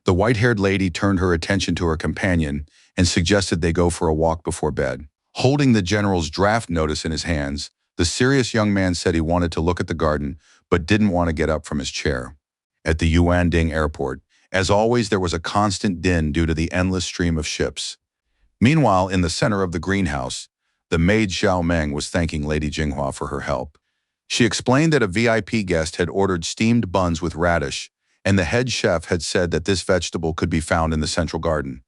The white-haired lady turned her attention to her companion and suggested they go for a walk before bed. Holding the general's draft notice in his hands, the serious young man said he wanted to look at the garden but didn't want to get up from his chair. At the Yuanding airport, as always, there was a constant din due to the endless stream of ships. Meanwhile, in the center of the greenhouse, the maid Xiao Meng was thanking Lady Jinghua for her help. She explained that a VIP guest had ordered steamed buns with radish, and the head chef had said that this vegetable could be found in the central garden.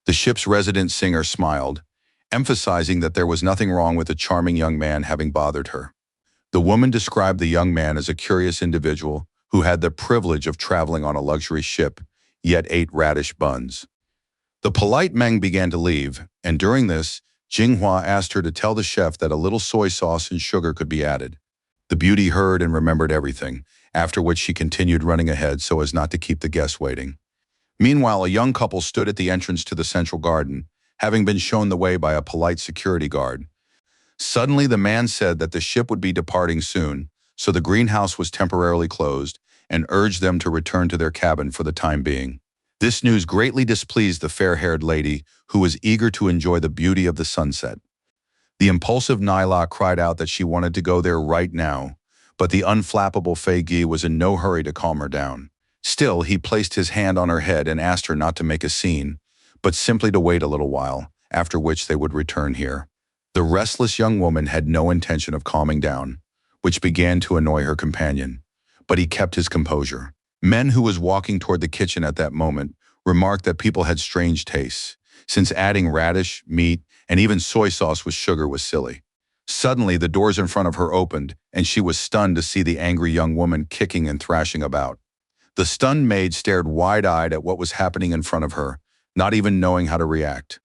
The ship's resident singer smiled, emphasizing that there was nothing wrong with the charming young man having bothered her. The woman described the young man as a curious individual who had the privilege of traveling on a luxury ship, yet ate radish buns. The polite Meng began to leave, and during this, Jinghua asked her to tell the chef that a little soy sauce and sugar could be added. The beauty heard and remembered everything, after which she continued running ahead so as not to keep the guests waiting. Meanwhile, a young couple stood at the entrance to the central garden, having been shown the way by a polite security guard. Suddenly, the man said that the ship would be departing soon, so the greenhouse was temporarily closed and urged them to return to their cabin for the time being. This news greatly displeased the fair-haired lady, who was eager to enjoy the beauty of the sunset. The impulsive Naila cried out that she wanted to go there right now, but the unflappable Fei Gi was in no hurry to calm her down. Still, he placed his hand on her head and asked her not to make a scene, but simply to wait a little while, after which they would return here. The restless young woman had no intention of calming down, which began to annoy her companion, but he kept his composure. Men who was walking toward the kitchen at that moment remarked that people had strange tastes, since adding radish, meat, and even soy sauce with sugar was silly. Suddenly, the doors in front of her opened, and she was stunned to see the angry young woman kicking and thrashing about. The stunned maid stared wide-eyed at what was happening in front of her, not even knowing how to react.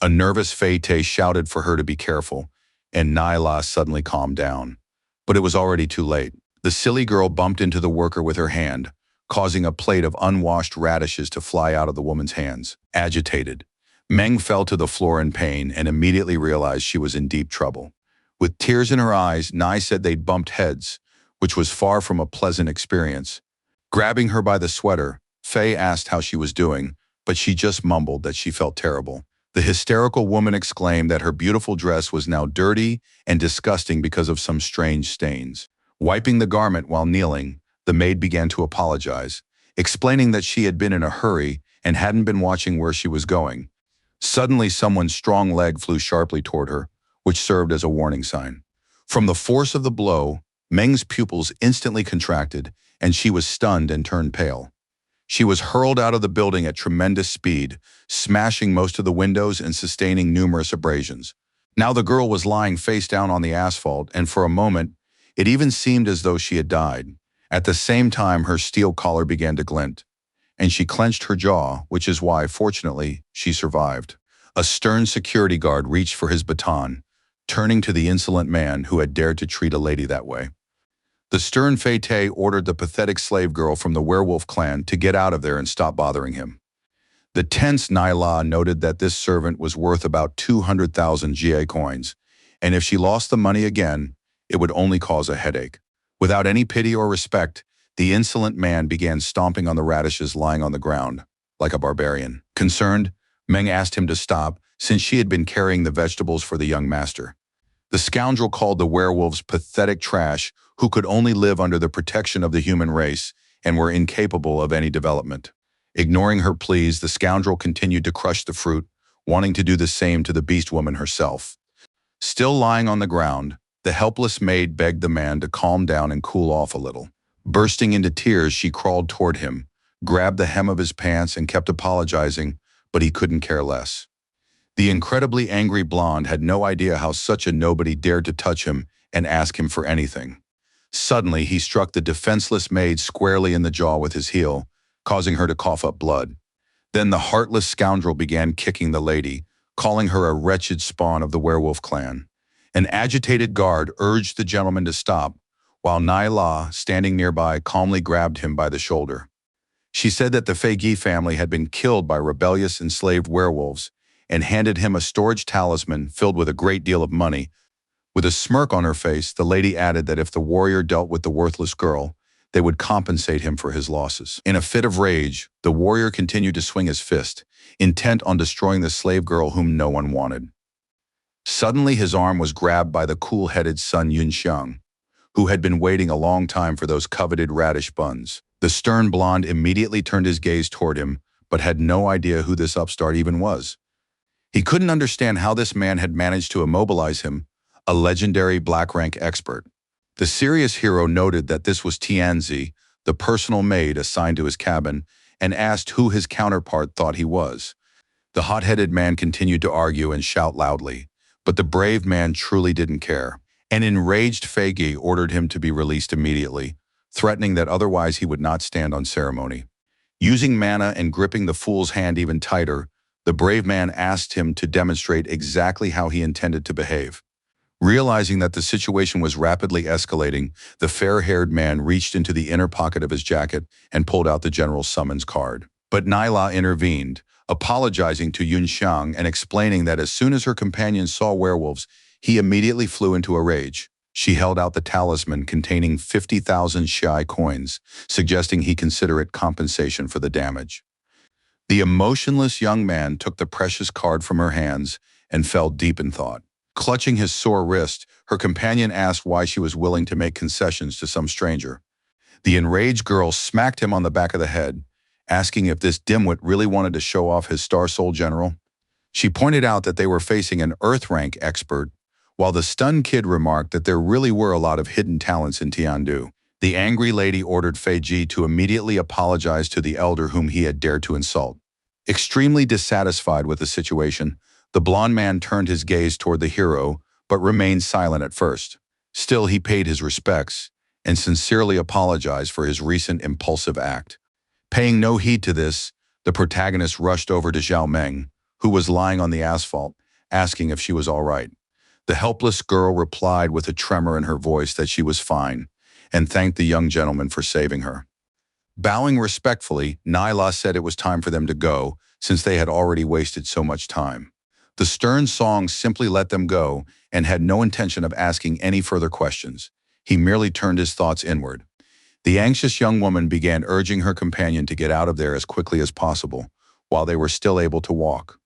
A nervous Fei Te shouted for her to be careful, and Naila suddenly calmed down. But it was already too late. The silly girl bumped into the worker with her hand, causing a plate of unwashed radishes to fly out of the woman's hands. Agitated, Meng fell to the floor in pain and immediately realized she was in deep trouble. With tears in her eyes, Nai said they'd bumped heads, which was far from a pleasant experience. Grabbing her by the sweater, Fei asked how she was doing, but she just mumbled that she felt terrible. The hysterical woman exclaimed that her beautiful dress was now dirty and disgusting because of some strange stains. Wiping the garment while kneeling, the maid began to apologize, explaining that she had been in a hurry and hadn't been watching where she was going. Suddenly, someone's strong leg flew sharply toward her, which served as a warning sign. From the force of the blow, Meng's pupils instantly contracted, and she was stunned and turned pale. She was hurled out of the building at tremendous speed, smashing most of the windows and sustaining numerous abrasions. Now the girl was lying face down on the asphalt, and for a moment, it even seemed as though she had died. At the same time, her steel collar began to glint, and she clenched her jaw, which is why, fortunately, she survived. A stern security guard reached for his baton, turning to the insolent man who had dared to treat a lady that way. The stern Fei ordered the pathetic slave girl from the werewolf clan to get out of there and stop bothering him. The tense Nyla noted that this servant was worth about 200,000 GA coins, and if she lost the money again, it would only cause a headache. Without any pity or respect, the insolent man began stomping on the radishes lying on the ground, like a barbarian. Concerned, Meng asked him to stop, since she had been carrying the vegetables for the young master. The scoundrel called the werewolves pathetic trash who could only live under the protection of the human race and were incapable of any development. Ignoring her pleas, the scoundrel continued to crush the fruit, wanting to do the same to the beast woman herself. Still lying on the ground, the helpless maid begged the man to calm down and cool off a little. Bursting into tears, she crawled toward him, grabbed the hem of his pants and kept apologizing, but he couldn't care less. The incredibly angry blonde had no idea how such a nobody dared to touch him and ask him for anything. Suddenly, he struck the defenseless maid squarely in the jaw with his heel, causing her to cough up blood. Then the heartless scoundrel began kicking the lady, calling her a wretched spawn of the werewolf clan. An agitated guard urged the gentleman to stop, while Nyla, standing nearby, calmly grabbed him by the shoulder. She said that the Feigi family had been killed by rebellious enslaved werewolves and handed him a storage talisman filled with a great deal of money. With a smirk on her face, the lady added that if the warrior dealt with the worthless girl, they would compensate him for his losses. In a fit of rage, the warrior continued to swing his fist, intent on destroying the slave girl whom no one wanted. Suddenly, his arm was grabbed by the cool-headed son Yunxiang, who had been waiting a long time for those coveted radish buns. The stern blonde immediately turned his gaze toward him, but had no idea who this upstart even was. He couldn't understand how this man had managed to immobilize him, a legendary black rank expert. The serious hero noted that this was Tianzi, the personal maid assigned to his cabin, and asked who his counterpart thought he was. The hot-headed man continued to argue and shout loudly, but the brave man truly didn't care. An enraged Feigi ordered him to be released immediately, threatening that otherwise he would not stand on ceremony. Using mana and gripping the fool's hand even tighter, the brave man asked him to demonstrate exactly how he intended to behave. Realizing that the situation was rapidly escalating, the fair-haired man reached into the inner pocket of his jacket and pulled out the general's summons card. But Nyla intervened, apologizing to Yunxiang and explaining that as soon as her companion saw werewolves, he immediately flew into a rage. She held out the talisman containing 50,000 Shai coins, suggesting he consider it compensation for the damage. The emotionless young man took the precious card from her hands and fell deep in thought. Clutching his sore wrist, her companion asked why she was willing to make concessions to some stranger. The enraged girl smacked him on the back of the head, asking if this dimwit really wanted to show off his Star Soul general. She pointed out that they were facing an Earth rank expert, while the stunned kid remarked that there really were a lot of hidden talents in Tiandu. The angry lady ordered Feiji to immediately apologize to the elder whom he had dared to insult. Extremely dissatisfied with the situation, the blond man turned his gaze toward the hero, but remained silent at first. Still, he paid his respects and sincerely apologized for his recent impulsive act. Paying no heed to this, the protagonist rushed over to Zhao Meng, who was lying on the asphalt, asking if she was all right. The helpless girl replied with a tremor in her voice that she was fine, and thanked the young gentleman for saving her. Bowing respectfully, Nyla said it was time for them to go, since they had already wasted so much time. The stern song simply let them go and had no intention of asking any further questions. He merely turned his thoughts inward. The anxious young woman began urging her companion to get out of there as quickly as possible, while they were still able to walk.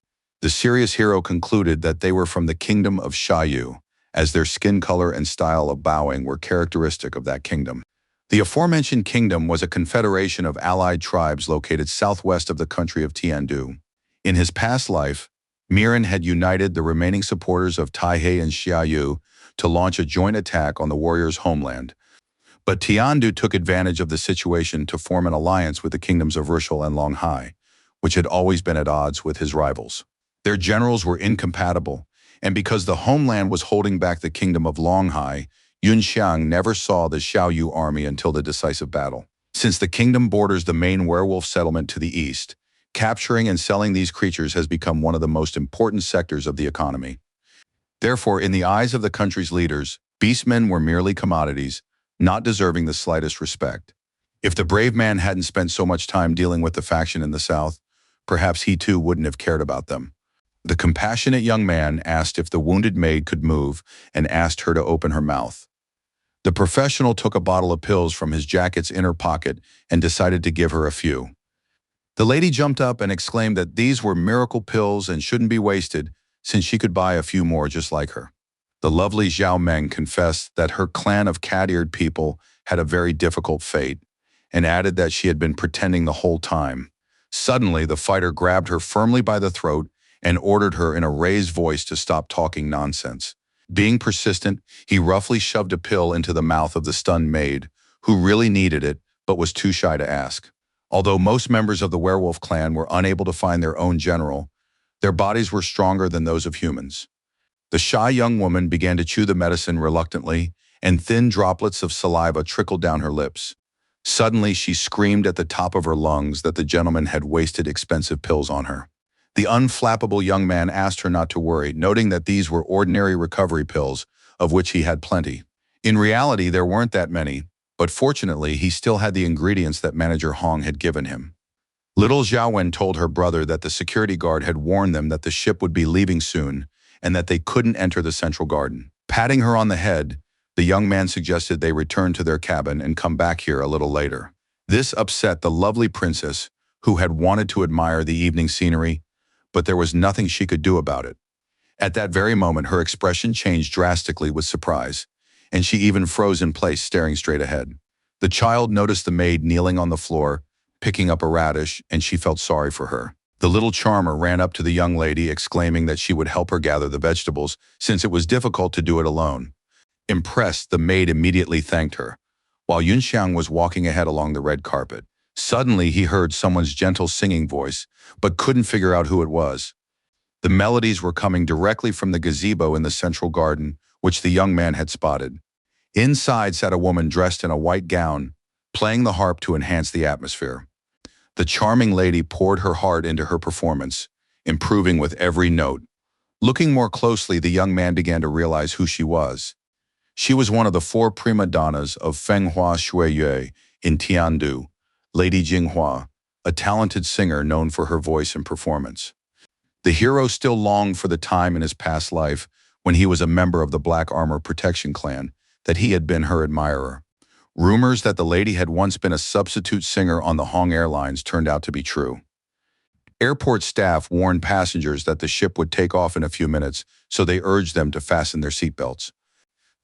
The serious hero concluded that they were from the kingdom of Shayu, as their skin color and style of bowing were characteristic of that kingdom. The aforementioned kingdom was a confederation of allied tribes located southwest of the country of Tiandu. In his past life, Miran had united the remaining supporters of Taihei and Xiaoyu to launch a joint attack on the warriors' homeland. But Tiandu took advantage of the situation to form an alliance with the kingdoms of Rushal and Longhai, which had always been at odds with his rivals. Their generals were incompatible, and because the homeland was holding back the kingdom of Longhai, Yun Xiang never saw the Xiaoyu army until the decisive battle. Since the kingdom borders the main werewolf settlement to the east, capturing and selling these creatures has become one of the most important sectors of the economy. Therefore, in the eyes of the country's leaders, beastmen were merely commodities, not deserving the slightest respect. If the brave man hadn't spent so much time dealing with the faction in the south, perhaps he too wouldn't have cared about them. The compassionate young man asked if the wounded maid could move and asked her to open her mouth. The professional took a bottle of pills from his jacket's inner pocket and decided to give her a few. The lady jumped up and exclaimed that these were miracle pills and shouldn't be wasted, since she could buy a few more just like her. The lovely Zhao Meng confessed that her clan of cat-eared people had a very difficult fate, and added that she had been pretending the whole time. Suddenly, the fighter grabbed her firmly by the throat and ordered her in a raised voice to stop talking nonsense. Being persistent, he roughly shoved a pill into the mouth of the stunned maid, who really needed it but was too shy to ask. Although most members of the werewolf clan were unable to find their own general, their bodies were stronger than those of humans. The shy young woman began to chew the medicine reluctantly, and thin droplets of saliva trickled down her lips. Suddenly, she screamed at the top of her lungs that the gentleman had wasted expensive pills on her. The unflappable young man asked her not to worry, noting that these were ordinary recovery pills, of which he had plenty. In reality, there weren't that many, but fortunately, he still had the ingredients that Manager Hong had given him. Little Xiaowen told her brother that the security guard had warned them that the ship would be leaving soon and that they couldn't enter the central garden. Patting her on the head, the young man suggested they return to their cabin and come back here a little later. This upset the lovely princess, who had wanted to admire the evening scenery, but there was nothing she could do about it. At that very moment, her expression changed drastically with surprise, and she even froze in place, staring straight ahead. The child noticed the maid kneeling on the floor, picking up a radish, and she felt sorry for her. The little charmer ran up to the young lady, exclaiming that she would help her gather the vegetables, since it was difficult to do it alone. Impressed, the maid immediately thanked her, while Yunxiang was walking ahead along the red carpet. Suddenly, he heard someone's gentle singing voice, but couldn't figure out who it was. The melodies were coming directly from the gazebo in the central garden, which the young man had spotted. Inside sat a woman dressed in a white gown, playing the harp to enhance the atmosphere. The charming lady poured her heart into her performance, improving with every note. Looking more closely, the young man began to realize who she was. She was one of the 4 prima donnas of Fenghua Shuiyue in Tiandu, Lady Jinghua, a talented singer known for her voice and performance. The hero still longed for the time in his past life when he was a member of the Black Armor Protection Clan that he had been her admirer. Rumors that the lady had once been a substitute singer on the Hong Airlines turned out to be true. Airport staff warned passengers that the ship would take off in a few minutes, so they urged them to fasten their seatbelts.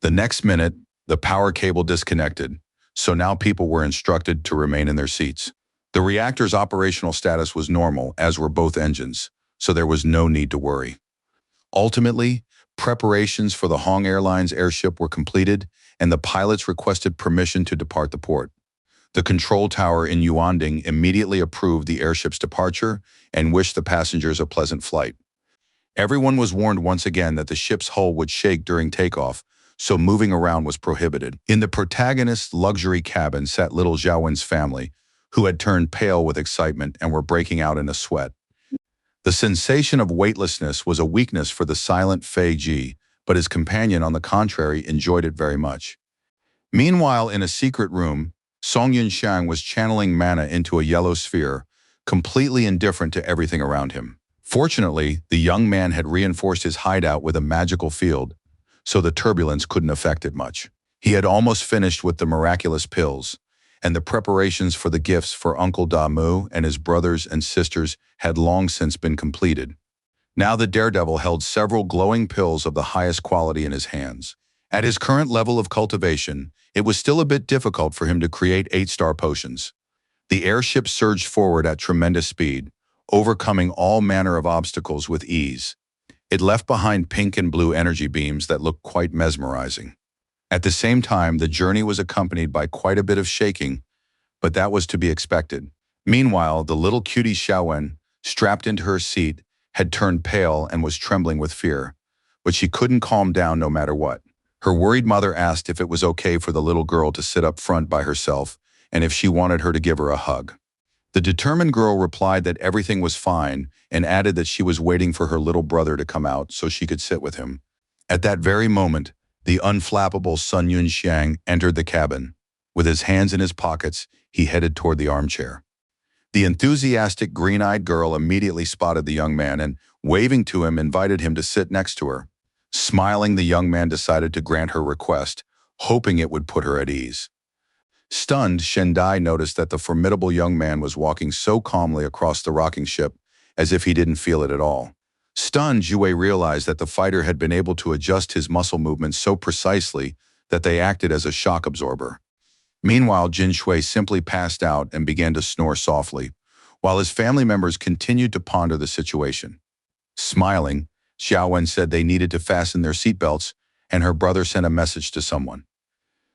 The next minute, the power cable disconnected, so now people were instructed to remain in their seats. The reactor's operational status was normal, as were both engines, so there was no need to worry. Ultimately, preparations for the Hong Airlines airship were completed, and the pilots requested permission to depart the port. The control tower in Yuanding immediately approved the airship's departure and wished the passengers a pleasant flight. Everyone was warned once again that the ship's hull would shake during takeoff, so moving around was prohibited. In the protagonist's luxury cabin sat little Xiaowen's family, who had turned pale with excitement and were breaking out in a sweat. The sensation of weightlessness was a weakness for the silent Fei Ji, but his companion, on the contrary, enjoyed it very much. Meanwhile, in a secret room, Song Yunxiang was channeling mana into a yellow sphere, completely indifferent to everything around him. Fortunately, the young man had reinforced his hideout with a magical field, so the turbulence couldn't affect it much. He had almost finished with the miraculous pills, and the preparations for the gifts for Uncle Da Mu and his brothers and sisters had long since been completed. Now the daredevil held several glowing pills of the highest quality in his hands. At his current level of cultivation, it was still a bit difficult for him to create 8-star potions. The airship surged forward at tremendous speed, overcoming all manner of obstacles with ease. It left behind pink and blue energy beams that looked quite mesmerizing. At the same time, the journey was accompanied by quite a bit of shaking, but that was to be expected. Meanwhile, the little cutie Xiaowen, strapped into her seat, had turned pale and was trembling with fear, but she couldn't calm down no matter what. Her worried mother asked if it was okay for the little girl to sit up front by herself and if she wanted her to give her a hug. The determined girl replied that everything was fine and added that she was waiting for her little brother to come out so she could sit with him. At that very moment, the unflappable Sun Yunxiang entered the cabin. With his hands in his pockets, he headed toward the armchair. The enthusiastic green-eyed girl immediately spotted the young man and, waving to him, invited him to sit next to her. Smiling, the young man decided to grant her request, hoping it would put her at ease. Stunned, Shendai noticed that the formidable young man was walking so calmly across the rocking ship as if he didn't feel it at all. Stunned, Jue realized that the fighter had been able to adjust his muscle movements so precisely that they acted as a shock absorber. Meanwhile, Jin Shui simply passed out and began to snore softly, while his family members continued to ponder the situation. Smiling, Xiaowen said they needed to fasten their seatbelts, and her brother sent a message to someone.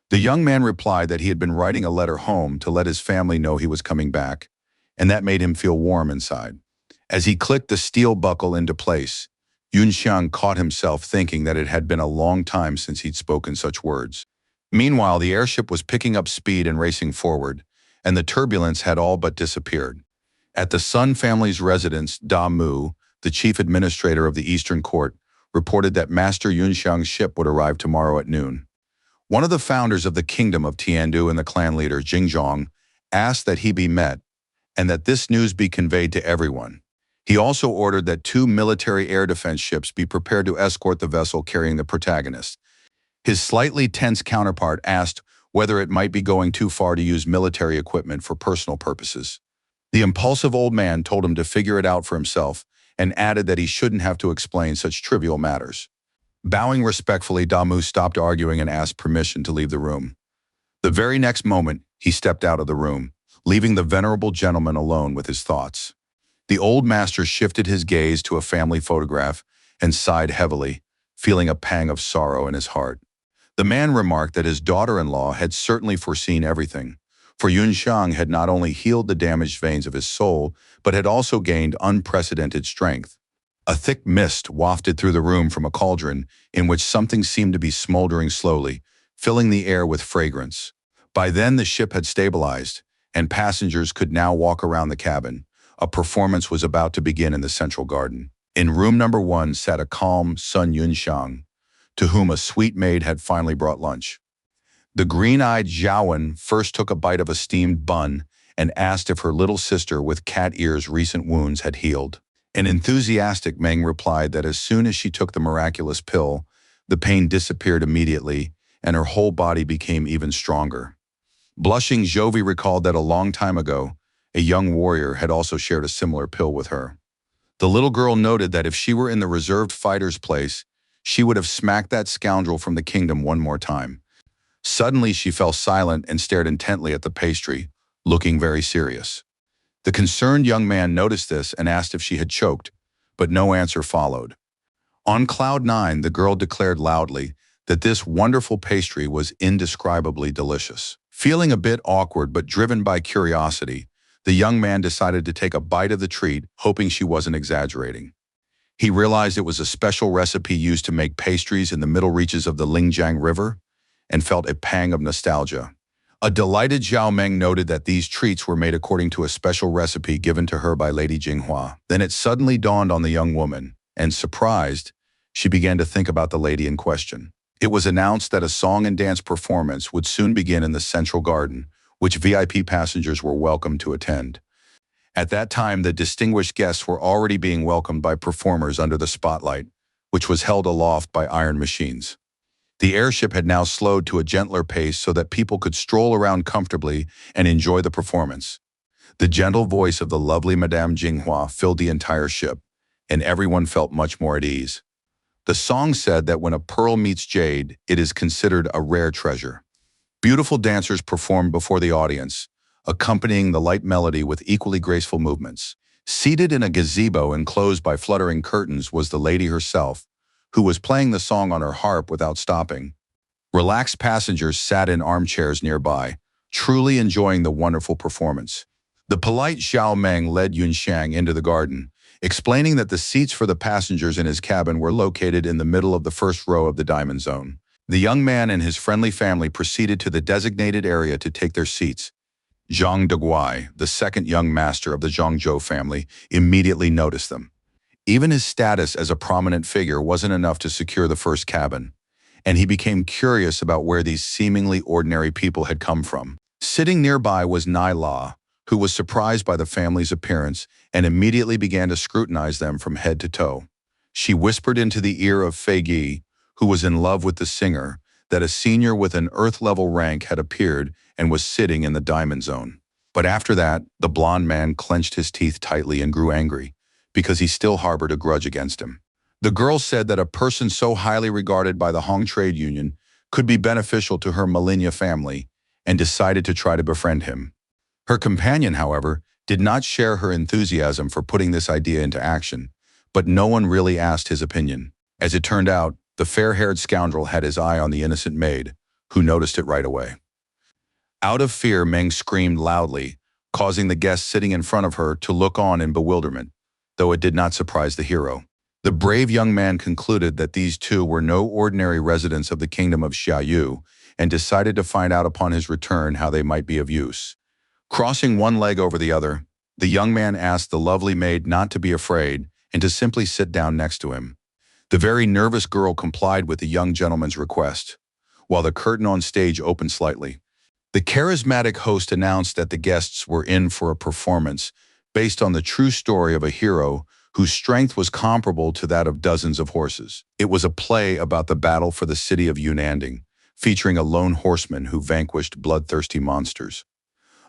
The young man replied that he had been writing a letter home to let his family know he was coming back, and that made him feel warm inside. As he clicked the steel buckle into place, Yunxiang caught himself thinking that it had been a long time since he'd spoken such words. Meanwhile, the airship was picking up speed and racing forward, and the turbulence had all but disappeared. At the Sun family's residence, Da Mu, the chief administrator of the Eastern Court, reported that Master Yunxiang's ship would arrive tomorrow at noon. One of the founders of the kingdom of Tiandu and the clan leader, Jingzhong, asked that he be met and that this news be conveyed to everyone. He also ordered that 2 military air defense ships be prepared to escort the vessel carrying the protagonist. His slightly tense counterpart asked whether it might be going too far to use military equipment for personal purposes. The impulsive old man told him to figure it out for himself and added that he shouldn't have to explain such trivial matters. Bowing respectfully, Damu stopped arguing and asked permission to leave the room. The very next moment, he stepped out of the room, leaving the venerable gentleman alone with his thoughts. The old master shifted his gaze to a family photograph and sighed heavily, feeling a pang of sorrow in his heart. The man remarked that his daughter-in-law had certainly foreseen everything, for Yunxiang had not only healed the damaged veins of his soul, but had also gained unprecedented strength. A thick mist wafted through the room from a cauldron in which something seemed to be smoldering slowly, filling the air with fragrance. By then the ship had stabilized, and passengers could now walk around the cabin. A performance was about to begin in the central garden. In room number 1 sat a calm Sun Yunxiang, to whom a sweet maid had finally brought lunch. The green-eyed Zhaowen first took a bite of a steamed bun and asked if her little sister with cat ears' recent wounds had healed. An enthusiastic Meng replied that as soon as she took the miraculous pill, the pain disappeared immediately and her whole body became even stronger. Blushing, Jovi recalled that a long time ago, a young warrior had also shared a similar pill with her. The little girl noted that if she were in the reserved fighter's place, she would have smacked that scoundrel from the kingdom one more time. Suddenly, she fell silent and stared intently at the pastry, looking very serious. The concerned young man noticed this and asked if she had choked, but no answer followed. On cloud 9, the girl declared loudly that this wonderful pastry was indescribably delicious. Feeling a bit awkward but driven by curiosity, the young man decided to take a bite of the treat, hoping she wasn't exaggerating. He realized it was a special recipe used to make pastries in the middle reaches of the Lingjiang River and felt a pang of nostalgia. A delighted Zhao Meng noted that these treats were made according to a special recipe given to her by Lady Jinghua. Then it suddenly dawned on the young woman, and surprised, she began to think about the lady in question. It was announced that a song and dance performance would soon begin in the central garden, which VIP passengers were welcome to attend. At that time, the distinguished guests were already being welcomed by performers under the spotlight, which was held aloft by iron machines. The airship had now slowed to a gentler pace so that people could stroll around comfortably and enjoy the performance. The gentle voice of the lovely Madame Jinghua filled the entire ship, and everyone felt much more at ease. The song said that when a pearl meets jade, it is considered a rare treasure. Beautiful dancers performed before the audience, accompanying the light melody with equally graceful movements. Seated in a gazebo enclosed by fluttering curtains was the lady herself, who was playing the song on her harp without stopping. Relaxed passengers sat in armchairs nearby, truly enjoying the wonderful performance. The polite Xiao Meng led Yunxiang into the garden, explaining that the seats for the passengers in his cabin were located in the middle of the first row of the diamond zone. The young man and his friendly family proceeded to the designated area to take their seats. Zhang Deguai, the second young master of the Zhangzhou family, immediately noticed them. Even his status as a prominent figure wasn't enough to secure the first cabin, and he became curious about where these seemingly ordinary people had come from. Sitting nearby was Nai La, who was surprised by the family's appearance and immediately began to scrutinize them from head to toe. She whispered into the ear of Fei Yi, who was in love with the singer, that a senior with an Earth-level rank had appeared and was sitting in the diamond zone. But after that, the blond man clenched his teeth tightly and grew angry, because he still harbored a grudge against him. The girl said that a person so highly regarded by the Hong Trade Union could be beneficial to her Millennia family, and decided to try to befriend him. Her companion, however, did not share her enthusiasm for putting this idea into action, but no one really asked his opinion. As it turned out, the fair-haired scoundrel had his eye on the innocent maid, who noticed it right away. Out of fear, Meng screamed loudly, causing the guests sitting in front of her to look on in bewilderment, though it did not surprise the hero. The brave young man concluded that these two were no ordinary residents of the kingdom of Xiaoyu and decided to find out upon his return how they might be of use. Crossing one leg over the other, the young man asked the lovely maid not to be afraid and to simply sit down next to him. The very nervous girl complied with the young gentleman's request, while the curtain on stage opened slightly. The charismatic host announced that the guests were in for a performance based on the true story of a hero whose strength was comparable to that of dozens of horses. It was a play about the battle for the city of Yunanding, featuring a lone horseman who vanquished bloodthirsty monsters.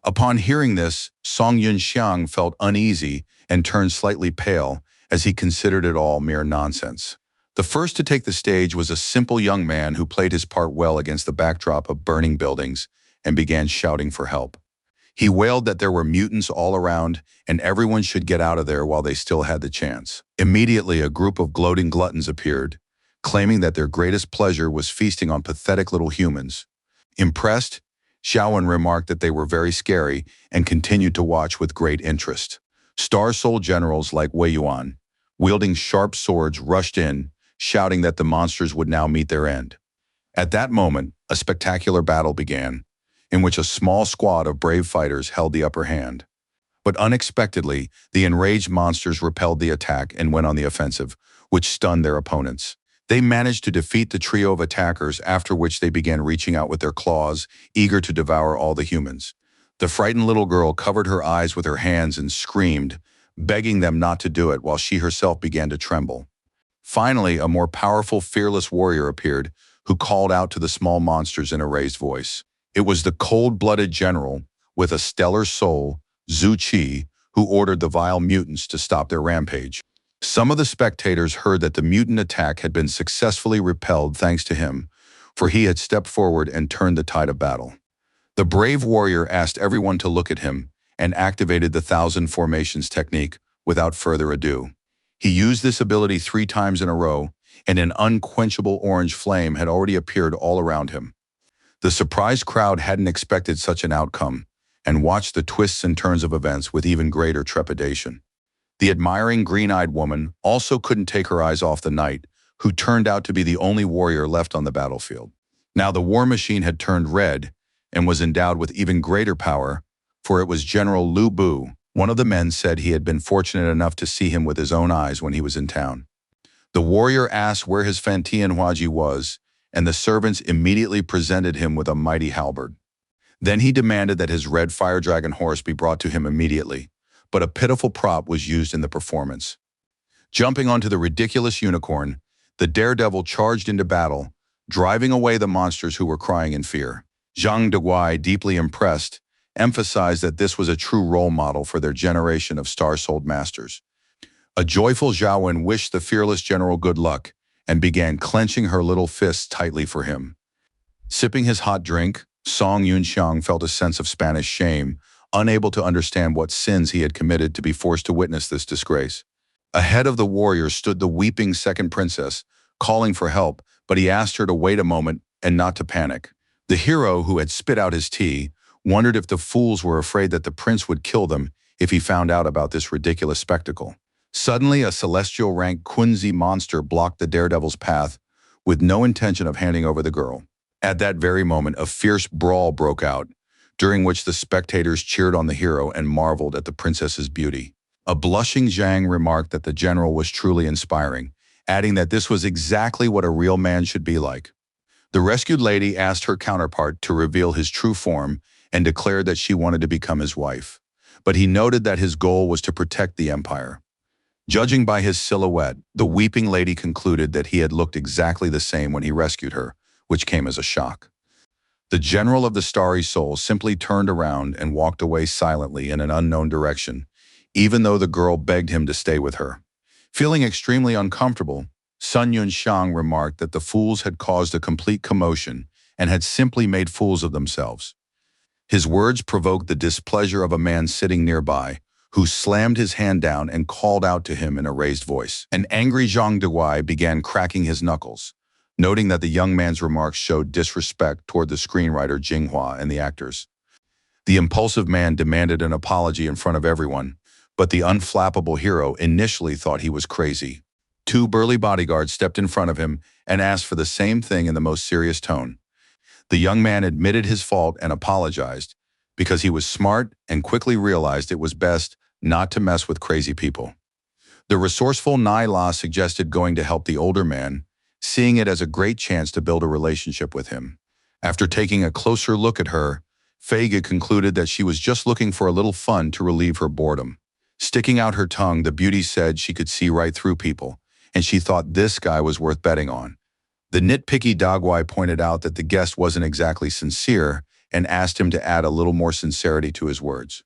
Upon hearing this, Song Yunxiang felt uneasy and turned slightly pale as he considered it all mere nonsense. The first to take the stage was a simple young man who played his part well against the backdrop of burning buildings and began shouting for help. He wailed that there were mutants all around and everyone should get out of there while they still had the chance. Immediately, a group of gloating gluttons appeared, claiming that their greatest pleasure was feasting on pathetic little humans. Impressed, Xiaowen remarked that they were very scary and continued to watch with great interest. Star Soul generals like Wei Yuan, wielding sharp swords, rushed in, shouting that the monsters would now meet their end. At that moment, a spectacular battle began, in which a small squad of brave fighters held the upper hand. But unexpectedly, the enraged monsters repelled the attack and went on the offensive, which stunned their opponents. They managed to defeat the trio of attackers, after which they began reaching out with their claws, eager to devour all the humans. The frightened little girl covered her eyes with her hands and screamed, begging them not to do it, while she herself began to tremble. Finally, a more powerful, fearless warrior appeared, who called out to the small monsters in a raised voice. It was the cold-blooded general, with a stellar soul, Zhu Qi, who ordered the vile mutants to stop their rampage. Some of the spectators heard that the mutant attack had been successfully repelled thanks to him, for he had stepped forward and turned the tide of battle. The brave warrior asked everyone to look at him and activated the 1,000 formations technique without further ado. He used this ability 3 times in a row, and an unquenchable orange flame had already appeared all around him. The surprised crowd hadn't expected such an outcome, and watched the twists and turns of events with even greater trepidation. The admiring green-eyed woman also couldn't take her eyes off the knight, who turned out to be the only warrior left on the battlefield. Now the war machine had turned red and was endowed with even greater power, for it was General Lu Bu. One of the men said he had been fortunate enough to see him with his own eyes when he was in town. The warrior asked where his Fantianhuaji was, and the servants immediately presented him with a mighty halberd. Then he demanded that his red fire dragon horse be brought to him immediately, but a pitiful prop was used in the performance. Jumping onto the ridiculous unicorn, the daredevil charged into battle, driving away the monsters who were crying in fear. Zhang Deguai, deeply impressed, emphasized that this was a true role model for their generation of star-souled masters. A joyful Xiaowen wished the fearless general good luck and began clenching her little fists tightly for him. Sipping his hot drink, Song Yunxiang felt a sense of Spanish shame, unable to understand what sins he had committed to be forced to witness this disgrace. Ahead of the warrior stood the weeping second princess, calling for help, but he asked her to wait a moment and not to panic. The hero, who had spit out his tea, wondered if the fools were afraid that the prince would kill them if he found out about this ridiculous spectacle. Suddenly, a celestial rank Kunzi monster blocked the daredevil's path, with no intention of handing over the girl. At that very moment, a fierce brawl broke out, during which the spectators cheered on the hero and marveled at the princess's beauty. A blushing Zhang remarked that the general was truly inspiring, adding that this was exactly what a real man should be like. The rescued lady asked her counterpart to reveal his true form and declared that she wanted to become his wife. But he noted that his goal was to protect the empire. Judging by his silhouette, the weeping lady concluded that he had looked exactly the same when he rescued her, which came as a shock. The general of the Starry Soul simply turned around and walked away silently in an unknown direction, even though the girl begged him to stay with her. Feeling extremely uncomfortable, Sun Yunxiang remarked that the fools had caused a complete commotion and had simply made fools of themselves. His words provoked the displeasure of a man sitting nearby, who slammed his hand down and called out to him in a raised voice. An angry Zhang Deguai began cracking his knuckles, noting that the young man's remarks showed disrespect toward the screenwriter Jinghua and the actors. The impulsive man demanded an apology in front of everyone, but the unflappable hero initially thought he was crazy. Two burly bodyguards stepped in front of him and asked for the same thing in the most serious tone. The young man admitted his fault and apologized because he was smart and quickly realized it was best not to mess with crazy people. The resourceful Nai La suggested going to help the older man, seeing it as a great chance to build a relationship with him. After taking a closer look at her, Feiga concluded that she was just looking for a little fun to relieve her boredom. Sticking out her tongue, the beauty said she could see right through people, and she thought this guy was worth betting on. The nitpicky Dagwai pointed out that the guest wasn't exactly sincere and asked him to add a little more sincerity to his words.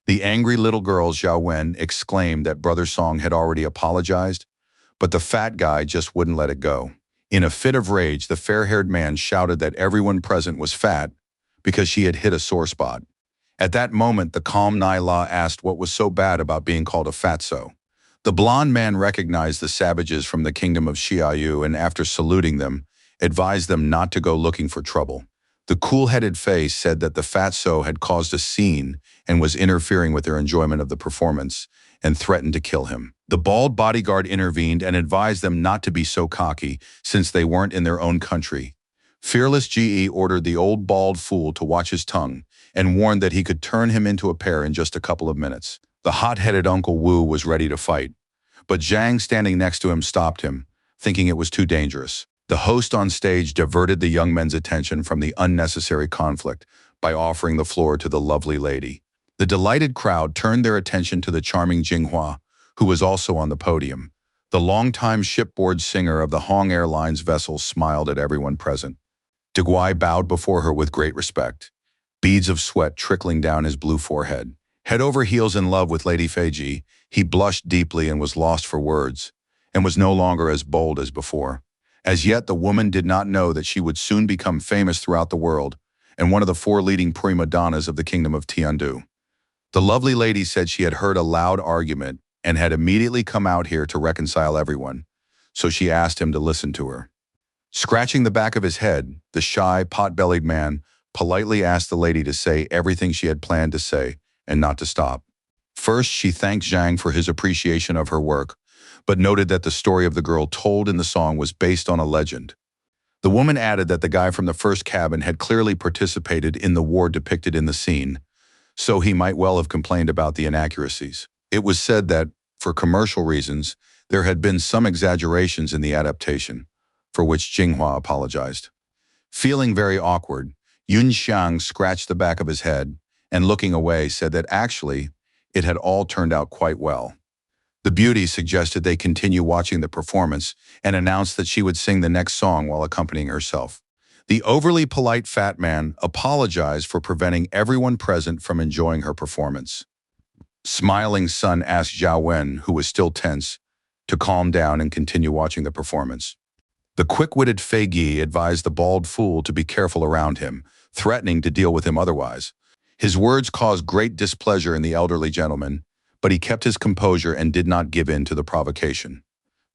The angry little girl Zhao Wen exclaimed that Brother Song had already apologized, but the fat guy just wouldn't let it go. In a fit of rage, the fair-haired man shouted that everyone present was fat because she had hit a sore spot. At that moment, the calm Nai La asked what was so bad about being called a fatso. The blond man recognized the savages from the kingdom of Xiaoyu and after saluting them, advised them not to go looking for trouble. The cool-headed face said that the fatso had caused a scene and was interfering with their enjoyment of the performance and threatened to kill him. The bald bodyguard intervened and advised them not to be so cocky since they weren't in their own country. Fearless GE ordered the old bald fool to watch his tongue and warned that he could turn him into a pear in just a couple of minutes. The hot-headed Uncle Wu was ready to fight, but Zhang standing next to him stopped him, thinking it was too dangerous. The host on stage diverted the young men's attention from the unnecessary conflict by offering the floor to the lovely lady. The delighted crowd turned their attention to the charming Jinghua, who was also on the podium. The longtime shipboard singer of the Hong Airlines vessel smiled at everyone present. De Guai bowed before her with great respect, beads of sweat trickling down his blue forehead. Head over heels in love with Lady Feiji, he blushed deeply and was lost for words, and was no longer as bold as before. As yet, the woman did not know that she would soon become famous throughout the world and one of the 4 leading prima donnas of the kingdom of Tiandu. The lovely lady said she had heard a loud argument and had immediately come out here to reconcile everyone, so she asked him to listen to her. Scratching the back of his head, the shy, pot-bellied man politely asked the lady to say everything she had planned to say and not to stop. First, she thanked Zhang for his appreciation of her work, but noted that the story of the girl told in the song was based on a legend. The woman added that the guy from the first cabin had clearly participated in the war depicted in the scene, so he might well have complained about the inaccuracies. It was said that, for commercial reasons, there had been some exaggerations in the adaptation, for which Jinghua apologized. Feeling very awkward, Yun Xiang scratched the back of his head and looking away said that actually, it had all turned out quite well. The beauty suggested they continue watching the performance and announced that she would sing the next song while accompanying herself. The overly polite fat man apologized for preventing everyone present from enjoying her performance. Smiling Sun asked Zhao Wen, who was still tense, to calm down and continue watching the performance. The quick-witted Fei Gi advised the bald fool to be careful around him, threatening to deal with him otherwise. His words caused great displeasure in the elderly gentleman, but he kept his composure and did not give in to the provocation.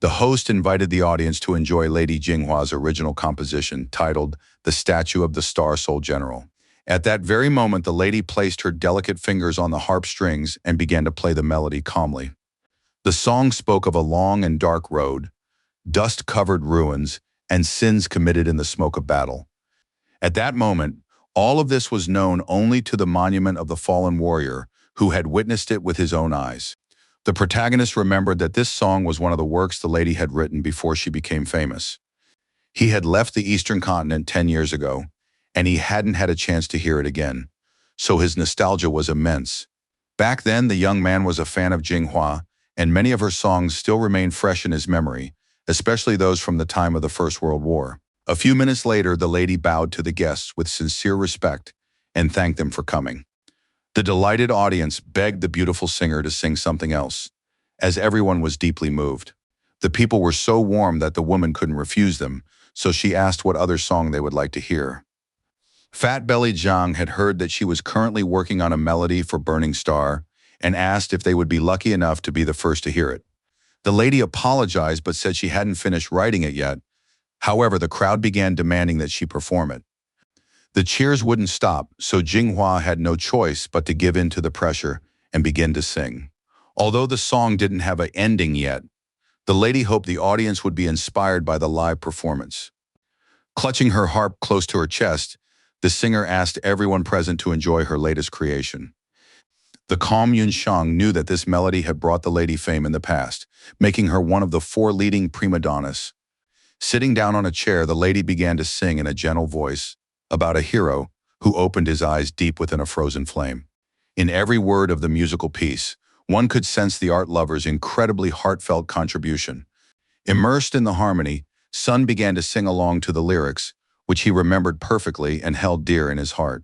The host invited the audience to enjoy Lady Jinghua's original composition titled The Statue of the Star Soul General. At that very moment, the lady placed her delicate fingers on the harp strings and began to play the melody calmly. The song spoke of a long and dark road, dust-covered ruins, and sins committed in the smoke of battle. At that moment, all of this was known only to the monument of the fallen warrior who had witnessed it with his own eyes. The protagonist remembered that this song was one of the works the lady had written before she became famous. He had left the Eastern continent 10 years ago, and he hadn't had a chance to hear it again, so his nostalgia was immense. Back then, the young man was a fan of Jinghua, and many of her songs still remain fresh in his memory, especially those from the time of the First World War. A few minutes later, the lady bowed to the guests with sincere respect and thanked them for coming. The delighted audience begged the beautiful singer to sing something else, as everyone was deeply moved. The people were so warm that the woman couldn't refuse them, so she asked what other song they would like to hear. Fat-bellied Zhang had heard that she was currently working on a melody for Burning Star and asked if they would be lucky enough to be the first to hear it. The lady apologized but said she hadn't finished writing it yet. However, the crowd began demanding that she perform it. The cheers wouldn't stop, so Jinghua had no choice but to give in to the pressure and begin to sing. Although the song didn't have an ending yet, the lady hoped the audience would be inspired by the live performance. Clutching her harp close to her chest, the singer asked everyone present to enjoy her latest creation. The calm Yunshang knew that this melody had brought the lady fame in the past, making her one of the 4 leading prima donnas. Sitting down on a chair, the lady began to sing in a gentle voice about a hero who opened his eyes deep within a frozen flame. In every word of the musical piece, one could sense the art lover's incredibly heartfelt contribution. Immersed in the harmony, Sun began to sing along to the lyrics, which he remembered perfectly and held dear in his heart.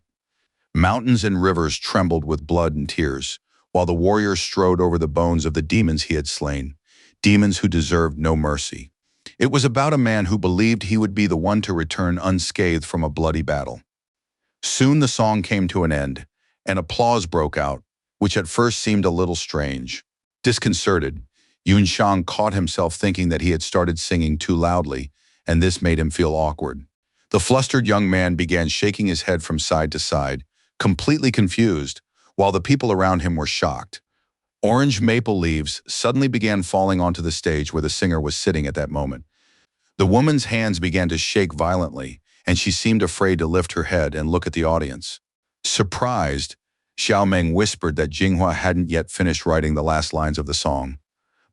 Mountains and rivers trembled with blood and tears, while the warrior strode over the bones of the demons he had slain, demons who deserved no mercy. It was about a man who believed he would be the one to return unscathed from a bloody battle. Soon the song came to an end, and applause broke out, which at first seemed a little strange. Disconcerted, Yunshang caught himself thinking that he had started singing too loudly, and this made him feel awkward. The flustered young man began shaking his head from side to side, completely confused, while the people around him were shocked. Orange maple leaves suddenly began falling onto the stage where the singer was sitting at that moment. The woman's hands began to shake violently, and she seemed afraid to lift her head and look at the audience. Surprised, Xiaomeng whispered that Jinghua hadn't yet finished writing the last lines of the song,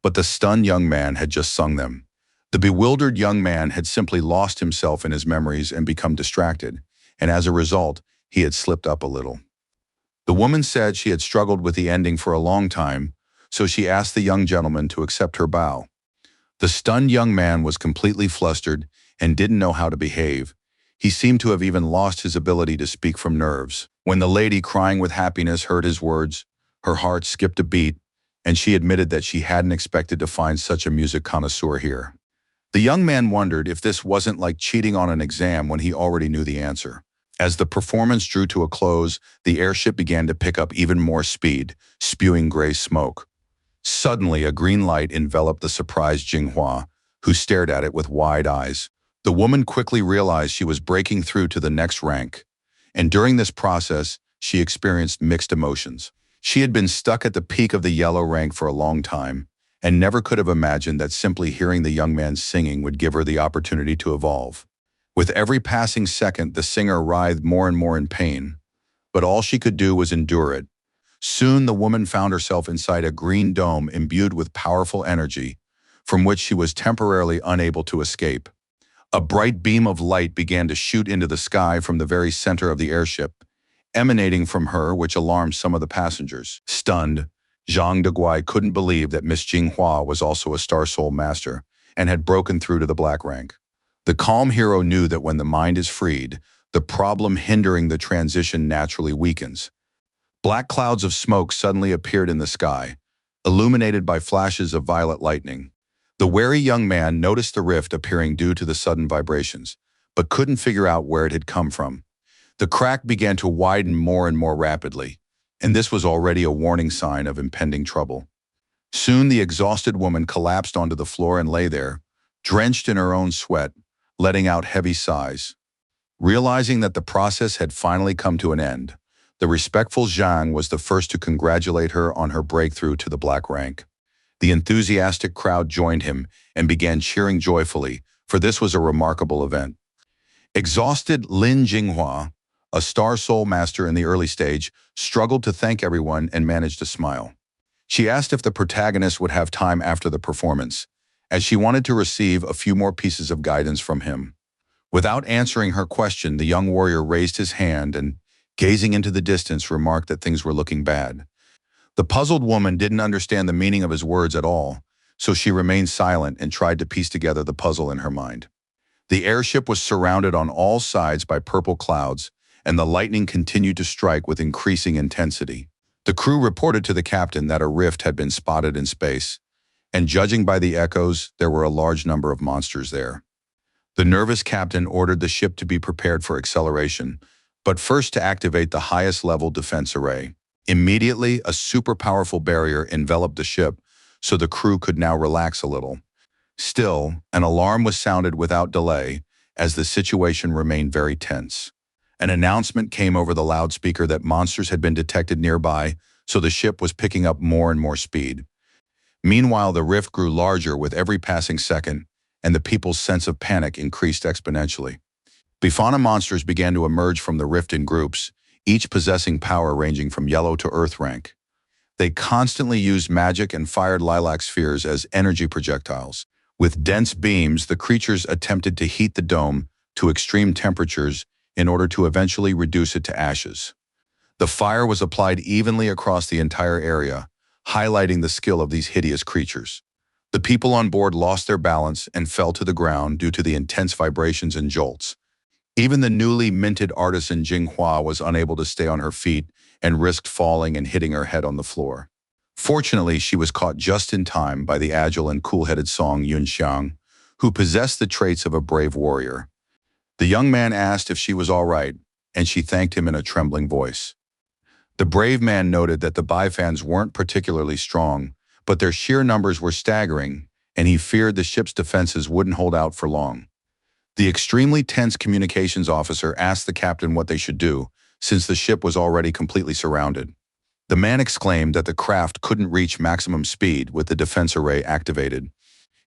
but the stunned young man had just sung them. The bewildered young man had simply lost himself in his memories and become distracted, and as a result, he had slipped up a little. The woman said she had struggled with the ending for a long time, so she asked the young gentleman to accept her bow. The stunned young man was completely flustered and didn't know how to behave. He seemed to have even lost his ability to speak from nerves. When the lady, crying with happiness, heard his words, her heart skipped a beat, and she admitted that she hadn't expected to find such a music connoisseur here. The young man wondered if this wasn't like cheating on an exam when he already knew the answer. As the performance drew to a close, the airship began to pick up even more speed, spewing gray smoke. Suddenly, a green light enveloped the surprised Jinghua, who stared at it with wide eyes. The woman quickly realized she was breaking through to the next rank, and during this process, she experienced mixed emotions. She had been stuck at the peak of the yellow rank for a long time, and never could have imagined that simply hearing the young man singing would give her the opportunity to evolve. With every passing second, the singer writhed more and more in pain, but all she could do was endure it. Soon the woman found herself inside a green dome imbued with powerful energy, from which she was temporarily unable to escape. A bright beam of light began to shoot into the sky from the very center of the airship, emanating from her, which alarmed some of the passengers. Stunned, Zhang Deguai couldn't believe that Miss Jinghua was also a Star Soul Master and had broken through to the black rank. The calm hero knew that when the mind is freed, the problem hindering the transition naturally weakens. Black clouds of smoke suddenly appeared in the sky, illuminated by flashes of violet lightning. The wary young man noticed the rift appearing due to the sudden vibrations, but couldn't figure out where it had come from. The crack began to widen more and more rapidly, and this was already a warning sign of impending trouble. Soon the exhausted woman collapsed onto the floor and lay there, drenched in her own sweat, letting out heavy sighs. Realizing that the process had finally come to an end, the respectful Zhang was the first to congratulate her on her breakthrough to the black rank. The enthusiastic crowd joined him and began cheering joyfully, for this was a remarkable event. Exhausted Lin Jinghua, a star soul master in the early stage, struggled to thank everyone and managed to smile. She asked if the protagonist would have time after the performance, as she wanted to receive a few more pieces of guidance from him. Without answering her question, the young warrior raised his hand and, gazing into the distance, remarked that things were looking bad. The puzzled woman didn't understand the meaning of his words at all, so she remained silent and tried to piece together the puzzle in her mind. The airship was surrounded on all sides by purple clouds, and the lightning continued to strike with increasing intensity. The crew reported to the captain that a rift had been spotted in space, and judging by the echoes, there were a large number of monsters there. The nervous captain ordered the ship to be prepared for acceleration, but first to activate the highest level defense array. Immediately, a super powerful barrier enveloped the ship, so the crew could now relax a little. Still, an alarm was sounded without delay, as the situation remained very tense. An announcement came over the loudspeaker that monsters had been detected nearby, so the ship was picking up more and more speed. Meanwhile, the rift grew larger with every passing second, and the people's sense of panic increased exponentially. Bifana monsters began to emerge from the rift in groups, each possessing power ranging from yellow to earth rank. They constantly used magic and fired lilac spheres as energy projectiles. With dense beams, the creatures attempted to heat the dome to extreme temperatures in order to eventually reduce it to ashes. The fire was applied evenly across the entire area, highlighting the skill of these hideous creatures. The people on board lost their balance and fell to the ground due to the intense vibrations and jolts. Even the newly minted artisan Jinghua was unable to stay on her feet and risked falling and hitting her head on the floor. Fortunately, she was caught just in time by the agile and cool-headed Song Yunxiang, who possessed the traits of a brave warrior. The young man asked if she was all right, and she thanked him in a trembling voice. The brave man noted that the Bifans weren't particularly strong, but their sheer numbers were staggering, and he feared the ship's defenses wouldn't hold out for long. The extremely tense communications officer asked the captain what they should do, since the ship was already completely surrounded. The man exclaimed that the craft couldn't reach maximum speed with the defense array activated.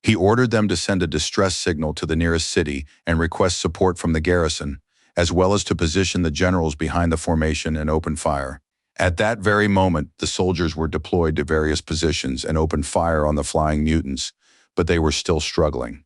He ordered them to send a distress signal to the nearest city and request support from the garrison, as well as to position the generals behind the formation and open fire. At that very moment, the soldiers were deployed to various positions and opened fire on the flying mutants, but they were still struggling.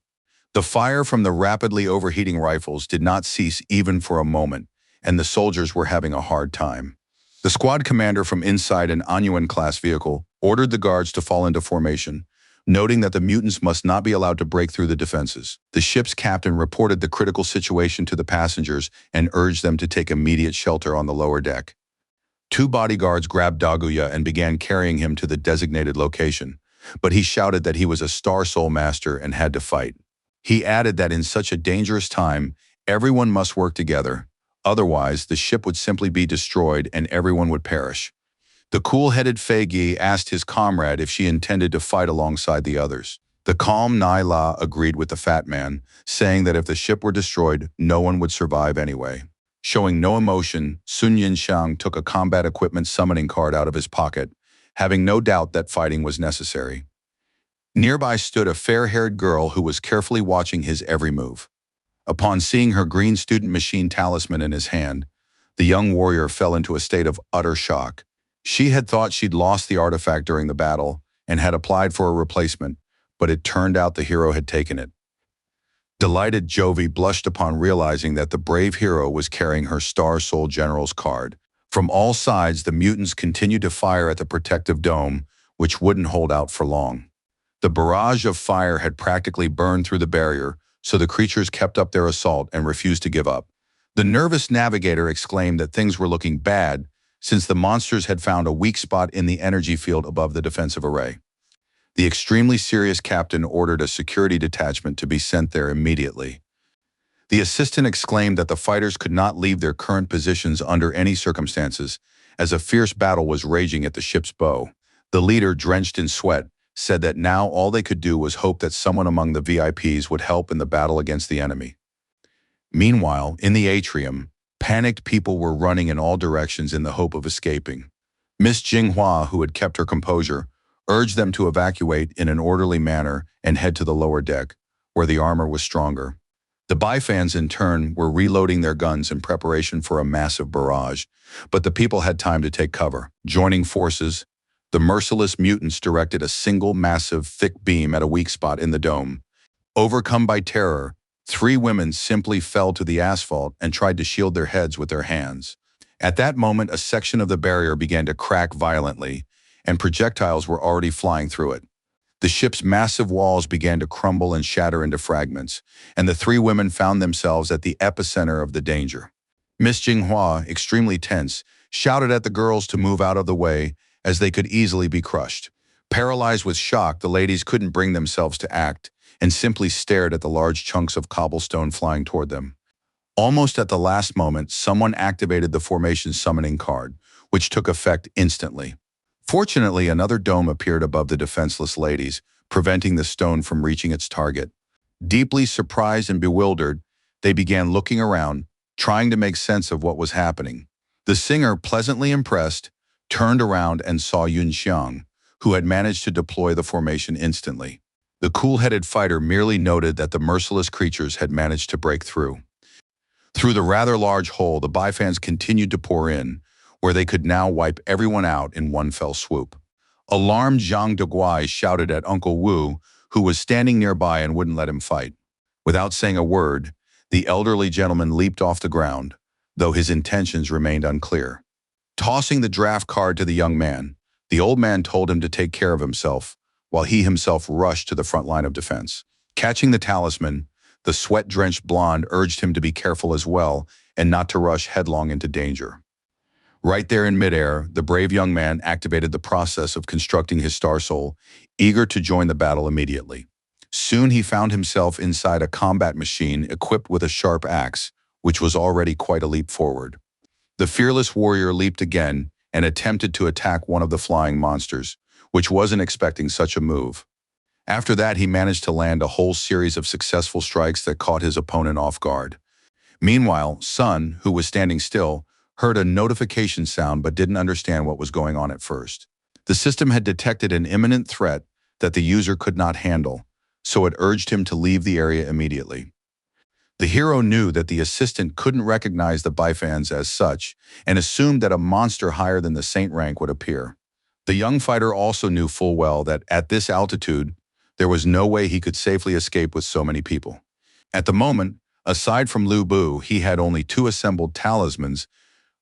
The fire from the rapidly overheating rifles did not cease even for a moment, and the soldiers were having a hard time. The squad commander from inside an Anyuan-class vehicle ordered the guards to fall into formation, noting that the mutants must not be allowed to break through the defenses. The ship's captain reported the critical situation to the passengers and urged them to take immediate shelter on the lower deck. Two bodyguards grabbed Daguya and began carrying him to the designated location, but he shouted that he was a Star Soul master and had to fight. He added that in such a dangerous time, everyone must work together. Otherwise, the ship would simply be destroyed and everyone would perish. The cool-headed Fei Gi asked his comrade if she intended to fight alongside the others. The calm Nai La agreed with the fat man, saying that if the ship were destroyed, no one would survive anyway. Showing no emotion, Sun Yinxiang took a combat equipment summoning card out of his pocket, having no doubt that fighting was necessary. Nearby stood a fair-haired girl who was carefully watching his every move. Upon seeing her green student machine talisman in his hand, the young warrior fell into a state of utter shock. She had thought she'd lost the artifact during the battle and had applied for a replacement, but it turned out the hero had taken it. Delighted, Jovi blushed upon realizing that the brave hero was carrying her Star Soul General's card. From all sides, the mutants continued to fire at the protective dome, which wouldn't hold out for long. The barrage of fire had practically burned through the barrier, so the creatures kept up their assault and refused to give up. The nervous navigator exclaimed that things were looking bad, since the monsters had found a weak spot in the energy field above the defensive array. The extremely serious captain ordered a security detachment to be sent there immediately. The assistant exclaimed that the fighters could not leave their current positions under any circumstances, as a fierce battle was raging at the ship's bow. The leader, drenched in sweat, said that now all they could do was hope that someone among the VIPs would help in the battle against the enemy. Meanwhile, in the atrium, panicked people were running in all directions in the hope of escaping. Miss Jinghua, who had kept her composure, urged them to evacuate in an orderly manner and head to the lower deck, where the armor was stronger. The Bifans, in turn, were reloading their guns in preparation for a massive barrage, but the people had time to take cover. Joining forces, the merciless mutants directed a single massive, thick beam at a weak spot in the dome. Overcome by terror, three women simply fell to the asphalt and tried to shield their heads with their hands. At that moment, a section of the barrier began to crack violently, and projectiles were already flying through it. The ship's massive walls began to crumble and shatter into fragments, and the three women found themselves at the epicenter of the danger. Miss Jinghua, extremely tense, shouted at the girls to move out of the way, as they could easily be crushed. Paralyzed with shock, the ladies couldn't bring themselves to act, and simply stared at the large chunks of cobblestone flying toward them. Almost at the last moment, someone activated the formation summoning card, which took effect instantly. Fortunately, another dome appeared above the defenseless ladies, preventing the stone from reaching its target. Deeply surprised and bewildered, they began looking around, trying to make sense of what was happening. The singer, pleasantly impressed, turned around and saw Yun Xiang, who had managed to deploy the formation instantly. The cool-headed fighter merely noted that the merciless creatures had managed to break through. Through the rather large hole, the Bifans continued to pour in, where they could now wipe everyone out in one fell swoop. Alarmed Zhang Deguai shouted at Uncle Wu, who was standing nearby and wouldn't let him fight. Without saying a word, the elderly gentleman leaped off the ground, though his intentions remained unclear. Tossing the draft card to the young man, the old man told him to take care of himself, while he himself rushed to the front line of defense. Catching the talisman, the sweat-drenched blonde urged him to be careful as well and not to rush headlong into danger. Right there in midair, the brave young man activated the process of constructing his star soul, eager to join the battle immediately. Soon he found himself inside a combat machine equipped with a sharp axe, which was already quite a leap forward. The fearless warrior leaped again and attempted to attack one of the flying monsters, which wasn't expecting such a move. After that, he managed to land a whole series of successful strikes that caught his opponent off guard. Meanwhile, Sun, who was standing still, heard a notification sound but didn't understand what was going on at first. The system had detected an imminent threat that the user could not handle, so it urged him to leave the area immediately. The hero knew that the assistant couldn't recognize the Bifans as such and assumed that a monster higher than the saint rank would appear. The young fighter also knew full well that at this altitude, there was no way he could safely escape with so many people. At the moment, aside from Lu Bu, he had only 2 assembled talismans,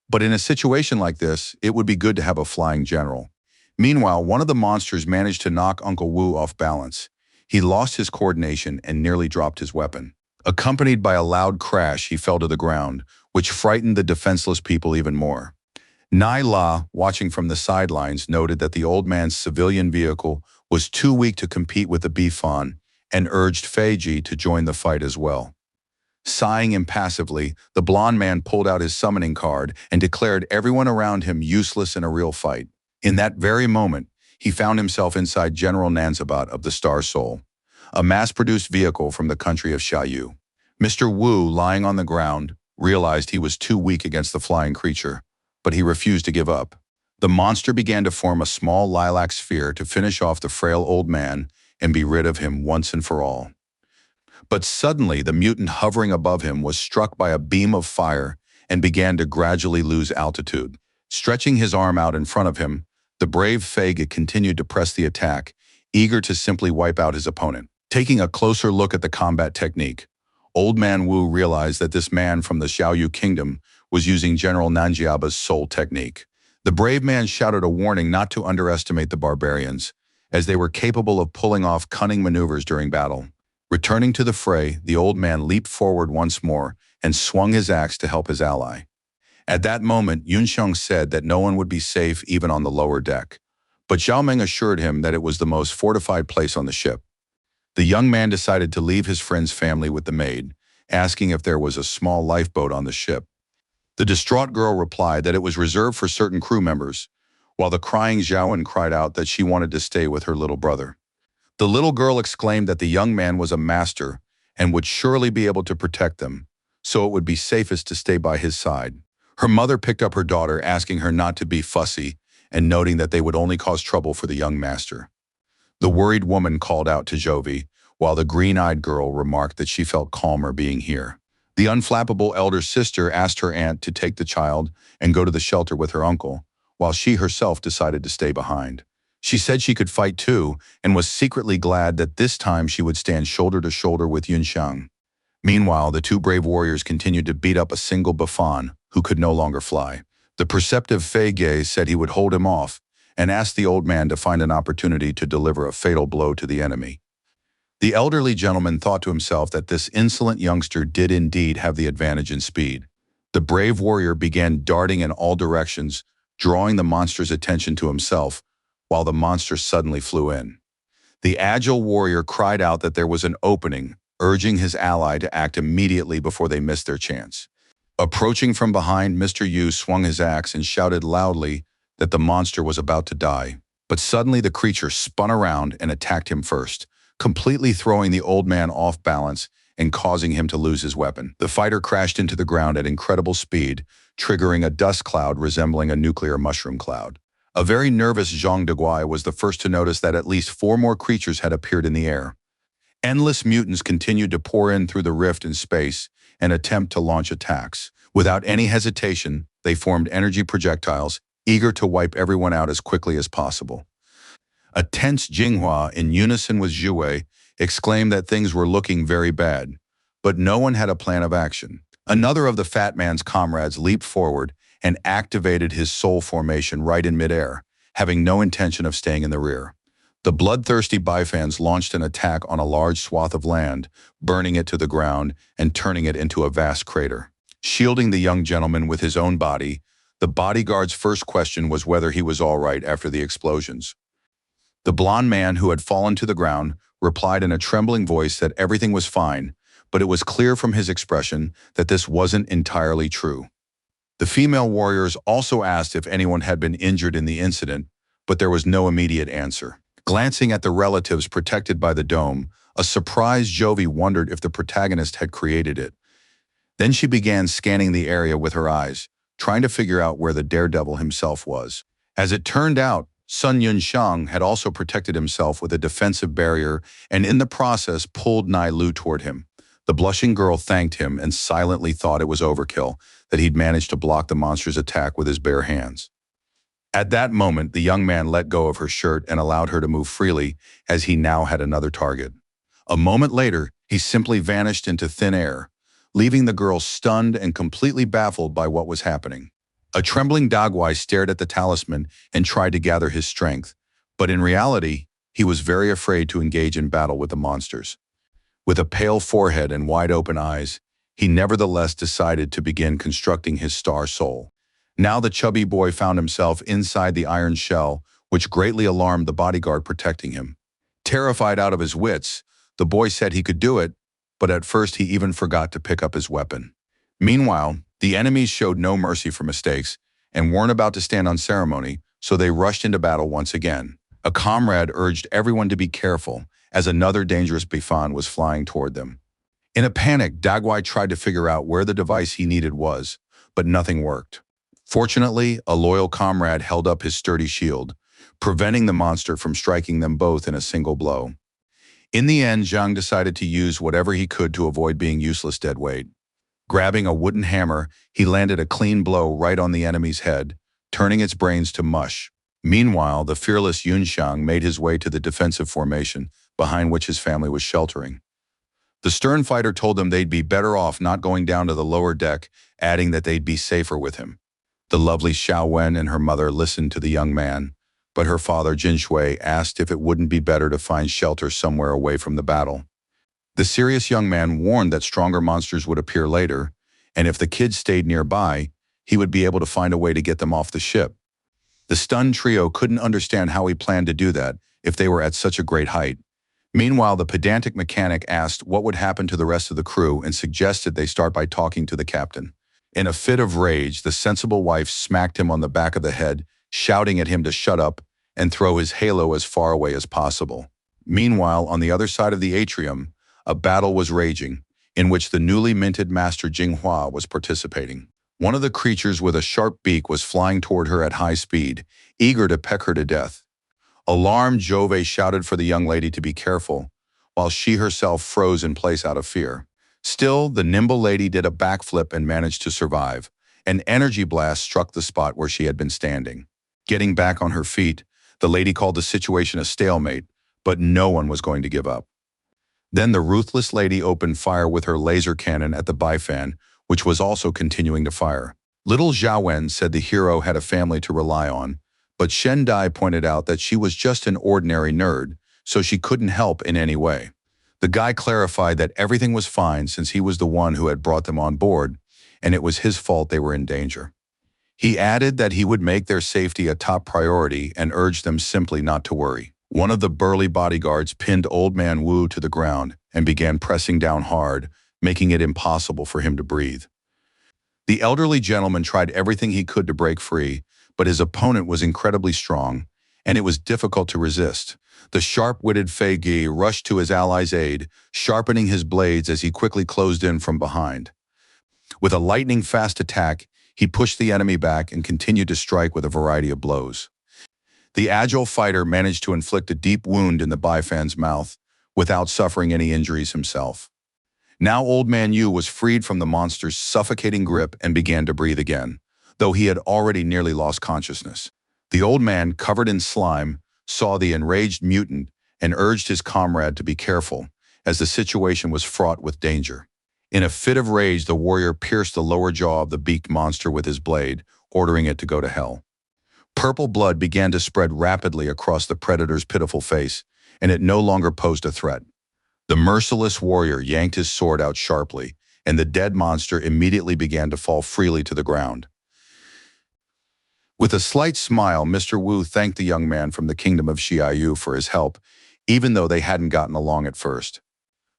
but in a situation like this, it would be good to have a flying general. Meanwhile, one of the monsters managed to knock Uncle Wu off balance. He lost his coordination and nearly dropped his weapon. Accompanied by a loud crash, he fell to the ground, which frightened the defenseless people even more. Nai La, watching from the sidelines, noted that the old man's civilian vehicle was too weak to compete with the Bifan and urged Feiji to join the fight as well. Sighing impassively, the blond man pulled out his summoning card and declared everyone around him useless in a real fight. In that very moment, he found himself inside General Nanzabat of the Star Soul, a mass-produced vehicle from the country of Xiaoyu. Mr. Wu, lying on the ground, realized he was too weak against the flying creature, but he refused to give up. The monster began to form a small lilac sphere to finish off the frail old man and be rid of him once and for all. But suddenly, the mutant hovering above him was struck by a beam of fire and began to gradually lose altitude. Stretching his arm out in front of him, the brave Feige continued to press the attack, eager to simply wipe out his opponent. Taking a closer look at the combat technique, Old Man Wu realized that this man from the Xiaoyu kingdom was using General Nanjiaba's soul technique. The brave man shouted a warning not to underestimate the barbarians, as they were capable of pulling off cunning maneuvers during battle. Returning to the fray, the old man leaped forward once more and swung his axe to help his ally. At that moment, Yunxiang said that no one would be safe even on the lower deck, but Zhao Meng assured him that it was the most fortified place on the ship. The young man decided to leave his friend's family with the maid, asking if there was a small lifeboat on the ship. The distraught girl replied that it was reserved for certain crew members, while the crying Zhaoen cried out that she wanted to stay with her little brother. The little girl exclaimed that the young man was a master and would surely be able to protect them, so it would be safest to stay by his side. Her mother picked up her daughter, asking her not to be fussy and noting that they would only cause trouble for the young master. The worried woman called out to Jovi, while the green-eyed girl remarked that she felt calmer being here. The unflappable elder sister asked her aunt to take the child and go to the shelter with her uncle, while she herself decided to stay behind. She said she could fight too, and was secretly glad that this time she would stand shoulder to shoulder with Yunxiang. Meanwhile, the two brave warriors continued to beat up a single Buffon, who could no longer fly. The perceptive Fei Ge said he would hold him off, and asked the old man to find an opportunity to deliver a fatal blow to the enemy. The elderly gentleman thought to himself that this insolent youngster did indeed have the advantage in speed. The brave warrior began darting in all directions, drawing the monster's attention to himself, while the monster suddenly flew in. The agile warrior cried out that there was an opening, urging his ally to act immediately before they missed their chance. Approaching from behind, Mr. Yu swung his axe and shouted loudly that the monster was about to die. But suddenly the creature spun around and attacked him first, completely throwing the old man off balance and causing him to lose his weapon. The fighter crashed into the ground at incredible speed, triggering a dust cloud resembling a nuclear mushroom cloud. A very nervous Zhang Deguai was the first to notice that at least 4 more creatures had appeared in the air. Endless mutants continued to pour in through the rift in space and attempt to launch attacks. Without any hesitation, they formed energy projectiles, eager to wipe everyone out as quickly as possible. A tense Jinghua, in unison with Zhuwei, exclaimed that things were looking very bad, but no one had a plan of action. Another of the fat man's comrades leaped forward and activated his soul formation right in midair, having no intention of staying in the rear. The bloodthirsty Bifans launched an attack on a large swath of land, burning it to the ground and turning it into a vast crater. Shielding the young gentleman with his own body, the bodyguard's first question was whether he was all right after the explosions. The blond man, who had fallen to the ground, replied in a trembling voice that everything was fine, but it was clear from his expression that this wasn't entirely true. The female warriors also asked if anyone had been injured in the incident, but there was no immediate answer. Glancing at the relatives protected by the dome, a surprised Jovi wondered if the protagonist had created it. Then she began scanning the area with her eyes, trying to figure out where the daredevil himself was. As it turned out, Sun Yunxiang had also protected himself with a defensive barrier and in the process pulled Nai Lu toward him. The blushing girl thanked him and silently thought it was overkill that he'd managed to block the monster's attack with his bare hands. At that moment, the young man let go of her shirt and allowed her to move freely, as he now had another target. A moment later, he simply vanished into thin air, leaving the girl stunned and completely baffled by what was happening. A trembling Dagwai stared at the talisman and tried to gather his strength, but in reality, he was very afraid to engage in battle with the monsters. With a pale forehead and wide-open eyes, he nevertheless decided to begin constructing his star soul. Now the chubby boy found himself inside the iron shell, which greatly alarmed the bodyguard protecting him. Terrified out of his wits, the boy said he could do it, but at first he even forgot to pick up his weapon. Meanwhile, the enemies showed no mercy for mistakes and weren't about to stand on ceremony, so they rushed into battle once again. A comrade urged everyone to be careful, as another dangerous Bifan was flying toward them. In a panic, Dagwai tried to figure out where the device he needed was, but nothing worked. Fortunately, a loyal comrade held up his sturdy shield, preventing the monster from striking them both in a single blow. In the end, Zhang decided to use whatever he could to avoid being useless dead weight. Grabbing a wooden hammer, he landed a clean blow right on the enemy's head, turning its brains to mush. Meanwhile, the fearless Yunxiang made his way to the defensive formation, behind which his family was sheltering. The stern fighter told them they'd be better off not going down to the lower deck, adding that they'd be safer with him. The lovely Xiao Wen and her mother listened to the young man, but her father Jin Shui asked if it wouldn't be better to find shelter somewhere away from the battle. The serious young man warned that stronger monsters would appear later, and if the kids stayed nearby, he would be able to find a way to get them off the ship. The stunned trio couldn't understand how he planned to do that if they were at such a great height. Meanwhile, the pedantic mechanic asked what would happen to the rest of the crew and suggested they start by talking to the captain. In a fit of rage, the sensible wife smacked him on the back of the head, shouting at him to shut up and throw his halo as far away as possible. Meanwhile, on the other side of the atrium, a battle was raging, in which the newly minted Master Jinghua was participating. One of the creatures with a sharp beak was flying toward her at high speed, eager to peck her to death. Alarmed, Jove shouted for the young lady to be careful, while she herself froze in place out of fear. Still, the nimble lady did a backflip and managed to survive. An energy blast struck the spot where she had been standing. Getting back on her feet, the lady called the situation a stalemate, but no one was going to give up. Then the ruthless lady opened fire with her laser cannon at the Baifan, which was also continuing to fire. Little Xiaowen said the hero had a family to rely on, but Shen Dai pointed out that she was just an ordinary nerd, so she couldn't help in any way. The guy clarified that everything was fine since he was the one who had brought them on board, and it was his fault they were in danger. He added that he would make their safety a top priority and urged them simply not to worry. One of the burly bodyguards pinned Old Man Wu to the ground and began pressing down hard, making it impossible for him to breathe. The elderly gentleman tried everything he could to break free, but his opponent was incredibly strong, and it was difficult to resist. The sharp-witted Fei Gi rushed to his ally's aid, sharpening his blades as he quickly closed in from behind. With a lightning-fast attack, he pushed the enemy back and continued to strike with a variety of blows. The agile fighter managed to inflict a deep wound in the Baifan's mouth without suffering any injuries himself. Now Old Man Yu was freed from the monster's suffocating grip and began to breathe again, though he had already nearly lost consciousness. The old man, covered in slime, saw the enraged mutant and urged his comrade to be careful, as the situation was fraught with danger. In a fit of rage, the warrior pierced the lower jaw of the beaked monster with his blade, ordering it to go to hell. Purple blood began to spread rapidly across the predator's pitiful face, and it no longer posed a threat. The merciless warrior yanked his sword out sharply, and the dead monster immediately began to fall freely to the ground. With a slight smile, Mr. Wu thanked the young man from the kingdom of Xiaoyu for his help, even though they hadn't gotten along at first.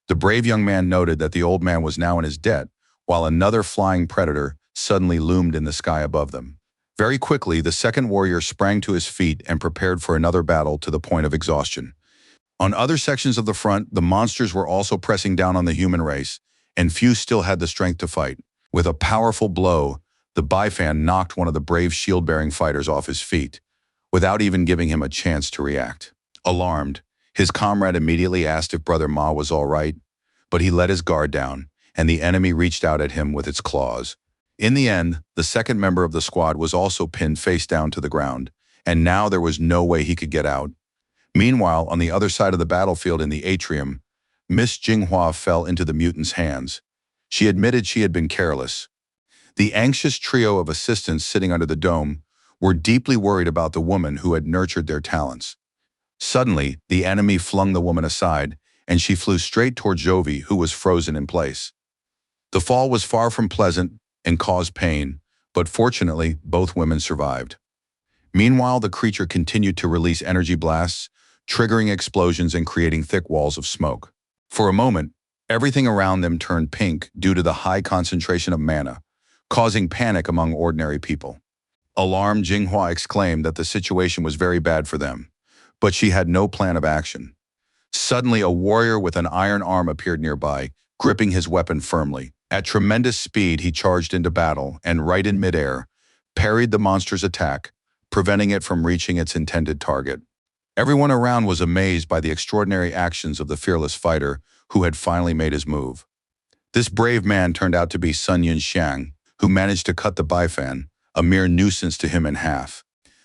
The brave young man noted that the old man was now in his debt, while another flying predator suddenly loomed in the sky above them. Very quickly, the second warrior sprang to his feet and prepared for another battle to the point of exhaustion. On other sections of the front, the monsters were also pressing down on the human race, and few still had the strength to fight. With a powerful blow, the Baifan knocked one of the brave shield-bearing fighters off his feet, without even giving him a chance to react. Alarmed, his comrade immediately asked if Brother Ma was all right, but he let his guard down, and the enemy reached out at him with its claws. In the end, the second member of the squad was also pinned face down to the ground, and now there was no way he could get out. Meanwhile, on the other side of the battlefield in the atrium, Miss Jinghua fell into the mutant's hands. She admitted she had been careless. The anxious trio of assistants sitting under the dome were deeply worried about the woman who had nurtured their talents. Suddenly, the enemy flung the woman aside, and she flew straight toward Jovi, who was frozen in place. The fall was far from pleasant and caused pain, but fortunately, both women survived. Meanwhile, the creature continued to release energy blasts, triggering explosions and creating thick walls of smoke. For a moment, everything around them turned pink due to the high concentration of mana, causing panic among ordinary people. Alarmed, Jinghua exclaimed that the situation was very bad for them, but she had no plan of action. Suddenly, a warrior with an iron arm appeared nearby, gripping his weapon firmly. At tremendous speed, he charged into battle and, right in midair, parried the monster's attack, preventing it from reaching its intended target. Everyone around was amazed by the extraordinary actions of the fearless fighter who had finally made his move. This brave man turned out to be Sun Yunxiang, who managed to cut the Baifan, a mere nuisance to him, in half.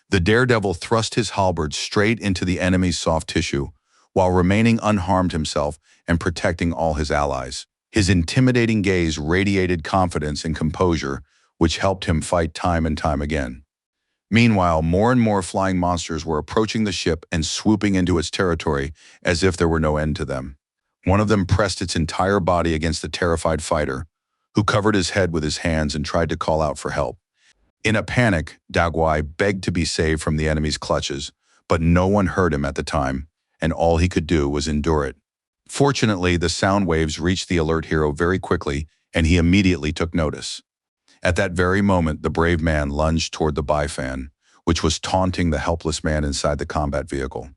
The daredevil thrust his halberd straight into the enemy's soft tissue, while remaining unharmed himself and protecting all his allies. His intimidating gaze radiated confidence and composure, which helped him fight time and time again. Meanwhile, more and more flying monsters were approaching the ship and swooping into its territory as if there were no end to them. One of them pressed its entire body against the terrified fighter, who covered his head with his hands and tried to call out for help. In a panic, Daguai begged to be saved from the enemy's clutches, but no one heard him at the time, and all he could do was endure it. Fortunately, the sound waves reached the alert hero very quickly, and he immediately took notice. At that very moment, the brave man lunged toward the Baifan, which was taunting the helpless man inside the combat vehicle.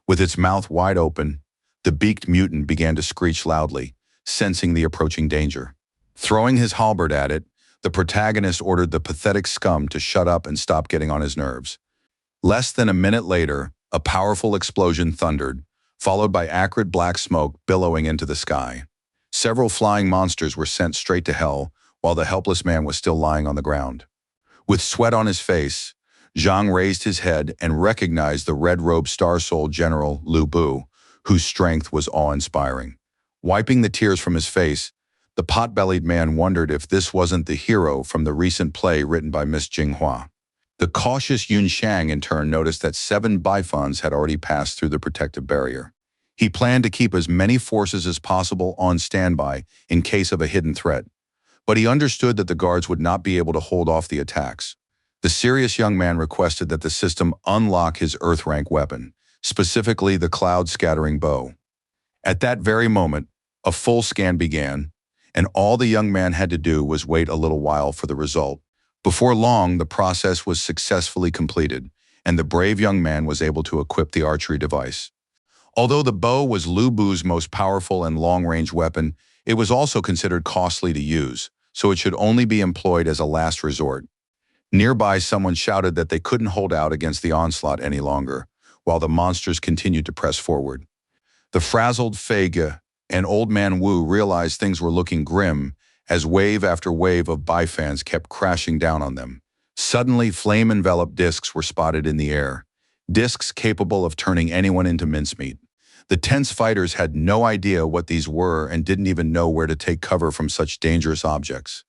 With its mouth wide open, the beaked mutant began to screech loudly, sensing the approaching danger. Throwing his halberd at it, the protagonist ordered the pathetic scum to shut up and stop getting on his nerves. Less than a minute later, a powerful explosion thundered, followed by acrid black smoke billowing into the sky. Several flying monsters were sent straight to hell, while the helpless man was still lying on the ground. With sweat on his face, Zhang raised his head and recognized the red-robed star-soul general Lu Bu, whose strength was awe-inspiring. Wiping the tears from his face, the pot-bellied man wondered if this wasn't the hero from the recent play written by Miss Jinghua. The cautious Yun Shang in turn noticed that 7 Bifons had already passed through the protective barrier. He planned to keep as many forces as possible on standby in case of a hidden threat, but he understood that the guards would not be able to hold off the attacks. The serious young man requested that the system unlock his Earth-rank weapon, specifically the cloud-scattering bow. At that very moment, a full scan began, and all the young man had to do was wait a little while for the result. Before long, the process was successfully completed, and the brave young man was able to equip the archery device. Although the bow was Lu Bu's most powerful and long-range weapon, it was also considered costly to use, so it should only be employed as a last resort. Nearby, someone shouted that they couldn't hold out against the onslaught any longer, while the monsters continued to press forward. The frazzled Fei Ge and Old Man Wu realized things were looking grim as wave after wave of Bifans kept crashing down on them. Suddenly, flame-enveloped discs were spotted in the air, discs capable of turning anyone into mincemeat. The tense fighters had no idea what these were and didn't even know where to take cover from such dangerous objects.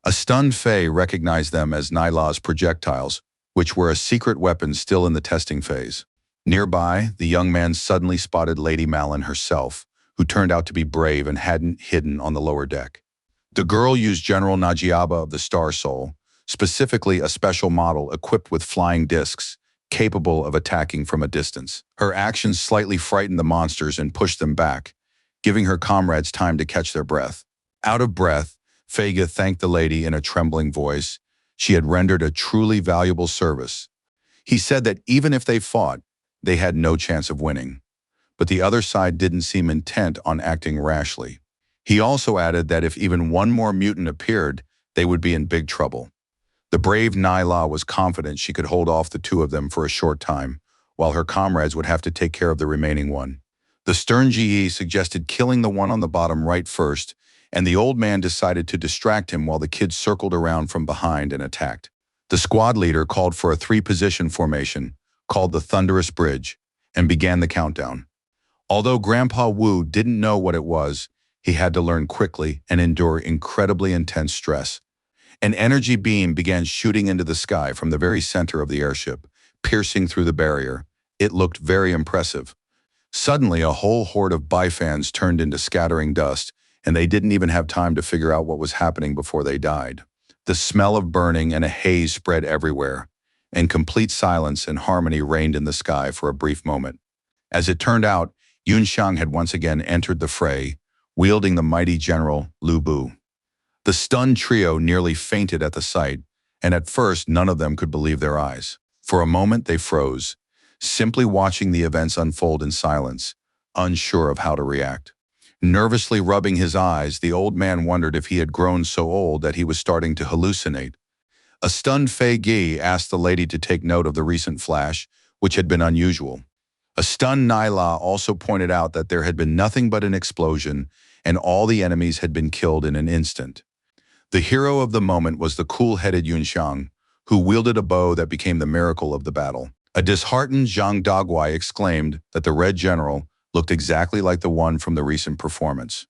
A stunned Fei recognized them as Nyla's projectiles, which were a secret weapon still in the testing phase. Nearby, the young man suddenly spotted Lady Malin herself, who turned out to be brave and hadn't hidden on the lower deck. The girl used General Najiaba of the Star Soul, specifically a special model equipped with flying discs, capable of attacking from a distance. Her actions slightly frightened the monsters and pushed them back, giving her comrades time to catch their breath. Out of breath, Fei Ge thanked the lady in a trembling voice. She had rendered a truly valuable service. He said that even if they fought, they had no chance of winning. But the other side didn't seem intent on acting rashly. He also added that if even one more mutant appeared, they would be in big trouble. The brave Nyla was confident she could hold off the 2 of them for a short time, while her comrades would have to take care of the remaining one. The stern Ji suggested killing the one on the bottom right first, and the old man decided to distract him while the kids circled around from behind and attacked. The squad leader called for a 3-position formation, called the Thunderous Bridge, and began the countdown. Although Grandpa Wu didn't know what it was, he had to learn quickly and endure incredibly intense stress. An energy beam began shooting into the sky from the very center of the airship, piercing through the barrier. It looked very impressive. Suddenly, a whole horde of Bifans turned into scattering dust, and they didn't even have time to figure out what was happening before they died. The smell of burning and a haze spread everywhere, and complete silence and harmony reigned in the sky for a brief moment. As it turned out, Yun Shang had once again entered the fray, wielding the mighty general Lu Bu. The stunned trio nearly fainted at the sight, and at first none of them could believe their eyes. For a moment they froze, simply watching the events unfold in silence, unsure of how to react. Nervously rubbing his eyes, the old man wondered if he had grown so old that he was starting to hallucinate. A stunned Fei Ge asked the lady to take note of the recent flash, which had been unusual. A stunned Nyla also pointed out that there had been nothing but an explosion, and all the enemies had been killed in an instant. The hero of the moment was the cool-headed Yun Shang, who wielded a bow that became the miracle of the battle. A disheartened Zhang Daguai exclaimed that the Red General looked exactly like the one from the recent performance.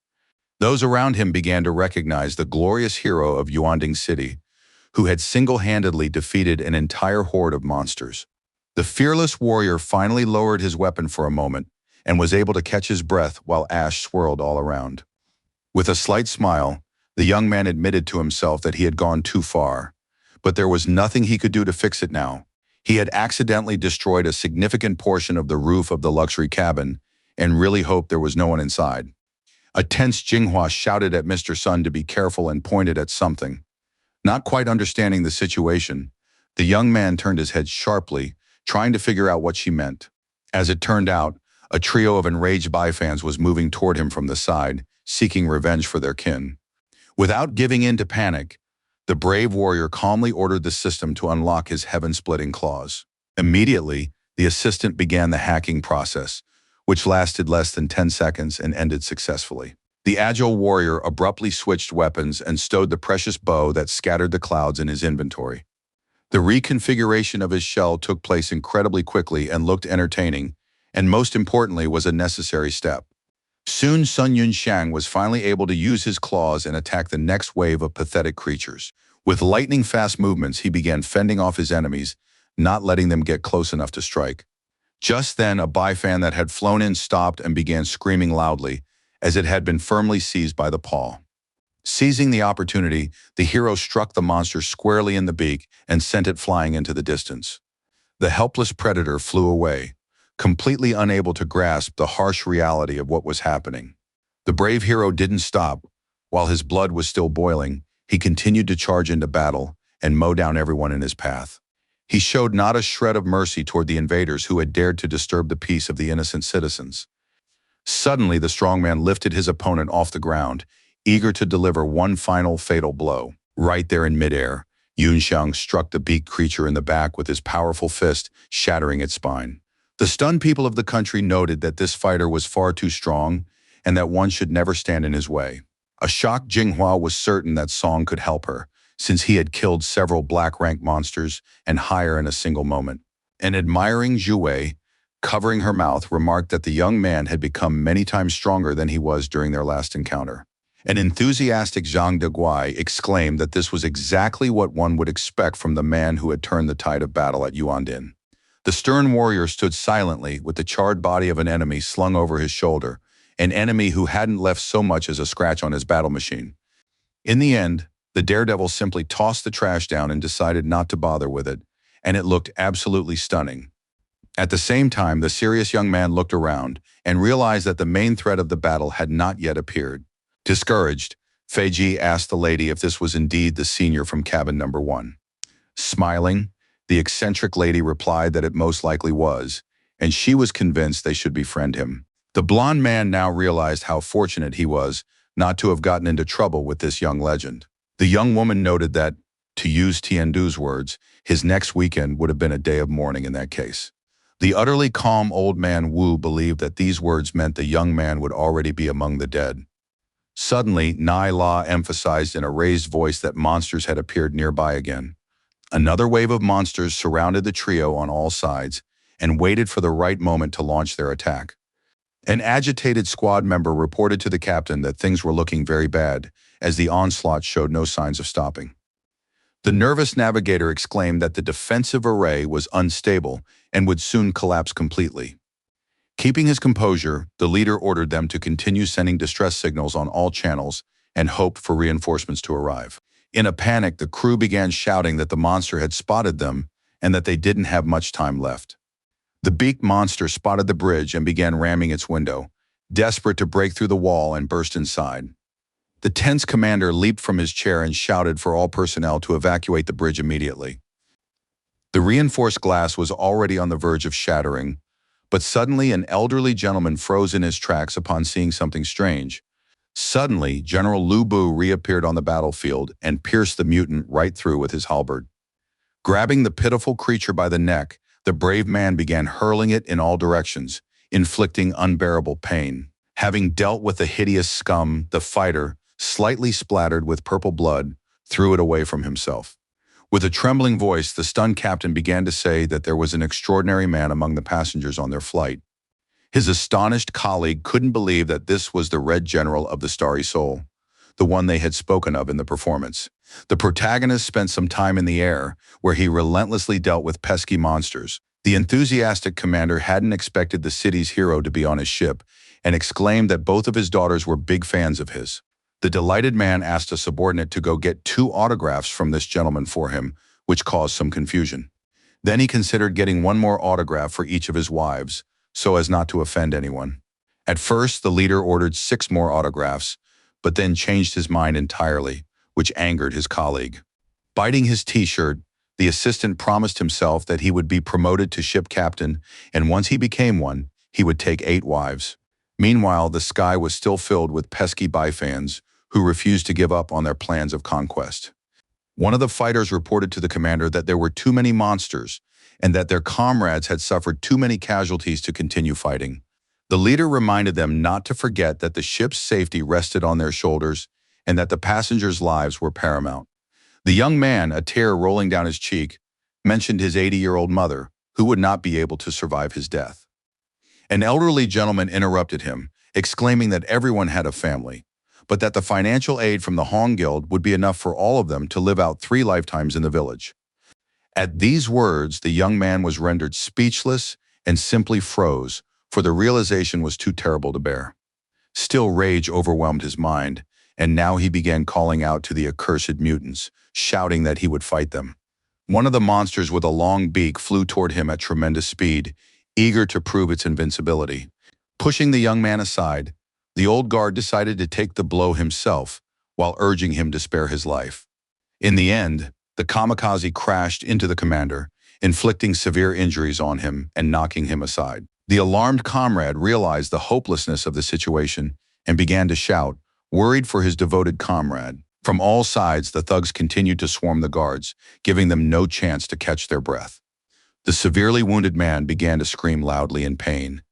Those around him began to recognize the glorious hero of Yuanding City, who had single-handedly defeated an entire horde of monsters. The fearless warrior finally lowered his weapon for a moment and was able to catch his breath while ash swirled all around. With a slight smile, the young man admitted to himself that he had gone too far, but there was nothing he could do to fix it now. He had accidentally destroyed a significant portion of the roof of the luxury cabin and really hoped there was no one inside. A tense Jinghua shouted at Mr. Sun to be careful and pointed at something. Not quite understanding the situation, the young man turned his head sharply, trying to figure out what she meant. As it turned out, a trio of enraged Bifans was moving toward him from the side, seeking revenge for their kin. Without giving in to panic, the brave warrior calmly ordered the system to unlock his heaven-splitting claws. Immediately, the assistant began the hacking process, which lasted less than 10 seconds and ended successfully. The agile warrior abruptly switched weapons and stowed the precious bow that scattered the clouds in his inventory. The reconfiguration of his shell took place incredibly quickly and looked entertaining, and most importantly was a necessary step. Soon Sun Yunxiang was finally able to use his claws and attack the next wave of pathetic creatures. With lightning-fast movements, he began fending off his enemies, not letting them get close enough to strike. Just then, a bifan that had flown in stopped and began screaming loudly, as it had been firmly seized by the paw. Seizing the opportunity, the hero struck the monster squarely in the beak and sent it flying into the distance. The helpless predator flew away, completely unable to grasp the harsh reality of what was happening. The brave hero didn't stop. While his blood was still boiling, he continued to charge into battle and mow down everyone in his path. He showed not a shred of mercy toward the invaders who had dared to disturb the peace of the innocent citizens. Suddenly, the strong man lifted his opponent off the ground, eager to deliver one final fatal blow. Right there in midair, Yunxiang struck the beaked creature in the back with his powerful fist, shattering its spine. The stunned people of the country noted that this fighter was far too strong and that one should never stand in his way. A shocked Jinghua was certain that Song could help her, since he had killed several black-rank monsters and higher in a single moment. An admiring Zhu, covering her mouth, remarked that the young man had become many times stronger than he was during their last encounter. An enthusiastic Zhang Deguai exclaimed that this was exactly what one would expect from the man who had turned the tide of battle at Yuandin. The stern warrior stood silently with the charred body of an enemy slung over his shoulder, an enemy who hadn't left so much as a scratch on his battle machine. In the end, the daredevil simply tossed the trash down and decided not to bother with it, and it looked absolutely stunning. At the same time, the serious young man looked around and realized that the main threat of the battle had not yet appeared. Discouraged, Feiji asked the lady if this was indeed the senior from cabin number 1. Smiling, the eccentric lady replied that it most likely was, and she was convinced they should befriend him. The blond man now realized how fortunate he was not to have gotten into trouble with this young legend. The young woman noted that, to use Tiandu's words, his next weekend would have been a day of mourning in that case. The utterly calm old man Wu believed that these words meant the young man would already be among the dead. Suddenly, Nai La emphasized in a raised voice that monsters had appeared nearby again. Another wave of monsters surrounded the trio on all sides and waited for the right moment to launch their attack. An agitated squad member reported to the captain that things were looking very bad, as the onslaught showed no signs of stopping. The nervous navigator exclaimed that the defensive array was unstable and would soon collapse completely. Keeping his composure, the leader ordered them to continue sending distress signals on all channels and hoped for reinforcements to arrive. In a panic, the crew began shouting that the monster had spotted them and that they didn't have much time left. The beaked monster spotted the bridge and began ramming its window, desperate to break through the wall and burst inside. The tense commander leaped from his chair and shouted for all personnel to evacuate the bridge immediately. The reinforced glass was already on the verge of shattering, but suddenly an elderly gentleman froze in his tracks upon seeing something strange. Suddenly, General Lu Bu reappeared on the battlefield and pierced the mutant right through with his halberd. Grabbing the pitiful creature by the neck, the brave man began hurling it in all directions, inflicting unbearable pain. Having dealt with the hideous scum, the fighter, slightly splattered with purple blood, threw it away from himself. With a trembling voice, the stunned captain began to say that there was an extraordinary man among the passengers on their flight. His astonished colleague couldn't believe that this was the Red General of the Starry Soul, the one they had spoken of in the performance. The protagonist spent some time in the air, where he relentlessly dealt with pesky monsters. The enthusiastic commander hadn't expected the city's hero to be on his ship, and exclaimed that both of his daughters were big fans of his. The delighted man asked a subordinate to go get 2 autographs from this gentleman for him, which caused some confusion. Then he considered getting 1 more autograph for each of his wives, so as not to offend anyone. At first, the leader ordered 6 more autographs, but then changed his mind entirely, which angered his colleague. Biting his t-shirt, the assistant promised himself that he would be promoted to ship captain, and once he became one, he would take 8 wives. Meanwhile, the sky was still filled with pesky bifans who refused to give up on their plans of conquest. One of the fighters reported to the commander that there were too many monsters and that their comrades had suffered too many casualties to continue fighting. The leader reminded them not to forget that the ship's safety rested on their shoulders and that the passengers' lives were paramount. The young man, a tear rolling down his cheek, mentioned his 80-year-old mother, who would not be able to survive his death. An elderly gentleman interrupted him, exclaiming that everyone had a family, but that the financial aid from the Hong Guild would be enough for all of them to live out 3 lifetimes in the village. At these words, the young man was rendered speechless and simply froze, for the realization was too terrible to bear. Still, rage overwhelmed his mind, and now he began calling out to the accursed mutants, shouting that he would fight them. One of the monsters with a long beak flew toward him at tremendous speed, eager to prove its invincibility. Pushing the young man aside, the old guard decided to take the blow himself, while urging him to spare his life. In the end, the kamikaze crashed into the commander, inflicting severe injuries on him and knocking him aside. The alarmed comrade realized the hopelessness of the situation and began to shout, worried for his devoted comrade. From all sides, the thugs continued to swarm the guards, giving them no chance to catch their breath. The severely wounded man began to scream loudly in pain,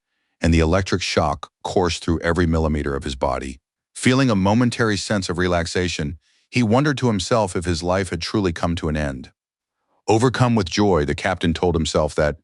and the electric shock coursed through every millimeter of his body. Feeling a momentary sense of relaxation, he wondered to himself if his life had truly come to an end. Overcome with joy, the captain told himself that,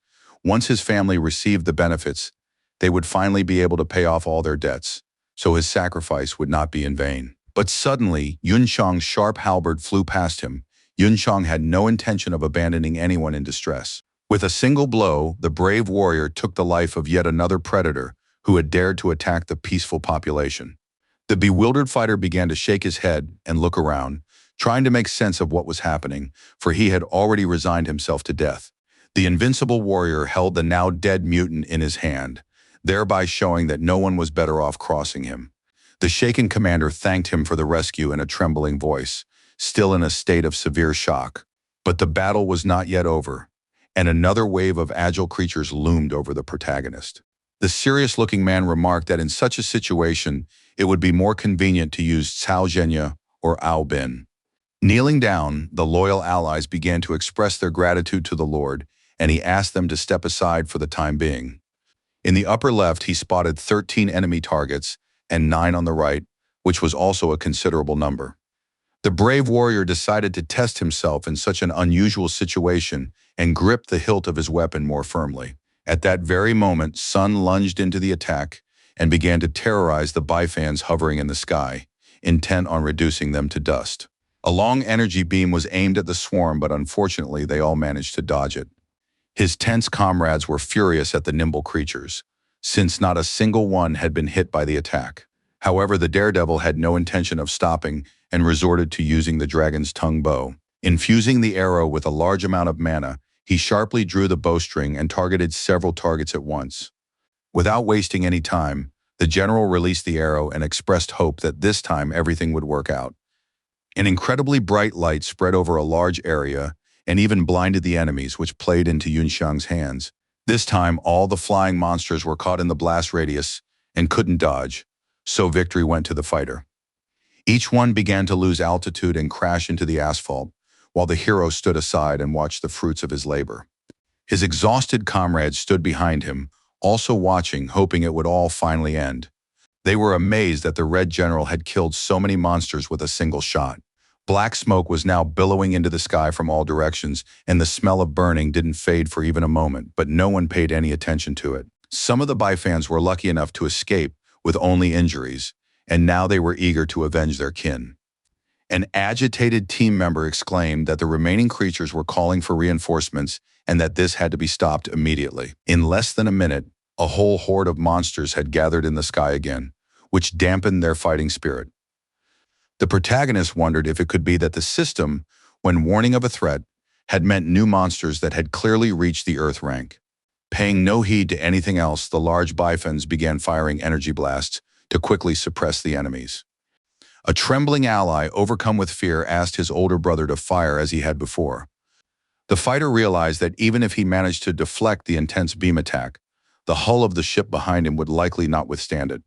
once his family received the benefits, they would finally be able to pay off all their debts, so his sacrifice would not be in vain. But suddenly, Yunshang's sharp halberd flew past him. Yunshang had no intention of abandoning anyone in distress. With a single blow, the brave warrior took the life of yet another predator who had dared to attack the peaceful population. The bewildered fighter began to shake his head and look around, trying to make sense of what was happening, for he had already resigned himself to death. The invincible warrior held the now dead mutant in his hand, thereby showing that no one was better off crossing him. The shaken commander thanked him for the rescue in a trembling voice, still in a state of severe shock. But the battle was not yet over, and another wave of agile creatures loomed over the protagonist. The serious-looking man remarked that in such a situation, it would be more convenient to use Cao Zhenya or Ao Bin. Kneeling down, the loyal allies began to express their gratitude to the Lord, and he asked them to step aside for the time being. In the upper left, he spotted 13 enemy targets and 9 on the right, which was also a considerable number. The brave warrior decided to test himself in such an unusual situation and gripped the hilt of his weapon more firmly. At that very moment, Sun lunged into the attack and began to terrorize the Bifans hovering in the sky, intent on reducing them to dust. A long energy beam was aimed at the swarm, but unfortunately they all managed to dodge it. His tense comrades were furious at the nimble creatures, since not a single one had been hit by the attack. However, the daredevil had no intention of stopping and resorted to using the dragon's tongue bow. Infusing the arrow with a large amount of mana, he sharply drew the bowstring and targeted several targets at once. Without wasting any time, the general released the arrow and expressed hope that this time everything would work out. An incredibly bright light spread over a large area and even blinded the enemies, which played into Yunshang's hands. This time, all the flying monsters were caught in the blast radius and couldn't dodge, so victory went to the fighter. Each one began to lose altitude and crash into the asphalt, while the hero stood aside and watched the fruits of his labor. His exhausted comrades stood behind him, also watching, hoping it would all finally end. They were amazed that the Red General had killed so many monsters with a single shot. Black smoke was now billowing into the sky from all directions, and the smell of burning didn't fade for even a moment, but no one paid any attention to it. Some of the Bifans were lucky enough to escape with only injuries, and now they were eager to avenge their kin. An agitated team member exclaimed that the remaining creatures were calling for reinforcements and that this had to be stopped immediately. In less than a minute, a whole horde of monsters had gathered in the sky again, which dampened their fighting spirit. The protagonist wondered if it could be that the system, when warning of a threat, had meant new monsters that had clearly reached the Earth rank. Paying no heed to anything else, the large Bifans began firing energy blasts to quickly suppress the enemies. A trembling ally, overcome with fear, asked his older brother to fire as he had before. The fighter realized that even if he managed to deflect the intense beam attack, the hull of the ship behind him would likely not withstand it.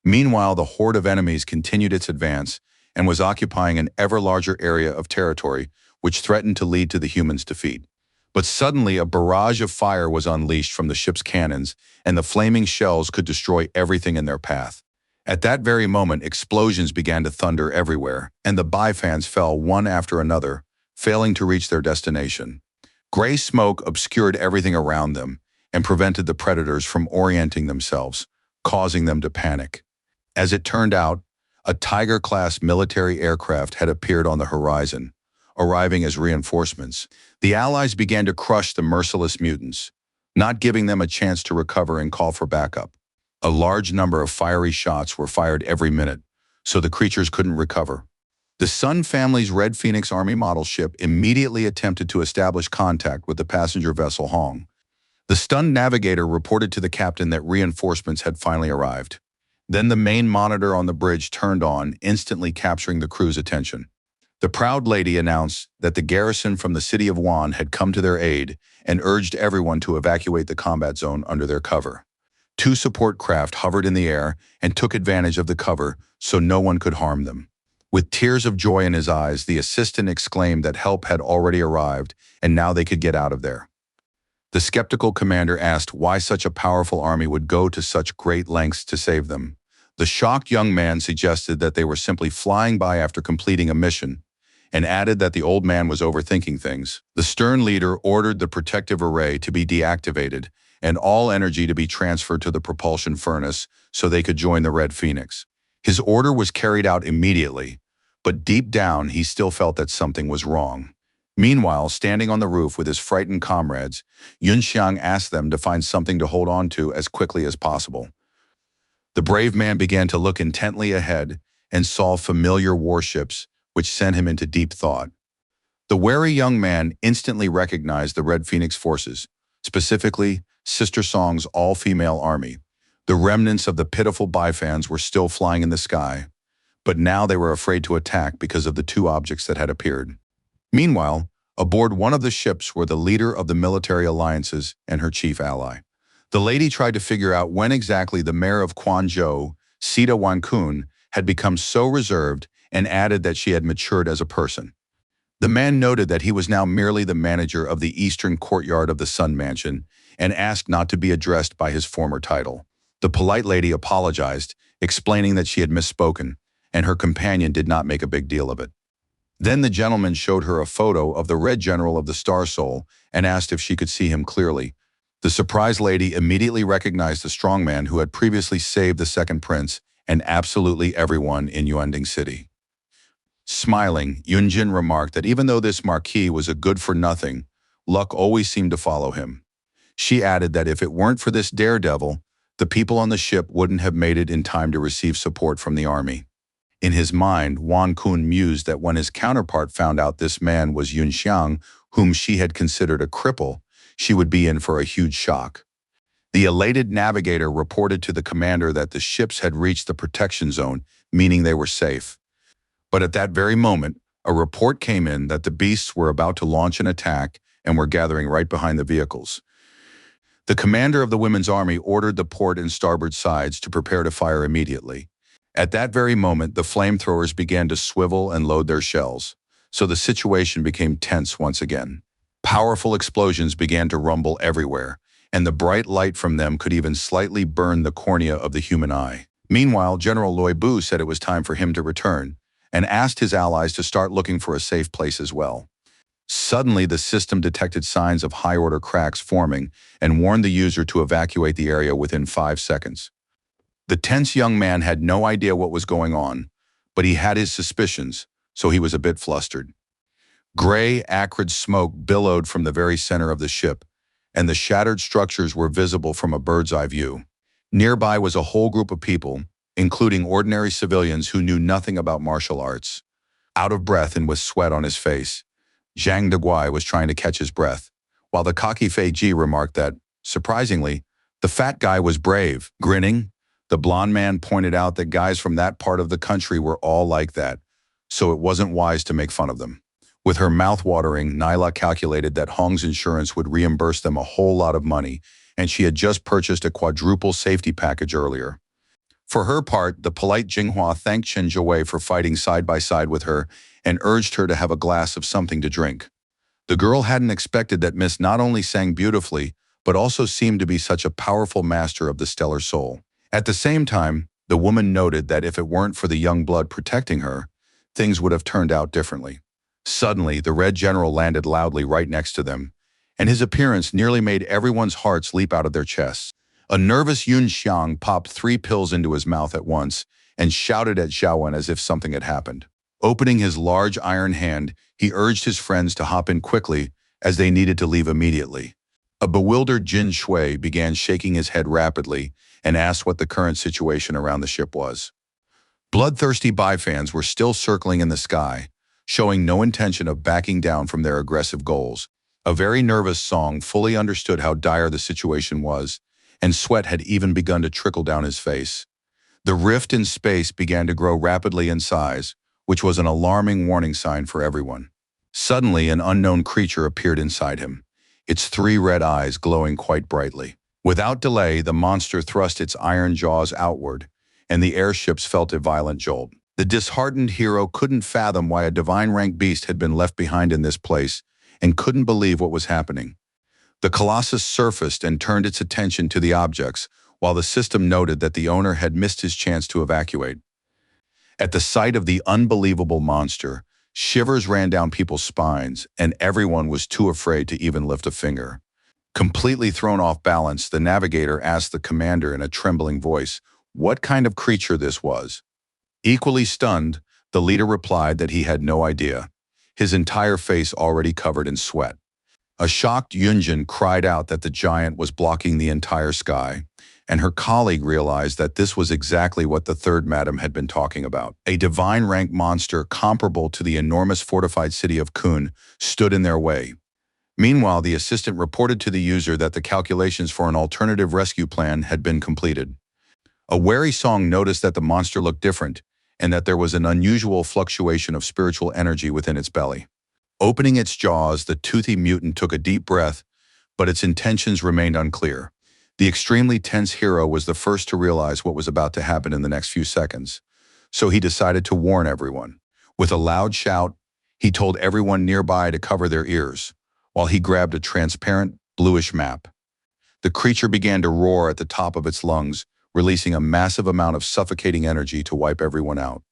Meanwhile, the horde of enemies continued its advance and was occupying an ever larger area of territory, which threatened to lead to the humans' defeat. But suddenly a barrage of fire was unleashed from the ship's cannons, and the flaming shells could destroy everything in their path. At that very moment, explosions began to thunder everywhere, and the Bifans fell one after another, failing to reach their destination. Gray smoke obscured everything around them and prevented the predators from orienting themselves, causing them to panic. As it turned out, a Tiger-class military aircraft had appeared on the horizon, arriving as reinforcements. The Allies began to crush the merciless mutants, not giving them a chance to recover and call for backup. A large number of fiery shots were fired every minute, so the creatures couldn't recover. The Sun family's Red Phoenix Army model ship immediately attempted to establish contact with the passenger vessel Hong. The stunned navigator reported to the captain that reinforcements had finally arrived. Then the main monitor on the bridge turned on, instantly capturing the crew's attention. The proud lady announced that the garrison from the city of Wan had come to their aid and urged everyone to evacuate the combat zone under their cover. 2 support craft hovered in the air and took advantage of the cover so no one could harm them. With tears of joy in his eyes, the assistant exclaimed that help had already arrived and now they could get out of there. The skeptical commander asked why such a powerful army would go to such great lengths to save them. The shocked young man suggested that they were simply flying by after completing a mission, and added that the old man was overthinking things. The stern leader ordered the protective array to be deactivated and all energy to be transferred to the propulsion furnace so they could join the Red Phoenix. His order was carried out immediately, but deep down he still felt that something was wrong. Meanwhile, standing on the roof with his frightened comrades, Yunxiang asked them to find something to hold on to as quickly as possible. The brave man began to look intently ahead and saw familiar warships, which sent him into deep thought. The wary young man instantly recognized the Red Phoenix forces, specifically Sister Song's all-female army. The remnants of the pitiful Bifans were still flying in the sky, but now they were afraid to attack because of the 2 objects that had appeared. Meanwhile, aboard one of the ships were the leader of the military alliances and her chief ally. The lady tried to figure out when exactly the mayor of Quanzhou, Sita Wankun, had become so reserved and added that she had matured as a person. The man noted that he was now merely the manager of the eastern courtyard of the Sun Mansion and asked not to be addressed by his former title. The polite lady apologized, explaining that she had misspoken, and her companion did not make a big deal of it. Then the gentleman showed her a photo of the Red General of the Star Soul and asked if she could see him clearly. The surprised lady immediately recognized the strong man who had previously saved the second prince and absolutely everyone in Yuanding City. Smiling, Yunjin remarked that even though this marquis was a good-for-nothing, luck always seemed to follow him. She added that if it weren't for this daredevil, the people on the ship wouldn't have made it in time to receive support from the army. In his mind, Wan Kun mused that when his counterpart found out this man was Yunxiang, whom she had considered a cripple, she would be in for a huge shock. The elated navigator reported to the commander that the ships had reached the protection zone, meaning they were safe. But at that very moment, a report came in that the beasts were about to launch an attack and were gathering right behind the vehicles. The commander of the women's army ordered the port and starboard sides to prepare to fire immediately. At that very moment, the flamethrowers began to swivel and load their shells, so the situation became tense once again. Powerful explosions began to rumble everywhere, and the bright light from them could even slightly burn the cornea of the human eye. Meanwhile, General Loi Bu said it was time for him to return, and asked his allies to start looking for a safe place as well. Suddenly, the system detected signs of high-order cracks forming and warned the user to evacuate the area within 5 seconds. The tense young man had no idea what was going on, but he had his suspicions, so he was a bit flustered. Gray, acrid smoke billowed from the very center of the ship, and the shattered structures were visible from a bird's-eye view. Nearby was a whole group of people, including ordinary civilians who knew nothing about martial arts. Out of breath and with sweat on his face, Zhang Deguai was trying to catch his breath, while the cocky Fei Ji remarked that, surprisingly, the fat guy was brave. Grinning, the blond man pointed out that guys from that part of the country were all like that, so it wasn't wise to make fun of them. With her mouth watering, Nyla calculated that Hong's insurance would reimburse them a whole lot of money, and she had just purchased a quadruple safety package earlier. For her part, the polite Jinghua thanked Chen Zhuwei for fighting side by side with her and urged her to have a glass of something to drink. The girl hadn't expected that Miss not only sang beautifully, but also seemed to be such a powerful master of the stellar soul. At the same time, the woman noted that if it weren't for the young blood protecting her, things would have turned out differently. Suddenly, the Red General landed loudly right next to them, and his appearance nearly made everyone's hearts leap out of their chests. A nervous Yun Xiang popped 3 pills into his mouth at once and shouted at Xiaowen as if something had happened. Opening his large iron hand, he urged his friends to hop in quickly as they needed to leave immediately. A bewildered Jin Shui began shaking his head rapidly and asked what the current situation around the ship was. Bloodthirsty Baifans were still circling in the sky, showing no intention of backing down from their aggressive goals. A very nervous Song fully understood how dire the situation was, and sweat had even begun to trickle down his face. The rift in space began to grow rapidly in size, which was an alarming warning sign for everyone. Suddenly, an unknown creature appeared inside him, its 3 red eyes glowing quite brightly. Without delay, the monster thrust its iron jaws outward, and the airships felt a violent jolt. The disheartened hero couldn't fathom why a divine-rank beast had been left behind in this place and couldn't believe what was happening. The Colossus surfaced and turned its attention to the objects, while the system noted that the owner had missed his chance to evacuate. At the sight of the unbelievable monster, shivers ran down people's spines, and everyone was too afraid to even lift a finger. Completely thrown off balance, the navigator asked the commander in a trembling voice what kind of creature this was. Equally stunned, the leader replied that he had no idea, his entire face already covered in sweat. A shocked Yunjin cried out that the giant was blocking the entire sky, and her colleague realized that this was exactly what the third madam had been talking about. A divine-rank monster comparable to the enormous fortified city of Kun stood in their way. Meanwhile, the assistant reported to the user that the calculations for an alternative rescue plan had been completed. A wary Song noticed that the monster looked different, and that there was an unusual fluctuation of spiritual energy within its belly. Opening its jaws, the toothy mutant took a deep breath, but its intentions remained unclear. The extremely tense hero was the first to realize what was about to happen in the next few seconds, so he decided to warn everyone. With a loud shout, he told everyone nearby to cover their ears, while he grabbed a transparent, bluish map. The creature began to roar at the top of its lungs, releasing a massive amount of suffocating energy to wipe everyone out.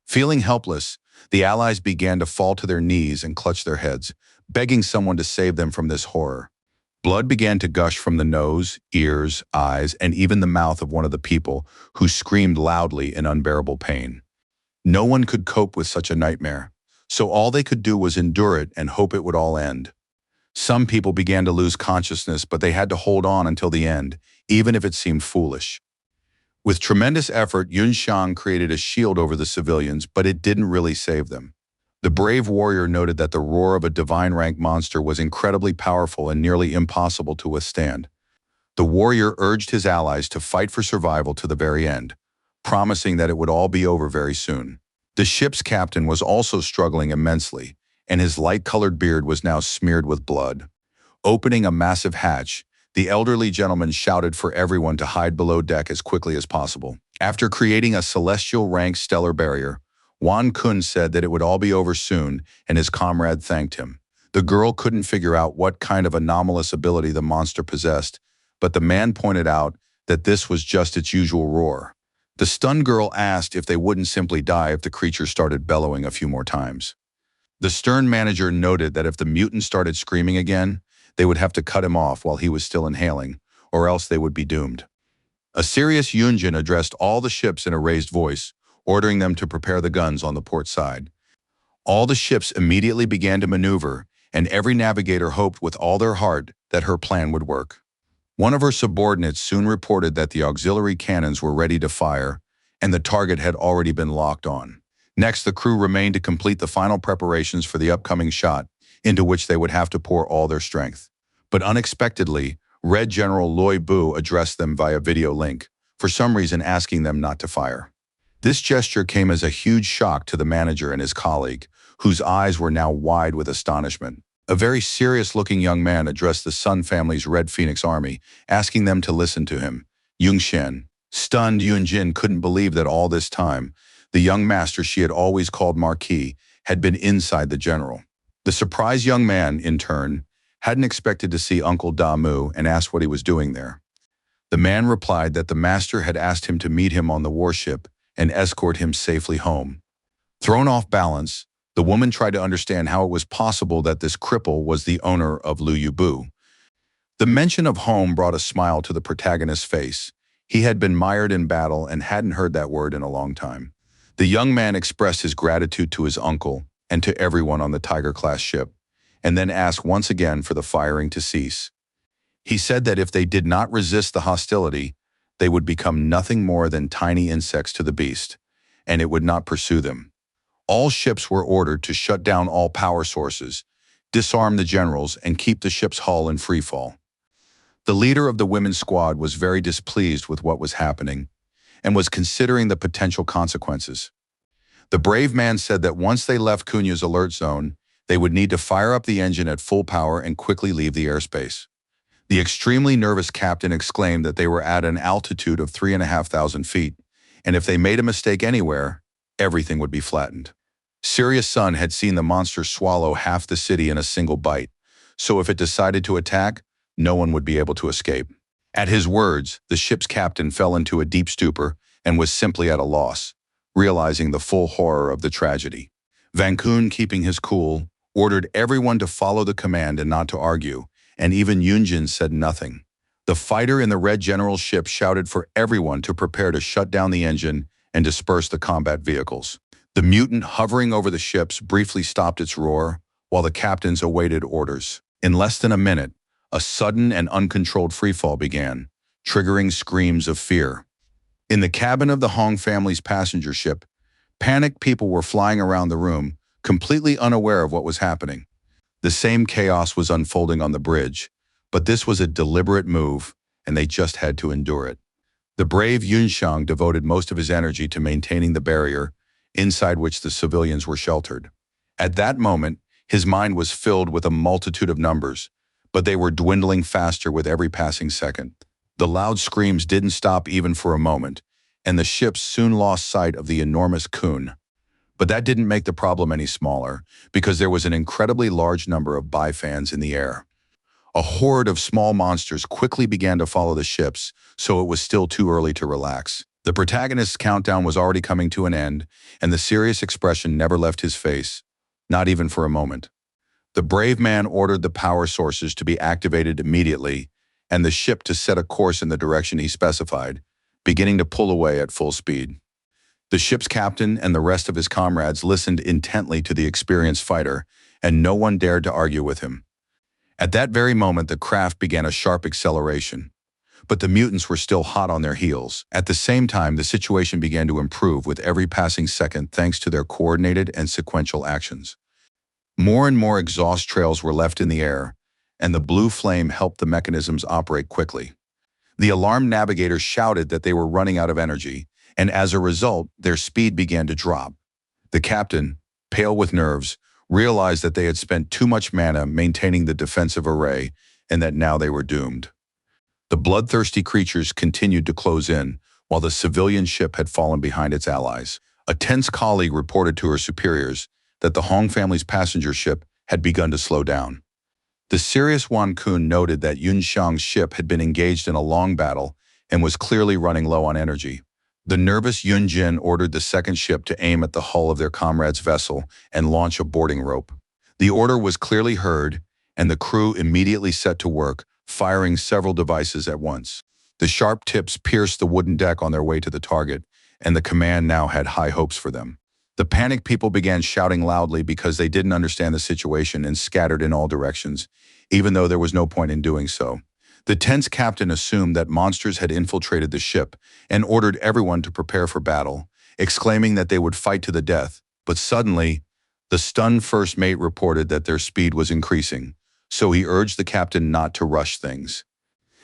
Feeling helpless, the allies began to fall to their knees and clutch their heads, begging someone to save them from this horror. Blood began to gush from the nose, ears, eyes, and even the mouth of one of the people, who screamed loudly in unbearable pain. No one could cope with such a nightmare, so all they could do was endure it and hope it would all end. Some people began to lose consciousness, but they had to hold on until the end, even if it seemed foolish. With tremendous effort, Yun Xiang created a shield over the civilians, but it didn't really save them. The brave warrior noted that the roar of a divine-rank monster was incredibly powerful and nearly impossible to withstand. The warrior urged his allies to fight for survival to the very end, promising that it would all be over very soon. The ship's captain was also struggling immensely, and his light-colored beard was now smeared with blood. Opening a massive hatch, the elderly gentleman shouted for everyone to hide below deck as quickly as possible. After creating a celestial-rank stellar barrier, Wan Kun said that it would all be over soon, and his comrade thanked him. The girl couldn't figure out what kind of anomalous ability the monster possessed, but the man pointed out that this was just its usual roar. The stunned girl asked if they wouldn't simply die if the creature started bellowing a few more times. The stern manager noted that if the mutant started screaming again, they would have to cut him off while he was still inhaling, or else they would be doomed. A serious Yunjin addressed all the ships in a raised voice, ordering them to prepare the guns on the port side. All the ships immediately began to maneuver, and every navigator hoped with all their heart that her plan would work. One of her subordinates soon reported that the auxiliary cannons were ready to fire, and the target had already been locked on. Next, the crew remained to complete the final preparations for the upcoming shot, into which they would have to pour all their strength. But unexpectedly, Red General Loi Bu addressed them via video link, for some reason asking them not to fire. This gesture came as a huge shock to the manager and his colleague, whose eyes were now wide with astonishment. A very serious-looking young man addressed the Sun family's Red Phoenix Army, asking them to listen to him. Yungshen. Stunned, Yunjin couldn't believe that all this time, the young master she had always called Marquis had been inside the general. The surprised young man, in turn, hadn't expected to see Uncle Damu and asked what he was doing there. The man replied that the master had asked him to meet him on the warship and escort him safely home. Thrown off balance, the woman tried to understand how it was possible that this cripple was the owner of Lu Yubu. The mention of home brought a smile to the protagonist's face. He had been mired in battle and hadn't heard that word in a long time. The young man expressed his gratitude to his uncle and to everyone on the Tiger-class ship, and then asked once again for the firing to cease. He said that if they did not resist the hostility, they would become nothing more than tiny insects to the beast, and it would not pursue them. All ships were ordered to shut down all power sources, disarm the generals, and keep the ship's hull in freefall. The leader of the women's squad was very displeased with what was happening and was considering the potential consequences. The brave man said that once they left Cunha's alert zone, they would need to fire up the engine at full power and quickly leave the airspace. The extremely nervous captain exclaimed that they were at an altitude of 3,500 feet, and if they made a mistake anywhere, everything would be flattened. Sirius Sun had seen the monster swallow half the city in a single bite, so if it decided to attack, no one would be able to escape. At his words, the ship's captain fell into a deep stupor and was simply at a loss, realizing the full horror of the tragedy. Van Koon, keeping his cool, ordered everyone to follow the command and not to argue, and even Yunjin said nothing. The fighter in the Red General's ship shouted for everyone to prepare to shut down the engine and disperse the combat vehicles. The mutant hovering over the ships briefly stopped its roar, while the captains awaited orders. In less than a minute, a sudden and uncontrolled freefall began, triggering screams of fear. In the cabin of the Hong family's passenger ship, panicked people were flying around the room, completely unaware of what was happening. The same chaos was unfolding on the bridge, but this was a deliberate move, and they just had to endure it. The brave Yunshang devoted most of his energy to maintaining the barrier, inside which the civilians were sheltered. At that moment, his mind was filled with a multitude of numbers, but they were dwindling faster with every passing second. The loud screams didn't stop even for a moment, and the ships soon lost sight of the enormous Kun. But that didn't make the problem any smaller, because there was an incredibly large number of Bai-fans in the air. A horde of small monsters quickly began to follow the ships, so it was still too early to relax. The protagonist's countdown was already coming to an end, and the serious expression never left his face, not even for a moment. The brave man ordered the power sources to be activated immediately, and the ship to set a course in the direction he specified, beginning to pull away at full speed. The ship's captain and the rest of his comrades listened intently to the experienced fighter, and no one dared to argue with him. At that very moment, the craft began a sharp acceleration. But the mutants were still hot on their heels. At the same time, the situation began to improve with every passing second thanks to their coordinated and sequential actions. More and more exhaust trails were left in the air, and the blue flame helped the mechanisms operate quickly. The alarmed navigators shouted that they were running out of energy, and as a result, their speed began to drop. The captain, pale with nerves, realized that they had spent too much mana maintaining the defensive array and that now they were doomed. The bloodthirsty creatures continued to close in, while the civilian ship had fallen behind its allies. A tense colleague reported to her superiors that the Hong family's passenger ship had begun to slow down. The serious Wan Kun noted that Yunshang's ship had been engaged in a long battle and was clearly running low on energy. The nervous Yunjin ordered the second ship to aim at the hull of their comrade's vessel and launch a boarding rope. The order was clearly heard, and the crew immediately set to work, firing several devices at once. The sharp tips pierced the wooden deck on their way to the target, and the command now had high hopes for them. The panicked people began shouting loudly because they didn't understand the situation and scattered in all directions, even though there was no point in doing so. The tense captain assumed that monsters had infiltrated the ship and ordered everyone to prepare for battle, exclaiming that they would fight to the death. But suddenly, the stunned first mate reported that their speed was increasing, so he urged the captain not to rush things.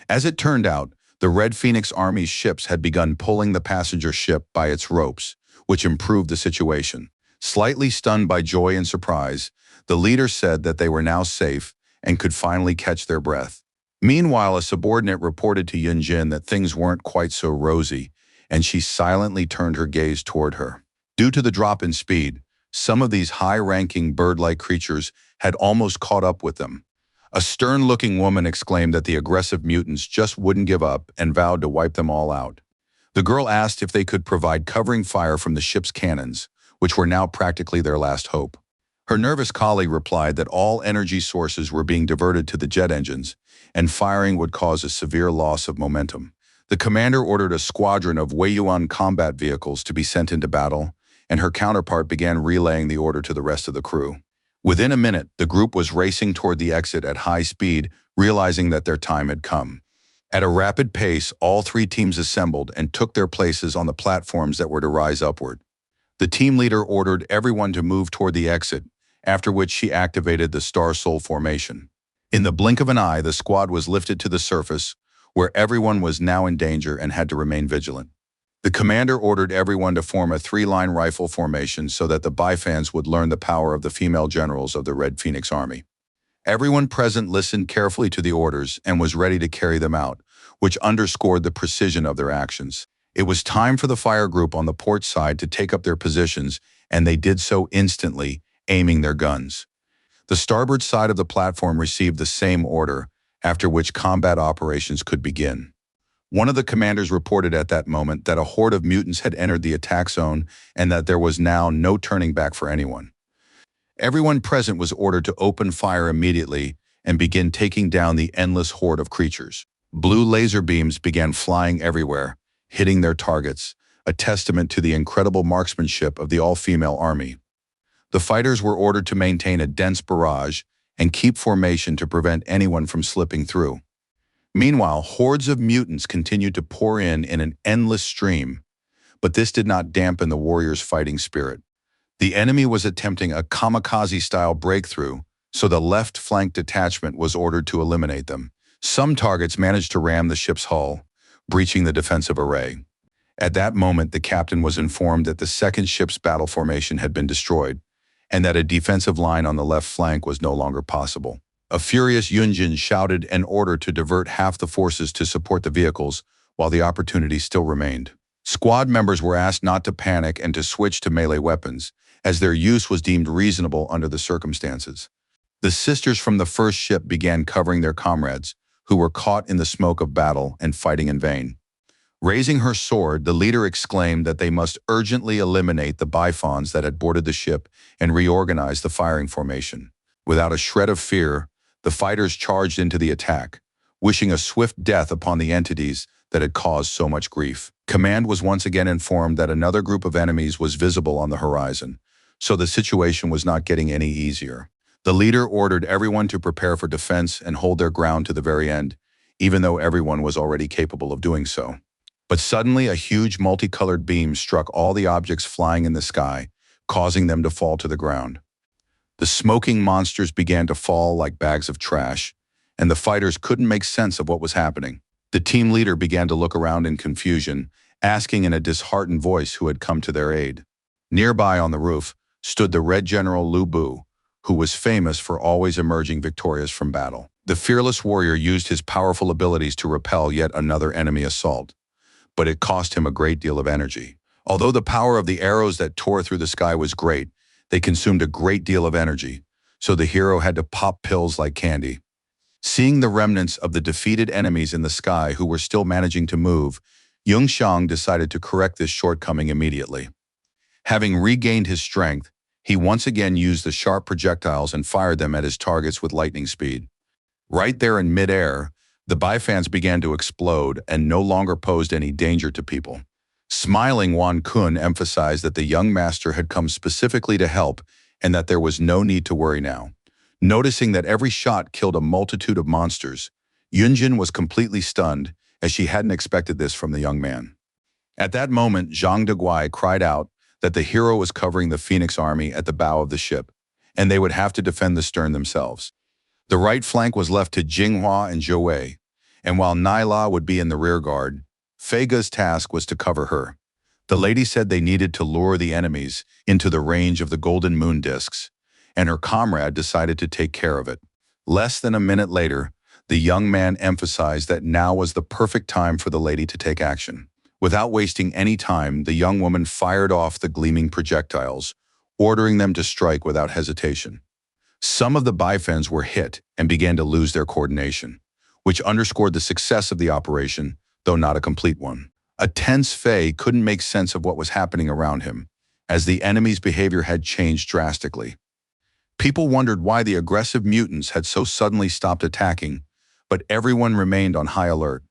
As it turned out, the Red Phoenix Army's ships had begun pulling the passenger ship by its ropes, which improved the situation. Slightly stunned by joy and surprise, the leader said that they were now safe and could finally catch their breath. Meanwhile, a subordinate reported to Yunjin that things weren't quite so rosy, and she silently turned her gaze toward her. Due to the drop in speed, some of these high-ranking bird-like creatures had almost caught up with them. A stern-looking woman exclaimed that the aggressive mutants just wouldn't give up and vowed to wipe them all out. The girl asked if they could provide covering fire from the ship's cannons, which were now practically their last hope. Her nervous colleague replied that all energy sources were being diverted to the jet engines, and firing would cause a severe loss of momentum. The commander ordered a squadron of Weiyuan combat vehicles to be sent into battle, and her counterpart began relaying the order to the rest of the crew. Within a minute, the group was racing toward the exit at high speed, realizing that their time had come. At a rapid pace, all three teams assembled and took their places on the platforms that were to rise upward. The team leader ordered everyone to move toward the exit, after which she activated the Star Soul formation. In the blink of an eye, the squad was lifted to the surface, where everyone was now in danger and had to remain vigilant. The commander ordered everyone to form a three-line rifle formation so that the Bifans would learn the power of the female generals of the Red Phoenix Army. Everyone present listened carefully to the orders and was ready to carry them out, which underscored the precision of their actions. It was time for the fire group on the port side to take up their positions, and they did so instantly, aiming their guns. The starboard side of the platform received the same order, after which combat operations could begin. One of the commanders reported at that moment that a horde of mutants had entered the attack zone and that there was now no turning back for anyone. Everyone present was ordered to open fire immediately and begin taking down the endless horde of creatures. Blue laser beams began flying everywhere, hitting their targets, a testament to the incredible marksmanship of the all-female army. The fighters were ordered to maintain a dense barrage and keep formation to prevent anyone from slipping through. Meanwhile, hordes of mutants continued to pour in an endless stream, but this did not dampen the warriors' fighting spirit. The enemy was attempting a kamikaze-style breakthrough, so the left flank detachment was ordered to eliminate them. Some targets managed to ram the ship's hull, breaching the defensive array. At that moment, the captain was informed that the second ship's battle formation had been destroyed, and that a defensive line on the left flank was no longer possible. A furious Yunjin shouted an order to divert half the forces to support the vehicles, while the opportunity still remained. Squad members were asked not to panic and to switch to melee weapons, as their use was deemed reasonable under the circumstances. The sisters from the first ship began covering their comrades, who were caught in the smoke of battle and fighting in vain. Raising her sword, the leader exclaimed that they must urgently eliminate the Bifans that had boarded the ship and reorganize the firing formation. Without a shred of fear, the fighters charged into the attack, wishing a swift death upon the entities that had caused so much grief. Command was once again informed that another group of enemies was visible on the horizon, so the situation was not getting any easier. The leader ordered everyone to prepare for defense and hold their ground to the very end, even though everyone was already capable of doing so. But suddenly a huge multicolored beam struck all the objects flying in the sky, causing them to fall to the ground. The smoking monsters began to fall like bags of trash, and the fighters couldn't make sense of what was happening. The team leader began to look around in confusion, asking in a disheartened voice who had come to their aid. Nearby on the roof stood the Red General Lu Bu, who was famous for always emerging victorious from battle. The fearless warrior used his powerful abilities to repel yet another enemy assault, but it cost him a great deal of energy. Although the power of the arrows that tore through the sky was great, they consumed a great deal of energy, so the hero had to pop pills like candy. Seeing the remnants of the defeated enemies in the sky who were still managing to move, Yunxiang decided to correct this shortcoming immediately. Having regained his strength, he once again used the sharp projectiles and fired them at his targets with lightning speed. Right there in midair, the Bifans began to explode and no longer posed any danger to people. Smiling, Wan Kun emphasized that the young master had come specifically to help and that there was no need to worry now. Noticing that every shot killed a multitude of monsters, Yunjin was completely stunned, as she hadn't expected this from the young man. At that moment, Zhang Deguai cried out that the hero was covering the Phoenix army at the bow of the ship, and they would have to defend the stern themselves. The right flank was left to Jinghua and Zhou Wei, and while Naila would be in the rear guard, Feiga's task was to cover her. The lady said they needed to lure the enemies into the range of the golden moon discs, and her comrade decided to take care of it. Less than a minute later, the young man emphasized that now was the perfect time for the lady to take action. Without wasting any time, the young woman fired off the gleaming projectiles, ordering them to strike without hesitation. Some of the Bifens were hit and began to lose their coordination, which underscored the success of the operation, though not a complete one. A tense Faye couldn't make sense of what was happening around him, as the enemy's behavior had changed drastically. People wondered why the aggressive mutants had so suddenly stopped attacking, but everyone remained on high alert.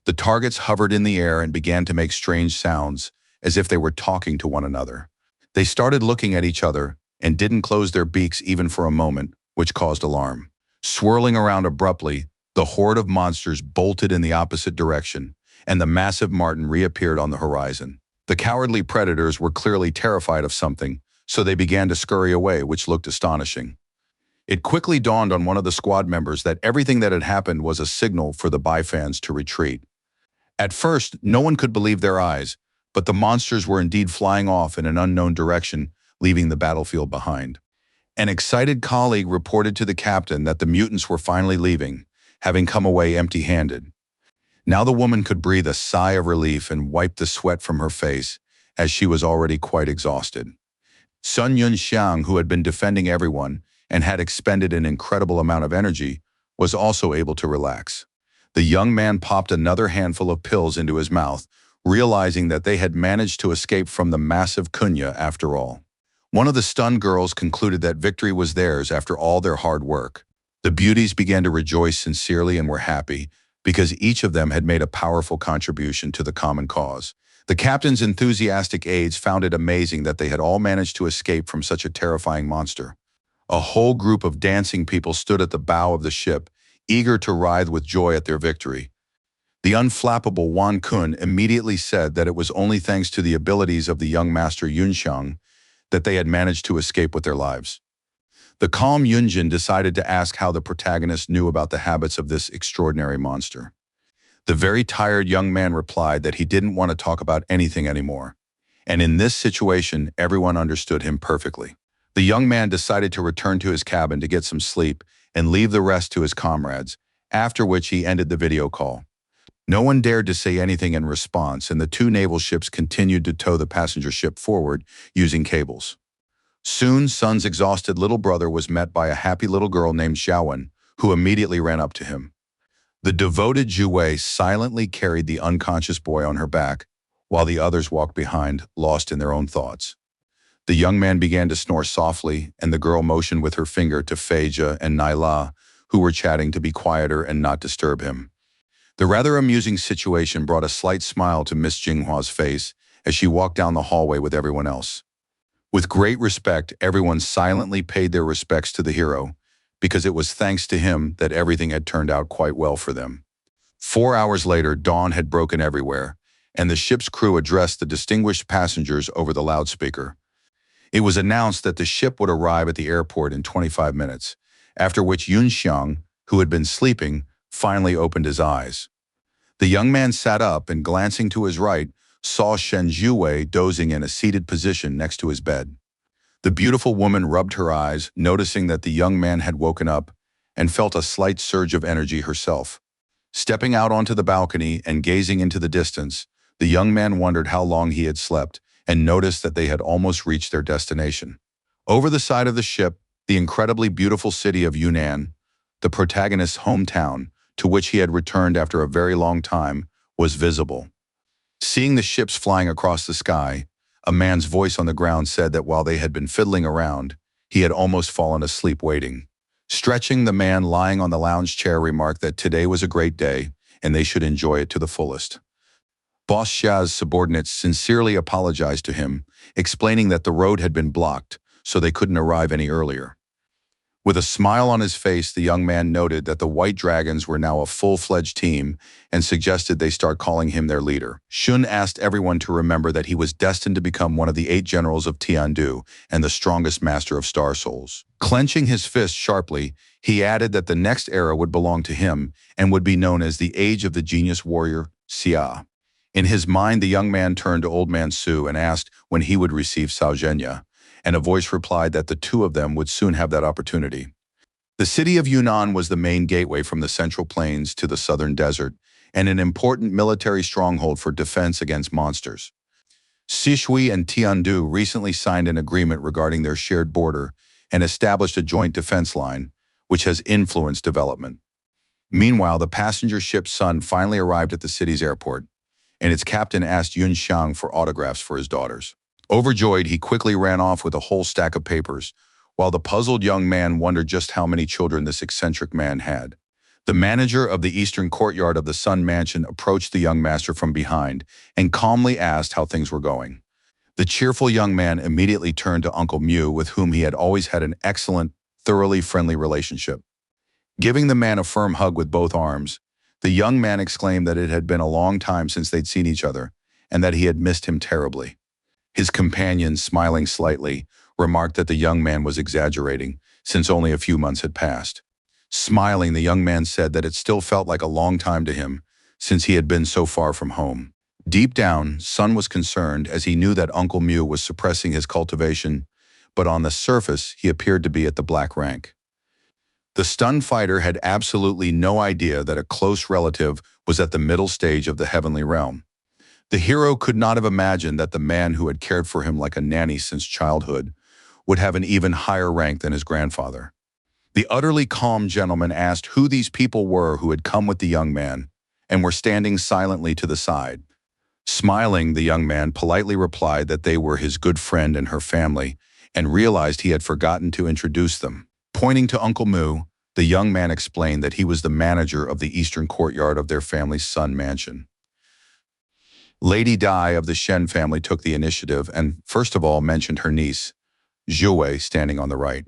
The targets hovered in the air and began to make strange sounds, as if they were talking to one another. They started looking at each other and didn't close their beaks even for a moment, which caused alarm. Swirling around abruptly, the horde of monsters bolted in the opposite direction, and the massive marten reappeared on the horizon. The cowardly predators were clearly terrified of something, so they began to scurry away, which looked astonishing. It quickly dawned on one of the squad members that everything that had happened was a signal for the Bifans to retreat. At first, no one could believe their eyes, but the monsters were indeed flying off in an unknown direction, leaving the battlefield behind. An excited colleague reported to the captain that the mutants were finally leaving, having come away empty-handed. Now the woman could breathe a sigh of relief and wipe the sweat from her face, as she was already quite exhausted. Sun Yunxiang, who had been defending everyone and had expended an incredible amount of energy, was also able to relax. The young man popped another handful of pills into his mouth, realizing that they had managed to escape from the massive Kunya after all. One of the stunned girls concluded that victory was theirs after all their hard work. The beauties began to rejoice sincerely and were happy, because each of them had made a powerful contribution to the common cause. The captain's enthusiastic aides found it amazing that they had all managed to escape from such a terrifying monster. A whole group of dancing people stood at the bow of the ship, eager to writhe with joy at their victory. The unflappable Wan Kun immediately said that it was only thanks to the abilities of the young master Yunxiang that they had managed to escape with their lives. The calm Yunjin decided to ask how the protagonist knew about the habits of this extraordinary monster. The very tired young man replied that he didn't want to talk about anything anymore, and in this situation, everyone understood him perfectly. The young man decided to return to his cabin to get some sleep and leave the rest to his comrades, after which he ended the video call. No one dared to say anything in response, and the two naval ships continued to tow the passenger ship forward using cables. Soon, Sun's exhausted little brother was met by a happy little girl named Xiaowen, who immediately ran up to him. The devoted Zhu silently carried the unconscious boy on her back, while the others walked behind, lost in their own thoughts. The young man began to snore softly, and the girl motioned with her finger to Feijia and Naila, who were chatting, to be quieter and not disturb him. The rather amusing situation brought a slight smile to Miss Jinghua's face as she walked down the hallway with everyone else. With great respect, everyone silently paid their respects to the hero, because it was thanks to him that everything had turned out quite well for them. 4 hours later, dawn had broken everywhere, and the ship's crew addressed the distinguished passengers over the loudspeaker. It was announced that the ship would arrive at the airport in 25 minutes, after which Yunxiang, who had been sleeping, finally opened his eyes. The young man sat up and, glancing to his right, saw Shen Zhuwei dozing in a seated position next to his bed. The beautiful woman rubbed her eyes, noticing that the young man had woken up, and felt a slight surge of energy herself. Stepping out onto the balcony and gazing into the distance, the young man wondered how long he had slept and noticed that they had almost reached their destination. Over the side of the ship, the incredibly beautiful city of Yunnan, the protagonist's hometown, to which he had returned after a very long time, was visible. Seeing the ships flying across the sky, a man's voice on the ground said that while they had been fiddling around, he had almost fallen asleep waiting. Stretching, the man lying on the lounge chair remarked that today was a great day and they should enjoy it to the fullest. Boss Xia's subordinates sincerely apologized to him, explaining that the road had been blocked, so they couldn't arrive any earlier. With a smile on his face, the young man noted that the White Dragons were now a full-fledged team and suggested they start calling him their leader. Shun asked everyone to remember that he was destined to become one of the 8 generals of Tiandu and the strongest master of Star Souls. Clenching his fist sharply, he added that the next era would belong to him and would be known as the Age of the Genius Warrior, Xia. In his mind, the young man turned to Old Man Su and asked when he would receive Sao Zhenya, and a voice replied that the two of them would soon have that opportunity. The city of Yunnan was the main gateway from the Central Plains to the southern desert, and an important military stronghold for defense against monsters. Sishui and Tiandu recently signed an agreement regarding their shared border, and established a joint defense line, which has influenced development. Meanwhile, the passenger ship's Sun finally arrived at the city's airport, and its captain asked Yun Xiang for autographs for his daughters. Overjoyed, he quickly ran off with a whole stack of papers, while the puzzled young man wondered just how many children this eccentric man had. The manager of the eastern courtyard of the Sun Mansion approached the young master from behind and calmly asked how things were going. The cheerful young man immediately turned to Uncle Mew, with whom he had always had an excellent, thoroughly friendly relationship. Giving the man a firm hug with both arms, the young man exclaimed that it had been a long time since they'd seen each other and that he had missed him terribly. His companion, smiling slightly, remarked that the young man was exaggerating, since only a few months had passed. Smiling, the young man said that it still felt like a long time to him, since he had been so far from home. Deep down, Sun was concerned, as he knew that Uncle Mew was suppressing his cultivation, but on the surface he appeared to be at the black rank. The stunned fighter had absolutely no idea that a close relative was at the middle stage of the heavenly realm. The hero could not have imagined that the man who had cared for him like a nanny since childhood would have an even higher rank than his grandfather. The utterly calm gentleman asked who these people were who had come with the young man and were standing silently to the side. Smiling, the young man politely replied that they were his good friend and her family, and realized he had forgotten to introduce them. Pointing to Uncle Mew, the young man explained that he was the manager of the eastern courtyard of their family's Sun Mansion. Lady Dai of the Shen family took the initiative and, first of all, mentioned her niece, Zhuwei, standing on the right.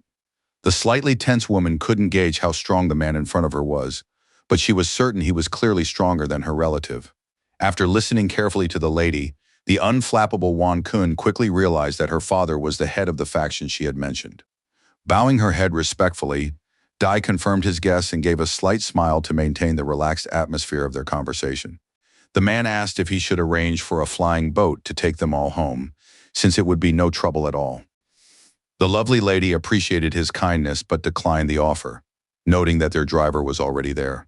The slightly tense woman couldn't gauge how strong the man in front of her was, but she was certain he was clearly stronger than her relative. After listening carefully to the lady, the unflappable Wan Kun quickly realized that her father was the head of the faction she had mentioned. Bowing her head respectfully, Dai confirmed his guess and gave a slight smile to maintain the relaxed atmosphere of their conversation. The man asked if he should arrange for a flying boat to take them all home, since it would be no trouble at all. The lovely lady appreciated his kindness but declined the offer, noting that their driver was already there.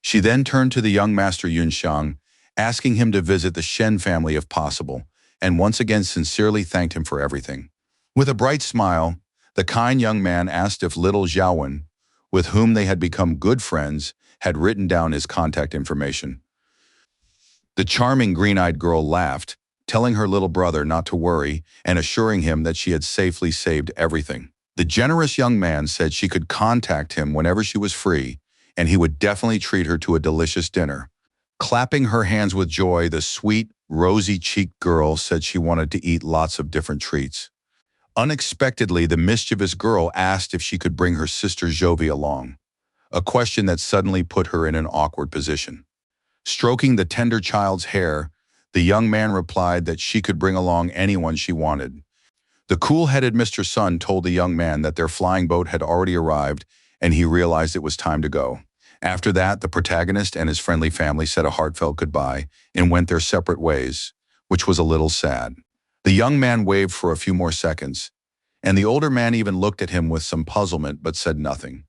She then turned to the young master Yun Xiang, asking him to visit the Shen family if possible, and once again sincerely thanked him for everything. With a bright smile, the kind young man asked if little Xiaowen, with whom they had become good friends, had written down his contact information. The charming green-eyed girl laughed, telling her little brother not to worry and assuring him that she had safely saved everything. The generous young man said she could contact him whenever she was free, and he would definitely treat her to a delicious dinner. Clapping her hands with joy, the sweet, rosy-cheeked girl said she wanted to eat lots of different treats. Unexpectedly, the mischievous girl asked if she could bring her sister Jovi along, a question that suddenly put her in an awkward position. Stroking the tender child's hair, the young man replied that she could bring along anyone she wanted. The cool-headed Mr. Sun told the young man that their flying boat had already arrived, and he realized it was time to go. After that, the protagonist and his friendly family said a heartfelt goodbye and went their separate ways, which was a little sad. The young man waved for a few more seconds, and the older man even looked at him with some puzzlement but said nothing.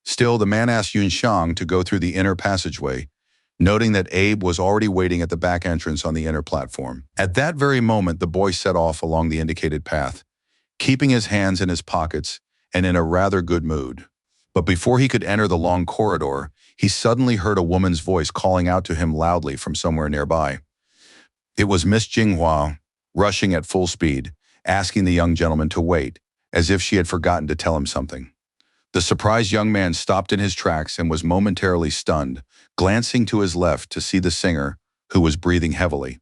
Still, the man asked Yun Xiang to go through the inner passageway, noting that Abe was already waiting at the back entrance on the inner platform. At that very moment, the boy set off along the indicated path, keeping his hands in his pockets and in a rather good mood. But before he could enter the long corridor, he suddenly heard a woman's voice calling out to him loudly from somewhere nearby. It was Miss Jinghua, rushing at full speed, asking the young gentleman to wait, as if she had forgotten to tell him something. The surprised young man stopped in his tracks and was momentarily stunned, glancing to his left to see the singer, who was breathing heavily.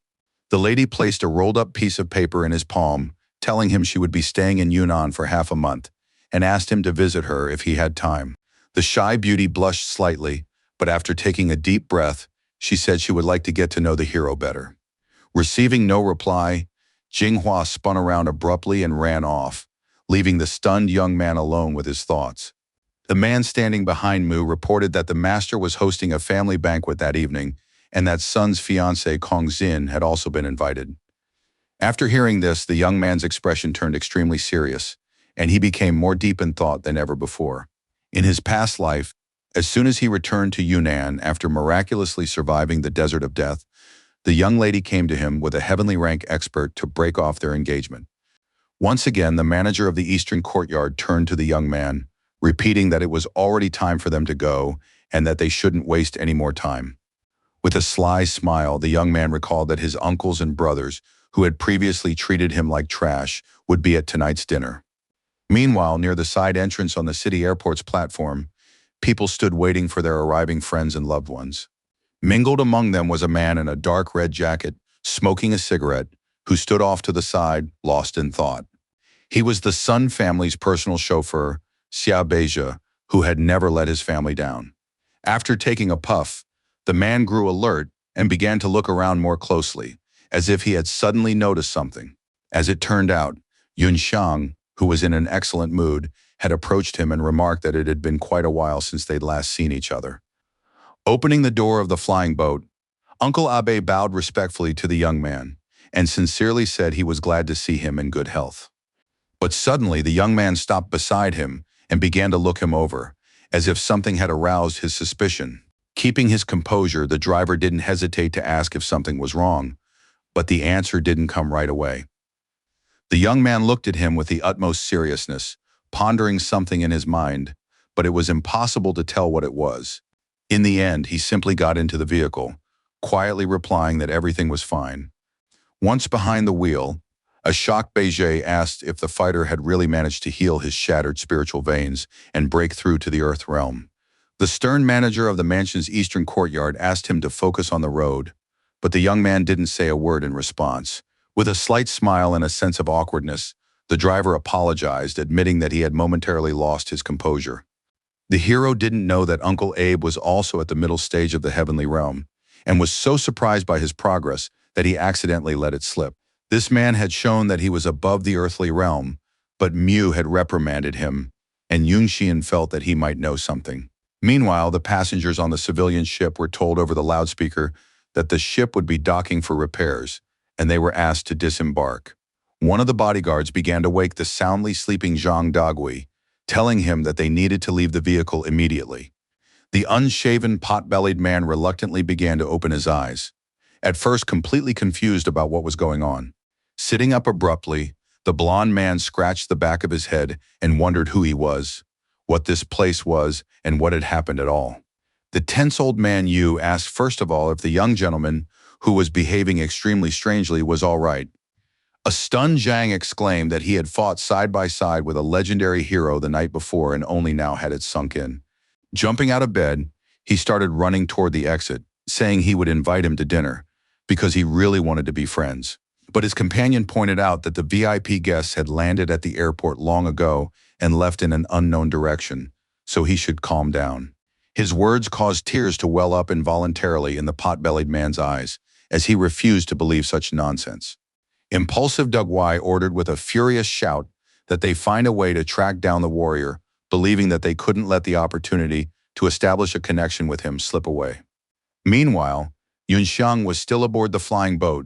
The lady placed a rolled-up piece of paper in his palm, telling him she would be staying in Yunnan for half a month, and asked him to visit her if he had time. The shy beauty blushed slightly, but after taking a deep breath, she said she would like to get to know the hero better. Receiving no reply, Jinghua spun around abruptly and ran off, leaving the stunned young man alone with his thoughts. The man standing behind Mu reported that the master was hosting a family banquet that evening and that Sun's fiancée Kong Xin had also been invited. After hearing this, the young man's expression turned extremely serious, and he became more deep in thought than ever before. In his past life, as soon as he returned to Yunnan after miraculously surviving the desert of death, the young lady came to him with a heavenly rank expert to break off their engagement. Once again, the manager of the eastern courtyard turned to the young man, repeating that it was already time for them to go and that they shouldn't waste any more time. With a sly smile, the young man recalled that his uncles and brothers, who had previously treated him like trash, would be at tonight's dinner. Meanwhile, near the side entrance on the city airport's platform, people stood waiting for their arriving friends and loved ones. Mingled among them was a man in a dark red jacket, smoking a cigarette, who stood off to the side, lost in thought. He was the Sun family's personal chauffeur, Xia Beija, who had never let his family down. After taking a puff, the man grew alert and began to look around more closely, as if he had suddenly noticed something. As it turned out, Yun Xiang, who was in an excellent mood, had approached him and remarked that it had been quite a while since they'd last seen each other. Opening the door of the flying boat, Uncle Abe bowed respectfully to the young man and sincerely said he was glad to see him in good health. But suddenly the young man stopped beside him and began to look him over, as if something had aroused his suspicion. Keeping his composure, the driver didn't hesitate to ask if something was wrong, but the answer didn't come right away. The young man looked at him with the utmost seriousness, pondering something in his mind, but it was impossible to tell what it was. In the end, he simply got into the vehicle, quietly replying that everything was fine. Once behind the wheel, a shocked Beige asked if the fighter had really managed to heal his shattered spiritual veins and break through to the Earth realm. The stern manager of the mansion's eastern courtyard asked him to focus on the road, but the young man didn't say a word in response. With a slight smile and a sense of awkwardness, the driver apologized, admitting that he had momentarily lost his composure. The hero didn't know that Uncle Abe was also at the middle stage of the heavenly realm, and was so surprised by his progress that he accidentally let it slip. This man had shown that he was above the earthly realm, but Mew had reprimanded him, and Yunxian felt that he might know something. Meanwhile, the passengers on the civilian ship were told over the loudspeaker that the ship would be docking for repairs, and they were asked to disembark. One of the bodyguards began to wake the soundly sleeping Zhang Dagui, telling him that they needed to leave the vehicle immediately. The unshaven, pot-bellied man reluctantly began to open his eyes, at first completely confused about what was going on. Sitting up abruptly, the blond man scratched the back of his head and wondered who he was, what this place was, and what had happened at all. The tense old man Yu asked first of all if the young gentleman, who was behaving extremely strangely, was all right. A stunned Zhang exclaimed that he had fought side by side with a legendary hero the night before and only now had it sunk in. Jumping out of bed, he started running toward the exit, saying he would invite him to dinner, because he really wanted to be friends. But his companion pointed out that the VIP guests had landed at the airport long ago and left in an unknown direction, so he should calm down. His words caused tears to well up involuntarily in the pot-bellied man's eyes, as he refused to believe such nonsense. Impulsive Dugwai ordered with a furious shout that they find a way to track down the warrior, believing that they couldn't let the opportunity to establish a connection with him slip away. Meanwhile, Yunxiang was still aboard the flying boat,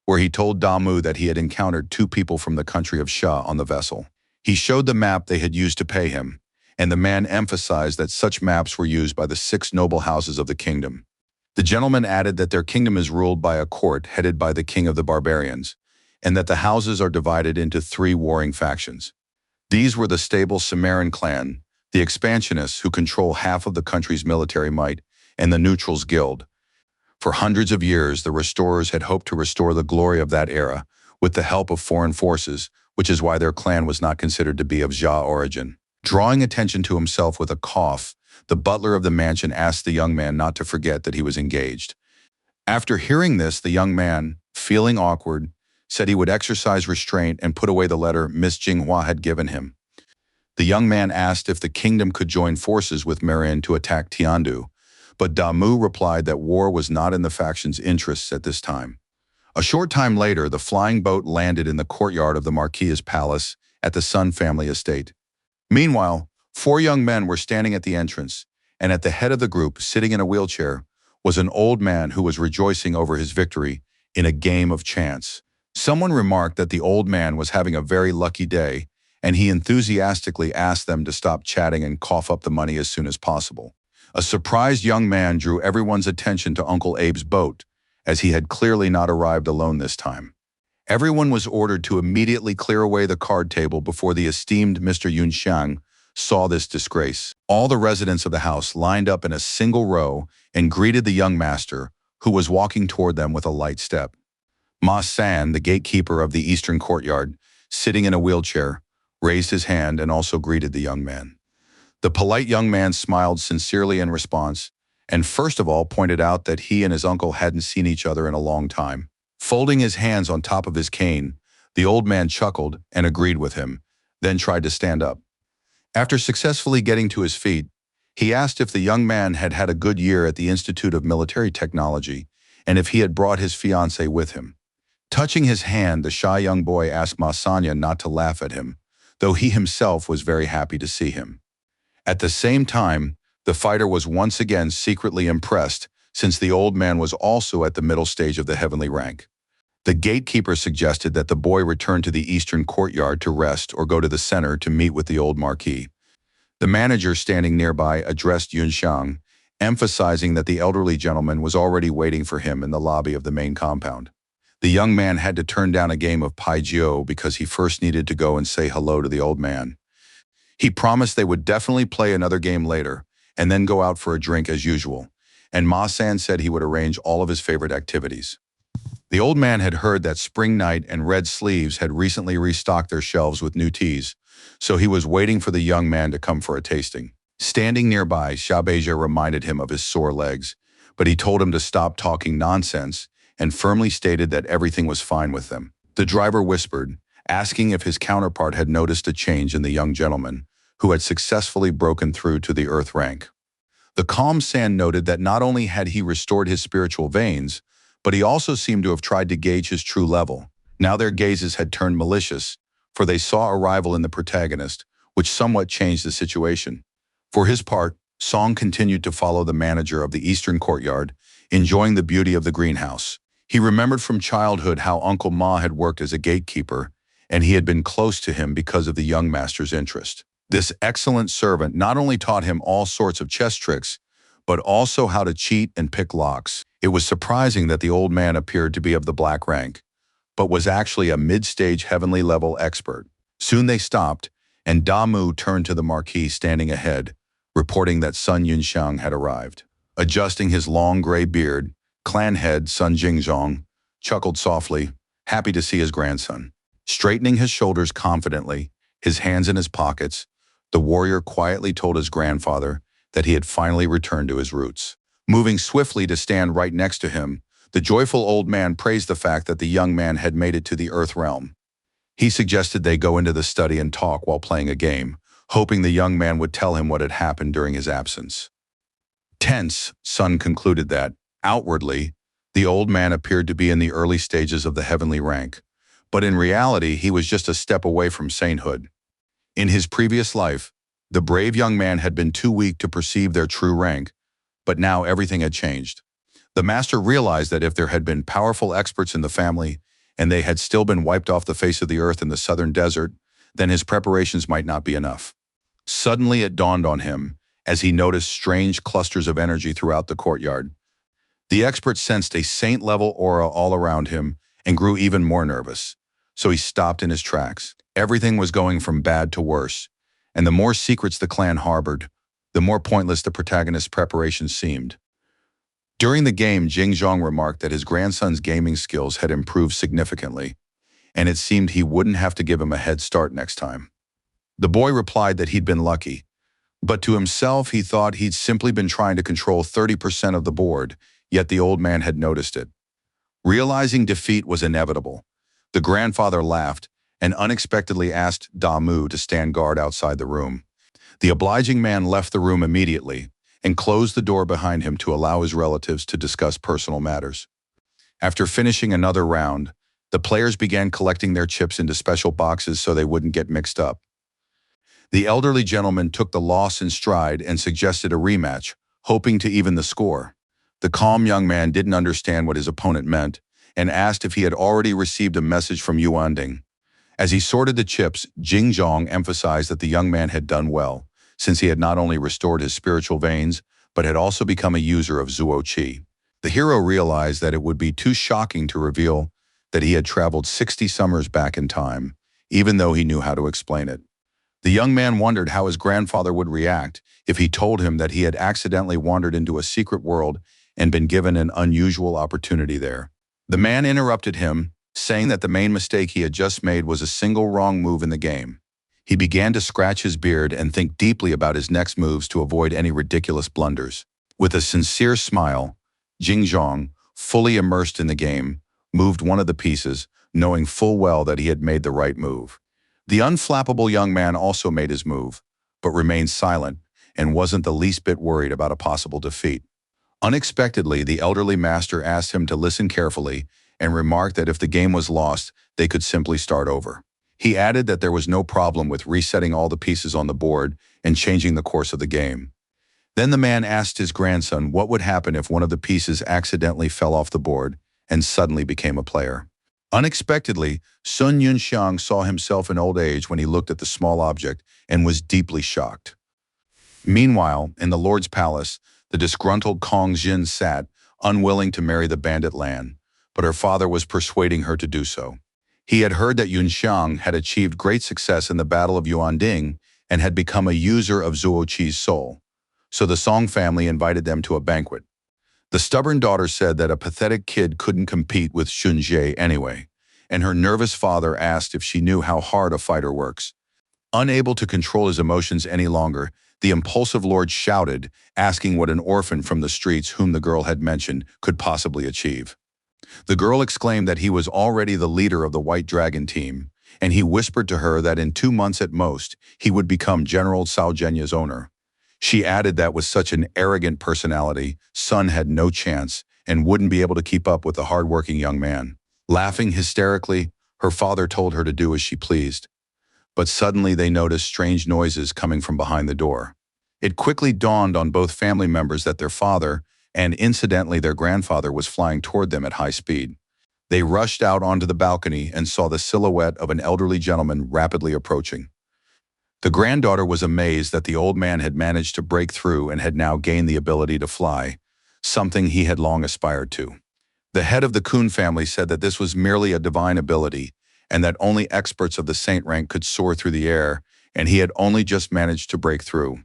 where he told Damu that he had encountered two people from the country of Sha on the vessel. He showed the map they had used to pay him, and the man emphasized that such maps were used by the 6 noble houses of the kingdom. The gentleman added that their kingdom is ruled by a court headed by the king of the barbarians, and that the houses are divided into 3 warring factions. These were the stable Cimmerian clan, the expansionists who control half of the country's military might, and the neutrals guild. For hundreds of years, the restorers had hoped to restore the glory of that era with the help of foreign forces, which is why their clan was not considered to be of Jia origin. Drawing attention to himself with a cough, the butler of the mansion asked the young man not to forget that he was engaged. After hearing this, the young man, feeling awkward, said he would exercise restraint and put away the letter Miss Jinghua had given him. The young man asked if the kingdom could join forces with Marin to attack Tiandu, but Damu replied that war was not in the faction's interests at this time. A short time later, the flying boat landed in the courtyard of the Marquis's palace at the Sun family estate. Meanwhile, 4 young men were standing at the entrance, and at the head of the group, sitting in a wheelchair, was an old man who was rejoicing over his victory in a game of chance. Someone remarked that the old man was having a very lucky day, and he enthusiastically asked them to stop chatting and cough up the money as soon as possible. A surprised young man drew everyone's attention to Uncle Abe's boat, as he had clearly not arrived alone this time. Everyone was ordered to immediately clear away the card table before the esteemed Mr. Yunxiang saw this disgrace. All the residents of the house lined up in a single row and greeted the young master, who was walking toward them with a light step. Ma San, the gatekeeper of the eastern courtyard, sitting in a wheelchair, raised his hand and also greeted the young man. The polite young man smiled sincerely in response, and first of all pointed out that he and his uncle hadn't seen each other in a long time. Folding his hands on top of his cane, the old man chuckled and agreed with him, then tried to stand up. After successfully getting to his feet, he asked if the young man had had a good year at the Institute of Military Technology and if he had brought his fiancée with him. Touching his hand, the shy young boy asked Ma Sanya not to laugh at him, though he himself was very happy to see him. At the same time, the fighter was once again secretly impressed, since the old man was also at the middle stage of the heavenly rank. The gatekeeper suggested that the boy return to the eastern courtyard to rest or go to the center to meet with the old marquis. The manager standing nearby addressed Yunxiang, emphasizing that the elderly gentleman was already waiting for him in the lobby of the main compound. The young man had to turn down a game of Pai Jiu because he first needed to go and say hello to the old man. He promised they would definitely play another game later and then go out for a drink as usual, and Ma San said he would arrange all of his favorite activities. The old man had heard that Spring Night and Red Sleeves had recently restocked their shelves with new teas, so he was waiting for the young man to come for a tasting. Standing nearby, Xiabeja reminded him of his sore legs, but he told him to stop talking nonsense and firmly stated that everything was fine with them. The driver whispered, asking if his counterpart had noticed a change in the young gentleman, who had successfully broken through to the earth rank. The calm San noted that not only had he restored his spiritual veins, but he also seemed to have tried to gauge his true level. Now their gazes had turned malicious, for they saw a rival in the protagonist, which somewhat changed the situation. For his part, Song continued to follow the manager of the eastern courtyard, enjoying the beauty of the greenhouse. He remembered from childhood how Uncle Ma had worked as a gatekeeper, and he had been close to him because of the young master's interest. This excellent servant not only taught him all sorts of chess tricks, but also how to cheat and pick locks. It was surprising that the old man appeared to be of the black rank, but was actually a mid-stage heavenly level expert. Soon they stopped, and Damu turned to the marquis standing ahead, reporting that Sun Yunxiang had arrived. Adjusting his long gray beard, clan head Sun Jingzhong chuckled softly, happy to see his grandson. Straightening his shoulders confidently, his hands in his pockets, the warrior quietly told his grandfather that he had finally returned to his roots. Moving swiftly to stand right next to him, the joyful old man praised the fact that the young man had made it to the earth realm. He suggested they go into the study and talk while playing a game, hoping the young man would tell him what had happened during his absence. Tense, Sun concluded that, outwardly, the old man appeared to be in the early stages of the heavenly rank, but in reality he was just a step away from sainthood. In his previous life, the brave young man had been too weak to perceive their true rank, but now everything had changed. The master realized that if there had been powerful experts in the family, and they had still been wiped off the face of the earth in the southern desert, then his preparations might not be enough. Suddenly it dawned on him, as he noticed strange clusters of energy throughout the courtyard. The expert sensed a saint-level aura all around him and grew even more nervous, so he stopped in his tracks. Everything was going from bad to worse, and the more secrets the clan harbored, the more pointless the protagonist's preparations seemed. During the game, Jingzhong remarked that his grandson's gaming skills had improved significantly, and it seemed he wouldn't have to give him a head start next time. The boy replied that he'd been lucky, but to himself he thought he'd simply been trying to control 30% of the board, yet the old man had noticed it. Realizing defeat was inevitable, the grandfather laughed and unexpectedly asked Damu to stand guard outside the room. The obliging man left the room immediately and closed the door behind him to allow his relatives to discuss personal matters. After finishing another round, the players began collecting their chips into special boxes so they wouldn't get mixed up. The elderly gentleman took the loss in stride and suggested a rematch, hoping to even the score. The calm young man didn't understand what his opponent meant and asked if he had already received a message from Yuanding. As he sorted the chips, Jingzhong emphasized that the young man had done well, since he had not only restored his spiritual veins, but had also become a user of Zuo Qi. The hero realized that it would be too shocking to reveal that he had traveled 60 summers back in time, even though he knew how to explain it. The young man wondered how his grandfather would react if he told him that he had accidentally wandered into a secret world and been given an unusual opportunity there. The man interrupted him, saying that the main mistake he had just made was a single wrong move in the game. He began to scratch his beard and think deeply about his next moves to avoid any ridiculous blunders. With a sincere smile, Jingzhong, fully immersed in the game, moved one of the pieces, knowing full well that he had made the right move. The unflappable young man also made his move, but remained silent and wasn't the least bit worried about a possible defeat. Unexpectedly, the elderly master asked him to listen carefully and remarked that if the game was lost, they could simply start over. He added that there was no problem with resetting all the pieces on the board and changing the course of the game. Then the man asked his grandson what would happen if one of the pieces accidentally fell off the board and suddenly became a player. Unexpectedly, Sun Yunxiang saw himself in old age when he looked at the small object and was deeply shocked. Meanwhile, in the Lord's palace, the disgruntled Kong Jin sat, unwilling to marry the bandit Lan, but her father was persuading her to do so. He had heard that Yunxiang had achieved great success in the Battle of Yuanding and had become a user of Zuoqi's soul, so the Song family invited them to a banquet. The stubborn daughter said that a pathetic kid couldn't compete with Xunjie anyway, and her nervous father asked if she knew how hard a fighter works. Unable to control his emotions any longer, the impulsive lord shouted, asking what an orphan from the streets whom the girl had mentioned could possibly achieve. The girl exclaimed that he was already the leader of the White Dragon team, and he whispered to her that in 2 months at most, he would become General Cao Zhenya's owner. She added that with such an arrogant personality, Sun had no chance and wouldn't be able to keep up with the hard-working young man. Laughing hysterically, her father told her to do as she pleased. But suddenly they noticed strange noises coming from behind the door. It quickly dawned on both family members that their father, and incidentally their grandfather, was flying toward them at high speed. They rushed out onto the balcony and saw the silhouette of an elderly gentleman rapidly approaching. The granddaughter was amazed that the old man had managed to break through and had now gained the ability to fly, something he had long aspired to. The head of the Kun family said that this was merely a divine ability and that only experts of the saint rank could soar through the air, and he had only just managed to break through.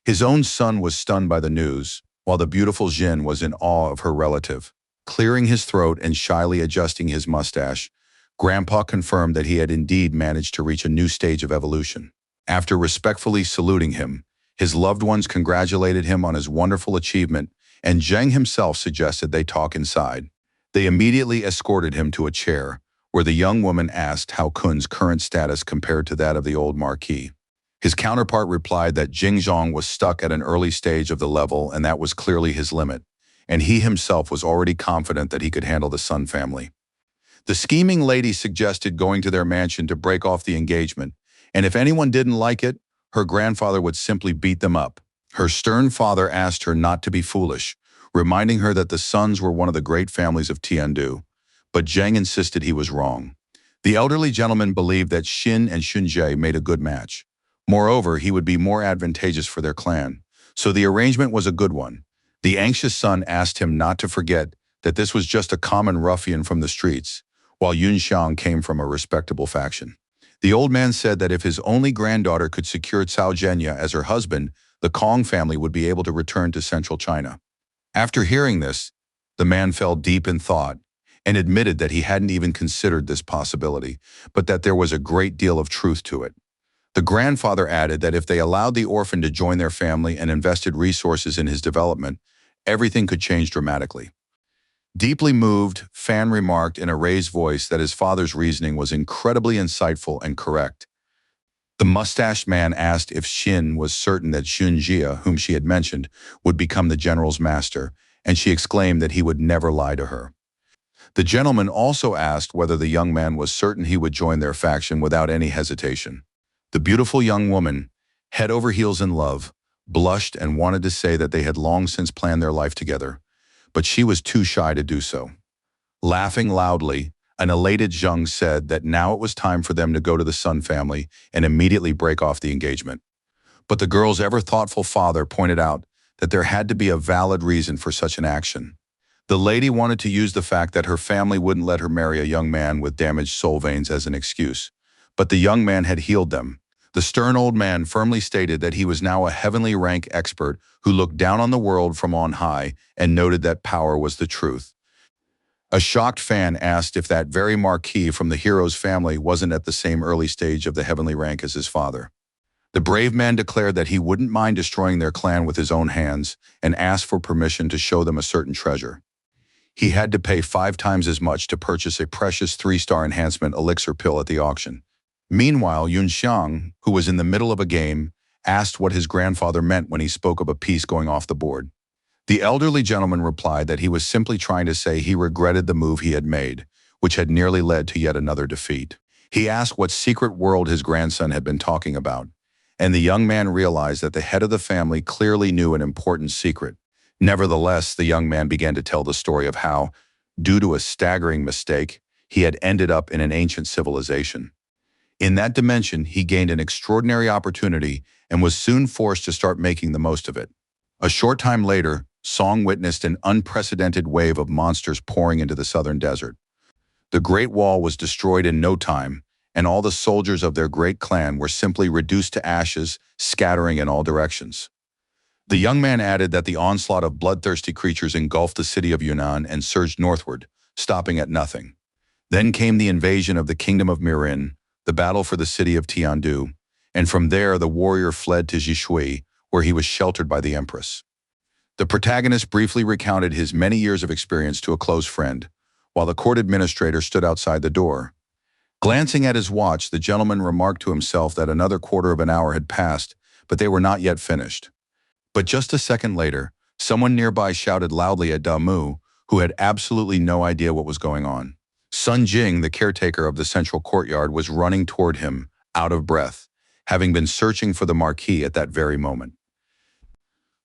His own son was stunned by the news, while the beautiful Jin was in awe of her relative. Clearing his throat and shyly adjusting his mustache, Grandpa confirmed that he had indeed managed to reach a new stage of evolution. After respectfully saluting him, his loved ones congratulated him on his wonderful achievement, and Zheng himself suggested they talk inside. They immediately escorted him to a chair, where the young woman asked how Kun's current status compared to that of the old marquis. His counterpart replied that Jingzhong was stuck at an early stage of the level and that was clearly his limit, and he himself was already confident that he could handle the Sun family. The scheming lady suggested going to their mansion to break off the engagement, and if anyone didn't like it, her grandfather would simply beat them up. Her stern father asked her not to be foolish, reminding her that the Suns were one of the great families of Tiandu, but Zheng insisted he was wrong. The elderly gentleman believed that Xin and Xunjie made a good match. Moreover, he would be more advantageous for their clan, so the arrangement was a good one. The anxious son asked him not to forget that this was just a common ruffian from the streets, while Yunxiang came from a respectable faction. The old man said that if his only granddaughter could secure Cao Zhenya as her husband, the Kong family would be able to return to central China. After hearing this, the man fell deep in thought and admitted that he hadn't even considered this possibility, but that there was a great deal of truth to it. The grandfather added that if they allowed the orphan to join their family and invested resources in his development, everything could change dramatically. Deeply moved, Fan remarked in a raised voice that his father's reasoning was incredibly insightful and correct. The mustached man asked if Xin was certain that Xunjie, whom she had mentioned, would become the general's master, and she exclaimed that he would never lie to her. The gentleman also asked whether the young man was certain he would join their faction without any hesitation. The beautiful young woman, head over heels in love, blushed and wanted to say that they had long since planned their life together, but she was too shy to do so. Laughing loudly, an elated Zheng said that now it was time for them to go to the Sun family and immediately break off the engagement. But the girl's ever-thoughtful father pointed out that there had to be a valid reason for such an action. The lady wanted to use the fact that her family wouldn't let her marry a young man with damaged soul veins as an excuse. But the young man had healed them. The stern old man firmly stated that he was now a heavenly rank expert who looked down on the world from on high and noted that power was the truth. A shocked fan asked if that very marquis from the hero's family wasn't at the same early stage of the heavenly rank as his father. The brave man declared that he wouldn't mind destroying their clan with his own hands and asked for permission to show them a certain treasure. He had to pay 5 times as much to purchase a precious 3-star enhancement elixir pill at the auction. Meanwhile, Yun Xiang, who was in the middle of a game, asked what his grandfather meant when he spoke of a piece going off the board. The elderly gentleman replied that he was simply trying to say he regretted the move he had made, which had nearly led to yet another defeat. He asked what secret world his grandson had been talking about, and the young man realized that the head of the family clearly knew an important secret. Nevertheless, the young man began to tell the story of how, due to a staggering mistake, he had ended up in an ancient civilization. In that dimension, he gained an extraordinary opportunity and was soon forced to start making the most of it. A short time later, Song witnessed an unprecedented wave of monsters pouring into the southern desert. The Great Wall was destroyed in no time, and all the soldiers of their great clan were simply reduced to ashes, scattering in all directions. The young man added that the onslaught of bloodthirsty creatures engulfed the city of Yunnan and surged northward, stopping at nothing. Then came the invasion of the kingdom of Mirin, the battle for the city of Tiandu, and from there the warrior fled to Jishui, where he was sheltered by the empress. The protagonist briefly recounted his many years of experience to a close friend, while the court administrator stood outside the door. Glancing at his watch, the gentleman remarked to himself that another quarter of an hour had passed, but they were not yet finished. But just a second later, someone nearby shouted loudly at Damu, who had absolutely no idea what was going on. Sun Jing, the caretaker of the central courtyard, was running toward him, out of breath, having been searching for the marquis at that very moment.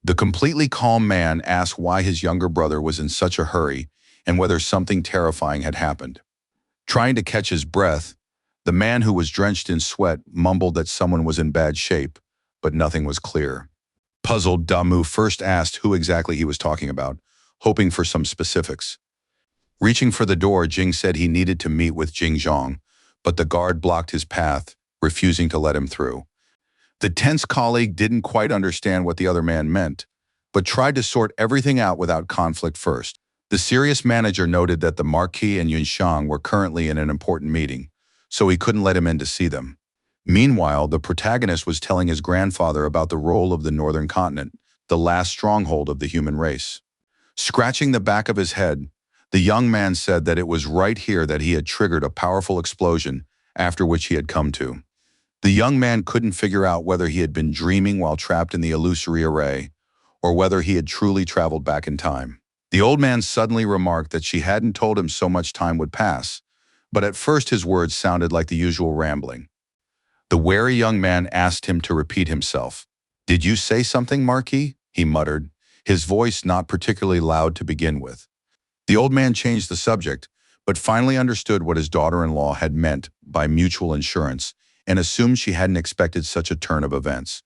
The completely calm man asked why his younger brother was in such a hurry and whether something terrifying had happened. Trying to catch his breath, the man who was drenched in sweat mumbled that someone was in bad shape, but nothing was clear. Puzzled, Damu first asked who exactly he was talking about, hoping for some specifics. Reaching for the door, Jing said he needed to meet with Jing Zhang, but the guard blocked his path, refusing to let him through. The tense colleague didn't quite understand what the other man meant, but tried to sort everything out without conflict first. The serious manager noted that the Marquis and Yunxiang were currently in an important meeting, so he couldn't let him in to see them. Meanwhile, the protagonist was telling his grandfather about the role of the northern continent, the last stronghold of the human race. Scratching the back of his head, the young man said that it was right here that he had triggered a powerful explosion, after which he had come to. The young man couldn't figure out whether he had been dreaming while trapped in the illusory array, or whether he had truly traveled back in time. The old man suddenly remarked that she hadn't told him so much time would pass, but at first his words sounded like the usual rambling. The wary young man asked him to repeat himself. "Did you say something, Marquis?" he muttered, his voice not particularly loud to begin with. The old man changed the subject, but finally understood what his daughter-in-law had meant by mutual insurance and assumed she hadn't expected such a turn of events.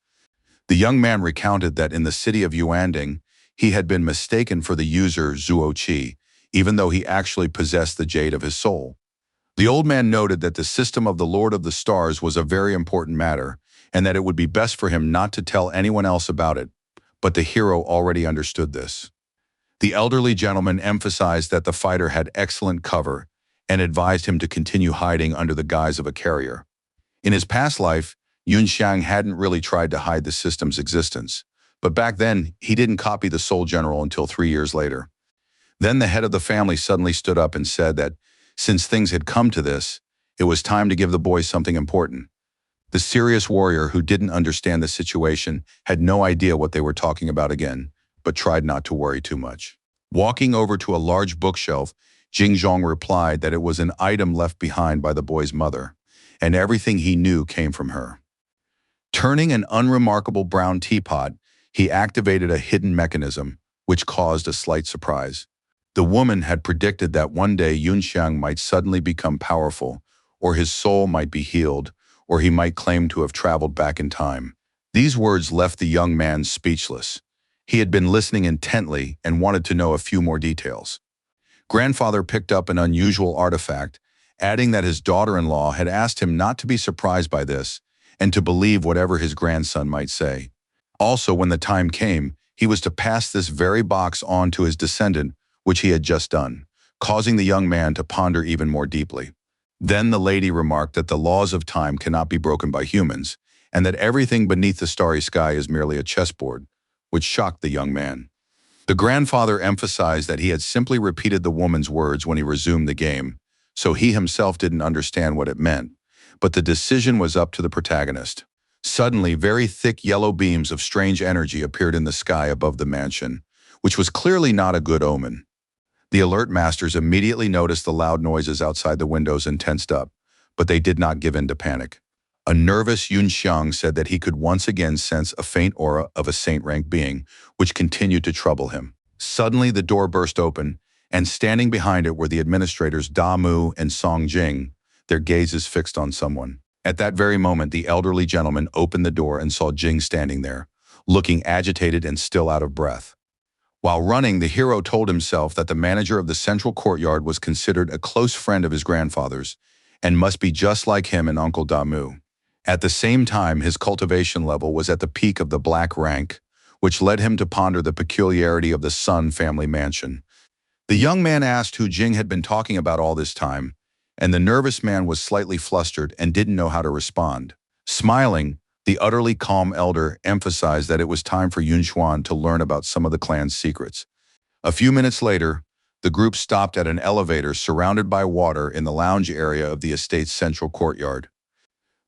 The young man recounted that in the city of Yuanding, he had been mistaken for the user Zhuoqi, even though he actually possessed the jade of his soul. The old man noted that the system of the Lord of the Stars was a very important matter, and that it would be best for him not to tell anyone else about it, but the hero already understood this. The elderly gentleman emphasized that the fighter had excellent cover and advised him to continue hiding under the guise of a carrier. In his past life, Yunxiang hadn't really tried to hide the system's existence, but back then, he didn't copy the Soul General until 3 years later. Then the head of the family suddenly stood up and said that, since things had come to this, it was time to give the boy something important. The serious warrior who didn't understand the situation had no idea what they were talking about again, but tried not to worry too much. Walking over to a large bookshelf, Jingzhong replied that it was an item left behind by the boy's mother, and everything he knew came from her. Turning an unremarkable brown teapot, he activated a hidden mechanism, which caused a slight surprise. The woman had predicted that one day Yunxiang might suddenly become powerful, or his soul might be healed, or he might claim to have traveled back in time. These words left the young man speechless. He had been listening intently and wanted to know a few more details. Grandfather picked up an unusual artifact, adding that his daughter-in-law had asked him not to be surprised by this and to believe whatever his grandson might say. Also, when the time came, he was to pass this very box on to his descendant, which he had just done, causing the young man to ponder even more deeply. Then the lady remarked that the laws of time cannot be broken by humans, and that everything beneath the starry sky is merely a chessboard, which shocked the young man. The grandfather emphasized that he had simply repeated the woman's words when he resumed the game, so he himself didn't understand what it meant, but the decision was up to the protagonist. Suddenly, very thick yellow beams of strange energy appeared in the sky above the mansion, which was clearly not a good omen. The alert masters immediately noticed the loud noises outside the windows and tensed up, but they did not give in to panic. A nervous Yun Xiang said that he could once again sense a faint aura of a saint-rank being, which continued to trouble him. Suddenly, the door burst open, and standing behind it were the administrators Da Mu and Song Jing, their gazes fixed on someone. At that very moment, the elderly gentleman opened the door and saw Jing standing there, looking agitated and still out of breath. While running, the hero told himself that the manager of the central courtyard was considered a close friend of his grandfather's and must be just like him and Uncle Da Mu. At the same time, his cultivation level was at the peak of the black rank, which led him to ponder the peculiarity of the Sun family mansion. The young man asked who Jing had been talking about all this time, and the nervous man was slightly flustered and didn't know how to respond. Smiling, the utterly calm elder emphasized that it was time for Yun Xuan to learn about some of the clan's secrets. A few minutes later, the group stopped at an elevator surrounded by water in the lounge area of the estate's central courtyard.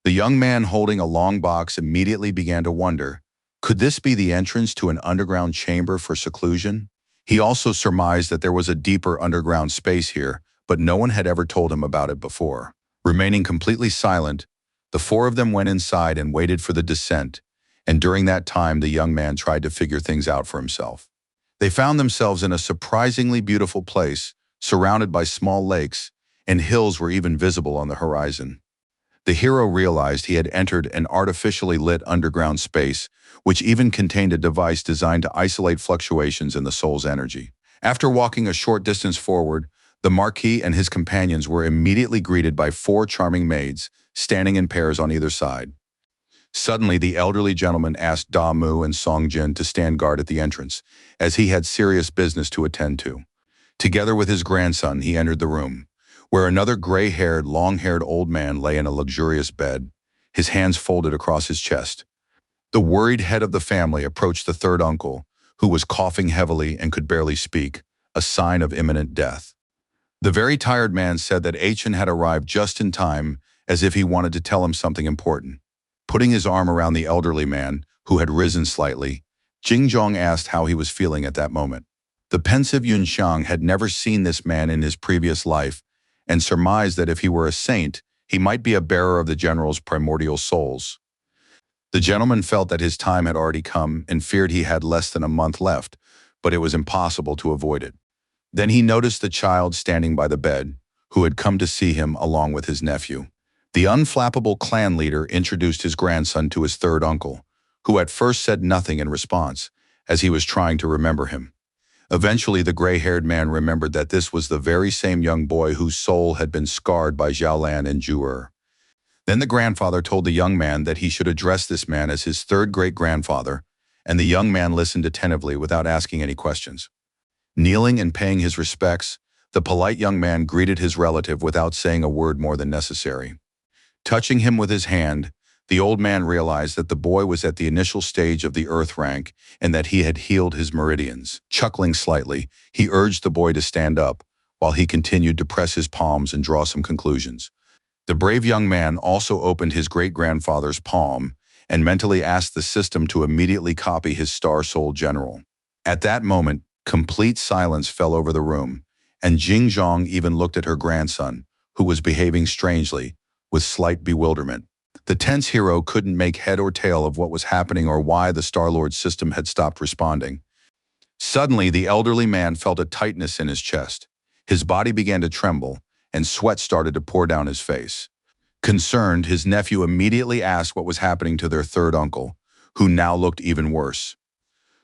The young man holding a long box immediately began to wonder, could this be the entrance to an underground chamber for seclusion? He also surmised that there was a deeper underground space here, but no one had ever told him about it before. Remaining completely silent, the four of them went inside and waited for the descent, and during that time the young man tried to figure things out for himself. They found themselves in a surprisingly beautiful place, surrounded by small lakes, and hills were even visible on the horizon. The hero realized he had entered an artificially lit underground space, which even contained a device designed to isolate fluctuations in the soul's energy. After walking a short distance forward, the Marquis and his companions were immediately greeted by four charming maids, standing in pairs on either side. Suddenly, the elderly gentleman asked Da Mu and Song Jin to stand guard at the entrance, as he had serious business to attend to. Together with his grandson, he entered the room, where another gray-haired, long-haired old man lay in a luxurious bed, his hands folded across his chest. The worried head of the family approached the third uncle, who was coughing heavily and could barely speak, a sign of imminent death. The very tired man said that Achin had arrived just in time, as if he wanted to tell him something important. Putting his arm around the elderly man, who had risen slightly, Jingzhong asked how he was feeling at that moment. The pensive Yun Xiang had never seen this man in his previous life, and surmised that if he were a saint, he might be a bearer of the general's primordial souls. The gentleman felt that his time had already come and feared he had less than a month left, but it was impossible to avoid it. Then he noticed the child standing by the bed, who had come to see him along with his nephew. The unflappable clan leader introduced his grandson to his third uncle, who at first said nothing in response, as he was trying to remember him. Eventually, the gray-haired man remembered that this was the very same young boy whose soul had been scarred by Xiaolan and Zhu'er. Then the grandfather told the young man that he should address this man as his third great-grandfather, and the young man listened attentively without asking any questions. Kneeling and paying his respects, the polite young man greeted his relative without saying a word more than necessary. Touching him with his hand, the old man realized that the boy was at the initial stage of the earth rank and that he had healed his meridians. Chuckling slightly, he urged the boy to stand up, while he continued to press his palms and draw some conclusions. The brave young man also opened his great-grandfather's palm and mentally asked the system to immediately copy his star-soul general. At that moment, complete silence fell over the room, and Jingzhong even looked at her grandson, who was behaving strangely, with slight bewilderment. The tense hero couldn't make head or tail of what was happening or why the Star-Lord system had stopped responding. Suddenly, the elderly man felt a tightness in his chest. His body began to tremble, and sweat started to pour down his face. Concerned, his nephew immediately asked what was happening to their third uncle, who now looked even worse.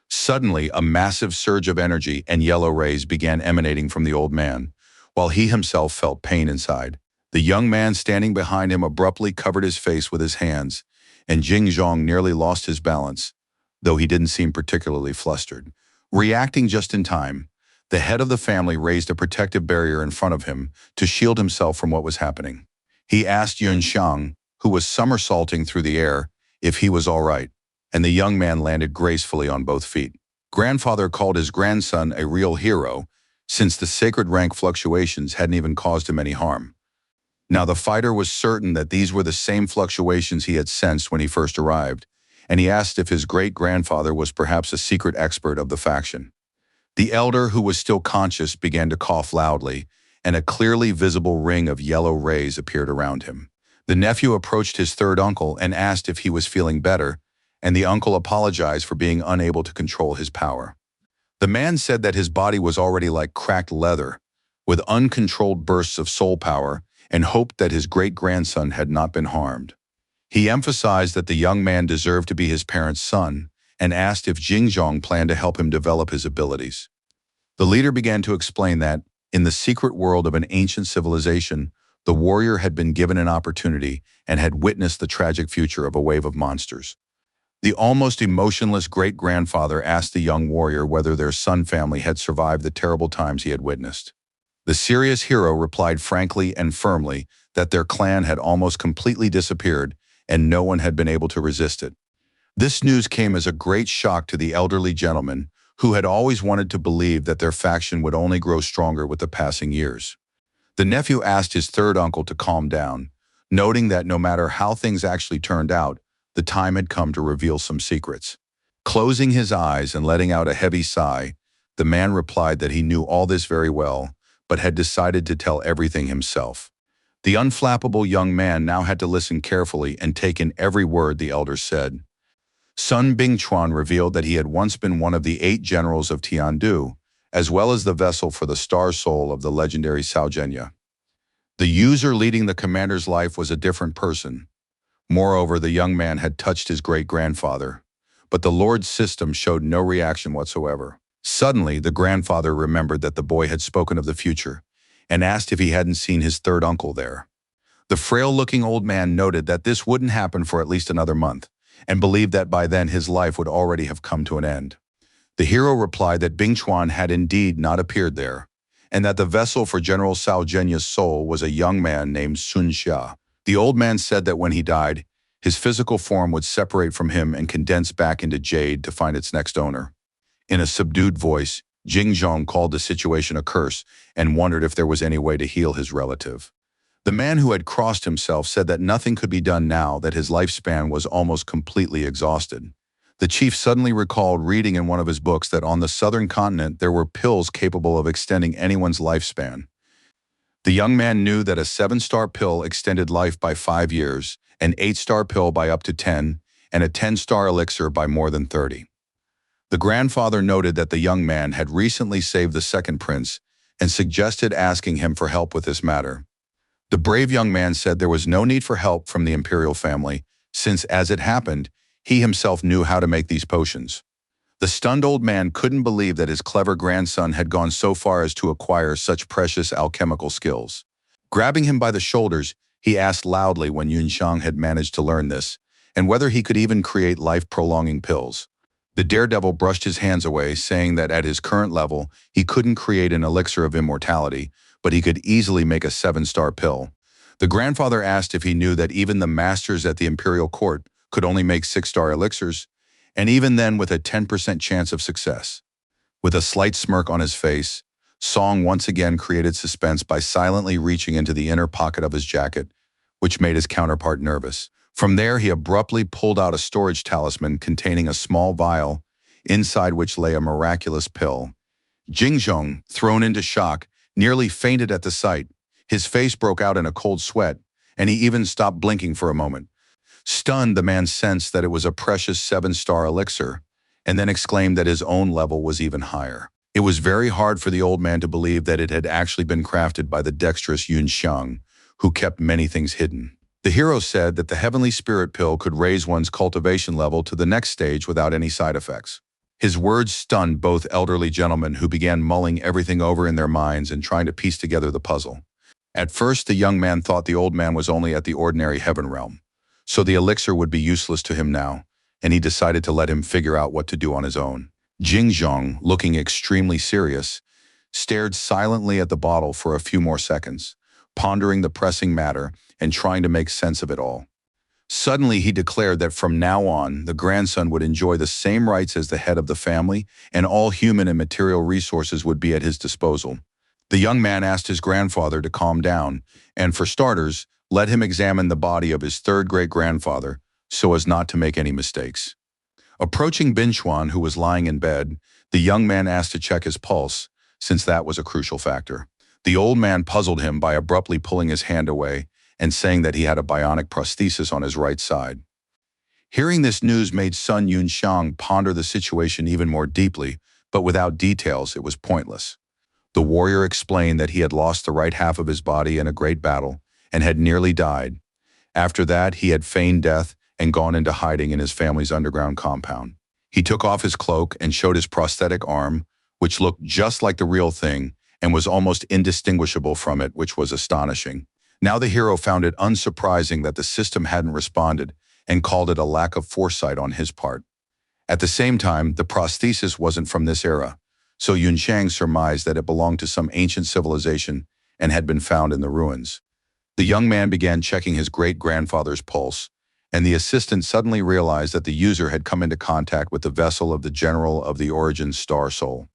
Suddenly, a massive surge of energy and yellow rays began emanating from the old man, while he himself felt pain inside. The young man standing behind him abruptly covered his face with his hands, and Jing Zhong nearly lost his balance, though he didn't seem particularly flustered. Reacting just in time, the head of the family raised a protective barrier in front of him to shield himself from what was happening. He asked Yun Xiang, who was somersaulting through the air, if he was all right, and the young man landed gracefully on both feet. Grandfather called his grandson a real hero, since the sacred rank fluctuations hadn't even caused him any harm. Now the fighter was certain that these were the same fluctuations he had sensed when he first arrived, and he asked if his great-grandfather was perhaps a secret expert of the faction. The elder, who was still conscious, began to cough loudly, and a clearly visible ring of yellow rays appeared around him. The nephew approached his third uncle and asked if he was feeling better, and the uncle apologized for being unable to control his power. The man said that his body was already like cracked leather, with uncontrolled bursts of soul power, and hoped that his great-grandson had not been harmed. He emphasized that the young man deserved to be his parents' son, and asked if Jingzhong planned to help him develop his abilities. The leader began to explain that, in the secret world of an ancient civilization, the warrior had been given an opportunity and had witnessed the tragic future of a wave of monsters. The almost emotionless great-grandfather asked the young warrior whether their son family had survived the terrible times he had witnessed. The serious hero replied frankly and firmly that their clan had almost completely disappeared and no one had been able to resist it. This news came as a great shock to the elderly gentleman, who had always wanted to believe that their faction would only grow stronger with the passing years. The nephew asked his third uncle to calm down, noting that no matter how things actually turned out, the time had come to reveal some secrets. Closing his eyes and letting out a heavy sigh, the man replied that he knew all this very well, but had decided to tell everything himself. The unflappable young man now had to listen carefully and take in every word the elder said. Sun Bingchuan revealed that he had once been one of the 8 generals of Tiandu, as well as the vessel for the star soul of the legendary Saojenya. The user leading the commander's life was a different person. Moreover, the young man had touched his great-grandfather, but the Lord's system showed no reaction whatsoever. Suddenly, the grandfather remembered that the boy had spoken of the future, and asked if he hadn't seen his third uncle there. The frail-looking old man noted that this wouldn't happen for at least another month, and believed that by then his life would already have come to an end. The hero replied that Bingchuan had indeed not appeared there, and that the vessel for General Saojenya's soul was a young man named Sun Xia. The old man said that when he died, his physical form would separate from him and condense back into jade to find its next owner. In a subdued voice, Jingzhong called the situation a curse and wondered if there was any way to heal his relative. The man who had crossed himself said that nothing could be done now that his lifespan was almost completely exhausted. The chief suddenly recalled reading in one of his books that on the southern continent there were pills capable of extending anyone's lifespan. The young man knew that a 7-star pill extended life by 5 years, an 8-star pill by up to 10, and a 10-star elixir by more than 30. The grandfather noted that the young man had recently saved the second prince and suggested asking him for help with this matter. The brave young man said there was no need for help from the imperial family, since, as it happened, he himself knew how to make these potions. The stunned old man couldn't believe that his clever grandson had gone so far as to acquire such precious alchemical skills. Grabbing him by the shoulders, he asked loudly when Yunxiang had managed to learn this, and whether he could even create life-prolonging pills. The daredevil brushed his hands away, saying that at his current level, he couldn't create an elixir of immortality, but he could easily make a 7-star pill. The grandfather asked if he knew that even the masters at the imperial court could only make 6-star elixirs, and even then with a 10% chance of success. With a slight smirk on his face, Song once again created suspense by silently reaching into the inner pocket of his jacket, which made his counterpart nervous. From there, he abruptly pulled out a storage talisman containing a small vial, inside which lay a miraculous pill. Jingzhong, thrown into shock, nearly fainted at the sight. His face broke out in a cold sweat, and he even stopped blinking for a moment. Stunned, the man sensed that it was a precious 7-star elixir, and then exclaimed that his own level was even higher. It was very hard for the old man to believe that it had actually been crafted by the dexterous Yun Xiang, who kept many things hidden. The hero said that the heavenly spirit pill could raise one's cultivation level to the next stage without any side effects. His words stunned both elderly gentlemen who began mulling everything over in their minds and trying to piece together the puzzle. At first, the young man thought the old man was only at the ordinary heaven realm, so the elixir would be useless to him now, and he decided to let him figure out what to do on his own. Jingzhong, looking extremely serious, stared silently at the bottle for a few more seconds, pondering the pressing matter and trying to make sense of it all. Suddenly, he declared that from now on, the grandson would enjoy the same rights as the head of the family, and all human and material resources would be at his disposal. The young man asked his grandfather to calm down, and for starters, let him examine the body of his third great-grandfather so as not to make any mistakes. Approaching Binchuan, who was lying in bed, the young man asked to check his pulse, since that was a crucial factor. The old man puzzled him by abruptly pulling his hand away and saying that he had a bionic prosthesis on his right side. Hearing this news made Sun Yunxiang ponder the situation even more deeply, but without details, it was pointless. The warrior explained that he had lost the right half of his body in a great battle and had nearly died. After that, he had feigned death and gone into hiding in his family's underground compound. He took off his cloak and showed his prosthetic arm, which looked just like the real thing and was almost indistinguishable from it, which was astonishing. Now the hero found it unsurprising that the system hadn't responded and called it a lack of foresight on his part. At the same time, the prosthesis wasn't from this era, so Yunxiang surmised that it belonged to some ancient civilization and had been found in the ruins. The young man began checking his great-grandfather's pulse, and the assistant suddenly realized that the user had come into contact with the vessel of the general of the Origin Star Soul.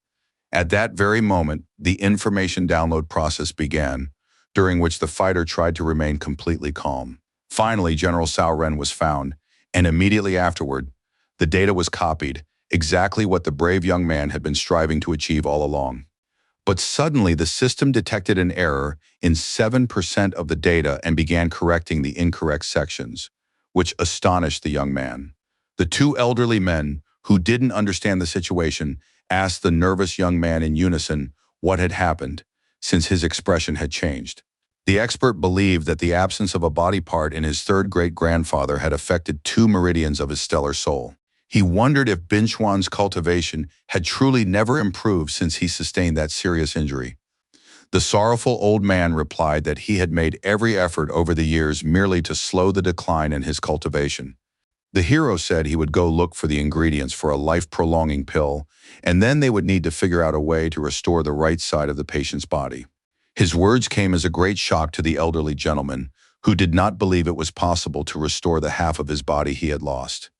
At that very moment, the information download process began, during which the fighter tried to remain completely calm. Finally, General Cao Ren was found, and immediately afterward, the data was copied, exactly what the brave young man had been striving to achieve all along. But suddenly, the system detected an error in 7% of the data and began correcting the incorrect sections, which astonished the young man. The two elderly men, who didn't understand the situation, asked the nervous young man in unison what had happened, since his expression had changed. The expert believed that the absence of a body part in his third great-grandfather had affected 2 meridians of his stellar soul. He wondered if Binchuan's cultivation had truly never improved since he sustained that serious injury. The sorrowful old man replied that he had made every effort over the years merely to slow the decline in his cultivation. The hero said he would go look for the ingredients for a life-prolonging pill, and then they would need to figure out a way to restore the right side of the patient's body. His words came as a great shock to the elderly gentleman, who did not believe it was possible to restore the half of his body he had lost.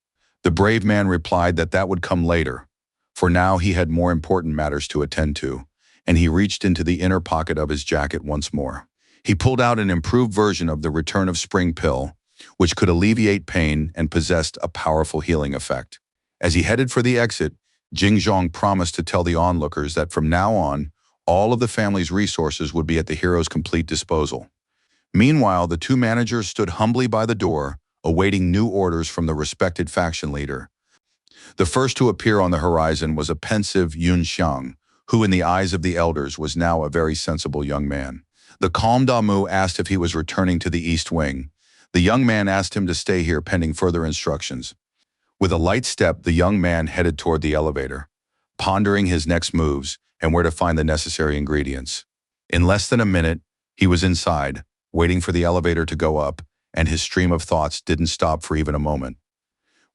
The brave man replied that that would come later, for now he had more important matters to attend to, and he reached into the inner pocket of his jacket once more. He pulled out an improved version of the Return of Spring pill, which could alleviate pain and possessed a powerful healing effect. As he headed for the exit, Jingzhong promised to tell the onlookers that from now on, all of the family's resources would be at the hero's complete disposal. Meanwhile, the two managers stood humbly by the door, awaiting new orders from the respected faction leader. The first to appear on the horizon was a pensive Yun Xiang, who in the eyes of the elders was now a very sensible young man. The calm Damu asked if he was returning to the East Wing. The young man asked him to stay here pending further instructions. With a light step, the young man headed toward the elevator, pondering his next moves and where to find the necessary ingredients. In less than a minute, he was inside, waiting for the elevator to go up, and his stream of thoughts didn't stop for even a moment.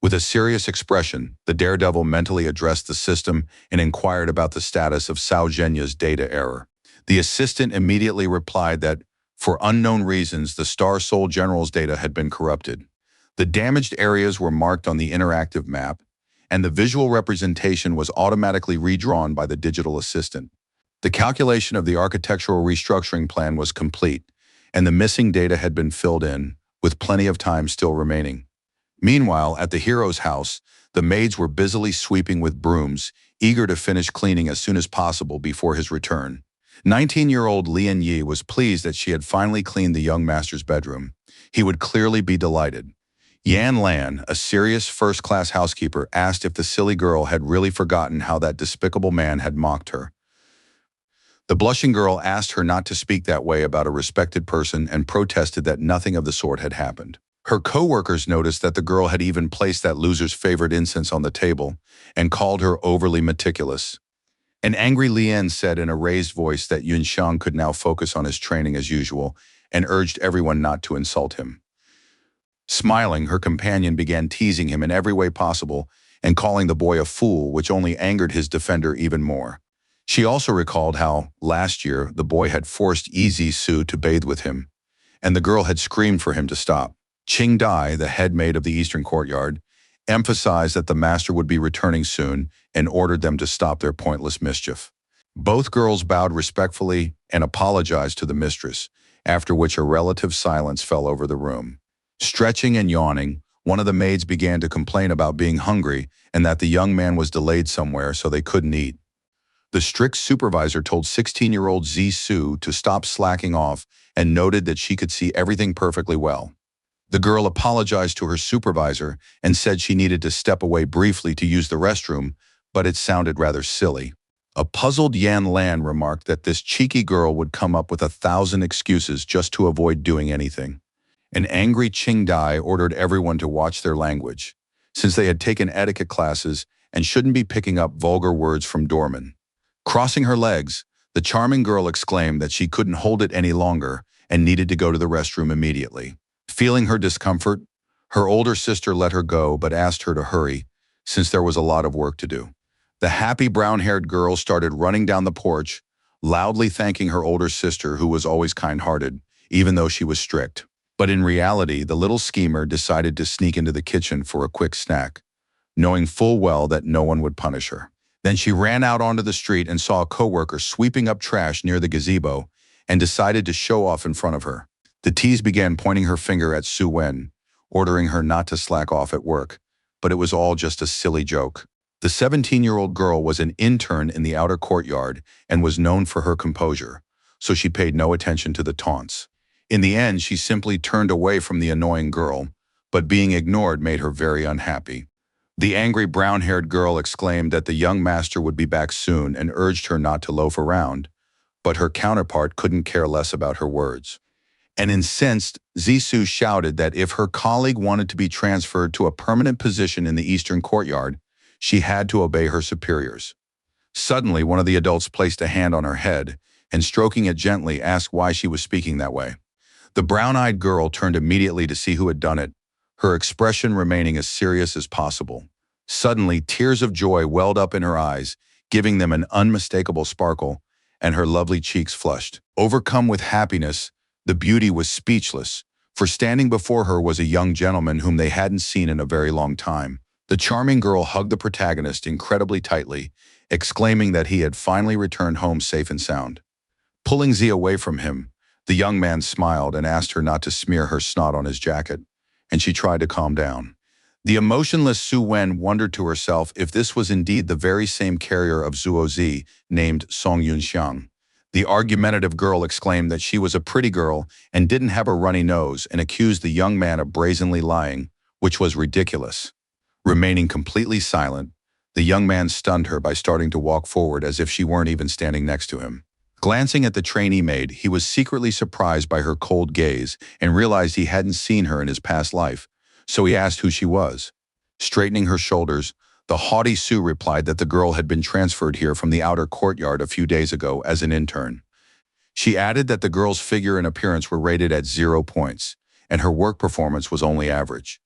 With a serious expression, the daredevil mentally addressed the system and inquired about the status of Cao Zhenya's data error. The assistant immediately replied that, for unknown reasons, the Star Soul General's data had been corrupted. The damaged areas were marked on the interactive map, and the visual representation was automatically redrawn by the digital assistant. The calculation of the architectural restructuring plan was complete, and the missing data had been filled in, with plenty of time still remaining. Meanwhile, at the hero's house, the maids were busily sweeping with brooms, eager to finish cleaning as soon as possible before his return. 19-year-old Lian Yi was pleased that she had finally cleaned the young master's bedroom. He would clearly be delighted. Yan Lan, a serious first-class housekeeper, asked if the silly girl had really forgotten how that despicable man had mocked her. The blushing girl asked her not to speak that way about a respected person and protested that nothing of the sort had happened. Her coworkers noticed that the girl had even placed that loser's favorite incense on the table and called her overly meticulous. An angry Lien said in a raised voice that Yunxiang could now focus on his training as usual and urged everyone not to insult him. Smiling, her companion began teasing him in every way possible and calling the boy a fool, which only angered his defender even more. She also recalled how, last year, the boy had forced Su to bathe with him, and the girl had screamed for him to stop. Qing Dai, the head maid of the Eastern Courtyard, emphasized that the master would be returning soon and ordered them to stop their pointless mischief. Both girls bowed respectfully and apologized to the mistress, after which a relative silence fell over the room. Stretching and yawning, one of the maids began to complain about being hungry and that the young man was delayed somewhere so they couldn't eat. The strict supervisor told 16-year-old Su to stop slacking off and noted that she could see everything perfectly well. The girl apologized to her supervisor and said she needed to step away briefly to use the restroom, but it sounded rather silly. A puzzled Yan Lan remarked that this cheeky girl would come up with 1,000 excuses just to avoid doing anything. An angry Qing Dai ordered everyone to watch their language, since they had taken etiquette classes and shouldn't be picking up vulgar words from doormen. Crossing her legs, the charming girl exclaimed that she couldn't hold it any longer and needed to go to the restroom immediately. Feeling her discomfort, her older sister let her go but asked her to hurry, since there was a lot of work to do. The happy brown-haired girl started running down the porch, loudly thanking her older sister, who was always kind-hearted, even though she was strict. But in reality, the little schemer decided to sneak into the kitchen for a quick snack, knowing full well that no one would punish her. Then she ran out onto the street and saw a coworker sweeping up trash near the gazebo and decided to show off in front of her. The tease began pointing her finger at Su Wen, ordering her not to slack off at work, but it was all just a silly joke. The 17-year-old girl was an intern in the outer courtyard and was known for her composure, so she paid no attention to the taunts. In the end, she simply turned away from the annoying girl, but being ignored made her very unhappy. The angry brown-haired girl exclaimed that the young master would be back soon and urged her not to loaf around, but her counterpart couldn't care less about her words. And incensed, Zissou shouted that if her colleague wanted to be transferred to a permanent position in the Eastern Courtyard, she had to obey her superiors. Suddenly, one of the adults placed a hand on her head and, stroking it gently, asked why she was speaking that way. The brown-eyed girl turned immediately to see who had done it, her expression remaining as serious as possible. Suddenly, tears of joy welled up in her eyes, giving them an unmistakable sparkle, and her lovely cheeks flushed. Overcome with happiness, the beauty was speechless, for standing before her was a young gentleman whom they hadn't seen in a very long time. The charming girl hugged the protagonist incredibly tightly, exclaiming that he had finally returned home safe and sound. Pulling Z away from him, the young man smiled and asked her not to smear her snot on his jacket, and she tried to calm down. The emotionless Su Wen wondered to herself if this was indeed the very same carrier of Zuozi named Song Yunxiang. The argumentative girl exclaimed that she was a pretty girl and didn't have a runny nose and accused the young man of brazenly lying, which was ridiculous. Remaining completely silent, the young man stunned her by starting to walk forward as if she weren't even standing next to him. Glancing at the trainee maid, he was secretly surprised by her cold gaze and realized he hadn't seen her in his past life, so he asked who she was. Straightening her shoulders, the haughty Su replied that the girl had been transferred here from the outer courtyard a few days ago as an intern. She added that the girl's figure and appearance were rated at 0 points, and her work performance was only average.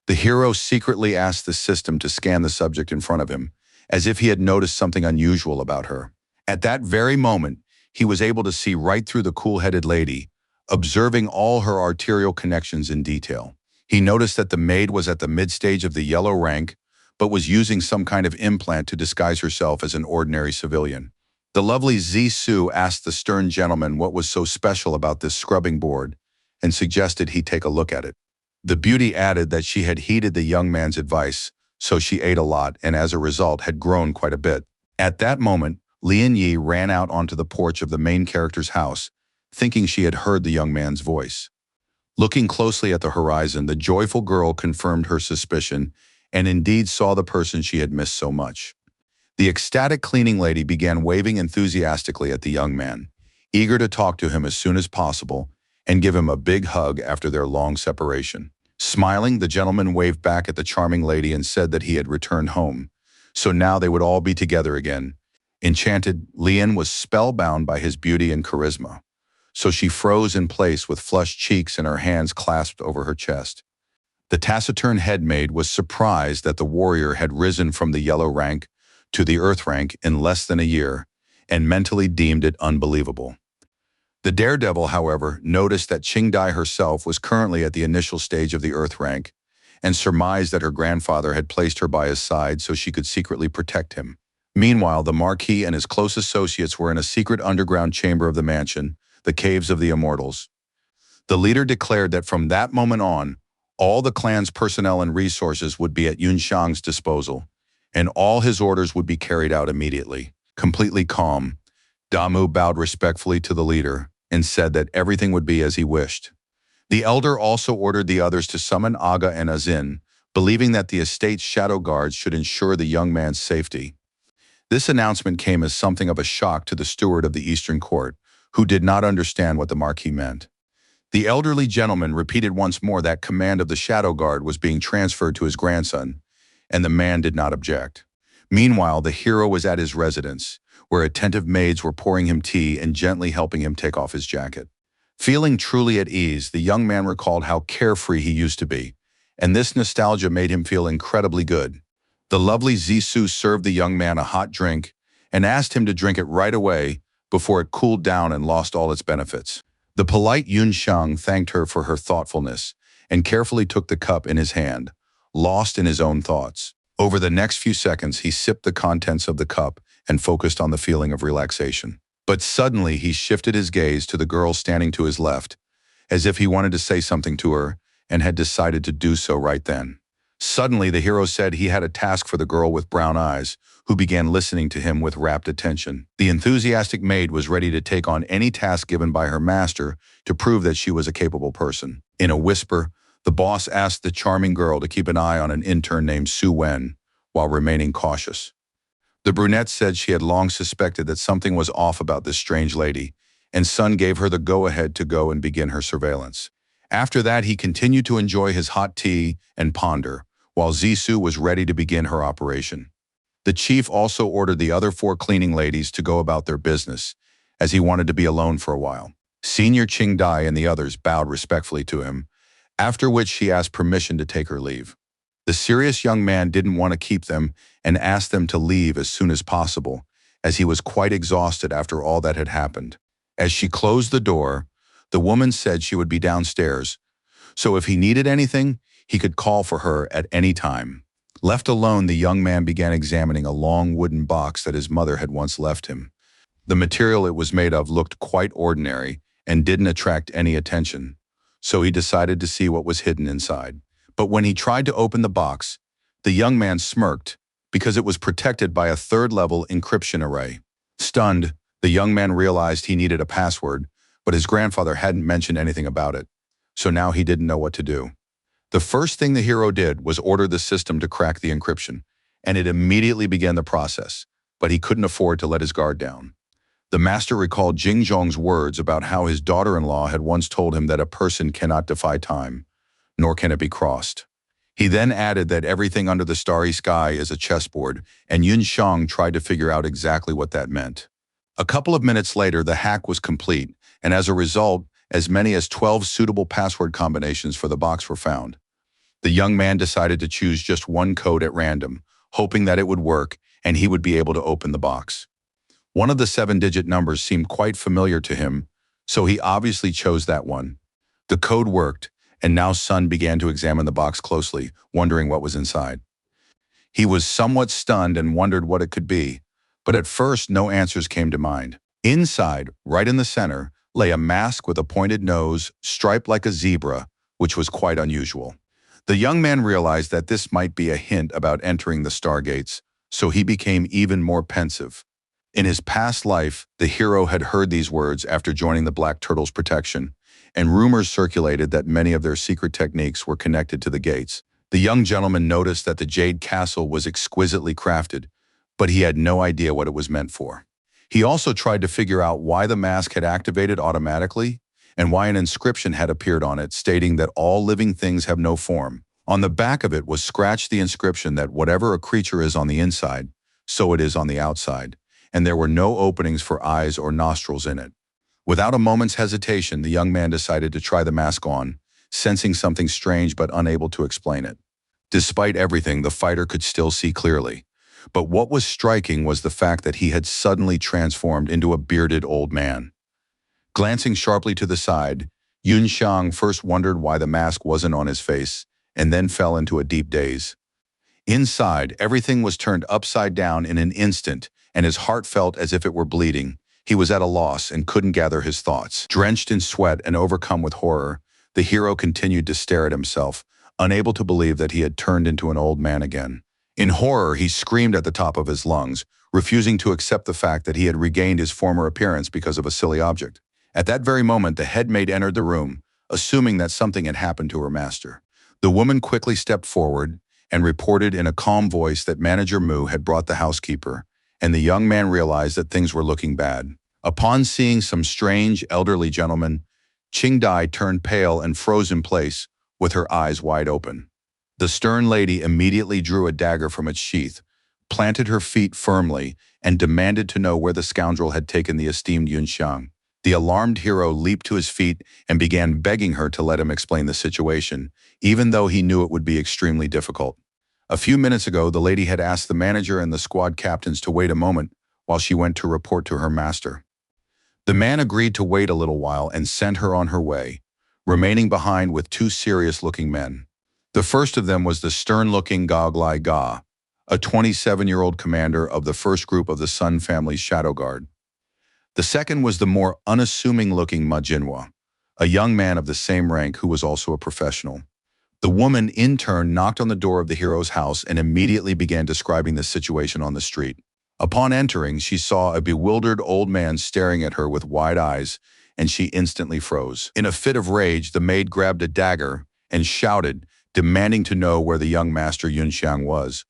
The hero secretly asked the system to scan the subject in front of him, as if he had noticed something unusual about her. At that very moment, he was able to see right through the cool-headed lady, observing all her arterial connections in detail. He noticed that the maid was at the mid-stage of the yellow rank, but was using some kind of implant to disguise herself as an ordinary civilian. The lovely Zissou asked the stern gentleman what was so special about this scrubbing board and suggested he take a look at it. The beauty added that she had heeded the young man's advice, so she ate a lot and as a result had grown quite a bit. At that moment, Lin Yi ran out onto the porch of the main character's house, thinking she had heard the young man's voice. Looking closely at the horizon, the joyful girl confirmed her suspicion and indeed saw the person she had missed so much. The ecstatic cleaning lady began waving enthusiastically at the young man, eager to talk to him as soon as possible and give him a big hug after their long separation. Smiling, the gentleman waved back at the charming lady and said that he had returned home. So now they would all be together again. Enchanted, Lian was spellbound by his beauty and charisma. So she froze in place with flushed cheeks and her hands clasped over her chest. The taciturn headmaid was surprised that the warrior had risen from the yellow rank to the earth rank in less than a year, and mentally deemed it unbelievable. The daredevil, however, noticed that Qingdai herself was currently at the initial stage of the earth rank, and surmised that her grandfather had placed her by his side so she could secretly protect him. Meanwhile, the Marquis and his close associates were in a secret underground chamber of the mansion, the Caves of the Immortals. The leader declared that from that moment on, all the clan's personnel and resources would be at Yunshang's disposal, and all his orders would be carried out immediately. Completely calm, Damu bowed respectfully to the leader and said that everything would be as he wished. The elder also ordered the others to summon Aga and Azin, believing that the estate's shadow guards should ensure the young man's safety. This announcement came as something of a shock to the steward of the Eastern Court, who did not understand what the Marquis meant. The elderly gentleman repeated once more that command of the shadow guard was being transferred to his grandson, and the man did not object. Meanwhile, the hero was at his residence, where attentive maids were pouring him tea and gently helping him take off his jacket. Feeling truly at ease, the young man recalled how carefree he used to be, and this nostalgia made him feel incredibly good. The lovely Zissou served the young man a hot drink and asked him to drink it right away before it cooled down and lost all its benefits. The polite Yunshang thanked her for her thoughtfulness and carefully took the cup in his hand, lost in his own thoughts. Over the next few seconds, he sipped the contents of the cup and focused on the feeling of relaxation. But suddenly, he shifted his gaze to the girl standing to his left, as if he wanted to say something to her and had decided to do so right then. Suddenly, the hero said he had a task for the girl with brown eyes, who began listening to him with rapt attention. The enthusiastic maid was ready to take on any task given by her master to prove that she was a capable person. In a whisper, the boss asked the charming girl to keep an eye on an intern named Su Wen, while remaining cautious. The brunette said she had long suspected that something was off about this strange lady, and Sun gave her the go-ahead to go and begin her surveillance. After that, he continued to enjoy his hot tea and ponder, while Zissou was ready to begin her operation. The chief also ordered the other 4 cleaning ladies to go about their business, as he wanted to be alone for a while. Senior Qingdai and the others bowed respectfully to him, after which she asked permission to take her leave. The serious young man didn't want to keep them and asked them to leave as soon as possible, as he was quite exhausted after all that had happened. As she closed the door, the woman said she would be downstairs, so if he needed anything, he could call for her at any time. Left alone, the young man began examining a long wooden box that his mother had once left him. The material it was made of looked quite ordinary and didn't attract any attention, so he decided to see what was hidden inside. But when he tried to open the box, the young man smirked because it was protected by a 3rd-level encryption array. Stunned, the young man realized he needed a password, but his grandfather hadn't mentioned anything about it, so now he didn't know what to do. The first thing the hero did was order the system to crack the encryption, and it immediately began the process, but he couldn't afford to let his guard down. The master recalled Jing Zhong's words about how his daughter-in-law had once told him that a person cannot defy time, nor can it be crossed. He then added that everything under the starry sky is a chessboard, and Yunshang tried to figure out exactly what that meant. A couple of minutes later, the hack was complete, and as a result, as many as 12 suitable password combinations for the box were found. The young man decided to choose just one code at random, hoping that it would work and he would be able to open the box. One of the 7-digit numbers seemed quite familiar to him, so he obviously chose that one. The code worked, and now Sun began to examine the box closely, wondering what was inside. He was somewhat stunned and wondered what it could be, but at first no answers came to mind. Inside, right in the center, lay a mask with a pointed nose, striped like a zebra, which was quite unusual. The young man realized that this might be a hint about entering the Stargates, so he became even more pensive. In his past life, the hero had heard these words after joining the Black Turtle's protection, and rumors circulated that many of their secret techniques were connected to the gates. The young gentleman noticed that the Jade Castle was exquisitely crafted, but he had no idea what it was meant for. He also tried to figure out why the mask had activated automatically, and why an inscription had appeared on it stating that all living things have no form. On the back of it was scratched the inscription that whatever a creature is on the inside, so it is on the outside, and there were no openings for eyes or nostrils in it. Without a moment's hesitation, the young man decided to try the mask on, sensing something strange but unable to explain it. Despite everything, the fighter could still see clearly. But what was striking was the fact that he had suddenly transformed into a bearded old man. Glancing sharply to the side, Yun Xiang first wondered why the mask wasn't on his face, and then fell into a deep daze. Inside, everything was turned upside down in an instant, and his heart felt as if it were bleeding. He was at a loss and couldn't gather his thoughts. Drenched in sweat and overcome with horror, the hero continued to stare at himself, unable to believe that he had turned into an old man again. In horror, he screamed at the top of his lungs, refusing to accept the fact that he had regained his former appearance because of a silly object. At that very moment, the head maid entered the room, assuming that something had happened to her master. The woman quickly stepped forward and reported in a calm voice that Manager Mu had brought the housekeeper, and the young man realized that things were looking bad. Upon seeing some strange, elderly gentleman, Qing Dai turned pale and froze in place, with her eyes wide open. The stern lady immediately drew a dagger from its sheath, planted her feet firmly, and demanded to know where the scoundrel had taken the esteemed Yun Xiang. The alarmed hero leaped to his feet and began begging her to let him explain the situation, even though he knew it would be extremely difficult. A few minutes ago, the lady had asked the manager and the squad captains to wait a moment while she went to report to her master. The man agreed to wait a little while and sent her on her way, remaining behind with two serious-looking men. The first of them was the stern-looking Ga Glai Ga, a 27-year-old commander of the first group of the Sun family's shadow guard. The second was the more unassuming-looking Manhwa, a young man of the same rank who was also a professional. The woman, in turn, knocked on the door of the hero's house and immediately began describing the situation on the street. Upon entering, she saw a bewildered old man staring at her with wide eyes, and she instantly froze. In a fit of rage, the maid grabbed a dagger and shouted, demanding to know where the young master Yun Xiang was,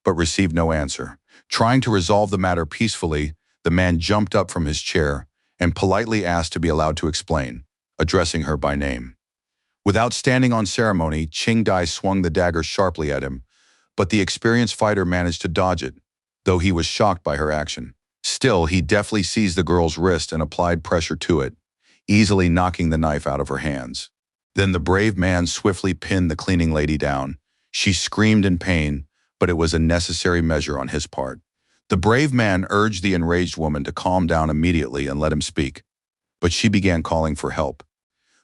but received no answer. Trying to resolve the matter peacefully, the man jumped up from his chair and politely asked to be allowed to explain, addressing her by name. Without standing on ceremony, Qing Dai swung the dagger sharply at him, but the experienced fighter managed to dodge it, though he was shocked by her action. Still, he deftly seized the girl's wrist and applied pressure to it, easily knocking the knife out of her hands. Then the brave man swiftly pinned the cleaning lady down. She screamed in pain, but it was a necessary measure on his part. The brave man urged the enraged woman to calm down immediately and let him speak, but she began calling for help.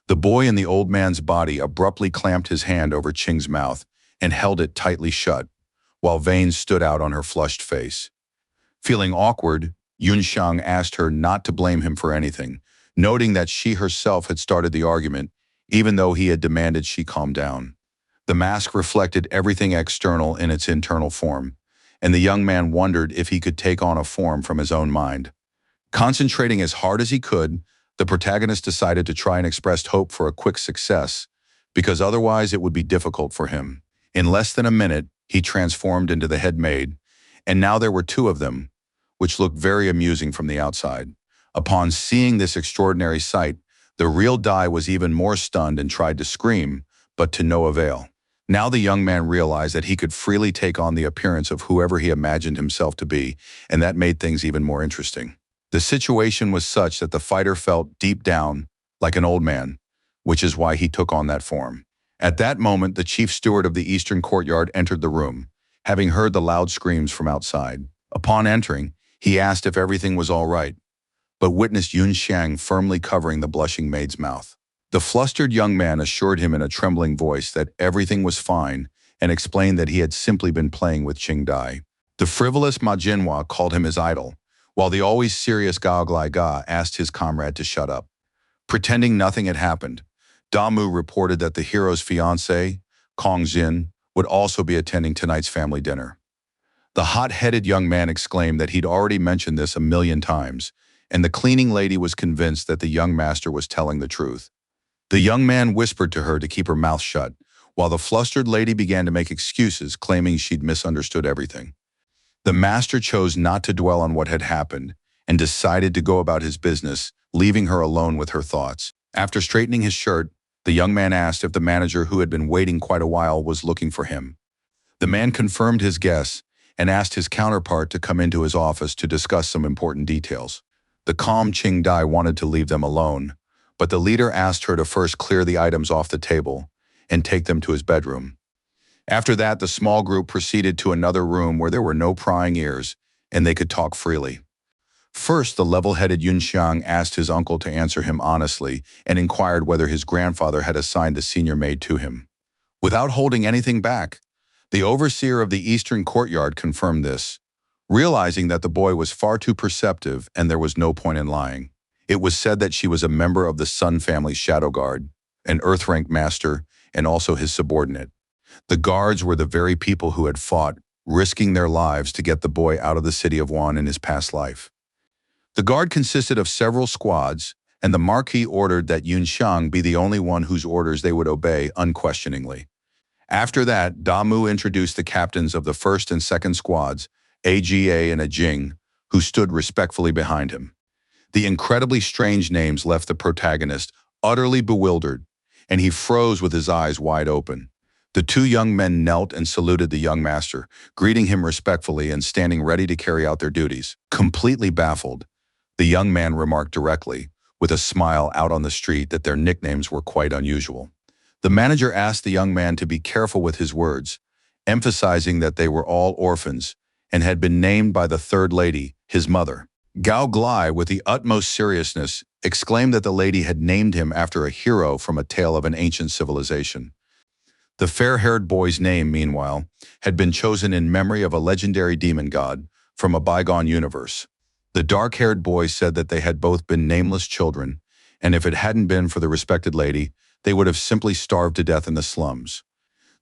The boy in the old man's body abruptly clamped his hand over Qing's mouth and held it tightly shut, while veins stood out on her flushed face. Feeling awkward, Yun Xiang asked her not to blame him for anything, noting that she herself had started the argument, even though he had demanded she calm down. The mask reflected everything external in its internal form, and the young man wondered if he could take on a form from his own mind. Concentrating as hard as he could, the protagonist decided to try and express hope for a quick success, because otherwise it would be difficult for him. In less than a minute, he transformed into the head maid, and now there were two of them, which looked very amusing from the outside. Upon seeing this extraordinary sight, the real Dai was even more stunned and tried to scream, but to no avail. Now the young man realized that he could freely take on the appearance of whoever he imagined himself to be, and that made things even more interesting. The situation was such that the fighter felt deep down like an old man, which is why he took on that form. At that moment, the chief steward of the eastern courtyard entered the room, having heard the loud screams from outside. Upon entering, he asked if everything was all right, but witnessed Yun Xiang firmly covering the blushing maid's mouth. The flustered young man assured him in a trembling voice that everything was fine and explained that he had simply been playing with Qing Dai. The frivolous Manhwa called him his idol, while the always serious Gao Glai Ga asked his comrade to shut up. Pretending nothing had happened, Damu reported that the hero's fiancée, Kong Xin, would also be attending tonight's family dinner. The hot-headed young man exclaimed that he'd already mentioned this 1,000,000 times, and the cleaning lady was convinced that the young master was telling the truth. The young man whispered to her to keep her mouth shut, while the flustered lady began to make excuses, claiming she'd misunderstood everything. The master chose not to dwell on what had happened and decided to go about his business, leaving her alone with her thoughts. After straightening his shirt, the young man asked if the manager, who had been waiting quite a while, was looking for him. The man confirmed his guess and asked his counterpart to come into his office to discuss some important details. The calm Ching Dai wanted to leave them alone, but the leader asked her to first clear the items off the table and take them to his bedroom. After that, the small group proceeded to another room where there were no prying ears and they could talk freely. First, the level-headed Yun Xiang asked his uncle to answer him honestly and inquired whether his grandfather had assigned the senior maid to him. Without holding anything back, the overseer of the eastern courtyard confirmed this, realizing that the boy was far too perceptive and there was no point in lying. It was said that she was a member of the Sun family's shadow guard, an earth-rank master, and also his subordinate. The guards were the very people who had fought, risking their lives to get the boy out of the city of Wan in his past life. The guard consisted of several squads, and the Marquis ordered that Yun Xiang be the only one whose orders they would obey unquestioningly. After that, Damu introduced the captains of the first and second squads, AGA and Ajing, who stood respectfully behind him. The incredibly strange names left the protagonist utterly bewildered, and he froze with his eyes wide open. The two young men knelt and saluted the young master, greeting him respectfully and standing ready to carry out their duties. Completely baffled, the young man remarked directly, with a smile out on the street, that their nicknames were quite unusual. The manager asked the young man to be careful with his words, emphasizing that they were all orphans and had been named by the third lady, his mother. Gao Glai, with the utmost seriousness, exclaimed that the lady had named him after a hero from a tale of an ancient civilization. The fair-haired boy's name, meanwhile, had been chosen in memory of a legendary demon god from a bygone universe. The dark-haired boy said that they had both been nameless children, and if it hadn't been for the respected lady, they would have simply starved to death in the slums.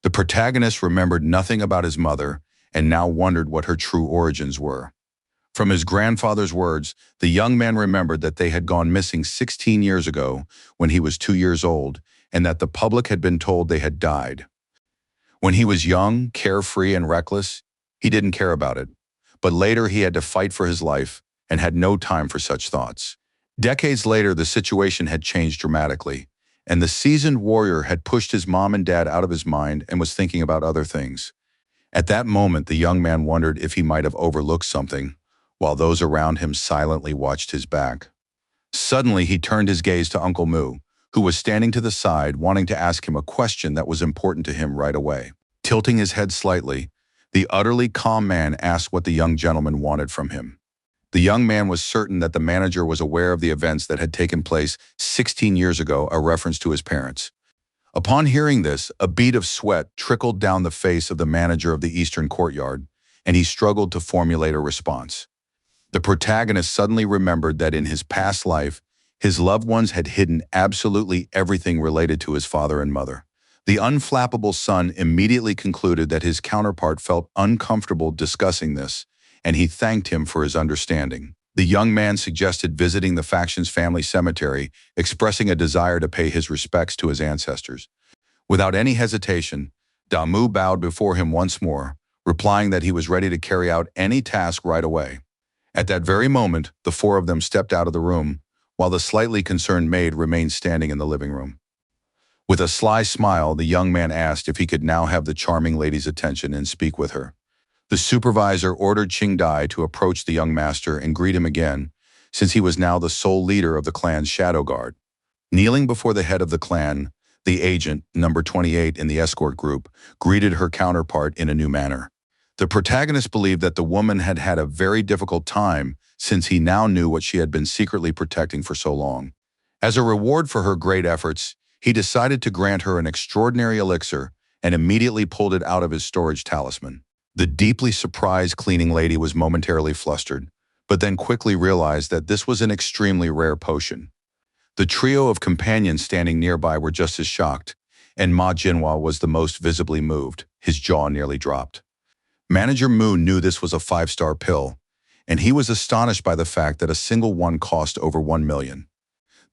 The protagonist remembered nothing about his mother and now wondered what her true origins were. From his grandfather's words, the young man remembered that they had gone missing 16 years ago when he was 2 years old, and that the public had been told they had died. When he was young, carefree, and reckless, he didn't care about it. But later he had to fight for his life and had no time for such thoughts. Decades later, the situation had changed dramatically, and the seasoned warrior had pushed his mom and dad out of his mind and was thinking about other things. At that moment, the young man wondered if he might have overlooked something, while those around him silently watched his back. Suddenly, he turned his gaze to Uncle Mu, who was standing to the side, wanting to ask him a question that was important to him right away. Tilting his head slightly, the utterly calm man asked what the young gentleman wanted from him. The young man was certain that the manager was aware of the events that had taken place 16 years ago, a reference to his parents. Upon hearing this, a bead of sweat trickled down the face of the manager of the eastern courtyard, and he struggled to formulate a response. The protagonist suddenly remembered that in his past life, his loved ones had hidden absolutely everything related to his father and mother. The unflappable son immediately concluded that his counterpart felt uncomfortable discussing this, and he thanked him for his understanding. The young man suggested visiting the faction's family cemetery, expressing a desire to pay his respects to his ancestors. Without any hesitation, Damu bowed before him once more, replying that he was ready to carry out any task right away. At that very moment, the four of them stepped out of the room, while the slightly concerned maid remained standing in the living room. With a sly smile, the young man asked if he could now have the charming lady's attention and speak with her. The supervisor ordered Ching Dai to approach the young master and greet him again, since he was now the sole leader of the clan's shadow guard. Kneeling before the head of the clan, the agent, number 28 in the escort group, greeted her counterpart in a new manner. The protagonist believed that the woman had had a very difficult time since he now knew what she had been secretly protecting for so long. As a reward for her great efforts, he decided to grant her an extraordinary elixir and immediately pulled it out of his storage talisman. The deeply surprised cleaning lady was momentarily flustered, but then quickly realized that this was an extremely rare potion. The trio of companions standing nearby were just as shocked, and Ma Jinhua was the most visibly moved. His jaw nearly dropped. Manager Mu knew this was a 5-star pill, and he was astonished by the fact that a single one cost over 1 million.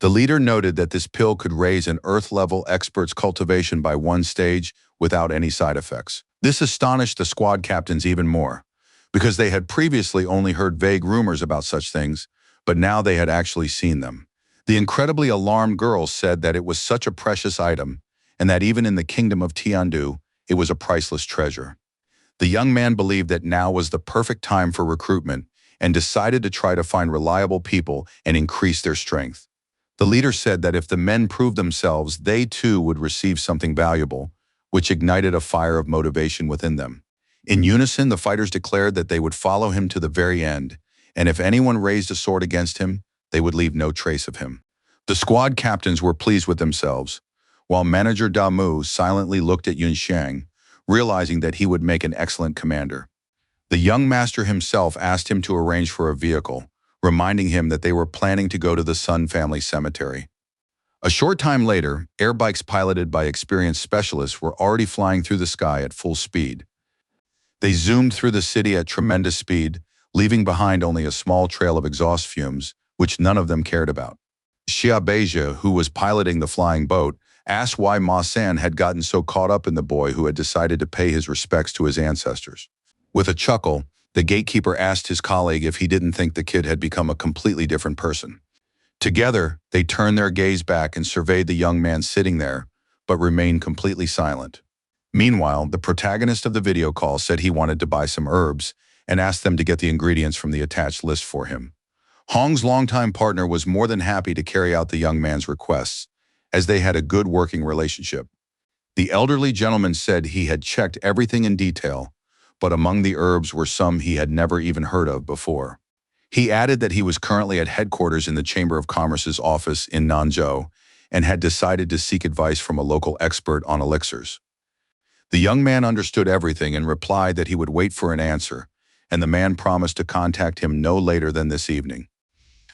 The leader noted that this pill could raise an Earth-level expert's cultivation by 1 stage without any side effects. This astonished the squad captains even more, because they had previously only heard vague rumors about such things, but now they had actually seen them. The incredibly alarmed girl said that it was such a precious item, and that even in the kingdom of Tiandu, it was a priceless treasure. The young man believed that now was the perfect time for recruitment and decided to try to find reliable people and increase their strength. The leader said that if the men proved themselves, they too would receive something valuable, which ignited a fire of motivation within them. In unison, the fighters declared that they would follow him to the very end, and if anyone raised a sword against him, they would leave no trace of him. The squad captains were pleased with themselves, while manager Damu silently looked at Yunxiang, realizing that he would make an excellent commander. The young master himself asked him to arrange for a vehicle, reminding him that they were planning to go to the Sun family cemetery. A short time later, air bikes piloted by experienced specialists were already flying through the sky at full speed. They zoomed through the city at tremendous speed, leaving behind only a small trail of exhaust fumes, which none of them cared about. Xia Beijia, who was piloting the flying boat, asked why Ma San had gotten so caught up in the boy who had decided to pay his respects to his ancestors. With a chuckle, the gatekeeper asked his colleague if he didn't think the kid had become a completely different person. Together, they turned their gaze back and surveyed the young man sitting there, but remained completely silent. Meanwhile, the protagonist of the video call said he wanted to buy some herbs and asked them to get the ingredients from the attached list for him. Hong's longtime partner was more than happy to carry out the young man's requests, as they had a good working relationship. The elderly gentleman said he had checked everything in detail, but among the herbs were some he had never even heard of before. He added that he was currently at headquarters in the Chamber of Commerce's office in Nanzhou and had decided to seek advice from a local expert on elixirs. The young man understood everything and replied that he would wait for an answer, and the man promised to contact him no later than this evening.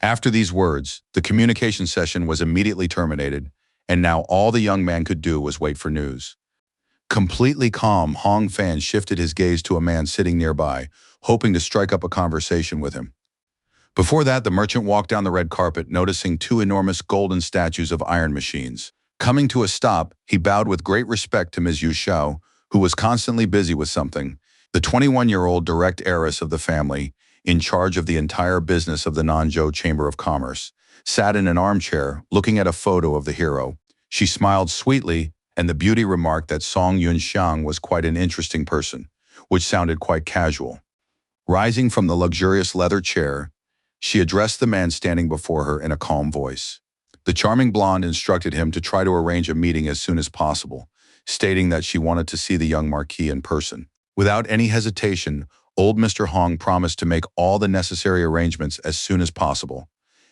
After these words, the communication session was immediately terminated, and now all the young man could do was wait for news. Completely calm, Hong Fan shifted his gaze to a man sitting nearby, hoping to strike up a conversation with him. Before that, the merchant walked down the red carpet, noticing two enormous golden statues of iron machines. Coming to a stop, he bowed with great respect to Ms. Yu Xiao, who was constantly busy with something. The 21-year-old direct heiress of the family, in charge of the entire business of the Nanzhou Chamber of Commerce, sat in an armchair, looking at a photo of the hero. She smiled sweetly, and the beauty remarked that Song Yunxiang was quite an interesting person, which sounded quite casual. Rising from the luxurious leather chair, she addressed the man standing before her in a calm voice. The charming blonde instructed him to try to arrange a meeting as soon as possible, stating that she wanted to see the young marquis in person. Without any hesitation, old Mr. Hong promised to make all the necessary arrangements as soon as possible,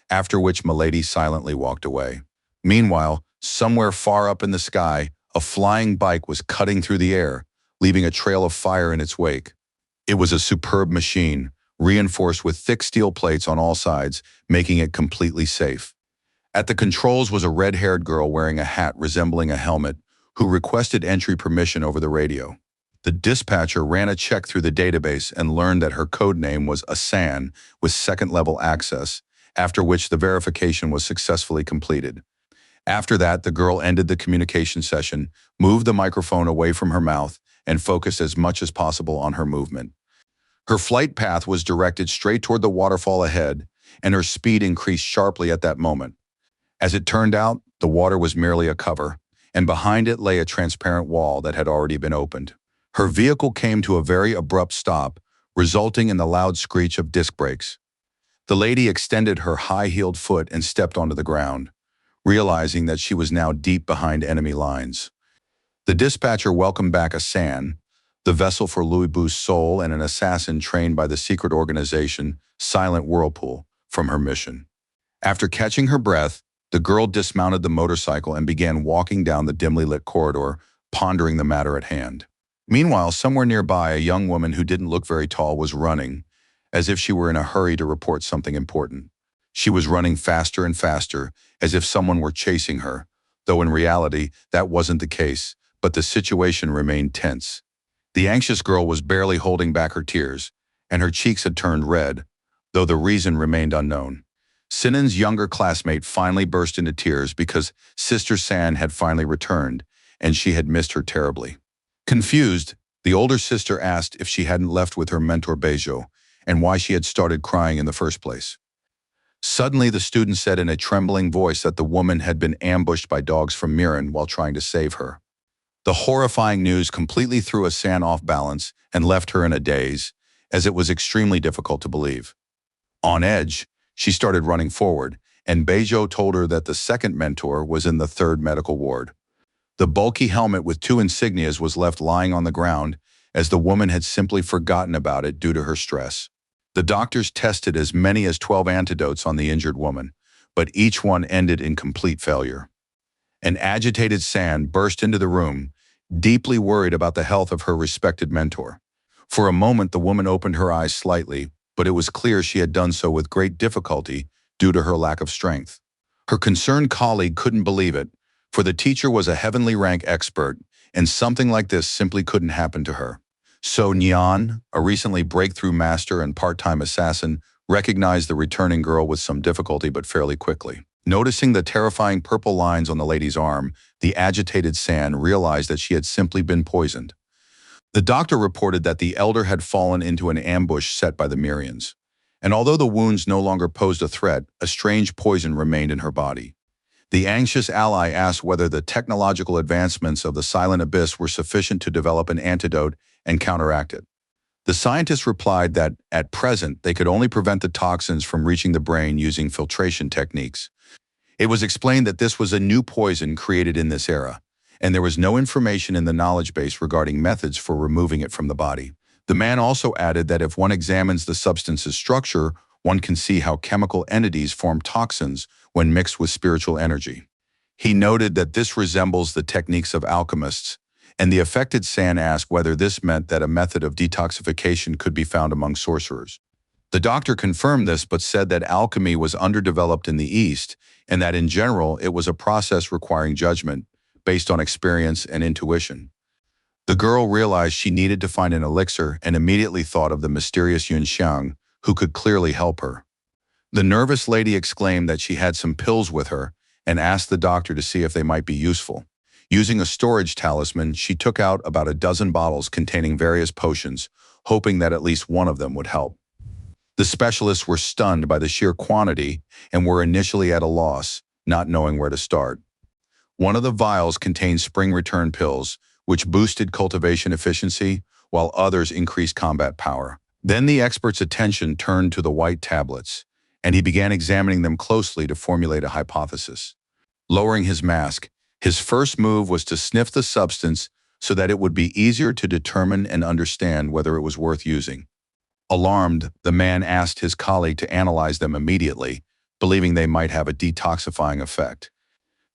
after which Milady silently walked away. Meanwhile, somewhere far up in the sky, a flying bike was cutting through the air, leaving a trail of fire in its wake. It was a superb machine, reinforced with thick steel plates on all sides, making it completely safe. At the controls was a red-haired girl wearing a hat resembling a helmet, who requested entry permission over the radio. The dispatcher ran a check through the database and learned that her code name was Asan with second-level access, after which the verification was successfully completed. After that, the girl ended the communication session, moved the microphone away from her mouth, and focused as much as possible on her movement. Her flight path was directed straight toward the waterfall ahead, and her speed increased sharply at that moment. As it turned out, the water was merely a cover, and behind it lay a transparent wall that had already been opened. Her vehicle came to a very abrupt stop, resulting in the loud screech of disc brakes. The lady extended her high-heeled foot and stepped onto the ground, realizing that she was now deep behind enemy lines. The dispatcher welcomed back Asan, the vessel for Louis Bu's soul and an assassin trained by the secret organization Silent Whirlpool, from her mission. After catching her breath, the girl dismounted the motorcycle and began walking down the dimly lit corridor, pondering the matter at hand. Meanwhile, somewhere nearby, a young woman who didn't look very tall was running, as if she were in a hurry to report something important. She was running faster and faster, as if someone were chasing her, though in reality, that wasn't the case, but the situation remained tense. The anxious girl was barely holding back her tears, and her cheeks had turned red, though the reason remained unknown. Sinan's younger classmate finally burst into tears because Sister San had finally returned, and she had missed her terribly. Confused, the older sister asked if she hadn't left with her mentor Beijo, and why she had started crying in the first place. Suddenly, the student said in a trembling voice that the woman had been ambushed by dogs from Miran while trying to save her. The horrifying news completely threw Asan off balance and left her in a daze, as it was extremely difficult to believe. On edge, she started running forward, and Bejo told her that the second mentor was in the third medical ward. The bulky helmet with two insignias was left lying on the ground, as the woman had simply forgotten about it due to her stress. The doctors tested as many as 12 antidotes on the injured woman, but each one ended in complete failure. An agitated San burst into the room, deeply worried about the health of her respected mentor. For a moment, the woman opened her eyes slightly, but it was clear she had done so with great difficulty due to her lack of strength. Her concerned colleague couldn't believe it, for the teacher was a heavenly rank expert, and something like this simply couldn't happen to her. So Nyan, a recently breakthrough master and part-time assassin, recognized the returning girl with some difficulty but fairly quickly. Noticing the terrifying purple lines on the lady's arm, the agitated San realized that she had simply been poisoned. The doctor reported that the elder had fallen into an ambush set by the Mirians, and although the wounds no longer posed a threat, a strange poison remained in her body. The anxious ally asked whether the technological advancements of the Silent Abyss were sufficient to develop an antidote and counteract it. The scientists replied that, at present, they could only prevent the toxins from reaching the brain using filtration techniques. It was explained that this was a new poison created in this era, and there was no information in the knowledge base regarding methods for removing it from the body. The man also added that if one examines the substance's structure, one can see how chemical entities form toxins when mixed with spiritual energy. He noted that this resembles the techniques of alchemists, and the affected San asked whether this meant that a method of detoxification could be found among sorcerers. The doctor confirmed this but said that alchemy was underdeveloped in the East and that in general it was a process requiring judgment based on experience and intuition. The girl realized she needed to find an elixir and immediately thought of the mysterious Yun Xiang, who could clearly help her. The nervous lady exclaimed that she had some pills with her and asked the doctor to see if they might be useful. Using a storage talisman, she took out about a dozen bottles containing various potions, hoping that at least one of them would help. The specialists were stunned by the sheer quantity and were initially at a loss, not knowing where to start. One of the vials contained spring return pills, which boosted cultivation efficiency, while others increased combat power. Then the expert's attention turned to the white tablets, and he began examining them closely to formulate a hypothesis. Lowering his mask, his first move was to sniff the substance so that it would be easier to determine and understand whether it was worth using. Alarmed, the man asked his colleague to analyze them immediately, believing they might have a detoxifying effect.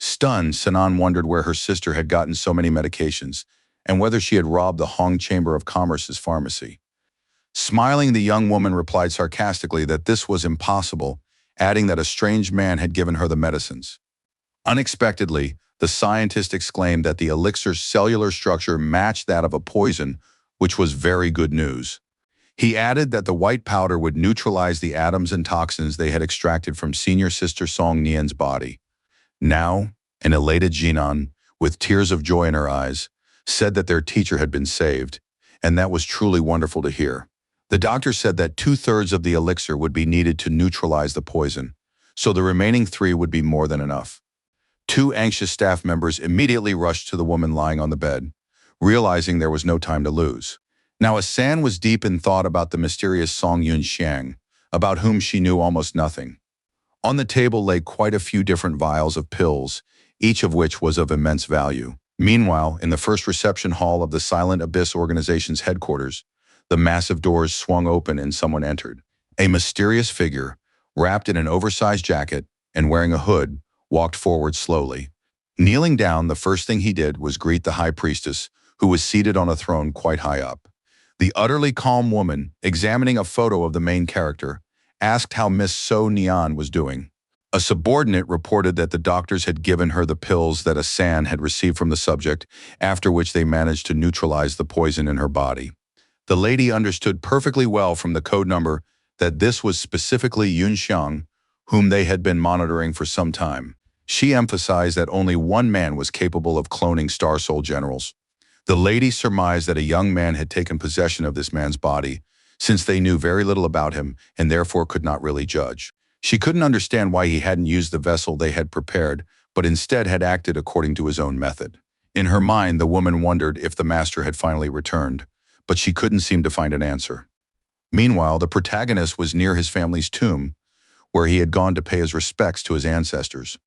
Stunned, Sanan wondered where her sister had gotten so many medications and whether she had robbed the Hong Chamber of Commerce's pharmacy. Smiling, the young woman replied sarcastically that this was impossible, adding that a strange man had given her the medicines. Unexpectedly, the scientist exclaimed that the elixir's cellular structure matched that of a poison, which was very good news. He added that the white powder would neutralize the atoms and toxins they had extracted from senior sister Song Nian's body. Now, an elated Jinan, with tears of joy in her eyes, said that their teacher had been saved, and that was truly wonderful to hear. The doctor said that 2/3 of the elixir would be needed to neutralize the poison, so the remaining 3 would be more than enough. 2 anxious staff members immediately rushed to the woman lying on the bed, realizing there was no time to lose. Now Asan was deep in thought about the mysterious Song Yun Xiang, about whom she knew almost nothing. On the table lay quite a few different vials of pills, each of which was of immense value. Meanwhile, in the first reception hall of the Silent Abyss organization's headquarters, the massive doors swung open and someone entered. A mysterious figure, wrapped in an oversized jacket and wearing a hood, walked forward slowly. Kneeling down, the first thing he did was greet the high priestess, who was seated on a throne quite high up. The utterly calm woman, examining a photo of the main character, asked how Miss So Nian was doing. A subordinate reported that the doctors had given her the pills that Asan had received from the subject, after which they managed to neutralize the poison in her body. The lady understood perfectly well from the code number that this was specifically Yun Xiang, whom they had been monitoring for some time. She emphasized that only one man was capable of cloning Star Soul generals. The lady surmised that a young man had taken possession of this man's body, since they knew very little about him and therefore could not really judge. She couldn't understand why he hadn't used the vessel they had prepared, but instead had acted according to his own method. In her mind, the woman wondered if the master had finally returned, but she couldn't seem to find an answer. Meanwhile, the protagonist was near his family's tomb, where he had gone to pay his respects to his ancestors.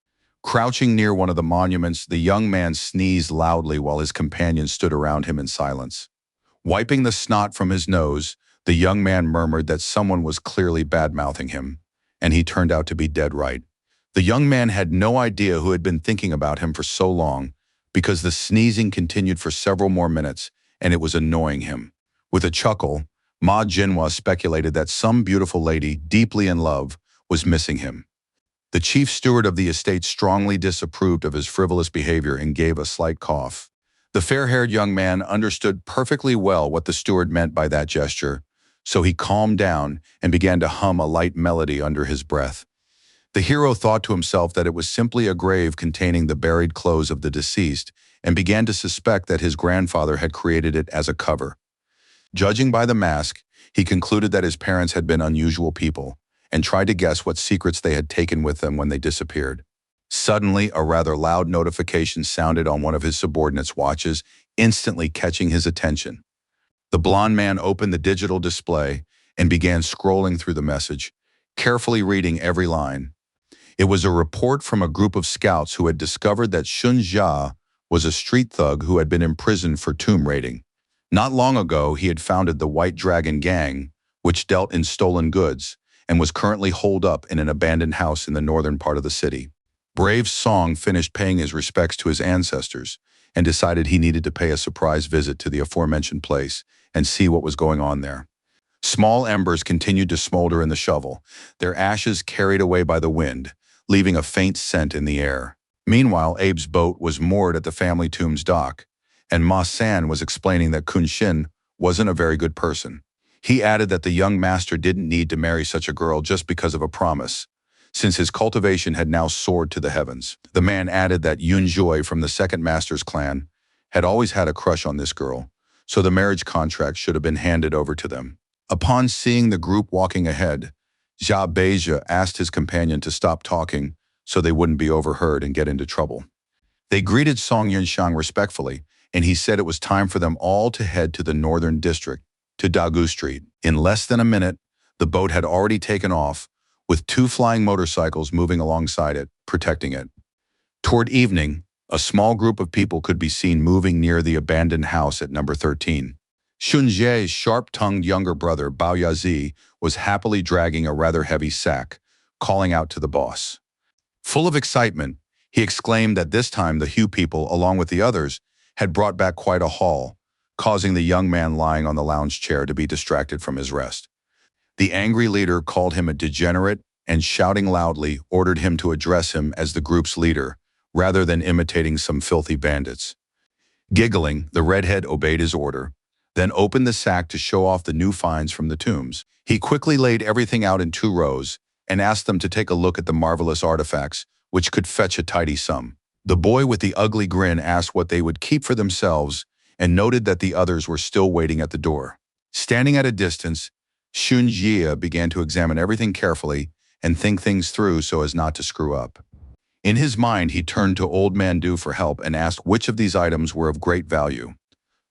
Crouching near one of the monuments, the young man sneezed loudly while his companions stood around him in silence. Wiping the snot from his nose, the young man murmured that someone was clearly bad-mouthing him, and he turned out to be dead right. The young man had no idea who had been thinking about him for so long, because the sneezing continued for several more minutes, and it was annoying him. With a chuckle, Ma Jinhua speculated that some beautiful lady, deeply in love, was missing him. The chief steward of the estate strongly disapproved of his frivolous behavior and gave a slight cough. The fair-haired young man understood perfectly well what the steward meant by that gesture, so he calmed down and began to hum a light melody under his breath. The hero thought to himself that it was simply a grave containing the buried clothes of the deceased and began to suspect that his grandfather had created it as a cover. Judging by the mask, he concluded that his parents had been unusual people and tried to guess what secrets they had taken with them when they disappeared. Suddenly, a rather loud notification sounded on one of his subordinates' watches, instantly catching his attention. The blond man opened the digital display and began scrolling through the message, carefully reading every line. It was a report from a group of scouts who had discovered that Shun Jia was a street thug who had been imprisoned for tomb raiding. Not long ago, he had founded the White Dragon Gang, which dealt in stolen goods, and was currently holed up in an abandoned house in the northern part of the city. Brave Song finished paying his respects to his ancestors and decided he needed to pay a surprise visit to the aforementioned place and see what was going on there. Small embers continued to smolder in the shovel, their ashes carried away by the wind, leaving a faint scent in the air. Meanwhile, Abe's boat was moored at the family tomb's dock, and Ma San was explaining that Kun Shin wasn't a very good person. He added that the young master didn't need to marry such a girl just because of a promise, since his cultivation had now soared to the heavens. The man added that Yun Joy from the second master's clan had always had a crush on this girl, so the marriage contract should have been handed over to them. Upon seeing the group walking ahead, Jia Beija asked his companion to stop talking so they wouldn't be overheard and get into trouble. They greeted Song Yunshang respectfully, and he said it was time for them all to head to the northern district, to Dagu Street. In less than a minute, the boat had already taken off, with 2 flying motorcycles moving alongside it, protecting it. Toward evening, a small group of people could be seen moving near the abandoned house at number 13. Shun Jie's sharp-tongued younger brother, Bao Yazi, was happily dragging a rather heavy sack, calling out to the boss. Full of excitement, he exclaimed that this time the Hu people, along with the others, had brought back quite a haul, causing the young man lying on the lounge chair to be distracted from his rest. The angry leader called him a degenerate and, shouting loudly, ordered him to address him as the group's leader, rather than imitating some filthy bandits. Giggling, the redhead obeyed his order, then opened the sack to show off the new finds from the tombs. He quickly laid everything out in 2 rows and asked them to take a look at the marvelous artifacts, which could fetch a tidy sum. The boy with the ugly grin asked what they would keep for themselves and noted that the others were still waiting at the door. Standing at a distance, Shun Jia began to examine everything carefully and think things through so as not to screw up. In his mind, he turned to Old Man Du for help and asked which of these items were of great value.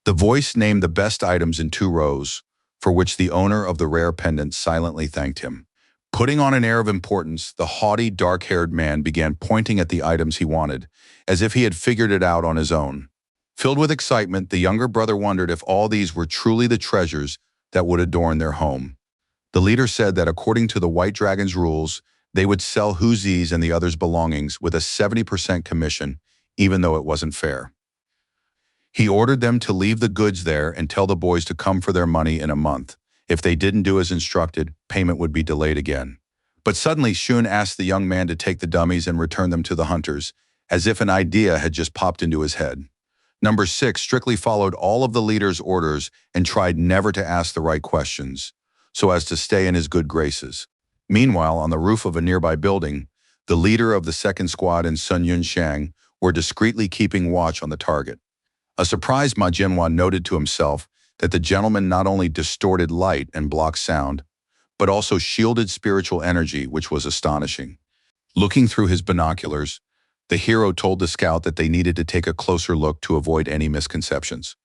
The voice named the best items in 2 rows, for which the owner of the rare pendant silently thanked him. Putting on an air of importance, the haughty, dark-haired man began pointing at the items he wanted, as if he had figured it out on his own. Filled with excitement, the younger brother wondered if all these were truly the treasures that would adorn their home. The leader said that according to the White Dragon's rules, they would sell Huzi's and the others' belongings with a 70% commission, even though it wasn't fair. He ordered them to leave the goods there and tell the boys to come for their money in a month. If they didn't do as instructed, payment would be delayed again. But suddenly Shun asked the young man to take the dummies and return them to the hunters, as if an idea had just popped into his head. Number 6 strictly followed all of the leader's orders and tried never to ask the right questions, so as to stay in his good graces. Meanwhile, on the roof of a nearby building, the leader of the second squad and Sun Yunshang were discreetly keeping watch on the target. A surprised Ma Jinhua noted to himself that the gentleman not only distorted light and blocked sound, but also shielded spiritual energy, which was astonishing. Looking through his binoculars, the hero told the scout that they needed to take a closer look to avoid any misconceptions.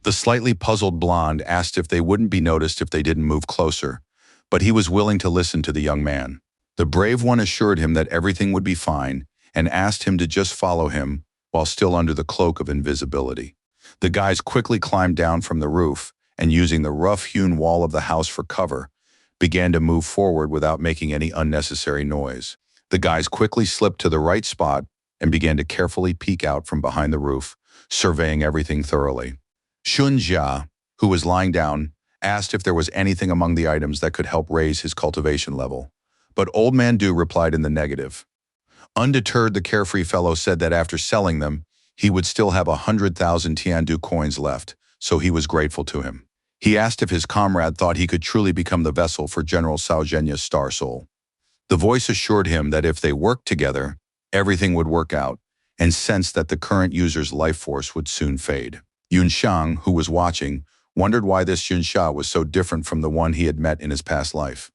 The slightly puzzled blonde asked if they wouldn't be noticed if they didn't move closer, but he was willing to listen to the young man. The brave one assured him that everything would be fine and asked him to just follow him while still under the cloak of invisibility. The guys quickly climbed down from the roof and, using the rough-hewn wall of the house for cover, began to move forward without making any unnecessary noise. The guys quickly slipped to the right spot and began to carefully peek out from behind the roof, surveying everything thoroughly. Shunjia, who was lying down, asked if there was anything among the items that could help raise his cultivation level, but Old Man Du replied in the negative. Undeterred, the carefree fellow said that after selling them, he would still have 100,000 Tiandu coins left, so he was grateful to him. He asked if his comrade thought he could truly become the vessel for General Cao Zhenya's star soul. The voice assured him that if they worked together, everything would work out, and sensed that the current user's life force would soon fade. Yunxiang, who was watching, wondered why this Yunxia was so different from the one he had met in his past life.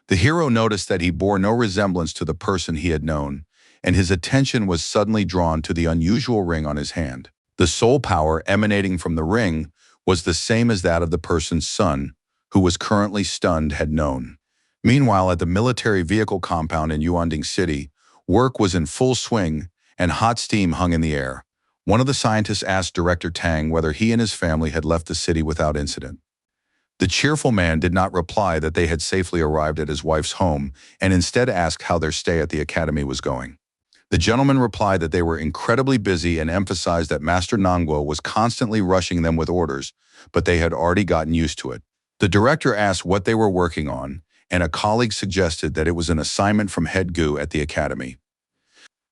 The hero noticed that he bore no resemblance to the person he had known, and his attention was suddenly drawn to the unusual ring on his hand. The soul power emanating from the ring was the same as that of the person's son, who was currently stunned, had known. Meanwhile, at the military vehicle compound in Yuanding City, work was in full swing and hot steam hung in the air. One of the scientists asked Director Tang whether he and his family had left the city without incident. The cheerful man did not reply that they had safely arrived at his wife's home and instead asked how their stay at the academy was going. The gentleman replied that they were incredibly busy and emphasized that Master Nangguo was constantly rushing them with orders, but they had already gotten used to it. The director asked what they were working on, and a colleague suggested that it was an assignment from Head Gu at the academy.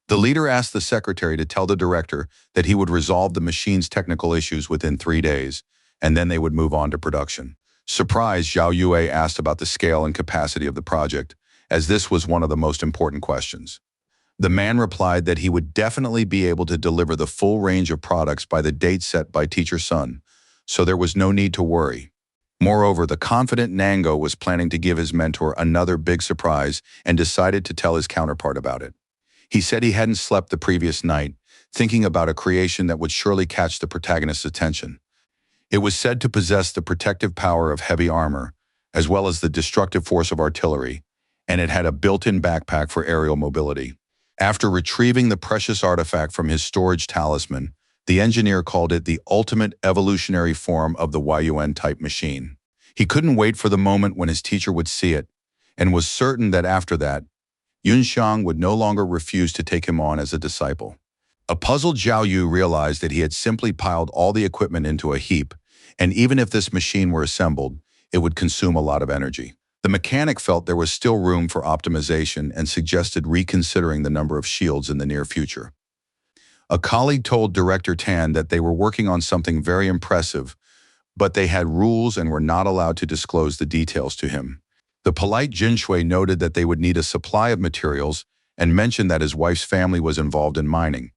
The leader asked the secretary to tell the director that he would resolve the machine's technical issues within 3 days, and then they would move on to production. Surprised, Zhao Yue asked about the scale and capacity of the project, as this was one of the most important questions. The man replied that he would definitely be able to deliver the full range of products by the date set by Teacher Sun, so there was no need to worry. Moreover, the confident Nango was planning to give his mentor another big surprise and decided to tell his counterpart about it. He said he hadn't slept the previous night, thinking about a creation that would surely catch the protagonist's attention. It was said to possess the protective power of heavy armor, as well as the destructive force of artillery, and it had a built-in backpack for aerial mobility. After retrieving the precious artifact from his storage talisman, the engineer called it the ultimate evolutionary form of the Yuan-type machine. He couldn't wait for the moment when his teacher would see it, and was certain that after that, Yunxiang would no longer refuse to take him on as a disciple. A puzzled Zhao Yu realized that he had simply piled all the equipment into a heap, and even if this machine were assembled, it would consume a lot of energy. The mechanic felt there was still room for optimization and suggested reconsidering the number of shields in the near future. A colleague told Director Tan that they were working on something very impressive, but they had rules and were not allowed to disclose the details to him. The polite Jinshui noted that they would need a supply of materials and mentioned that his wife's family was involved in mining.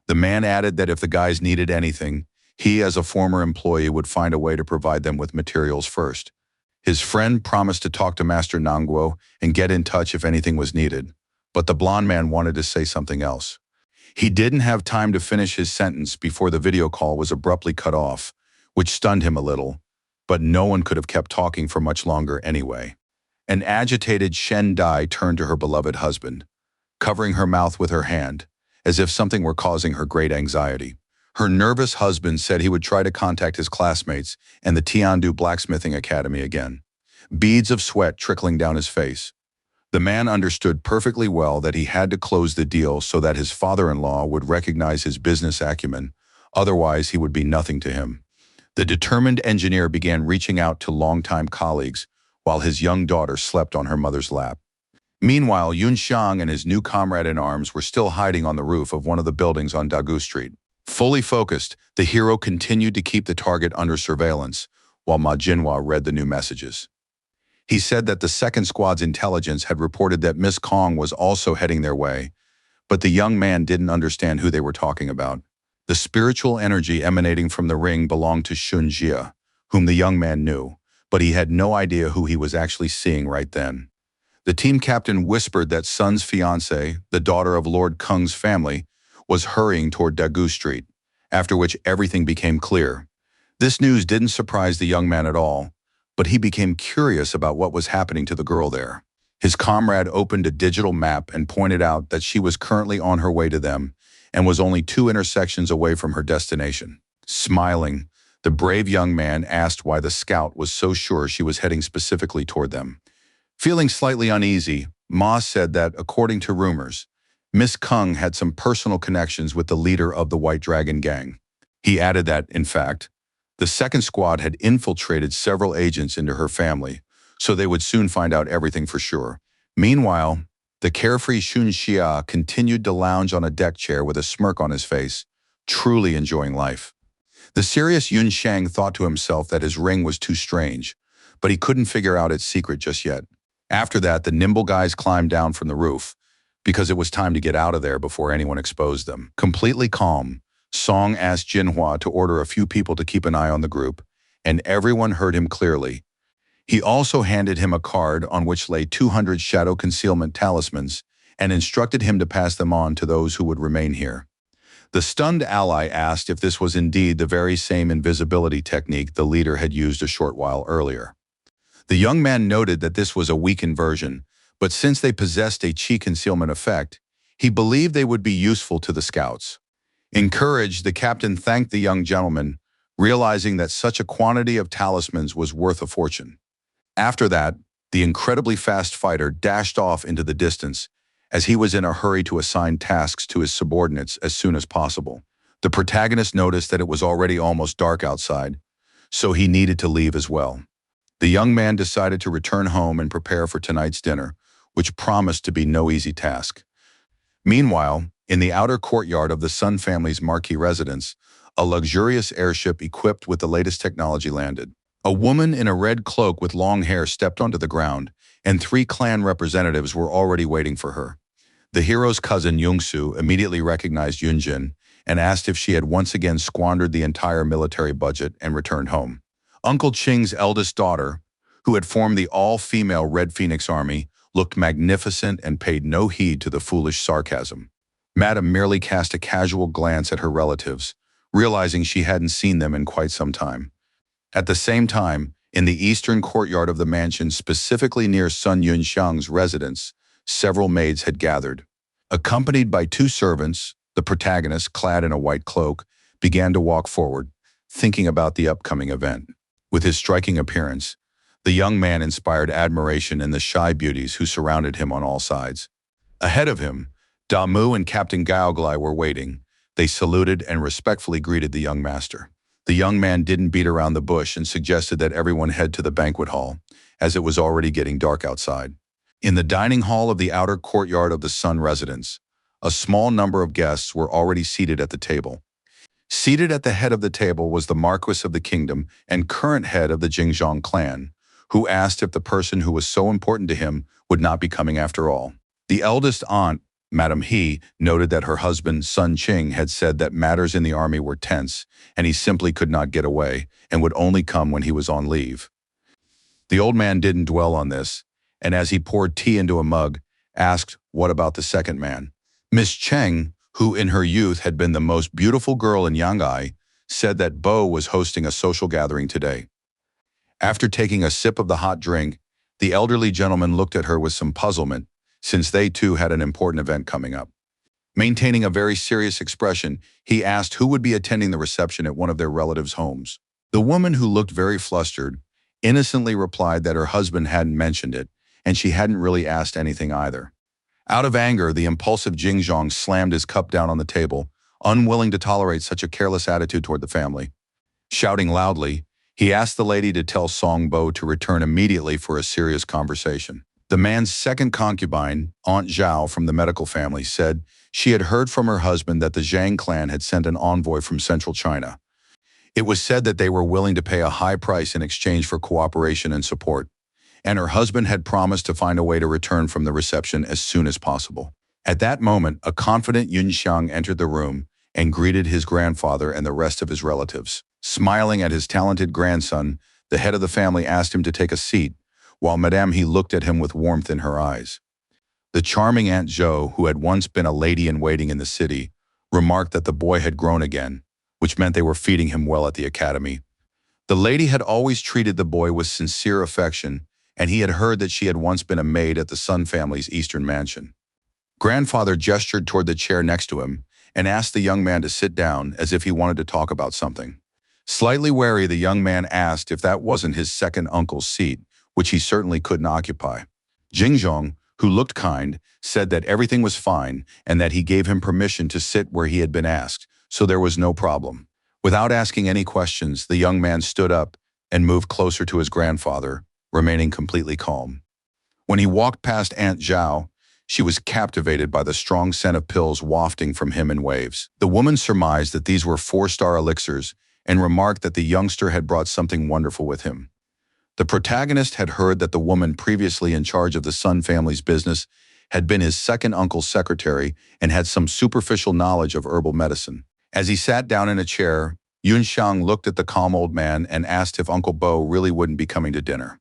The man added that if the guys needed anything, he as a former employee would find a way to provide them with materials first. His friend promised to talk to Master Nangguo and get in touch if anything was needed, but the blond man wanted to say something else. He didn't have time to finish his sentence before the video call was abruptly cut off, which stunned him a little, but no one could have kept talking for much longer anyway. An agitated Shen Dai turned to her beloved husband, covering her mouth with her hand, as if something were causing her great anxiety. Her nervous husband said he would try to contact his classmates and the Tiandu Blacksmithing Academy again, beads of sweat trickling down his face. The man understood perfectly well that he had to close the deal so that his father-in-law would recognize his business acumen, otherwise he would be nothing to him. The determined engineer began reaching out to longtime colleagues, while his young daughter slept on her mother's lap. Meanwhile, Yunxiang and his new comrade in arms were still hiding on the roof of one of the buildings on Dagu Street. Fully focused, the hero continued to keep the target under surveillance, while Ma Jinhua read the new messages. He said that the second squad's intelligence had reported that Miss Kong was also heading their way, but the young man didn't understand who they were talking about. The spiritual energy emanating from the ring belonged to Shunjia, whom the young man knew, but he had no idea who he was actually seeing right then. The team captain whispered that Sun's fiancée, the daughter of Lord Kung's family, was hurrying toward Daegu Street, after which everything became clear. This news didn't surprise the young man at all, but he became curious about what was happening to the girl there. His comrade opened a digital map and pointed out that she was currently on her way to them and was only 2 intersections away from her destination. Smiling, the brave young man asked why the scout was so sure she was heading specifically toward them. Feeling slightly uneasy, Ma said that, according to rumors, Miss Kung had some personal connections with the leader of the White Dragon Gang. He added that, in fact, the second squad had infiltrated several agents into her family, so they would soon find out everything for sure. Meanwhile, the carefree Shun Xia continued to lounge on a deck chair with a smirk on his face, truly enjoying life. The serious Yun Shang thought to himself that his ring was too strange, but he couldn't figure out its secret just yet. After that, the nimble guys climbed down from the roof, because it was time to get out of there before anyone exposed them. Completely calm, Song asked Jinhua to order a few people to keep an eye on the group, and everyone heard him clearly. He also handed him a card on which lay 200 shadow concealment talismans and instructed him to pass them on to those who would remain here. The stunned ally asked if this was indeed the very same invisibility technique the leader had used a short while earlier. The young man noted that this was a weakened version, but since they possessed a chi concealment effect, he believed they would be useful to the scouts. Encouraged, the captain thanked the young gentleman, realizing that such a quantity of talismans was worth a fortune. After that, the incredibly fast fighter dashed off into the distance, as he was in a hurry to assign tasks to his subordinates as soon as possible. The protagonist noticed that it was already almost dark outside, so he needed to leave as well. The young man decided to return home and prepare for tonight's dinner, which promised to be no easy task. Meanwhile, in the outer courtyard of the Sun family's marquee residence, a luxurious airship equipped with the latest technology landed. A woman in a red cloak with long hair stepped onto the ground, and 3 clan representatives were already waiting for her. The hero's cousin Yungsu immediately recognized Yunjin and asked if she had once again squandered the entire military budget and returned home. Uncle Qing's eldest daughter, who had formed the all-female Red Phoenix Army, looked magnificent and paid no heed to the foolish sarcasm. Madame merely cast a casual glance at her relatives, realizing she hadn't seen them in quite some time. At the same time, in the eastern courtyard of the mansion, specifically near Sun Yunxiang's residence, several maids had gathered. Accompanied by 2 servants, the protagonist, clad in a white cloak, began to walk forward, thinking about the upcoming event. With his striking appearance, the young man inspired admiration in the shy beauties who surrounded him on all sides. Ahead of him, Damu and Captain Gaoglai were waiting. They saluted and respectfully greeted the young master. The young man didn't beat around the bush and suggested that everyone head to the banquet hall, as it was already getting dark outside. In the dining hall of the outer courtyard of the Sun residence, a small number of guests were already seated at the table. Seated at the head of the table was the Marquis of the Kingdom and current head of the Jingzhong clan, who asked if the person who was so important to him would not be coming after all. The eldest aunt, Madame He, noted that her husband, Sun Qing, had said that matters in the army were tense, and he simply could not get away, and would only come when he was on leave. The old man didn't dwell on this, and as he poured tea into a mug, asked, what about the second man? Miss Cheng, who in her youth had been the most beautiful girl in Yangai, said that Bo was hosting a social gathering today. After taking a sip of the hot drink, the elderly gentleman looked at her with some puzzlement, since they too had an important event coming up. Maintaining a very serious expression, he asked who would be attending the reception at one of their relatives' homes. The woman, who looked very flustered, innocently replied that her husband hadn't mentioned it, and she hadn't really asked anything either. Out of anger, the impulsive Jingzhong slammed his cup down on the table, unwilling to tolerate such a careless attitude toward the family. Shouting loudly, he asked the lady to tell Song Bo to return immediately for a serious conversation. The man's second concubine, Aunt Zhao from the medical family, said she had heard from her husband that the Zhang clan had sent an envoy from central China. It was said that they were willing to pay a high price in exchange for cooperation and support, and her husband had promised to find a way to return from the reception as soon as possible. At that moment, a confident Yunxiang entered the room and greeted his grandfather and the rest of his relatives. Smiling at his talented grandson, The head of the family asked him to take a seat, while Madame He looked at him with warmth in her eyes. The charming Aunt Jo, who had once been a lady-in-waiting in the city, remarked that the boy had grown again, which meant they were feeding him well at the academy. The lady had always treated the boy with sincere affection, and he had heard that she had once been a maid at the Sun family's eastern mansion. Grandfather gestured toward the chair next to him and asked the young man to sit down as if he wanted to talk about something. Slightly wary, the young man asked if that wasn't his second uncle's seat, which he certainly couldn't occupy. Jingzhong, who looked kind, said that everything was fine and that he gave him permission to sit where he had been asked, so there was no problem. Without asking any questions, the young man stood up and moved closer to his grandfather, remaining completely calm. When he walked past Aunt Zhao, she was captivated by the strong scent of pills wafting from him in waves. The woman surmised that these were 4-star elixirs and remarked that the youngster had brought something wonderful with him. The protagonist had heard that the woman previously in charge of the Sun family's business had been his second uncle's secretary and had some superficial knowledge of herbal medicine. As he sat down in a chair, Yun Xiang looked at the calm old man and asked if Uncle Bo really wouldn't be coming to dinner.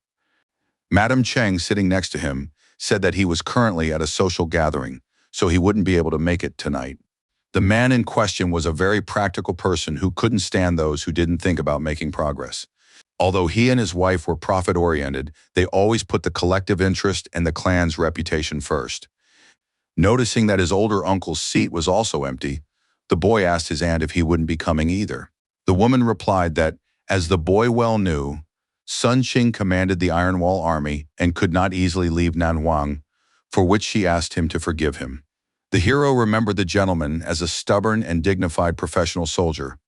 Madame Cheng, sitting next to him, said that he was currently at a social gathering, so he wouldn't be able to make it tonight. The man in question was a very practical person who couldn't stand those who didn't think about making progress. Although he and his wife were profit-oriented, they always put the collective interest and the clan's reputation first. Noticing that his older uncle's seat was also empty, the boy asked his aunt if he wouldn't be coming either. The woman replied that, as the boy well knew, Sun Qing commanded the Iron Wall Army and could not easily leave Nanhuang, for which she asked him to forgive him. The hero remembered the gentleman as a stubborn and dignified professional soldier,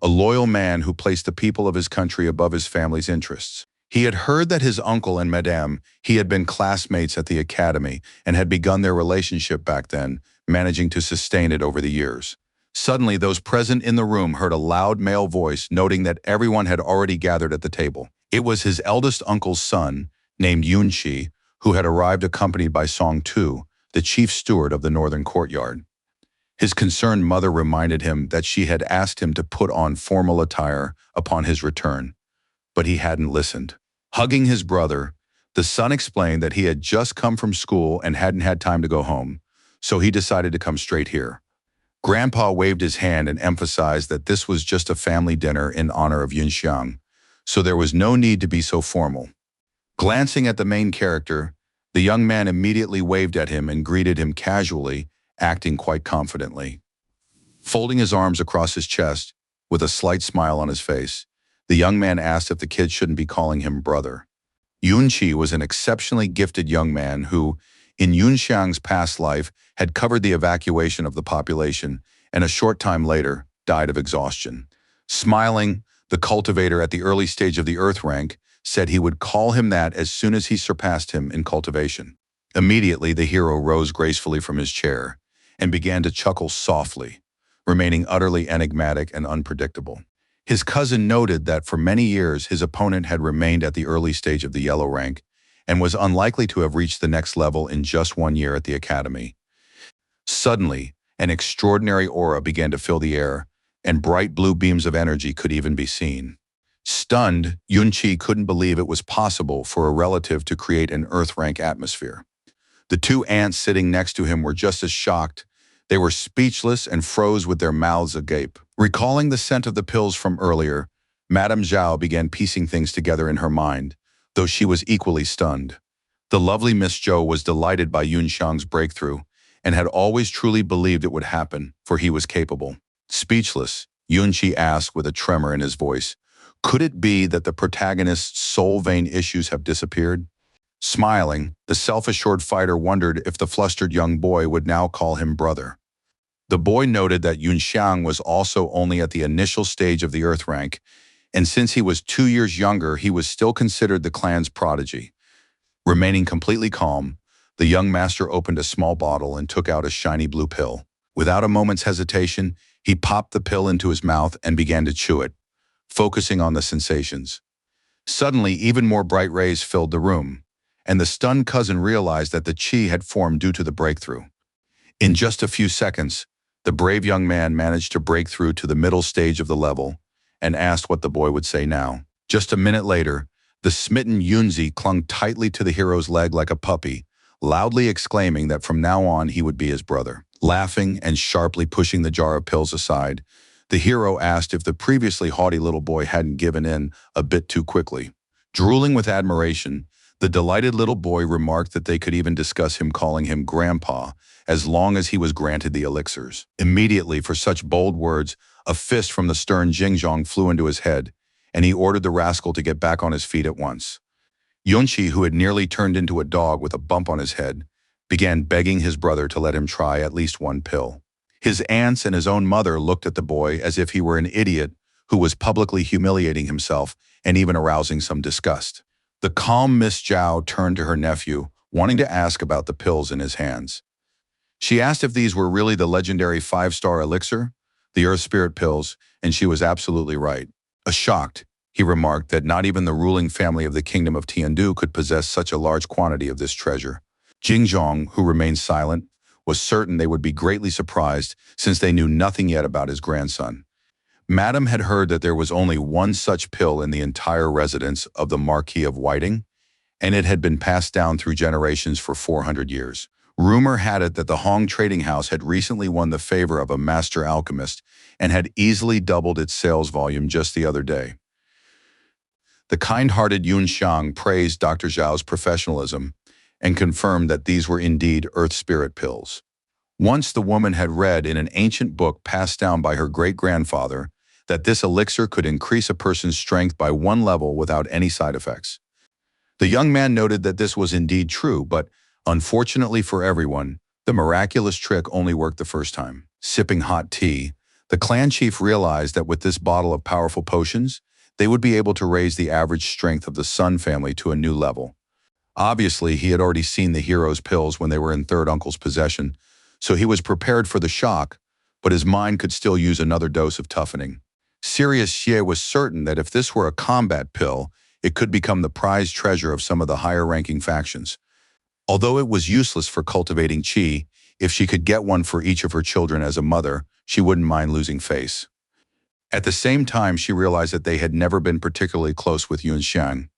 a loyal man who placed the people of his country above his family's interests. He had heard that his uncle and Madame He had been classmates at the academy and had begun their relationship back then, managing to sustain it over the years. Suddenly, those present in the room heard a loud male voice noting that everyone had already gathered at the table. It was his eldest uncle's son, named Yunqi, who had arrived accompanied by Song Tu, the chief steward of the northern courtyard. His concerned mother reminded him that she had asked him to put on formal attire upon his return, but he hadn't listened. Hugging his brother, the son explained that he had just come from school and hadn't had time to go home, so he decided to come straight here. Grandpa waved his hand and emphasized that this was just a family dinner in honor of Yunxiang, so there was no need to be so formal. Glancing at the main character, the young man immediately waved at him and greeted him casually, acting quite confidently. Folding his arms across his chest, with a slight smile on his face, the young man asked if the kid shouldn't be calling him brother. Yunqi was an exceptionally gifted young man who, in Yunxiang's past life, had covered the evacuation of the population and a short time later died of exhaustion. Smiling, the cultivator at the early stage of the earth rank said he would call him that as soon as he surpassed him in cultivation. Immediately, the hero rose gracefully from his chair and began to chuckle softly, remaining utterly enigmatic and unpredictable. His cousin noted that for many years his opponent had remained at the early stage of the yellow rank and was unlikely to have reached the next level in just 1 year at the academy. Suddenly, an extraordinary aura began to fill the air, and bright blue beams of energy could even be seen. Stunned, Yunqi couldn't believe it was possible for a relative to create an earth-rank atmosphere. The two aunts sitting next to him were just as shocked. They were speechless and froze with their mouths agape. Recalling the scent of the pills from earlier, Madame Zhao began piecing things together in her mind, though she was equally stunned. The lovely Miss Zhou was delighted by Yunxiang's breakthrough and had always truly believed it would happen, for he was capable. Speechless, Yunqi asked with a tremor in his voice, could it be that the protagonist's soul vein issues have disappeared? Smiling, the self-assured fighter wondered if the flustered young boy would now call him brother. The boy noted that Yunxiang was also only at the initial stage of the earth rank, and since he was 2 years younger, he was still considered the clan's prodigy. Remaining completely calm, the young master opened a small bottle and took out a shiny blue pill. Without a moment's hesitation, he popped the pill into his mouth and began to chew it, focusing on the sensations. Suddenly, even more bright rays filled the room, and the stunned cousin realized that the qi had formed due to the breakthrough. In just a few seconds, the brave young man managed to break through to the middle stage of the level and asked what the boy would say now. Just a minute later, the smitten Yunzi clung tightly to the hero's leg like a puppy, loudly exclaiming that from now on he would be his brother. Laughing and sharply pushing the jar of pills aside, the hero asked if the previously haughty little boy hadn't given in a bit too quickly. Drooling with admiration, the delighted little boy remarked that they could even discuss him calling him grandpa as long as he was granted the elixirs. Immediately, for such bold words, a fist from the stern Jingzhong flew into his head, and he ordered the rascal to get back on his feet at once. Yunqi, who had nearly turned into a dog with a bump on his head, began begging his brother to let him try at least one pill. His aunts and his own mother looked at the boy as if he were an idiot who was publicly humiliating himself and even arousing some disgust. The calm Miss Zhao turned to her nephew, wanting to ask about the pills in his hands. She asked if these were really the legendary 5-star elixir, the Earth Spirit pills, and she was absolutely right. Shocked, he remarked that not even the ruling family of the kingdom of Tiandu could possess such a large quantity of this treasure. Jingzhong, who remained silent, was certain they would be greatly surprised since they knew nothing yet about his grandson. Madame had heard that there was only one such pill in the entire residence of the Marquis of Whiting, and it had been passed down through generations for 400 years. Rumor had it that the Hong trading house had recently won the favor of a master alchemist and had easily doubled its sales volume just the other day. The kind-hearted Yun Xiang praised Dr. Zhao's professionalism and confirmed that these were indeed Earth Spirit pills. Once the woman had read in an ancient book passed down by her great-grandfather that this elixir could increase a person's strength by 1 level without any side effects. The young man noted that this was indeed true, but unfortunately for everyone, the miraculous trick only worked the first time. Sipping hot tea, the clan chief realized that with this bottle of powerful potions, they would be able to raise the average strength of the Sun family to a new level. Obviously, he had already seen the hero's pills when they were in third uncle's possession, so he was prepared for the shock, but his mind could still use another dose of toughening. Sirius Xie was certain that if this were a combat pill, it could become the prized treasure of some of the higher-ranking factions. Although it was useless for cultivating qi, if she could get one for each of her children as a mother, she wouldn't mind losing face. At the same time, she realized that they had never been particularly close with Yun Xiang,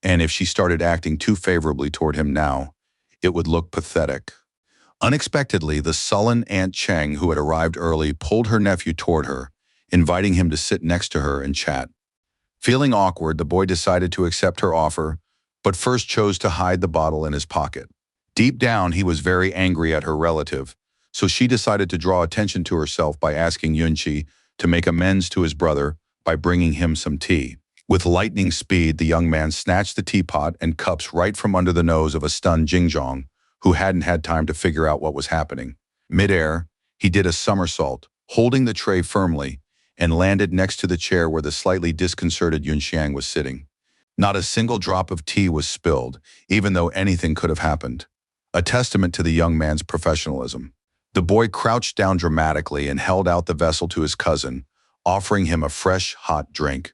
and if she started acting too favorably toward him now, it would look pathetic. Unexpectedly, the sullen Aunt Cheng, who had arrived early, pulled her nephew toward her, inviting him to sit next to her and chat. Feeling awkward, the boy decided to accept her offer, but first chose to hide the bottle in his pocket. Deep down, he was very angry at her relative, so she decided to draw attention to herself by asking Yunqi to make amends to his brother by bringing him some tea. With lightning speed, the young man snatched the teapot and cups right from under the nose of a stunned Jingzhong, who hadn't had time to figure out what was happening. Mid-air, he did a somersault, holding the tray firmly, and landed next to the chair where the slightly disconcerted Yun Xiang was sitting. Not a single drop of tea was spilled, even though anything could have happened. A testament to the young man's professionalism. The boy crouched down dramatically and held out the vessel to his cousin, offering him a fresh, hot drink.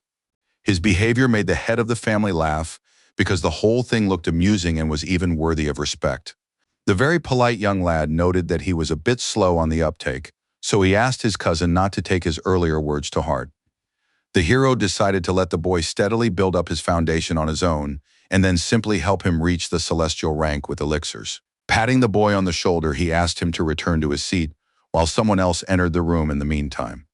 His behavior made the head of the family laugh because the whole thing looked amusing and was even worthy of respect. The very polite young lad noted that he was a bit slow on the uptake, so he asked his cousin not to take his earlier words to heart. The hero decided to let the boy steadily build up his foundation on his own and then simply help him reach the celestial rank with elixirs. Patting the boy on the shoulder, he asked him to return to his seat while someone else entered the room in the meantime.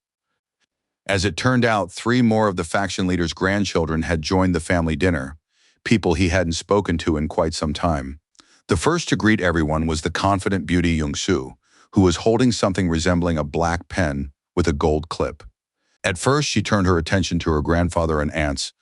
As it turned out, 3 more of the faction leader's grandchildren had joined the family dinner, people he hadn't spoken to in quite some time. The first to greet everyone was the confident beauty Yongsu, who was holding something resembling a black pen with a gold clip. At first, she turned her attention to her grandfather and aunts,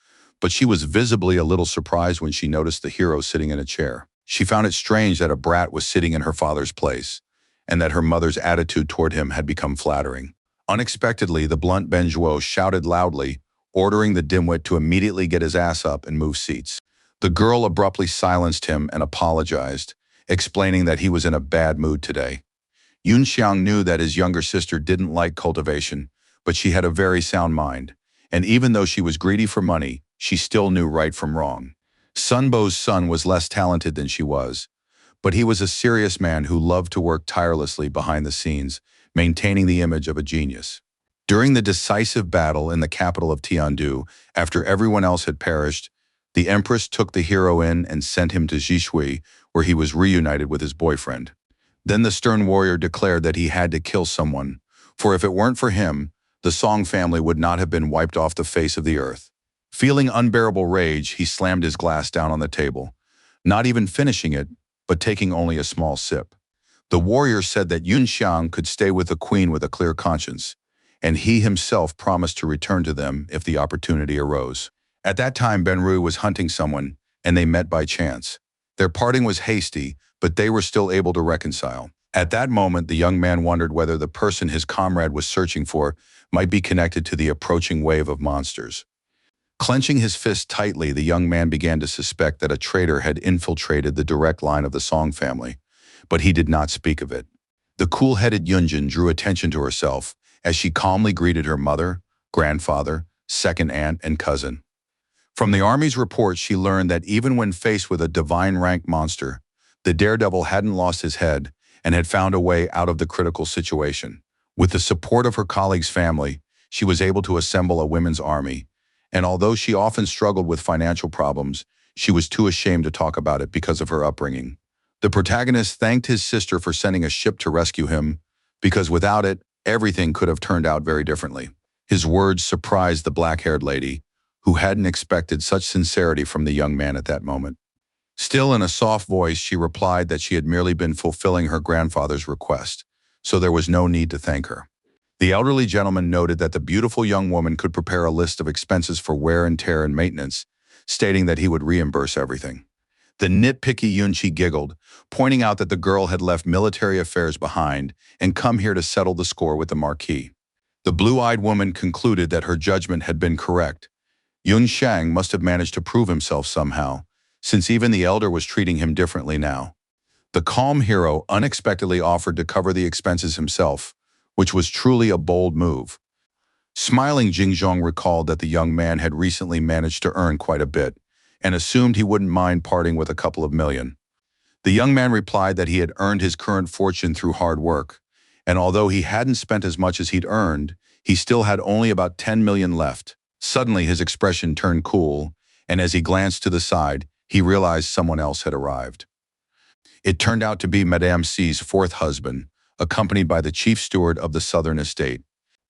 but she was visibly a little surprised when she noticed the hero sitting in a chair. She found it strange that a brat was sitting in her father's place, and that her mother's attitude toward him had become flattering. Unexpectedly, the blunt Benjuo shouted loudly, ordering the dimwit to immediately get his ass up and move seats. The girl abruptly silenced him and apologized, explaining that he was in a bad mood today. Yun Xiang knew that his younger sister didn't like cultivation, but she had a very sound mind, and even though she was greedy for money, she still knew right from wrong. Sunbo's son was less talented than she was, but he was a serious man who loved to work tirelessly behind the scenes, maintaining the image of a genius. During the decisive battle in the capital of Tiandu, after everyone else had perished, the empress took the hero in and sent him to Jishui, where he was reunited with his boyfriend. Then the stern warrior declared that he had to kill someone, for if it weren't for him, the Song family would not have been wiped off the face of the earth. Feeling unbearable rage, he slammed his glass down on the table, not even finishing it, but taking only a small sip. The warrior said that Yun Xiang could stay with the queen with a clear conscience, and he himself promised to return to them if the opportunity arose. At that time, Benru was hunting someone, and they met by chance. Their parting was hasty, but they were still able to reconcile. At that moment, the young man wondered whether the person his comrade was searching for might be connected to the approaching wave of monsters. Clenching his fist tightly, the young man began to suspect that a traitor had infiltrated the direct line of the Song family, but he did not speak of it. The cool-headed Yunjin drew attention to herself as she calmly greeted her mother, grandfather, second aunt, and cousin. From the army's reports, she learned that even when faced with a divine-rank monster, the daredevil hadn't lost his head and had found a way out of the critical situation. With the support of her colleagues' family, she was able to assemble a women's army, and although she often struggled with financial problems, she was too ashamed to talk about it because of her upbringing. The protagonist thanked his sister for sending a ship to rescue him, because without it, everything could have turned out very differently. His words surprised the black-haired lady, who hadn't expected such sincerity from the young man at that moment. Still in a soft voice, she replied that she had merely been fulfilling her grandfather's request, so there was no need to thank her. The elderly gentleman noted that the beautiful young woman could prepare a list of expenses for wear and tear and maintenance, stating that he would reimburse everything. The nitpicky Yunchi giggled, pointing out that the girl had left military affairs behind and come here to settle the score with the Marquis. The blue-eyed woman concluded that her judgment had been correct. Yun Shang must have managed to prove himself somehow, since even the elder was treating him differently now. The calm hero unexpectedly offered to cover the expenses himself, which was truly a bold move. Smiling, Jingzhong recalled that the young man had recently managed to earn quite a bit, and assumed he wouldn't mind parting with a couple of million. The young man replied that he had earned his current fortune through hard work, and although he hadn't spent as much as he'd earned, he still had only about 10 million left. Suddenly, his expression turned cool, and as he glanced to the side, he realized someone else had arrived. It turned out to be Madame C's fourth husband, accompanied by the chief steward of the southern estate.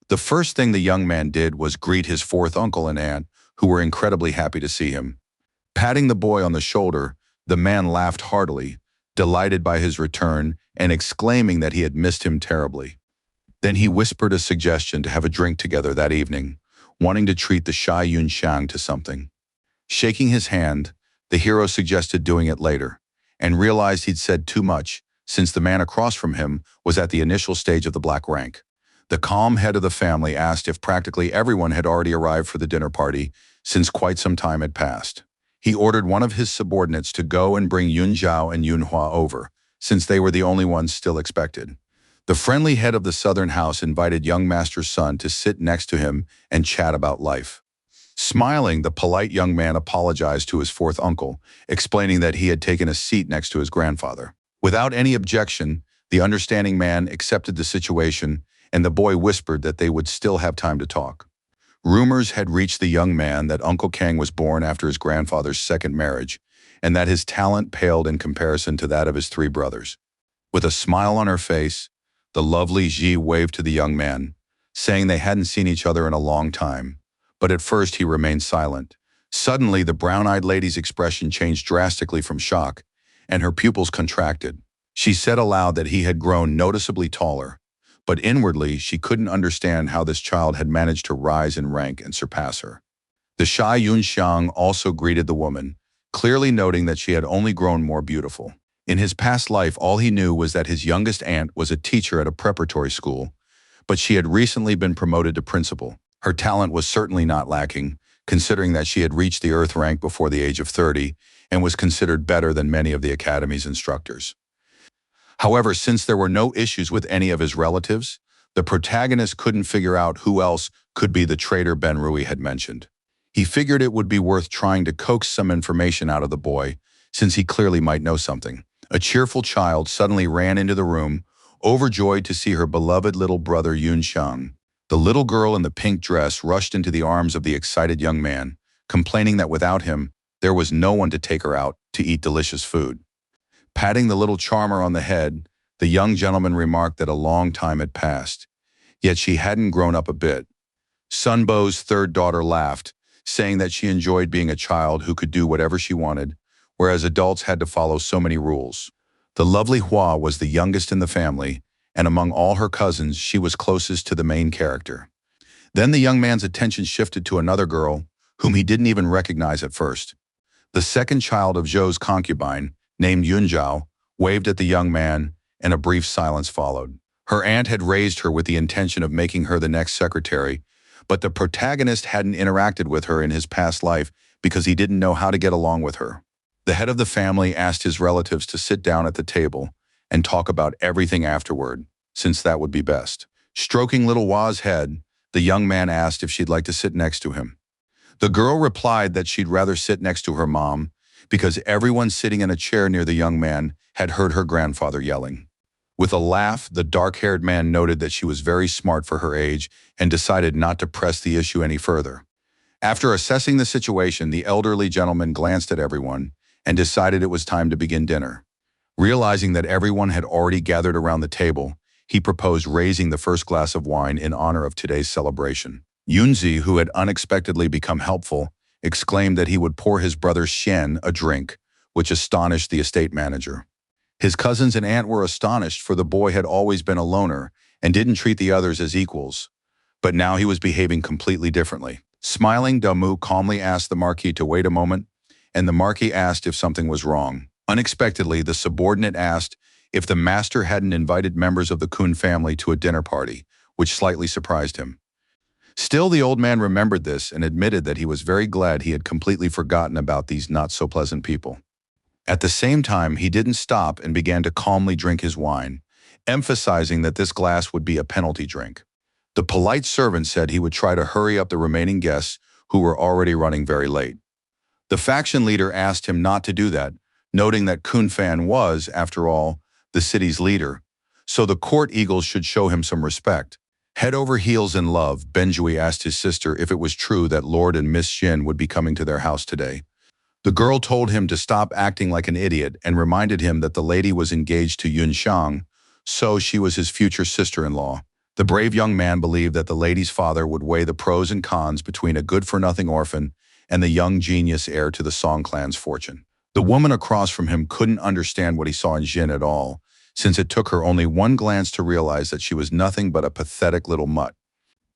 The first thing the young man did was greet his fourth uncle and aunt, who were incredibly happy to see him. Patting the boy on the shoulder, the man laughed heartily, delighted by his return and exclaiming that he had missed him terribly. Then he whispered a suggestion to have a drink together that evening, wanting to treat the shy Yun Xiang to something. Shaking his hand, the hero suggested doing it later, and realized he'd said too much, since the man across from him was at the initial stage of the black rank. The calm head of the family asked if practically everyone had already arrived for the dinner party, since quite some time had passed. He ordered one of his subordinates to go and bring Yun Zhao and Yun Hua over, since they were the only ones still expected. The friendly head of the southern house invited young master's son to sit next to him and chat about life. Smiling, the polite young man apologized to his fourth uncle, explaining that he had taken a seat next to his grandfather. Without any objection, the understanding man accepted the situation, and the boy whispered that they would still have time to talk. Rumors had reached the young man that Uncle Kang was born after his grandfather's second marriage, and that his talent paled in comparison to that of his three brothers. With a smile on her face, the lovely Ji waved to the young man, saying they hadn't seen each other in a long time, but at first he remained silent. Suddenly, the brown-eyed lady's expression changed drastically from shock, and her pupils contracted. She said aloud that he had grown noticeably taller, but inwardly she couldn't understand how this child had managed to rise in rank and surpass her. The shy Yun Xiang also greeted the woman, clearly noting that she had only grown more beautiful. In his past life, all he knew was that his youngest aunt was a teacher at a preparatory school, but she had recently been promoted to principal. Her talent was certainly not lacking, considering that she had reached the Earth rank before the age of 30 and was considered better than many of the academy's instructors. However, since there were no issues with any of his relatives, the protagonist couldn't figure out who else could be the traitor Ben Rui had mentioned. He figured it would be worth trying to coax some information out of the boy, since he clearly might know something. A cheerful child suddenly ran into the room, overjoyed to see her beloved little brother Yun Xiang. The little girl in the pink dress rushed into the arms of the excited young man, complaining that without him, there was no one to take her out to eat delicious food. Patting the little charmer on the head, the young gentleman remarked that a long time had passed, yet she hadn't grown up a bit. Sunbo's third daughter laughed, saying that she enjoyed being a child who could do whatever she wanted, whereas adults had to follow so many rules. The lovely Hua was the youngest in the family, and among all her cousins, she was closest to the main character. Then the young man's attention shifted to another girl, whom he didn't even recognize at first. The second child of Zhou's concubine, named Yunzhao, waved at the young man, and a brief silence followed. Her aunt had raised her with the intention of making her the next secretary, but the protagonist hadn't interacted with her in his past life because he didn't know how to get along with her. The head of the family asked his relatives to sit down at the table and talk about everything afterward, since that would be best. Stroking little Wa's head, the young man asked if she'd like to sit next to him. The girl replied that she'd rather sit next to her mom because everyone sitting in a chair near the young man had heard her grandfather yelling. With a laugh, the dark-haired man noted that she was very smart for her age and decided not to press the issue any further. After assessing the situation, the elderly gentleman glanced at everyone and decided it was time to begin dinner. Realizing that everyone had already gathered around the table, he proposed raising the first glass of wine in honor of today's celebration. Yunzi, who had unexpectedly become helpful, exclaimed that he would pour his brother Xian a drink, which astonished the estate manager. His cousins and aunt were astonished, for the boy had always been a loner and didn't treat the others as equals. But now he was behaving completely differently. Smiling, Damu calmly asked the Marquis to wait a moment, and the Marquis asked if something was wrong. Unexpectedly, the subordinate asked if the master hadn't invited members of the Kun family to a dinner party, which slightly surprised him. Still, the old man remembered this and admitted that he was very glad he had completely forgotten about these not-so-pleasant people. At the same time, he didn't stop and began to calmly drink his wine, emphasizing that this glass would be a penalty drink. The polite servant said he would try to hurry up the remaining guests who were already running very late. The faction leader asked him not to do that, noting that Kun Fan was, after all, the city's leader, so the court eagles should show him some respect. Head over heels in love, Benjui asked his sister if it was true that Lord and Miss Xin would be coming to their house today. The girl told him to stop acting like an idiot and reminded him that the lady was engaged to Yun Shang, so she was his future sister-in-law. The brave young man believed that the lady's father would weigh the pros and cons between a good-for-nothing orphan and the young genius heir to the Song clan's fortune. The woman across from him couldn't understand what he saw in Jin at all, since it took her only one glance to realize that she was nothing but a pathetic little mutt.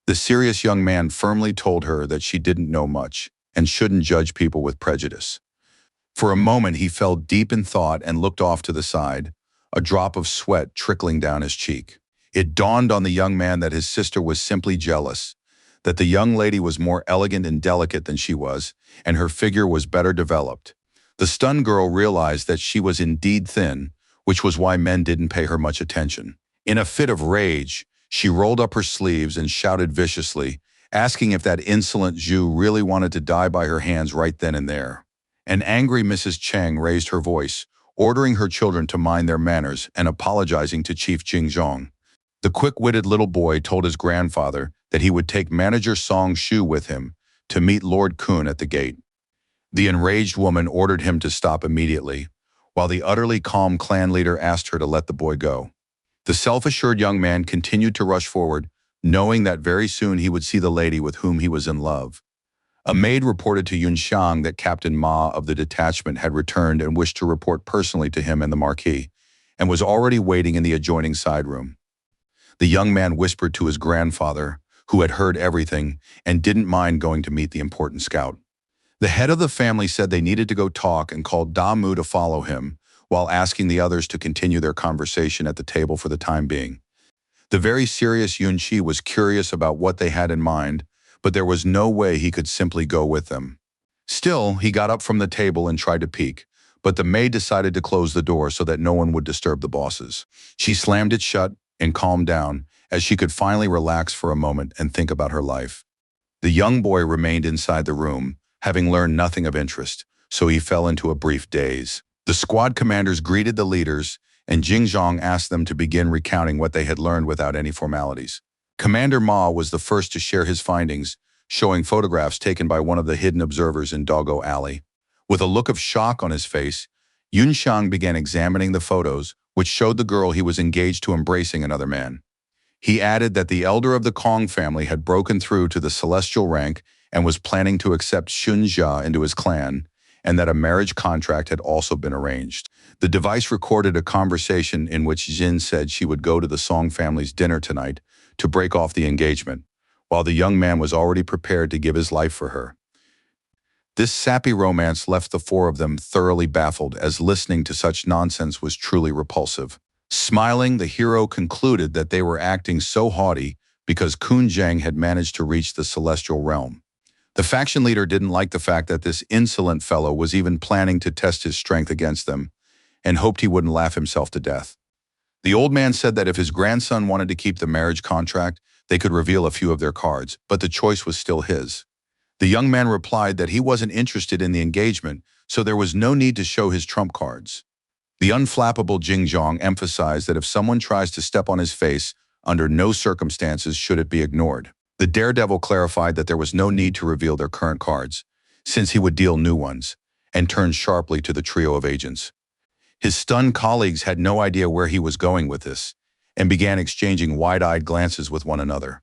The serious young man firmly told her that she didn't know much and shouldn't judge people with prejudice. For a moment, he fell deep in thought and looked off to the side, a drop of sweat trickling down his cheek. It dawned on the young man that his sister was simply jealous, that the young lady was more elegant and delicate than she was, and her figure was better developed. The stunned girl realized that she was indeed thin, which was why men didn't pay her much attention. In a fit of rage, she rolled up her sleeves and shouted viciously, asking if that insolent Zhu really wanted to die by her hands right then and there. An angry Mrs. Cheng raised her voice, ordering her children to mind their manners and apologizing to Chief Jingzhong. The quick-witted little boy told his grandfather that he would take Manager Song Shu with him to meet Lord Kun at the gate. The enraged woman ordered him to stop immediately, while the utterly calm clan leader asked her to let the boy go. The self-assured young man continued to rush forward, knowing that very soon he would see the lady with whom he was in love. A maid reported to Yun Shang that Captain Ma of the detachment had returned and wished to report personally to him and the Marquis, and was already waiting in the adjoining side room. The young man whispered to his grandfather, who had heard everything and didn't mind going to meet the important scout. The head of the family said they needed to go talk and called Damu to follow him, while asking the others to continue their conversation at the table for the time being. The very serious Yun Qi was curious about what they had in mind, but there was no way he could simply go with them. Still, he got up from the table and tried to peek, but the maid decided to close the door so that no one would disturb the bosses. She slammed it shut and calmed down, as she could finally relax for a moment and think about her life. The young boy remained inside the room, having learned nothing of interest, so he fell into a brief daze. The squad commanders greeted the leaders, and Jingzhong asked them to begin recounting what they had learned without any formalities. Commander Ma was the first to share his findings, showing photographs taken by one of the hidden observers in Doggo Alley. With a look of shock on his face, Yun Xiang began examining the photos, which showed the girl he was engaged to embracing another man. He added that the elder of the Kong family had broken through to the celestial rank and was planning to accept Xun Jia into his clan, and that a marriage contract had also been arranged. The device recorded a conversation in which Jin said she would go to the Song family's dinner tonight to break off the engagement, while the young man was already prepared to give his life for her. This sappy romance left the four of them thoroughly baffled, as listening to such nonsense was truly repulsive. Smiling, the hero concluded that they were acting so haughty because Kun Zhang had managed to reach the celestial realm. The faction leader didn't like the fact that this insolent fellow was even planning to test his strength against them, and hoped he wouldn't laugh himself to death. The old man said that if his grandson wanted to keep the marriage contract, they could reveal a few of their cards, but the choice was still his. The young man replied that he wasn't interested in the engagement, so there was no need to show his trump cards. The unflappable Jingzhong emphasized that if someone tries to step on his face, under no circumstances should it be ignored. The daredevil clarified that there was no need to reveal their current cards, since he would deal new ones, and turned sharply to the trio of agents. His stunned colleagues had no idea where he was going with this, and began exchanging wide-eyed glances with one another.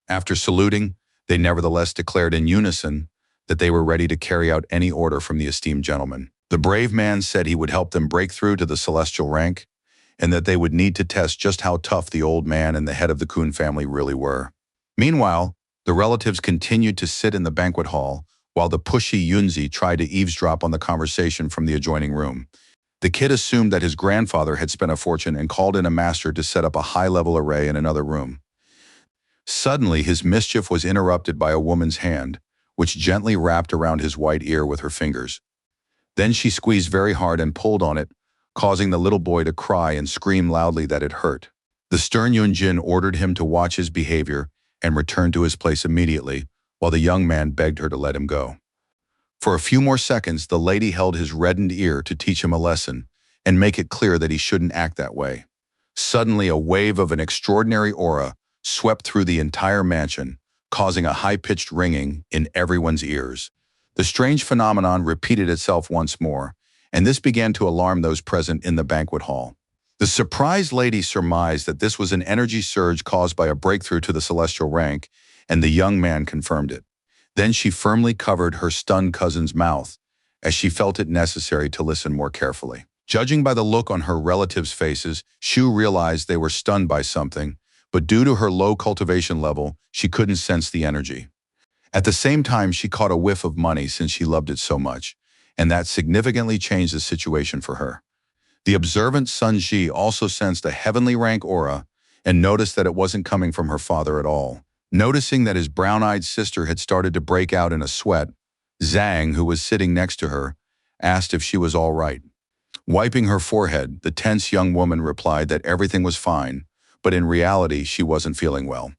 After saluting, they nevertheless declared in unison that they were ready to carry out any order from the esteemed gentleman. The brave man said he would help them break through to the celestial rank, and that they would need to test just how tough the old man and the head of the Kun family really were. Meanwhile, the relatives continued to sit in the banquet hall, while the pushy Yunzi tried to eavesdrop on the conversation from the adjoining room. The kid assumed that his grandfather had spent a fortune and called in a master to set up a high-level array in another room. Suddenly, his mischief was interrupted by a woman's hand, which gently wrapped around his white ear with her fingers. Then she squeezed very hard and pulled on it, causing the little boy to cry and scream loudly that it hurt. The stern Yunjin ordered him to watch his behavior and return to his place immediately, while the young man begged her to let him go. For a few more seconds, the lady held his reddened ear to teach him a lesson and make it clear that he shouldn't act that way. Suddenly, a wave of an extraordinary aura swept through the entire mansion, causing a high-pitched ringing in everyone's ears. The strange phenomenon repeated itself once more, and this began to alarm those present in the banquet hall. The surprised lady surmised that this was an energy surge caused by a breakthrough to the celestial rank, and the young man confirmed it. Then she firmly covered her stunned cousin's mouth, as she felt it necessary to listen more carefully. Judging by the look on her relatives' faces, Shu realized they were stunned by something, but due to her low cultivation level, she couldn't sense the energy. At the same time, she caught a whiff of money since she loved it so much, and that significantly changed the situation for her. The observant Sun Ji also sensed a heavenly rank aura and noticed that it wasn't coming from her father at all. Noticing that his brown-eyed sister had started to break out in a sweat, Zhang, who was sitting next to her, asked if she was all right. Wiping her forehead, the tense young woman replied that everything was fine, but in reality, she wasn't feeling well.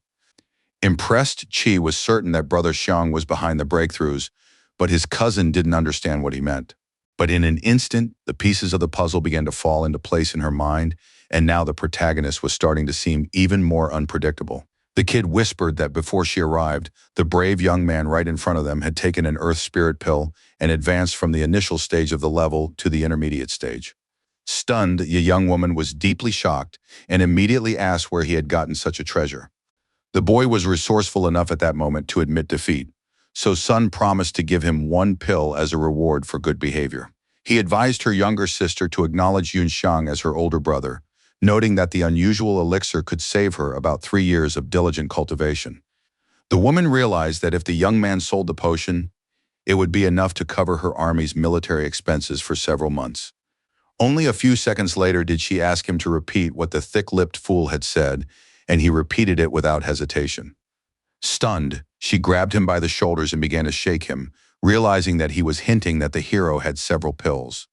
Impressed, Qi was certain that Brother Xiang was behind the breakthroughs, but his cousin didn't understand what he meant. But in an instant, the pieces of the puzzle began to fall into place in her mind, and now the protagonist was starting to seem even more unpredictable. The kid whispered that before she arrived, the brave young man right in front of them had taken an earth spirit pill and advanced from the initial stage of the level to the intermediate stage. Stunned, the young woman was deeply shocked and immediately asked where he had gotten such a treasure. The boy was resourceful enough at that moment to admit defeat, so Sun promised to give him one pill as a reward for good behavior. He advised her younger sister to acknowledge Yun Xiang as her older brother, noting that the unusual elixir could save her about 3 years of diligent cultivation. The woman realized that if the young man sold the potion, it would be enough to cover her army's military expenses for several months. Only a few seconds later did she ask him to repeat what the thick-lipped fool had said, and he repeated it without hesitation. Stunned, she grabbed him by the shoulders and began to shake him, realizing that he was hinting that the hero had several pills.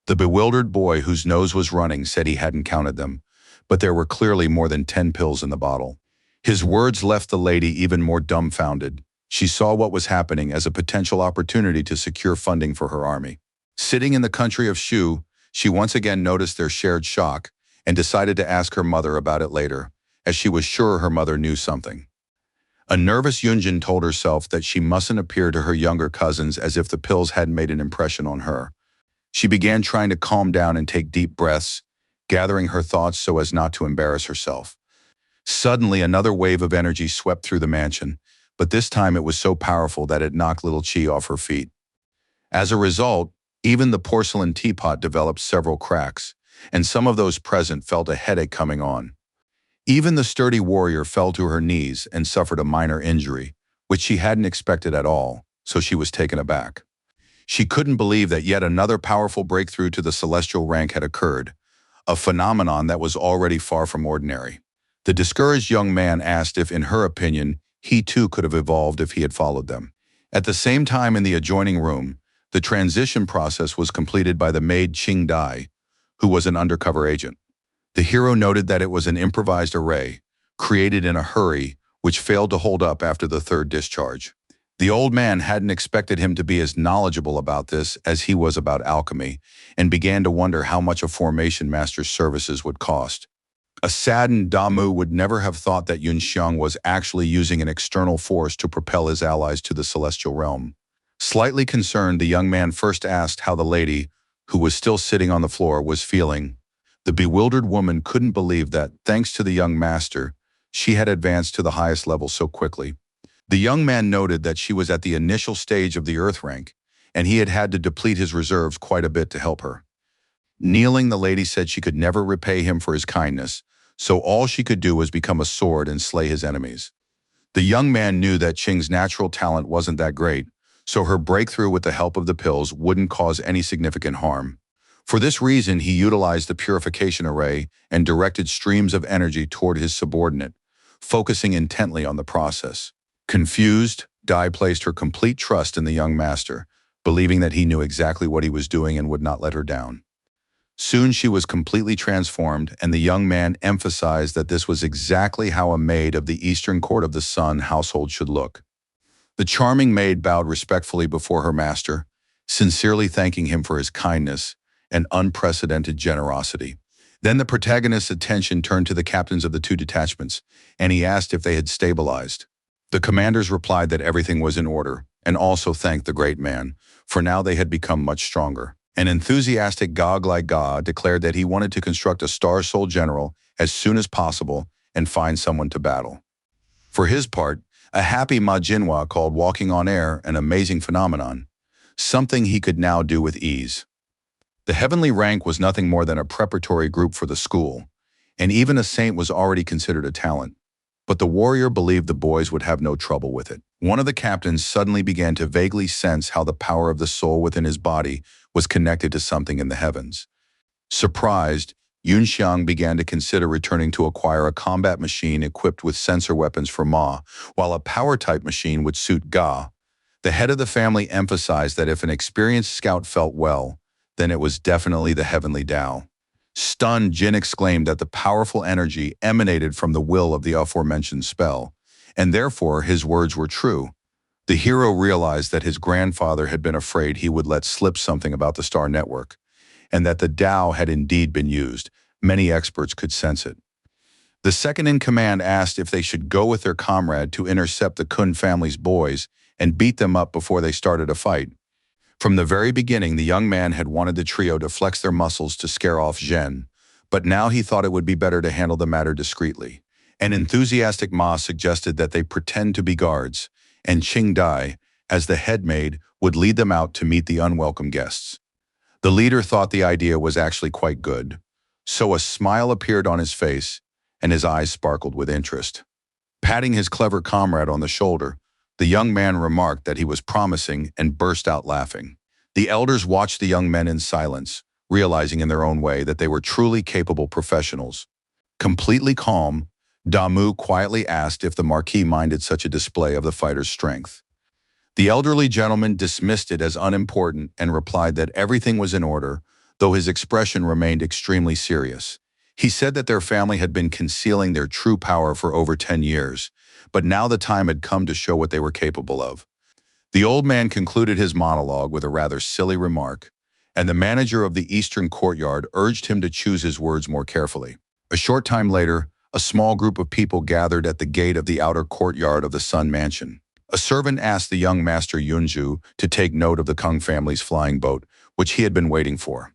The bewildered boy, whose nose was running, said he hadn't counted them, but there were clearly more than 10 pills in the bottle. His words left the lady even more dumbfounded. She saw what was happening as a potential opportunity to secure funding for her army. Sitting in the country of Shu, she once again noticed their shared shock and decided to ask her mother about it later, as she was sure her mother knew something. A nervous Yunjin told herself that she mustn't appear to her younger cousins as if the pills hadn't made an impression on her. She began trying to calm down and take deep breaths, gathering her thoughts so as not to embarrass herself. Suddenly, another wave of energy swept through the mansion, but this time it was so powerful that it knocked little Chi off her feet. As a result, even the porcelain teapot developed several cracks, and some of those present felt a headache coming on. Even the sturdy warrior fell to her knees and suffered a minor injury, which she hadn't expected at all, so she was taken aback. She couldn't believe that yet another powerful breakthrough to the celestial rank had occurred, a phenomenon that was already far from ordinary. The discouraged young man asked if, in her opinion, he too could have evolved if he had followed them. At the same time in the adjoining room, the transition process was completed by the maid Qing Dai, who was an undercover agent. The hero noted that it was an improvised array, created in a hurry, which failed to hold up after the third discharge. The old man hadn't expected him to be as knowledgeable about this as he was about alchemy, and began to wonder how much a formation master's services would cost. A saddened Damu would never have thought that Yun Xiang was actually using an external force to propel his allies to the celestial realm. Slightly concerned, the young man first asked how the lady, who was still sitting on the floor, was feeling. The bewildered woman couldn't believe that, thanks to the young master, she had advanced to the highest level so quickly. The young man noted that she was at the initial stage of the earth rank, and he had had to deplete his reserves quite a bit to help her. Kneeling, the lady said she could never repay him for his kindness, so all she could do was become a sword and slay his enemies. The young man knew that Qing's natural talent wasn't that great, so her breakthrough with the help of the pills wouldn't cause any significant harm. For this reason, he utilized the purification array and directed streams of energy toward his subordinate, focusing intently on the process. Confused, Dai placed her complete trust in the young master, believing that he knew exactly what he was doing and would not let her down. Soon she was completely transformed, and the young man emphasized that this was exactly how a maid of the Eastern Court of the Sun household should look. The charming maid bowed respectfully before her master, sincerely thanking him for his kindness and unprecedented generosity. Then the protagonist's attention turned to the captains of the two detachments, and he asked if they had stabilized. The commanders replied that everything was in order, and also thanked the great man, for now they had become much stronger. An enthusiastic Ga Ga declared that he wanted to construct a Star Soul general as soon as possible and find someone to battle. For his part, a happy Manhwa called walking on air an amazing phenomenon, something he could now do with ease. The heavenly rank was nothing more than a preparatory group for the school, and even a saint was already considered a talent. But the warrior believed the boys would have no trouble with it. One of the captains suddenly began to vaguely sense how the power of the soul within his body was connected to something in the heavens. Surprised, Yun Xiang began to consider returning to acquire a combat machine equipped with sensor weapons for Ma, while a power-type machine would suit Ga. The head of the family emphasized that if an experienced scout felt well, then it was definitely the heavenly Tao. Stunned, Jin exclaimed that the powerful energy emanated from the will of the aforementioned spell, and therefore his words were true. The hero realized that his grandfather had been afraid he would let slip something about the star network, and that the Tao had indeed been used. Many experts could sense it. The second-in-command asked if they should go with their comrade to intercept the Kun family's boys and beat them up before they started a fight. From the very beginning, the young man had wanted the trio to flex their muscles to scare off Zhen, but now he thought it would be better to handle the matter discreetly. An enthusiastic Ma suggested that they pretend to be guards, and Qing Dai, as the head maid, would lead them out to meet the unwelcome guests. The leader thought the idea was actually quite good, so a smile appeared on his face, and his eyes sparkled with interest. Patting his clever comrade on the shoulder, the young man remarked that he was promising and burst out laughing. The elders watched the young men in silence, realizing in their own way that they were truly capable professionals. Completely calm, Damu quietly asked if the Marquis minded such a display of the fighter's strength. The elderly gentleman dismissed it as unimportant and replied that everything was in order, though his expression remained extremely serious. He said that their family had been concealing their true power for over 10 years, but now the time had come to show what they were capable of. The old man concluded his monologue with a rather silly remark, and the manager of the Eastern Courtyard urged him to choose his words more carefully. A short time later, a small group of people gathered at the gate of the outer courtyard of the Sun Mansion. A servant asked the young master Yunju to take note of the Kung family's flying boat, which he had been waiting for.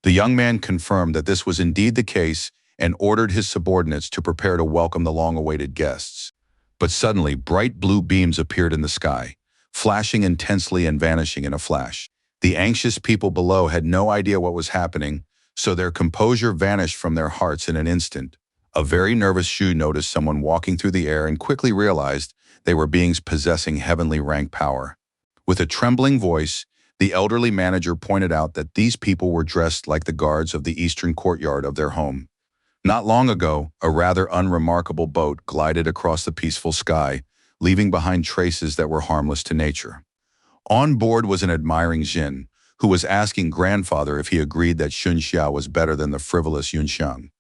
The young man confirmed that this was indeed the case and ordered his subordinates to prepare to welcome the long-awaited guests. But suddenly, bright blue beams appeared in the sky, flashing intensely and vanishing in a flash. The anxious people below had no idea what was happening, so their composure vanished from their hearts in an instant. A very nervous Shu noticed someone walking through the air and quickly realized they were beings possessing heavenly rank power. With a trembling voice, the elderly manager pointed out that these people were dressed like the guards of the eastern courtyard of their home. Not long ago, a rather unremarkable boat glided across the peaceful sky, leaving behind traces that were harmless to nature. On board was an admiring Jin, who was asking grandfather if he agreed that Xunxia was better than the frivolous Yunxiang.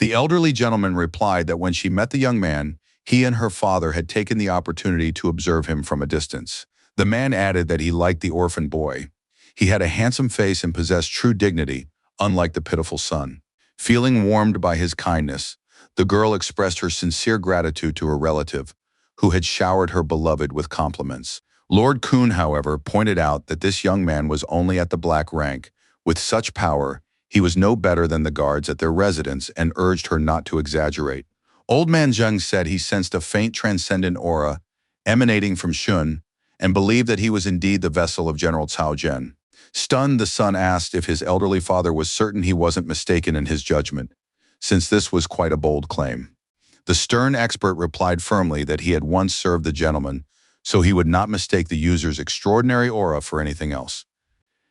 The elderly gentleman replied that when she met the young man, he and her father had taken the opportunity to observe him from a distance. The man added that he liked the orphan boy. He had a handsome face and possessed true dignity, unlike the pitiful son. Feeling warmed by his kindness, the girl expressed her sincere gratitude to her relative, who had showered her beloved with compliments. Lord Kun, however, pointed out that this young man was only at the black rank. With such power, he was no better than the guards at their residence and urged her not to exaggerate. Old man Zheng said he sensed a faint transcendent aura emanating from Shun and believed that he was indeed the vessel of General Cao Zhen. Stunned, the son asked if his elderly father was certain he wasn't mistaken in his judgment, since this was quite a bold claim. The stern expert replied firmly that he had once served the gentleman, so he would not mistake the user's extraordinary aura for anything else.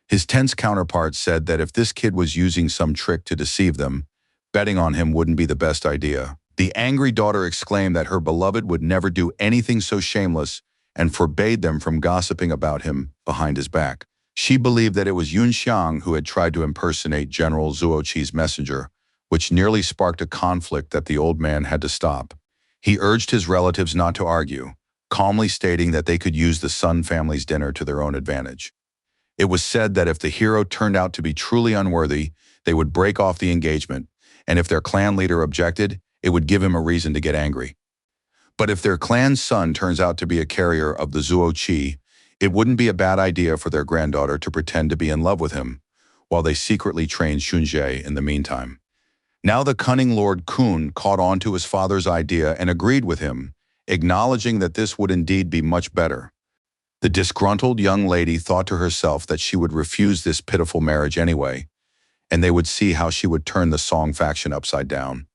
His tense counterpart said that if this kid was using some trick to deceive them, betting on him wouldn't be the best idea. The angry daughter exclaimed that her beloved would never do anything so shameless and forbade them from gossiping about him behind his back. She believed that it was Yun Xiang who had tried to impersonate General Zuoqi's messenger, which nearly sparked a conflict that the old man had to stop. He urged his relatives not to argue, calmly stating that they could use the Sun family's dinner to their own advantage. It was said that if the hero turned out to be truly unworthy, they would break off the engagement, and if their clan leader objected, it would give him a reason to get angry. But if their clan's son turns out to be a carrier of the Zuoqi, it wouldn't be a bad idea for their granddaughter to pretend to be in love with him, while they secretly trained Xunjie in the meantime. Now the cunning Lord Kun caught on to his father's idea and agreed with him, acknowledging that this would indeed be much better. The disgruntled young lady thought to herself that she would refuse this pitiful marriage anyway, and they would see how she would turn the Song faction upside down.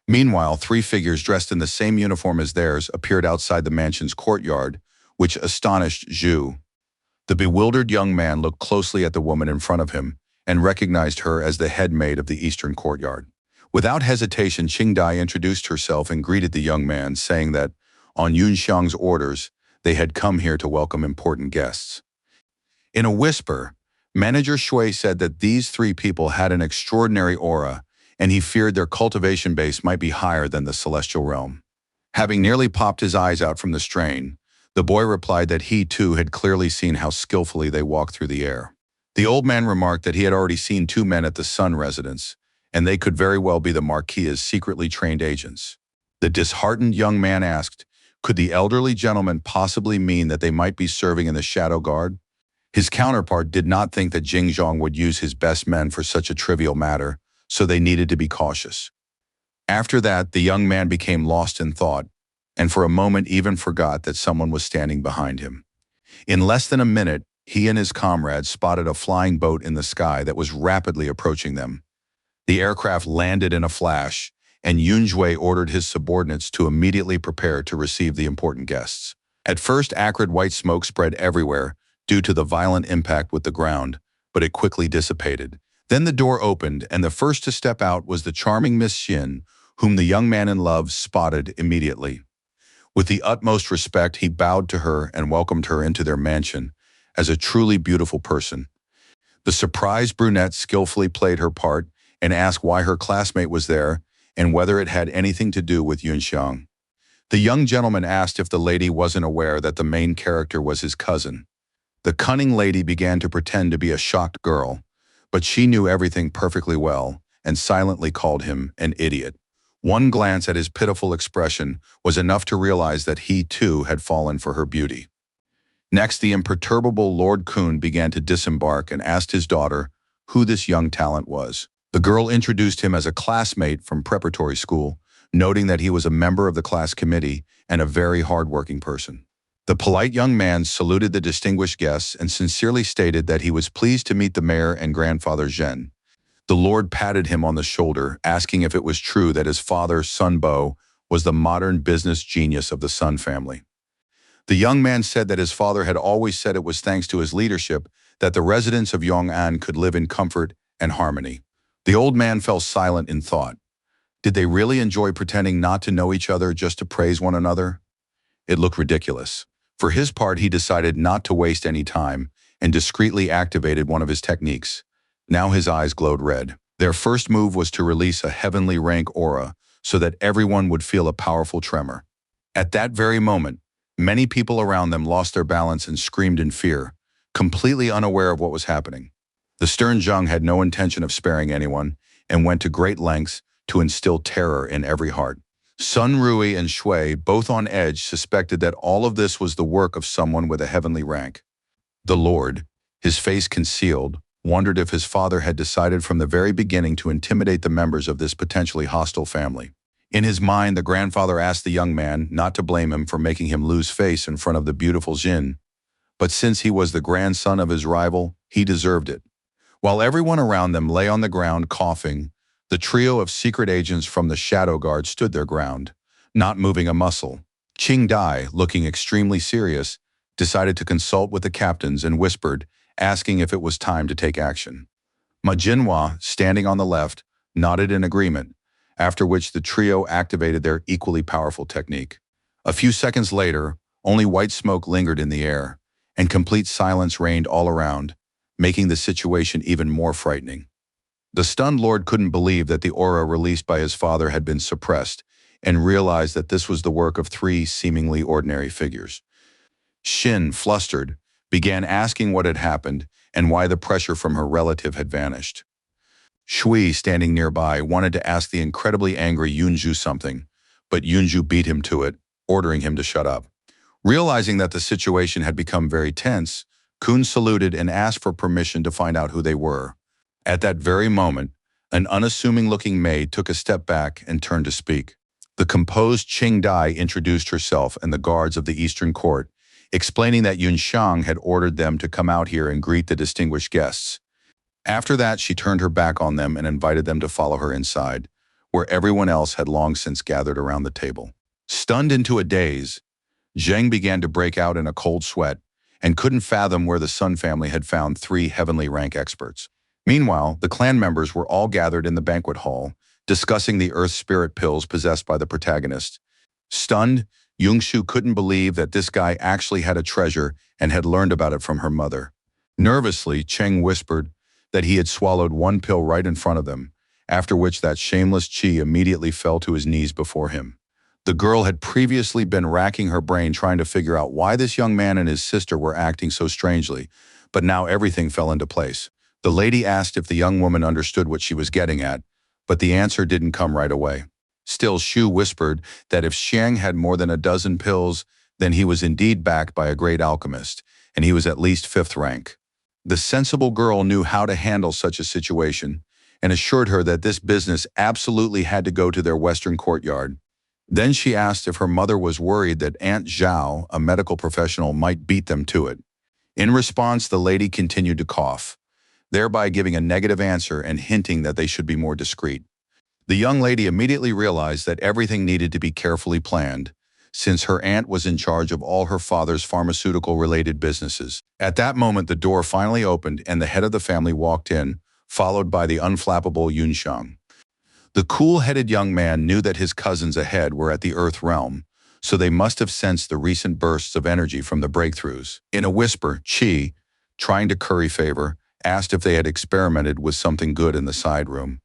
Meanwhile, 3 figures dressed in the same uniform as theirs appeared outside the mansion's courtyard, which astonished Zhu. The bewildered young man looked closely at the woman in front of him and recognized her as the head maid of the eastern courtyard. Without hesitation, Qingdai introduced herself and greeted the young man, saying that, on Yun Xiang's orders, they had come here to welcome important guests. In a whisper, Manager Shui said that these 3 people had an extraordinary aura, and he feared their cultivation base might be higher than the celestial realm. Having nearly popped his eyes out from the strain, the boy replied that he too had clearly seen how skillfully they walked through the air. The old man remarked that he had already seen 2 men at the Sun residence, and they could very well be the Marquis's secretly trained agents. The disheartened young man asked, could the elderly gentleman possibly mean that they might be serving in the Shadow Guard? His counterpart did not think that Jingzhong would use his best men for such a trivial matter, so they needed to be cautious. After that, the young man became lost in thought, and for a moment even forgot that someone was standing behind him. In less than a minute, he and his comrades spotted a flying boat in the sky that was rapidly approaching them. The aircraft landed in a flash, and Yunjue ordered his subordinates to immediately prepare to receive the important guests. At first, acrid white smoke spread everywhere due to the violent impact with the ground, but it quickly dissipated. Then the door opened, and the first to step out was the charming Miss Xin, whom the young man in love spotted immediately. With the utmost respect, he bowed to her and welcomed her into their mansion as a truly beautiful person. The surprised brunette skillfully played her part and asked why her classmate was there and whether it had anything to do with Yun Xiang. The young gentleman asked if the lady wasn't aware that the main character was his cousin. The cunning lady began to pretend to be a shocked girl, but she knew everything perfectly well and silently called him an idiot. One glance at his pitiful expression was enough to realize that he too had fallen for her beauty. Next, the imperturbable Lord Kun began to disembark and asked his daughter who this young talent was. The girl introduced him as a classmate from preparatory school, noting that he was a member of the class committee and a very hard-working person. The polite young man saluted the distinguished guests and sincerely stated that he was pleased to meet the mayor and grandfather Zhen. The Lord patted him on the shoulder, asking if it was true that his father, Sun Bo, was the modern business genius of the Sun family. The young man said that his father had always said it was thanks to his leadership that the residents of Yong'an could live in comfort and harmony. The old man fell silent in thought. Did they really enjoy pretending not to know each other just to praise one another? It looked ridiculous. For his part, he decided not to waste any time and discreetly activated one of his techniques. Now his eyes glowed red. Their first move was to release a heavenly rank aura so that everyone would feel a powerful tremor. At that very moment, many people around them lost their balance and screamed in fear, completely unaware of what was happening. The stern Zheng had no intention of sparing anyone and went to great lengths to instill terror in every heart. Sun Rui and Shui, both on edge, suspected that all of this was the work of someone with a heavenly rank. The Lord, his face concealed, wondered if his father had decided from the very beginning to intimidate the members of this potentially hostile family. In his mind, the grandfather asked the young man not to blame him for making him lose face in front of the beautiful Jin, but since he was the grandson of his rival, he deserved it. While everyone around them lay on the ground coughing, the trio of secret agents from the Shadow Guard stood their ground, not moving a muscle. Qing Dai, looking extremely serious, decided to consult with the captains and whispered, asking if it was time to take action. Manhwa, standing on the left, nodded in agreement, after which the trio activated their equally powerful technique. A few seconds later, only white smoke lingered in the air, and complete silence reigned all around, making the situation even more frightening. The stunned lord couldn't believe that the aura released by his father had been suppressed and realized that this was the work of three seemingly ordinary figures. Shin, flustered, began asking what had happened and why the pressure from her relative had vanished. Shui, standing nearby, wanted to ask the incredibly angry Yunju something, but Yunju beat him to it, ordering him to shut up. Realizing that the situation had become very tense, Kun saluted and asked for permission to find out who they were. At that very moment, an unassuming-looking maid took a step back and turned to speak. The composed Qing Dai introduced herself and the guards of the Eastern Court, explaining that Yun Shang had ordered them to come out here and greet the distinguished guests. After that, she turned her back on them and invited them to follow her inside, where everyone else had long since gathered around the table. Stunned into a daze, Zheng began to break out in a cold sweat and couldn't fathom where the Sun family had found three heavenly rank experts. Meanwhile, the clan members were all gathered in the banquet hall, discussing the earth spirit pills possessed by the protagonist. Stunned, Yungshu couldn't believe that this guy actually had a treasure and had learned about it from her mother. Nervously, Cheng whispered that he had swallowed one pill right in front of them, after which that shameless Chi immediately fell to his knees before him. The girl had previously been racking her brain trying to figure out why this young man and his sister were acting so strangely, but now everything fell into place. The lady asked if the young woman understood what she was getting at, but the answer didn't come right away. Still, Shu whispered that if Xiang had more than a dozen pills, then he was indeed backed by a great alchemist, and he was at least 5th rank. The sensible girl knew how to handle such a situation and assured her that this business absolutely had to go to their western courtyard. Then she asked if her mother was worried that Aunt Zhao, a medical professional, might beat them to it. In response, the lady continued to cough, thereby giving a negative answer and hinting that they should be more discreet. The young lady immediately realized that everything needed to be carefully planned, since her aunt was in charge of all her father's pharmaceutical-related businesses. At that moment, the door finally opened and the head of the family walked in, followed by the unflappable Yunshang. The cool-headed young man knew that his cousins ahead were at the Earth realm, so they must have sensed the recent bursts of energy from the breakthroughs. In a whisper, Qi, trying to curry favor, asked if they had experimented with something good in the side room.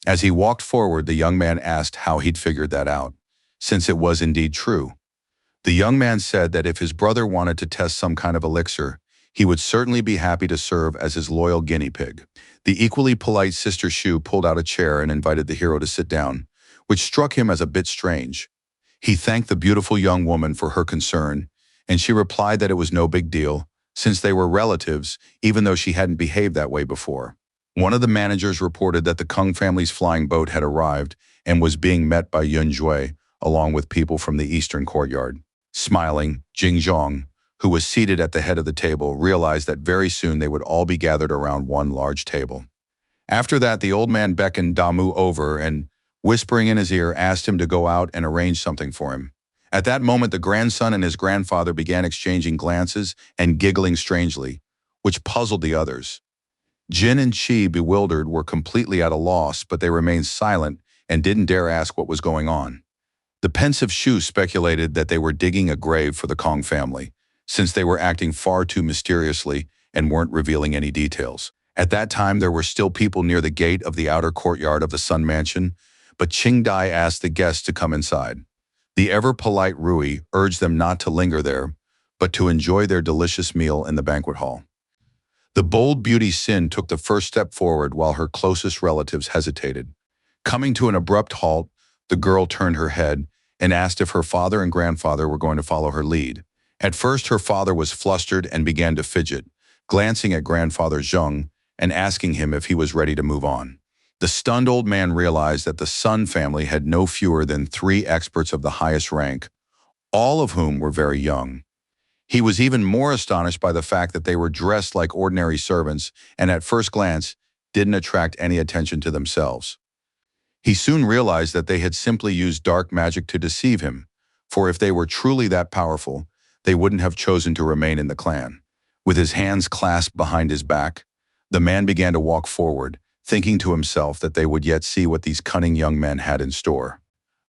As he walked forward, the young man asked how he'd figured that out, since it was indeed true. The young man said that if his brother wanted to test some kind of elixir, he would certainly be happy to serve as his loyal guinea pig. The equally polite Sister Shu pulled out a chair and invited the hero to sit down, which struck him as a bit strange. He thanked the beautiful young woman for her concern, and she replied that it was no big deal, since they were relatives, even though she hadn't behaved that way before. One of the managers reported that the Kung family's flying boat had arrived and was being met by Yun Jue, along with people from the eastern courtyard. Smiling, Jing Zhong, who was seated at the head of the table, realized that very soon they would all be gathered around one large table. After that, the old man beckoned Damu over and, whispering in his ear, asked him to go out and arrange something for him. At that moment, the grandson and his grandfather began exchanging glances and giggling strangely, which puzzled the others. Jin and Qi, bewildered, were completely at a loss, but they remained silent and didn't dare ask what was going on. The pensive Shu speculated that they were digging a grave for the Kong family, since they were acting far too mysteriously and weren't revealing any details. At that time, there were still people near the gate of the outer courtyard of the Sun Mansion, but Qing Dai asked the guests to come inside. The ever-polite Rui urged them not to linger there, but to enjoy their delicious meal in the banquet hall. The bold beauty Sin took the first step forward while her closest relatives hesitated. Coming to an abrupt halt, the girl turned her head and asked if her father and grandfather were going to follow her lead. At first, her father was flustered and began to fidget, glancing at grandfather Zheng and asking him if he was ready to move on. The stunned old man realized that the Sun family had no fewer than 3 experts of the highest rank, all of whom were very young. He was even more astonished by the fact that they were dressed like ordinary servants and at first glance didn't attract any attention to themselves. He soon realized that they had simply used dark magic to deceive him, for if they were truly that powerful, they wouldn't have chosen to remain in the clan. With his hands clasped behind his back, the man began to walk forward, thinking to himself that they would yet see what these cunning young men had in store.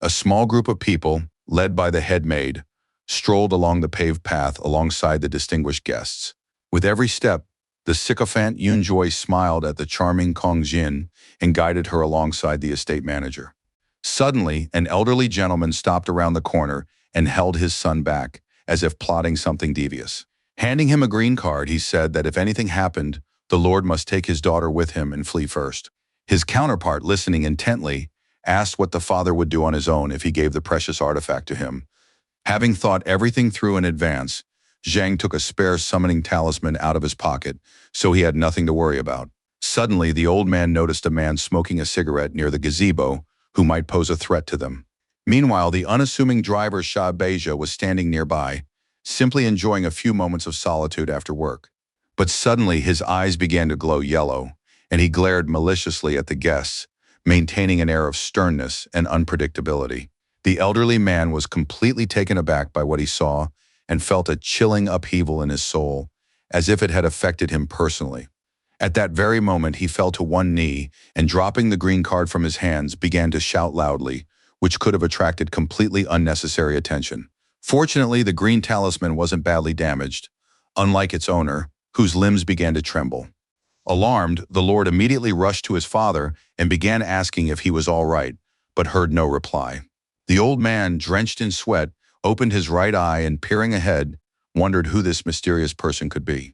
A small group of people, led by the head maid, strolled along the paved path alongside the distinguished guests. With every step, the sycophant Yun Jue smiled at the charming Kong Jin and guided her alongside the estate manager. Suddenly, an elderly gentleman stopped around the corner and held his son back, as if plotting something devious. Handing him a green card, he said that if anything happened, the Lord must take his daughter with him and flee first. His counterpart, listening intently, asked what the father would do on his own if he gave the precious artifact to him. Having thought everything through in advance, Zhang took a spare summoning talisman out of his pocket, so he had nothing to worry about. Suddenly, the old man noticed a man smoking a cigarette near the gazebo who might pose a threat to them. Meanwhile, the unassuming driver Shah Beja was standing nearby, simply enjoying a few moments of solitude after work. But suddenly his eyes began to glow yellow, and he glared maliciously at the guests, maintaining an air of sternness and unpredictability. The elderly man was completely taken aback by what he saw and felt a chilling upheaval in his soul, as if it had affected him personally. At that very moment, he fell to one knee and, dropping the green card from his hands, began to shout loudly, which could have attracted completely unnecessary attention. Fortunately, the green talisman wasn't badly damaged, unlike its owner, whose limbs began to tremble. Alarmed, the Lord immediately rushed to his father and began asking if he was all right, but heard no reply. The old man, drenched in sweat, opened his right eye and, peering ahead, wondered who this mysterious person could be.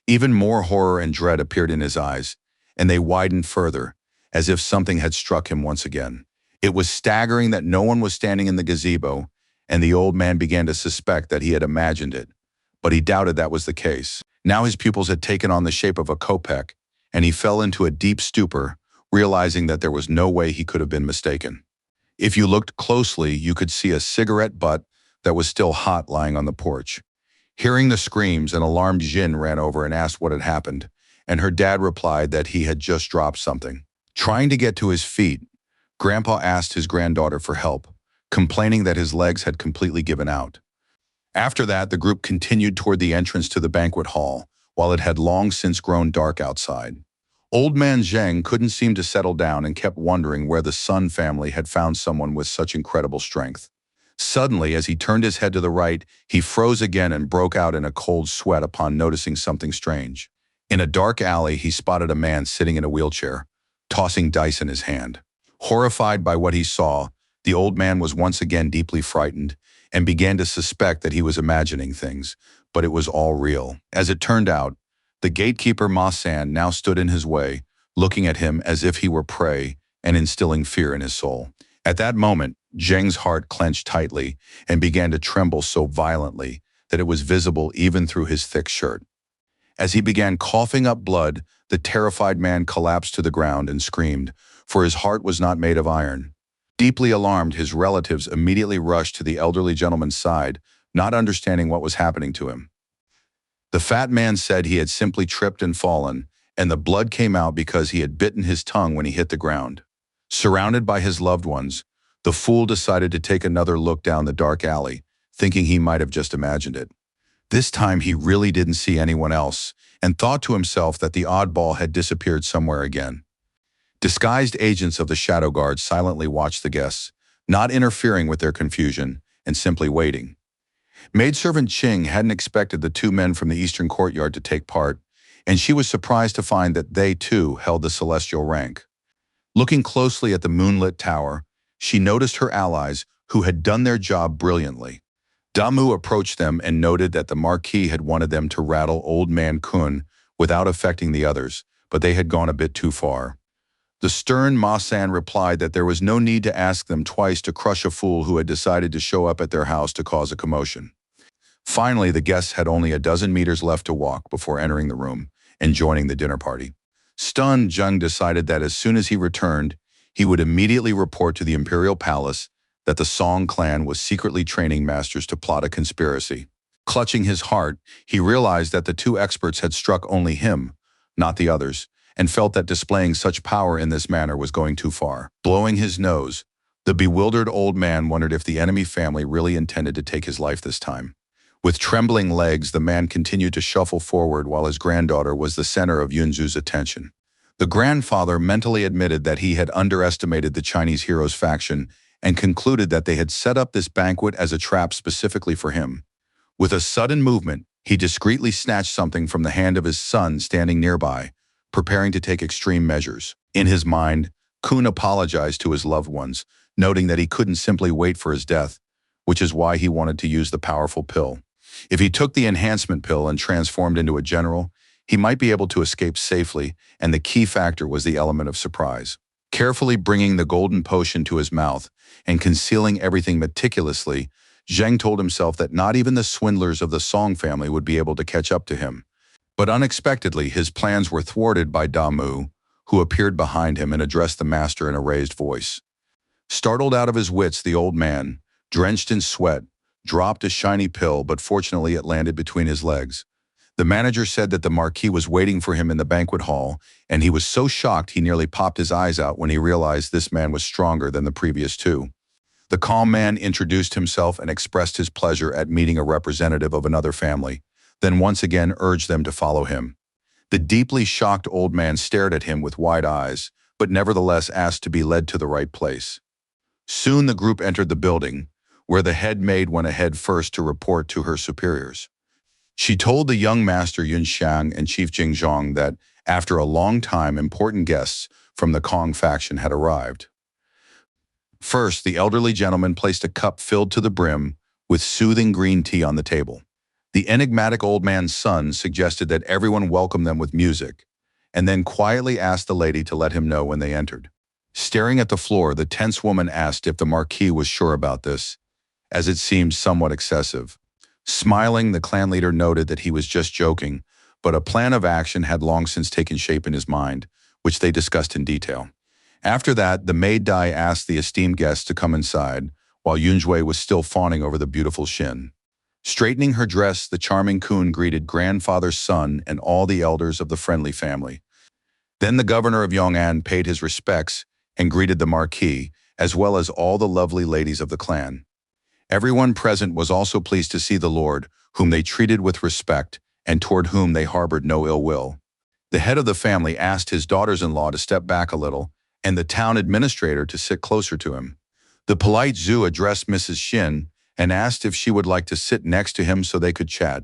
Even more horror and dread appeared in his eyes, and they widened further, as if something had struck him once again. It was staggering that no one was standing in the gazebo, and the old man began to suspect that he had imagined it, but he doubted that was the case. Now his pupils had taken on the shape of a kopeck, and he fell into a deep stupor, realizing that there was no way he could have been mistaken. If you looked closely, you could see a cigarette butt that was still hot lying on the porch. Hearing the screams, an alarmed Jin ran over and asked what had happened, and her dad replied that he had just dropped something. Trying to get to his feet, Grandpa asked his granddaughter for help, complaining that his legs had completely given out. After that, the group continued toward the entrance to the banquet hall, while it had long since grown dark outside. Old man Zheng couldn't seem to settle down and kept wondering where the Sun family had found someone with such incredible strength. Suddenly, as he turned his head to the right, he froze again and broke out in a cold sweat upon noticing something strange. In a dark alley, he spotted a man sitting in a wheelchair, tossing dice in his hand. Horrified by what he saw, the old man was once again deeply frightened and began to suspect that he was imagining things, but it was all real. As it turned out, the gatekeeper Ma San now stood in his way, looking at him as if he were prey and instilling fear in his soul. At that moment, Zheng's heart clenched tightly and began to tremble so violently that it was visible even through his thick shirt. As he began coughing up blood, the terrified man collapsed to the ground and screamed, for his heart was not made of iron. Deeply alarmed, his relatives immediately rushed to the elderly gentleman's side, not understanding what was happening to him. The fat man said he had simply tripped and fallen, and the blood came out because he had bitten his tongue when he hit the ground. Surrounded by his loved ones, the fool decided to take another look down the dark alley, thinking he might have just imagined it. This time he really didn't see anyone else, and thought to himself that the oddball had disappeared somewhere again. Disguised agents of the Shadow Guard silently watched the guests, not interfering with their confusion, and simply waiting. Maidservant Ching hadn't expected the two men from the eastern courtyard to take part, and she was surprised to find that they too held the celestial rank. Looking closely at the moonlit tower, she noticed her allies, who had done their job brilliantly. Damu approached them and noted that the Marquis had wanted them to rattle Old Man Kun without affecting the others, but they had gone a bit too far. The stern Ma-san replied that there was no need to ask them twice to crush a fool who had decided to show up at their house to cause a commotion. Finally, the guests had only a dozen meters left to walk before entering the room and joining the dinner party. Stunned, Zheng decided that as soon as he returned, he would immediately report to the Imperial Palace that the Song clan was secretly training masters to plot a conspiracy. Clutching his heart, he realized that the two experts had struck only him, not the others, and felt that displaying such power in this manner was going too far. Blowing his nose, the bewildered old man wondered if the enemy family really intended to take his life this time. With trembling legs, the man continued to shuffle forward while his granddaughter was the center of Yunzu's attention. The grandfather mentally admitted that he had underestimated the Chinese hero's faction and concluded that they had set up this banquet as a trap specifically for him. With a sudden movement, he discreetly snatched something from the hand of his son standing nearby, preparing to take extreme measures. In his mind, Kun apologized to his loved ones, noting that he couldn't simply wait for his death, which is why he wanted to use the powerful pill. If he took the enhancement pill and transformed into a general, he might be able to escape safely, and the key factor was the element of surprise. Carefully bringing the golden potion to his mouth and concealing everything meticulously, Zheng told himself that not even the swindlers of the Song family would be able to catch up to him. But unexpectedly, his plans were thwarted by Damu, who appeared behind him and addressed the master in a raised voice. Startled out of his wits, the old man, drenched in sweat, dropped a shiny pill, but fortunately it landed between his legs. The manager said that the Marquis was waiting for him in the banquet hall, and he was so shocked he nearly popped his eyes out when he realized this man was stronger than the previous two. The calm man introduced himself and expressed his pleasure at meeting a representative of another family, then once again urged them to follow him. The deeply shocked old man stared at him with wide eyes, but nevertheless asked to be led to the right place. Soon the group entered the building, where the head maid went ahead first to report to her superiors. She told the young master Yun Xiang and Chief Jingzhong that, after a long time, important guests from the Kong faction had arrived. First, the elderly gentleman placed a cup filled to the brim with soothing green tea on the table. The enigmatic old man's son suggested that everyone welcome them with music, and then quietly asked the lady to let him know when they entered. Staring at the floor, the tense woman asked if the Marquis was sure about this, as it seemed somewhat excessive. Smiling, the clan leader noted that he was just joking, but a plan of action had long since taken shape in his mind, which they discussed in detail. After that, the maid Dai asked the esteemed guests to come inside, while Yunjue was still fawning over the beautiful Xin. Straightening her dress, the charming Kun greeted grandfather's son and all the elders of the friendly family. Then the governor of Yong'an paid his respects and greeted the Marquis, as well as all the lovely ladies of the clan. Everyone present was also pleased to see the Lord, whom they treated with respect and toward whom they harbored no ill will. The head of the family asked his daughters-in-law to step back a little and the town administrator to sit closer to him. The polite Zhu addressed Mrs. Xin and asked if she would like to sit next to him so they could chat.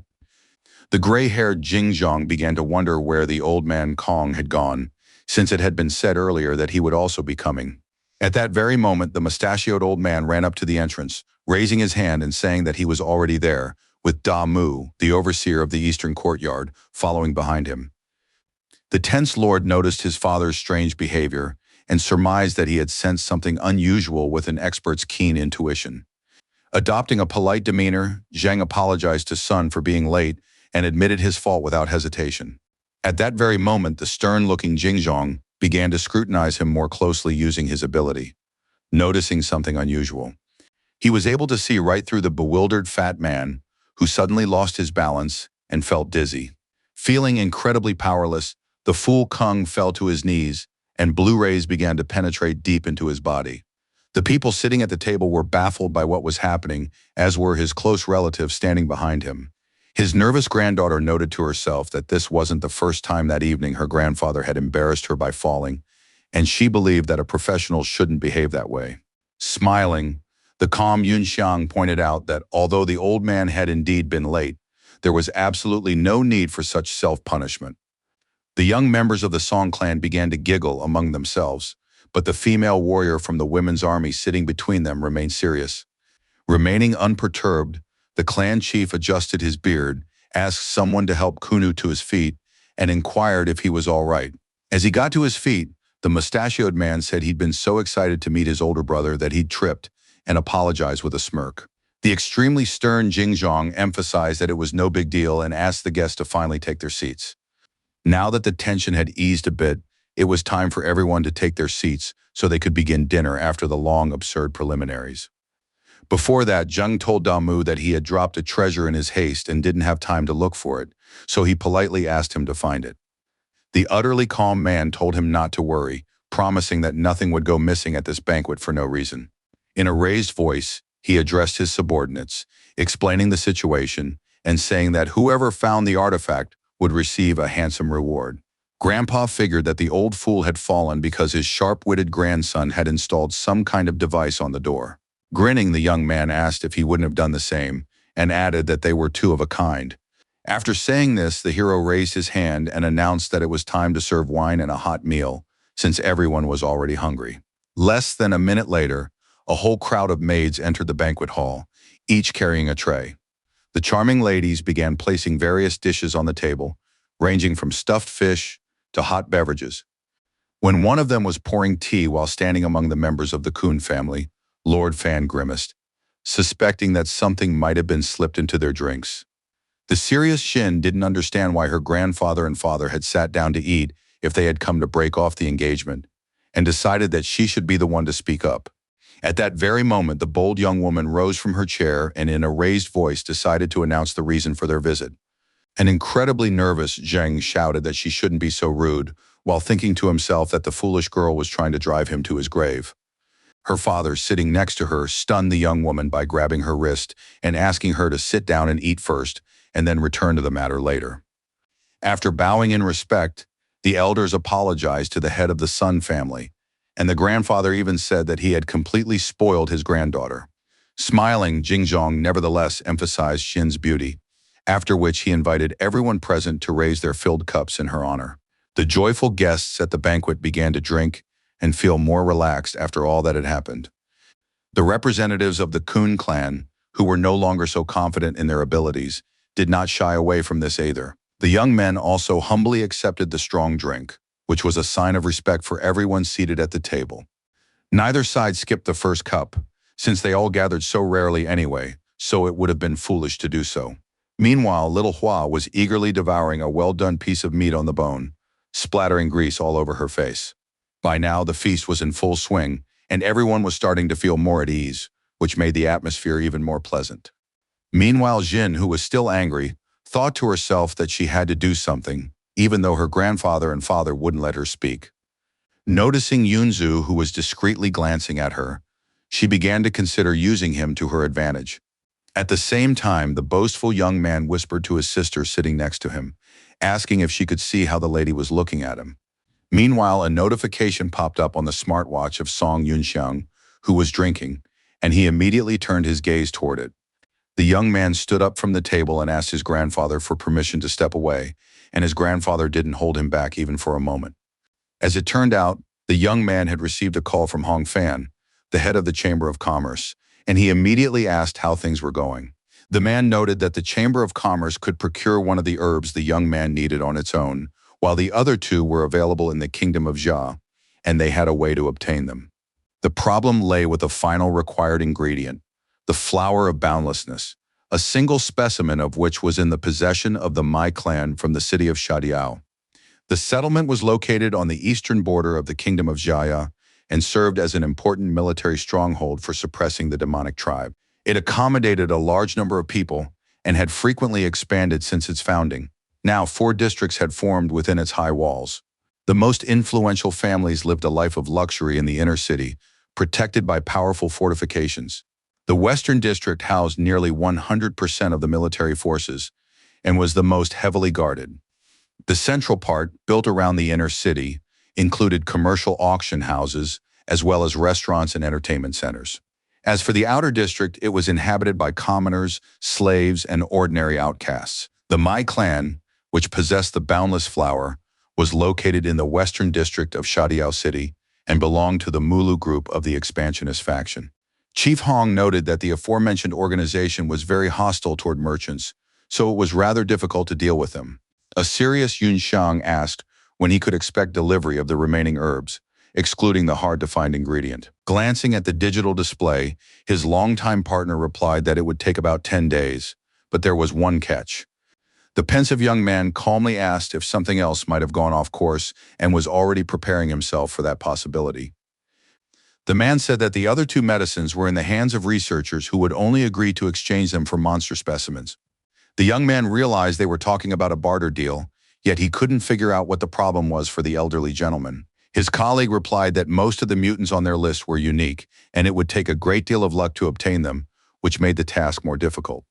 The gray-haired Jingzhong began to wonder where the old man Kong had gone, since it had been said earlier that he would also be coming. At that very moment, the mustachioed old man ran up to the entrance, raising his hand and saying that he was already there, with Da Mu, the overseer of the eastern courtyard, following behind him. The tense lord noticed his father's strange behavior and surmised that he had sensed something unusual with an expert's keen intuition. Adopting a polite demeanor, Zheng apologized to Sun for being late and admitted his fault without hesitation. At that very moment, the stern-looking Jingzhong began to scrutinize him more closely using his ability, noticing something unusual. He was able to see right through the bewildered fat man, who suddenly lost his balance and felt dizzy. Feeling incredibly powerless, the fool Kung fell to his knees, and blue rays began to penetrate deep into his body. The people sitting at the table were baffled by what was happening, as were his close relatives standing behind him. His nervous granddaughter noted to herself that this wasn't the first time that evening her grandfather had embarrassed her by falling, and she believed that a professional shouldn't behave that way. Smiling, the calm Yunxiang pointed out that although the old man had indeed been late, there was absolutely no need for such self-punishment. The young members of the Song clan began to giggle among themselves, but the female warrior from the women's army sitting between them remained serious. Remaining unperturbed, the clan chief adjusted his beard, asked someone to help Kunu to his feet, and inquired if he was all right. As he got to his feet, the mustachioed man said he'd been so excited to meet his older brother that he'd tripped and apologized with a smirk. The extremely stern Jingzhong emphasized that it was no big deal and asked the guests to finally take their seats. Now that the tension had eased a bit, it was time for everyone to take their seats so they could begin dinner after the long, absurd preliminaries. Before that, Zheng told Damu that he had dropped a treasure in his haste and didn't have time to look for it, so he politely asked him to find it. The utterly calm man told him not to worry, promising that nothing would go missing at this banquet for no reason. In a raised voice, he addressed his subordinates, explaining the situation and saying that whoever found the artifact would receive a handsome reward. Grandpa figured that the old fool had fallen because his sharp-witted grandson had installed some kind of device on the door. Grinning, the young man asked if he wouldn't have done the same, and added that they were two of a kind. After saying this, the hero raised his hand and announced that it was time to serve wine and a hot meal, since everyone was already hungry. Less than a minute later, a whole crowd of maids entered the banquet hall, each carrying a tray. The charming ladies began placing various dishes on the table, ranging from stuffed fish to hot beverages. When one of them was pouring tea while standing among the members of the Kun family, Lord Fan grimaced, suspecting that something might have been slipped into their drinks. The serious Shin didn't understand why her grandfather and father had sat down to eat if they had come to break off the engagement, and decided that she should be the one to speak up. At that very moment, the bold young woman rose from her chair and in a raised voice decided to announce the reason for their visit. An incredibly nervous Zheng shouted that she shouldn't be so rude, while thinking to himself that the foolish girl was trying to drive him to his grave. Her father, sitting next to her, stunned the young woman by grabbing her wrist and asking her to sit down and eat first, and then return to the matter later. After bowing in respect, the elders apologized to the head of the Sun family, and the grandfather even said that he had completely spoiled his granddaughter. Smiling, Jingzhong nevertheless emphasized Shin's beauty, after which he invited everyone present to raise their filled cups in her honor. The joyful guests at the banquet began to drink and feel more relaxed after all that had happened. The representatives of the Kun clan, who were no longer so confident in their abilities, did not shy away from this either. The young men also humbly accepted the strong drink, which was a sign of respect for everyone seated at the table. Neither side skipped the first cup, since they all gathered so rarely anyway, so it would have been foolish to do so. Meanwhile, little Hua was eagerly devouring a well-done piece of meat on the bone, splattering grease all over her face. By now, the feast was in full swing, and everyone was starting to feel more at ease, which made the atmosphere even more pleasant. Meanwhile, Jin, who was still angry, thought to herself that she had to do something, even though her grandfather and father wouldn't let her speak. Noticing Yunzu, who was discreetly glancing at her, she began to consider using him to her advantage. At the same time, the boastful young man whispered to his sister sitting next to him, asking if she could see how the lady was looking at him. Meanwhile, a notification popped up on the smartwatch of Song Yunxiang, who was drinking, and he immediately turned his gaze toward it. The young man stood up from the table and asked his grandfather for permission to step away, and his grandfather didn't hold him back even for a moment. As it turned out, the young man had received a call from Hong Fan, the head of the Chamber of Commerce, and he immediately asked how things were going. The man noted that the Chamber of Commerce could procure one of the herbs the young man needed on its own, while the other two were available in the Kingdom of Jia, and they had a way to obtain them. The problem lay with the final required ingredient, the flower of boundlessness, a single specimen of which was in the possession of the Mai clan from the city of Shadiao. The settlement was located on the eastern border of the kingdom of Jaya and served as an important military stronghold for suppressing the demonic tribe. It accommodated a large number of people and had frequently expanded since its founding. Now, 4 districts had formed within its high walls. The most influential families lived a life of luxury in the inner city, protected by powerful fortifications. The Western District housed nearly 100% of the military forces and was the most heavily guarded. The central part, built around the inner city, included commercial auction houses as well as restaurants and entertainment centers. As for the outer district, it was inhabited by commoners, slaves, and ordinary outcasts. The Mai clan, which possessed the boundless flower, was located in the western district of Shadiao City and belonged to the Mulu group of the expansionist faction. Chief Hong noted that the aforementioned organization was very hostile toward merchants, so it was rather difficult to deal with them. A serious Yun Xiang asked when he could expect delivery of the remaining herbs, excluding the hard-to-find ingredient. Glancing at the digital display, his longtime partner replied that it would take about 10 days, but there was one catch. The pensive young man calmly asked if something else might have gone off course and was already preparing himself for that possibility. The man said that the other 2 medicines were in the hands of researchers who would only agree to exchange them for monster specimens. The young man realized they were talking about a barter deal, yet he couldn't figure out what the problem was for the elderly gentleman. His colleague replied that most of the mutants on their list were unique, and it would take a great deal of luck to obtain them, which made the task more difficult.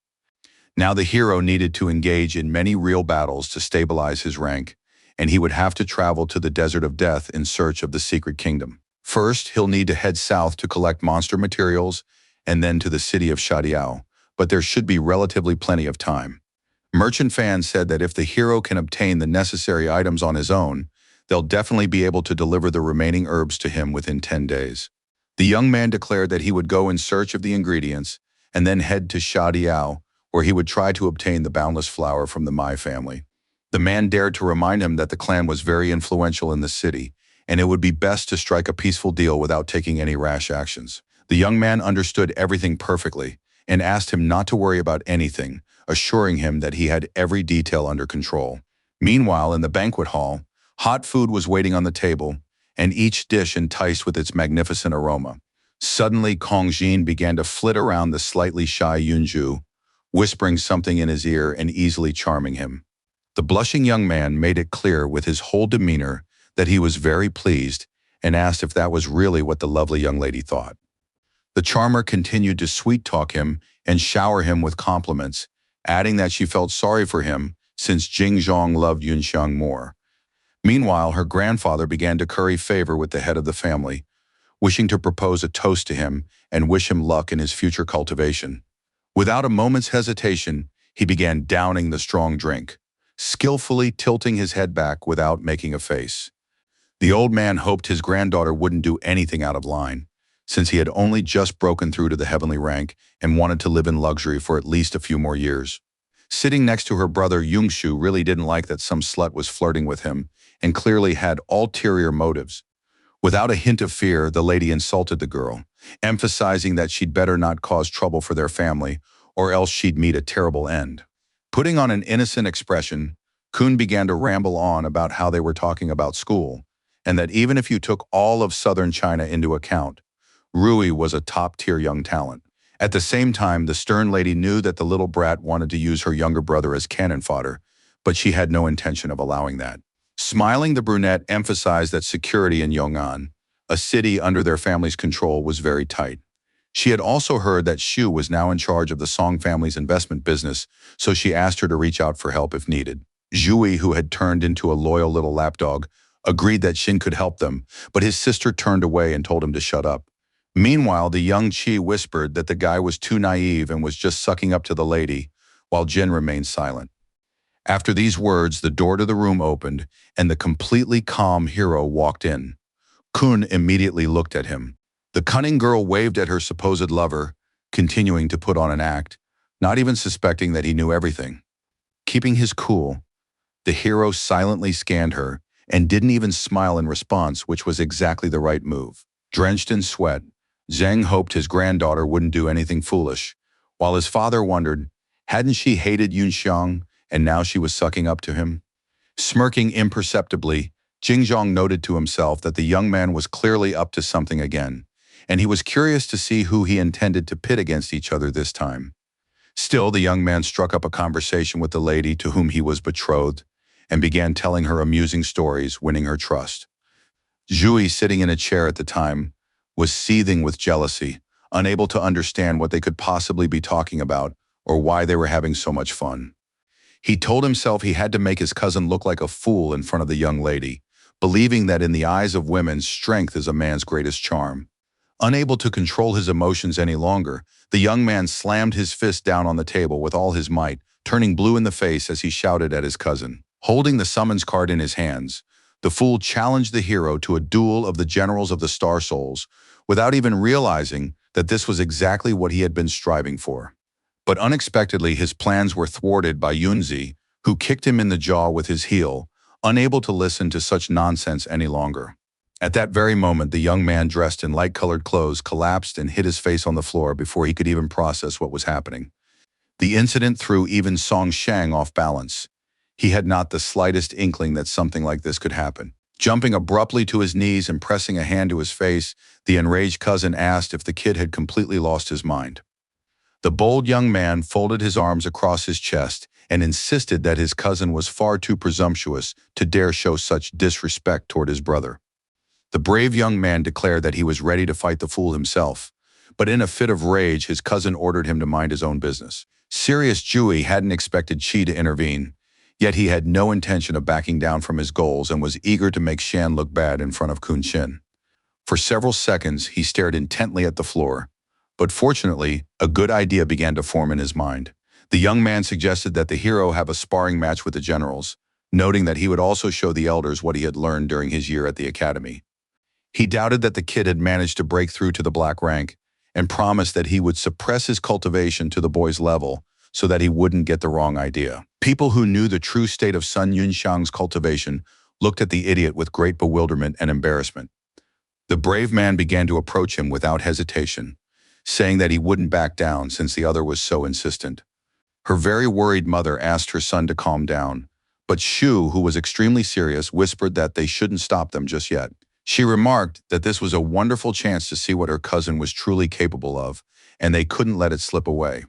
Now the hero needed to engage in many real battles to stabilize his rank, and he would have to travel to the Desert of Death in search of the Secret Kingdom. First, he'll need to head south to collect monster materials, and then to the city of Shadiao, but there should be relatively plenty of time. Merchant Fan said that if the hero can obtain the necessary items on his own, they'll definitely be able to deliver the remaining herbs to him within 10 days. The young man declared that he would go in search of the ingredients and then head to Shadiao, where he would try to obtain the boundless flower from the Mai family. The man dared to remind him that the clan was very influential in the city, and it would be best to strike a peaceful deal without taking any rash actions. The young man understood everything perfectly and asked him not to worry about anything, assuring him that he had every detail under control. Meanwhile, in the banquet hall, hot food was waiting on the table, and each dish enticed with its magnificent aroma. Suddenly, Kong Jin began to flit around the slightly shy Yunju, whispering something in his ear and easily charming him. The blushing young man made it clear with his whole demeanor that he was very pleased and asked if that was really what the lovely young lady thought. The charmer continued to sweet-talk him and shower him with compliments, adding that she felt sorry for him since Jing Zhong loved Yun Xiang more. Meanwhile, her grandfather began to curry favor with the head of the family, wishing to propose a toast to him and wish him luck in his future cultivation. Without a moment's hesitation, he began downing the strong drink, skillfully tilting his head back without making a face. The old man hoped his granddaughter wouldn't do anything out of line, since he had only just broken through to the heavenly rank and wanted to live in luxury for at least a few more years. Sitting next to her brother, Yungshu really didn't like that some slut was flirting with him and clearly had ulterior motives. Without a hint of fear, the lady insulted the girl, emphasizing that she'd better not cause trouble for their family or else she'd meet a terrible end. Putting on an innocent expression, Kun began to ramble on about how they were talking about school, and that even if you took all of southern China into account, Rui was a top-tier young talent. At the same time, the stern lady knew that the little brat wanted to use her younger brother as cannon fodder, but she had no intention of allowing that. Smiling, the brunette emphasized that security in Yong'an, a city under their family's control, was very tight. She had also heard that Xu was now in charge of the Song family's investment business, so she asked her to reach out for help if needed. Zhui, who had turned into a loyal little lapdog, agreed that Xin could help them, but his sister turned away and told him to shut up. Meanwhile, the young Qi whispered that the guy was too naive and was just sucking up to the lady, while Jin remained silent. After these words, the door to the room opened, and the completely calm hero walked in. Kun immediately looked at him. The cunning girl waved at her supposed lover, continuing to put on an act, not even suspecting that he knew everything. Keeping his cool, the hero silently scanned her and didn't even smile in response, which was exactly the right move. Drenched in sweat, Zheng hoped his granddaughter wouldn't do anything foolish, while his father wondered, hadn't she hated Yunxiang and now she was sucking up to him? Smirking imperceptibly, Jingzhong noted to himself that the young man was clearly up to something again, and he was curious to see who he intended to pit against each other this time. Still, the young man struck up a conversation with the lady to whom he was betrothed and began telling her amusing stories, winning her trust. Zhui, sitting in a chair at the time, was seething with jealousy, unable to understand what they could possibly be talking about or why they were having so much fun. He told himself he had to make his cousin look like a fool in front of the young lady, believing that in the eyes of women, strength is a man's greatest charm. Unable to control his emotions any longer, the young man slammed his fist down on the table with all his might, turning blue in the face as he shouted at his cousin. Holding the summons card in his hands, the fool challenged the hero to a duel of the generals of the Star Souls, without even realizing that this was exactly what he had been striving for. But unexpectedly, his plans were thwarted by Yunzi, who kicked him in the jaw with his heel, unable to listen to such nonsense any longer. At that very moment, the young man dressed in light-colored clothes collapsed and hit his face on the floor before he could even process what was happening. The incident threw even Song Shang off balance. He had not the slightest inkling that something like this could happen. Jumping abruptly to his knees and pressing a hand to his face, the enraged cousin asked if the kid had completely lost his mind. The bold young man folded his arms across his chest and insisted that his cousin was far too presumptuous to dare show such disrespect toward his brother. The brave young man declared that he was ready to fight the fool himself, but in a fit of rage, his cousin ordered him to mind his own business. Serious Jui hadn't expected Qi to intervene, yet he had no intention of backing down from his goals and was eager to make Shan look bad in front of Kun Xin. For several seconds, he stared intently at the floor, but fortunately, a good idea began to form in his mind. The young man suggested that the hero have a sparring match with the generals, noting that he would also show the elders what he had learned during his year at the academy. He doubted that the kid had managed to break through to the black rank and promised that he would suppress his cultivation to the boy's level so that he wouldn't get the wrong idea. People who knew the true state of Sun Yunxiang's cultivation looked at the idiot with great bewilderment and embarrassment. The brave man began to approach him without hesitation, saying that he wouldn't back down since the other was so insistent. Her very worried mother asked her son to calm down, but Shu, who was extremely serious, whispered that they shouldn't stop them just yet. She remarked that this was a wonderful chance to see what her cousin was truly capable of, and they couldn't let it slip away.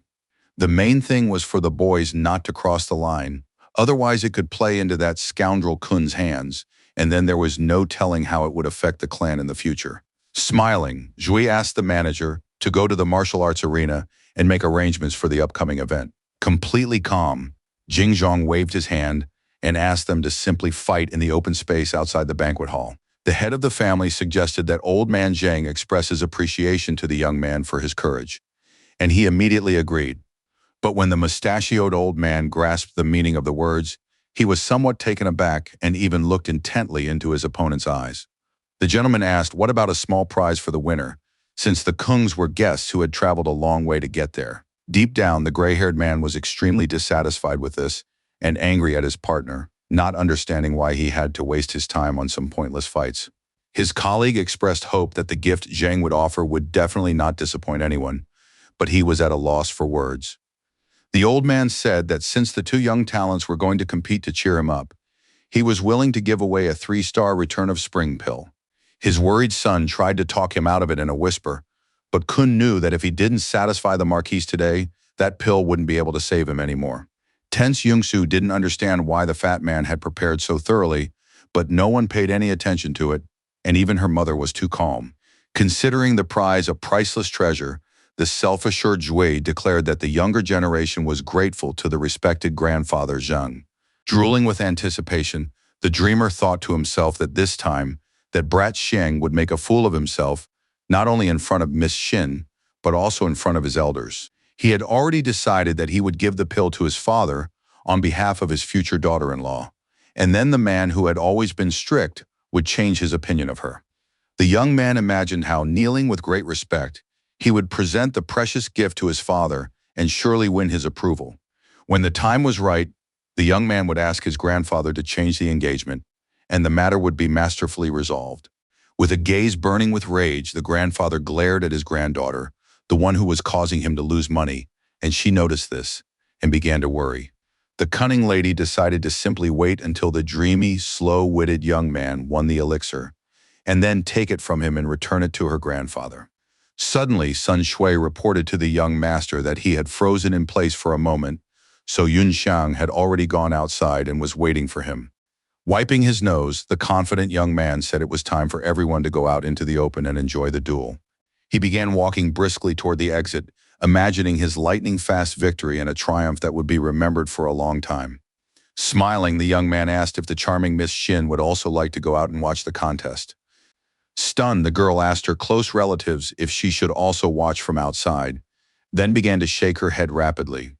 The main thing was for the boys not to cross the line, otherwise it could play into that scoundrel Kun's hands, and then there was no telling how it would affect the clan in the future. Smiling, Zhui asked the manager to go to the martial arts arena and make arrangements for the upcoming event. Completely calm, Jingzhong waved his hand and asked them to simply fight in the open space outside the banquet hall. The head of the family suggested that old man Zhang express his appreciation to the young man for his courage, and he immediately agreed. But when the mustachioed old man grasped the meaning of the words, he was somewhat taken aback and even looked intently into his opponent's eyes. The gentleman asked, what about a small prize for the winner, since the Kungs were guests who had traveled a long way to get there? Deep down, the gray-haired man was extremely dissatisfied with this and angry at his partner, not understanding why he had to waste his time on some pointless fights. His colleague expressed hope that the gift Zhang would offer would definitely not disappoint anyone, but he was at a loss for words. The old man said that since the two young talents were going to compete to cheer him up, he was willing to give away a 3-star return of spring pill. His worried son tried to talk him out of it in a whisper, but Kun knew that if he didn't satisfy the Marquise today, that pill wouldn't be able to save him anymore. Tense Yungsu didn't understand why the fat man had prepared so thoroughly, but no one paid any attention to it, and even her mother was too calm. Considering the prize a priceless treasure, the self-assured Zhui declared that the younger generation was grateful to the respected grandfather Zheng. Drooling with anticipation, the dreamer thought to himself that this time, that brat Sheng would make a fool of himself, not only in front of Miss Xin, but also in front of his elders. He had already decided that he would give the pill to his father on behalf of his future daughter-in-law, and then the man who had always been strict would change his opinion of her. The young man imagined how, kneeling with great respect, he would present the precious gift to his father and surely win his approval. When the time was right, the young man would ask his grandfather to change the engagement, and the matter would be masterfully resolved. With a gaze burning with rage, the grandfather glared at his granddaughter, the one who was causing him to lose money, and she noticed this and began to worry. The cunning lady decided to simply wait until the dreamy, slow-witted young man won the elixir, and then take it from him and return it to her grandfather. Suddenly, Sun Shui reported to the young master that he had frozen in place for a moment, so Yun Xiang had already gone outside and was waiting for him. Wiping his nose, the confident young man said it was time for everyone to go out into the open and enjoy the duel. He began walking briskly toward the exit, imagining his lightning-fast victory and a triumph that would be remembered for a long time. Smiling, the young man asked if the charming Miss Shin would also like to go out and watch the contest. Stunned, the girl asked her close relatives if she should also watch from outside, then began to shake her head rapidly.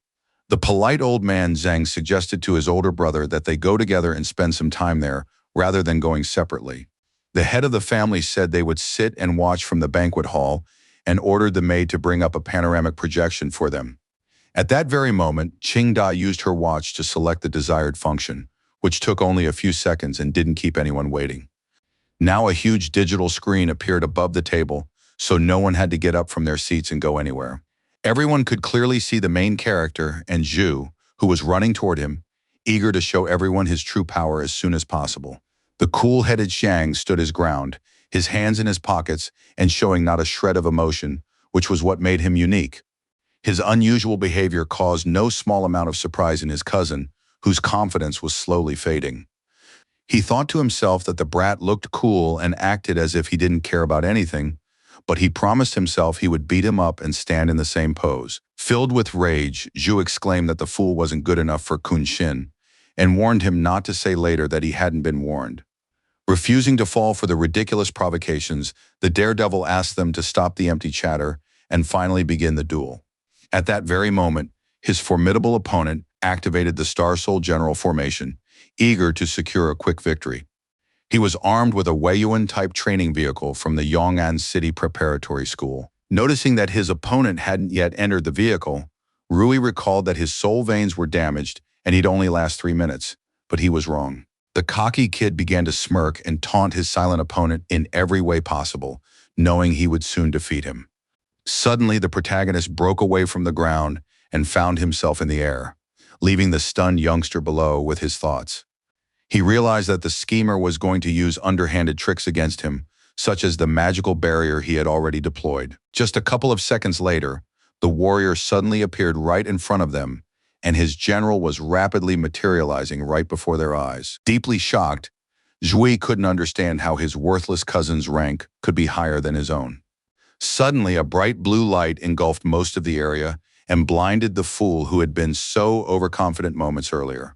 The polite old man Zhang suggested to his older brother that they go together and spend some time there, rather than going separately. The head of the family said they would sit and watch from the banquet hall and ordered the maid to bring up a panoramic projection for them. At that very moment, Qing Da used her watch to select the desired function, which took only a few seconds and didn't keep anyone waiting. Now a huge digital screen appeared above the table, so no one had to get up from their seats and go anywhere. Everyone could clearly see the main character and Zhu, who was running toward him, eager to show everyone his true power as soon as possible. The cool-headed Xiang stood his ground, his hands in his pockets and showing not a shred of emotion, which was what made him unique. His unusual behavior caused no small amount of surprise in his cousin, whose confidence was slowly fading. He thought to himself that the brat looked cool and acted as if he didn't care about anything, but he promised himself he would beat him up and stand in the same pose. Filled with rage, Zhu exclaimed that the fool wasn't good enough for Kun Xin, and warned him not to say later that he hadn't been warned. Refusing to fall for the ridiculous provocations, the daredevil asked them to stop the empty chatter and finally begin the duel. At that very moment, his formidable opponent activated the Star Soul General formation, eager to secure a quick victory. He was armed with a Weiyuan-type training vehicle from the Yong'an City Preparatory School. Noticing that his opponent hadn't yet entered the vehicle, Rui recalled that his soul veins were damaged and he'd only last 3 minutes, but he was wrong. The cocky kid began to smirk and taunt his silent opponent in every way possible, knowing he would soon defeat him. Suddenly, the protagonist broke away from the ground and found himself in the air, leaving the stunned youngster below with his thoughts. He realized that the schemer was going to use underhanded tricks against him, such as the magical barrier he had already deployed. Just a couple of seconds later, the warrior suddenly appeared right in front of them, and his general was rapidly materializing right before their eyes. Deeply shocked, Zhui couldn't understand how his worthless cousin's rank could be higher than his own. Suddenly, a bright blue light engulfed most of the area and blinded the fool who had been so overconfident moments earlier.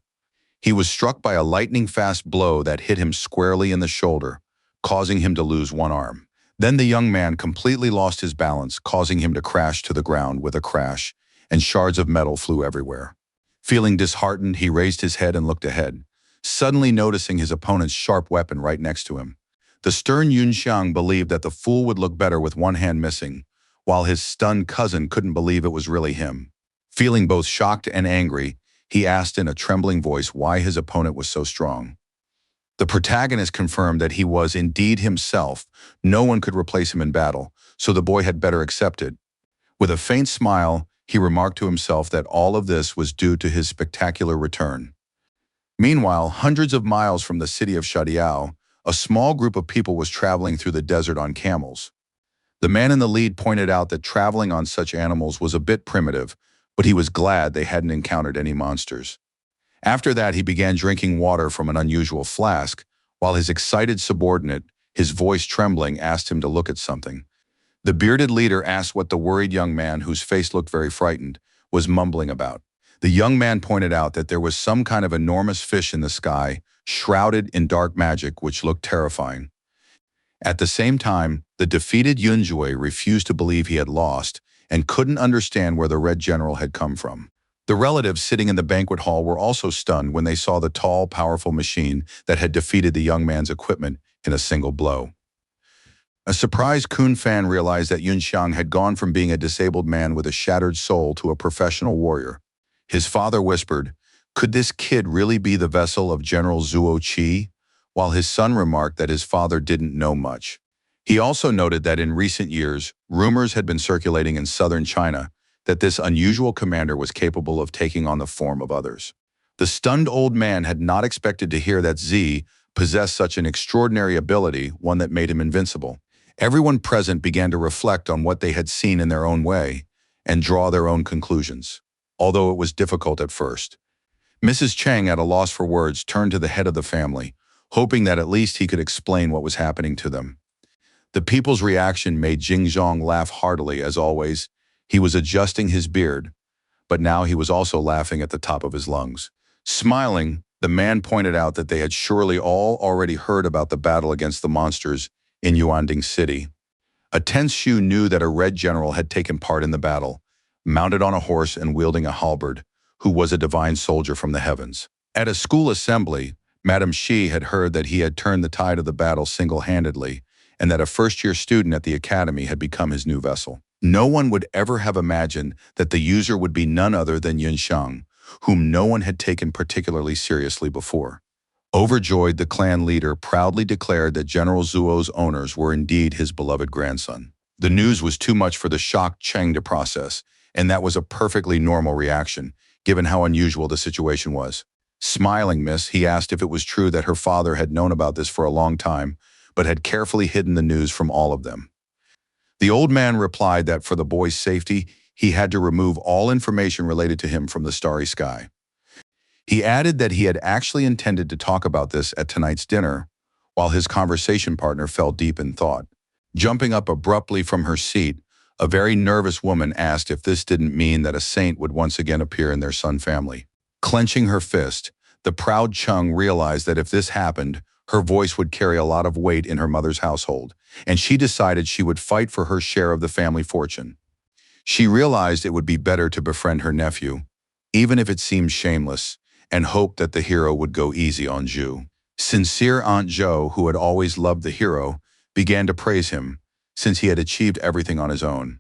He was struck by a lightning-fast blow that hit him squarely in the shoulder, causing him to lose one arm. Then the young man completely lost his balance, causing him to crash to the ground with a crash, and shards of metal flew everywhere. Feeling disheartened, he raised his head and looked ahead, suddenly noticing his opponent's sharp weapon right next to him. The stern Yun Xiang believed that the fool would look better with one hand missing, while his stunned cousin couldn't believe it was really him. Feeling both shocked and angry, he asked in a trembling voice why his opponent was so strong. The protagonist confirmed that he was indeed himself. No one could replace him in battle, so the boy had better accept it. With a faint smile, he remarked to himself that all of this was due to his spectacular return. Meanwhile, hundreds of miles from the city of Shadiao, a small group of people was traveling through the desert on camels. The man in the lead pointed out that traveling on such animals was a bit primitive, but he was glad they hadn't encountered any monsters. After that, he began drinking water from an unusual flask, while his excited subordinate, his voice trembling, asked him to look at something. The bearded leader asked what the worried young man, whose face looked very frightened, was mumbling about. The young man pointed out that there was some kind of enormous fish in the sky, shrouded in dark magic, which looked terrifying. At the same time, the defeated Yunjui refused to believe he had lost and couldn't understand where the Red General had come from. The relatives sitting in the banquet hall were also stunned when they saw the tall, powerful machine that had defeated the young man's equipment in a single blow. A surprised Kun fan realized that Yun Xiang had gone from being a disabled man with a shattered soul to a professional warrior. His father whispered, "Could this kid really be the vessel of General Zhuo Qi?" while his son remarked that his father didn't know much. He also noted that in recent years, rumors had been circulating in southern China that this unusual commander was capable of taking on the form of others. The stunned old man had not expected to hear that Z possessed such an extraordinary ability, one that made him invincible. Everyone present began to reflect on what they had seen in their own way and draw their own conclusions, although it was difficult at first. Mrs. Cheng, at a loss for words, turned to the head of the family, hoping that at least he could explain what was happening to them. The people's reaction made Jingzhong laugh heartily. As always, he was adjusting his beard, but now he was also laughing at the top of his lungs. Smiling, the man pointed out that they had surely all already heard about the battle against the monsters in Yuanding City. A tense Shu knew that a red general had taken part in the battle, mounted on a horse and wielding a halberd, who was a divine soldier from the heavens. At a school assembly, Madame Shi had heard that he had turned the tide of the battle single-handedly, and that a first-year student at the academy had become his new vessel. No one would ever have imagined that the user would be none other than Yunxiang, whom no one had taken particularly seriously before. Overjoyed, the clan leader proudly declared that General Zuo's owners were indeed his beloved grandson. The news was too much for the shocked Cheng to process, and that was a perfectly normal reaction, given how unusual the situation was. Smiling, miss, he asked if it was true that her father had known about this for a long time, but had carefully hidden the news from all of them. The old man replied that for the boy's safety, he had to remove all information related to him from the starry sky. He added that he had actually intended to talk about this at tonight's dinner, while his conversation partner fell deep in thought. Jumping up abruptly from her seat, a very nervous woman asked if this didn't mean that a saint would once again appear in their Sun family. Clenching her fist, the proud Chung realized that if this happened, her voice would carry a lot of weight in her mother's household, and she decided she would fight for her share of the family fortune. She realized it would be better to befriend her nephew, even if it seemed shameless, and hoped that the hero would go easy on Zhu. Sincere Aunt Zhou, who had always loved the hero, began to praise him, since he had achieved everything on his own.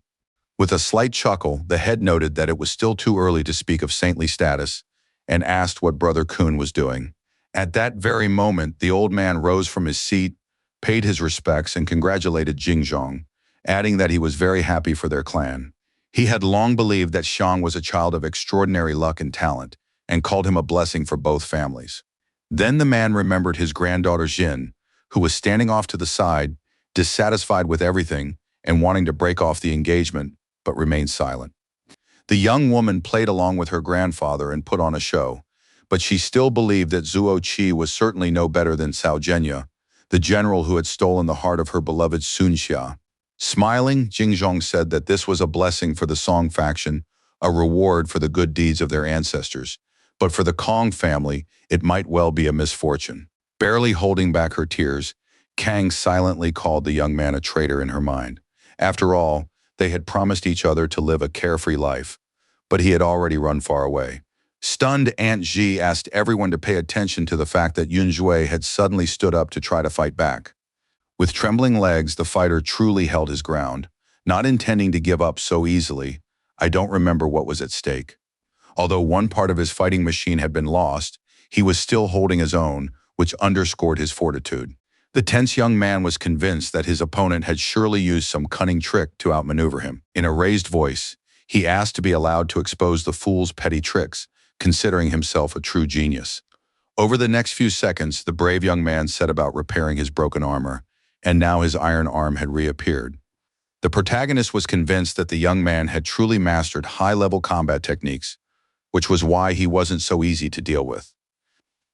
With a slight chuckle, the head noted that it was still too early to speak of saintly status, and asked what Brother Kun was doing. At that very moment, the old man rose from his seat, paid his respects, and congratulated Jingzhong, adding that he was very happy for their clan. He had long believed that Xiang was a child of extraordinary luck and talent, and called him a blessing for both families. Then the man remembered his granddaughter Jin, who was standing off to the side, dissatisfied with everything and wanting to break off the engagement, but remained silent. The young woman played along with her grandfather and put on a show, but she still believed that Zuo Qi was certainly no better than Cao Zhenya, the general who had stolen the heart of her beloved Sun Xia. Smiling, Jingzhong said that this was a blessing for the Song faction, a reward for the good deeds of their ancestors, but for the Kong family, it might well be a misfortune. Barely holding back her tears, Kang silently called the young man a traitor in her mind. After all, they had promised each other to live a carefree life, but he had already run far away. Stunned, Aunt Ji asked everyone to pay attention to the fact that Yun Jue had suddenly stood up to try to fight back. With trembling legs, the fighter truly held his ground, not intending to give up so easily. I don't remember what was at stake. Although one part of his fighting machine had been lost, he was still holding his own, which underscored his fortitude. The tense young man was convinced that his opponent had surely used some cunning trick to outmaneuver him. In a raised voice, he asked to be allowed to expose the fool's petty tricks, considering himself a true genius. Over the next few seconds, the brave young man set about repairing his broken armor, and now his iron arm had reappeared. The protagonist was convinced that the young man had truly mastered high-level combat techniques, which was why he wasn't so easy to deal with.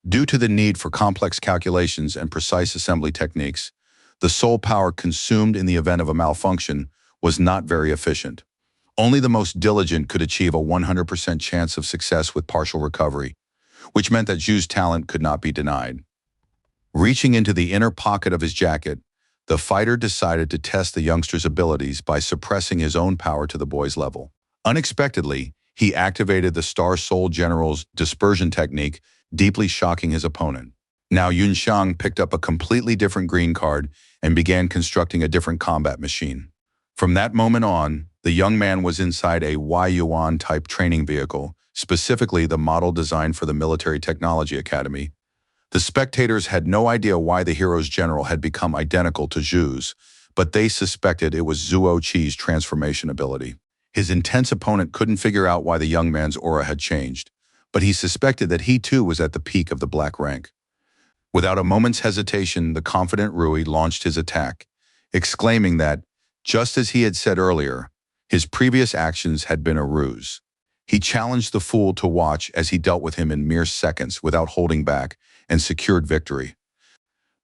Due to the need for complex calculations and precise assembly techniques, the soul power consumed in the event of a malfunction was not very efficient. Only the most diligent could achieve a 100% chance of success with partial recovery, which meant that Zhu's talent could not be denied. Reaching into the inner pocket of his jacket, the fighter decided to test the youngster's abilities by suppressing his own power to the boy's level. Unexpectedly, he activated the Star Soul General's dispersion technique, deeply shocking his opponent. Now Yun Xiang picked up a completely different green card and began constructing a different combat machine. From that moment on, the young man was inside a Yuan-type training vehicle, specifically the model designed for the Military Technology Academy, The spectators had no idea why the hero's general had become identical to Zhu's, but they suspected it was Zuo Qi's transformation ability. His intense opponent couldn't figure out why the young man's aura had changed, but he suspected that he too was at the peak of the black rank. Without a moment's hesitation, the confident Rui launched his attack, exclaiming that, just as he had said earlier, his previous actions had been a ruse. He challenged the fool to watch as he dealt with him in mere seconds without holding back and secured victory.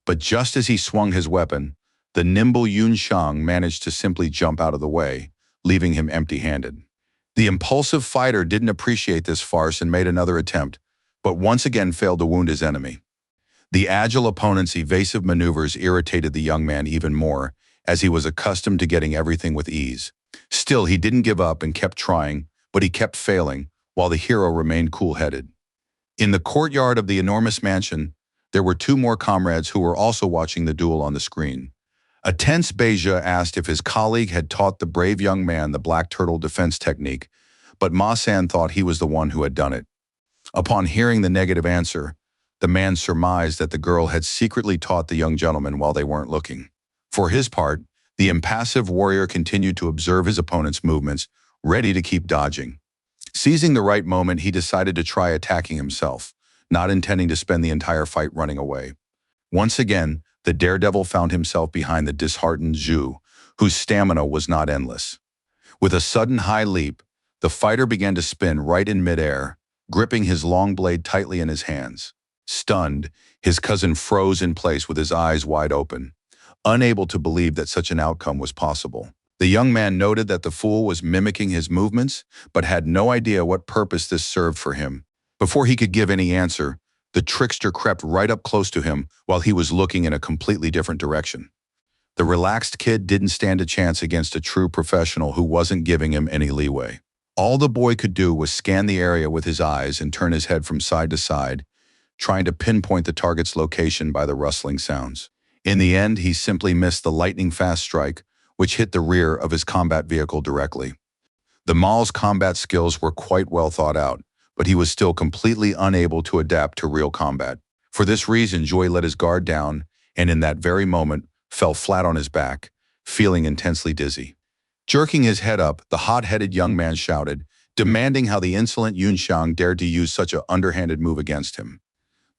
But just as he swung his weapon, the nimble Yun Shang managed to simply jump out of the way, leaving him empty-handed. The impulsive fighter didn't appreciate this farce and made another attempt, but once again failed to wound his enemy. The agile opponent's evasive maneuvers irritated the young man even more, as he was accustomed to getting everything with ease. Still, he didn't give up and kept trying, but he kept failing, while the hero remained cool-headed. In the courtyard of the enormous mansion, there were two more comrades who were also watching the duel on the screen. A tense Beja asked if his colleague had taught the brave young man the black turtle defense technique, but Ma-san thought he was the one who had done it. Upon hearing the negative answer, the man surmised that the girl had secretly taught the young gentleman while they weren't looking. For his part, the impassive warrior continued to observe his opponent's movements, ready to keep dodging. Seizing the right moment, he decided to try attacking himself, not intending to spend the entire fight running away. Once again, the daredevil found himself behind the disheartened Zhu, whose stamina was not endless. With a sudden high leap, the fighter began to spin right in midair, gripping his long blade tightly in his hands. Stunned, his cousin froze in place with his eyes wide open, unable to believe that such an outcome was possible. The young man noted that the fool was mimicking his movements, but had no idea what purpose this served for him. Before he could give any answer, the trickster crept right up close to him while he was looking in a completely different direction. The relaxed kid didn't stand a chance against a true professional who wasn't giving him any leeway. All the boy could do was scan the area with his eyes and turn his head from side to side, trying to pinpoint the target's location by the rustling sounds. In the end, he simply missed the lightning-fast strike, which hit the rear of his combat vehicle directly. The Maul's combat skills were quite well thought out, but he was still completely unable to adapt to real combat. For this reason, Joy let his guard down, and in that very moment, fell flat on his back, feeling intensely dizzy. Jerking his head up, the hot-headed young man shouted, demanding how the insolent Yun Shang dared to use such an underhanded move against him.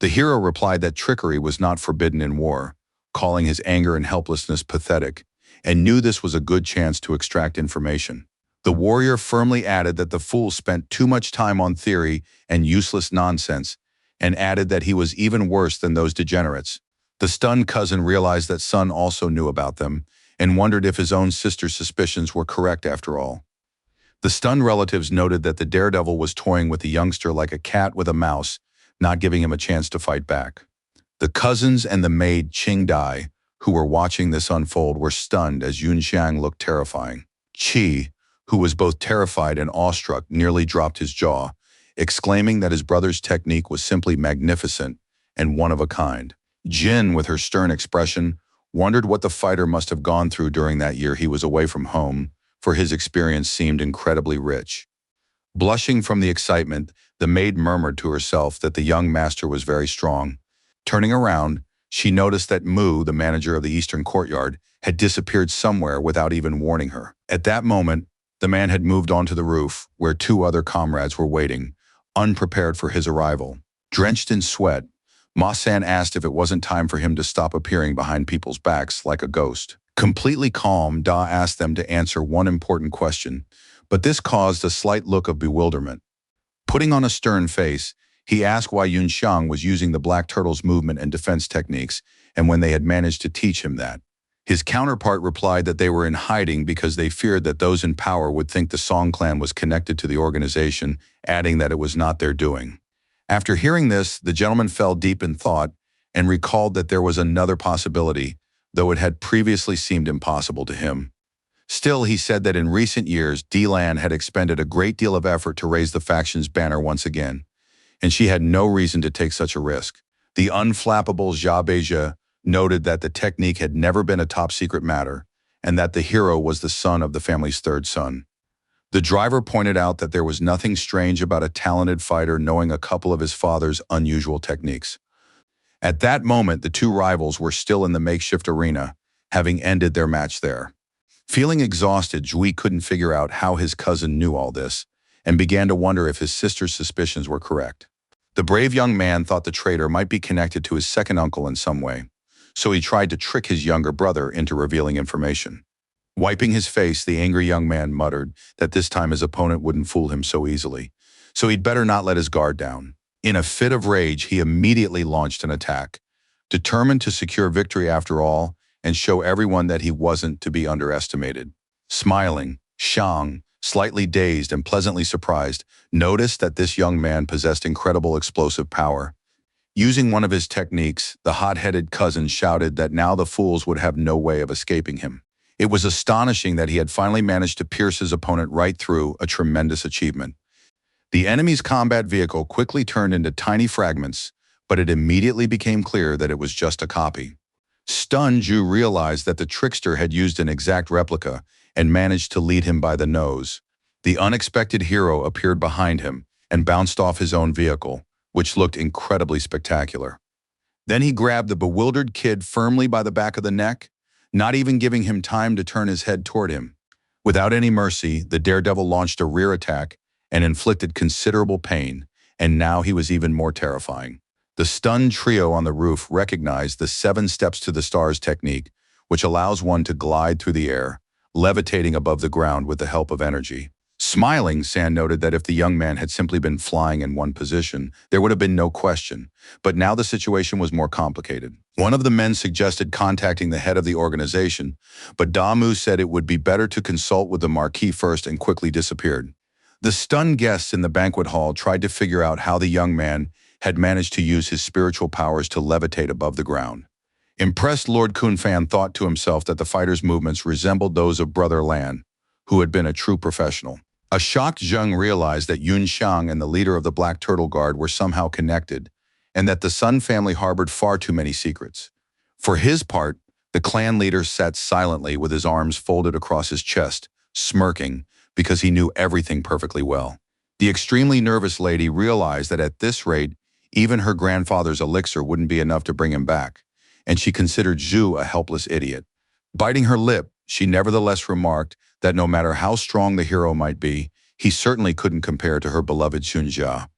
The hero replied that trickery was not forbidden in war, calling his anger and helplessness pathetic, and knew this was a good chance to extract information. The warrior firmly added that the fool spent too much time on theory and useless nonsense, and added that he was even worse than those degenerates. The stunned cousin realized that Sun also knew about them, and wondered if his own sister's suspicions were correct after all. The stunned relatives noted that the daredevil was toying with the youngster like a cat with a mouse, not giving him a chance to fight back. The cousins and the maid Qing Dai, who were watching this unfold, were stunned as Yun Xiang looked terrifying. Qi, who was both terrified and awestruck, nearly dropped his jaw, exclaiming that his brother's technique was simply magnificent and one of a kind. Jin, with her stern expression, wondered what the fighter must have gone through during that year he was away from home, for his experience seemed incredibly rich. Blushing from the excitement, the maid murmured to herself that the young master was very strong. Turning around, she noticed that Mu, the manager of the eastern courtyard, had disappeared somewhere without even warning her. At that moment, the man had moved onto the roof, where two other comrades were waiting, unprepared for his arrival. Drenched in sweat, Ma-san asked if it wasn't time for him to stop appearing behind people's backs like a ghost. Completely calm, Da asked them to answer one important question, but this caused a slight look of bewilderment. Putting on a stern face, he asked why Yun Xiang was using the Black Turtle's movement and defense techniques, and when they had managed to teach him that. His counterpart replied that they were in hiding because they feared that those in power would think the Song clan was connected to the organization, adding that it was not their doing. After hearing this, the gentleman fell deep in thought and recalled that there was another possibility, though it had previously seemed impossible to him. Still, he said that in recent years, D-Lan had expended a great deal of effort to raise the faction's banner once again, and she had no reason to take such a risk. The unflappable Jia Beja noted that the technique had never been a top-secret matter, and that the hero was the son of the family's third son. The driver pointed out that there was nothing strange about a talented fighter knowing a couple of his father's unusual techniques. At that moment, the two rivals were still in the makeshift arena, having ended their match there. Feeling exhausted, Zhui couldn't figure out how his cousin knew all this, and began to wonder if his sister's suspicions were correct. The brave young man thought the traitor might be connected to his second uncle in some way, so he tried to trick his younger brother into revealing information. Wiping his face, the angry young man muttered that this time his opponent wouldn't fool him so easily, so he'd better not let his guard down. In a fit of rage, he immediately launched an attack, determined to secure victory after all and show everyone that he wasn't to be underestimated. Smiling, Xiang, slightly dazed and pleasantly surprised, noticed that this young man possessed incredible explosive power. Using one of his techniques, the hot-headed cousin shouted that now the fools would have no way of escaping him. It was astonishing that he had finally managed to pierce his opponent right through, a tremendous achievement. The enemy's combat vehicle quickly turned into tiny fragments, but it immediately became clear that it was just a copy. Stunned, Zhu realized that the trickster had used an exact replica and managed to lead him by the nose. The unexpected hero appeared behind him and bounced off his own vehicle, which looked incredibly spectacular. Then he grabbed the bewildered kid firmly by the back of the neck, not even giving him time to turn his head toward him. Without any mercy, the daredevil launched a rear attack and inflicted considerable pain, and now he was even more terrifying. The stunned trio on the roof recognized the 7 steps to the stars technique, which allows one to glide through the air, levitating above the ground with the help of energy. Smiling, San noted that if the young man had simply been flying in one position, there would have been no question, but now the situation was more complicated. One of the men suggested contacting the head of the organization, but Damu said it would be better to consult with the Marquis first and quickly disappeared. The stunned guests in the banquet hall tried to figure out how the young man had managed to use his spiritual powers to levitate above the ground. Impressed, Lord Kunfan thought to himself that the fighter's movements resembled those of Brother Lan, who had been a true professional. A shocked Zheng realized that Yun Xiang and the leader of the Black Turtle Guard were somehow connected, and that the Sun family harbored far too many secrets. For his part, the clan leader sat silently with his arms folded across his chest, smirking, because he knew everything perfectly well. The extremely nervous lady realized that at this rate, even her grandfather's elixir wouldn't be enough to bring him back, and she considered Zhu a helpless idiot. Biting her lip, she nevertheless remarked that no matter how strong the hero might be, he certainly couldn't compare to her beloved Xunjia.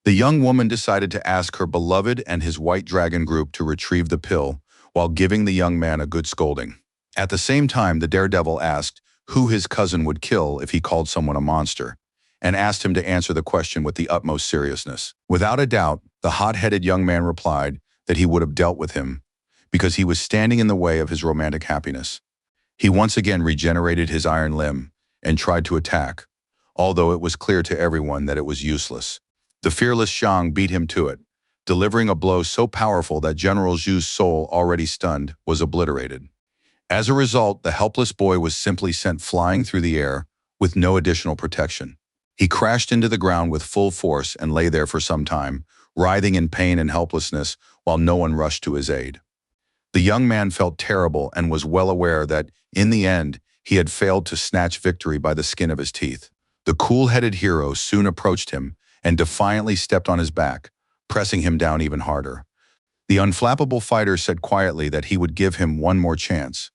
The young woman decided to ask her beloved and his white dragon group to retrieve the pill while giving the young man a good scolding. At the same time, the daredevil asked who his cousin would kill if he called someone a monster, and asked him to answer the question with the utmost seriousness. Without a doubt, the hot-headed young man replied that he would have dealt with him because he was standing in the way of his romantic happiness. He once again regenerated his iron limb and tried to attack, although it was clear to everyone that it was useless. The fearless Xiang beat him to it, delivering a blow so powerful that General Zhu's soul, already stunned, was obliterated. As a result, the helpless boy was simply sent flying through the air with no additional protection. He crashed into the ground with full force and lay there for some time, writhing in pain and helplessness while no one rushed to his aid. The young man felt terrible and was well aware that, in the end, he had failed to snatch victory by the skin of his teeth. The cool-headed hero soon approached him and defiantly stepped on his back, pressing him down even harder. The unflappable fighter said quietly that he would give him one more chance,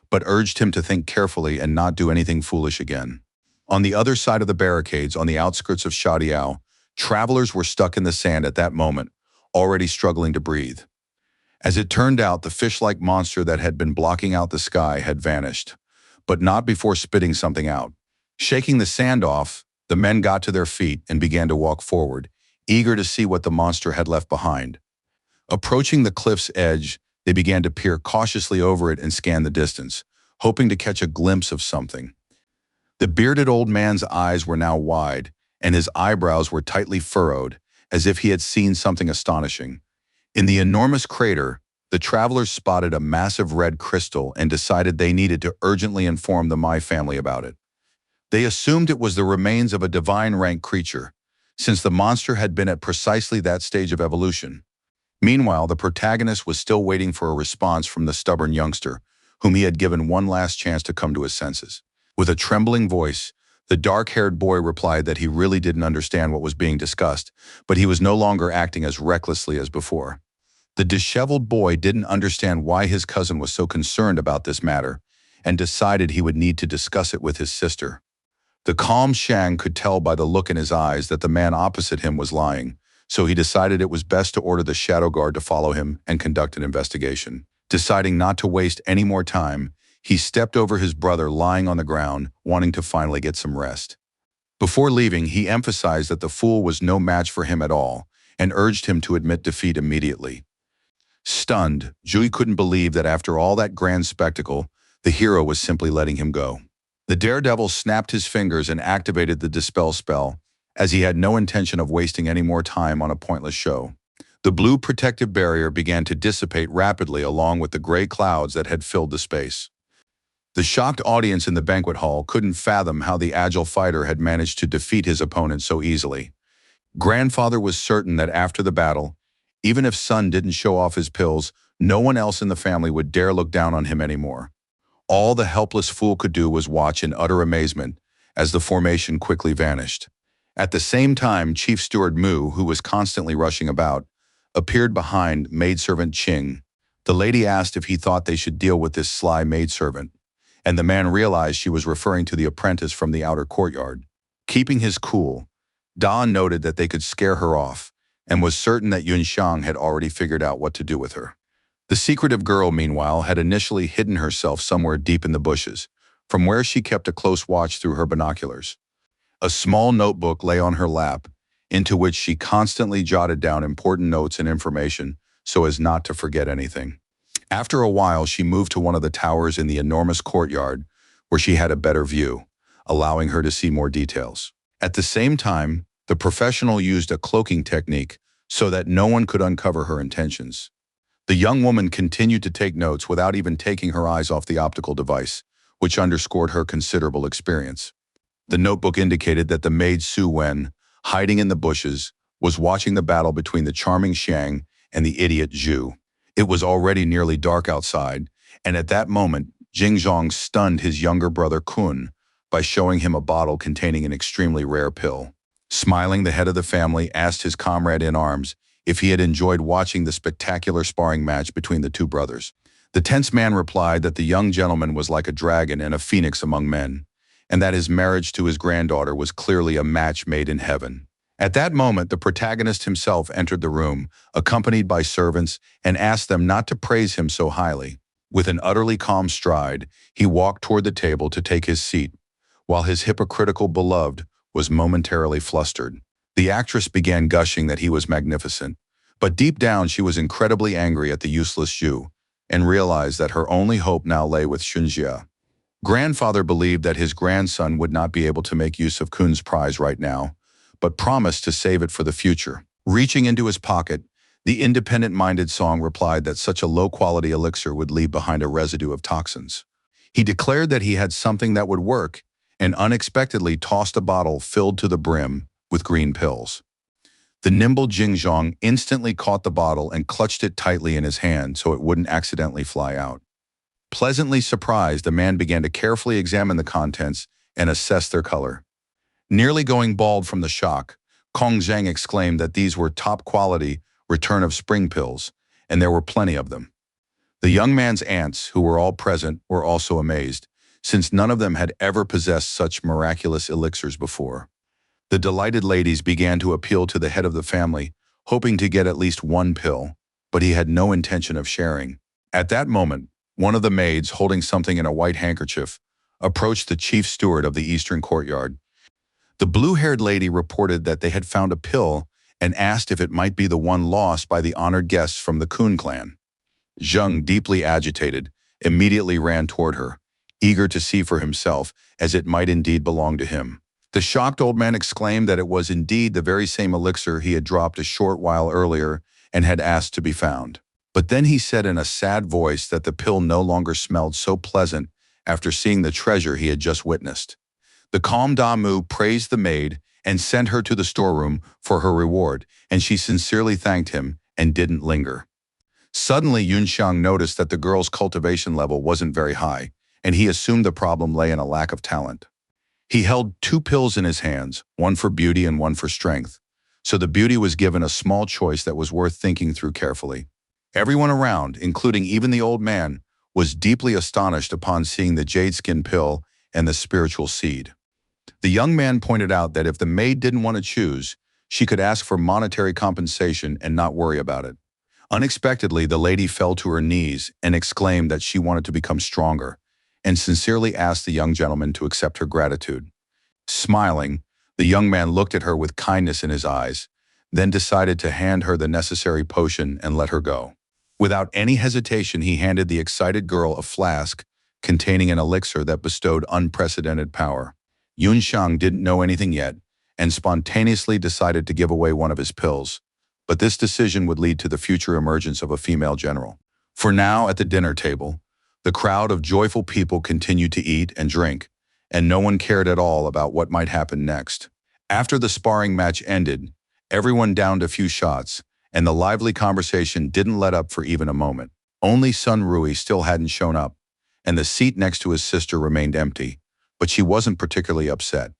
but urged him to think carefully and not do anything foolish again. On the other side of the barricades, on the outskirts of Shadiao, travelers were stuck in the sand at that moment, already struggling to breathe. As it turned out, the fish-like monster that had been blocking out the sky had vanished, but not before spitting something out. Shaking the sand off, the men got to their feet and began to walk forward, eager to see what the monster had left behind. Approaching the cliff's edge, they began to peer cautiously over it and scan the distance, hoping to catch a glimpse of something. The bearded old man's eyes were now wide, and his eyebrows were tightly furrowed, as if he had seen something astonishing. In the enormous crater, the travelers spotted a massive red crystal and decided they needed to urgently inform the Mai family about it. They assumed it was the remains of a divine-rank creature, since the monster had been at precisely that stage of evolution. Meanwhile, the protagonist was still waiting for a response from the stubborn youngster, whom he had given one last chance to come to his senses. With a trembling voice, the dark-haired boy replied that he really didn't understand what was being discussed, but he was no longer acting as recklessly as before. The disheveled boy didn't understand why his cousin was so concerned about this matter and decided he would need to discuss it with his sister. The calm Shang could tell by the look in his eyes that the man opposite him was lying, so he decided it was best to order the shadow guard to follow him and conduct an investigation. Deciding not to waste any more time, he stepped over his brother lying on the ground, wanting to finally get some rest. Before leaving, he emphasized that the fool was no match for him at all and urged him to admit defeat immediately. Stunned, Jui couldn't believe that after all that grand spectacle, the hero was simply letting him go. The daredevil snapped his fingers and activated the dispel spell, as he had no intention of wasting any more time on a pointless show. The blue protective barrier began to dissipate rapidly along with the gray clouds that had filled the space. The shocked audience in the banquet hall couldn't fathom how the agile fighter had managed to defeat his opponent so easily. Grandfather was certain that after the battle, even if son didn't show off his pills, no one else in the family would dare look down on him anymore. All the helpless fool could do was watch in utter amazement as the formation quickly vanished. At the same time, Chief Steward Mu, who was constantly rushing about, appeared behind maidservant Qing. The lady asked if he thought they should deal with this sly maidservant, and the man realized she was referring to the apprentice from the outer courtyard. Keeping his cool, Da noted that they could scare her off, and was certain that Yunxiang had already figured out what to do with her. The secretive girl, meanwhile, had initially hidden herself somewhere deep in the bushes, from where she kept a close watch through her binoculars. A small notebook lay on her lap, into which she constantly jotted down important notes and information so as not to forget anything. After a while, she moved to one of the towers in the enormous courtyard, where she had a better view, allowing her to see more details. At the same time, the professional used a cloaking technique so that no one could uncover her intentions. The young woman continued to take notes without even taking her eyes off the optical device, which underscored her considerable experience. The notebook indicated that the maid Su Wen, hiding in the bushes, was watching the battle between the charming Xiang and the idiot Zhu. It was already nearly dark outside, and at that moment, Jingzhong stunned his younger brother Kun by showing him a bottle containing an extremely rare pill. Smiling, the head of the family asked his comrade in arms if he had enjoyed watching the spectacular sparring match between the two brothers. The tense man replied that the young gentleman was like a dragon and a phoenix among men, and that his marriage to his granddaughter was clearly a match made in heaven. At that moment, the protagonist himself entered the room, accompanied by servants, and asked them not to praise him so highly. With an utterly calm stride, he walked toward the table to take his seat, while his hypocritical beloved was momentarily flustered. The actress began gushing that he was magnificent, but deep down she was incredibly angry at the useless Zhu, and realized that her only hope now lay with Xunjia. Grandfather believed that his grandson would not be able to make use of Kun's prize right now, but promised to save it for the future. Reaching into his pocket, the independent-minded Song replied that such a low-quality elixir would leave behind a residue of toxins. He declared that he had something that would work, and unexpectedly tossed a bottle filled to the brim with green pills. The nimble Jingzhong instantly caught the bottle and clutched it tightly in his hand so it wouldn't accidentally fly out. Pleasantly surprised, the man began to carefully examine the contents and assess their color. Nearly going bald from the shock, Kong Zhang exclaimed that these were top-quality return of spring pills, and there were plenty of them. The young man's aunts, who were all present, were also amazed, since none of them had ever possessed such miraculous elixirs before. The delighted ladies began to appeal to the head of the family, hoping to get at least one pill, but he had no intention of sharing. At that moment, one of the maids, holding something in a white handkerchief, approached the chief steward of the eastern courtyard. The blue-haired lady reported that they had found a pill and asked if it might be the one lost by the honored guests from the Kun clan. Zheng, deeply agitated, immediately ran toward her, eager to see for himself, as it might indeed belong to him. The shocked old man exclaimed that it was indeed the very same elixir he had dropped a short while earlier and had asked to be found. But then he said in a sad voice that the pill no longer smelled so pleasant after seeing the treasure he had just witnessed. The calm Damu praised the maid and sent her to the storeroom for her reward, and she sincerely thanked him and didn't linger. Suddenly, Yunxiang noticed that the girl's cultivation level wasn't very high, and he assumed the problem lay in a lack of talent. He held 2 pills in his hands, one for beauty and one for strength, so the beauty was given a small choice that was worth thinking through carefully. Everyone around, including even the old man, was deeply astonished upon seeing the jade skin pill and the spiritual seed. The young man pointed out that if the maid didn't want to choose, she could ask for monetary compensation and not worry about it. Unexpectedly, the lady fell to her knees and exclaimed that she wanted to become stronger, and sincerely asked the young gentleman to accept her gratitude. Smiling, the young man looked at her with kindness in his eyes, then decided to hand her the necessary potion and let her go. Without any hesitation, he handed the excited girl a flask containing an elixir that bestowed unprecedented power. Yunxiang didn't know anything yet and spontaneously decided to give away one of his pills, but this decision would lead to the future emergence of a female general. For now, at the dinner table, the crowd of joyful people continued to eat and drink, and no one cared at all about what might happen next. After the sparring match ended, everyone downed a few shots, and the lively conversation didn't let up for even a moment. Only Sun Rui still hadn't shown up, and the seat next to his sister remained empty, but she wasn't particularly upset.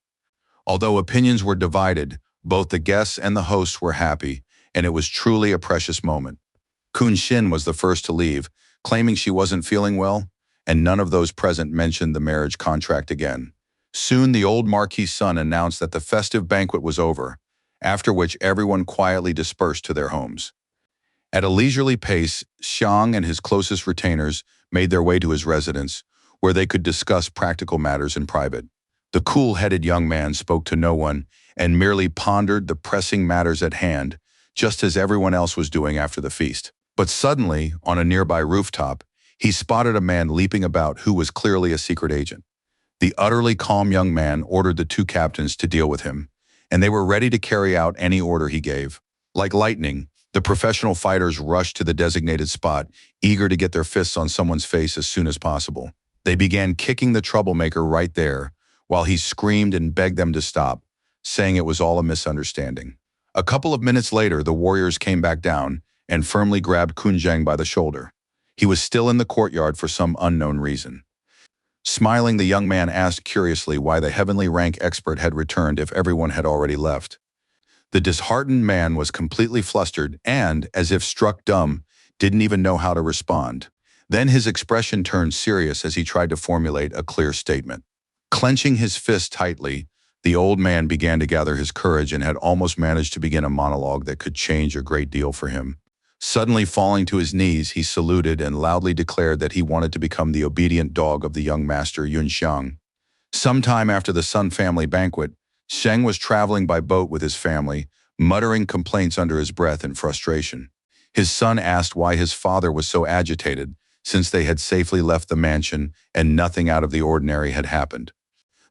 Although opinions were divided, both the guests and the hosts were happy, and it was truly a precious moment. Kun Xin was the first to leave, claiming she wasn't feeling well, and none of those present mentioned the marriage contract again. Soon the old Marquis' son announced that the festive banquet was over, after which everyone quietly dispersed to their homes. At a leisurely pace, Xiang and his closest retainers made their way to his residence, where they could discuss practical matters in private. The cool-headed young man spoke to no one and merely pondered the pressing matters at hand, just as everyone else was doing after the feast. But suddenly, on a nearby rooftop, he spotted a man leaping about who was clearly a secret agent. The utterly calm young man ordered the two captains to deal with him, and they were ready to carry out any order he gave. Like lightning, the professional fighters rushed to the designated spot, eager to get their fists on someone's face as soon as possible. They began kicking the troublemaker right there, while he screamed and begged them to stop, saying it was all a misunderstanding. A couple of minutes later, the warriors came back down and firmly grabbed Kun Zheng by the shoulder. He was still in the courtyard for some unknown reason. Smiling, the young man asked curiously why the heavenly rank expert had returned if everyone had already left. The disheartened man was completely flustered and, as if struck dumb, didn't even know how to respond. Then his expression turned serious as he tried to formulate a clear statement. Clenching his fist tightly, the old man began to gather his courage and had almost managed to begin a monologue that could change a great deal for him. Suddenly falling to his knees, he saluted and loudly declared that he wanted to become the obedient dog of the young master Yunxiang. Sometime after the Sun family banquet, Sheng was traveling by boat with his family, muttering complaints under his breath in frustration. His son asked why his father was so agitated, since they had safely left the mansion and nothing out of the ordinary had happened.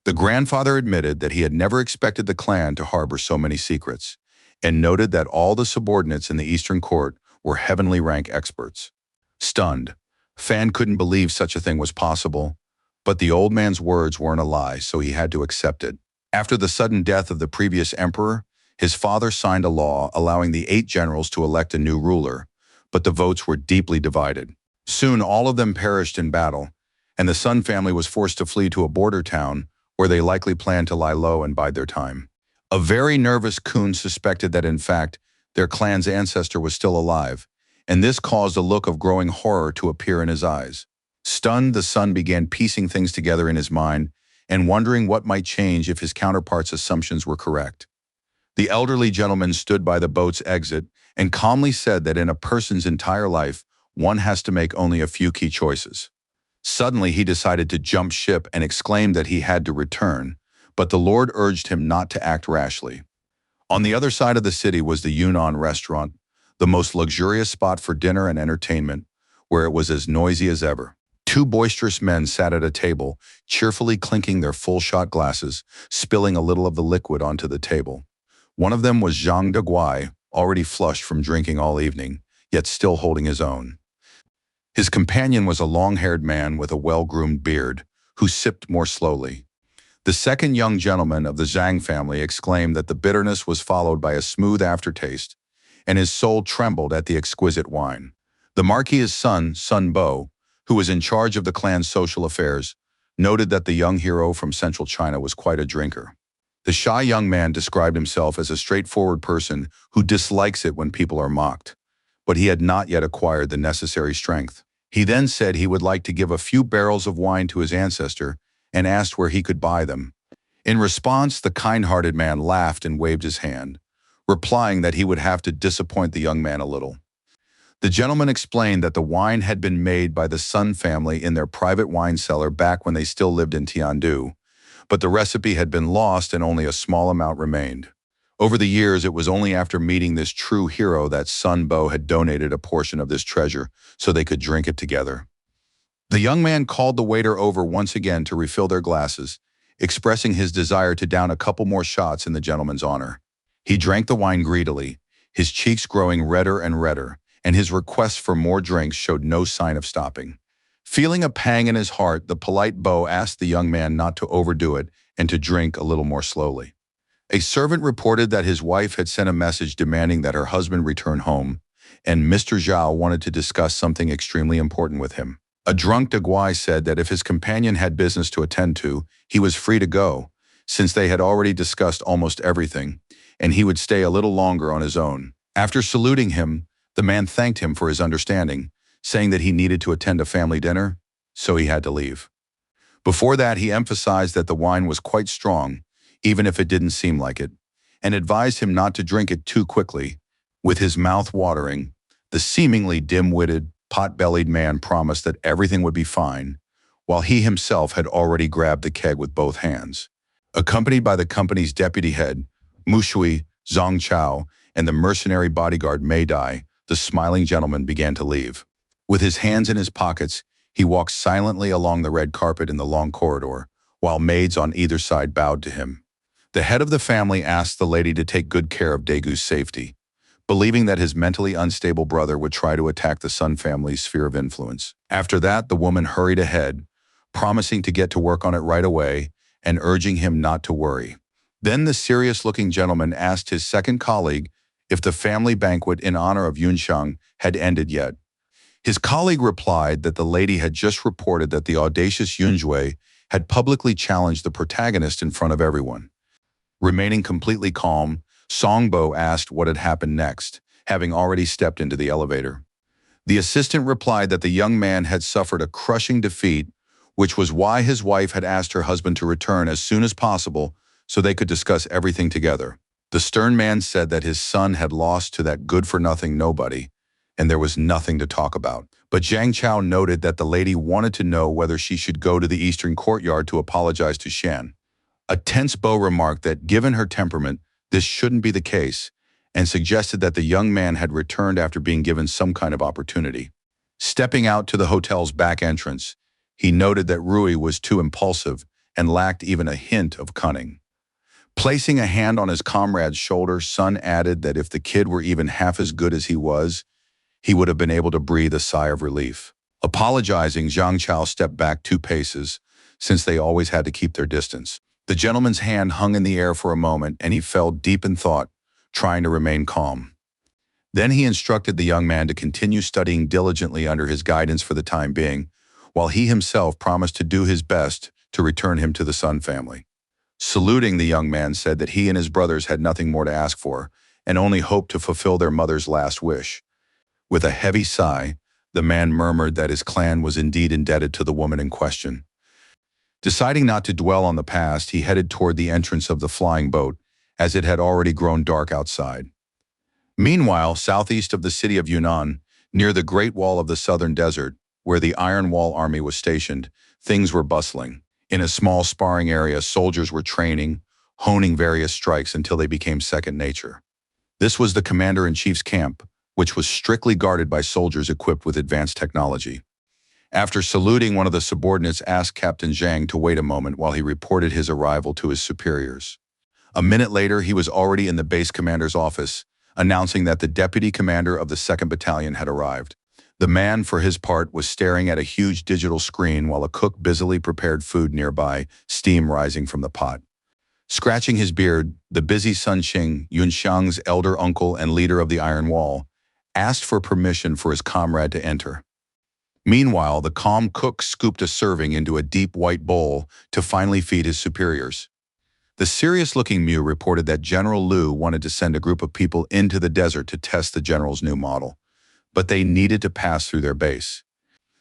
The grandfather admitted that he had never expected the clan to harbor so many secrets, and noted that all the subordinates in the Eastern Court were heavenly rank experts. Stunned, Fan couldn't believe such a thing was possible, but the old man's words weren't a lie, so he had to accept it. After the sudden death of the previous emperor, his father signed a law allowing the 8 generals to elect a new ruler, but the votes were deeply divided. Soon all of them perished in battle, and the Sun family was forced to flee to a border town where they likely planned to lie low and bide their time. A very nervous Kun suspected that in fact, their clan's ancestor was still alive, and this caused a look of growing horror to appear in his eyes. Stunned, the son began piecing things together in his mind and wondering what might change if his counterpart's assumptions were correct. The elderly gentleman stood by the boat's exit and calmly said that in a person's entire life, one has to make only a few key choices. Suddenly, he decided to jump ship and exclaimed that he had to return, but the Lord urged him not to act rashly. On the other side of the city was the Yunnan restaurant, the most luxurious spot for dinner and entertainment, where it was as noisy as ever. 2 boisterous men sat at a table, cheerfully clinking their full-shot glasses, spilling a little of the liquid onto the table. One of them was Zhang Deguai, already flushed from drinking all evening, yet still holding his own. His companion was a long-haired man with a well-groomed beard, who sipped more slowly. The second young gentleman of the Zhang family exclaimed that the bitterness was followed by a smooth aftertaste, and his soul trembled at the exquisite wine. The Marquis's son, Sun Bo, who was in charge of the clan's social affairs, noted that the young hero from central China was quite a drinker. The shy young man described himself as a straightforward person who dislikes it when people are mocked, but he had not yet acquired the necessary strength. He then said he would like to give a few barrels of wine to his ancestor and asked where he could buy them. In response, the kind-hearted man laughed and waved his hand, replying that he would have to disappoint the young man a little. The gentleman explained that the wine had been made by the Sun family in their private wine cellar back when they still lived in Tiandu, but the recipe had been lost and only a small amount remained. Over the years, it was only after meeting this true hero that Sun Bo had donated a portion of this treasure so they could drink it together. The young man called the waiter over once again to refill their glasses, expressing his desire to down a couple more shots in the gentleman's honor. He drank the wine greedily, his cheeks growing redder and redder, and his request for more drinks showed no sign of stopping. Feeling a pang in his heart, the polite Bo asked the young man not to overdo it and to drink a little more slowly. A servant reported that his wife had sent a message demanding that her husband return home, and Mr. Zhao wanted to discuss something extremely important with him. A drunk de Guy said that if his companion had business to attend to, he was free to go, since they had already discussed almost everything, and he would stay a little longer on his own. After saluting him, the man thanked him for his understanding, saying that he needed to attend a family dinner, so he had to leave. Before that, he emphasized that the wine was quite strong, even if it didn't seem like it, and advised him not to drink it too quickly. With his mouth watering, the seemingly dim-witted, pot-bellied man promised that everything would be fine, while he himself had already grabbed the keg with both hands. Accompanied by the company's deputy head, Mushui Zhongchao, and the mercenary bodyguard Mei Dai, the smiling gentleman began to leave. With his hands in his pockets, he walked silently along the red carpet in the long corridor, while maids on either side bowed to him. The head of the family asked the lady to take good care of Daegu's safety, believing that his mentally unstable brother would try to attack the Sun family's sphere of influence. After that, the woman hurried ahead, promising to get to work on it right away and urging him not to worry. Then the serious-looking gentleman asked his second colleague if the family banquet in honor of Yunxiang had ended yet. His colleague replied that the lady had just reported that the audacious Yunjue had publicly challenged the protagonist in front of everyone. Remaining completely calm, Songbo asked what had happened next, having already stepped into the elevator. The assistant replied that the young man had suffered a crushing defeat, which was why his wife had asked her husband to return as soon as possible so they could discuss everything together. The stern man said that his son had lost to that good-for-nothing nobody, and there was nothing to talk about. But Zhang Chao noted that the lady wanted to know whether she should go to the eastern courtyard to apologize to Shan. A tense Bo remarked that, given her temperament, this shouldn't be the case, and suggested that the young man had returned after being given some kind of opportunity. Stepping out to the hotel's back entrance, he noted that Rui was too impulsive and lacked even a hint of cunning. Placing a hand on his comrade's shoulder, Sun added that if the kid were even half as good as he would have been able to breathe a sigh of relief. Apologizing, Zhang Chao stepped back 2 paces, since they always had to keep their distance. The gentleman's hand hung in the air for a moment, and he fell deep in thought, trying to remain calm. Then he instructed the young man to continue studying diligently under his guidance for the time being, while he himself promised to do his best to return him to the Sun family. Saluting, the young man said that he and his brothers had nothing more to ask for, and only hoped to fulfill their mother's last wish. With a heavy sigh, the man murmured that his clan was indeed indebted to the woman in question. Deciding not to dwell on the past, he headed toward the entrance of the flying boat, as it had already grown dark outside. Meanwhile, southeast of the city of Yunnan, near the Great Wall of the Southern Desert, where the Iron Wall Army was stationed, things were bustling. In a small sparring area, soldiers were training, honing various strikes until they became second nature. This was the commander-in-chief's camp, which was strictly guarded by soldiers equipped with advanced technology. After saluting, one of the subordinates asked Captain Zhang to wait a moment while he reported his arrival to his superiors. A minute later, he was already in the base commander's office, announcing that the deputy commander of the 2nd Battalion had arrived. The man, for his part, was staring at a huge digital screen while a cook busily prepared food nearby, steam rising from the pot. Scratching his beard, the busy Sun Xing, Yunxiang's elder uncle and leader of the Iron Wall, asked for permission for his comrade to enter. Meanwhile, the calm cook scooped a serving into a deep white bowl to finally feed his superiors. The serious-looking Mu reported that General Liu wanted to send a group of people into the desert to test the general's new model. but they needed to pass through their base.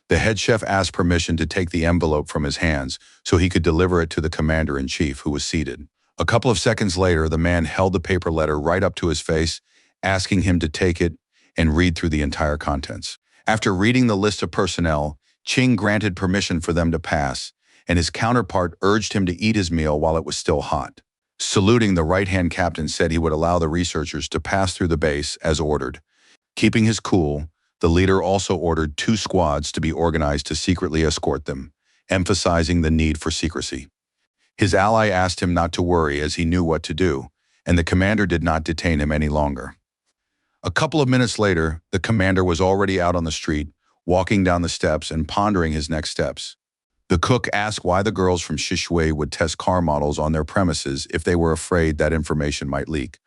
The head chef asked permission to take the envelope from his hands so he could deliver it to the commander-in-chief, who was seated. A couple of seconds later, the man held the paper letter right up to his face, asking him to take it and read through the entire contents. After reading the list of personnel, Ching granted permission for them to pass, and his counterpart urged him to eat his meal while it was still hot. Saluting, the right-hand captain said he would allow the researchers to pass through the base as ordered. Keeping his cool, the leader also ordered 2 squads to be organized to secretly escort them, emphasizing the need for secrecy. His ally asked him not to worry as he knew what to do, and the commander did not detain him any longer. A couple of minutes later, the commander was already out on the street, walking down the steps and pondering his next steps. The cook asked why the girls from Shishui would test car models on their premises if they were afraid that information might leak.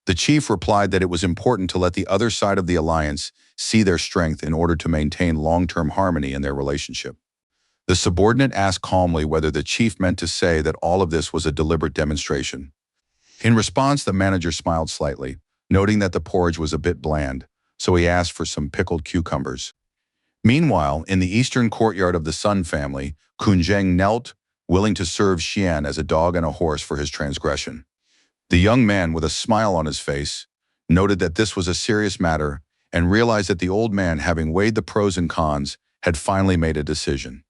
The chief replied that it was important to let the other side of the alliance see their strength in order to maintain long-term harmony in their relationship. The subordinate asked calmly whether the chief meant to say that all of this was a deliberate demonstration. In response, the manager smiled slightly, noting that the porridge was a bit bland, so he asked for some pickled cucumbers. Meanwhile, in the eastern courtyard of the Sun family, Kun Zheng knelt, willing to serve Xian as a dog and a horse for his transgression. The young man, with a smile on his face, noted that this was a serious matter and realized that the old man, having weighed the pros and cons, had finally made a decision.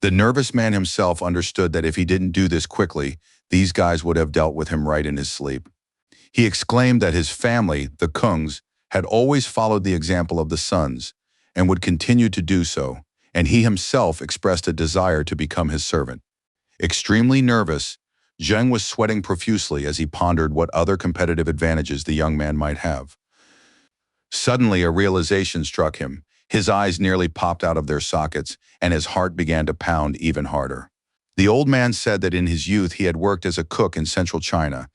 The nervous man himself understood that if he didn't do this quickly, these guys would have dealt with him right in his sleep. He exclaimed that his family, the Kungs, had always followed the example of the Suns and would continue to do so, and he himself expressed a desire to become his servant. Extremely nervous, Zheng was sweating profusely as he pondered what other competitive advantages the young man might have. Suddenly, a realization struck him. His eyes nearly popped out of their sockets, and his heart began to pound even harder. The old man said that in his youth he had worked as a cook in central China,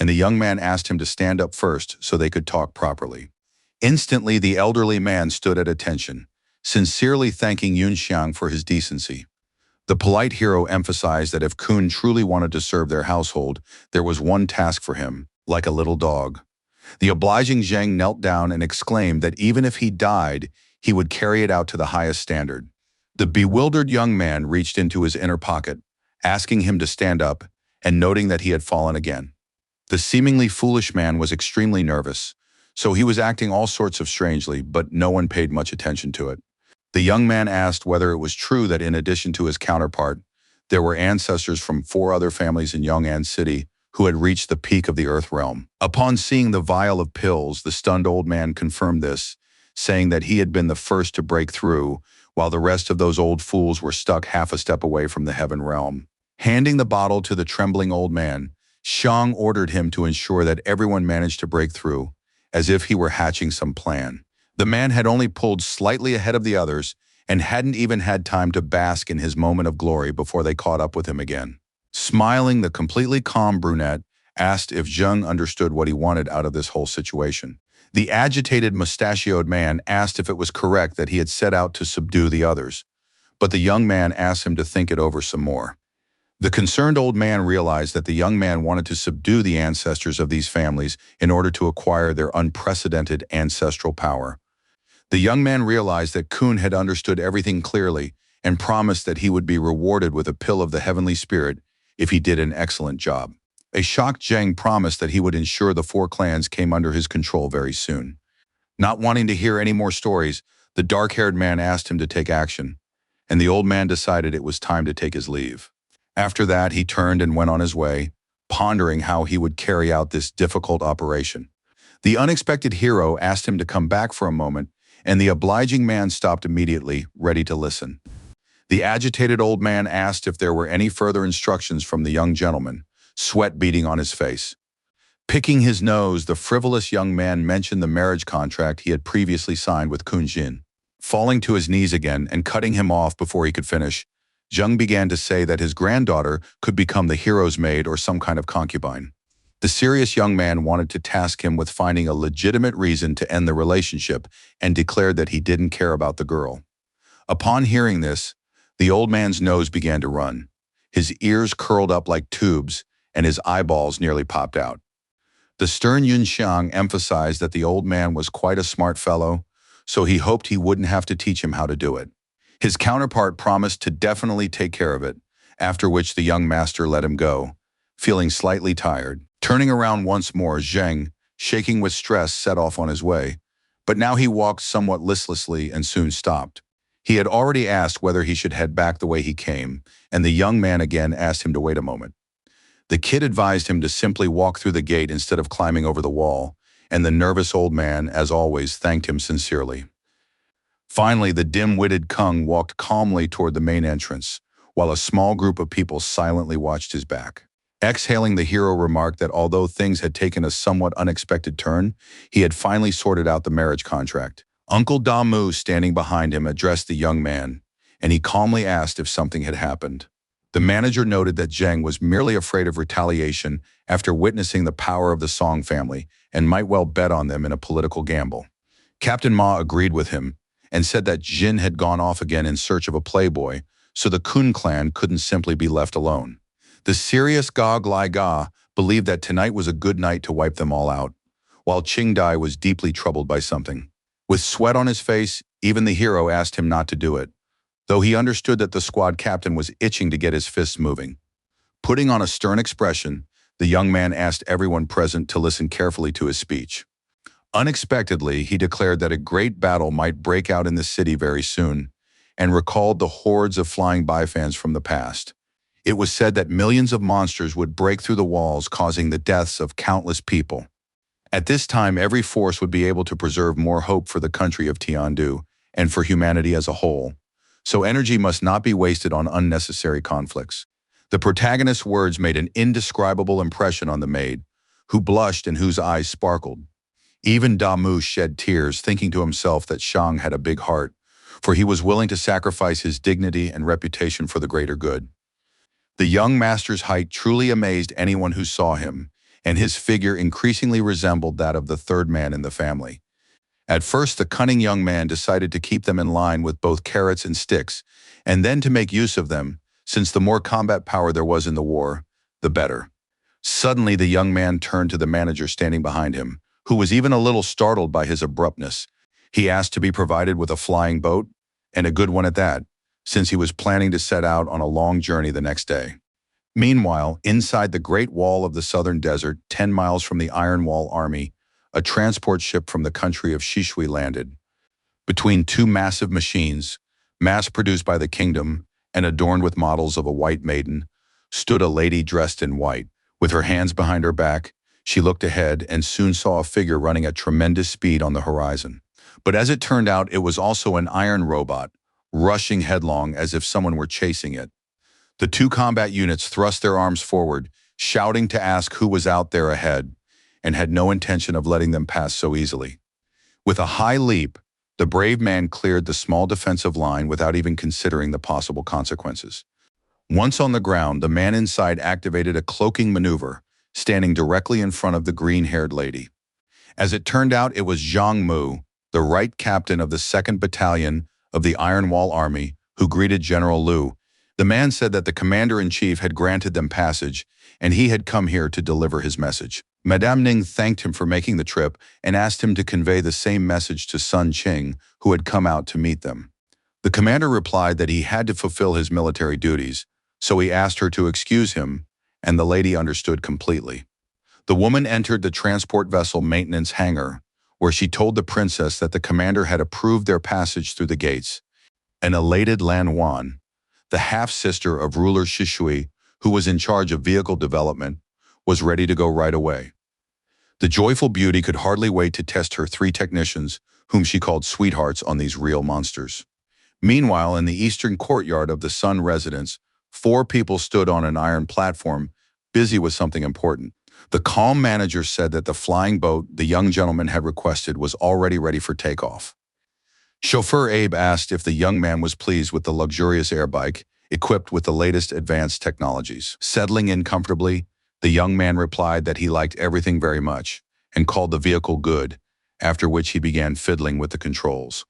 and the young man asked him to stand up first so they could talk properly. Instantly, the elderly man stood at attention, sincerely thanking Yunxiang for his decency. The polite hero emphasized that if Kun truly wanted to serve their household, there was one task for him, like a little dog. The obliging Zheng knelt down and exclaimed that even if he died, he would carry it out to the highest standard. The bewildered young man reached into his inner pocket, asking him to stand up, and noting that he had fallen again. The seemingly foolish man was extremely nervous, so he was acting all sorts of strangely, but no one paid much attention to it. The young man asked whether it was true that in addition to his counterpart, there were ancestors from 4 other families in Yong'an City who had reached the peak of the Earth realm. Upon seeing the vial of pills, the stunned old man confirmed this, saying that he had been the first to break through, while the rest of those old fools were stuck half a step away from the heaven realm. Handing the bottle to the trembling old man, Shang ordered him to ensure that everyone managed to break through, as if he were hatching some plan. The man had only pulled slightly ahead of the others and hadn't even had time to bask in his moment of glory before they caught up with him again. Smiling, the completely calm brunette asked if Zheng understood what he wanted out of this whole situation. The agitated mustachioed man asked if it was correct that he had set out to subdue the others, but the young man asked him to think it over some more. The concerned old man realized that the young man wanted to subdue the ancestors of these families in order to acquire their unprecedented ancestral power. The young man realized that Kun had understood everything clearly and promised that he would be rewarded with a pill of the heavenly spirit if he did an excellent job. A shocked Zheng promised that he would ensure the 4 clans came under his control very soon. Not wanting to hear any more stories, the dark-haired man asked him to take action, and the old man decided it was time to take his leave. After that, he turned and went on his way, pondering how he would carry out this difficult operation. The unexpected hero asked him to come back for a moment, and the obliging man stopped immediately, ready to listen. The agitated old man asked if there were any further instructions from the young gentleman, sweat beading on his face. Picking his nose, the frivolous young man mentioned the marriage contract he had previously signed with Kun Jin. Falling to his knees again and cutting him off before he could finish, Zheng began to say that his granddaughter could become the hero's maid or some kind of concubine. The serious young man wanted to task him with finding a legitimate reason to end the relationship and declared that he didn't care about the girl. Upon hearing this, the old man's nose began to run. His ears curled up like tubes, and his eyeballs nearly popped out. The stern Yunxiang emphasized that the old man was quite a smart fellow, so he hoped he wouldn't have to teach him how to do it. His counterpart promised to definitely take care of it, after which the young master let him go, feeling slightly tired. Turning around once more, Zheng, shaking with stress, set off on his way. But now he walked somewhat listlessly and soon stopped. He had already asked whether he should head back the way he came, and the young man again asked him to wait a moment. The kid advised him to simply walk through the gate instead of climbing over the wall, and the nervous old man, as always, thanked him sincerely. Finally, the dim-witted Kung walked calmly toward the main entrance, while a small group of people silently watched his back. Exhaling, the hero remarked that although things had taken a somewhat unexpected turn, he had finally sorted out the marriage contract. Uncle Damu, standing behind him, addressed the young man, and he calmly asked if something had happened. The manager noted that Zheng was merely afraid of retaliation after witnessing the power of the Song family and might well bet on them in a political gamble. Captain Ma agreed with him and said that Jin had gone off again in search of a playboy, so the Kun clan couldn't simply be left alone. The serious Gog Lai Ga believed that tonight was a good night to wipe them all out, while Qing Dai was deeply troubled by something. With sweat on his face, even the hero asked him not to do it, though he understood that the squad captain was itching to get his fists moving. Putting on a stern expression, the young man asked everyone present to listen carefully to his speech. Unexpectedly, he declared that a great battle might break out in the city very soon, and recalled the hordes of flying Bifans from the past. It was said that millions of monsters would break through the walls, causing the deaths of countless people. At this time, every force would be able to preserve more hope for the country of Tiandu and for humanity as a whole, so energy must not be wasted on unnecessary conflicts. The protagonist's words made an indescribable impression on the maid, who blushed and whose eyes sparkled. Even Damu shed tears, thinking to himself that Shang had a big heart, for he was willing to sacrifice his dignity and reputation for the greater good. The young master's height truly amazed anyone who saw him, and his figure increasingly resembled that of the third man in the family. At first, the cunning young man decided to keep them in line with both carrots and sticks, and then to make use of them, since the more combat power there was in the war, the better. Suddenly, the young man turned to the manager standing behind him, who was even a little startled by his abruptness. He asked to be provided with a flying boat, and a good one at that, since he was planning to set out on a long journey the next day. Meanwhile, inside the Great Wall of the Southern Desert, 10 miles from the Iron Wall Army, a transport ship from the country of Shishui landed. Between two massive machines, mass-produced by the kingdom and adorned with models of a white maiden, stood a lady dressed in white. With her hands behind her back, she looked ahead and soon saw a figure running at tremendous speed on the horizon. But as it turned out, it was also an iron robot, rushing headlong as if someone were chasing it. The two combat units thrust their arms forward, shouting to ask who was out there ahead, and had no intention of letting them pass so easily. With a high leap, the brave man cleared the small defensive line without even considering the possible consequences. Once on the ground, the man inside activated a cloaking maneuver, standing directly in front of the green-haired lady. As it turned out, it was Zhang Mu, the right captain of the 2nd Battalion of the Iron Wall Army, who greeted General Liu. The man said that the commander-in-chief had granted them passage, and he had come here to deliver his message. Madame Ning thanked him for making the trip and asked him to convey the same message to Sun Qing, who had come out to meet them. The commander replied that he had to fulfill his military duties, so he asked her to excuse him, and the lady understood completely. The woman entered the transport vessel maintenance hangar, where she told the princess that the commander had approved their passage through the gates. An elated Lan Wan, the half-sister of ruler Shishui, who was in charge of vehicle development, was ready to go right away. The joyful beauty could hardly wait to test her 3 technicians, whom she called sweethearts, on these real monsters. Meanwhile, in the eastern courtyard of the Sun residence, 4 people stood on an iron platform, busy with something important. The calm manager said that the flying boat the young gentleman had requested was already ready for takeoff. Chauffeur Abe asked if the young man was pleased with the luxurious air bike, equipped with the latest advanced technologies. Settling in comfortably, the young man replied that he liked everything very much and called the vehicle good, after which he began fiddling with the controls.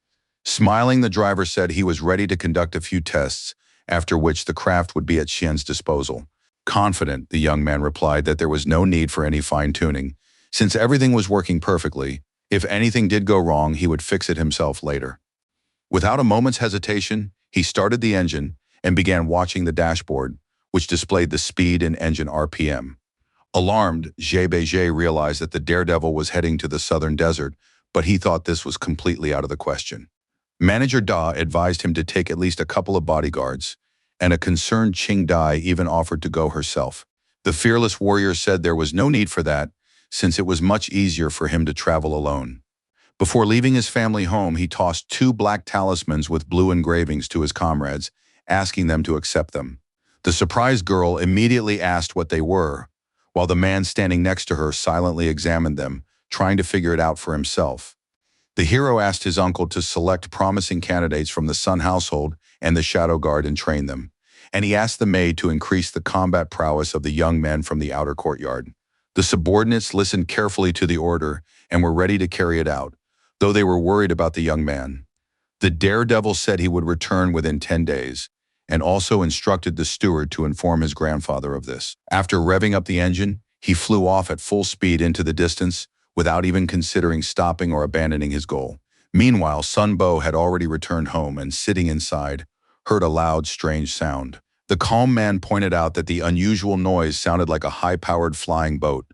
Smiling, the driver said he was ready to conduct a few tests, after which the craft would be at Xian's disposal. Confident, the young man replied that there was no need for any fine-tuning, since everything was working perfectly, If anything did go wrong, he would fix it himself later. Without a moment's hesitation, he started the engine and began watching the dashboard, which displayed the speed and engine RPM. Alarmed, Beige realized that the daredevil was heading to the southern desert, but he thought this was completely out of the question. Manager Da advised him to take at least a couple of bodyguards, and a concerned Ching Dai even offered to go herself. The fearless warrior said there was no need for that, since it was much easier for him to travel alone. Before leaving his family home, he tossed 2 black talismans with blue engravings to his comrades, asking them to accept them. The surprised girl immediately asked what they were, while the man standing next to her silently examined them, trying to figure it out for himself. The hero asked his uncle to select promising candidates from the Sun household and the Shadow Guard and train them, and he asked the maid to increase the combat prowess of the young men from the outer courtyard. The subordinates listened carefully to the order and were ready to carry it out, though they were worried about the young man. The daredevil said he would return within 10 days, and also instructed the steward to inform his grandfather of this. After revving up the engine, he flew off at full speed into the distance, without even considering stopping or abandoning his goal. Meanwhile, Sun Bo had already returned home and, sitting inside, heard a loud, strange sound. The calm man pointed out that the unusual noise sounded like a high-powered flying boat.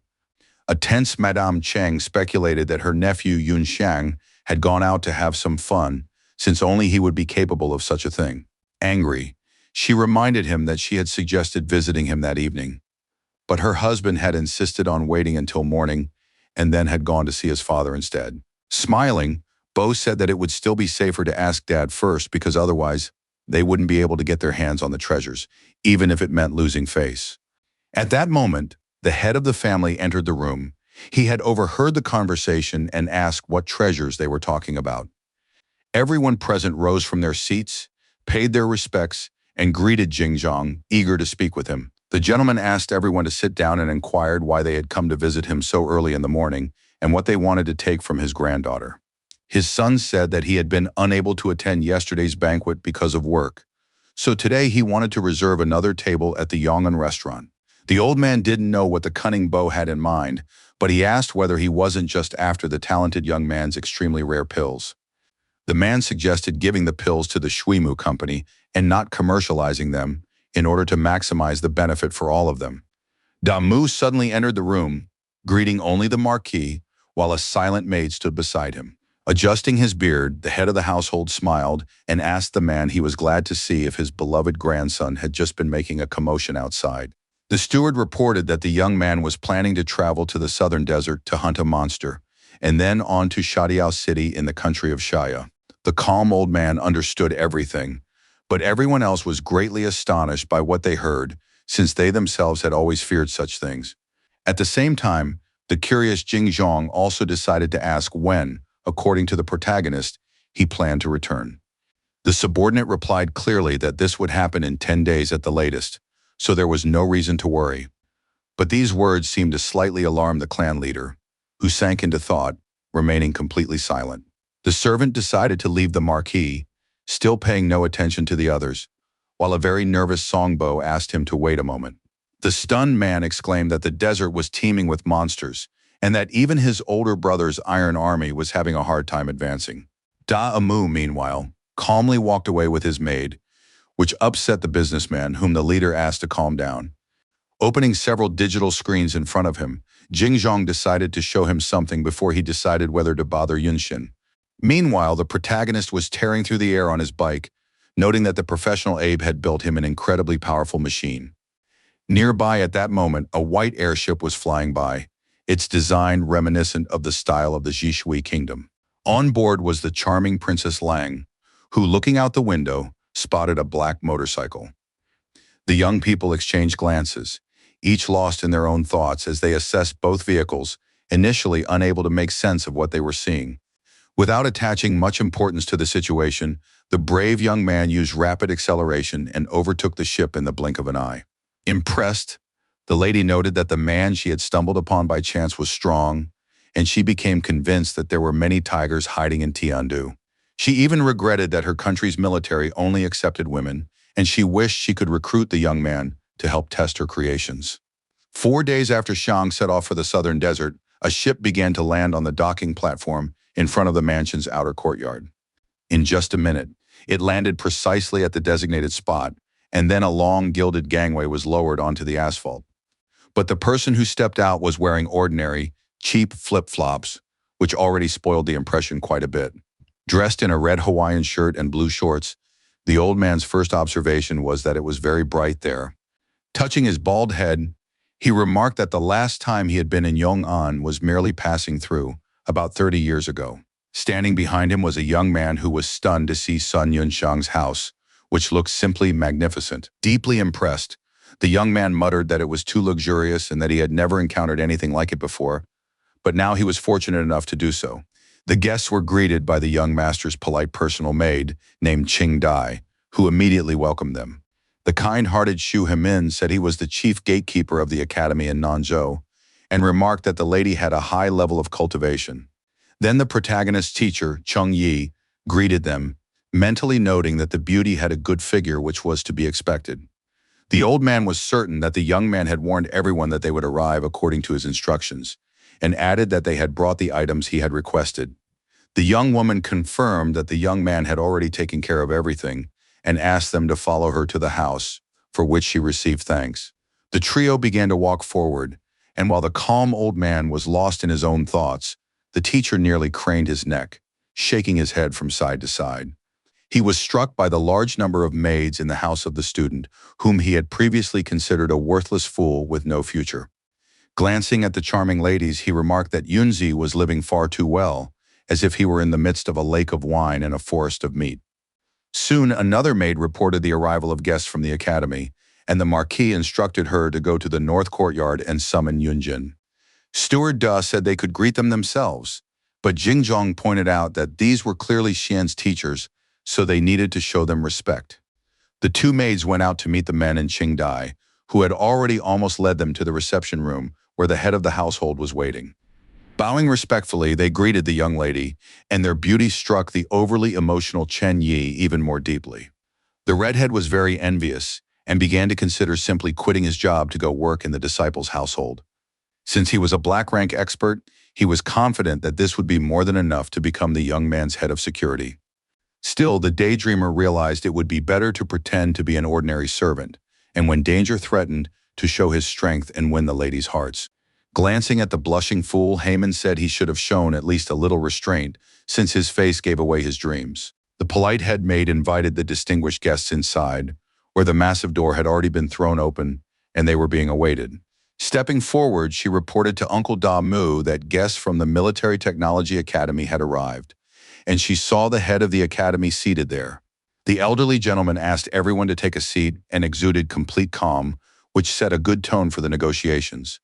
A tense Madame Cheng speculated that her nephew Yun Xiang had gone out to have some fun, since only he would be capable of such a thing. Angry, she reminded him that she had suggested visiting him that evening. But her husband had insisted on waiting until morning and then had gone to see his father instead. Smiling, Bo said that it would still be safer to ask Dad first because otherwise they wouldn't be able to get their hands on the treasures, even if it meant losing face. At that moment, the head of the family entered the room. He had overheard the conversation and asked what treasures they were talking about. Everyone present rose from their seats, paid their respects, and greeted Jingzhong, eager to speak with him. The gentleman asked everyone to sit down and inquired why they had come to visit him so early in the morning and what they wanted to take from his granddaughter. His son said that he had been unable to attend yesterday's banquet because of work, so today he wanted to reserve another table at the Yong'an restaurant. The old man didn't know what the cunning Bo had in mind, but he asked whether he wasn't just after the talented young man's extremely rare pills. The man suggested giving the pills to the Shuimu company and not commercializing them in order to maximize the benefit for all of them. Damu suddenly entered the room, greeting only the Marquis, while a silent maid stood beside him. Adjusting his beard, the head of the household smiled and asked the man he was glad to see if his beloved grandson had just been making a commotion outside. The steward reported that the young man was planning to travel to the southern desert to hunt a monster, and then on to Shadiao City in the country of Shaya. The calm old man understood everything, but everyone else was greatly astonished by what they heard, since they themselves had always feared such things. At the same time, the curious Jingzhong also decided to ask when, according to the protagonist, he planned to return. The subordinate replied clearly that this would happen in 10 days at the latest, so there was no reason to worry. But these words seemed to slightly alarm the clan leader, who sank into thought, remaining completely silent. The servant decided to leave the Marquis, still paying no attention to the others, while a very nervous Songbo asked him to wait a moment. The stunned man exclaimed that the desert was teeming with monsters, and that even his older brother's Iron Army was having a hard time advancing. Da Amu, meanwhile, calmly walked away with his maid, which upset the businessman, whom the leader asked to calm down. Opening several digital screens in front of him, Jingzhong decided to show him something before he decided whether to bother Yunshin. Meanwhile, the protagonist was tearing through the air on his bike, noting that the professional Abe had built him an incredibly powerful machine. Nearby at that moment, a white airship was flying by, its design reminiscent of the style of the Jishui kingdom. On board was the charming Princess Lang, who, looking out the window, spotted a black motorcycle. The young people exchanged glances, each lost in their own thoughts as they assessed both vehicles, initially unable to make sense of what they were seeing. Without attaching much importance to the situation, the brave young man used rapid acceleration and overtook the ship in the blink of an eye. Impressed, the lady noted that the man she had stumbled upon by chance was strong, and she became convinced that there were many tigers hiding in Tiandu. She even regretted that her country's military only accepted women, and she wished she could recruit the young man to help test her creations. 4 days after Shang set off for the southern desert, a ship began to land on the docking platform in front of the mansion's outer courtyard. In just a minute, it landed precisely at the designated spot, and then a long gilded gangway was lowered onto the asphalt. But the person who stepped out was wearing ordinary, cheap flip-flops, which already spoiled the impression quite a bit. Dressed in a red Hawaiian shirt and blue shorts, the old man's first observation was that it was very bright there. Touching his bald head, he remarked that the last time he had been in Yong'an was merely passing through, about 30 years ago. Standing behind him was a young man who was stunned to see Sun Yunxiang's house, which looked simply magnificent. Deeply impressed, the young man muttered that it was too luxurious and that he had never encountered anything like it before, but now he was fortunate enough to do so. The guests were greeted by the young master's polite personal maid named Qing Dai, who immediately welcomed them. The kind-hearted Xu Hemin said he was the chief gatekeeper of the academy in Nanzhou, and remarked that the lady had a high level of cultivation. Then the protagonist's teacher, Cheng Yi, greeted them, mentally noting that the beauty had a good figure, which was to be expected. The old man was certain that the young man had warned everyone that they would arrive according to his instructions, and added that they had brought the items he had requested. The young woman confirmed that the young man had already taken care of everything, and asked them to follow her to the house, for which she received thanks. The trio began to walk forward, and while the calm old man was lost in his own thoughts, the teacher nearly craned his neck, shaking his head from side to side. He was struck by the large number of maids in the house of the student, whom he had previously considered a worthless fool with no future. Glancing at the charming ladies, he remarked that Yunzi was living far too well, as if he were in the midst of a lake of wine and a forest of meat. Soon another maid reported the arrival of guests from the academy, and the Marquis instructed her to go to the north courtyard and summon Yunjin. Steward Da said they could greet them themselves, but Jingzhong pointed out that these were clearly Xian's teachers, so they needed to show them respect. The two maids went out to meet the men and Qing Dai, who had already almost led them to the reception room where the head of the household was waiting. Bowing respectfully, they greeted the young lady, and their beauty struck the overly emotional Chen Yi even more deeply. The redhead was very envious and began to consider simply quitting his job to go work in the disciple's household. Since he was a black rank expert, he was confident that this would be more than enough to become the young man's head of security. Still, the daydreamer realized it would be better to pretend to be an ordinary servant, and when danger threatened, to show his strength and win the ladies' hearts. Glancing at the blushing fool, Haman said he should have shown at least a little restraint, since his face gave away his dreams. The polite head maid invited the distinguished guests inside, where the massive door had already been thrown open, and they were being awaited. Stepping forward, she reported to Uncle Da Mu that guests from the Military Technology Academy had arrived, and she saw the head of the academy seated there. The elderly gentleman asked everyone to take a seat and exuded complete calm, which set a good tone for the negotiations.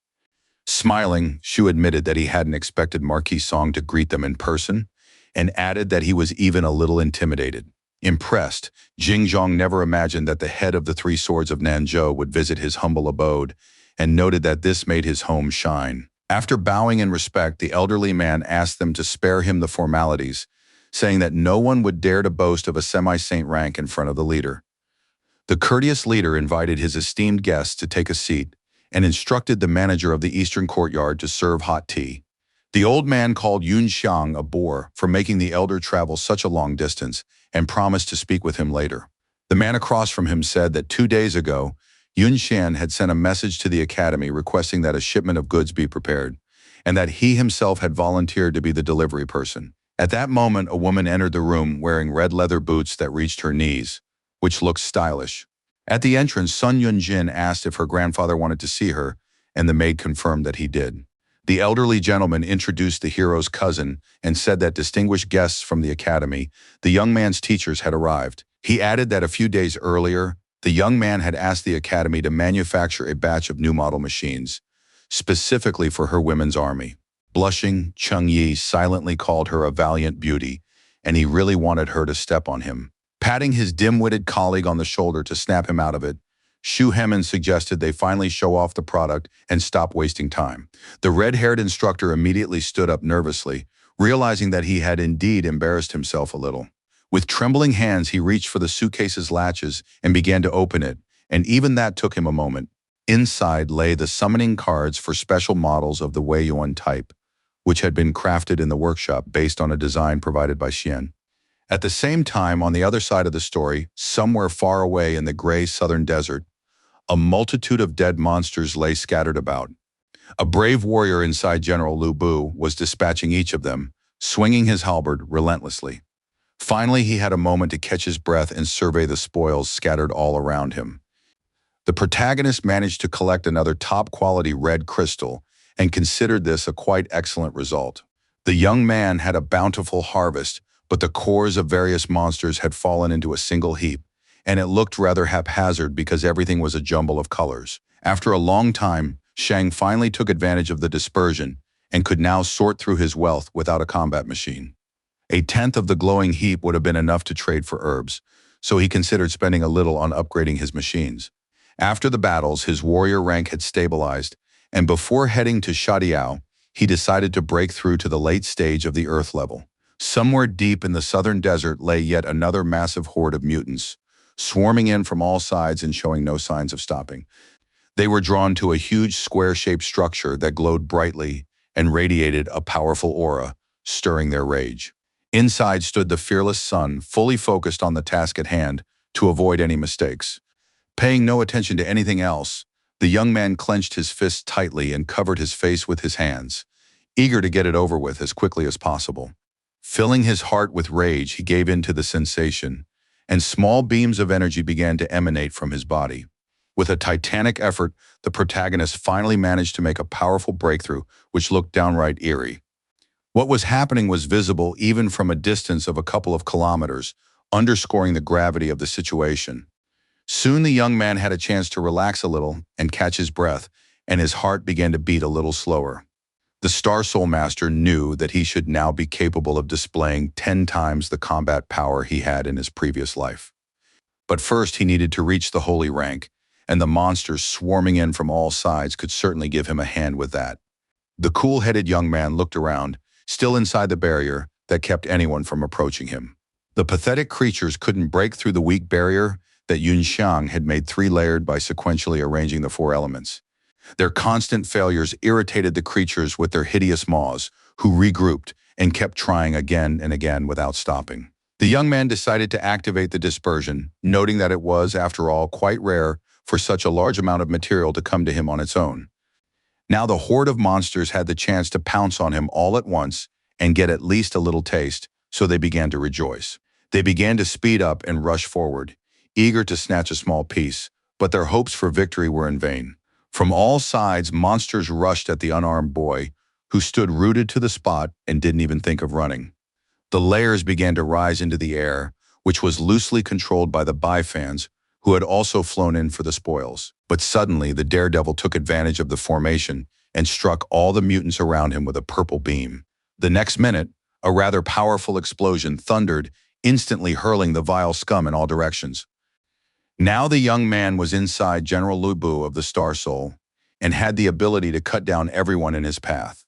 Smiling, Xu admitted that he hadn't expected Marquis Song to greet them in person, and added that he was even a little intimidated. Impressed, Jingzhong never imagined that the head of the Three Swords of Nanzhou would visit his humble abode, and noted that this made his home shine. After bowing in respect, the elderly man asked them to spare him the formalities, saying that no one would dare to boast of a semi-saint rank in front of the leader. The courteous leader invited his esteemed guests to take a seat, and instructed the manager of the eastern courtyard to serve hot tea. The old man called Yun Xiang a bore for making the elder travel such a long distance, and promised to speak with him later. The man across from him said that 2 days ago, Yun Xian had sent a message to the academy requesting that a shipment of goods be prepared, and that he himself had volunteered to be the delivery person. At that moment, a woman entered the room wearing red leather boots that reached her knees, which looked stylish. At the entrance, Sun Yunjin asked if her grandfather wanted to see her, and the maid confirmed that he did. The elderly gentleman introduced the hero's cousin and said that distinguished guests from the academy, the young man's teachers, had arrived. He added that a few days earlier, the young man had asked the academy to manufacture a batch of new model machines, specifically for her women's army. Blushing, Cheng Yi silently called her a valiant beauty, and he really wanted her to step on him. Patting his dim-witted colleague on the shoulder to snap him out of it, Xu Hemin suggested they finally show off the product and stop wasting time. The red-haired instructor immediately stood up nervously, realizing that he had indeed embarrassed himself a little. With trembling hands, he reached for the suitcase's latches and began to open it, and even that took him a moment. Inside lay the summoning cards for special models of the Wei Yuan type, which had been crafted in the workshop based on a design provided by Xian. At the same time, on the other side of the story, somewhere far away in the gray southern desert, a multitude of dead monsters lay scattered about. A brave warrior inside General Lu Bu was dispatching each of them, swinging his halberd relentlessly. Finally, he had a moment to catch his breath and survey the spoils scattered all around him. The protagonist managed to collect another top-quality red crystal and considered this a quite excellent result. The young man had a bountiful harvest, but the cores of various monsters had fallen into a single heap, and it looked rather haphazard because everything was a jumble of colors. After a long time, Shang finally took advantage of the dispersion and could now sort through his wealth without a combat machine. A tenth of the glowing heap would have been enough to trade for herbs, so he considered spending a little on upgrading his machines. After the battles, his warrior rank had stabilized, and before heading to Shadiao, he decided to break through to the late stage of the Earth level. Somewhere deep in the southern desert lay yet another massive horde of mutants, swarming in from all sides and showing no signs of stopping. They were drawn to a huge square-shaped structure that glowed brightly and radiated a powerful aura, stirring their rage. Inside stood the fearless sun, fully focused on the task at hand to avoid any mistakes. Paying no attention to anything else, the young man clenched his fists tightly and covered his face with his hands, eager to get it over with as quickly as possible. Filling his heart with rage, he gave in to the sensation, and small beams of energy began to emanate from his body. With a titanic effort, the protagonist finally managed to make a powerful breakthrough, which looked downright eerie. What was happening was visible even from a distance of a couple of kilometers, underscoring the gravity of the situation. Soon the young man had a chance to relax a little and catch his breath, and his heart began to beat a little slower. The Star Soul Master knew that he should now be capable of displaying 10 times the combat power he had in his previous life. But first he needed to reach the holy rank, and the monsters swarming in from all sides could certainly give him a hand with that. The cool-headed young man looked around, still inside the barrier that kept anyone from approaching him. The pathetic creatures couldn't break through the weak barrier that Yunxiang had made three-layered by sequentially arranging the four elements. Their constant failures irritated the creatures with their hideous maws, who regrouped and kept trying again and again without stopping. The young man decided to activate the dispersion, noting that it was, after all, quite rare for such a large amount of material to come to him on its own. Now the horde of monsters had the chance to pounce on him all at once and get at least a little taste, so they began to rejoice. They began to speed up and rush forward, eager to snatch a small piece, but their hopes for victory were in vain. From all sides, monsters rushed at the unarmed boy, who stood rooted to the spot and didn't even think of running. The layers began to rise into the air, which was loosely controlled by the Bifans, who had also flown in for the spoils. But suddenly, the daredevil took advantage of the formation and struck all the mutants around him with a purple beam. The next minute, a rather powerful explosion thundered, instantly hurling the vile scum in all directions. Now the young man was inside General Lu Bu of the Star Soul and had the ability to cut down everyone in his path.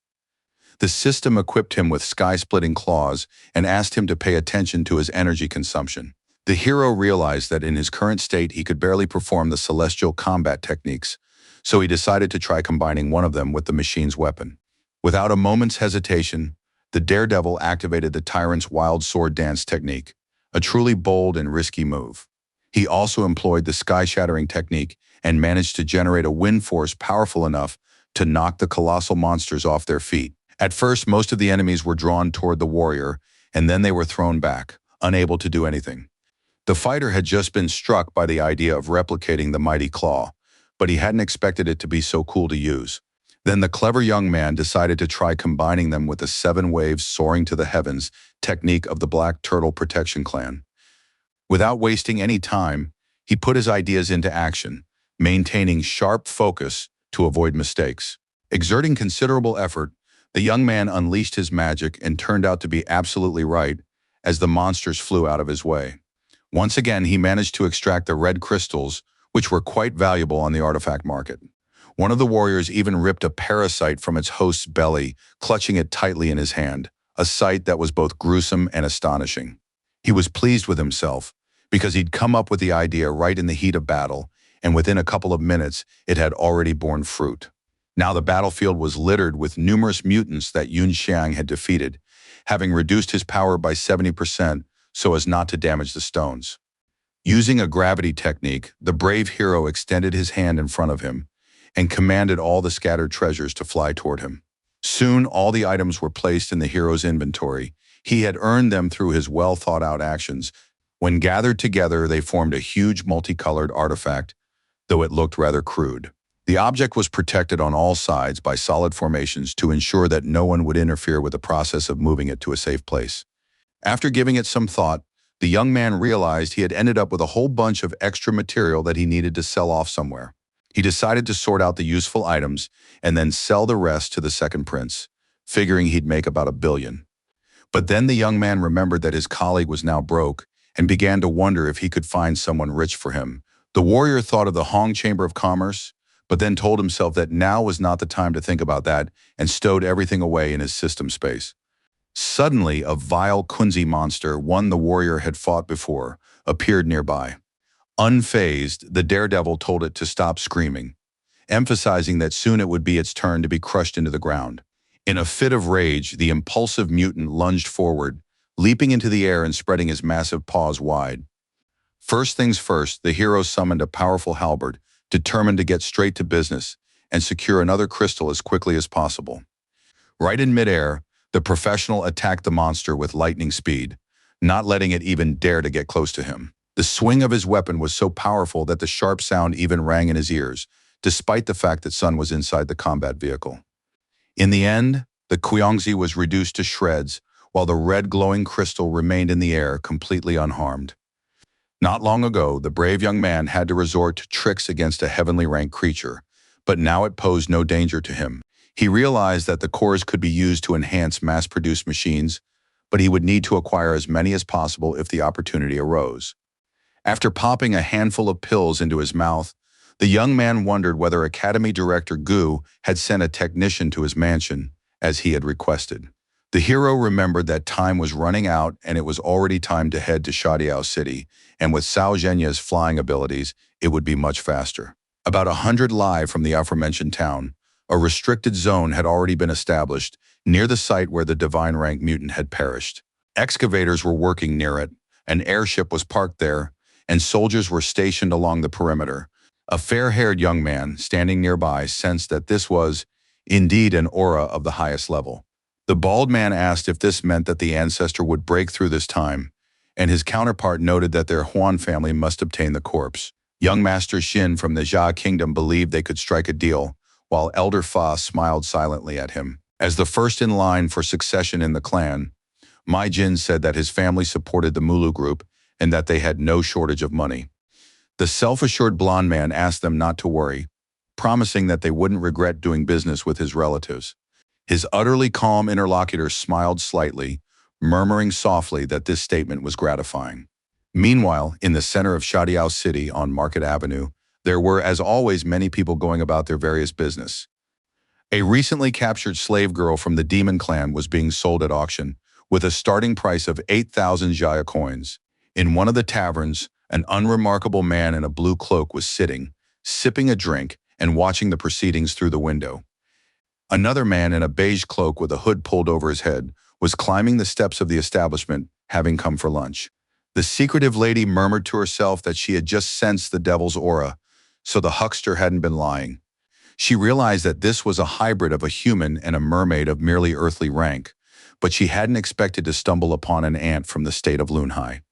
The system equipped him with sky-splitting claws and asked him to pay attention to his energy consumption. The hero realized that in his current state he could barely perform the celestial combat techniques, so he decided to try combining one of them with the machine's weapon. Without a moment's hesitation, the daredevil activated the tyrant's wild sword dance technique, a truly bold and risky move. He also employed the sky-shattering technique and managed to generate a wind force powerful enough to knock the colossal monsters off their feet. At first, most of the enemies were drawn toward the warrior, and then they were thrown back, unable to do anything. The fighter had just been struck by the idea of replicating the mighty claw, but he hadn't expected it to be so cool to use. Then the clever young man decided to try combining them with the 7 waves soaring to the heavens technique of the Black Turtle Protection Clan. Without wasting any time, he put his ideas into action, maintaining sharp focus to avoid mistakes. Exerting considerable effort, the young man unleashed his magic and turned out to be absolutely right as the monsters flew out of his way. Once again, he managed to extract the red crystals, which were quite valuable on the artifact market. One of the warriors even ripped a parasite from its host's belly, clutching it tightly in his hand, a sight that was both gruesome and astonishing. He was pleased with himself, because he'd come up with the idea right in the heat of battle, and within a couple of minutes, it had already borne fruit. Now the battlefield was littered with numerous mutants that Yun Xiang had defeated, having reduced his power by 70% so as not to damage the stones. Using a gravity technique, the brave hero extended his hand in front of him and commanded all the scattered treasures to fly toward him. Soon, all the items were placed in the hero's inventory. He had earned them through his well-thought-out actions. When gathered together, they formed a huge multicolored artifact, though it looked rather crude. The object was protected on all sides by solid formations to ensure that no one would interfere with the process of moving it to a safe place. After giving it some thought, the young man realized he had ended up with a whole bunch of extra material that he needed to sell off somewhere. He decided to sort out the useful items and then sell the rest to the second prince, figuring he'd make about $1 billion. But then the young man remembered that his colleague was now broke and began to wonder if he could find someone rich for him. The warrior thought of the Hong Chamber of Commerce, but then told himself that now was not the time to think about that and stowed everything away in his system space. Suddenly, a vile Kunzi monster, one the warrior had fought before, appeared nearby. Unfazed, the daredevil told it to stop screaming, emphasizing that soon it would be its turn to be crushed into the ground. In a fit of rage, the impulsive mutant lunged forward, leaping into the air and spreading his massive paws wide. First things first, the hero summoned a powerful halberd, determined to get straight to business and secure another crystal as quickly as possible. Right in midair, the professional attacked the monster with lightning speed, not letting it even dare to get close to him. The swing of his weapon was so powerful that the sharp sound even rang in his ears, despite the fact that Sun was inside the combat vehicle. In the end, the Qiongzi was reduced to shreds, while the red glowing crystal remained in the air completely unharmed. Not long ago, the brave young man had to resort to tricks against a heavenly ranked creature, but now it posed no danger to him. He realized that the cores could be used to enhance mass-produced machines, but he would need to acquire as many as possible if the opportunity arose. After popping a handful of pills into his mouth, the young man wondered whether Academy Director Gu had sent a technician to his mansion, as he had requested. The hero remembered that time was running out and it was already time to head to Shadiao City, and with Cao Zhenya's flying abilities, it would be much faster. About 100 li from the aforementioned town, a restricted zone had already been established near the site where the divine rank mutant had perished. Excavators were working near it, an airship was parked there, and soldiers were stationed along the perimeter. A fair-haired young man standing nearby sensed that this was, indeed, an aura of the highest level. The bald man asked if this meant that the ancestor would break through this time, and his counterpart noted that their Huan family must obtain the corpse. Young Master Xin from the Jia Kingdom believed they could strike a deal, while Elder Fa smiled silently at him. As the first in line for succession in the clan, Mai Jin said that his family supported the Mulu group and that they had no shortage of money. The self-assured blonde man asked them not to worry, promising that they wouldn't regret doing business with his relatives. His utterly calm interlocutor smiled slightly, murmuring softly that this statement was gratifying. Meanwhile, in the center of Shadiao City on Market Avenue, there were, as always, many people going about their various business. A recently captured slave girl from the Demon Clan was being sold at auction, with a starting price of 8,000 Jaya coins. In one of the taverns, an unremarkable man in a blue cloak was sitting, sipping a drink, and watching the proceedings through the window. Another man in a beige cloak with a hood pulled over his head was climbing the steps of the establishment, having come for lunch. The secretive lady murmured to herself that she had just sensed the devil's aura, so the huckster hadn't been lying. She realized that this was a hybrid of a human and a mermaid of merely earthly rank, but she hadn't expected to stumble upon an ant from the state of Lunhai.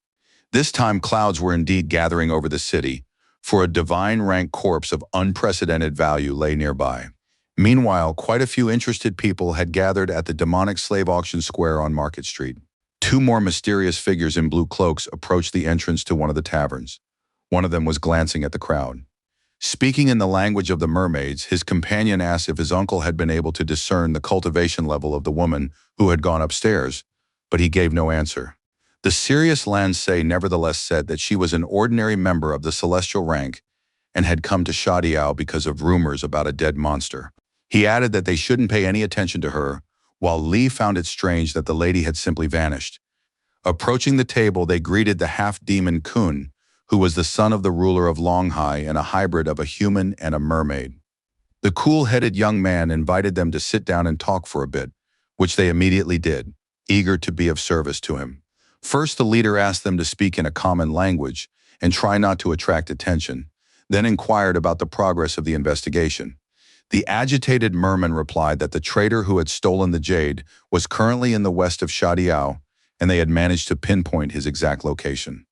This time clouds were indeed gathering over the city, for a divine rank corpse of unprecedented value lay nearby. Meanwhile, quite a few interested people had gathered at the demonic slave auction square on Market Street. Two more mysterious figures in blue cloaks approached the entrance to one of the taverns. One of them was glancing at the crowd. Speaking in the language of the mermaids, his companion asked if his uncle had been able to discern the cultivation level of the woman who had gone upstairs, but he gave no answer. The serious Lansei nevertheless said that she was an ordinary member of the celestial rank and had come to Shadiao because of rumors about a dead monster. He added that they shouldn't pay any attention to her, while Li found it strange that the lady had simply vanished. Approaching the table, they greeted the half-demon Kun, who was the son of the ruler of Longhai and a hybrid of a human and a mermaid. The cool-headed young man invited them to sit down and talk for a bit, which they immediately did, eager to be of service to him. First, the leader asked them to speak in a common language and try not to attract attention, then inquired about the progress of the investigation. The agitated merman replied that the trader who had stolen the jade was currently in the west of Shadiao, and they had managed to pinpoint his exact location.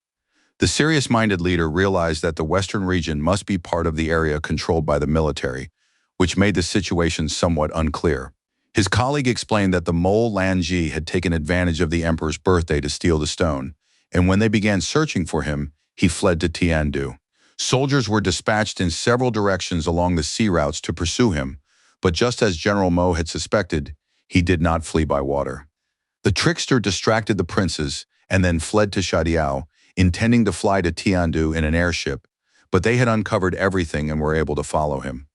The serious-minded leader realized that the western region must be part of the area controlled by the military, which made the situation somewhat unclear. His colleague explained that the mole Lanji had taken advantage of the emperor's birthday to steal the stone, and when they began searching for him, he fled to Tiandu. Soldiers were dispatched in several directions along the sea routes to pursue him, but just as General Mo had suspected, he did not flee by water. The trickster distracted the princes and then fled to Shadiao, intending to fly to Tiandu in an airship, but they had uncovered everything and were able to follow him.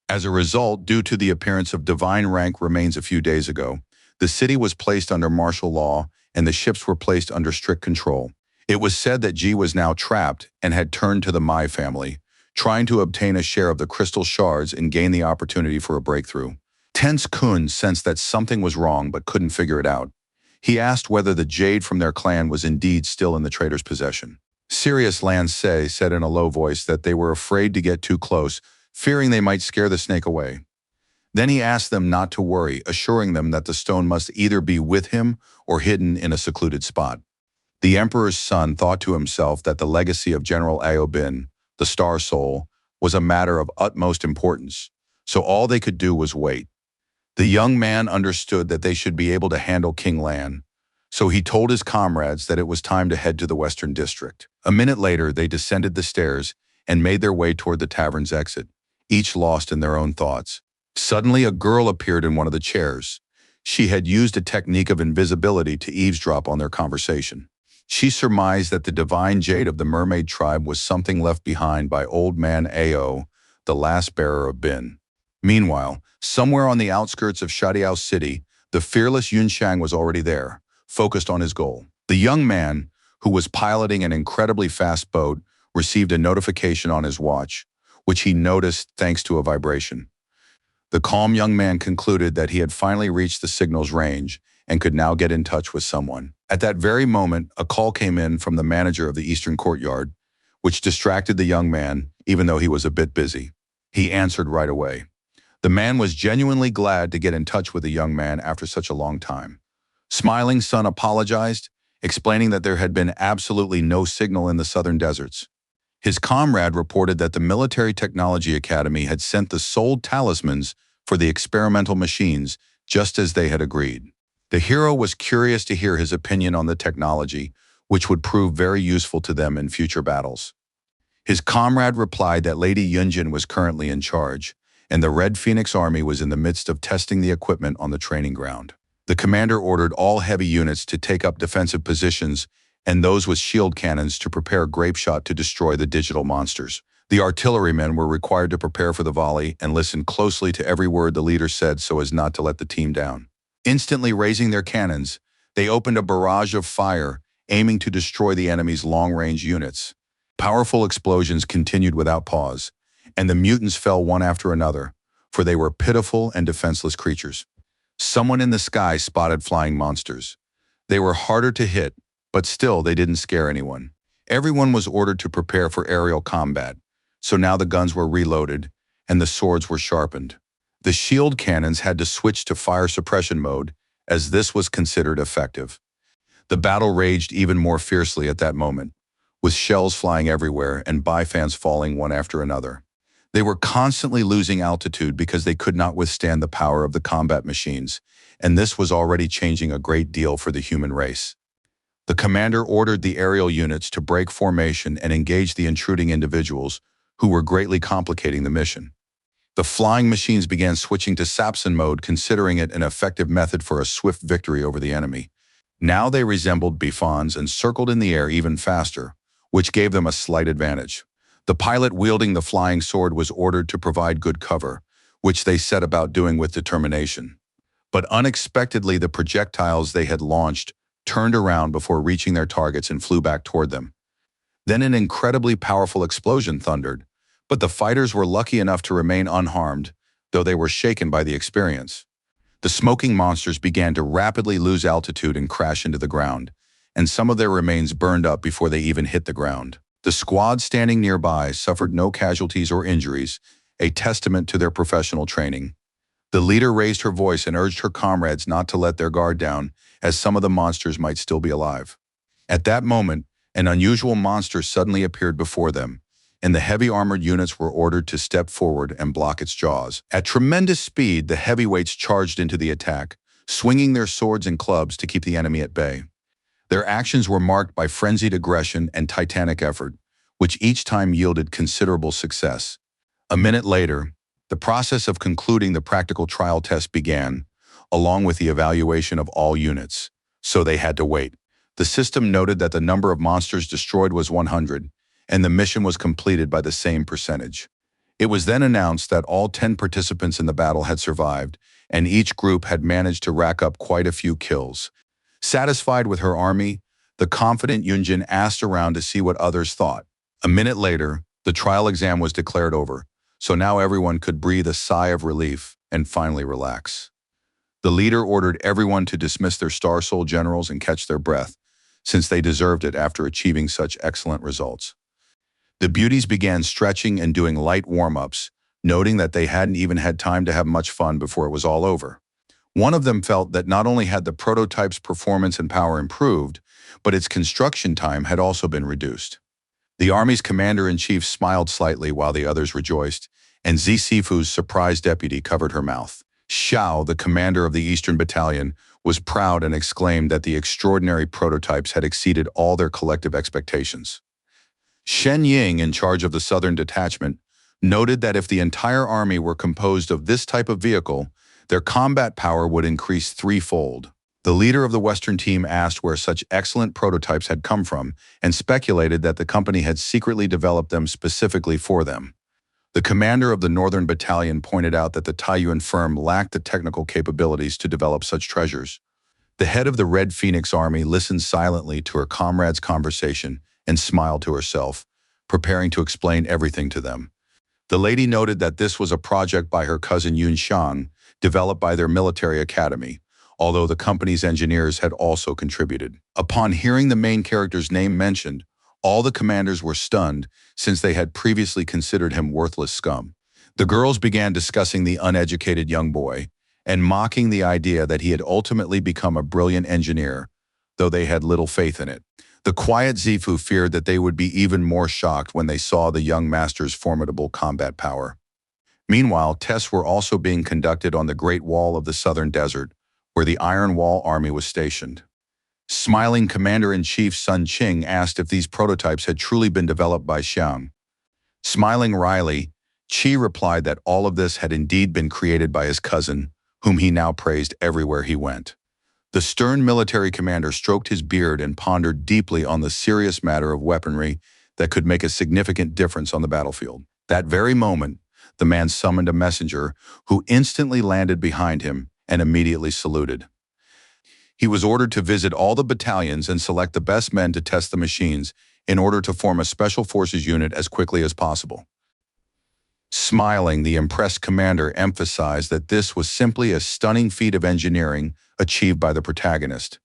As a result, due to the appearance of divine rank remains a few days ago, the city was placed under martial law and the ships were placed under strict control. It was said that Ji was now trapped and had turned to the Mai family, trying to obtain a share of the crystal shards and gain the opportunity for a breakthrough. Tense Kun sensed that something was wrong but couldn't figure it out. He asked whether the jade from their clan was indeed still in the trader's possession. Serious Lan Se said in a low voice that they were afraid to get too close, fearing they might scare the snake away. Then he asked them not to worry, assuring them that the stone must either be with him or hidden in a secluded spot. The emperor's son thought to himself that the legacy of General Aobin, the Star Soul, was a matter of utmost importance, so all they could do was wait. The young man understood that they should be able to handle King Lan, so he told his comrades that it was time to head to the Western District. A minute later, they descended the stairs and made their way toward the tavern's exit, each lost in their own thoughts. Suddenly, a girl appeared in one of the chairs. She had used a technique of invisibility to eavesdrop on their conversation. She surmised that the divine jade of the mermaid tribe was something left behind by old man Ao, the last bearer of Bin. Meanwhile, somewhere on the outskirts of Shadiao City, the fearless Yunshang was already there, focused on his goal. The young man, who was piloting an incredibly fast boat, received a notification on his watch, which he noticed thanks to a vibration. The calm young man concluded that he had finally reached the signal's range and could now get in touch with someone. At that very moment, a call came in from the manager of the Eastern Courtyard, which distracted the young man, even though he was a bit busy. He answered right away. The man was genuinely glad to get in touch with the young man after such a long time. Smiling, Sun apologized, explaining that there had been absolutely no signal in the southern deserts. His comrade reported that the Military Technology Academy had sent the sold talismans for the experimental machines, just as they had agreed. The hero was curious to hear his opinion on the technology, which would prove very useful to them in future battles. His comrade replied that Lady Yunjin was currently in charge, and the Red Phoenix Army was in the midst of testing the equipment on the training ground. The commander ordered all heavy units to take up defensive positions and those with shield cannons to prepare grape shot to destroy the digital monsters. The artillerymen were required to prepare for the volley and listen closely to every word the leader said so as not to let the team down. Instantly raising their cannons, they opened a barrage of fire, aiming to destroy the enemy's long-range units. Powerful explosions continued without pause, and the mutants fell one after another, for they were pitiful and defenseless creatures. Someone in the sky spotted flying monsters. They were harder to hit, but still they didn't scare anyone. Everyone was ordered to prepare for aerial combat, so now the guns were reloaded and the swords were sharpened. The shield cannons had to switch to fire suppression mode, as this was considered effective. The battle raged even more fiercely at that moment, with shells flying everywhere and bifans falling one after another. They were constantly losing altitude because they could not withstand the power of the combat machines, and this was already changing a great deal for the human race. The commander ordered the aerial units to break formation and engage the intruding individuals, who were greatly complicating the mission. The flying machines began switching to Sapson mode, considering it an effective method for a swift victory over the enemy. Now they resembled Bifons and circled in the air even faster, which gave them a slight advantage. The pilot wielding the flying sword was ordered to provide good cover, which they set about doing with determination. But unexpectedly, the projectiles they had launched turned around before reaching their targets and flew back toward them. Then an incredibly powerful explosion thundered, but the fighters were lucky enough to remain unharmed, though they were shaken by the experience. The smoking monsters began to rapidly lose altitude and crash into the ground, and some of their remains burned up before they even hit the ground. The squad standing nearby suffered no casualties or injuries, a testament to their professional training. The leader raised her voice and urged her comrades not to let their guard down, as some of the monsters might still be alive. At that moment, an unusual monster suddenly appeared before them, and the heavy armored units were ordered to step forward and block its jaws. At tremendous speed, the heavyweights charged into the attack, swinging their swords and clubs to keep the enemy at bay. Their actions were marked by frenzied aggression and titanic effort, which each time yielded considerable success. A minute later, the process of concluding the practical trial test began, along with the evaluation of all units. So they had to wait. The system noted that the number of monsters destroyed was 100, and the mission was completed by the same percentage. It was then announced that all 10 participants in the battle had survived, and each group had managed to rack up quite a few kills. Satisfied with her army, the confident Yunjin asked around to see what others thought. A minute later, the trial exam was declared over, so now everyone could breathe a sigh of relief and finally relax. The leader ordered everyone to dismiss their Star Soul generals and catch their breath, since they deserved it after achieving such excellent results. The beauties began stretching and doing light warm-ups, noting that they hadn't even had time to have much fun before it was all over. One of them felt that not only had the prototype's performance and power improved, but its construction time had also been reduced. The army's commander-in-chief smiled slightly while the others rejoiced, and Zixifu's surprised deputy covered her mouth. Xiao, the commander of the Eastern Battalion, was proud and exclaimed that the extraordinary prototypes had exceeded all their collective expectations. Shen Ying, in charge of the Southern Detachment, noted that if the entire army were composed of this type of vehicle, their combat power would increase threefold. The leader of the Western team asked where such excellent prototypes had come from and speculated that the company had secretly developed them specifically for them. The commander of the Northern Battalion pointed out that the Taiyuan firm lacked the technical capabilities to develop such treasures. The head of the Red Phoenix Army listened silently to her comrades' conversation and smiled to herself, preparing to explain everything to them. The lady noted that this was a project by her cousin Yun Xiang, developed by their military academy, although the company's engineers had also contributed. Upon hearing the main character's name mentioned, all the commanders were stunned, since they had previously considered him worthless scum. The girls began discussing the uneducated young boy and mocking the idea that he had ultimately become a brilliant engineer, though they had little faith in it. The quiet Zifu feared that they would be even more shocked when they saw the young master's formidable combat power. Meanwhile, tests were also being conducted on the Great Wall of the Southern Desert, where the Iron Wall Army was stationed. Smiling Commander-in-Chief Sun Qing asked if these prototypes had truly been developed by Xiang. Smiling wryly, Qi replied that all of this had indeed been created by his cousin, whom he now praised everywhere he went. The stern military commander stroked his beard and pondered deeply on the serious matter of weaponry that could make a significant difference on the battlefield. That very moment, the man summoned a messenger who instantly landed behind him and immediately saluted. He was ordered to visit all the battalions and select the best men to test the machines in order to form a special forces unit as quickly as possible. Smiling, the impressed commander emphasized that this was simply a stunning feat of engineering achieved by the protagonist.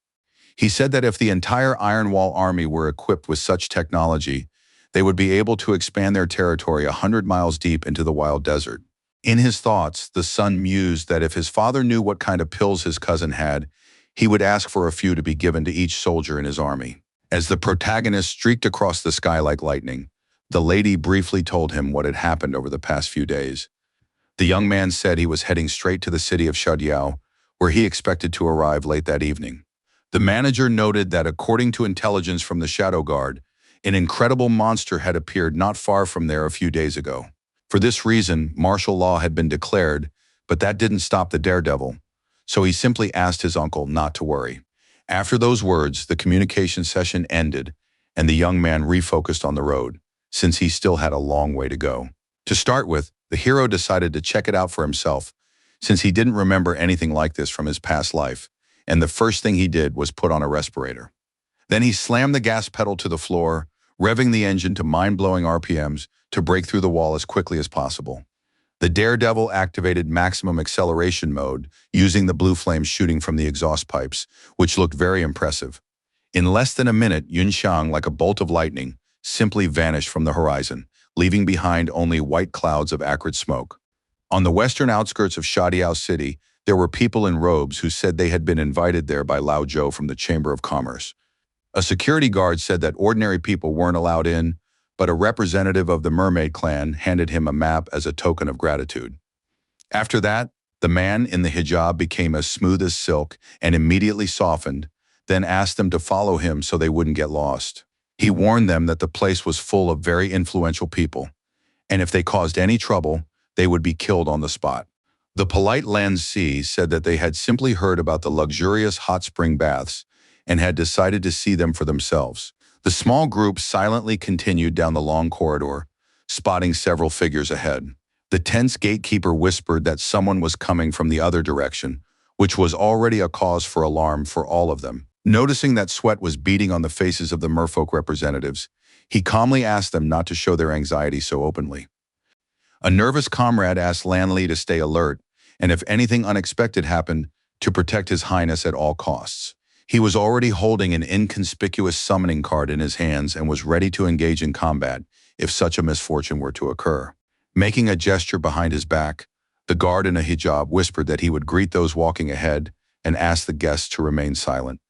He said that if the entire Iron Wall army were equipped with such technology, they would be able to expand their territory 100 miles deep into the wild desert. In his thoughts, the son mused that if his father knew what kind of pills his cousin had, he would ask for a few to be given to each soldier in his army. As the protagonist streaked across the sky like lightning, the lady briefly told him what had happened over the past few days. The young man said he was heading straight to the city of Shadiao, where he expected to arrive late that evening. The manager noted that according to intelligence from the Shadow Guard, an incredible monster had appeared not far from there a few days ago. For this reason, martial law had been declared, but that didn't stop the daredevil, so he simply asked his uncle not to worry. After those words, the communication session ended, and the young man refocused on the road, since he still had a long way to go. To start with, the hero decided to check it out for himself, since he didn't remember anything like this from his past life, and the first thing he did was put on a respirator. Then he slammed the gas pedal to the floor, revving the engine to mind-blowing RPMs to break through the wall as quickly as possible. The daredevil activated maximum acceleration mode, using the blue flames shooting from the exhaust pipes, which looked very impressive. In less than a minute, Yunxiang, like a bolt of lightning, simply vanished from the horizon, leaving behind only white clouds of acrid smoke. On the western outskirts of Shadiao City, there were people in robes who said they had been invited there by Lao Zhou from the Chamber of Commerce. A security guard said that ordinary people weren't allowed in, but a representative of the mermaid clan handed him a map as a token of gratitude. After that, the man in the hijab became as smooth as silk and immediately softened, then asked them to follow him so they wouldn't get lost. He warned them that the place was full of very influential people, and if they caused any trouble, they would be killed on the spot. The polite Lan Si said that they had simply heard about the luxurious hot spring baths and had decided to see them for themselves. The small group silently continued down the long corridor, spotting several figures ahead. The tense gatekeeper whispered that someone was coming from the other direction, which was already a cause for alarm for all of them. Noticing that sweat was beading on the faces of the merfolk representatives, he calmly asked them not to show their anxiety so openly. A nervous comrade asked Lan Li to stay alert, and if anything unexpected happened, to protect His Highness at all costs. He was already holding an inconspicuous summoning card in his hands and was ready to engage in combat if such a misfortune were to occur. Making a gesture behind his back, the guard in a hijab whispered that he would greet those walking ahead and ask the guests to remain silent.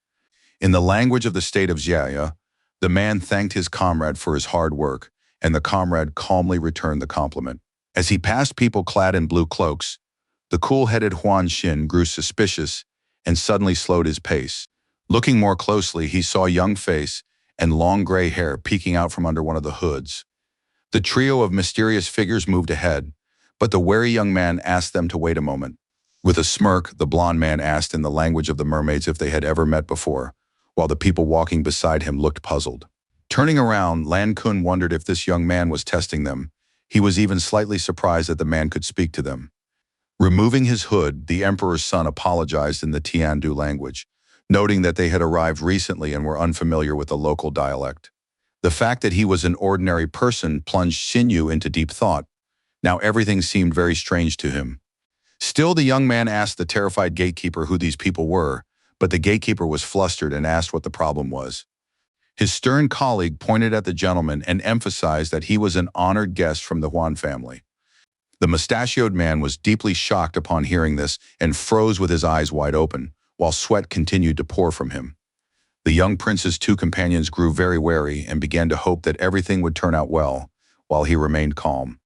In the language of the state of Xiaya, the man thanked his comrade for his hard work, and the comrade calmly returned the compliment. As he passed people clad in blue cloaks, the cool-headed Huan Xin grew suspicious and suddenly slowed his pace. Looking more closely, he saw a young face and long gray hair peeking out from under one of the hoods. The trio of mysterious figures moved ahead, but the wary young man asked them to wait a moment. With a smirk, the blond man asked in the language of the mermaids if they had ever met before, while the people walking beside him looked puzzled. Turning around, Lan Kun wondered if this young man was testing them. He was even slightly surprised that the man could speak to them. Removing his hood, the emperor's son apologized in the Tiandu language, noting that they had arrived recently and were unfamiliar with the local dialect. The fact that he was an ordinary person plunged Xinyu into deep thought. Now everything seemed very strange to him. Still, the young man asked the terrified gatekeeper who these people were, but the gatekeeper was flustered and asked what the problem was. His stern colleague pointed at the gentleman and emphasized that he was an honored guest from the Huan family. The mustachioed man was deeply shocked upon hearing this and froze with his eyes wide open, while sweat continued to pour from him. The young prince's two companions grew very wary and began to hope that everything would turn out well, while he remained calm.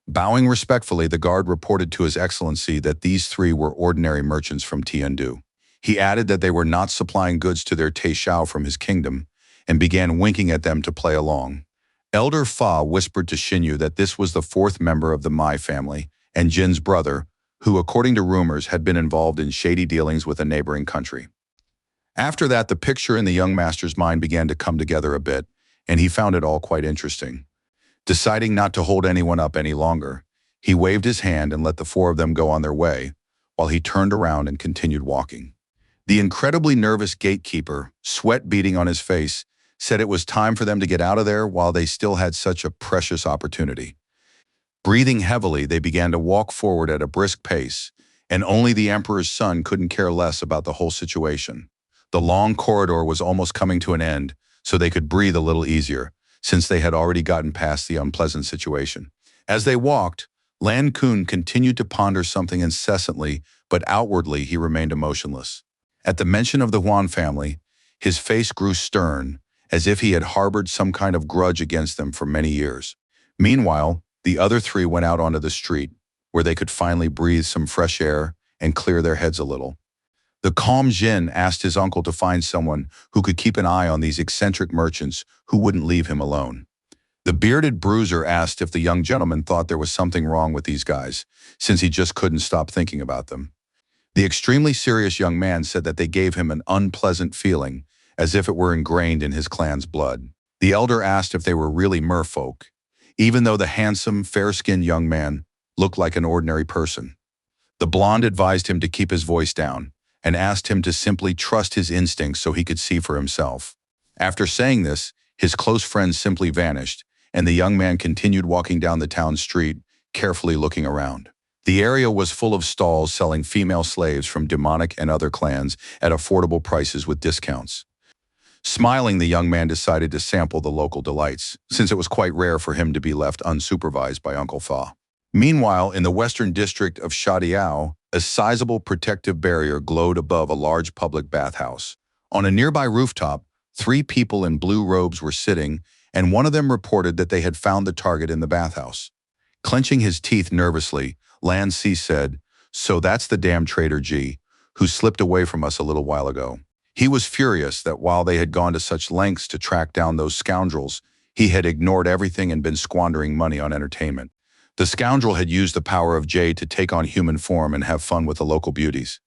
Bowing respectfully, the guard reported to His Excellency that these three were ordinary merchants from Tiandu. He added that they were not supplying goods to their Taishao from his kingdom, and began winking at them to play along. Elder Fa whispered to Xinyu that this was the fourth member of the Mai family, and Jin's brother, who, according to rumors, had been involved in shady dealings with a neighboring country. After that, the picture in the young master's mind began to come together a bit, and he found it all quite interesting. Deciding not to hold anyone up any longer, he waved his hand and let the four of them go on their way, while he turned around and continued walking. The incredibly nervous gatekeeper, sweat beading on his face, said it was time for them to get out of there while they still had such a precious opportunity. Breathing heavily, they began to walk forward at a brisk pace, and only the emperor's son couldn't care less about the whole situation. The long corridor was almost coming to an end, so they could breathe a little easier, since they had already gotten past the unpleasant situation. As they walked, Lan Kun continued to ponder something incessantly, but outwardly he remained emotionless. At the mention of the Huan family, his face grew stern, as if he had harbored some kind of grudge against them for many years. Meanwhile, the other three went out onto the street, where they could finally breathe some fresh air and clear their heads a little. The calm Jin asked his uncle to find someone who could keep an eye on these eccentric merchants who wouldn't leave him alone. The bearded bruiser asked if the young gentleman thought there was something wrong with these guys, since he just couldn't stop thinking about them. The extremely serious young man said that they gave him an unpleasant feeling, as if it were ingrained in his clan's blood. The elder asked if they were really merfolk, even though the handsome, fair-skinned young man looked like an ordinary person. The blonde advised him to keep his voice down, and asked him to simply trust his instincts so he could see for himself. After saying this, his close friend simply vanished, and the young man continued walking down the town street, carefully looking around. The area was full of stalls selling female slaves from demonic and other clans at affordable prices with discounts. Smiling, the young man decided to sample the local delights, since it was quite rare for him to be left unsupervised by Uncle Fa. Meanwhile, in the western district of Shadiao, a sizable protective barrier glowed above a large public bathhouse. On a nearby rooftop, 3 people in blue robes were sitting, and one of them reported that they had found the target in the bathhouse. Clenching his teeth nervously, Lan Si said, "So that's the damn traitor G, who slipped away from us a little while ago." He was furious that while they had gone to such lengths to track down those scoundrels, he had ignored everything and been squandering money on entertainment. The scoundrel had used the power of Jade to take on human form and have fun with the local beauties.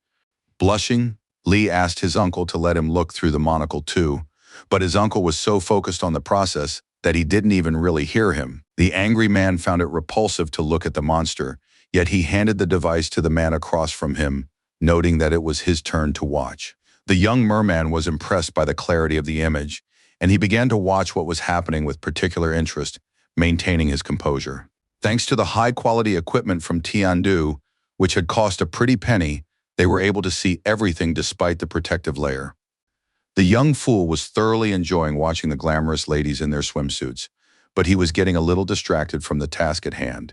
Blushing, Lee asked his uncle to let him look through the monocle too, but his uncle was so focused on the process that he didn't even really hear him. The angry man found it repulsive to look at the monster, yet he handed the device to the man across from him, noting that it was his turn to watch. The young merman was impressed by the clarity of the image, and he began to watch what was happening with particular interest, maintaining his composure. Thanks to the high-quality equipment from Tiandu, which had cost a pretty penny, they were able to see everything despite the protective layer. The young fool was thoroughly enjoying watching the glamorous ladies in their swimsuits, but he was getting a little distracted from the task at hand.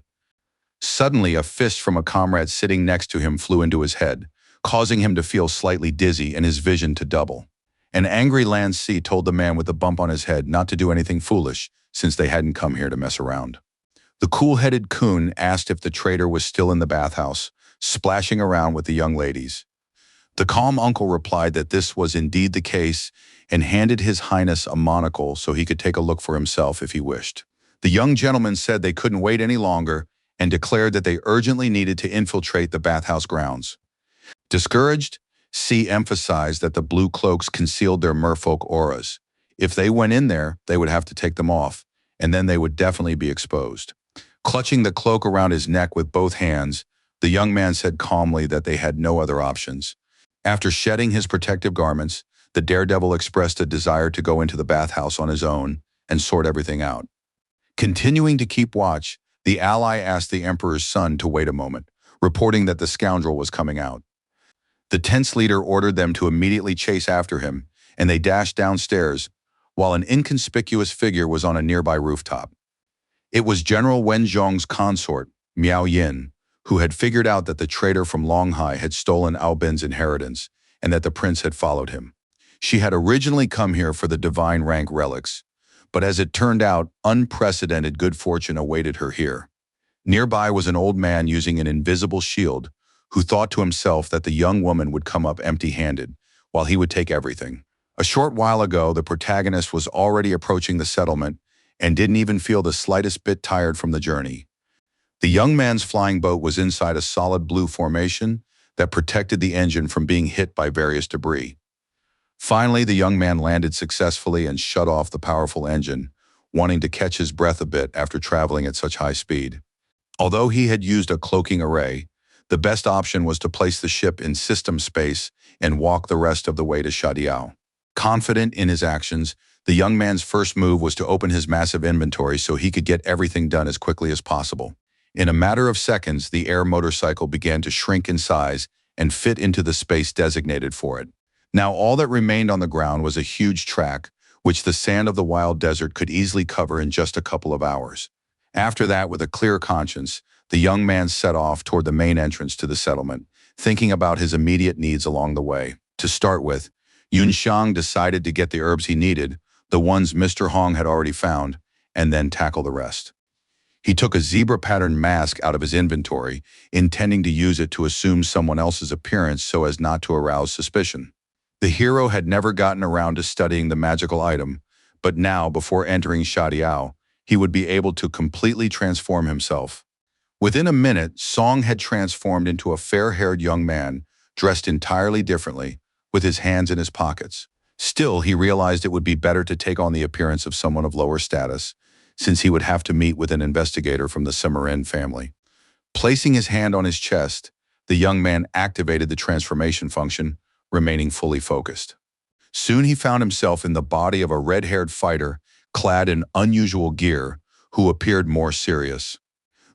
Suddenly, a fist from a comrade sitting next to him flew into his head, causing him to feel slightly dizzy and his vision to double. An angry Lan Si told the man with the bump on his head not to do anything foolish, since they hadn't come here to mess around. The cool-headed Kun asked if the traitor was still in the bathhouse, splashing around with the young ladies. The calm uncle replied that this was indeed the case and handed His Highness a monocle so he could take a look for himself if he wished. The young gentleman said they couldn't wait any longer and declared that they urgently needed to infiltrate the bathhouse grounds. Discouraged, C emphasized that the blue cloaks concealed their merfolk auras. If they went in there, they would have to take them off, and then they would definitely be exposed. Clutching the cloak around his neck with both hands, the young man said calmly that they had no other options. After shedding his protective garments, the daredevil expressed a desire to go into the bathhouse on his own and sort everything out. Continuing to keep watch, the ally asked the emperor's son to wait a moment, reporting that the scoundrel was coming out. The tense leader ordered them to immediately chase after him, and they dashed downstairs, while an inconspicuous figure was on a nearby rooftop. It was General Wen Zhong's consort, Miao Yin, who had figured out that the traitor from Longhai had stolen Albin's inheritance and that the prince had followed him. She had originally come here for the divine rank relics, but as it turned out, unprecedented good fortune awaited her here. Nearby was an old man using an invisible shield who thought to himself that the young woman would come up empty-handed, while he would take everything. A short while ago, the protagonist was already approaching the settlement and didn't even feel the slightest bit tired from the journey. The young man's flying boat was inside a solid blue formation that protected the engine from being hit by various debris. Finally, the young man landed successfully and shut off the powerful engine, wanting to catch his breath a bit after traveling at such high speed. Although he had used a cloaking array, the best option was to place the ship in system space and walk the rest of the way to Shadiao. Confident in his actions, the young man's first move was to open his massive inventory so he could get everything done as quickly as possible. In a matter of seconds, the air motorcycle began to shrink in size and fit into the space designated for it. Now all that remained on the ground was a huge track, which the sand of the wild desert could easily cover in just a couple of hours. After that, with a clear conscience, the young man set off toward the main entrance to the settlement, thinking about his immediate needs along the way. To start with, Yunxiang decided to get the herbs he needed, the ones Mr. Hong had already found, and then tackle the rest. He took a zebra-patterned mask out of his inventory, intending to use it to assume someone else's appearance so as not to arouse suspicion. The hero had never gotten around to studying the magical item, but now, before entering Shadiao, he would be able to completely transform himself. Within a minute, Song had transformed into a fair-haired young man, dressed entirely differently, with his hands in his pockets. Still, he realized it would be better to take on the appearance of someone of lower status, since he would have to meet with an investigator from the Cimmerian family. Placing his hand on his chest, the young man activated the transformation function, remaining fully focused. Soon he found himself in the body of a red-haired fighter clad in unusual gear, who appeared more serious.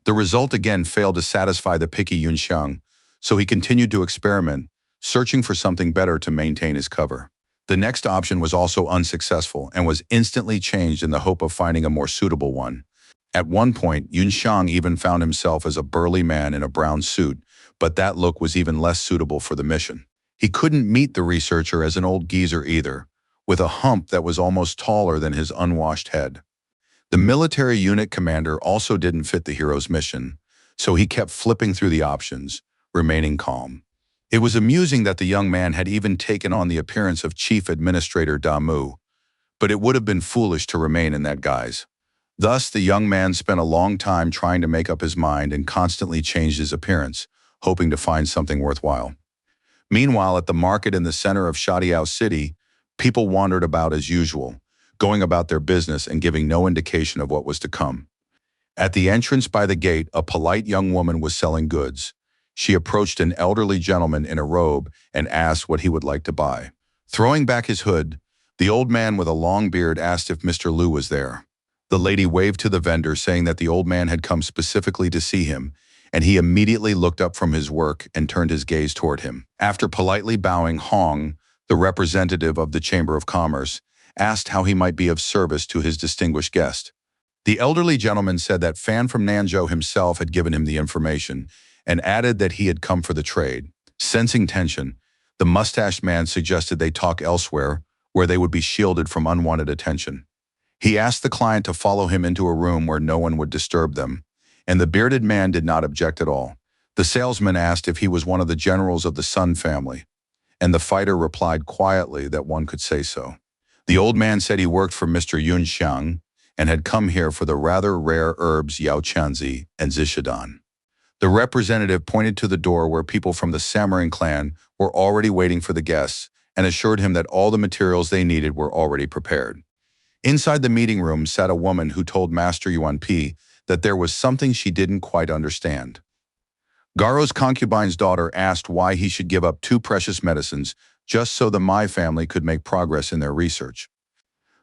The result again failed to satisfy the picky Yunxiang, so he continued to experiment, searching for something better to maintain his cover. The next option was also unsuccessful and was instantly changed in the hope of finding a more suitable one. At one point, Yunxiang even found himself as a burly man in a brown suit, but that look was even less suitable for the mission. He couldn't meet the researcher as an old geezer either, with a hump that was almost taller than his unwashed head. The military unit commander also didn't fit the hero's mission, so he kept flipping through the options, remaining calm. It was amusing that the young man had even taken on the appearance of Chief Administrator Damu, but it would have been foolish to remain in that guise. Thus, the young man spent a long time trying to make up his mind and constantly changed his appearance, hoping to find something worthwhile. Meanwhile, at the market in the center of Shadiao City, people wandered about as usual, going about their business and giving no indication of what was to come. At the entrance by the gate, a polite young woman was selling goods. She approached an elderly gentleman in a robe and asked what he would like to buy. Throwing back his hood, the old man with a long beard asked if Mr. Liu was there. The lady waved to the vendor, saying that the old man had come specifically to see him, and he immediately looked up from his work and turned his gaze toward him. After politely bowing, Hong, the representative of the Chamber of Commerce, asked how he might be of service to his distinguished guest. The elderly gentleman said that Fan from Nanzhou himself had given him the information and added that he had come for the trade. Sensing tension, the mustached man suggested they talk elsewhere, where they would be shielded from unwanted attention. He asked the client to follow him into a room where no one would disturb them, and the bearded man did not object at all. The salesman asked if he was one of the generals of the Sun family, and the fighter replied quietly that one could say so. The old man said he worked for Mr. Yunxiang and had come here for the rather rare herbs Yao Chanzi and Zishidan. The representative pointed to the door where people from the Samarin clan were already waiting for the guests and assured him that all the materials they needed were already prepared. Inside the meeting room sat a woman who told Master Yuan Pi that there was something she didn't quite understand. Garo's concubine's daughter asked why he should give up 2 precious medicines just so the Mai family could make progress in their research.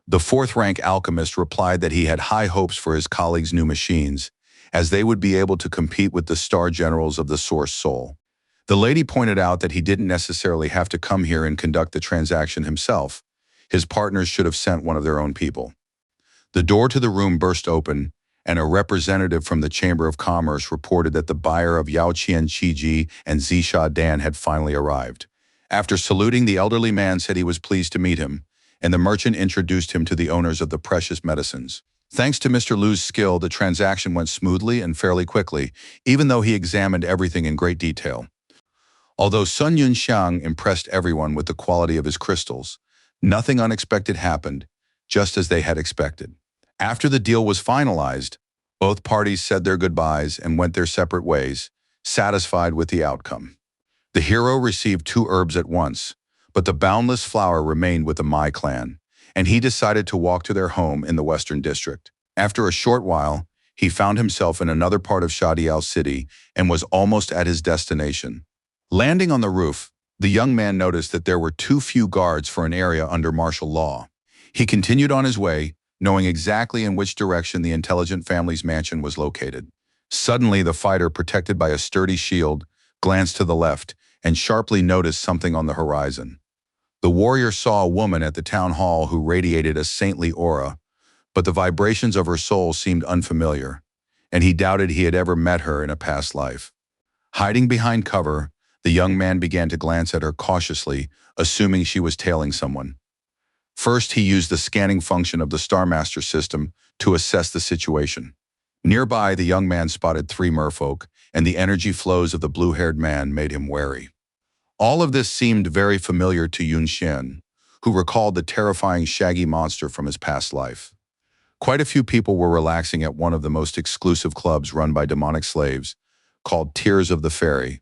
The 4th-rank alchemist replied that he had high hopes for his colleagues' new machines, as they would be able to compete with the star generals of the Source Soul. The lady pointed out that he didn't necessarily have to come here and conduct the transaction himself. His partners should have sent one of their own people. The door to the room burst open, and a representative from the Chamber of Commerce reported that the buyer of Yaoqian Qiji and Zisha Dan had finally arrived. After saluting, the elderly man said he was pleased to meet him, and the merchant introduced him to the owners of the precious medicines. Thanks to Mr. Liu's skill, the transaction went smoothly and fairly quickly, even though he examined everything in great detail. Although Sun Yunxiang impressed everyone with the quality of his crystals, nothing unexpected happened, just as they had expected. After the deal was finalized, both parties said their goodbyes and went their separate ways, satisfied with the outcome. The hero received 2 herbs at once, but the boundless flower remained with the Mai clan, and he decided to walk to their home in the Western District. After a short while, he found himself in another part of Shadiao City and was almost at his destination. Landing on the roof, the young man noticed that there were too few guards for an area under martial law. He continued on his way, knowing exactly in which direction the intelligent family's mansion was located. Suddenly, the fighter, protected by a sturdy shield, glanced to the left and sharply noticed something on the horizon. The warrior saw a woman at the town hall who radiated a saintly aura, but the vibrations of her soul seemed unfamiliar, and he doubted he had ever met her in a past life. Hiding behind cover, the young man began to glance at her cautiously, assuming she was tailing someone. First, he used the scanning function of the Starmaster system to assess the situation. Nearby, the young man spotted 3 merfolk, and the energy flows of the blue-haired man made him wary. All of this seemed very familiar to Yun Xian, who recalled the terrifying shaggy monster from his past life. Quite a few people were relaxing at one of the most exclusive clubs run by demonic slaves, called Tears of the Fairy.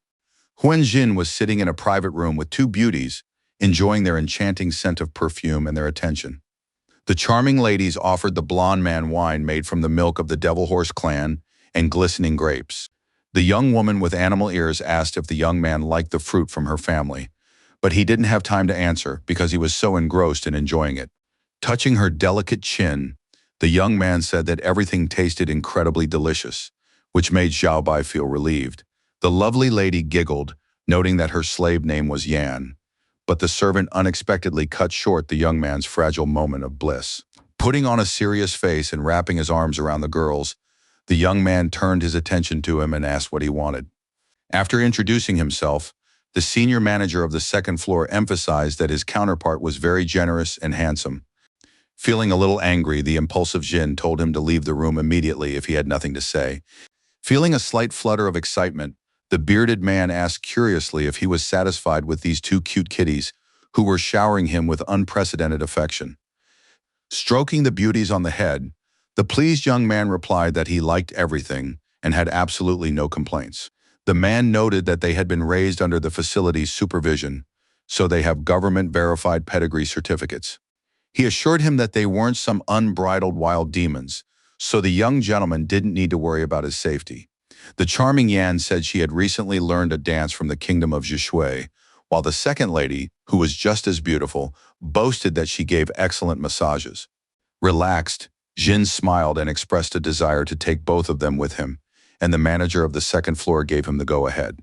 Huan Jin was sitting in a private room with 2 beauties, enjoying their enchanting scent of perfume and their attention. The charming ladies offered the blonde man wine made from the milk of the Devil Horse clan and glistening grapes. The young woman with animal ears asked if the young man liked the fruit from her family, but he didn't have time to answer because he was so engrossed in enjoying it. Touching her delicate chin, the young man said that everything tasted incredibly delicious, which made Xiao Bai feel relieved. The lovely lady giggled, noting that her slave name was Yan, but the servant unexpectedly cut short the young man's fragile moment of bliss. Putting on a serious face and wrapping his arms around the girls, the young man turned his attention to him and asked what he wanted. After introducing himself, the senior manager of the second floor emphasized that his counterpart was very generous and handsome. Feeling a little angry, the impulsive Jin told him to leave the room immediately if he had nothing to say. Feeling a slight flutter of excitement, the bearded man asked curiously if he was satisfied with these two cute kitties who were showering him with unprecedented affection. Stroking the beauties on the head, the pleased young man replied that he liked everything and had absolutely no complaints. The man noted that they had been raised under the facility's supervision, so they have government-verified pedigree certificates. He assured him that they weren't some unbridled wild demons, so the young gentleman didn't need to worry about his safety. The charming Yan said she had recently learned a dance from the kingdom of Zhishui, while the second lady, who was just as beautiful, boasted that she gave excellent massages. Relaxed, Jin smiled and expressed a desire to take both of them with him, and the manager of the second floor gave him the go-ahead.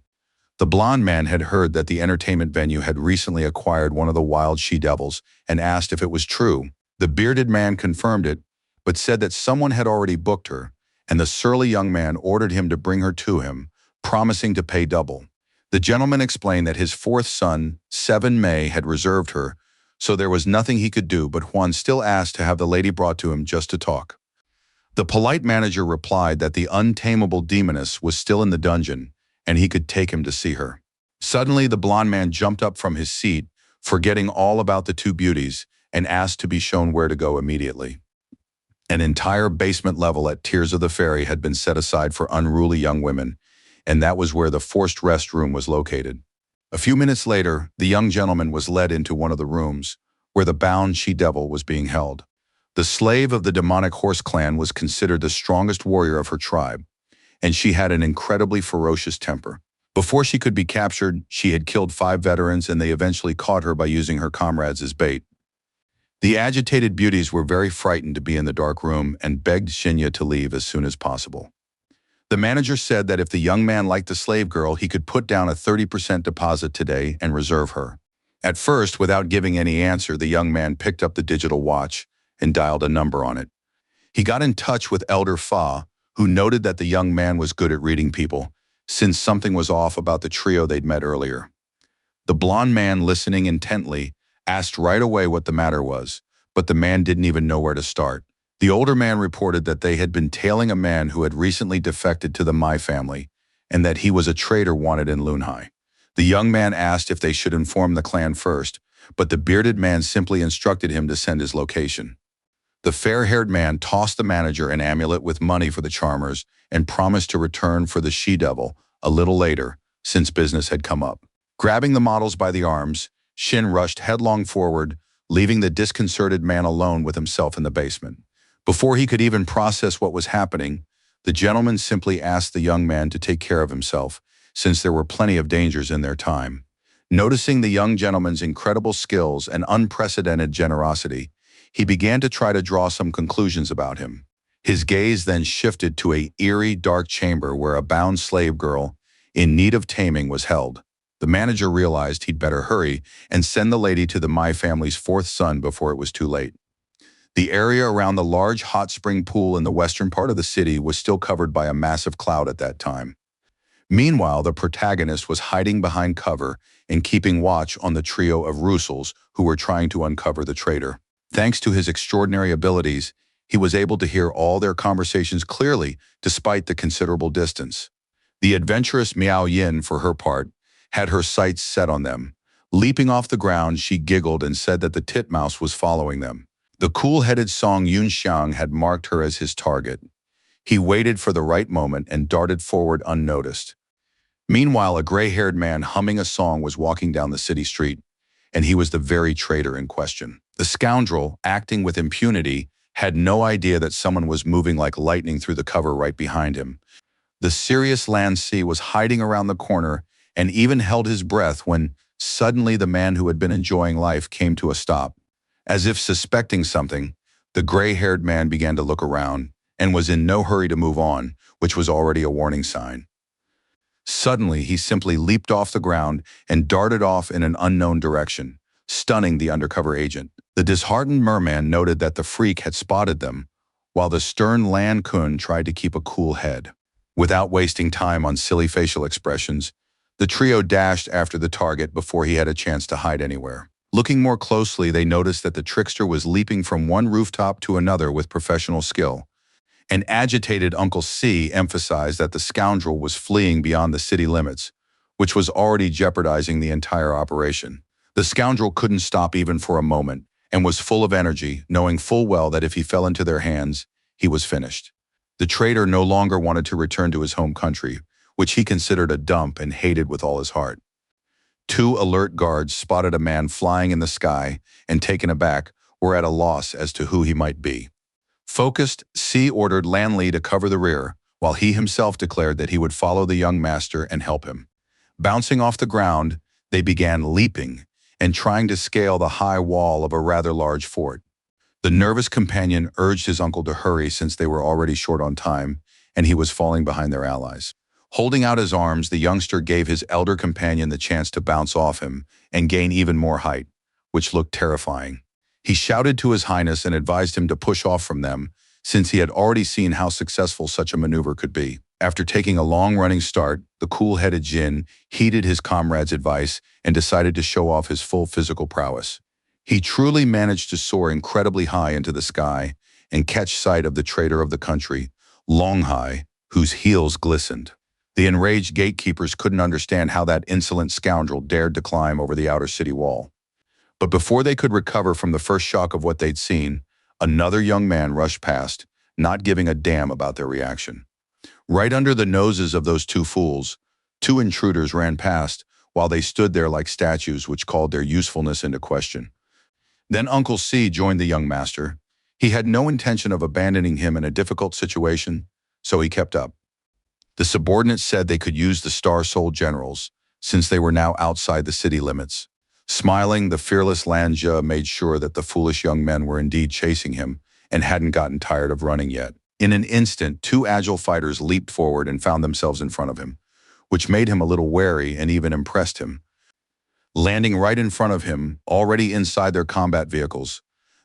The blond man had heard that the entertainment venue had recently acquired one of the wild she-devils and asked if it was true. The bearded man confirmed it, but said that someone had already booked her, and the surly young man ordered him to bring her to him, promising to pay double. The gentleman explained that his fourth son, 7 May, had reserved her, so there was nothing he could do, but Juan still asked to have the lady brought to him just to talk. The polite manager replied that the untamable demoness was still in the dungeon, and he could take him to see her. Suddenly, the blond man jumped up from his seat, forgetting all about the two beauties, and asked to be shown where to go immediately. An entire basement level at Tears of the Fairy had been set aside for unruly young women, and that was where the forced rest room was located. A few minutes later, the young gentleman was led into one of the rooms, where the bound she-devil was being held. The slave of the demonic horse clan was considered the strongest warrior of her tribe, and she had an incredibly ferocious temper. Before she could be captured, she had killed 5 veterans, and they eventually caught her by using her comrades as bait. The agitated beauties were very frightened to be in the dark room and begged Shinya to leave as soon as possible. The manager said that if the young man liked the slave girl, he could put down a 30% deposit today and reserve her. At first, without giving any answer, the young man picked up the digital watch and dialed a number on it. He got in touch with Elder Fa, who noted that the young man was good at reading people, since something was off about the trio they'd met earlier. The blond man, listening intently, asked right away what the matter was, but the man didn't even know where to start. The older man reported that they had been tailing a man who had recently defected to the Mai family, and that he was a traitor wanted in Lunhai. The young man asked if they should inform the clan first, but the bearded man simply instructed him to send his location. The fair-haired man tossed the manager an amulet with money for the charmers and promised to return for the she-devil a little later, since business had come up. Grabbing the models by the arms, Shin rushed headlong forward, leaving the disconcerted man alone with himself in the basement. Before he could even process what was happening, the gentleman simply asked the young man to take care of himself, since there were plenty of dangers in their time. Noticing the young gentleman's incredible skills and unprecedented generosity, he began to try to draw some conclusions about him. His gaze then shifted to an eerie, dark chamber where a bound slave girl, in need of taming, was held. The manager realized he'd better hurry and send the lady to the Mai family's 4th son before it was too late. The area around the large hot spring pool in the western part of the city was still covered by a massive cloud at that time. Meanwhile, the protagonist was hiding behind cover and keeping watch on the trio of Rusels who were trying to uncover the traitor. Thanks to his extraordinary abilities, he was able to hear all their conversations clearly despite the considerable distance. The adventurous Miao Yin, for her part, had her sights set on them. Leaping off the ground, she giggled and said that the titmouse was following them. The cool-headed Song Yunxiang had marked her as his target. He waited for the right moment and darted forward unnoticed. Meanwhile, a gray-haired man humming a song was walking down the city street, and he was the very traitor in question. The scoundrel, acting with impunity, had no idea that someone was moving like lightning through the cover right behind him. The serious Lan Si was hiding around the corner and even held his breath when suddenly the man who had been enjoying life came to a stop. As if suspecting something, the gray-haired man began to look around, and was in no hurry to move on, which was already a warning sign. Suddenly, he simply leaped off the ground and darted off in an unknown direction, stunning the undercover agent. The disheartened merman noted that the freak had spotted them, while the stern Lan Kun tried to keep a cool head. Without wasting time on silly facial expressions, the trio dashed after the target before he had a chance to hide anywhere. Looking more closely, they noticed that the trickster was leaping from one rooftop to another with professional skill. An agitated Uncle C emphasized that the scoundrel was fleeing beyond the city limits, which was already jeopardizing the entire operation. The scoundrel couldn't stop even for a moment and was full of energy, knowing full well that if he fell into their hands, he was finished. The traitor no longer wanted to return to his home country, which he considered a dump and hated with all his heart. Two alert guards spotted a man flying in the sky and, taken aback, were at a loss as to who he might be. Focused, C ordered Lan Li to cover the rear, while he himself declared that he would follow the young master and help him. Bouncing off the ground, they began leaping and trying to scale the high wall of a rather large fort. The nervous companion urged his uncle to hurry since they were already short on time, and he was falling behind their allies. Holding out his arms, the youngster gave his elder companion the chance to bounce off him and gain even more height, which looked terrifying. He shouted to His Highness and advised him to push off from them, since he had already seen how successful such a maneuver could be. After taking a long-running start, the cool-headed Jin heeded his comrade's advice and decided to show off his full physical prowess. He truly managed to soar incredibly high into the sky and catch sight of the traitor of the country, Longhai, whose heels glistened. The enraged gatekeepers couldn't understand how that insolent scoundrel dared to climb over the outer city wall. But before they could recover from the first shock of what they'd seen, another young man rushed past, not giving a damn about their reaction. Right under the noses of those two fools, two intruders ran past while they stood there like statues, which called their usefulness into question. Then Uncle C joined the young master. He had no intention of abandoning him in a difficult situation, so he kept up. The subordinates said they could use the star-souled generals, since they were now outside the city limits. Smiling, the fearless Lanja made sure that the foolish young men were indeed chasing him and hadn't gotten tired of running yet. In an instant, two agile fighters leaped forward and found themselves in front of him, which made him a little wary and even impressed him. Landing right in front of him, already inside their combat vehicles,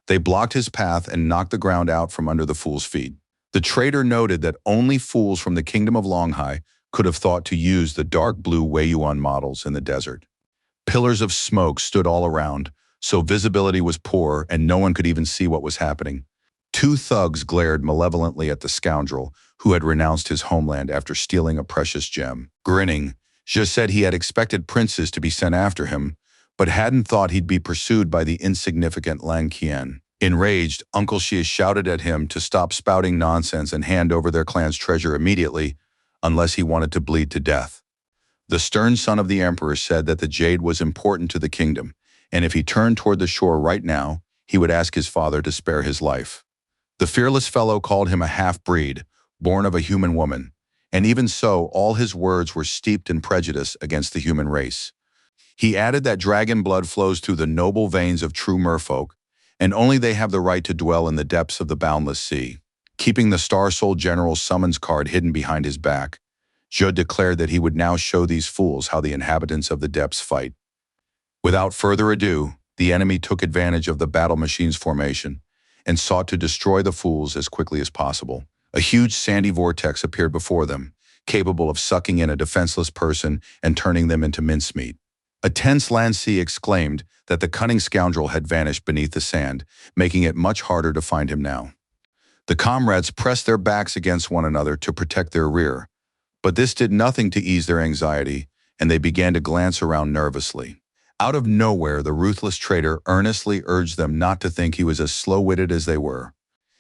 they blocked his path and knocked the ground out from under the fool's feet. The traitor noted that only fools from the kingdom of Longhai could have thought to use the dark blue Weiyuan models in the desert. Pillars of smoke stood all around, so visibility was poor and no one could even see what was happening. Two thugs glared malevolently at the scoundrel who had renounced his homeland after stealing a precious gem. Grinning, Zhe said he had expected princes to be sent after him, but hadn't thought he'd be pursued by the insignificant Lang Qian. Enraged, Uncle Xie shouted at him to stop spouting nonsense and hand over their clan's treasure immediately, unless he wanted to bleed to death. The stern son of the emperor said that the jade was important to the kingdom, and if he turned toward the shore right now, he would ask his father to spare his life. The fearless fellow called him a half-breed, born of a human woman, and even so, all his words were steeped in prejudice against the human race. He added that dragon blood flows through the noble veins of true merfolk, and only they have the right to dwell in the depths of the boundless sea. Keeping the Star-Soul General's summons card hidden behind his back, Zhe declared that he would now show these fools how the inhabitants of the depths fight. Without further ado, the enemy took advantage of the battle machine's formation and sought to destroy the fools as quickly as possible. A huge sandy vortex appeared before them, capable of sucking in a defenseless person and turning them into mincemeat. A tense Lan Si exclaimed that the cunning scoundrel had vanished beneath the sand, making it much harder to find him now. The comrades pressed their backs against one another to protect their rear, but this did nothing to ease their anxiety, and they began to glance around nervously. Out of nowhere, the ruthless traitor earnestly urged them not to think he was as slow-witted as they were.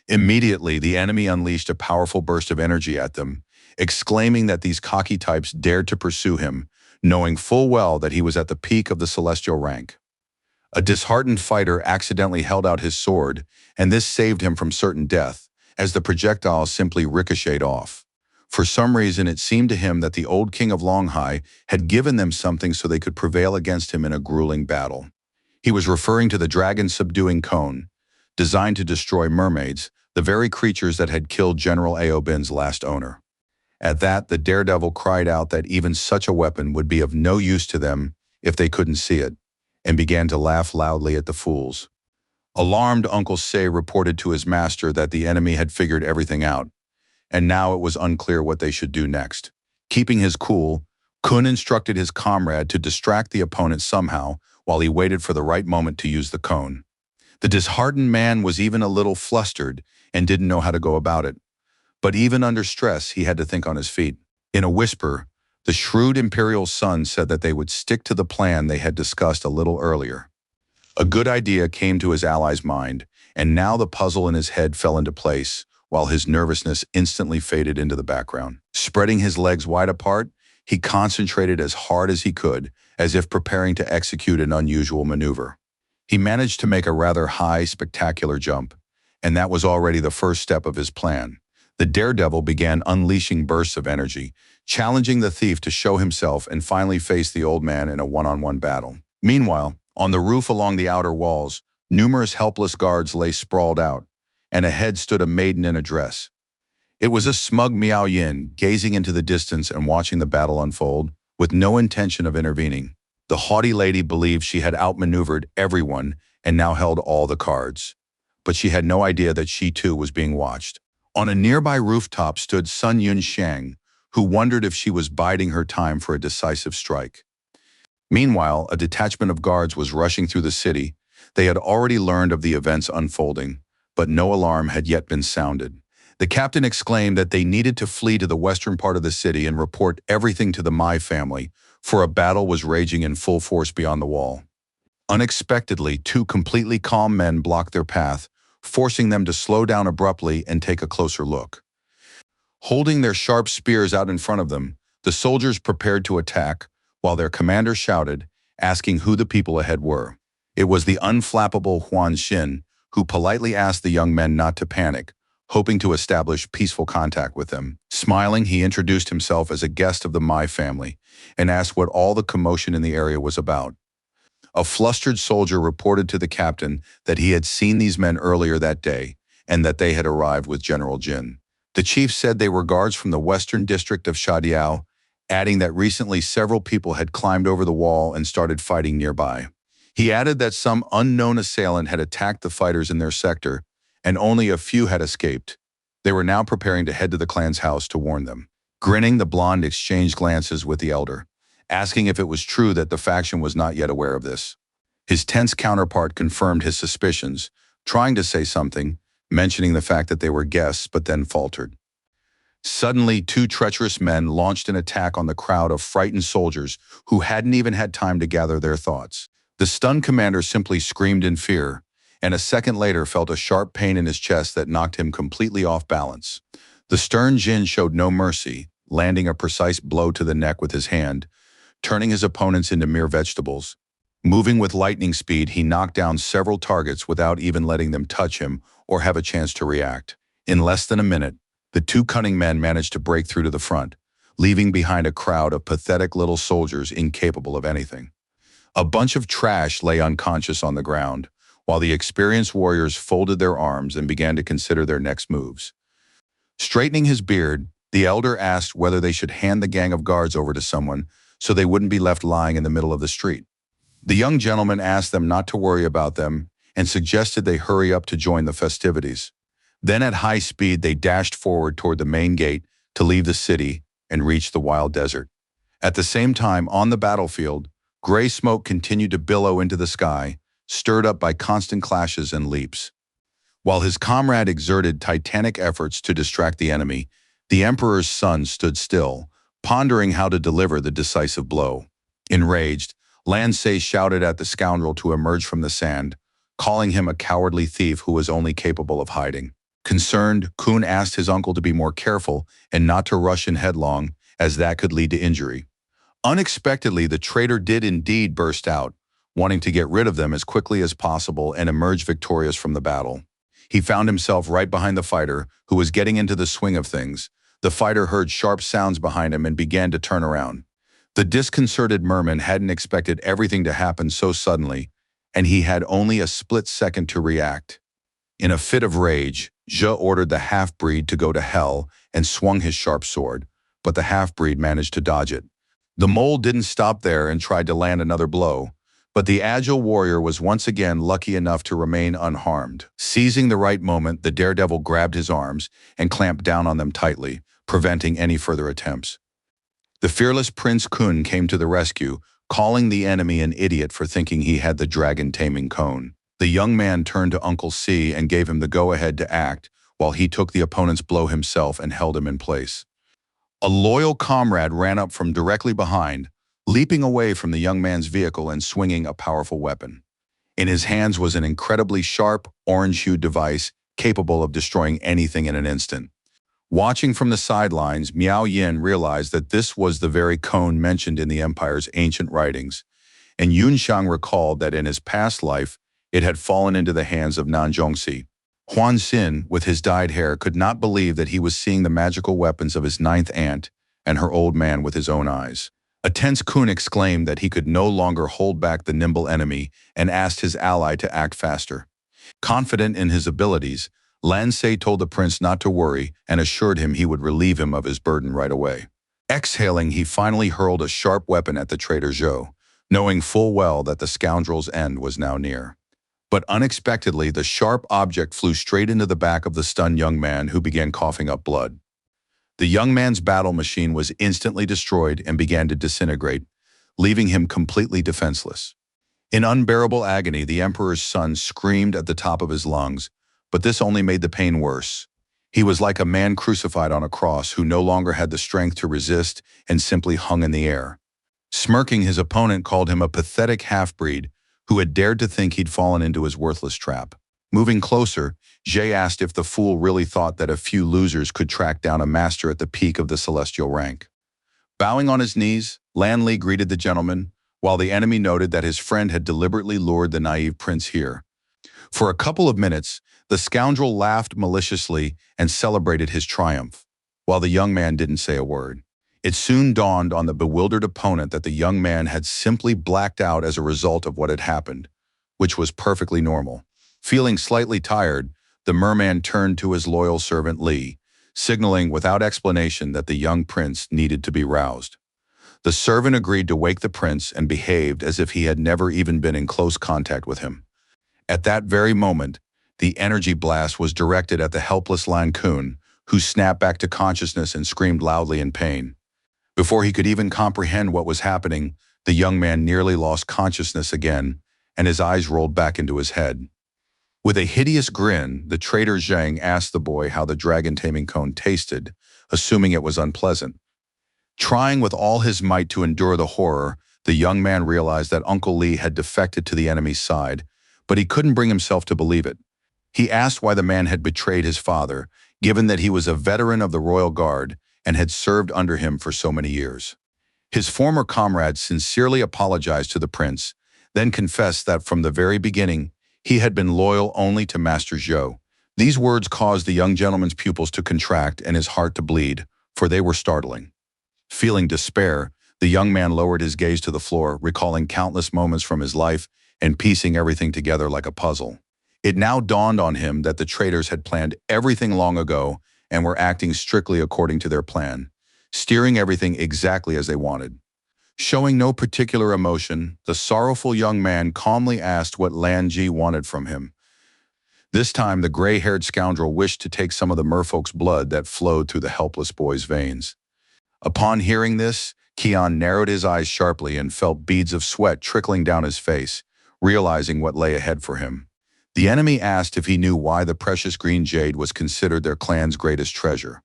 Immediately, the enemy unleashed a powerful burst of energy at them, exclaiming that these cocky types dared to pursue him, knowing full well that he was at the peak of the celestial rank. A disheartened fighter accidentally held out his sword, and this saved him from certain death, as the projectile simply ricocheted off. For some reason, it seemed to him that the old king of Longhai had given them something so they could prevail against him in a grueling battle. He was referring to the dragon-subduing cone, designed to destroy mermaids, the very creatures that had killed General Aobin's last owner. At that, the daredevil cried out that even such a weapon would be of no use to them if they couldn't see it, and began to laugh loudly at the fools. Alarmed, Uncle Se reported to his master that the enemy had figured everything out, and now it was unclear what they should do next. Keeping his cool, Kun instructed his comrade to distract the opponent somehow while he waited for the right moment to use the cone. The disheartened man was even a little flustered and didn't know how to go about it. But even under stress, he had to think on his feet. In a whisper, the shrewd imperial son said that they would stick to the plan they had discussed a little earlier. A good idea came to his ally's mind, and now the puzzle in his head fell into place, while his nervousness instantly faded into the background. Spreading his legs wide apart, he concentrated as hard as he could, as if preparing to execute an unusual maneuver. He managed to make a rather high, spectacular jump, and that was already the first step of his plan. The daredevil began unleashing bursts of energy, challenging the thief to show himself and finally face the old man in a one-on-one battle. Meanwhile, on the roof along the outer walls, numerous helpless guards lay sprawled out, and ahead stood a maiden in a dress. It was a smug Miao Yin, gazing into the distance and watching the battle unfold, with no intention of intervening. The haughty lady believed she had outmaneuvered everyone and now held all the cards. But she had no idea that she too was being watched. On a nearby rooftop stood Sun Yun Shang, who wondered if she was biding her time for a decisive strike. Meanwhile, a detachment of guards was rushing through the city. They had already learned of the events unfolding, but no alarm had yet been sounded. The captain exclaimed that they needed to flee to the western part of the city and report everything to the Mai family, for a battle was raging in full force beyond the wall. Unexpectedly, two completely calm men blocked their path, forcing them to slow down abruptly and take a closer look. Holding their sharp spears out in front of them, the soldiers prepared to attack, while their commander shouted, asking who the people ahead were. It was the unflappable Huan Xin, who politely asked the young men not to panic, hoping to establish peaceful contact with them. Smiling, he introduced himself as a guest of the Mai family and asked what all the commotion in the area was about. A flustered soldier reported to the captain that he had seen these men earlier that day and that they had arrived with General Jin. The chief said they were guards from the western district of Shadiao, adding that recently several people had climbed over the wall and started fighting nearby. He added that some unknown assailant had attacked the fighters in their sector, and only a few had escaped. They were now preparing to head to the clan's house to warn them. Grinning, the blonde exchanged glances with the elder, asking if it was true that the faction was not yet aware of this. His tense counterpart confirmed his suspicions, trying to say something, mentioning the fact that they were guests, but then faltered. Suddenly, two treacherous men launched an attack on the crowd of frightened soldiers who hadn't even had time to gather their thoughts. The stunned commander simply screamed in fear, and a second later felt a sharp pain in his chest that knocked him completely off balance. The stern Jin showed no mercy, landing a precise blow to the neck with his hand, turning his opponents into mere vegetables. Moving with lightning speed, he knocked down several targets without even letting them touch him or have a chance to react. In less than a minute, the two cunning men managed to break through to the front, leaving behind a crowd of pathetic little soldiers incapable of anything. A bunch of trash lay unconscious on the ground, while the experienced warriors folded their arms and began to consider their next moves. Straightening his beard, the elder asked whether they should hand the gang of guards over to someone so they wouldn't be left lying in the middle of the street. The young gentleman asked them not to worry about them and suggested they hurry up to join the festivities. Then at high speed, they dashed forward toward the main gate to leave the city and reach the wild desert. At the same time, on the battlefield, gray smoke continued to billow into the sky, stirred up by constant clashes and leaps. While his comrade exerted titanic efforts to distract the enemy, the emperor's son stood still, pondering how to deliver the decisive blow. Enraged, Lan Se shouted at the scoundrel to emerge from the sand, calling him a cowardly thief who was only capable of hiding. Concerned, Kun asked his uncle to be more careful and not to rush in headlong, as that could lead to injury. Unexpectedly, the traitor did indeed burst out, wanting to get rid of them as quickly as possible and emerge victorious from the battle. He found himself right behind the fighter, who was getting into the swing of things. The fighter heard sharp sounds behind him and began to turn around. The disconcerted merman hadn't expected everything to happen so suddenly, and he had only a split second to react. In a fit of rage, Zhe ordered the half-breed to go to hell and swung his sharp sword, but the half-breed managed to dodge it. The mole didn't stop there and tried to land another blow, but the agile warrior was once again lucky enough to remain unharmed. Seizing the right moment, the daredevil grabbed his arms and clamped down on them tightly, preventing any further attempts. The fearless Prince Kun came to the rescue, calling the enemy an idiot for thinking he had the dragon-taming cone. The young man turned to Uncle C and gave him the go-ahead to act, while he took the opponent's blow himself and held him in place. A loyal comrade ran up from directly behind, leaping away from the young man's vehicle and swinging a powerful weapon. In his hands was an incredibly sharp, orange-hued device capable of destroying anything in an instant. Watching from the sidelines, Miao Yin realized that this was the very cone mentioned in the Empire's ancient writings, and Yunxiang recalled that in his past life, it had fallen into the hands of Nanzhongxi. Huan Xin, with his dyed hair, could not believe that he was seeing the magical weapons of his ninth aunt and her old man with his own eyes. A tense Kun exclaimed that he could no longer hold back the nimble enemy and asked his ally to act faster. Confident in his abilities, Lan Se told the prince not to worry and assured him he would relieve him of his burden right away. Exhaling, he finally hurled a sharp weapon at the traitor Zhou, knowing full well that the scoundrel's end was now near. But unexpectedly, the sharp object flew straight into the back of the stunned young man, who began coughing up blood. The young man's battle machine was instantly destroyed and began to disintegrate, leaving him completely defenseless. In unbearable agony, the emperor's son screamed at the top of his lungs, but this only made the pain worse. He was like a man crucified on a cross who no longer had the strength to resist and simply hung in the air. Smirking, his opponent called him a pathetic half-breed who had dared to think he'd fallen into his worthless trap. Moving closer, Zhe asked if the fool really thought that a few losers could track down a master at the peak of the celestial rank. Bowing on his knees, Lan Li greeted the gentleman, while the enemy noted that his friend had deliberately lured the naive prince here. For a couple of minutes, the scoundrel laughed maliciously and celebrated his triumph, while the young man didn't say a word. It soon dawned on the bewildered opponent that the young man had simply blacked out as a result of what had happened, which was perfectly normal. Feeling slightly tired, the merman turned to his loyal servant Li, signaling without explanation that the young prince needed to be roused. The servant agreed to wake the prince and behaved as if he had never even been in close contact with him. At that very moment, the energy blast was directed at the helpless Lan Kun, who snapped back to consciousness and screamed loudly in pain. Before he could even comprehend what was happening, the young man nearly lost consciousness again, and his eyes rolled back into his head. With a hideous grin, the traitor Zhang asked the boy how the dragon-taming cone tasted, assuming it was unpleasant. Trying with all his might to endure the horror, the young man realized that Uncle Li had defected to the enemy's side, but he couldn't bring himself to believe it. He asked why the man had betrayed his father, given that he was a veteran of the royal guard and had served under him for so many years. His former comrade sincerely apologized to the prince, then confessed that from the very beginning, he had been loyal only to Master Zhou. These words caused the young gentleman's pupils to contract and his heart to bleed, for they were startling. Feeling despair, the young man lowered his gaze to the floor, recalling countless moments from his life and piecing everything together like a puzzle. It now dawned on him that the traitors had planned everything long ago and were acting strictly according to their plan, steering everything exactly as they wanted. Showing no particular emotion, the sorrowful young man calmly asked what Lan Ji wanted from him. This time, the gray-haired scoundrel wished to take some of the merfolk's blood that flowed through the helpless boy's veins. Upon hearing this, Qian narrowed his eyes sharply and felt beads of sweat trickling down his face, realizing what lay ahead for him. The enemy asked if he knew why the precious green jade was considered their clan's greatest treasure.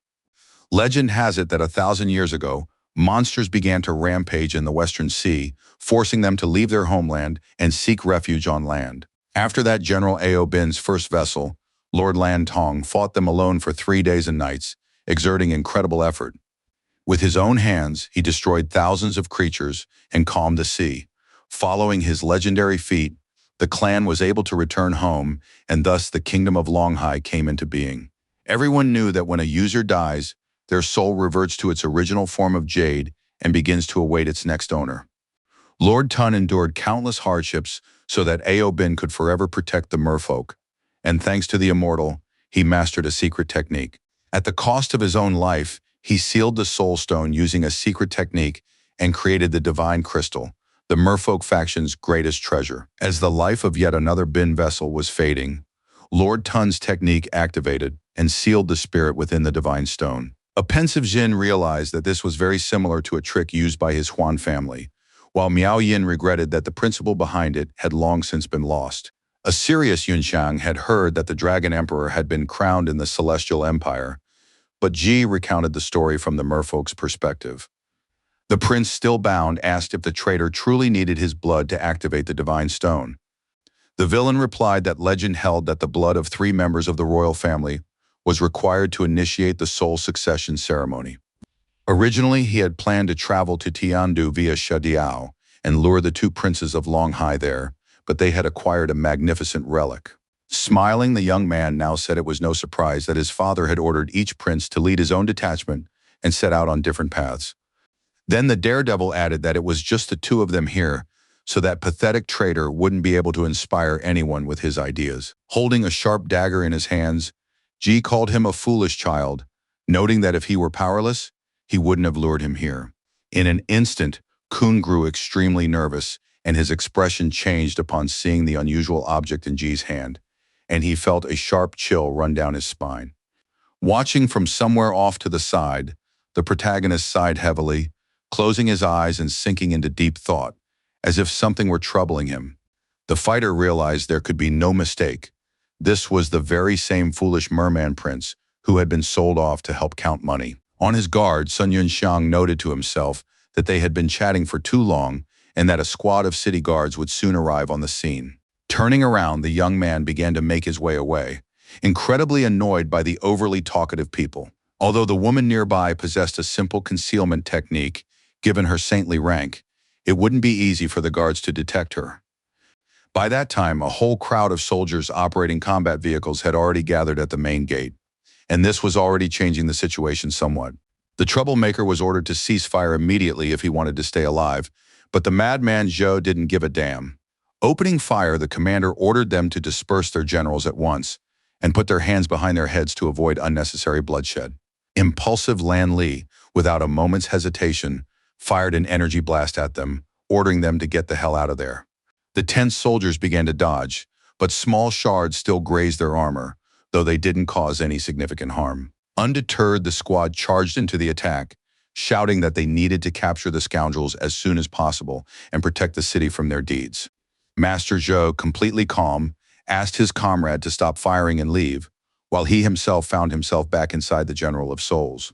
Legend has it that 1,000 years ago, monsters began to rampage in the Western Sea, forcing them to leave their homeland and seek refuge on land. After that, General Ao Bin's first vessel, Lord Lan Tong, fought them alone for 3 days and nights, exerting incredible effort. With his own hands, he destroyed thousands of creatures and calmed the sea. Following his legendary feat, the clan was able to return home, and thus the Kingdom of Longhai came into being. Everyone knew that when a user dies, their soul reverts to its original form of jade and begins to await its next owner. Lord Tun endured countless hardships so that Ao Bin could forever protect the merfolk. And thanks to the immortal, he mastered a secret technique. At the cost of his own life, he sealed the soul stone using a secret technique and created the divine crystal, the merfolk faction's greatest treasure. As the life of yet another bin vessel was fading, Lord Tun's technique activated and sealed the spirit within the divine stone. A pensive Jin realized that this was very similar to a trick used by his Huan family, while Miao Yin regretted that the principle behind it had long since been lost. A serious Yunxiang had heard that the Dragon Emperor had been crowned in the Celestial Empire, but Ji recounted the story from the merfolk's perspective. The prince, still bound, asked if the traitor truly needed his blood to activate the divine stone. The villain replied that legend held that the blood of 3 members of the royal family was required to initiate the soul succession ceremony. Originally, he had planned to travel to Tiandu via Shadiao and lure the 2 princes of Longhai there, but they had acquired a magnificent relic. Smiling, the young man now said it was no surprise that his father had ordered each prince to lead his own detachment and set out on different paths. Then the daredevil added that it was just the 2 of them here, so that pathetic traitor wouldn't be able to inspire anyone with his ideas. Holding a sharp dagger in his hands, Ji called him a foolish child, noting that if he were powerless, he wouldn't have lured him here. In an instant, Kun grew extremely nervous, and his expression changed upon seeing the unusual object in Ji's hand, and he felt a sharp chill run down his spine. Watching from somewhere off to the side, the protagonist sighed heavily, closing his eyes and sinking into deep thought, as if something were troubling him. The fighter realized there could be no mistake. This was the very same foolish merman prince who had been sold off to help count money. On his guard, Sun Yunxiang noted to himself that they had been chatting for too long and that a squad of city guards would soon arrive on the scene. Turning around, the young man began to make his way away, incredibly annoyed by the overly talkative people. Although the woman nearby possessed a simple concealment technique, given her saintly rank, it wouldn't be easy for the guards to detect her. By that time, a whole crowd of soldiers operating combat vehicles had already gathered at the main gate, and this was already changing the situation somewhat. The troublemaker was ordered to cease fire immediately if he wanted to stay alive, but the madman Zhou didn't give a damn. Opening fire, the commander ordered them to disperse their generals at once and put their hands behind their heads to avoid unnecessary bloodshed. Impulsive Lan Li, without a moment's hesitation, fired an energy blast at them, ordering them to get the hell out of there. The tense soldiers began to dodge, but small shards still grazed their armor, though they didn't cause any significant harm. Undeterred, the squad charged into the attack, shouting that they needed to capture the scoundrels as soon as possible and protect the city from their deeds. Master Zhou, completely calm, asked his comrade to stop firing and leave, while he himself found himself back inside the General of Souls.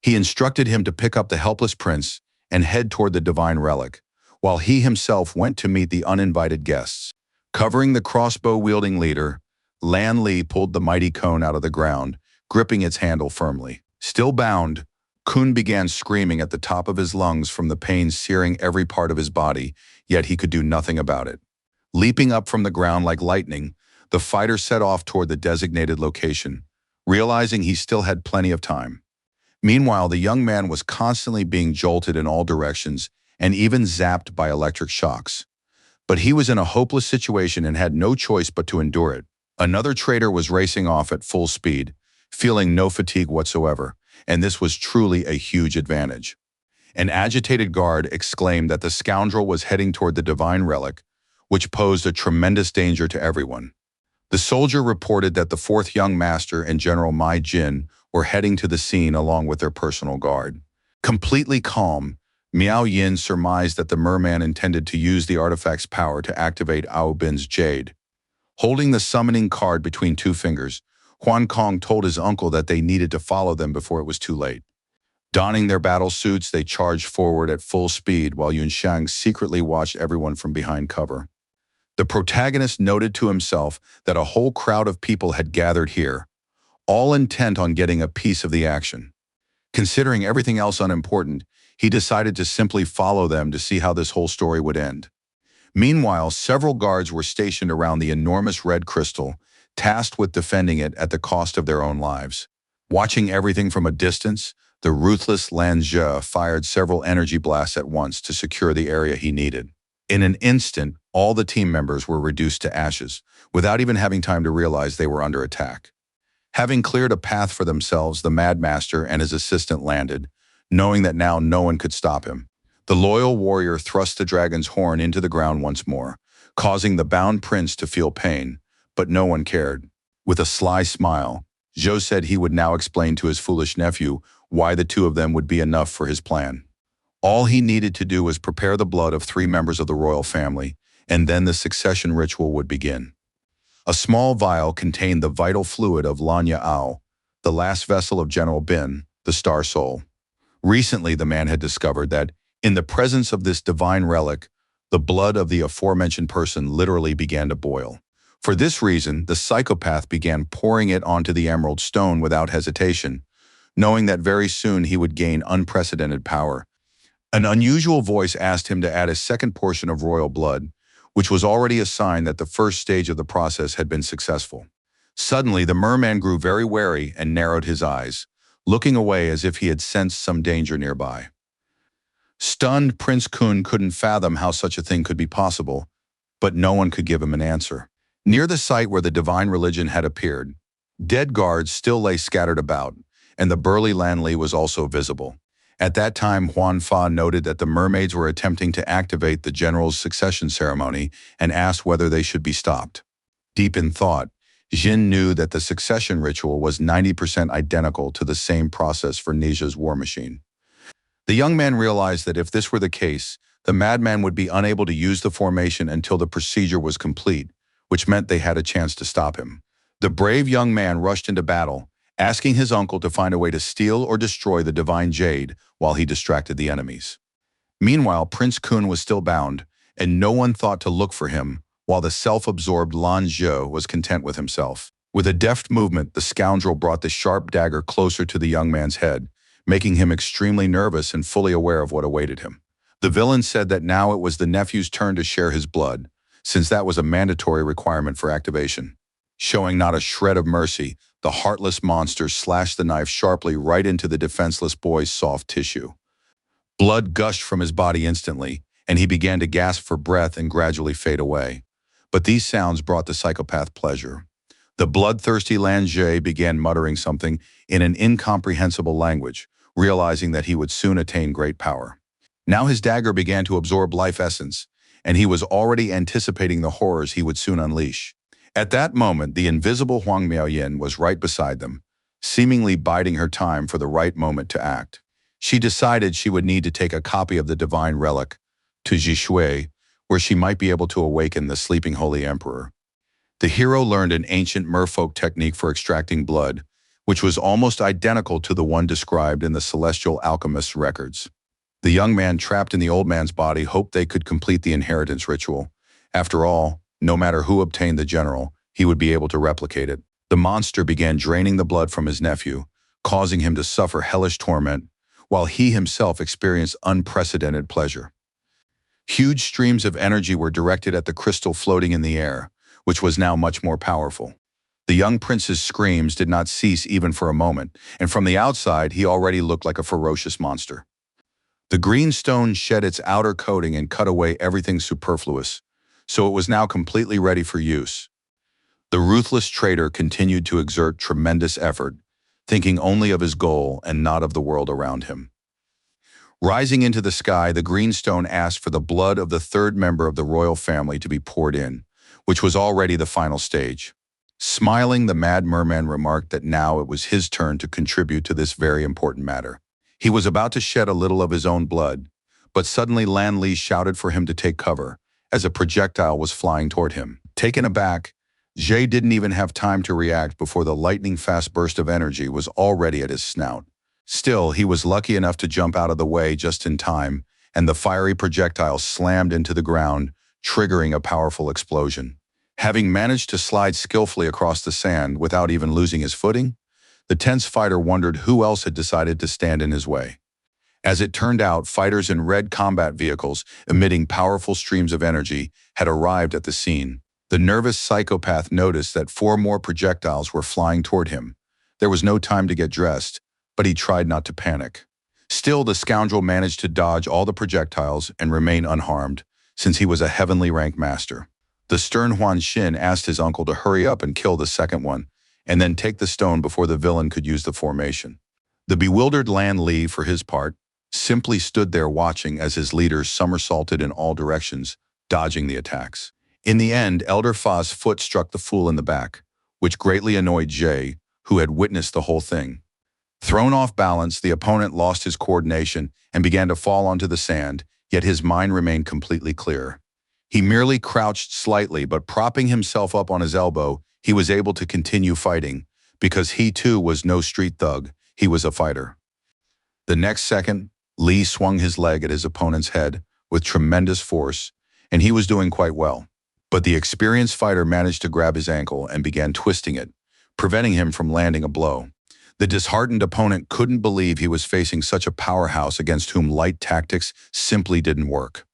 He instructed him to pick up the helpless prince and head toward the divine relic, while he himself went to meet the uninvited guests. Covering the crossbow-wielding leader, Lan Li pulled the mighty cone out of the ground, gripping its handle firmly. Still bound, Kun began screaming at the top of his lungs from the pain searing every part of his body, yet he could do nothing about it. Leaping up from the ground like lightning, the fighter set off toward the designated location, realizing he still had plenty of time. Meanwhile, the young man was constantly being jolted in all directions and even zapped by electric shocks. But he was in a hopeless situation and had no choice but to endure it. Another traitor was racing off at full speed, feeling no fatigue whatsoever, and this was truly a huge advantage. An agitated guard exclaimed that the scoundrel was heading toward the divine relic, which posed a tremendous danger to everyone. The soldier reported that the 4th young master and General Mai Jin were heading to the scene along with their personal guard. Completely calm, Miao Yin surmised that the merman intended to use the artifact's power to activate Ao Bin's jade. Holding the summoning card between 2 fingers, Huan Kong told his uncle that they needed to follow them before it was too late. Donning their battle suits, they charged forward at full speed while Yunxiang secretly watched everyone from behind cover. The protagonist noted to himself that a whole crowd of people had gathered here, all intent on getting a piece of the action. Considering everything else unimportant, he decided to simply follow them to see how this whole story would end. Meanwhile, several guards were stationed around the enormous red crystal, tasked with defending it at the cost of their own lives. Watching everything from a distance, the ruthless Lan Zhe fired several energy blasts at once to secure the area he needed. In an instant, all the team members were reduced to ashes, without even having time to realize they were under attack. Having cleared a path for themselves, the Mad Master and his assistant landed, knowing that now no one could stop him. The loyal warrior thrust the dragon's horn into the ground once more, causing the bound prince to feel pain, but no one cared. With a sly smile, Zhou said he would now explain to his foolish nephew why the two of them would be enough for his plan. All he needed to do was prepare the blood of 3 members of the royal family, and then the succession ritual would begin. A small vial contained the vital fluid of Lanya Ao, the last vessel of General Bin, the Star Soul. Recently, the man had discovered that, in the presence of this divine relic, the blood of the aforementioned person literally began to boil. For this reason, the psychopath began pouring it onto the emerald stone without hesitation, knowing that very soon he would gain unprecedented power. An unusual voice asked him to add a second portion of royal blood, which was already a sign that the first stage of the process had been successful. Suddenly, the merman grew very wary and narrowed his eyes, looking away as if he had sensed some danger nearby. Stunned, Prince Kun couldn't fathom how such a thing could be possible, but no one could give him an answer. Near the site where the divine religion had appeared, dead guards still lay scattered about, and the burly Lan Li was also visible. At that time, Huan Fa noted that the mermaids were attempting to activate the general's succession ceremony and asked whether they should be stopped. Deep in thought, Jin knew that the succession ritual was 90% identical to the same process for Nija's war machine. The young man realized that if this were the case, the madman would be unable to use the formation until the procedure was complete, which meant they had a chance to stop him. The brave young man rushed into battle, asking his uncle to find a way to steal or destroy the divine jade while he distracted the enemies. Meanwhile, Prince Kun was still bound, and no one thought to look for him, while the self-absorbed Lan Zhou was content with himself. With a deft movement, the scoundrel brought the sharp dagger closer to the young man's head, making him extremely nervous and fully aware of what awaited him. The villain said that now it was the nephew's turn to share his blood, since that was a mandatory requirement for activation. Showing not a shred of mercy, the heartless monster slashed the knife sharply right into the defenseless boy's soft tissue. Blood gushed from his body instantly, and he began to gasp for breath and gradually fade away. But these sounds brought the psychopath pleasure. The bloodthirsty Lan Zhe began muttering something in an incomprehensible language, realizing that he would soon attain great power. Now his dagger began to absorb life essence, and he was already anticipating the horrors he would soon unleash. At that moment, the invisible Huang Miaoyin was right beside them, seemingly biding her time for the right moment to act. She decided she would need to take a copy of the divine relic to Jishui, where she might be able to awaken the sleeping holy emperor. The hero learned an ancient merfolk technique for extracting blood, which was almost identical to the one described in the celestial alchemist's records. The young man trapped in the old man's body hoped they could complete the inheritance ritual. After all, no matter who obtained the general, he would be able to replicate it. The monster began draining the blood from his nephew, causing him to suffer hellish torment, while he himself experienced unprecedented pleasure. Huge streams of energy were directed at the crystal floating in the air, which was now much more powerful. The young prince's screams did not cease even for a moment, and from the outside he already looked like a ferocious monster. The green stone shed its outer coating and cut away everything superfluous, so it was now completely ready for use. The ruthless traitor continued to exert tremendous effort, thinking only of his goal and not of the world around him. Rising into the sky, the green stone asked for the blood of the third member of the royal family to be poured in, which was already the final stage. Smiling, the Mad Merman remarked that now it was his turn to contribute to this very important matter. He was about to shed a little of his own blood, but suddenly Lan Li shouted for him to take cover, as a projectile was flying toward him. Taken aback, Jie didn't even have time to react before the lightning-fast burst of energy was already at his snout. Still, he was lucky enough to jump out of the way just in time, and the fiery projectile slammed into the ground, triggering a powerful explosion. Having managed to slide skillfully across the sand without even losing his footing, the tense fighter wondered who else had decided to stand in his way. As it turned out, fighters in red combat vehicles, emitting powerful streams of energy, had arrived at the scene. The nervous psychopath noticed that 4 more projectiles were flying toward him. There was no time to get dressed, but he tried not to panic. Still, the scoundrel managed to dodge all the projectiles and remain unharmed, since he was a heavenly rank master. The stern Huan Xin asked his uncle to hurry up and kill the second one, and then take the stone before the villain could use the formation. The bewildered Lan Li, for his part, simply stood there watching as his leaders somersaulted in all directions, dodging the attacks. In the end, Elder Fa's foot struck the fool in the back, which greatly annoyed Jay, who had witnessed the whole thing. Thrown off balance, the opponent lost his coordination and began to fall onto the sand, yet his mind remained completely clear. He merely crouched slightly, but propping himself up on his elbow, he was able to continue fighting, because he too was no street thug, he was a fighter. The next second, Li swung his leg at his opponent's head with tremendous force, and he was doing quite well. But the experienced fighter managed to grab his ankle and began twisting it, preventing him from landing a blow. The disheartened opponent couldn't believe he was facing such a powerhouse against whom light tactics simply didn't work.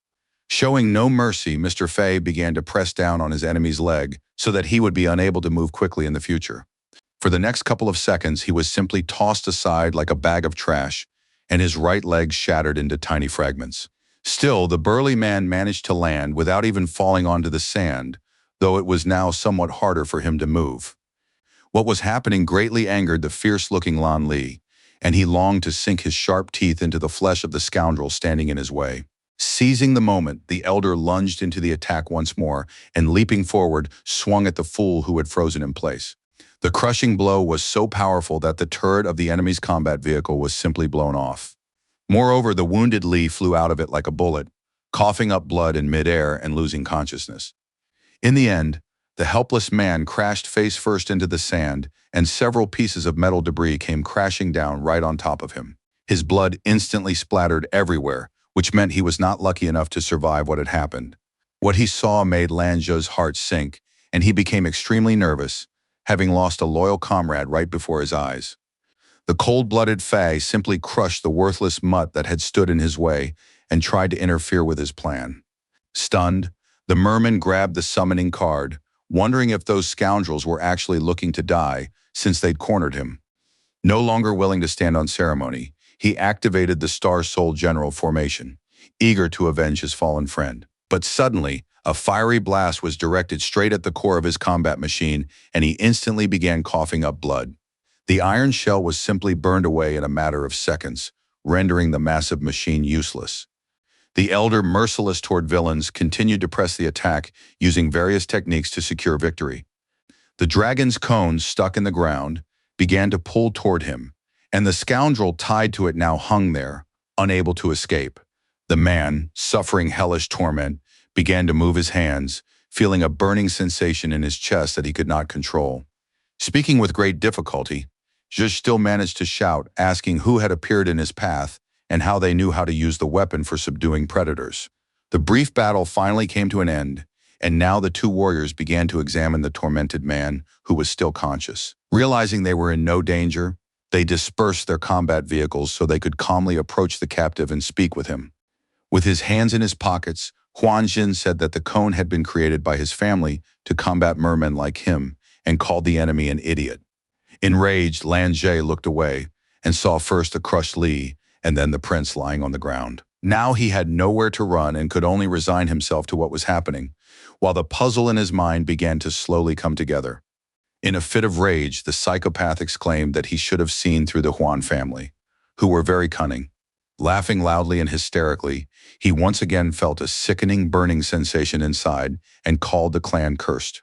Showing no mercy, Mr. Fei began to press down on his enemy's leg so that he would be unable to move quickly in the future. For the next couple of seconds, he was simply tossed aside like a bag of trash, and his right leg shattered into tiny fragments. Still, the burly man managed to land without even falling onto the sand, though it was now somewhat harder for him to move. What was happening greatly angered the fierce-looking Lan Li, and he longed to sink his sharp teeth into the flesh of the scoundrel standing in his way. Seizing the moment, the elder lunged into the attack once more, and leaping forward, swung at the fool who had frozen in place. The crushing blow was so powerful that the turret of the enemy's combat vehicle was simply blown off. Moreover, the wounded Li flew out of it like a bullet, coughing up blood in midair and losing consciousness. In the end, the helpless man crashed face first into the sand, and several pieces of metal debris came crashing down right on top of him. His blood instantly splattered everywhere, which meant he was not lucky enough to survive what had happened. What he saw made Lan Zhe's heart sink, and he became extremely nervous, having lost a loyal comrade right before his eyes. The cold-blooded Fei simply crushed the worthless mutt that had stood in his way and tried to interfere with his plan. Stunned, the merman grabbed the summoning card, wondering if those scoundrels were actually looking to die since they'd cornered him. No longer willing to stand on ceremony, he activated the Star Soul General formation, eager to avenge his fallen friend. But suddenly, a fiery blast was directed straight at the core of his combat machine, and he instantly began coughing up blood. The iron shell was simply burned away in a matter of seconds, rendering the massive machine useless. The elder, merciless toward villains, continued to press the attack, using various techniques to secure victory. The dragon's cone, stuck in the ground, began to pull toward him, and the scoundrel tied to it now hung there, unable to escape. The man, suffering hellish torment, began to move his hands, feeling a burning sensation in his chest that he could not control. Speaking with great difficulty, Zhe still managed to shout, asking who had appeared in his path and how they knew how to use the weapon for subduing predators. The brief battle finally came to an end, and now the two warriors began to examine the tormented man, who was still conscious. Realizing they were in no danger, they dispersed their combat vehicles so they could calmly approach the captive and speak with him. With his hands in his pockets, Huan Xin said that the cone had been created by his family to combat mermen like him, and called the enemy an idiot. Enraged, Lan Zhe looked away and saw first the crushed Li and then the prince lying on the ground. Now he had nowhere to run and could only resign himself to what was happening, while the puzzle in his mind began to slowly come together. In a fit of rage, the psychopath exclaimed that he should have seen through the Huan family, who were very cunning. Laughing loudly and hysterically, he once again felt a sickening burning sensation inside and called the clan cursed.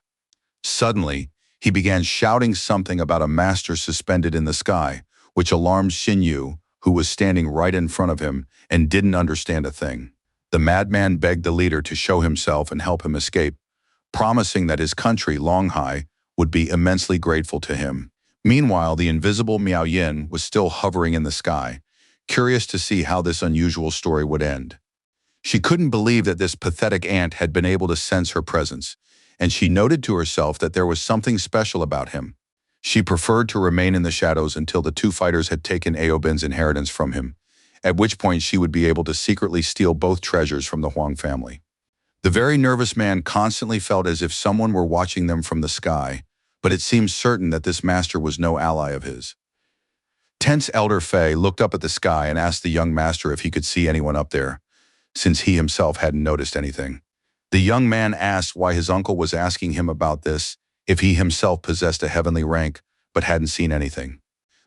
Suddenly, he began shouting something about a master suspended in the sky, which alarmed Xinyu, who was standing right in front of him and didn't understand a thing. The madman begged the leader to show himself and help him escape, promising that his country, Longhai, would be immensely grateful to him. Meanwhile, the invisible Miao Yin was still hovering in the sky, curious to see how this unusual story would end. She couldn't believe that this pathetic ant had been able to sense her presence, and she noted to herself that there was something special about him. She preferred to remain in the shadows until the two fighters had taken Aobin's inheritance from him, at which point she would be able to secretly steal both treasures from the Huang family. The very nervous man constantly felt as if someone were watching them from the sky, but it seemed certain that this master was no ally of his. Tense Elder Fei looked up at the sky and asked the young master if he could see anyone up there, since he himself hadn't noticed anything. The young man asked why his uncle was asking him about this, if he himself possessed a heavenly rank but hadn't seen anything.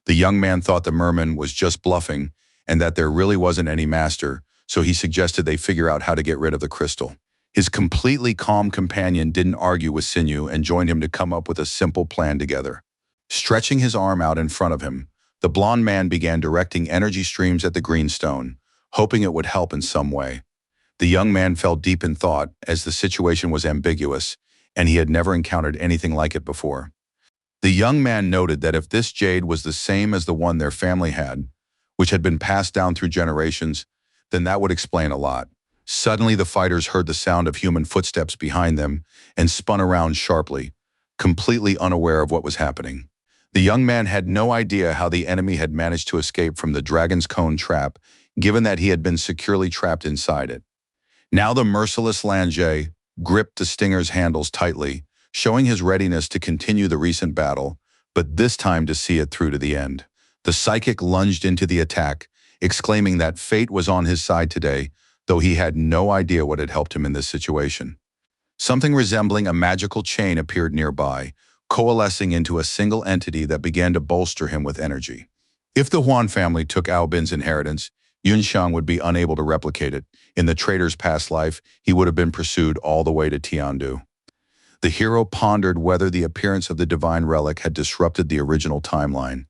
The young man thought the merman was just bluffing and that there really wasn't any master, so he suggested they figure out how to get rid of the crystal. His completely calm companion didn't argue with Sinew and joined him to come up with a simple plan together. Stretching his arm out in front of him, the blond man began directing energy streams at the green stone, hoping it would help in some way. The young man fell deep in thought as the situation was ambiguous, and he had never encountered anything like it before. The young man noted that if this jade was the same as the one their family had, which had been passed down through generations, then that would explain a lot. Suddenly the fighters heard the sound of human footsteps behind them and spun around sharply, completely unaware of what was happening. The young man had no idea how the enemy had managed to escape from the dragon's cone trap, given that he had been securely trapped inside it. Now the merciless Lange gripped the stinger's handles tightly, showing his readiness to continue the recent battle, but this time to see it through to the end. The psychic lunged into the attack, exclaiming that fate was on his side today, though he had no idea what had helped him in this situation. Something resembling a magical chain appeared nearby, coalescing into a single entity that began to bolster him with energy. If the Huan family took Ao Bin's inheritance, Yunxiang would be unable to replicate it. In the trader's past life, he would have been pursued all the way to Tiandu. The hero pondered whether the appearance of the divine relic had disrupted the original timeline,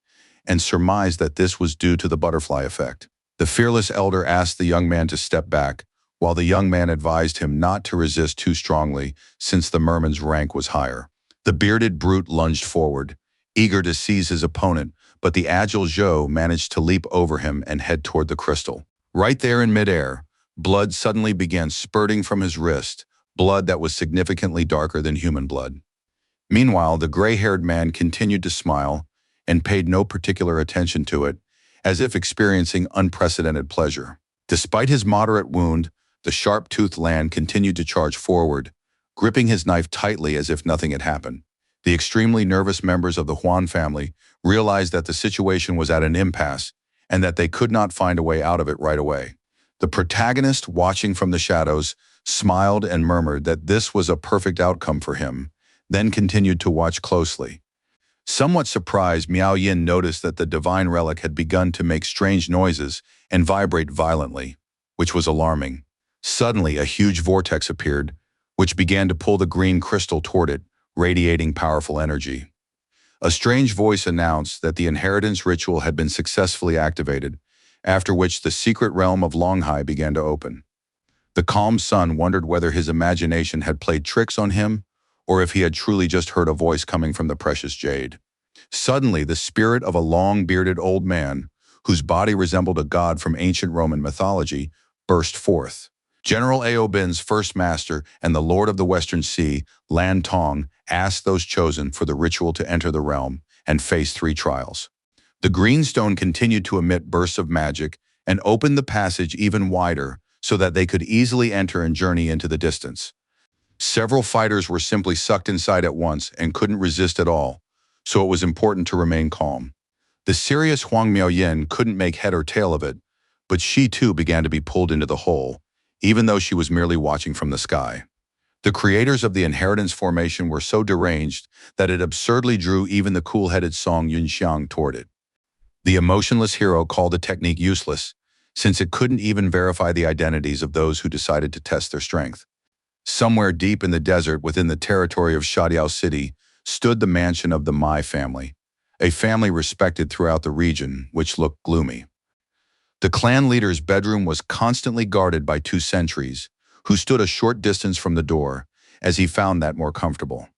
and surmised that this was due to the butterfly effect. The fearless elder asked the young man to step back, while the young man advised him not to resist too strongly since the merman's rank was higher. The bearded brute lunged forward, eager to seize his opponent, but the agile Zhou managed to leap over him and head toward the crystal. Right there in midair, blood suddenly began spurting from his wrist, blood that was significantly darker than human blood. Meanwhile, the gray-haired man continued to smile and paid no particular attention to it, as if experiencing unprecedented pleasure. Despite his moderate wound, the sharp-toothed Lan continued to charge forward, gripping his knife tightly as if nothing had happened. The extremely nervous members of the Huan family realized that the situation was at an impasse and that they could not find a way out of it right away. The protagonist, watching from the shadows, smiled and murmured that this was a perfect outcome for him, then continued to watch closely. Somewhat surprised, Miao Yin noticed that the divine relic had begun to make strange noises and vibrate violently, which was alarming. Suddenly, a huge vortex appeared, which began to pull the green crystal toward it, radiating powerful energy. A strange voice announced that the inheritance ritual had been successfully activated, after which the secret realm of Longhai began to open. The calm son wondered whether his imagination had played tricks on him, or if he had truly just heard a voice coming from the precious jade. Suddenly, the spirit of a long-bearded old man, whose body resembled a god from ancient Roman mythology, burst forth. General Ao Bin's first master and the Lord of the Western Sea, Lan Tong, asked those chosen for the ritual to enter the realm and face 3 trials. The green stone continued to emit bursts of magic and opened the passage even wider so that they could easily enter and journey into the distance. Several fighters were simply sucked inside at once and couldn't resist at all, so it was important to remain calm. The serious Huang Miaoyin couldn't make head or tail of it, but she too began to be pulled into the hole, even though she was merely watching from the sky. The creators of the inheritance formation were so deranged that it absurdly drew even the cool-headed Song Yunxiang toward it. The emotionless hero called the technique useless, since it couldn't even verify the identities of those who decided to test their strength. Somewhere deep in the desert within the territory of Shadiao City stood the mansion of the Mai family, a family respected throughout the region, which looked gloomy. The clan leader's bedroom was constantly guarded by 2 sentries, who stood a short distance from the door, as he found that more comfortable.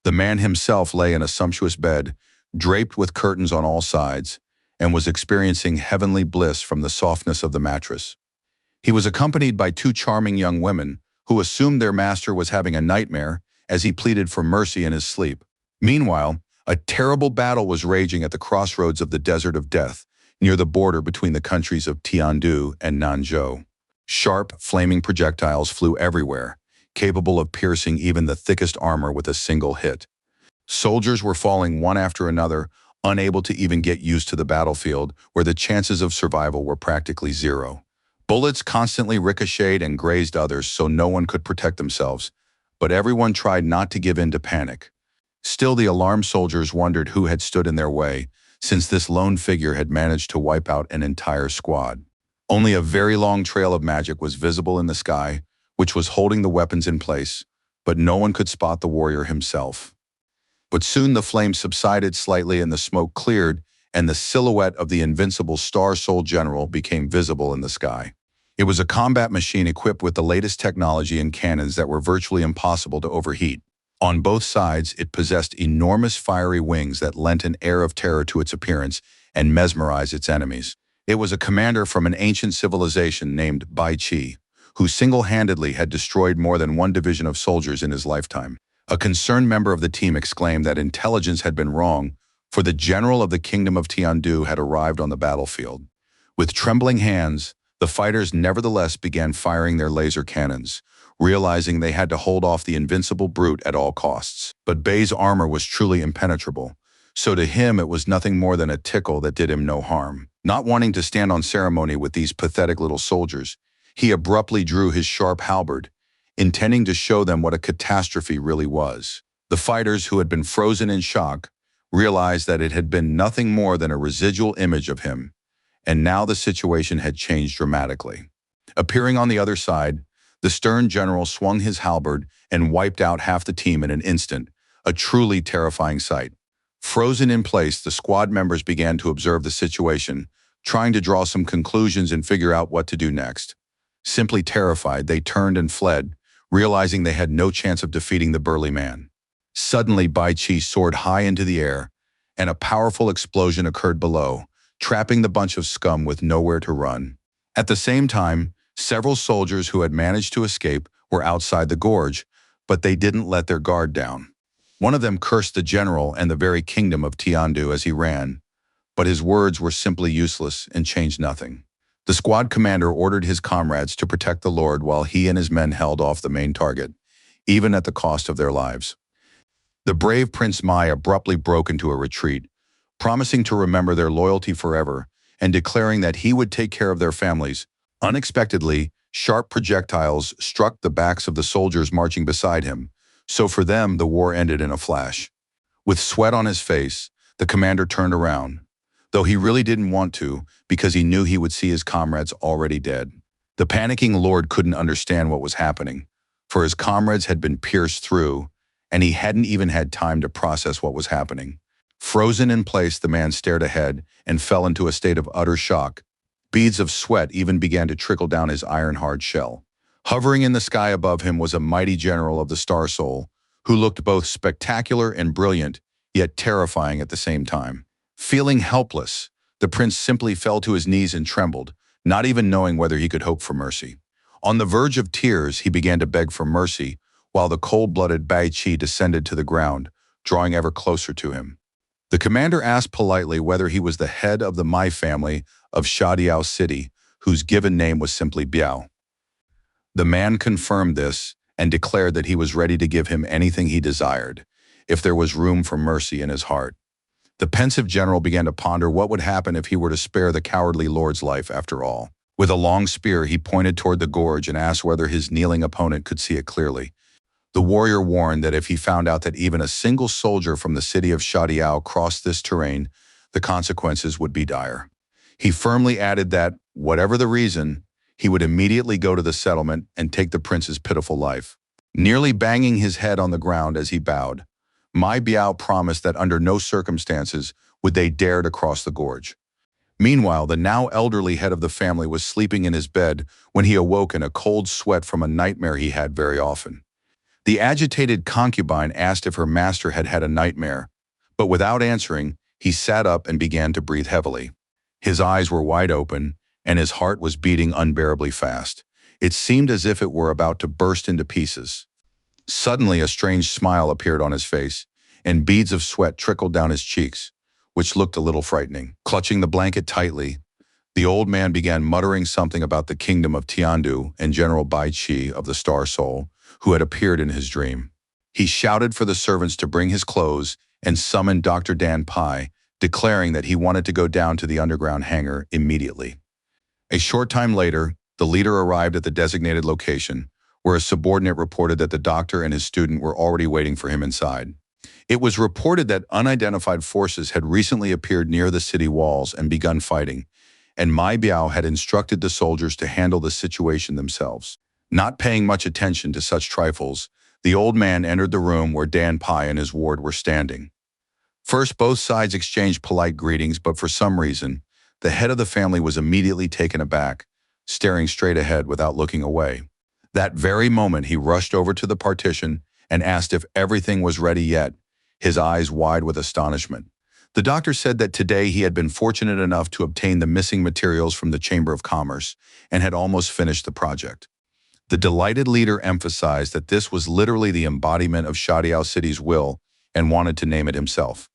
The man himself lay in a sumptuous bed, draped with curtains on all sides, and was experiencing heavenly bliss from the softness of the mattress. He was accompanied by 2 charming young women, who assumed their master was having a nightmare as he pleaded for mercy in his sleep. Meanwhile, a terrible battle was raging at the crossroads of the Desert of Death, near the border between the countries of Tiandu and Nanzhou. Sharp, flaming projectiles flew everywhere, capable of piercing even the thickest armor with a single hit. Soldiers were falling one after another, unable to even get used to the battlefield, where the chances of survival were practically zero. Bullets constantly ricocheted and grazed others so no one could protect themselves, but everyone tried not to give in to panic. Still, the alarmed soldiers wondered who had stood in their way, since this lone figure had managed to wipe out an entire squad. Only a very long trail of magic was visible in the sky, which was holding the weapons in place, but no one could spot the warrior himself. But soon the flames subsided slightly and the smoke cleared, and the silhouette of the invincible Star Soul General became visible in the sky. It was a combat machine equipped with the latest technology and cannons that were virtually impossible to overheat. On both sides, it possessed enormous fiery wings that lent an air of terror to its appearance and mesmerized its enemies. It was a commander from an ancient civilization named Bai Chi, who single-handedly had destroyed more than one division of soldiers in his lifetime. A concerned member of the team exclaimed that intelligence had been wrong, for the general of the kingdom of Tiandu had arrived on the battlefield. With trembling hands, the fighters nevertheless began firing their laser cannons, realizing they had to hold off the invincible brute at all costs. But Bai's armor was truly impenetrable, so to him it was nothing more than a tickle that did him no harm. Not wanting to stand on ceremony with these pathetic little soldiers, he abruptly drew his sharp halberd, intending to show them what a catastrophe really was. The fighters, who had been frozen in shock, realized that it had been nothing more than a residual image of him, and now the situation had changed dramatically. Appearing on the other side, the stern general swung his halberd and wiped out half the team in an instant, a truly terrifying sight. Frozen in place, the squad members began to observe the situation, trying to draw some conclusions and figure out what to do next. Simply terrified, they turned and fled, realizing they had no chance of defeating the burly man. Suddenly, Bai Chi soared high into the air, and a powerful explosion occurred below, trapping the bunch of scum with nowhere to run. At the same time, several soldiers who had managed to escape were outside the gorge, but they didn't let their guard down. One of them cursed the general and the very kingdom of Tiandu as he ran, but his words were simply useless and changed nothing. The squad commander ordered his comrades to protect the lord while he and his men held off the main target, even at the cost of their lives. The brave Prince Mai abruptly broke into a retreat, promising to remember their loyalty forever and declaring that he would take care of their families. Unexpectedly, sharp projectiles struck the backs of the soldiers marching beside him, so for them the war ended in a flash. With sweat on his face, the commander turned around, though he really didn't want to because he knew he would see his comrades already dead. The panicking lord couldn't understand what was happening, for his comrades had been pierced through, and he hadn't even had time to process what was happening. Frozen in place, the man stared ahead and fell into a state of utter shock. Beads of sweat even began to trickle down his iron-hard shell. Hovering in the sky above him was a mighty general of the Star Soul, who looked both spectacular and brilliant, yet terrifying at the same time. Feeling helpless, the prince simply fell to his knees and trembled, not even knowing whether he could hope for mercy. On the verge of tears, he began to beg for mercy, while the cold-blooded Bai Chi descended to the ground, drawing ever closer to him. The commander asked politely whether he was the head of the Mai family of Shadiao City, whose given name was simply Biao. The man confirmed this and declared that he was ready to give him anything he desired, if there was room for mercy in his heart. The pensive general began to ponder what would happen if he were to spare the cowardly lord's life after all. With a long spear, he pointed toward the gorge and asked whether his kneeling opponent could see it clearly. The warrior warned that if he found out that even a single soldier from the city of Shadiao crossed this terrain, the consequences would be dire. He firmly added that, whatever the reason, he would immediately go to the settlement and take the prince's pitiful life. Nearly banging his head on the ground as he bowed, Mai Biao promised that under no circumstances would they dare to cross the gorge. Meanwhile, the now elderly head of the family was sleeping in his bed when he awoke in a cold sweat from a nightmare he had very often. The agitated concubine asked if her master had had a nightmare, but without answering, he sat up and began to breathe heavily. His eyes were wide open, and his heart was beating unbearably fast. It seemed as if it were about to burst into pieces. Suddenly, a strange smile appeared on his face, and beads of sweat trickled down his cheeks, which looked a little frightening. Clutching the blanket tightly, the old man began muttering something about the kingdom of Tiandu and General Bai Chi of the Star Soul, who had appeared in his dream. He shouted for the servants to bring his clothes and summoned Dr. Dan Pai, declaring that he wanted to go down to the underground hangar immediately. A short time later, The leader arrived at the designated location, where a subordinate reported that the doctor and his student were already waiting for him inside. It was reported that unidentified forces had recently appeared near the city walls and begun fighting, and Mai Biao had instructed the soldiers to handle the situation themselves. Not paying much attention to such trifles, the old man entered the room where Dan Pai and his ward were standing. First, both sides exchanged polite greetings, but for some reason, the head of the family was immediately taken aback, staring straight ahead without looking away. That very moment, he rushed over to the partition and asked if everything was ready yet, his eyes wide with astonishment. The doctor said that today he had been fortunate enough to obtain the missing materials from the Chamber of Commerce and had almost finished the project. The delighted leader emphasized that this was literally the embodiment of Shadiao City's will and wanted to name it himself,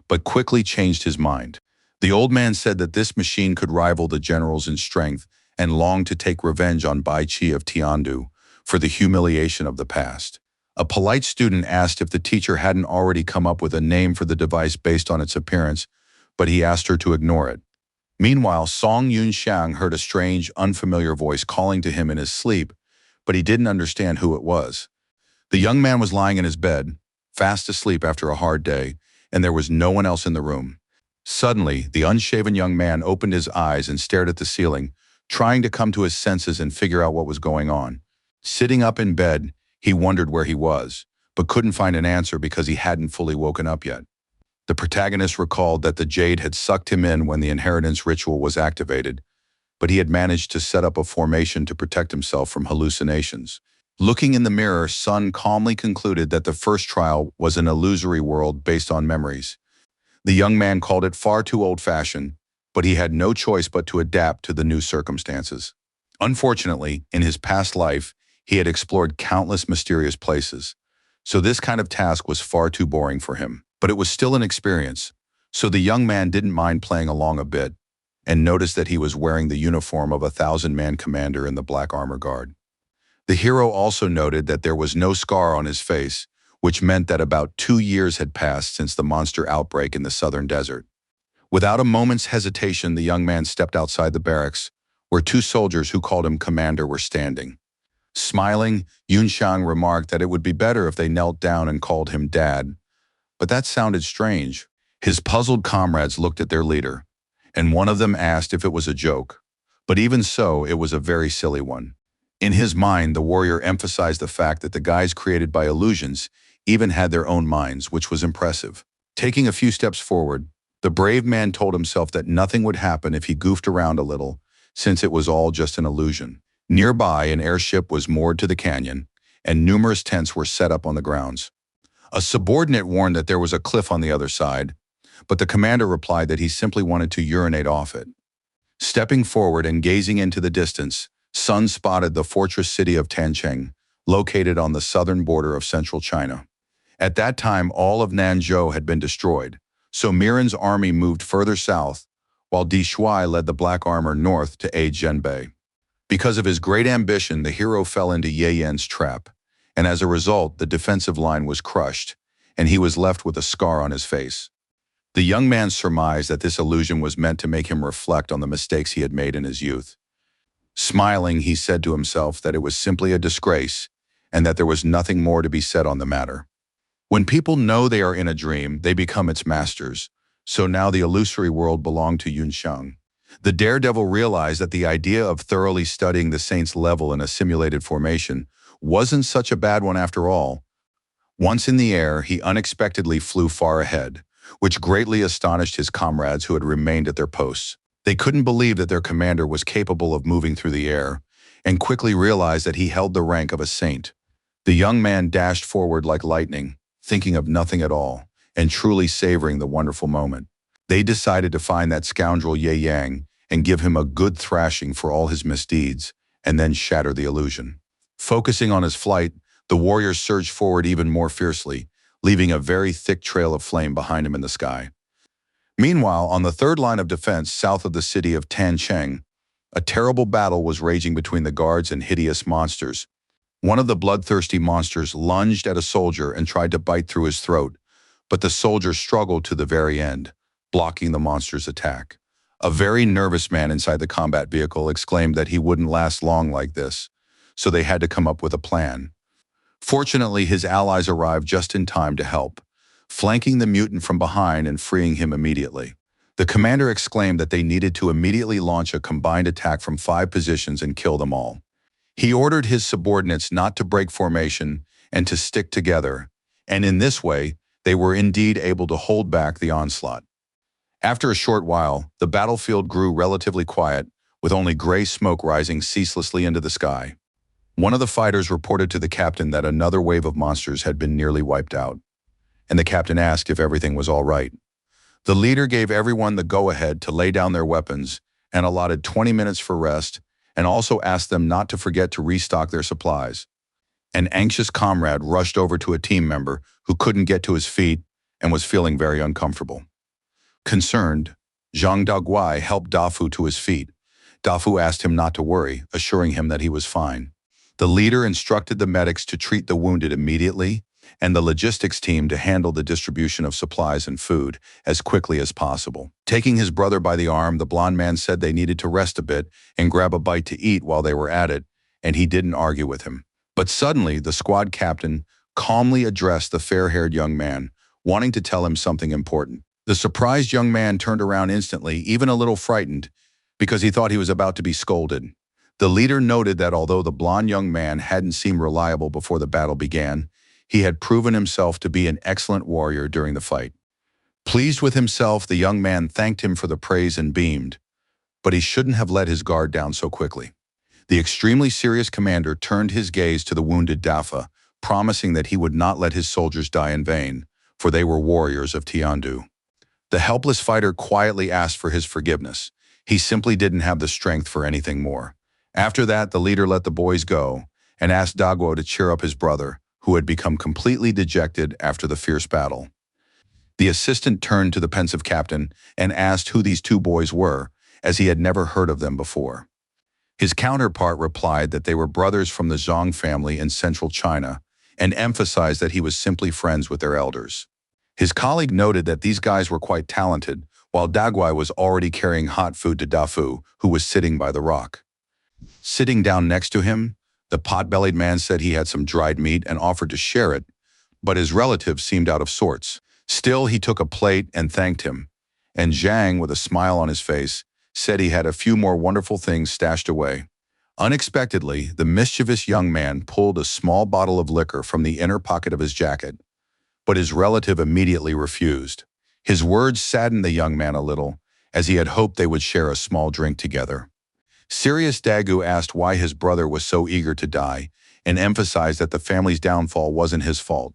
but quickly changed his mind. The old man said that this machine could rival the generals in strength and longed to take revenge on Bai Qi of Tiandu for the humiliation of the past. A polite student asked if the teacher hadn't already come up with a name for the device based on its appearance, but he asked her to ignore it. Meanwhile, Song Yunxiang heard a strange, unfamiliar voice calling to him in his sleep, but he didn't understand who it was. The young man was lying in his bed, fast asleep after a hard day, and there was no one else in the room. Suddenly, the unshaven young man opened his eyes and stared at the ceiling, trying to come to his senses and figure out what was going on. Sitting up in bed, he wondered where he was, but couldn't find an answer because he hadn't fully woken up yet. The protagonist recalled that the jade had sucked him in when the inheritance ritual was activated, but he had managed to set up a formation to protect himself from hallucinations. Looking in the mirror, Sun calmly concluded that the first trial was an illusory world based on memories. The young man called it far too old-fashioned, but he had no choice but to adapt to the new circumstances. Unfortunately, in his past life, he had explored countless mysterious places, so this kind of task was far too boring for him. But it was still an experience, so the young man didn't mind playing along a bit, and noticed that he was wearing the uniform of a 1,000-man commander in the Black Armor Guard. The hero also noted that there was no scar on his face, which meant that about 2 years had passed since the monster outbreak in the southern desert. Without a moment's hesitation, the young man stepped outside the barracks, where 2 soldiers who called him commander were standing. Smiling, Yunxiang remarked that it would be better if they knelt down and called him Dad, but that sounded strange. His puzzled comrades looked at their leader, and one of them asked if it was a joke, but even so, it was a very silly one. In his mind, the warrior emphasized the fact that the guys created by illusions even had their own minds, which was impressive. Taking a few steps forward, the brave man told himself that nothing would happen if he goofed around a little, since it was all just an illusion. Nearby, an airship was moored to the canyon, and numerous tents were set up on the grounds. A subordinate warned that there was a cliff on the other side, but the commander replied that he simply wanted to urinate off it. Stepping forward and gazing into the distance, Sun spotted the fortress city of Tancheng, located on the southern border of central China. At that time, all of Nanzhou had been destroyed, so Miran's army moved further south, while Di Shuai led the Black Armor north to aid Zhenbei. Because of his great ambition, the hero fell into Ye Yan's trap, and as a result, the defensive line was crushed, and he was left with a scar on his face. The young man surmised that this illusion was meant to make him reflect on the mistakes he had made in his youth. Smiling, he said to himself that it was simply a disgrace, and that there was nothing more to be said on the matter. When people know they are in a dream, they become its masters, so now the illusory world belonged to Yunxiang. The daredevil realized that the idea of thoroughly studying the saint's level in a simulated formation wasn't such a bad one after all. Once in the air, he unexpectedly flew far ahead, which greatly astonished his comrades who had remained at their posts. They couldn't believe that their commander was capable of moving through the air, and quickly realized that he held the rank of a saint. The young man dashed forward like lightning, thinking of nothing at all, and truly savoring the wonderful moment. They decided to find that scoundrel Ye Yang and give him a good thrashing for all his misdeeds, and then shatter the illusion. Focusing on his flight, the warrior surged forward even more fiercely, leaving a very thick trail of flame behind him in the sky. Meanwhile, on the third line of defense south of the city of Tancheng, a terrible battle was raging between the guards and hideous monsters. One of the bloodthirsty monsters lunged at a soldier and tried to bite through his throat, but the soldier struggled to the very end, blocking the monster's attack. A very nervous man inside the combat vehicle exclaimed that he wouldn't last long like this, so they had to come up with a plan. Fortunately, his allies arrived just in time to help, flanking the mutant from behind and freeing him immediately. The commander exclaimed that they needed to immediately launch a combined attack from 5 positions and kill them all. He ordered his subordinates not to break formation and to stick together, and in this way, they were indeed able to hold back the onslaught. After a short while, the battlefield grew relatively quiet, with only gray smoke rising ceaselessly into the sky. One of the fighters reported to the captain that another wave of monsters had been nearly wiped out, and the captain asked if everything was all right. The leader gave everyone the go-ahead to lay down their weapons and allotted 20 minutes for rest, and also asked them not to forget to restock their supplies. An anxious comrade rushed over to a team member who couldn't get to his feet and was feeling very uncomfortable. Concerned, Zhang Daguai helped Dafu to his feet. Dafu asked him not to worry, assuring him that he was fine. The leader instructed the medics to treat the wounded immediately and the logistics team to handle the distribution of supplies and food as quickly as possible. Taking his brother by the arm, the blond man said they needed to rest a bit and grab a bite to eat while they were at it, and he didn't argue with him. But suddenly, the squad captain calmly addressed the fair-haired young man, wanting to tell him something important. The surprised young man turned around instantly, even a little frightened, because he thought he was about to be scolded. The leader noted that although the blond young man hadn't seemed reliable before the battle began, he had proven himself to be an excellent warrior during the fight. Pleased with himself, the young man thanked him for the praise and beamed, but he shouldn't have let his guard down so quickly. The extremely serious commander turned his gaze to the wounded Dafa, promising that he would not let his soldiers die in vain, for they were warriors of Tiandu. The helpless fighter quietly asked for his forgiveness. He simply didn't have the strength for anything more. After that, the leader let the boys go and asked Daguo to cheer up his brother, who had become completely dejected after the fierce battle. The assistant turned to the pensive captain and asked who these 2 boys were, as he had never heard of them before. His counterpart replied that they were brothers from the Zhang family in central China and emphasized that he was simply friends with their elders. His colleague noted that these guys were quite talented, while Daguai was already carrying hot food to Dafu, who was sitting by the rock. Sitting down next to him, the pot-bellied man said he had some dried meat and offered to share it, but his relative seemed out of sorts. Still, he took a plate and thanked him, and Zhang, with a smile on his face, said he had a few more wonderful things stashed away. Unexpectedly, the mischievous young man pulled a small bottle of liquor from the inner pocket of his jacket, but his relative immediately refused. His words saddened the young man a little, as he had hoped they would share a small drink together. Serious Dagu asked why his brother was so eager to die and emphasized that the family's downfall wasn't his fault.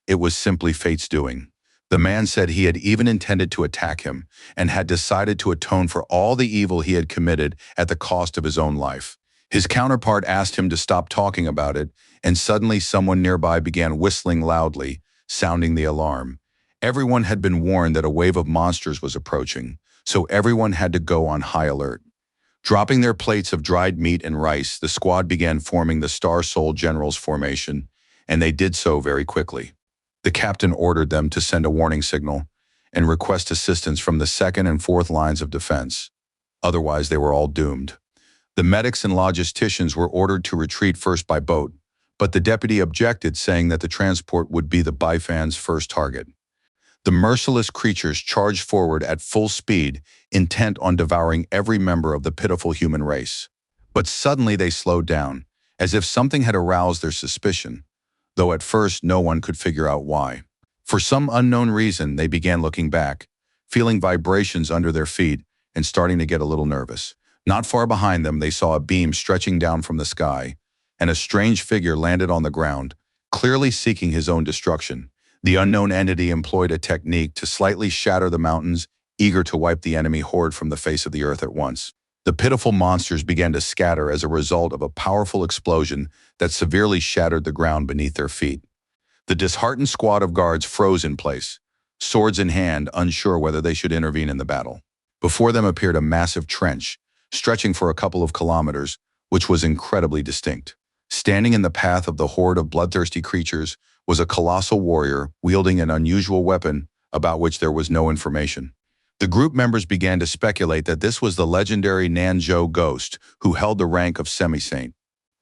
It was simply fate's doing. The man said he had even intended to attack him and had decided to atone for all the evil he had committed at the cost of his own life. His counterpart asked him to stop talking about it, and suddenly someone nearby began whistling loudly, sounding the alarm. Everyone had been warned that a wave of monsters was approaching, so everyone had to go on high alert. Dropping their plates of dried meat and rice, the squad began forming the Star Soul Generals formation, and they did so very quickly. The captain ordered them to send a warning signal and request assistance from the 2nd and 4th lines of defense. Otherwise, they were all doomed. The medics and logisticians were ordered to retreat first by boat, but the deputy objected, saying that the transport would be the Baifan's first target. The merciless creatures charged forward at full speed, intent on devouring every member of the pitiful human race. But suddenly they slowed down, as if something had aroused their suspicion, though at first no one could figure out why. For some unknown reason, they began looking back, feeling vibrations under their feet and starting to get a little nervous. Not far behind them, they saw a beam stretching down from the sky, and a strange figure landed on the ground, clearly seeking his own destruction. The unknown entity employed a technique to slightly shatter the mountains, eager to wipe the enemy horde from the face of the earth at once. The pitiful monsters began to scatter as a result of a powerful explosion that severely shattered the ground beneath their feet. The disheartened squad of guards froze in place, swords in hand, unsure whether they should intervene in the battle. Before them appeared a massive trench, stretching for a couple of kilometers, which was incredibly distinct. Standing in the path of the horde of bloodthirsty creatures was a colossal warrior wielding an unusual weapon about which there was no information. The group members began to speculate that this was the legendary Nanzhou ghost who held the rank of semi-saint.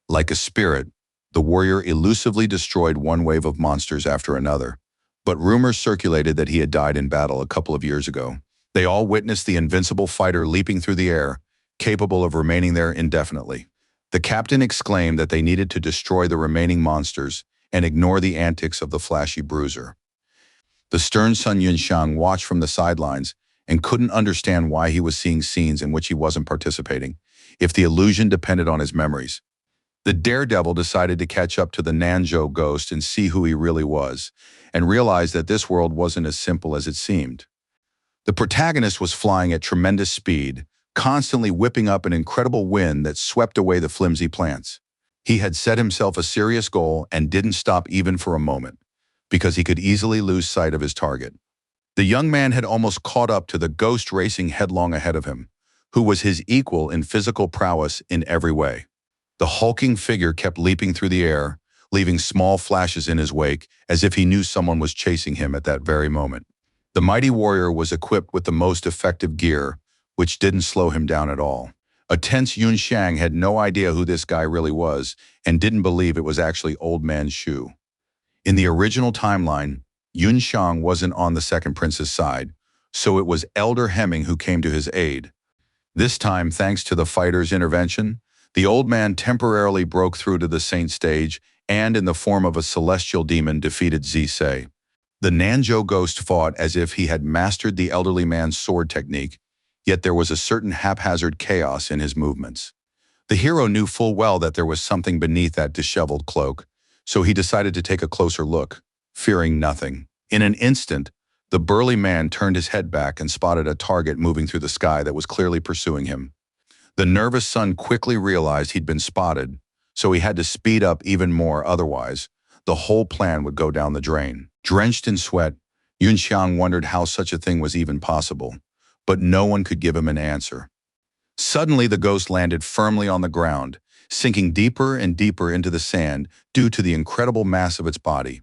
Like a spirit, the warrior elusively destroyed one wave of monsters after another, but rumors circulated that he had died in battle a couple of years ago. They all witnessed the invincible fighter leaping through the air, capable of remaining there indefinitely. The captain exclaimed that they needed to destroy the remaining monsters and ignore the antics of the flashy bruiser. The stern Sun Yunxiang watched from the sidelines and couldn't understand why he was seeing scenes in which he wasn't participating, if the illusion depended on his memories. The daredevil decided to catch up to the Nanzhou ghost and see who he really was, and realized that this world wasn't as simple as it seemed. The protagonist was flying at tremendous speed, constantly whipping up an incredible wind that swept away the flimsy plants. He had set himself a serious goal and didn't stop even for a moment, because he could easily lose sight of his target. The young man had almost caught up to the ghost racing headlong ahead of him, who was his equal in physical prowess in every way. The hulking figure kept leaping through the air, leaving small flashes in his wake as if he knew someone was chasing him at that very moment. The mighty warrior was equipped with the most effective gear, which didn't slow him down at all. A tense Yunxiang had no idea who this guy really was and didn't believe it was actually Old Man Shu. In the original timeline, Yunxiang wasn't on the second prince's side, so it was Elder Hemming who came to his aid. This time, thanks to the fighter's intervention, the old man temporarily broke through to the saint stage and, in the form of a celestial demon, defeated Zisei. The Nanzhou ghost fought as if he had mastered the elderly man's sword technique, yet there was a certain haphazard chaos in his movements. The hero knew full well that there was something beneath that disheveled cloak, so he decided to take a closer look, fearing nothing. In an instant, the burly man turned his head back and spotted a target moving through the sky that was clearly pursuing him. The nervous son quickly realized he'd been spotted, so he had to speed up even more, otherwise, the whole plan would go down the drain. Drenched in sweat, Yunxiang wondered how such a thing was even possible, but no one could give him an answer. Suddenly, the ghost landed firmly on the ground, sinking deeper and deeper into the sand due to the incredible mass of its body.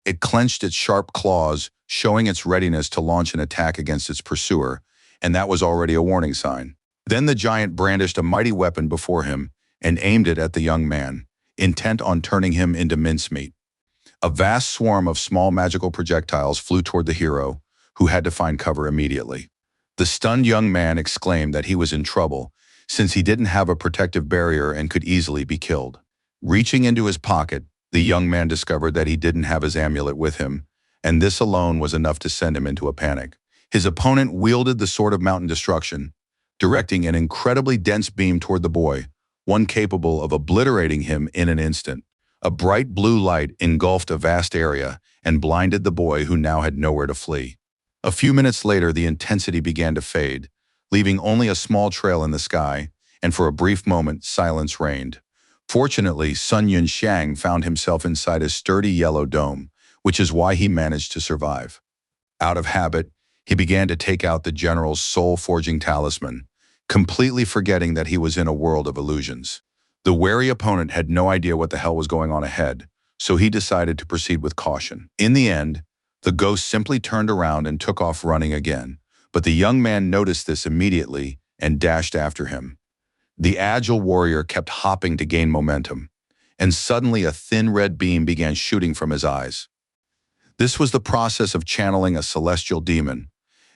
It clenched its sharp claws, showing its readiness to launch an attack against its pursuer, and that was already a warning sign. Then the giant brandished a mighty weapon before him and aimed it at the young man, intent on turning him into mincemeat. A vast swarm of small magical projectiles flew toward the hero, who had to find cover immediately. The stunned young man exclaimed that he was in trouble, since he didn't have a protective barrier and could easily be killed. Reaching into his pocket, the young man discovered that he didn't have his amulet with him, and this alone was enough to send him into a panic. His opponent wielded the Sword of Mountain Destruction, directing an incredibly dense beam toward the boy, one capable of obliterating him in an instant. A bright blue light engulfed a vast area and blinded the boy, who now had nowhere to flee. A few minutes later, the intensity began to fade, leaving only a small trail in the sky, and for a brief moment, silence reigned. Fortunately, Sun Yunxiang found himself inside a sturdy yellow dome, which is why he managed to survive. Out of habit, he began to take out the general's soul-forging talisman, completely forgetting that he was in a world of illusions. The wary opponent had no idea what the hell was going on ahead, so he decided to proceed with caution. In the end, the ghost simply turned around and took off running again, but the young man noticed this immediately and dashed after him. The agile warrior kept hopping to gain momentum, and suddenly a thin red beam began shooting from his eyes. This was the process of channeling a celestial demon,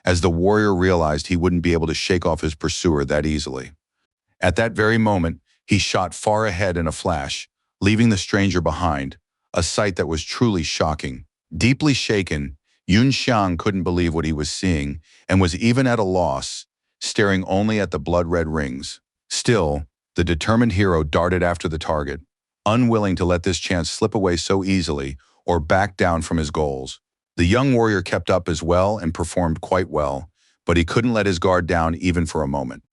as the warrior realized he wouldn't be able to shake off his pursuer that easily. At that very moment, he shot far ahead in a flash, leaving the stranger behind, a sight that was truly shocking. Deeply shaken, Yunxiang couldn't believe what he was seeing and was even at a loss, staring only at the blood-red rings. Still, the determined hero darted after the target, unwilling to let this chance slip away so easily or back down from his goals. The young warrior kept up as well and performed quite well, but he couldn't let his guard down even for a moment.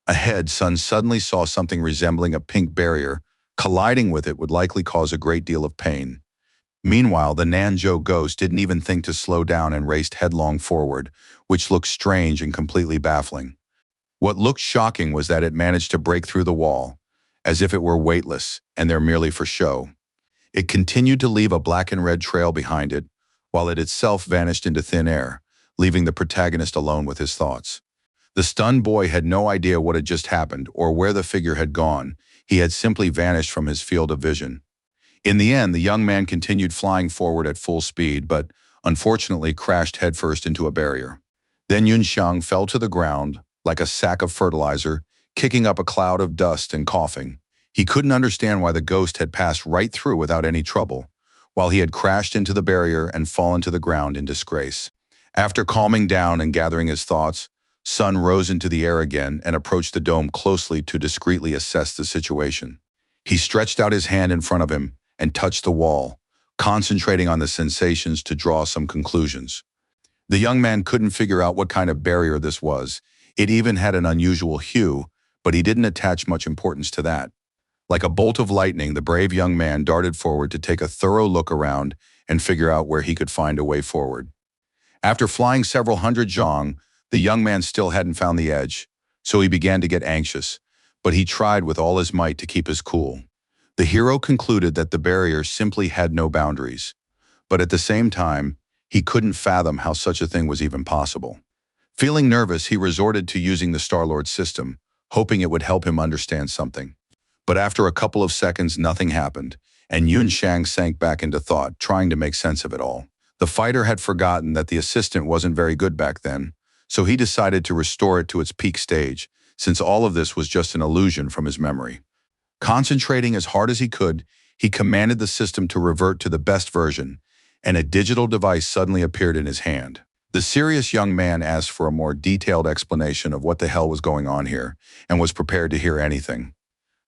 Ahead, Sun suddenly saw something resembling a pink barrier. Colliding with it would likely cause a great deal of pain. Meanwhile, the Nanzhou ghost didn't even think to slow down and raced headlong forward, which looked strange and completely baffling. What looked shocking was that it managed to break through the wall, as if it were weightless and there merely for show. It continued to leave a black and red trail behind it, while it itself vanished into thin air, leaving the protagonist alone with his thoughts. The stunned boy had no idea what had just happened or where the figure had gone. He had simply vanished from his field of vision. In the end, the young man continued flying forward at full speed, but unfortunately crashed headfirst into a barrier. Then Yunxiang fell to the ground like a sack of fertilizer, kicking up a cloud of dust and coughing. He couldn't understand why the ghost had passed right through without any trouble, while he had crashed into the barrier and fallen to the ground in disgrace. After calming down and gathering his thoughts, Sun rose into the air again and approached the dome closely to discreetly assess the situation. He stretched out his hand in front of him and touched the wall, concentrating on the sensations to draw some conclusions. The young man couldn't figure out what kind of barrier this was. It even had an unusual hue, but he didn't attach much importance to that. Like a bolt of lightning, the brave young man darted forward to take a thorough look around and figure out where he could find a way forward. After flying several hundred zhang, the young man still hadn't found the edge, so he began to get anxious, but he tried with all his might to keep his cool. The hero concluded that the barrier simply had no boundaries, but at the same time, he couldn't fathom how such a thing was even possible. Feeling nervous, he resorted to using the Star-Lord system, hoping it would help him understand something. But after a couple of seconds, nothing happened, and Yunxiang sank back into thought, trying to make sense of it all. The fighter had forgotten that the assistant wasn't very good back then, so he decided to restore it to its peak stage, since all of this was just an illusion from his memory. Concentrating as hard as he could, he commanded the system to revert to the best version, and a digital device suddenly appeared in his hand. The serious young man asked for a more detailed explanation of what the hell was going on here, and was prepared to hear anything.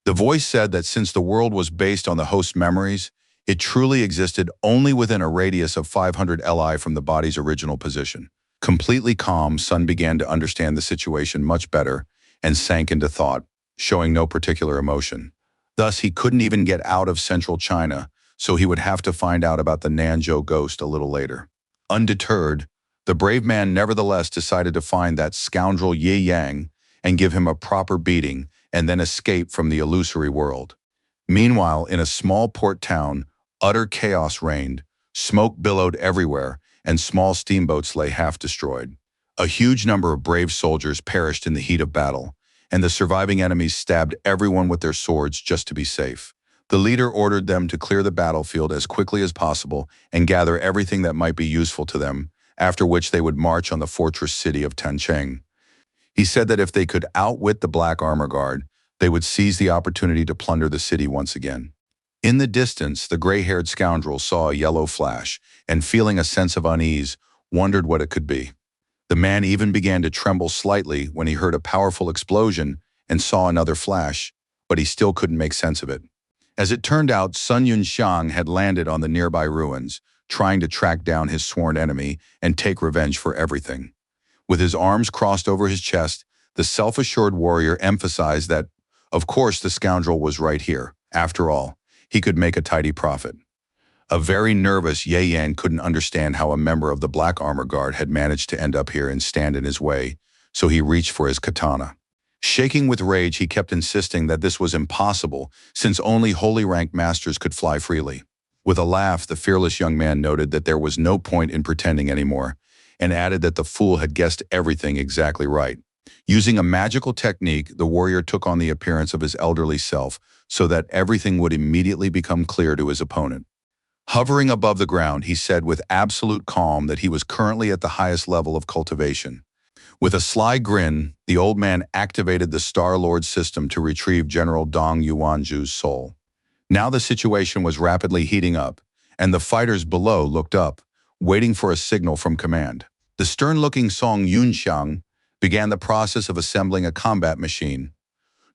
The voice said that since the world was based on the host's memories, it truly existed only within a radius of 500 Li from the body's original position. Completely calm, Sun began to understand the situation much better and sank into thought, showing no particular emotion. Thus, he couldn't even get out of central China, so he would have to find out about the Nanzhou ghost a little later. Undeterred, the brave man nevertheless decided to find that scoundrel Yi Yang and give him a proper beating and then escape from the illusory world. Meanwhile, in a small port town, utter chaos reigned, smoke billowed everywhere, and small steamboats lay half destroyed. A huge number of brave soldiers perished in the heat of battle, and the surviving enemies stabbed everyone with their swords just to be safe. The leader ordered them to clear the battlefield as quickly as possible and gather everything that might be useful to them, after which they would march on the fortress city of Tancheng. He said that if they could outwit the Black Armor Guard, they would seize the opportunity to plunder the city once again. In the distance, the gray-haired scoundrel saw a yellow flash and, feeling a sense of unease, wondered what it could be. The man even began to tremble slightly when he heard a powerful explosion and saw another flash, but he still couldn't make sense of it. As it turned out, Sun Yunxiang had landed on the nearby ruins, trying to track down his sworn enemy and take revenge for everything. With his arms crossed over his chest, the self-assured warrior emphasized that, of course, the scoundrel was right here. After all, he could make a tidy profit. A very nervous Ye Yan couldn't understand how a member of the Black Armor Guard had managed to end up here and stand in his way, so he reached for his katana. Shaking with rage, he kept insisting that this was impossible, since only holy rank masters could fly freely. With a laugh, the fearless young man noted that there was no point in pretending anymore, and added that the fool had guessed everything exactly right. Using a magical technique, the warrior took on the appearance of his elderly self so that everything would immediately become clear to his opponent. Hovering above the ground, he said with absolute calm that he was currently at the highest level of cultivation. With a sly grin, the old man activated the Star-Lord system to retrieve General Dong Yuanzhu's soul. Now the situation was rapidly heating up, and the fighters below looked up, waiting for a signal from command. The stern-looking Song Yunxiang began the process of assembling a combat machine,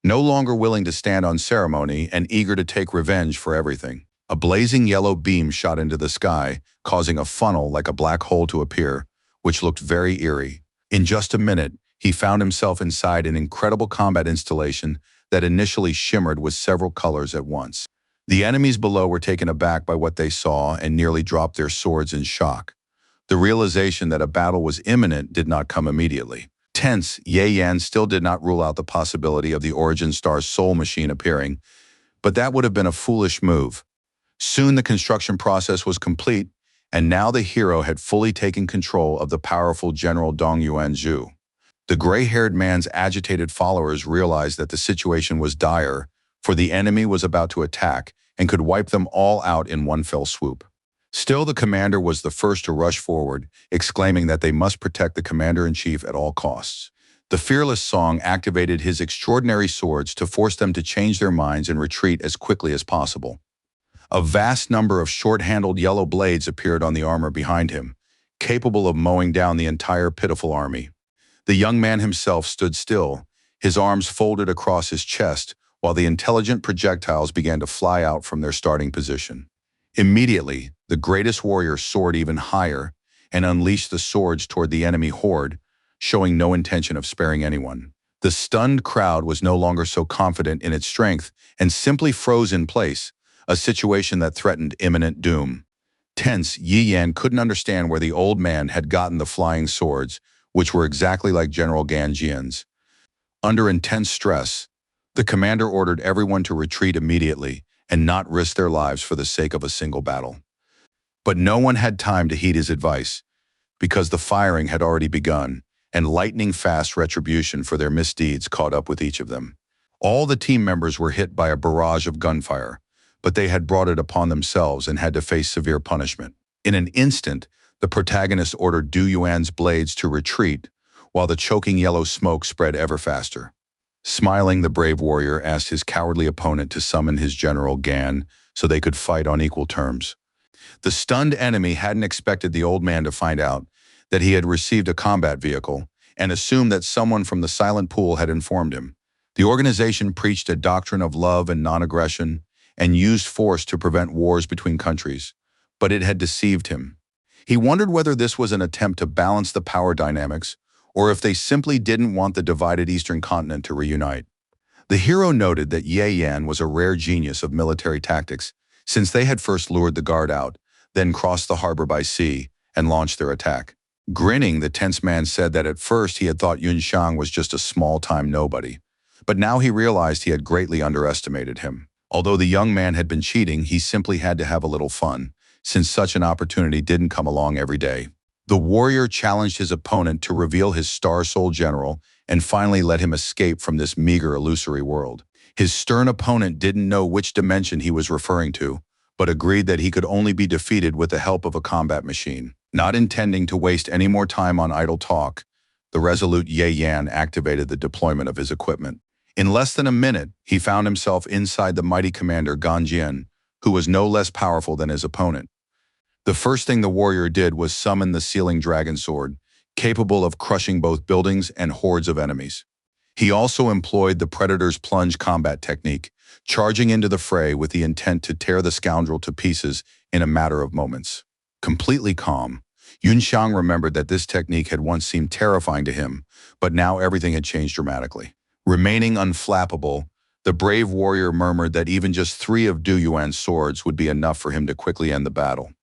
no longer willing to stand on ceremony and eager to take revenge for everything. A blazing yellow beam shot into the sky, causing a funnel like a black hole to appear, which looked very eerie. In just a minute, he found himself inside an incredible combat installation that initially shimmered with several colors at once. The enemies below were taken aback by what they saw and nearly dropped their swords in shock. The realization that a battle was imminent did not come immediately. Tense, Ye Yan still did not rule out the possibility of the Origin Star's soul machine appearing, but that would have been a foolish move. Soon the construction process was complete, and now the hero had fully taken control of the powerful General Dong Yuanzhu. The gray-haired man's agitated followers realized that the situation was dire, for the enemy was about to attack and could wipe them all out in one fell swoop. Still, the commander was the first to rush forward, exclaiming that they must protect the commander-in-chief at all costs. The fearless Song activated his extraordinary swords to force them to change their minds and retreat as quickly as possible. A vast number of short-handled yellow blades appeared on the armor behind him, capable of mowing down the entire pitiful army. The young man himself stood still, his arms folded across his chest, while the intelligent projectiles began to fly out from their starting position. Immediately, the greatest warrior soared even higher and unleashed the swords toward the enemy horde, showing no intention of sparing anyone. The stunned crowd was no longer so confident in its strength and simply froze in place, a situation that threatened imminent doom. Tense, Yi Yan couldn't understand where the old man had gotten the flying swords, which were exactly like General Gan Jian's. Under intense stress, the commander ordered everyone to retreat immediately and not risk their lives for the sake of a single battle. But no one had time to heed his advice, because the firing had already begun, and lightning-fast retribution for their misdeeds caught up with each of them. All the team members were hit by a barrage of gunfire, but they had brought it upon themselves and had to face severe punishment. In an instant, the protagonist ordered Du Yuan's blades to retreat, while the choking yellow smoke spread ever faster. Smiling, the brave warrior asked his cowardly opponent to summon his general Gan so they could fight on equal terms. The stunned enemy hadn't expected the old man to find out that he had received a combat vehicle and assumed that someone from the silent pool had informed him. The organization preached a doctrine of love and non-aggression and used force to prevent wars between countries, but it had deceived him. He wondered whether this was an attempt to balance the power dynamics or if they simply didn't want the divided Eastern continent to reunite. The hero noted that Ye Yan was a rare genius of military tactics, since they had first lured the guard out, then crossed the harbor by sea and launched their attack. Grinning, the tense man said that at first he had thought Yun Shang was just a small-time nobody, but now he realized he had greatly underestimated him. Although the young man had been cheating, he simply had to have a little fun, since such an opportunity didn't come along every day. The warrior challenged his opponent to reveal his star-soul general and finally let him escape from this meager, illusory world. His stern opponent didn't know which dimension he was referring to, but agreed that he could only be defeated with the help of a combat machine. Not intending to waste any more time on idle talk, the resolute Ye Yan activated the deployment of his equipment. In less than a minute, he found himself inside the mighty commander Gan Jian, who was no less powerful than his opponent. The first thing the warrior did was summon the sealing dragon sword, capable of crushing both buildings and hordes of enemies. He also employed the predator's plunge combat technique, charging into the fray with the intent to tear the scoundrel to pieces in a matter of moments. Completely calm, Yun Shang remembered that this technique had once seemed terrifying to him, but now everything had changed dramatically. Remaining unflappable, the brave warrior murmured that even just 3 of Du Yuan's swords would be enough for him to quickly end the battle.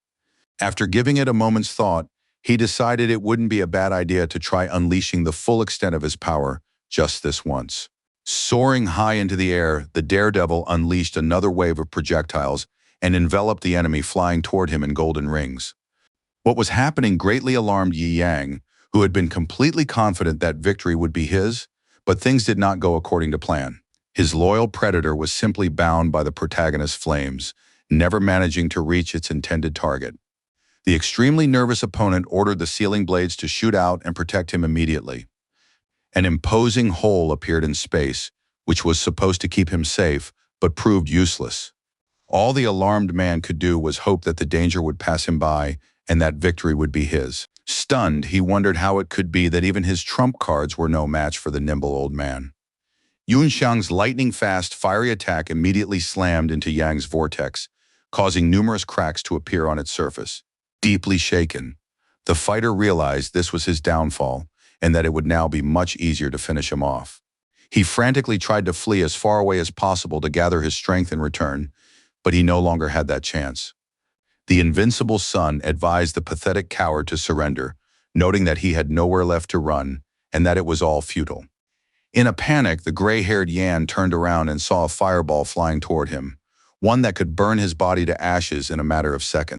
After giving it a moment's thought, he decided it wouldn't be a bad idea to try unleashing the full extent of his power just this once. Soaring high into the air, the daredevil unleashed another wave of projectiles and enveloped the enemy flying toward him in golden rings. What was happening greatly alarmed Yi Yang, who had been completely confident that victory would be his, but things did not go according to plan. His loyal predator was simply bound by the protagonist's flames, never managing to reach its intended target. The extremely nervous opponent ordered the sealing blades to shoot out and protect him immediately. An imposing hole appeared in space, which was supposed to keep him safe, but proved useless. All the alarmed man could do was hope that the danger would pass him by and that victory would be his. Stunned, he wondered how it could be that even his trump cards were no match for the nimble old man. Yun Shang's lightning-fast, fiery attack immediately slammed into Yang's vortex, causing numerous cracks to appear on its surface. Deeply shaken, the fighter realized this was his downfall and that it would now be much easier to finish him off. He frantically tried to flee as far away as possible to gather his strength in return, but he no longer had that chance. The invincible sun advised the pathetic coward to surrender, noting that he had nowhere left to run and that it was all futile. In a panic, the gray-haired Yan turned around and saw a fireball flying toward him, one that could burn his body to ashes in a matter of seconds.